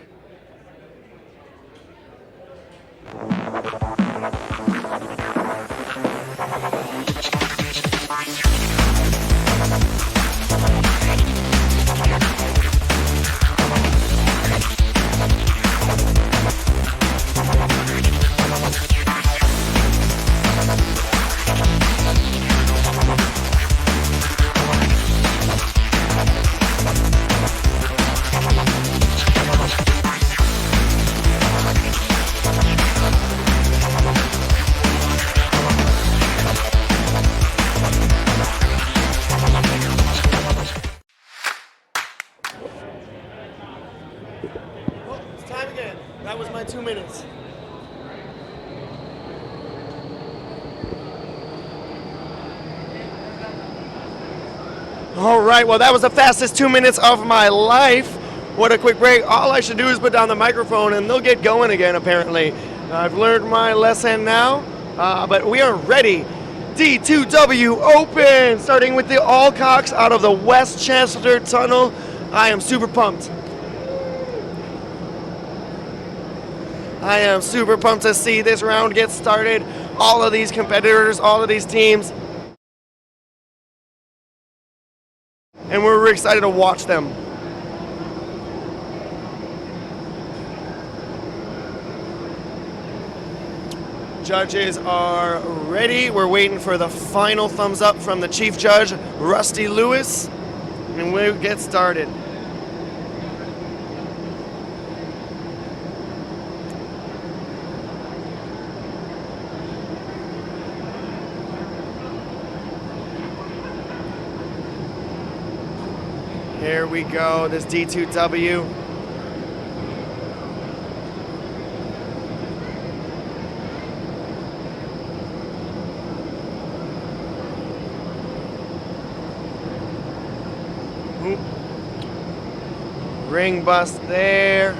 Time again. That was my 2 minutes. All right, well, that was the fastest 2 minutes of my life. What a quick break. All I should do is put down the microphone and they'll get going again, apparently. I've learned my lesson now, but we are ready. D2W Open, starting with the Allcocks out of the West Chancellor Tunnel. I am super pumped. I am super pumped to see this round get started. All of these competitors, all of these teams. And we're really excited to watch them. Judges are ready. We're waiting for the final thumbs up from the chief judge, Rusty Lewis, and we'll get started. Here we go, this D2W. Oop. Ring bust there.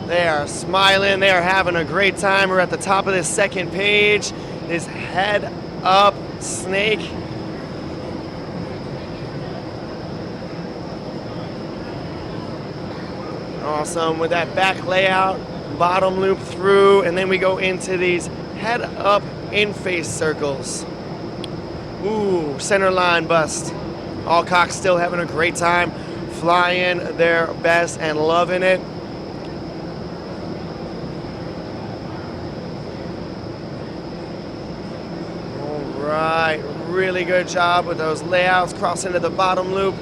They are smiling, they are having a great time. We're at the top of this second page. This head up snake. Awesome with that back layout, bottom loop through, and then we go into these head up in face circles. Ooh, center line bust. Allcocks still having a great time, flying their best and loving it. Right, really good job with those layouts, crossing to the bottom loop.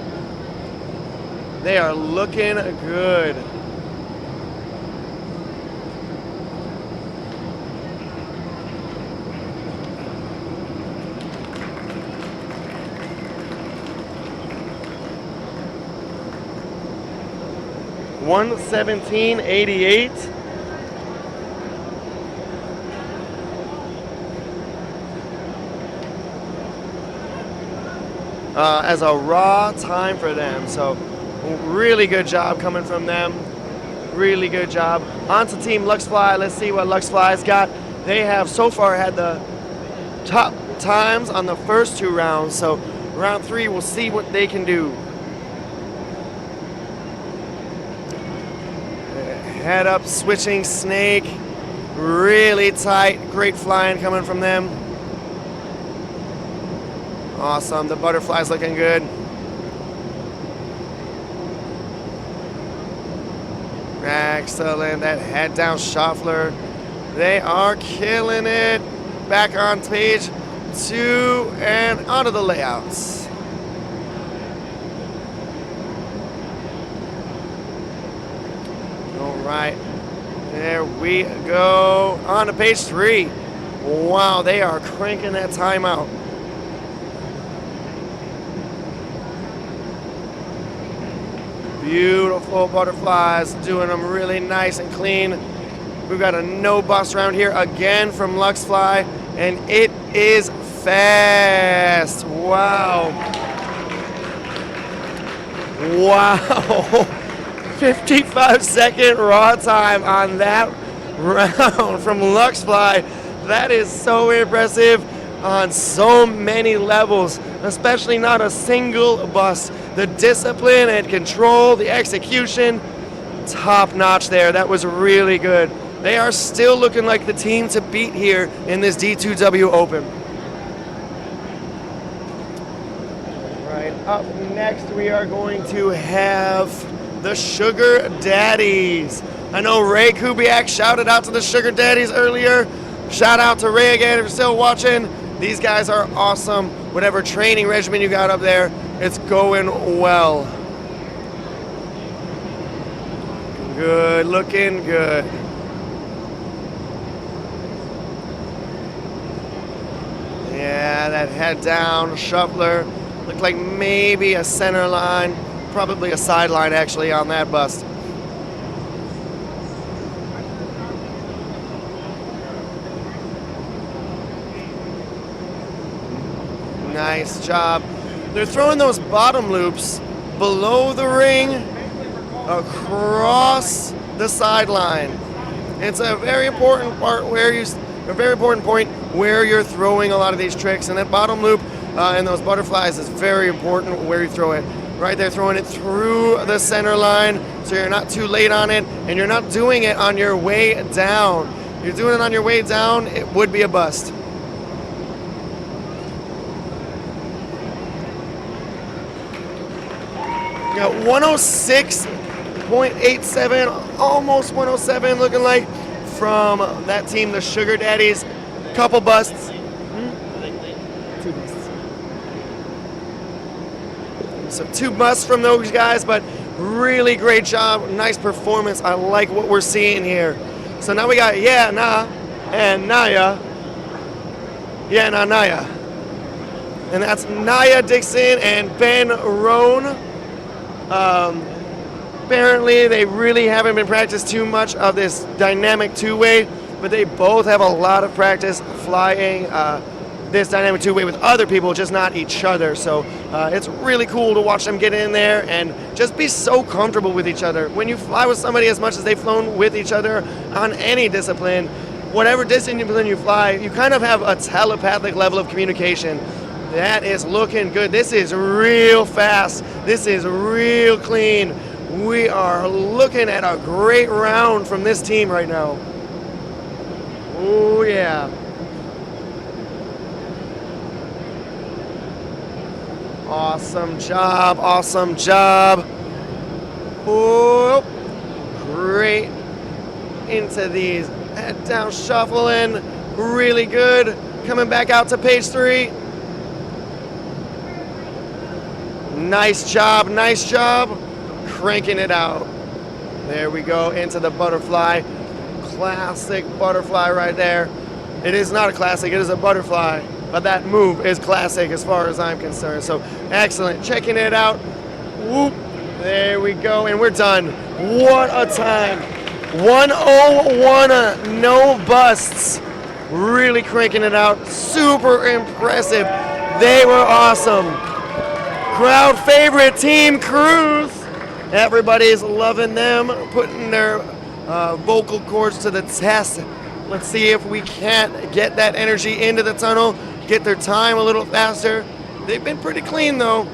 They are looking good. $117.88. As a raw time for them. So really good job coming from them. Really good job. On to Team LuxFly. Let's see what LuxFly's got. They have so far had the top times on the first 2 rounds. So round 3, we'll see what they can do. Head up, switching snake. Really tight. Great flying coming from them. Awesome. The butterfly's looking good. Excellent. That head down shuffler. They are killing it. Back on page 2 and onto the layouts. All right. There we go. On to page 3. Wow, they are cranking that time out. Beautiful butterflies, doing them really nice and clean. We've got a no bust round here again from LuxFly, and it is fast. Wow. Wow. 55-second raw time on that round from LuxFly. That is so impressive on so many levels, especially not a single bust. The discipline and control, the execution, top notch there. That was really good. They are still looking like the team to beat here in this D2W Open. Right, up next we are going to have the Sugar Daddies. I know Ray Kubiak shouted out to the Sugar Daddies earlier. Shout out to Ray again if you're still watching. These guys are awesome. Whatever training regimen you got up there, it's going well. Good, looking good. Yeah, that head down shuffler. Looked like maybe a center line, probably a sideline actually on that bust. Nice job. They're throwing those bottom loops below the ring, across the sideline. It's a very important part where point where you're throwing a lot of these tricks, and that bottom loop and those butterflies is very important where you throw it. Right there, throwing it through the center line, so you're not too late on it, and you're not doing it on your way down. If you're doing it on your way down, it would be a bust. Got 106.87, almost 107 looking like from that team, the Sugar Daddies. Couple busts. 2 busts. So 2 busts from those guys, but really great job, nice performance. I like what we're seeing here. So now we got Yeah Nah and Naya. Yeah Nah Naya. And that's Naya Dixon and Ben Roan. Apparently they really haven't been practiced too much of this dynamic 2-way, but they both have a lot of practice flying this dynamic 2-way with other people, just not each other. So it's really cool to watch them get in there and just be so comfortable with each other. When you fly with somebody as much as they've flown with each other on any discipline, whatever discipline you fly, you kind of have a telepathic level of communication. That is looking good. This is real fast. This is real clean. We are looking at a great round from this team right now. Oh yeah. Awesome job, awesome job. Oh, great. Into these head down shuffling. Really good. Coming back out to page 3. Nice job, nice job. cranking it out. There we go into the butterfly. Classic butterfly right there. It is not a classic, it is a butterfly, but that move is classic as far as I'm concerned. So excellent, checking it out. Whoop, there we go, and we're done. What a time. 101, no busts. Really cranking it out, super impressive. They were awesome. Crowd favorite, Team Cruise. Everybody's loving them, putting their vocal cords to the test. Let's see if we can't get that energy into the tunnel, get their time a little faster. They've been pretty clean though.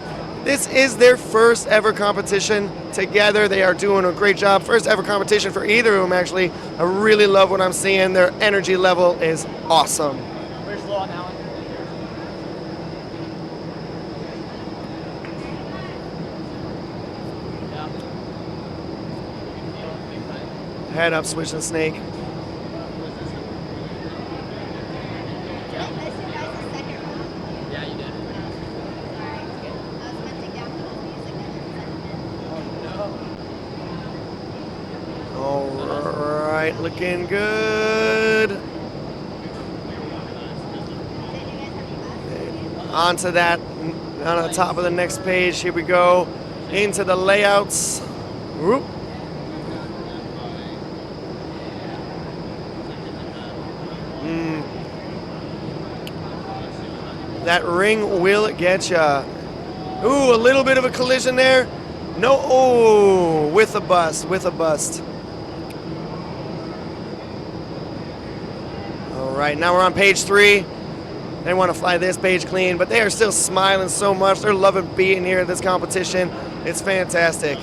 This is their first ever competition together. They are doing a great job. First ever competition for either of them actually. I really love what I'm seeing. Their energy level is awesome.
Where's Law now?
Head up, switch and snake.
Yeah, you did.
All right, looking good. Onto that, on the top of the next page. Here we go into the layouts. Whoop. That ring will get ya. Ooh, a little bit of a collision there. No, oh, with a bust, with a bust. All right, now we're on page 3. They want to fly this page clean, but they are still smiling so much. They're loving being here at this competition. It's fantastic.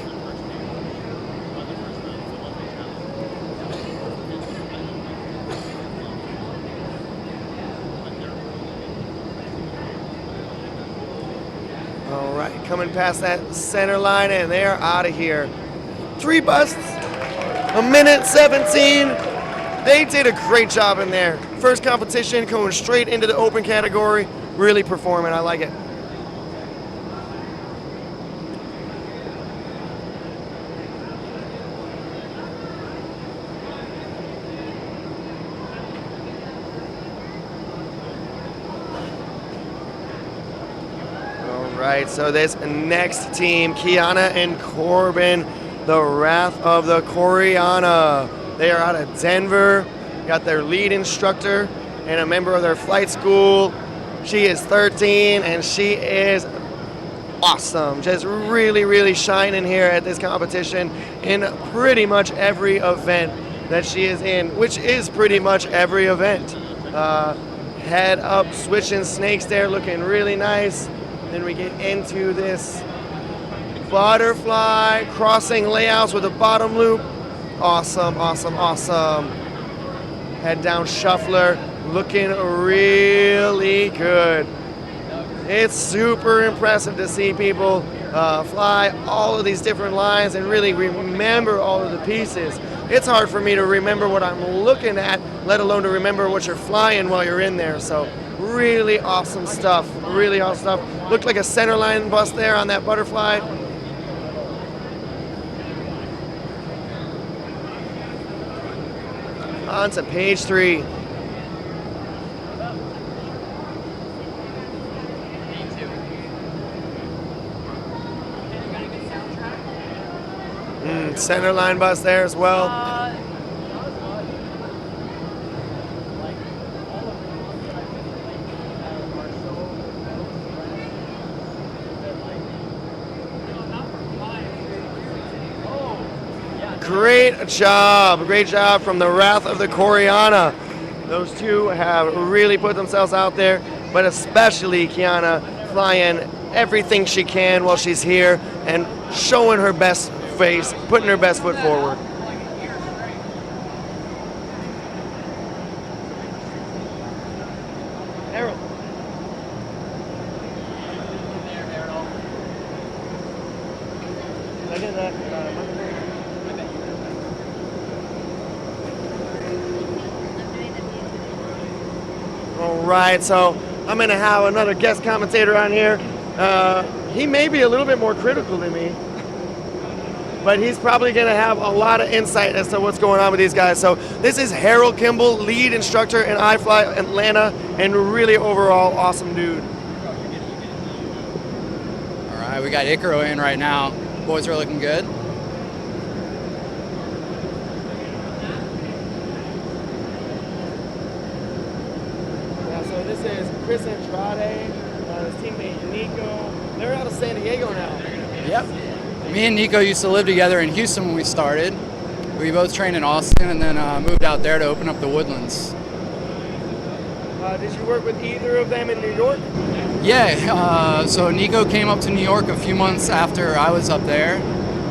All right, coming past that center line, and they are out of here. 3 busts, 1:17. They did a great job in there. First competition, going straight into the open category. Really performing, I like it. All right, so this next team, Kiana and Corbin, the Wrath of the Koreana. They are out of Denver, got their lead instructor and a member of their flight school. She is 13 and she is awesome. Just really, really shining here at this competition in pretty much every event that she is in, which is pretty much every event. Head up, switching snakes there, looking really nice. Then we get into this butterfly crossing layouts with a bottom loop. Awesome, awesome, awesome. Head down shuffler, looking really good. It's super impressive to see people fly all of these different lines and really remember all of the pieces. It's hard for me to remember what I'm looking at, let alone to remember what you're flying while you're in there. So really awesome stuff, really awesome stuff. Looked like a center line bust there on that butterfly. On to page 3. Center line bus there as well. Great job from the Wrath of the Koreana. Those two have really put themselves out there, but especially Kiana flying everything she can while she's here and showing her best face, putting her best foot forward. Errol. Look at that. All right, so I'm going to have another guest commentator on here. He may be a little bit more critical than me. but he's probably going to have a lot of insight as to what's going on with these guys. So this is Harold Kimball, lead instructor in iFLY Atlanta, and really overall awesome dude.
All right, we got Icaro in right now. Boys are looking good.
Yeah, so this is Chris Andrade, his teammate Nico. They're out of San Diego now.
Yep. Me and Nico used to live together in Houston when we started. We both trained in Austin and then moved out there to open up the Woodlands.
Did you work with either of them in New York?
Yeah, so Nico came up to New York a few months after I was up there,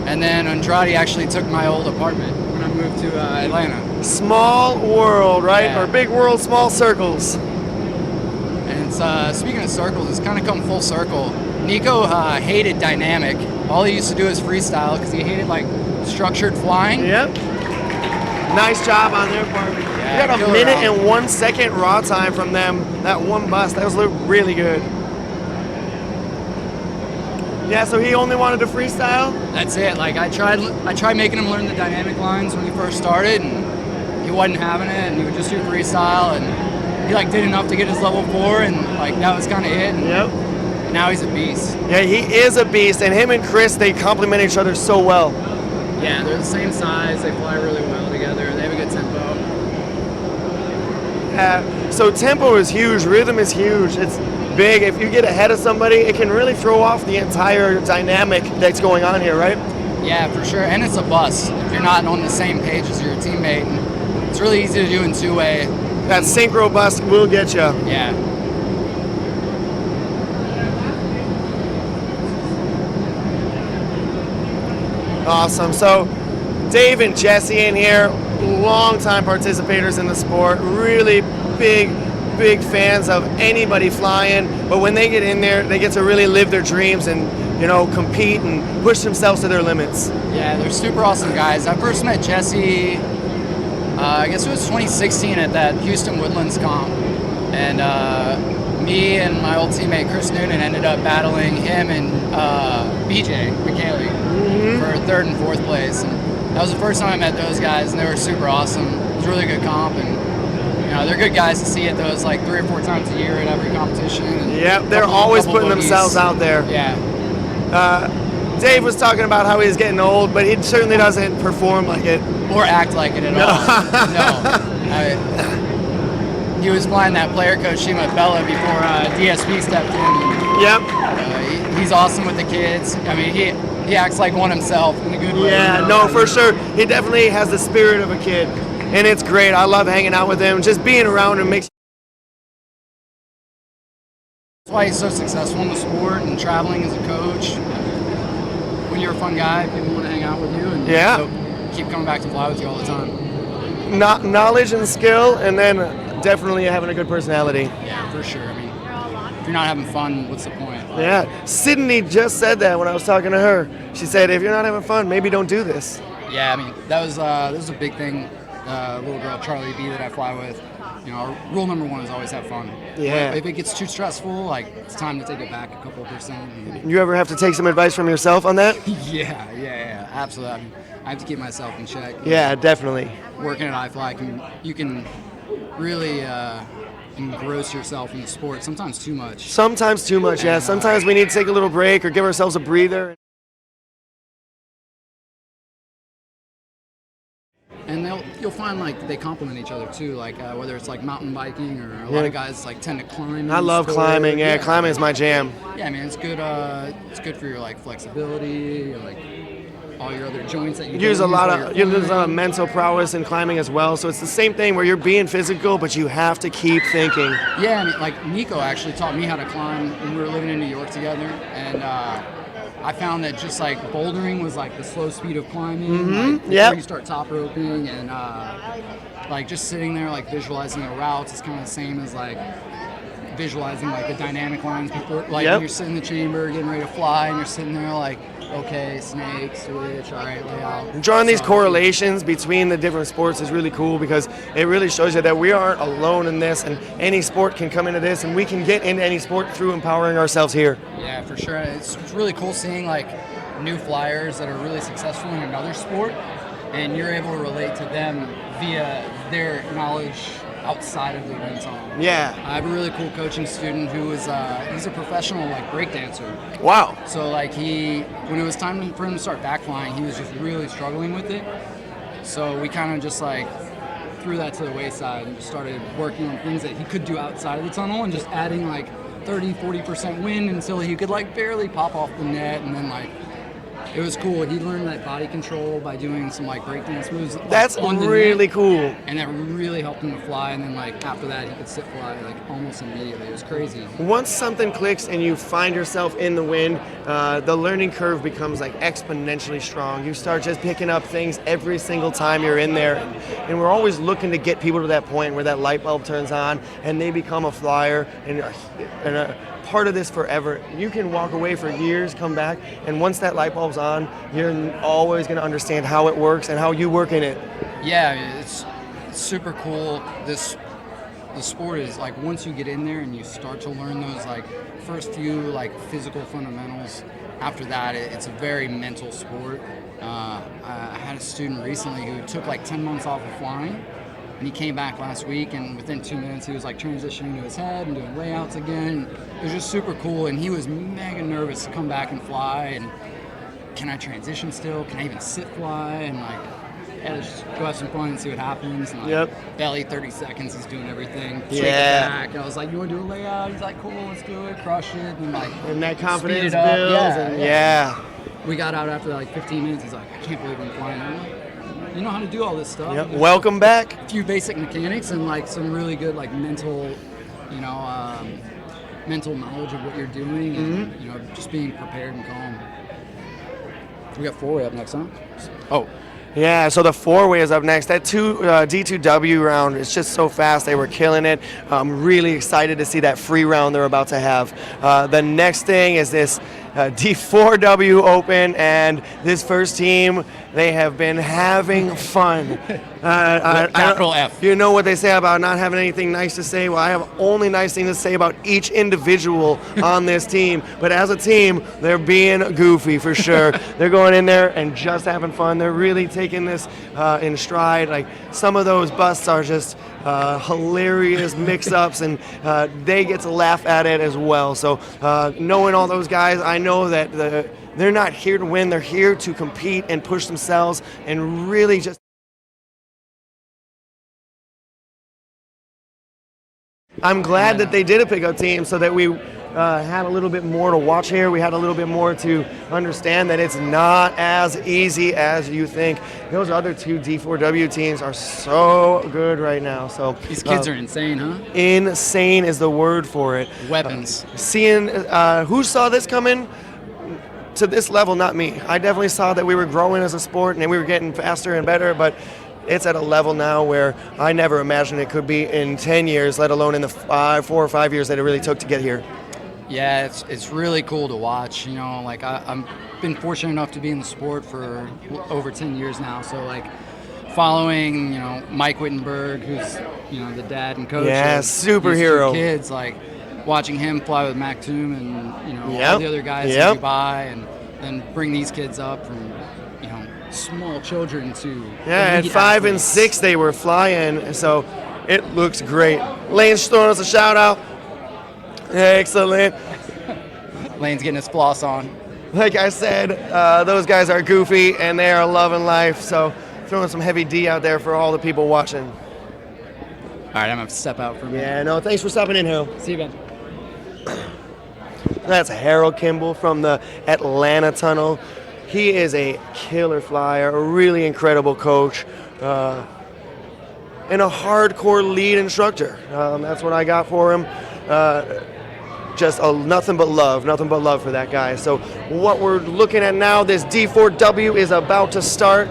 and then Andrade actually took my old apartment when I moved to Atlanta.
Small world, right?
Yeah.
Or big world, small circles.
And it's, speaking of circles, it's kind of come full circle. Nico hated dynamic. All he used to do is freestyle because he hated like structured flying.
Yep. Nice job on their part.
Yeah,
You got a minute and 1 second raw time from them. That one bust, that was really good. Yeah, so he only wanted to freestyle?
That's it. Like I tried making him learn the dynamic lines when he first started, and he wasn't having it, and he would just do freestyle, and he like did enough to get his level 4, and like that was kind of it. And
yep.
Now he's a beast.
Yeah, he is a beast, and him and Chris, they complement each other so well.
Yeah, they're the same size. They fly really well together. They have a good tempo.
So tempo is huge, rhythm is huge. It's big. If you get ahead of somebody, it can really throw off the entire dynamic that's going on here, right?
Yeah, for sure. And it's a bust if you're not on the same page as your teammate. And it's really easy to do in two-way.
That synchro bust will get you.
Yeah.
Awesome. So Dave and Jesse in here, long-time participators in the sport, really big fans of anybody flying, but when they get in there, they get to really live their dreams and, you know, compete and push themselves to their limits.
Yeah, they're super awesome guys. I first met Jesse, I guess it was 2016 at that Houston Woodlands comp, and me and my old teammate Chris Noonan ended up battling him and BJ McKaylee for 3rd and 4th place. And that was the first time I met those guys, and they were super awesome. It was a really good comp, and you know, they're good guys to see at those like 3 or 4 times a year at every competition. And
yep, they're always putting themselves out there.
Yeah.
Dave was talking about how he's getting old, but he certainly doesn't perform like it.
Or act like it at all. No. He was flying that player coach Shima Bella before DSP stepped in.
Yep.
He's awesome with the kids. I mean, he acts like one himself in a good way.
Yeah, no, for sure. He definitely has the spirit of a kid, and it's great. I love hanging out with him. Just being around him makes.
That's why he's so successful in the sport and traveling as a coach. When you're a fun guy, people want to hang out with you and so keep coming back to fly with you all the time.
Knowledge and skill, and then definitely having a good personality.
Yeah, for sure. I mean, if you're not having fun, what's the point?
Yeah, Sydney just said that when I was talking to her. She said, if you're not having fun, maybe don't do this.
Yeah, I mean, that was a big thing. Little girl, Charlie B, that I fly with. You know, rule number 1 is always have fun.
Yeah.
If it gets too stressful, like, it's time to take it back a couple %.
You ever have to take some advice from yourself on that?
Yeah, absolutely. I mean, I have to keep myself in check.
Yeah, definitely.
Working at iFLY, you can really engross yourself in the sport, sometimes too much.
Sometimes too much, yeah. Sometimes we need to take a little break or give ourselves a breather.
And you'll find like they complement each other too, like whether it's like mountain biking or a lot of guys like tend to climb.
I love climbing. Yeah, climbing is my jam.
Yeah, man, it's good. It's good for your like flexibility, like all your other joints that you
use a lot of mental prowess in climbing as well. So it's the same thing where you're being physical, but you have to keep thinking.
Yeah, I mean, like Nico actually taught me how to climb when we were living in New York together, and I found that just like bouldering was like the slow speed of climbing. Like, before you start top roping, and like just sitting there like visualizing the routes is kind of the same as like visualizing like the dynamic lines before, like when you're sitting in the chamber getting ready to fly and you're sitting there like, okay, snake, switch, all right, layout.
Drawing these correlations between the different sports is really cool because it really shows you that we aren't alone in this, and any sport can come into this, and we can get into any sport through empowering ourselves here.
Yeah, for sure. It's really cool seeing like new flyers that are really successful in another sport, and you're able to relate to them via their knowledge outside of the wind tunnel.
Yeah.
I have a really cool coaching student who is he's a professional like breakdancer.
Wow.
So like when it was time for him to start backflying, he was just really struggling with it. So we kind of just like threw that to the wayside and just started working on things that he could do outside of the tunnel and just adding like 30-40% wind until he could like barely pop off the net, and then like it was cool. He learned that body control by doing some like breakdance moves. Like,
That's
on the
really
net,
cool.
and that really helped him to fly. And then like after that, he could sit fly like almost immediately. It was crazy.
Once something clicks and you find yourself in the wind, the learning curve becomes like exponentially strong. You start just picking up things every single time you're in there, and we're always looking to get people to that point where that light bulb turns on and they become a flyer and a part of this forever. You can walk away for years, come back, and once that light bulb's on, you're always going to understand how it works and how you work in it.
Yeah, it's super cool. The sport is like once you get in there and you start to learn those like first few like physical fundamentals, after that it's a very mental sport. I had a student recently who took like 10 months off of flying, and he came back last week, and within 2 minutes he was like transitioning to his head and doing layouts again. It was just super cool, and he was mega nervous to come back and fly, and can I transition still? Can I even sit fly? And like, yeah, let's just go have some fun and see what happens. And like, belly 30 seconds, he's doing everything. Straight back. And I was like, you want to do a layout? He's like, cool, let's do it, crush it. And like,
and that confidence
speed it up.
builds.
Yeah. We got out after like 15 minutes. He's like, I can't believe I'm flying. I'm like, you know how to do all this stuff.
Yep. Welcome back.
A few basic mechanics and like some really good like mental, mental knowledge of what you're doing, and just being prepared and calm. We got 4-way up next, huh? Oh.
Yeah, so the 4-way is up next. That D2W round is just so fast. They were killing it. I'm really excited to see that free round they're about to have. The next thing is this D4W Open, and this first team, they have been having fun.
Capital F.
You know what they say about not having anything nice to say? Well, I have only nice thing to say about each individual on this team. But as a team, they're being goofy for sure. They're going in there and just having fun. They're really taking this in stride. Like some of those busts are just hilarious mix-ups, and they get to laugh at it as well. So knowing all those guys, I know that they're not here to win. They're here to compete and push themselves and really just. I'm glad that they did a pickup team so that we had a little bit more to watch here. We had a little bit more to understand that it's not as easy as you think. Those other two D4W teams are so good right now. So
these kids are insane, huh?
Insane is the word for it.
Weapons.
Seeing who saw this coming to this level, not me. I definitely saw that we were growing as a sport and we were getting faster and better, but it's at a level now where I never imagined it could be in 10 years, let alone in the 4 or 5 years that it really took to get here.
Yeah, it's really cool to watch. Like I've been fortunate enough to be in the sport for over 10 years now. So like following, Mike Wittenberg, who's, the dad and coach.
Yeah,
of
superhero.
These 2 kids, like watching him fly with Maktoum and, all the other guys in Dubai, and then bring these kids up from, small children to
at 5 and 6 they were flying, so it looks great. Lane's throwing us a shout out. Excellent.
Lane's getting his floss on.
Like I said, those guys are goofy and they are loving life, so throwing some heavy D out there for all the people watching.
All right, I'm gonna step out for a minute.
Yeah, no, thanks for stopping in, Harold.
See you, Ben.
That's Harold Kimball from the Atlanta Tunnel. He is a killer flyer, a really incredible coach, and a hardcore lead instructor. That's what I got for him. Just nothing but love for that guy. So what we're looking at now, this D4W is about to start,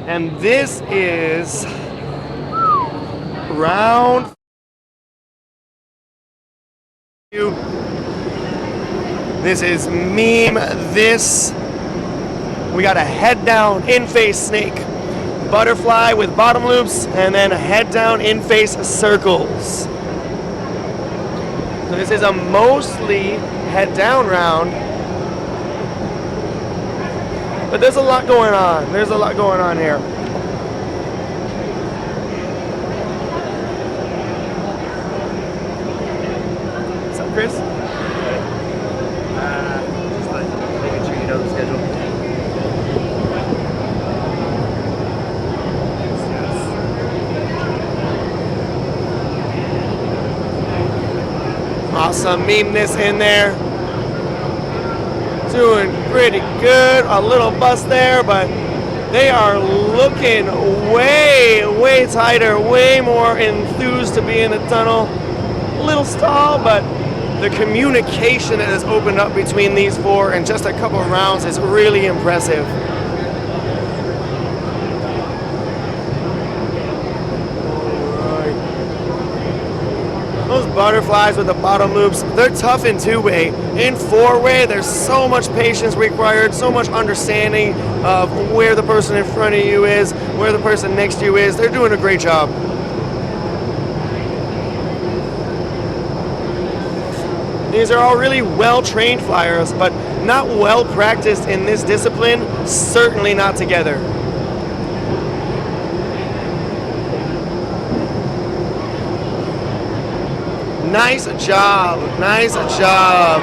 and this is round. This is meme this. We got a head down in-face snake, butterfly with bottom loops, and then a head down in-face circles. So this is a mostly head down round. But there's a lot going on. There's a lot going on here. What's up, Chris?
Just like making sure you know the schedule.
Awesome. Meanness in there. Doing pretty good. A little bust there, but they are looking way tighter, way more enthused to be in the tunnel. A little stall, but the communication that has opened up between these four in just a couple of rounds is really impressive. Those butterflies with the bottom loops, they're tough in two-way. In four-way, there's so much patience required, so much understanding of where the person in front of you is, where the person next to you is. They're doing a great job. These are all really well-trained flyers, but not well-practiced in this discipline, certainly not together. Nice job, nice job.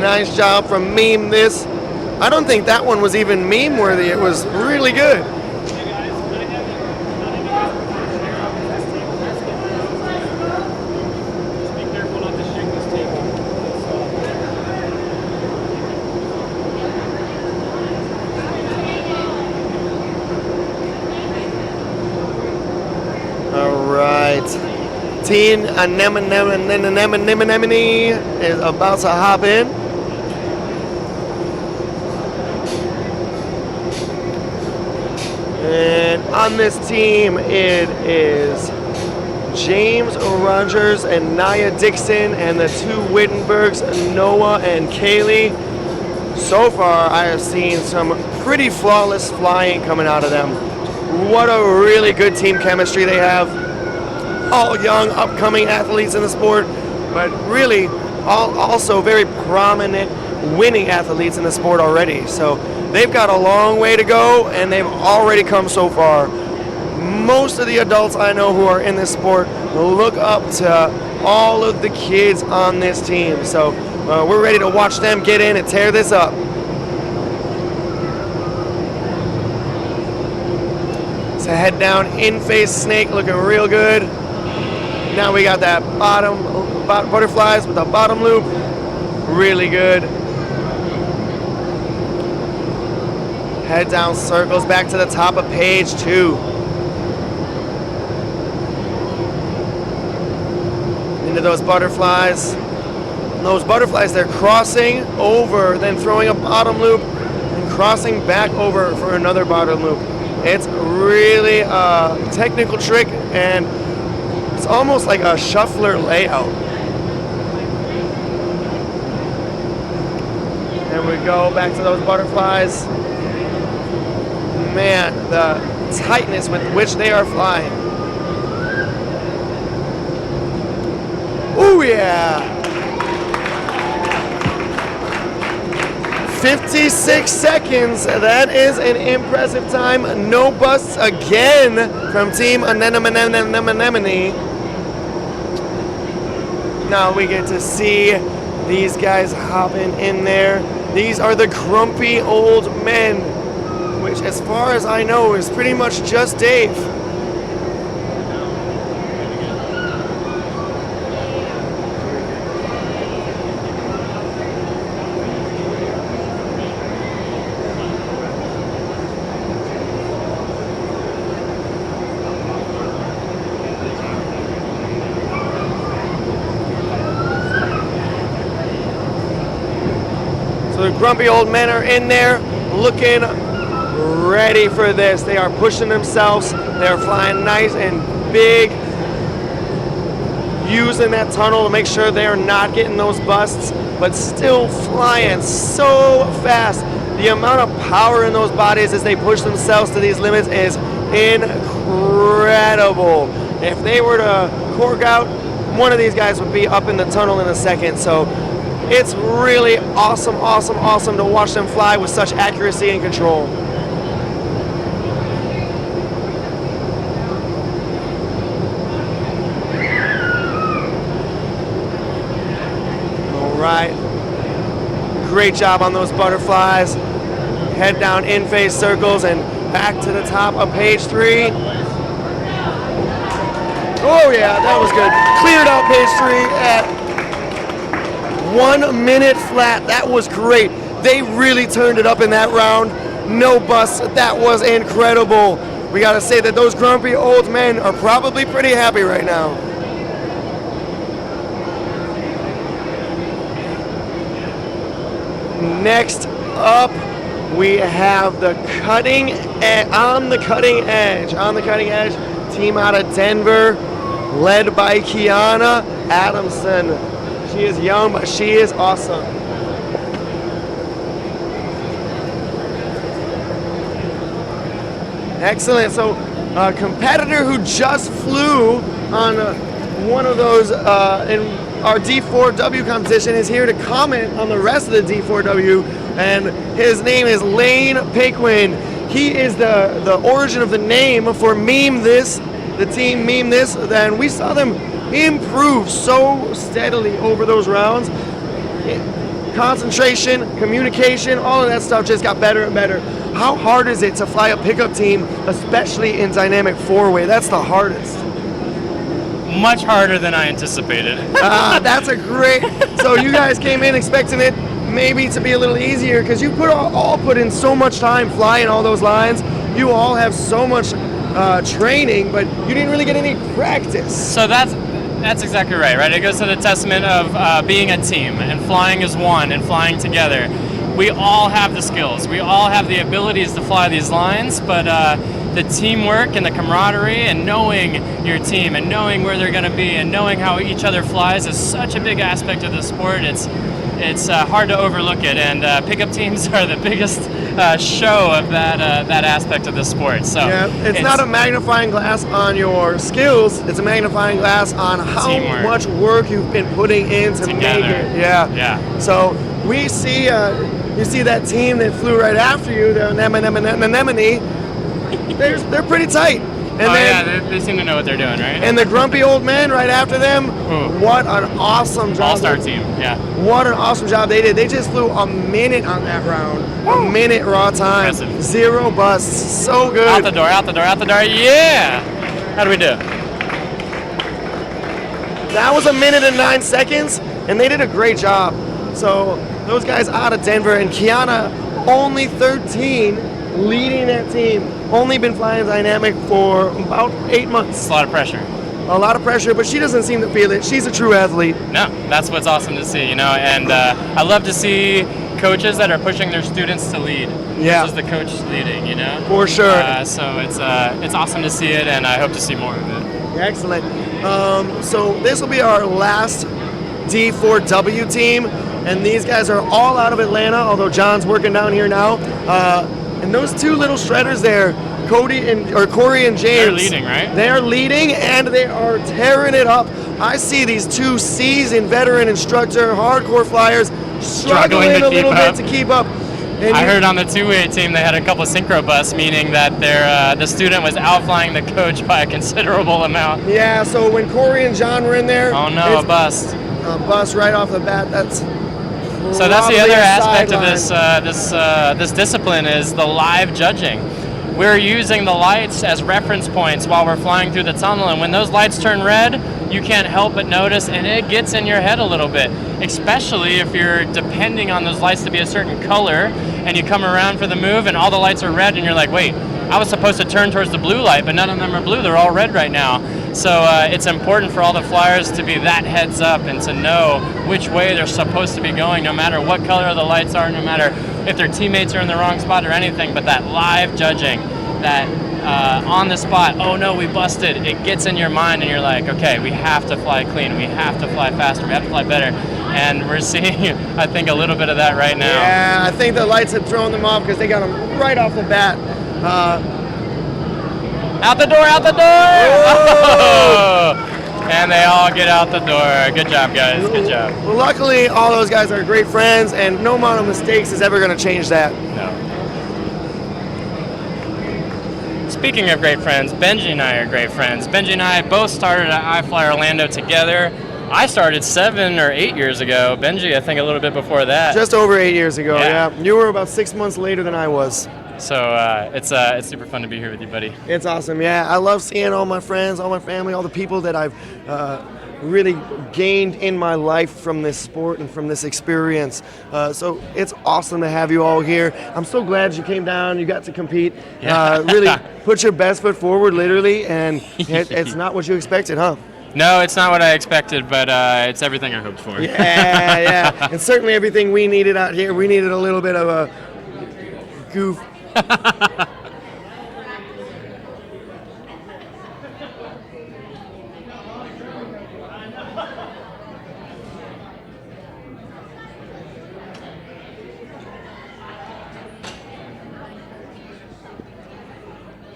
Nice job from Meme this. I don't think that one was even meme worthy. It was really good. Teen Anemone is about to hop in. And on this team, it is James Rogers and Nia Dixon, and the two Wittenbergs, Noah and Kaylee. So far, I have seen some pretty flawless flying coming out of them. What a really good team chemistry they have. All young, upcoming athletes in the sport, but really also very prominent winning athletes in the sport already. So they've got a long way to go, and they've already come so far. Most of the adults I know who are in this sport look up to all of the kids on this team. So we're ready to watch them get in and tear this up. So head down, in-face snake looking real good. Now we got that bottom butterflies with the bottom loop, really good. Head down circles back to the top of page 2. Into those butterflies. And those butterflies, they're crossing over, then throwing a bottom loop, and crossing back over for another bottom loop. It's really a technical trick, and it's almost like a shuffler layout. There we go, back to those butterflies. Man, the tightness with which they are flying. Ooh, yeah. 56 seconds. That is an impressive time. No busts again from Team Anemone. Now we get to see these guys hopping in there. These are the grumpy old men, which as far as I know is pretty much just Dave. So the grumpy old men are in there looking ready for this. They are pushing themselves. They're flying nice and big, using that tunnel to make sure they are not getting those busts, but still flying so fast. The amount of power in those bodies as they push themselves to these limits is incredible. If they were to cork out, one of these guys would be up in the tunnel in a second. So It's really awesome, awesome, awesome to watch them fly with such accuracy and control. All right. Great job on those butterflies. Head down in phase circles and back to the top of page 3. Oh yeah, that was good. Cleared out page 3 at 1 minute flat. That was great. They really turned it up in that round. No busts. That was incredible. We gotta say that those grumpy old men are probably pretty happy right now. Next up, we have the cutting on the cutting edge. Team out of Denver, led by Kiana Adamson. She is young, but she is awesome. Excellent. So, a competitor who just flew on one of those in our D4W competition is here to comment on the rest of the D4W, and his name is Lane Paquin. He is the origin of the name for Meme This, the team Meme This. Then we saw them improve so steadily over those rounds. Concentration, communication, all of that stuff just got better and better. How hard is it to fly a pickup team, especially in dynamic four-way? That's the hardest.
Much harder than I anticipated.
That's a great. So you guys came in expecting it maybe to be a little easier because you all put in so much time flying all those lines. You all have so much training, but you didn't really get any practice.
So that's exactly right? It goes to the testament of being a team and flying as one and flying together. We all have the skills. We all have the abilities to fly these lines, but the teamwork and the camaraderie and knowing your team and knowing where they're going to be and knowing how each other flies is such a big aspect of the sport. It's hard to overlook it, and pickup teams are the biggest show of that aspect of the sport. So
yeah, it's not a magnifying glass on your skills, it's a magnifying glass on how
teamwork.
Much work you've been putting in to make it.
Yeah.
So we see, you see that team that flew right after you, the Anemone, they're pretty tight. And
they seem to know what they're doing, right?
And the grumpy old men right after them, what an awesome job.
All-star team, yeah.
What an awesome job they did. They just flew a minute on that round. A minute raw time.
Impressive.
0 busts. So good.
Out the door, yeah! How do we do?
That was 1 minute and 9 seconds, and they did a great job. So those guys out of Denver, and Kiana, only 13, leading that team. Only been flying dynamic for about 8 months.
It's a lot of pressure.
A lot of pressure, but she doesn't seem to feel it. She's a true athlete.
No, that's what's awesome to see, and I love to see coaches that are pushing their students to lead.
Yeah.
Versus the coach leading,
For sure.
So it's awesome to see it, and I hope to see more of it.
Excellent. So this will be our last D4W team, and these guys are all out of Atlanta, although John's working down here now. And those two little shredders there, Corey and James.
They're leading, right?
They're leading, and they are tearing it up. I see these two seasoned veteran instructor, hardcore flyers struggling a little bit to keep up. And
I heard on the two-way team they had a couple of synchro busts, meaning that the student was outflying the coach by a considerable amount.
Yeah, so when Corey and John were in there,
oh no, a bust.
A bust right off the bat.
So that's the other aspect of this discipline is the live judging. We're using the lights as reference points while we're flying through the tunnel, and when those lights turn red, you can't help but notice, and it gets in your head a little bit, especially if you're depending on those lights to be a certain color, and you come around for the move, and all the lights are red, and you're like, wait, I was supposed to turn towards the blue light, but none of them are blue, they're all red right now. So it's important for all the flyers to be that heads up and to know which way they're supposed to be going, no matter what color the lights are, no matter if their teammates are in the wrong spot or anything, but that live judging, that on the spot, oh no, we busted, it gets in your mind and you're like, okay, we have to fly clean, we have to fly faster, we have to fly better. And we're seeing, I think, a little bit of that right now.
Yeah, I think the lights had thrown them off because they got them right off the bat.
Out the door! Oh! and they all get out the door. Good job, guys. Good job.
Well, luckily, all those guys are great friends, and no amount of mistakes is ever going to change that.
No. Speaking of great friends, Benji and I are great friends. Benji and I both started at iFLY Orlando together. I started 7 or 8 years ago. Benji, I think a little bit before that.
Just over 8 years ago, yeah. You were about 6 months later than I was.
So it's super fun to be here with you, buddy.
It's awesome, yeah. I love seeing all my friends, all my family, all the people that I've really gained in my life from this sport and from this experience. So it's awesome to have you all here. I'm so glad you came down, you got to compete. Really put your best foot forward, literally, and it's not what you expected, huh?
No, it's not what I expected, but it's everything I hoped for.
Yeah. And certainly everything we needed out here. We needed a little bit of a goof.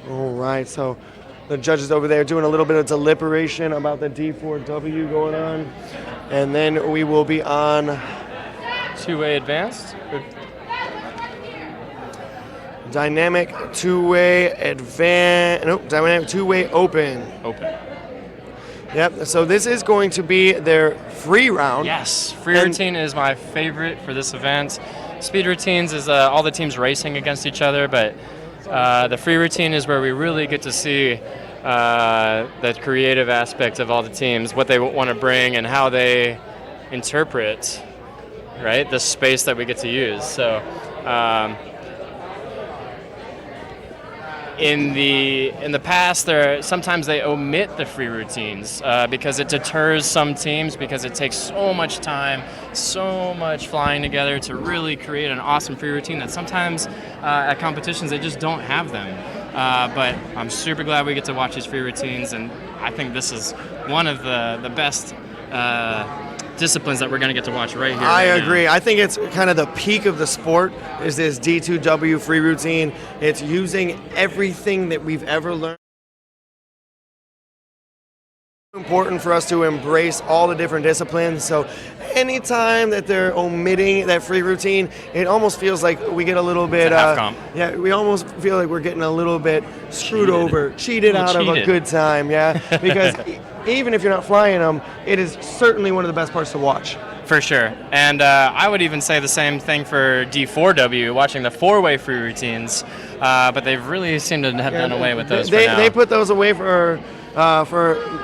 All right, so the judges over there doing a little bit of deliberation about the D4W going on, and then we will be on
two-way advanced.
Dynamic two-way advance. Nope, dynamic two-way open.
Open.
Yep. So this is going to be their free round.
Yes, free routine is my favorite for this event. Speed routines is all the teams racing against each other, but the free routine is where we really get to see the creative aspect of all the teams, what they want to bring, and how they interpret, right, the space that we get to use. So. In the past, sometimes they omit the free routines because it deters some teams because it takes so much time, so much flying together to really create an awesome free routine that sometimes at competitions they just don't have them. But I'm super glad we get to watch these free routines, and I think this is one of the best disciplines that we're going to get to watch right here.
I agree. I think it's kind of the peak of the sport is this D2W free routine. It's using everything that we've ever learned. It's important for us to embrace all the different disciplines. So anytime that they're omitting that free routine, it almost feels like we get a little bit yeah, we almost feel like we're getting a little bit screwed over, cheated out of a good time, yeah, because even if you're not flying them, it is certainly one of the best parts to watch.
For sure. And I would even say the same thing for D4W, watching the four-way free routines, but they've really seemed to have done away with those for now.
They put those away for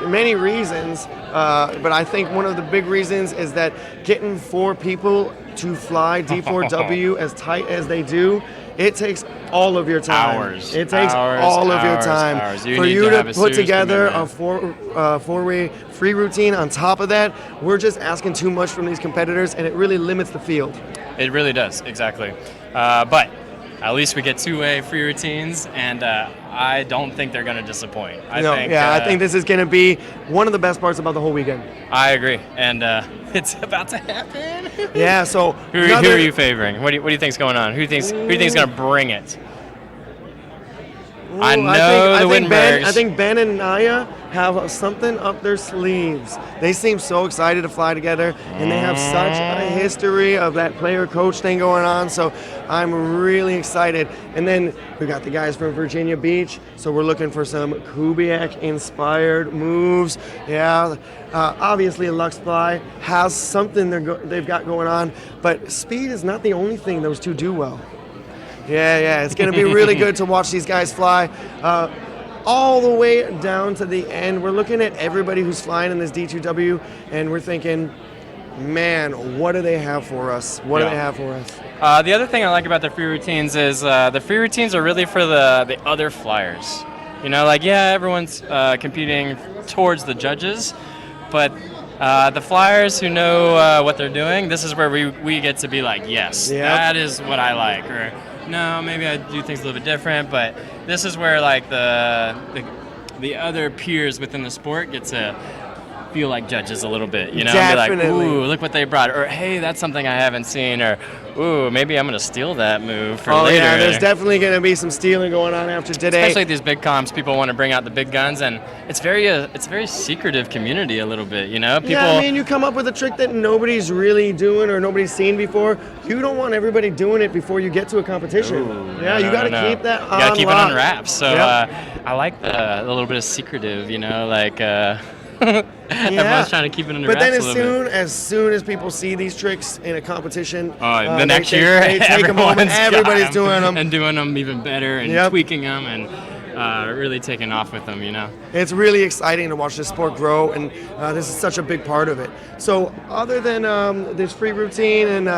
many reasons, but I think one of the big reasons is that getting 4 people to fly D4W as tight as they do, it takes all of your time.
Hours.
It takes all of your time.
Hours.
For you to put together a four-way free routine on top of that, we're just asking too much from these competitors, and it really limits the field.
It really does, exactly. But at least we get two-way free routines, and I don't think they're going to disappoint. I
think this is going to be one of the best parts about the whole weekend.
I agree, and it's about to happen.
Yeah. So
who are you favoring? What do you think's going on? Who do you think's going to bring it?
Ooh,
I
think Ben and Naya have something up their sleeves. They seem so excited to fly together, and they have such a history of that player-coach thing going on, so I'm really excited. And then we got the guys from Virginia Beach, so we're looking for some Kubiak-inspired moves. Yeah, obviously LuxFly has something they've got going on, but speed is not the only thing those two do well. Yeah, it's going to be really good to watch these guys fly all the way down to the end. We're looking at everybody who's flying in this D2W, and we're thinking, man, what do they have for us? What do they have for us?
The other thing I like about the free routines is the free routines are really for the other flyers. You know, like, yeah, everyone's competing towards the judges, but the flyers who know what they're doing, this is where we get to be like, yes, that is what I like, or no, maybe I do things a little bit different, but this is where like the other peers within the sport get to feel like judges a little bit, you know?
Definitely.
Be like, ooh, look what they brought, or hey, that's something I haven't seen, or ooh, maybe I'm gonna steal that move for later.
Yeah, there's definitely going to be some stealing going on after today.
Especially at these big comps, people want to bring out the big guns, and it's a very secretive community a little bit, you know? People,
yeah, I mean, you come up with a trick that nobody's really doing or nobody's seen before. You don't want everybody doing it before you get to a competition.
Ooh,
yeah, you got to keep that on
You gotta keep
lock.
it on wraps. So I like the little bit of secretive, you know, like everyone's trying to keep it under
But
wraps
then
a little bit.
as soon as people see these tricks in a competition,
The next year,
they take them home and everybody's
got 'em
doing them.
and doing them even better and
Yep.
tweaking them and really taking off with them, you know.
It's really exciting to watch this sport grow, and this is such a big part of it. So other than this free routine and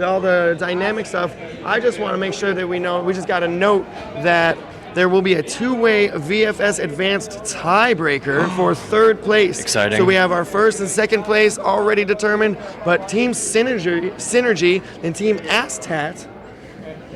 all the dynamic stuff, I just want to make sure that we just got to note that there will be a two-way VFS Advanced tiebreaker for third place.
Exciting.
So we have our first and second place already determined, but Team Synergy and Team Astat,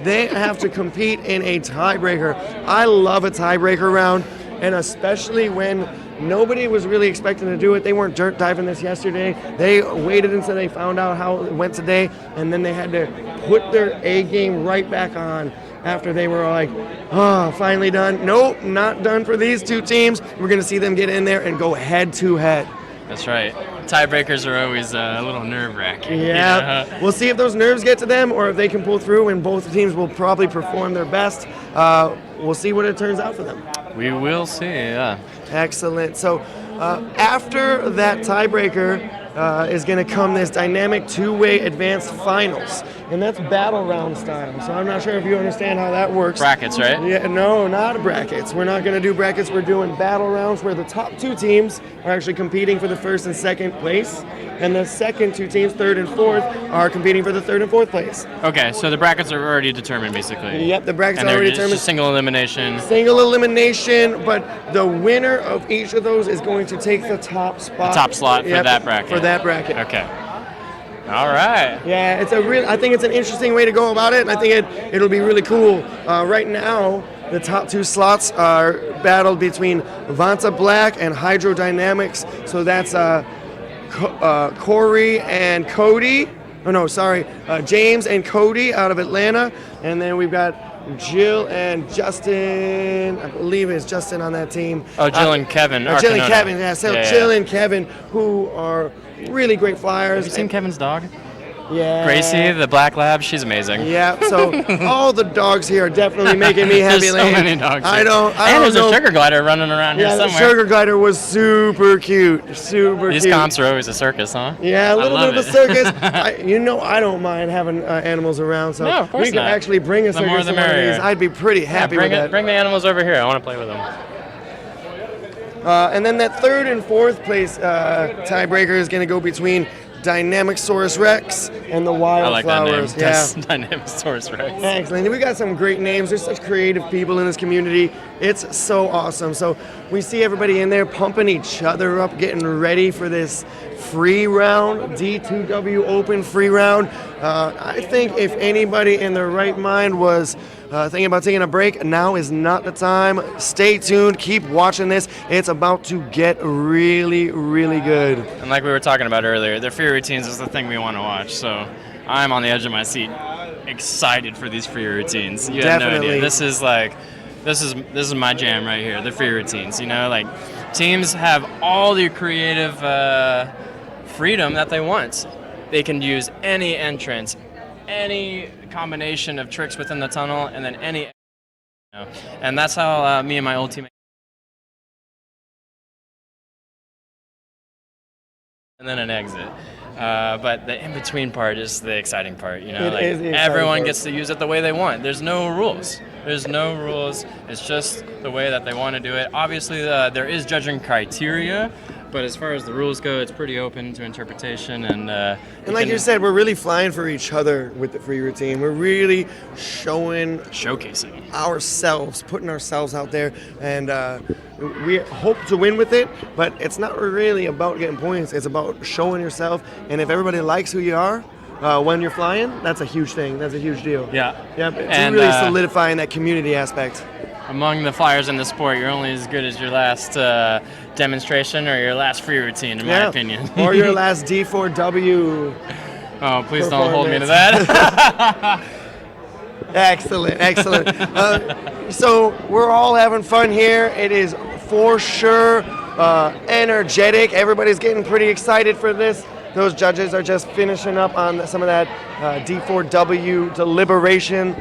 they have to compete in a tiebreaker. I love a tiebreaker round, and especially when nobody was really expecting to do it. They weren't dirt diving this yesterday. They waited until they found out how it went today, and then they had to put their A game right back on after they were like, oh, finally done. Nope, not done for these two teams. We're going to see them get in there and go head to head.
That's right. Tiebreakers are always a little nerve-wracking.
Yeah, we'll see if those nerves get to them or if they can pull through, and both teams will probably perform their best. We'll see what it turns out for them.
We will see, yeah.
Excellent. So after that tiebreaker is going to come this dynamic two-way advanced finals, and that's battle round style. So I'm not sure if you understand how that works.
Brackets, right?
Yeah, no, not brackets. We're not going to do brackets. We're doing battle rounds where the top two teams are actually competing for the first and second place, and the second two teams, third and fourth, are competing for the third and fourth place.
Okay, so the brackets are already determined, basically.
Yep, the brackets
and
are already
just
determined.
Single elimination.
Single elimination, but the winner of each of those is going to take the top spot.
The top slot for
Yep,
that bracket.
For that bracket.
Okay. All right.
Yeah, I think it's an interesting way to go about it, and I think it'll be really cool. Right now, the top two slots are battled between Vanta Black and Hydrodynamics. So that's Corey and Cody. Oh no, sorry, James and Cody out of Atlanta, and then we've got Jill and Justin. I believe it's Justin on that team.
Oh, Jill and Kevin.
Jill and Kevin. Yeah, so
Yeah,
Jill
yeah.
and Kevin, who are really great flyers.
Have you seen Kevin's dog?
Yeah.
Gracie, the black lab, she's amazing.
Yeah, so all the dogs here are definitely making me happy.
There's so many dogs.
I
here.
don't
And there's
know.
a sugar glider running around
Yeah,
here
the
somewhere.
sugar glider was super cute. Super
These
cute.
comps are always a circus, huh?
Yeah, a little
I
bit
love
of a
it.
circus. I don't mind having animals around, so
No, of course
we could
not.
actually bring a
The more
circus
the
to one of
merrier.
these. I'd be pretty happy
bring
with
it.
that.
Bring the animals over here. I want to play with them.
And then that third and fourth place tiebreaker is going to go between Dynamicsaurus Rex and the
I like that name.
Wildflowers. Yeah.
Dynamicsaurus Rex.
Excellent. We got some great names. There's such creative people in this community. It's so awesome. So we see everybody in there pumping each other up, getting ready for this free round, D2W Open free round. I think if anybody in their right mind was thinking about taking a break, now is not the time. Stay tuned. Keep watching this. It's about to get really, really good.
And like we were talking about earlier, the free routines is the thing we want to watch. So I'm on the edge of my seat, excited for these free routines. You have no
Definitely.
idea. This is my jam right here. The free routines. You know, like teams have all the creative freedom that they want. They can use any entrance, any combination of tricks within the tunnel, and then any. You know, and that's how me and my old teammate. And then an exit. But the in-between part is the exciting part, you know?
It
like
is the exciting
everyone
part.
gets to use it the way they want. There's no rules. There's no rules. It's just the way that they want to do it. Obviously, there is judging criteria, but as far as the rules go, it's pretty open to interpretation. And
like you said, we're really flying for each other with the free routine. We're really showcasing ourselves, putting ourselves out there, and we hope to win with it. But it's not really about getting points. It's about showing yourself. And if everybody likes who you are when you're flying, that's a huge thing. That's a huge deal.
Yeah.
Yep. It's
And,
really solidifying that community aspect.
among the flyers in the sport, you're only as good as your last demonstration or your last free routine, in my opinion.
Or your last D4W.
Oh, please don't hold me to that.
Excellent, excellent. So we're all having fun here. It is for sure energetic. Everybody's getting pretty excited for this. Those judges are just finishing up on some of that D4W deliberation.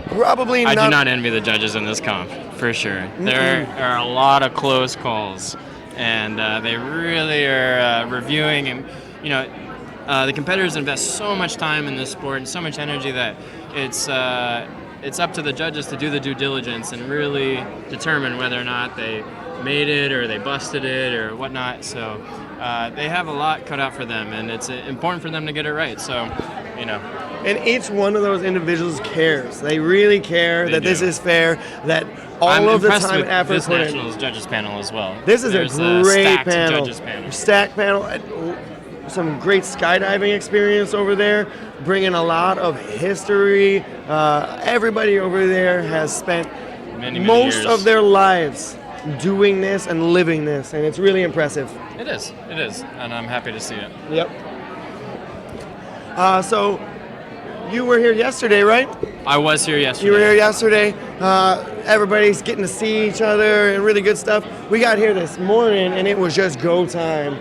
Probably not.
I do not envy the judges in this comp, for sure. There are a lot of close calls, and they really are reviewing. And the competitors invest so much time in this sport and so much energy that it's up to the judges to do the due diligence and really determine whether or not they made it or they busted it or whatnot. So they have a lot cut out for them, and it's important for them to get it right. So,
And each one of those individuals cares. They really care that this is fair, that all of the time and effort
this
put in.
Nationals judges panel as well.
This is
There's
a great
stacked
panel.
Judges panel.
Stacked panel. Some great skydiving experience over there, bringing a lot of history. Everybody over there has spent
Many
most
years.
of their lives doing this and living this, and it's really impressive.
It is, and I'm happy to see it.
Yep. So you were here yesterday, right?
I was here yesterday.
You were here yesterday. Everybody's getting to see each other and really good stuff. We got here this morning and it was just go time.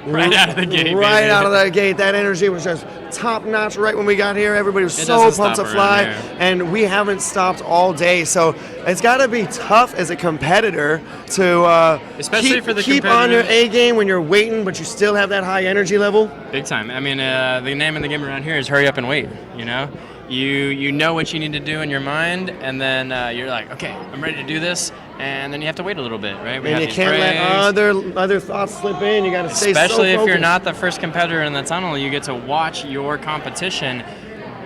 Right out of the gate.
Right
baby.
out of the gate. That energy was just top notch right when we got here. Everybody was
It
so
doesn't
pumped to
stop
fly.
around here.
And we haven't stopped all day. So it's got to be tough as a competitor to
Especially for the
keep on your
competitors.
A game when you're waiting, but you still have that high energy level.
Big time. I mean, the name of the game around here is hurry up and wait. You know what you need to do in your mind, and then you're like, okay, I'm ready to do this, and then you have to wait a little bit, right?
And you can't let other thoughts slip in. You got to stay so
Especially if you're
focused.
not the first competitor in the tunnel, you get to watch your competition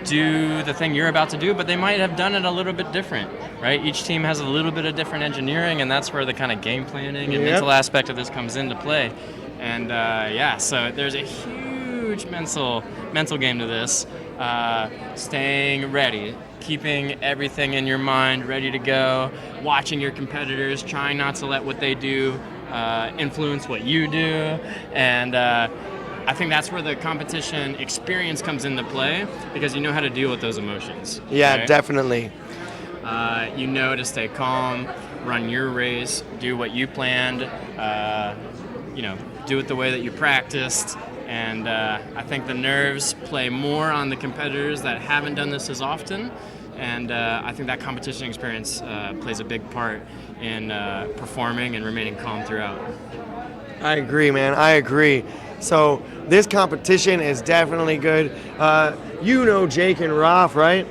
do the thing you're about to do, but they might have done it a little bit different, right? Each team has a little bit of different engineering, and that's where the kind of game planning and mental aspect of this comes into play. And so there's a huge mental game to this. Staying ready, keeping everything in your mind ready to go, watching your competitors, trying not to let what they do influence what you do, and I think that's where the competition experience comes into play, because you know how to deal with those emotions.
Yeah,
right?
definitely.
You know to stay calm, run your race, do what you planned, do it the way that you practiced. And I think the nerves play more on the competitors that haven't done this as often. And I think that competition experience plays a big part in performing and remaining calm throughout.
I agree, man. I agree. So this competition is definitely good. You know Jake and Ralph, right?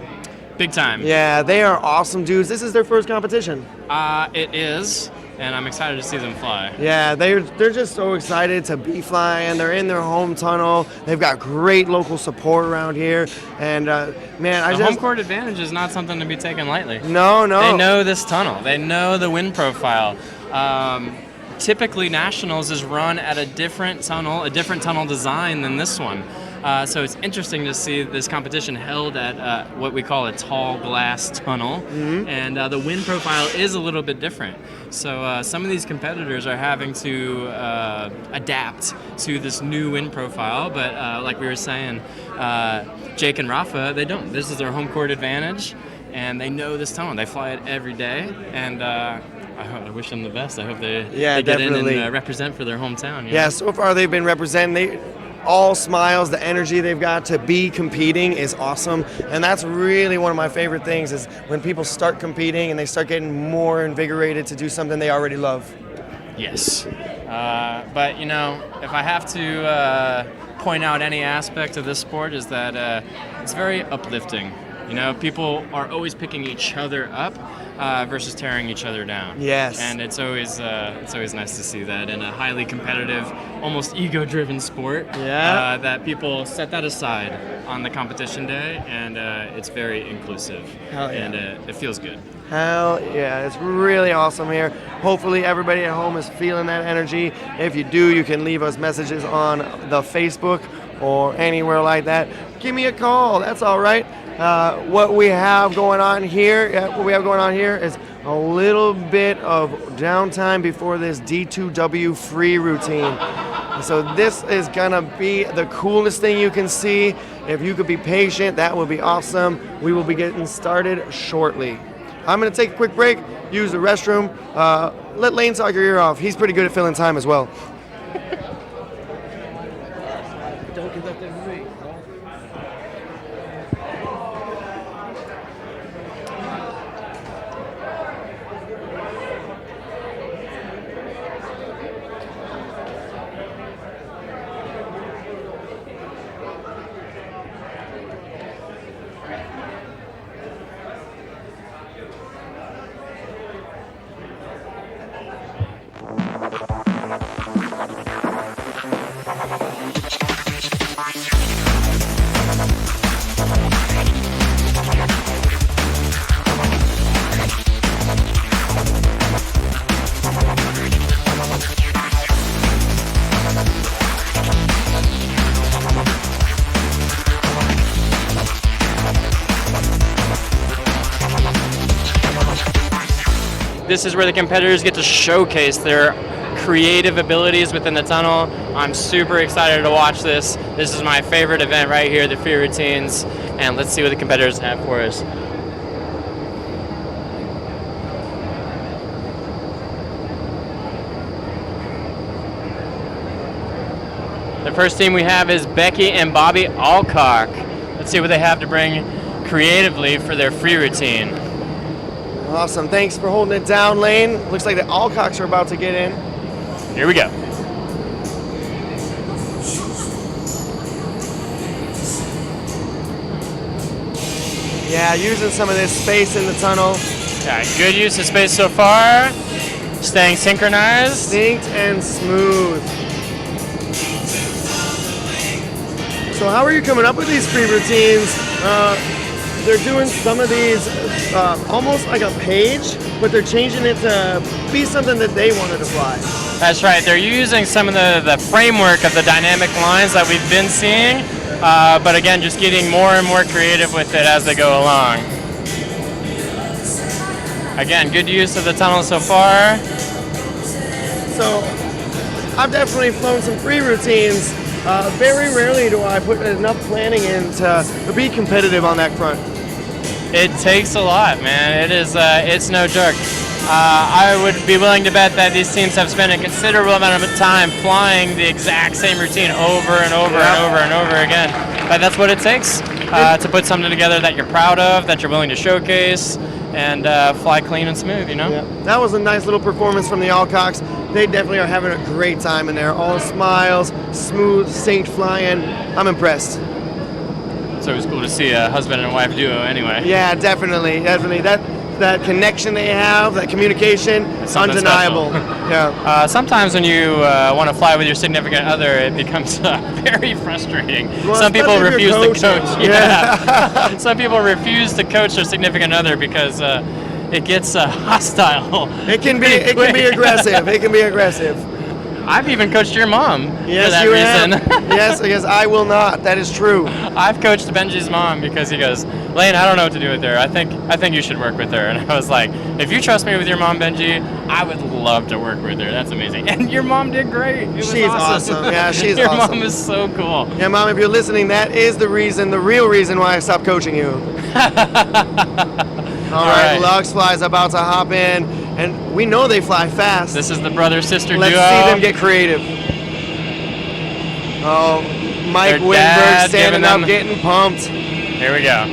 Big time.
Yeah, they are awesome dudes. This is their first competition.
It is, and I'm excited to see them fly.
Yeah, they're just so excited to be flying. They're in their home tunnel. They've got great local support around here. And man,
The home court advantage is not something to be taken lightly.
No.
They know this tunnel. They know the wind profile. Typically, Nationals is run at a different tunnel design than this one. So it's interesting to see this competition held at what we call a tall glass tunnel, and the wind profile is a little bit different. So some of these competitors are having to adapt to this new wind profile, but like we were saying, Jake and Rafa, they don't. This is their home court advantage, and they know this tunnel. They fly it every day, and I wish them the best. I hope they get
definitely.
in and represent for their hometown.
Yeah, so far they've been representing. All smiles, the energy they've got to be competing is awesome. And that's really one of my favorite things is when people start competing and they start getting more invigorated to do something they already love.
Yes. But, if I have to point out any aspect of this sport is that it's very uplifting. People are always picking each other up versus tearing each other down.
Yes.
And it's always nice to see that in a highly competitive, almost ego-driven sport.
Yeah.
That people set that aside on the competition day, and it's very inclusive.
Hell yeah.
And it feels good.
Hell yeah, it's really awesome here. Hopefully everybody at home is feeling that energy. If you do, you can leave us messages on the Facebook or anywhere like that. Give me a call, that's all right. What we have going on here is a little bit of downtime before this D2W free routine. So this is gonna be the coolest thing you can see. If you could be patient, that would be awesome. We will be getting started shortly. I'm gonna take a quick break, use the restroom. Let Lane talk your ear off. He's pretty good at filling time as well.
Don't give that thing to me.
This is where the competitors get to showcase their creative abilities within the tunnel. I'm super excited to watch this. This is my favorite event right here, the free routines, and let's see what the competitors have for us. The first team we have is Becky and Bobby Alcock. Let's see what they have to bring creatively for their free routine.
Awesome. Thanks for holding it down, Lane. Looks like the Alcocks are about to get in.
Here we go.
Yeah, using some of this space in the tunnel.
Yeah, good use of space so far. Staying synchronized.
Synced and smooth. So how are you coming up with these free routines? They're doing some of these almost like a page, but they're changing it to be something that they wanted to fly.
That's right. They're using some of the framework of the dynamic lines that we've been seeing, but again, just getting more and more creative with it as they go along. Again, good use of the tunnel so far.
So I've definitely flown some free routines. Very rarely do I put enough planning in to be competitive on that front.
It takes a lot, man. It is, it's no joke. I would be willing to bet that these teams have spent a considerable amount of time flying the exact same routine over and over and over and over again. But that's what it takes to put something together that you're proud of, that you're willing to showcase, and fly clean and smooth, you know?
Yeah. That was a nice little performance from the Alcocks. They definitely are having a great time in there. All smiles, smooth, synced flying. I'm impressed.
It's always cool to see a husband and wife duo anyway.
Yeah, definitely. That connection they have, that communication, it's undeniable. Yeah.
Sometimes when you want to fly with your significant other, it becomes very frustrating.
Well,
some people refuse to
coaching.
coach. Yeah. Some people refuse to coach their significant other because it gets hostile.
It can be aggressive. It can be aggressive.
I've even coached your mom for
Yes,
that
you
reason.
have. Yes, I will not. That is true.
I've coached Benji's mom because he goes, Lane, I don't know what to do with her. I think you should work with her. And I was like, if you trust me with your mom, Benji, I would love to work with her. That's amazing. And your mom did great. It was
She's awesome. Yeah, she's
your
awesome.
Your mom is so cool.
Yeah, Mom, if you're listening, that is the real reason why I stopped coaching you. All right, Lux Fly's about to hop in, and we know they fly fast.
This is the brother-sister duo.
Let's see them get creative. Oh, Mike Winberg standing up, getting pumped.
Here we go.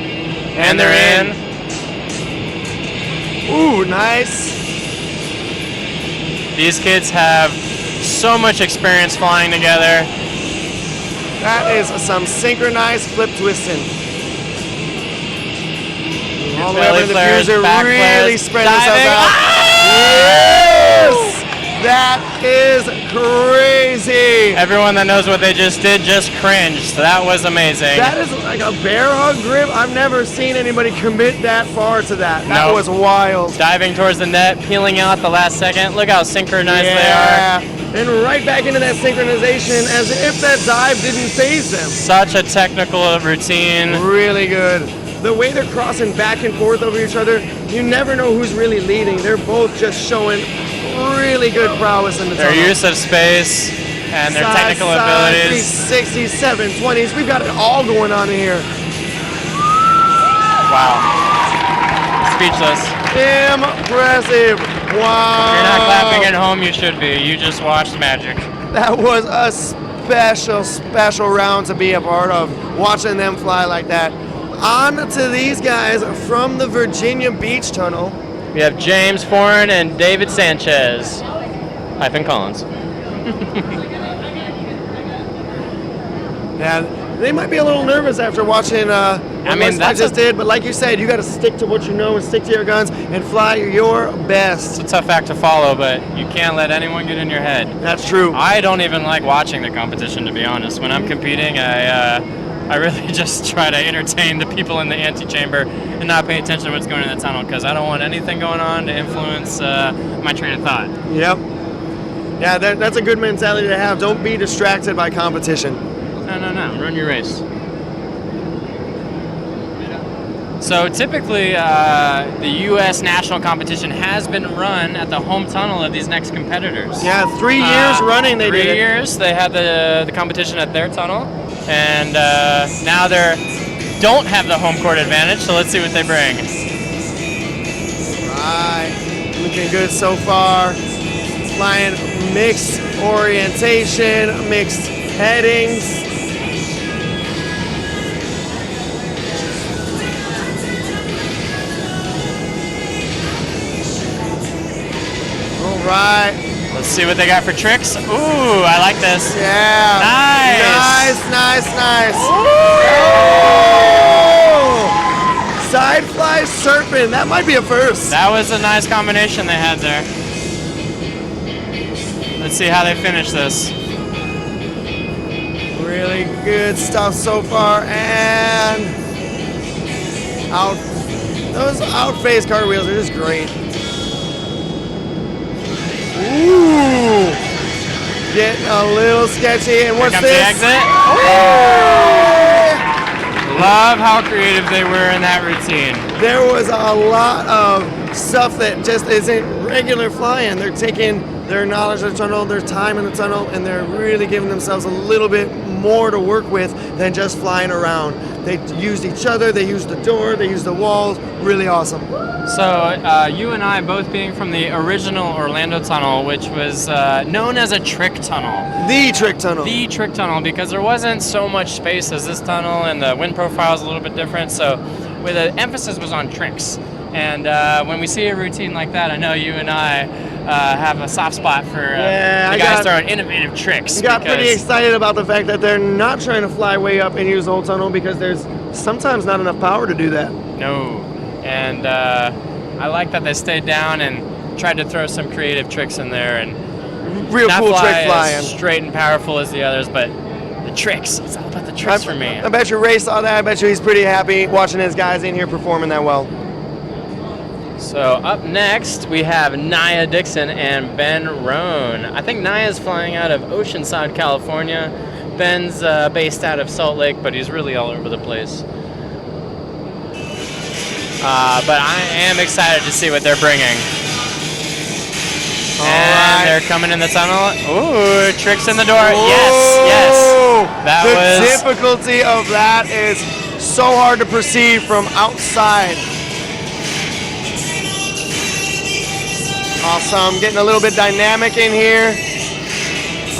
And they're in.
Ooh, nice.
These kids have so much experience flying together.
That is some synchronized flip twisting. All the way over the diffuser, really spread themselves out. Yes! That is crazy.
Everyone that knows what they just did just cringed. That was amazing.
That is like a bear hug grip. I've never seen anybody commit that far to that. That was wild.
Diving towards the net, peeling out the last second. Look how synchronized they are.
And right back into that synchronization as if that dive didn't phase them.
Such a technical routine.
Really good. the way they're crossing back and forth over each other, you never know who's really leading. They're both just showing really good prowess in the
Their
tunnel.
use of space and their
Side,
technical
side,
abilities.
360s, 720s. We've got it all going on in here.
Wow. Speechless.
Impressive. Wow.
If you're not clapping at home, you should be. You just watched magic.
That was a special round to be a part of, watching them fly like that. On to these guys from the Virginia Beach Tunnel.
We have James Foran and David Sanchez. Collins.
Yeah, they might be a little nervous after watching what I just did, but like you said, you got to stick to what you know and stick to your guns and fly your best.
It's a tough act to follow, but you can't let anyone get in your head.
That's true.
I don't even like watching the competition, to be honest. When I'm competing, I really just try to entertain the people in the antechamber and not pay attention to what's going on in the tunnel, because I don't want anything going on to influence my train of thought.
Yep. Yeah, that's a good mentality to have. Don't be distracted by competition.
No. Run your race. So typically, the U.S. national competition has been run at the home tunnel of these next competitors.
Yeah, 3 years running they did it.
3 years they had the competition at their tunnel, and now they don't have the home court advantage. So let's see what they bring.
Right, looking good so far. Flying mixed orientation, mixed headings. Right.
Let's see what they got for tricks. Ooh, I like this.
Yeah.
Nice.
Nice. Oh! Side fly serpent. That might be a first.
That was a nice combination they had there. Let's see how they finish this.
Really good stuff so far, and out. Those out face cartwheels are just great. Ooh, getting a little sketchy. And what's
Here
this?
comes the exit. Love how creative they were in that routine.
There was a lot of stuff that just isn't regular flying. They're taking their knowledge of the tunnel, their time in the tunnel, and they're really giving themselves a little bit more to work with than just flying around. They used each other, they used the door, they used the walls. Really awesome.
So you and I both being from the original Orlando tunnel, which was known as a trick tunnel.
The trick tunnel.
The trick tunnel, because there wasn't so much space as this tunnel, and the wind profile is a little bit different. So where the emphasis was on tricks. And when we see a routine like that, I know you and I have a soft spot for the guys throwing innovative tricks.
I got pretty excited about the fact that they're not trying to fly way up and use the whole tunnel, because there's sometimes not enough power to do that.
No. And I like that they stayed down and tried to throw some creative tricks in there, and
real
not
cool
fly
trick flying.
as straight and powerful as the others, but the tricks. It's all about the tricks for me.
I bet you Ray saw that. I bet you he's pretty happy watching his guys in here performing that well.
So up next, we have Nia Dixon and Ben Roan. I think Nia's flying out of Oceanside, California. Ben's based out of Salt Lake, but he's really all over the place. But I am excited to see what they're bringing. And they're coming in the tunnel. Ooh, tricks in the door. Yes.
The difficulty of that is so hard to perceive from outside. Awesome, getting a little bit dynamic in here.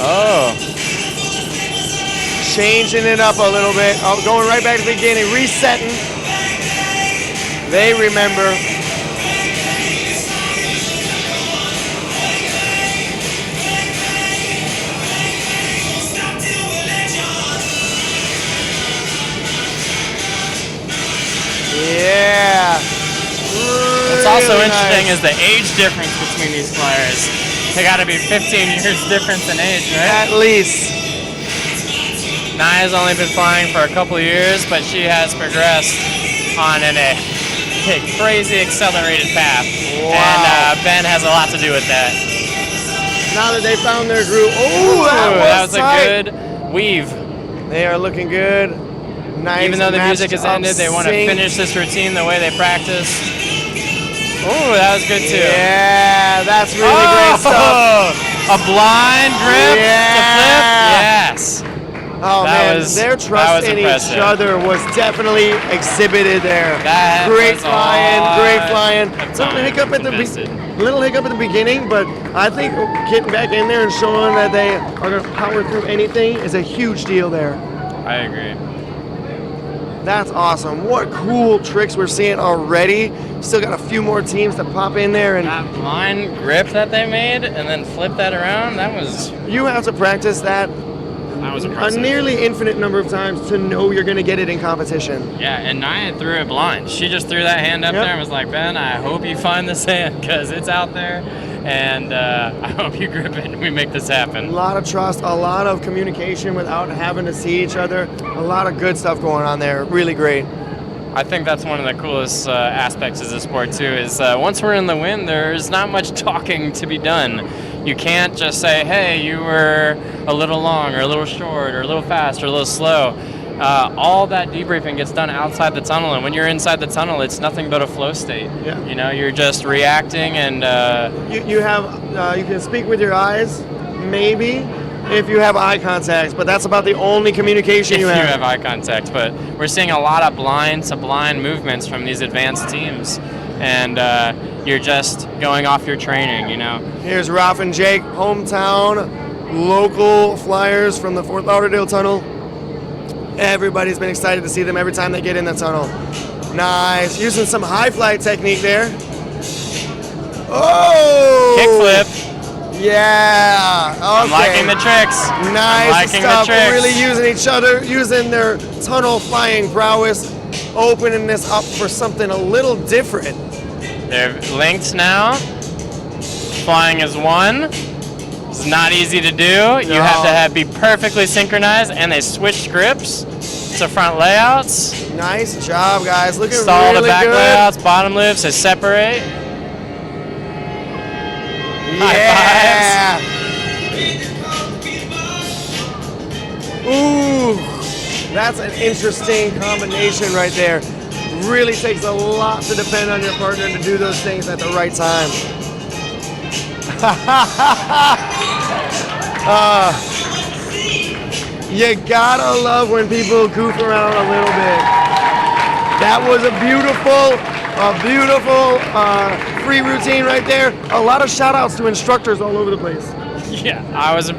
Oh.
Changing it up a little bit. Oh, going right back to the beginning, resetting. They remember. Yeah.
What's also interesting is the age difference between these flyers. They got to be 15 years difference in age, right?
At least.
Nia's only been flying for a couple of years, but she has progressed on a crazy accelerated path.
Wow.
And Ben has a lot to do with that.
Now that they found their groove. Oh, that was
a good weave.
They are looking good. Nice.
Even though the music has
matched up
ended, they want to
sync.
finish this routine the way they practice. Oh, that was good too.
Yeah, that's really great stuff.
A blind grip to flip. Yes.
Oh
That
man,
was-
their
that
trust
was
in
impressive.
each other was definitely exhibited there.
That
great
was a
flying,
lot
great flying.
of
Little
time
hiccup at the
invested.
little hiccup at the beginning, but I think getting back in there and showing that they are going to power through anything is a huge deal there.
I agree.
That's awesome. What cool tricks we're seeing already. Still got a few more teams to pop in there, and
That blind grip that they made and then flip that around, that was
you have to practice that a
impressive.
nearly infinite number of times to know you're going to get it in competition.
Yeah, and Nia threw it blind. She just threw that hand up
Yep.
there and was like, Ben, I hope you find this hand because it's out there, and I hope you grip it and we make this
A
happen.
lot of trust, a lot of communication without having to see each other. A lot of good stuff going on there. Really great.
I think that's one of the coolest aspects of the sport too, is once we're in the wind, there's not much talking to be done. You can't just say, hey, you were a little long or a little short or a little fast or a little slow. All that debriefing gets done outside the tunnel, and when you're inside the tunnel, it's nothing but a flow state.
Yeah.
You know, you're just reacting, and
You can speak with your eyes, maybe, if you have eye contact, but that's about the only communication
if
you
you
have.
have eye contact. But we're seeing a lot of blind to blind movements from these advanced teams, and you're just going off your training, you know.
Here's Ralph and Jake, hometown, local flyers from the Fort Lauderdale tunnel. Everybody's been excited to see them every time they get in the tunnel. Nice, using some high fly technique there. Oh!
Kickflip.
Yeah. Okay.
I'm liking the tricks.
Nice
I'm liking
stuff.
the tricks.
Really using each other, using their tunnel flying prowess, opening this up for something a little different.
They're linked now. Flying is one. It's not easy to do. You have to be perfectly synchronized, and they switched grips to front layouts.
Nice job, guys. Looking
Install
really
the back
good.
layouts, bottom loops to separate.
Yeah. Ooh, that's an interesting combination right there. Really takes a lot to depend on your partner to do those things at the right time. You gotta love when people goof around a little bit. That was a beautiful free routine right there. A lot of shout outs to instructors all over the place.
Yeah, I was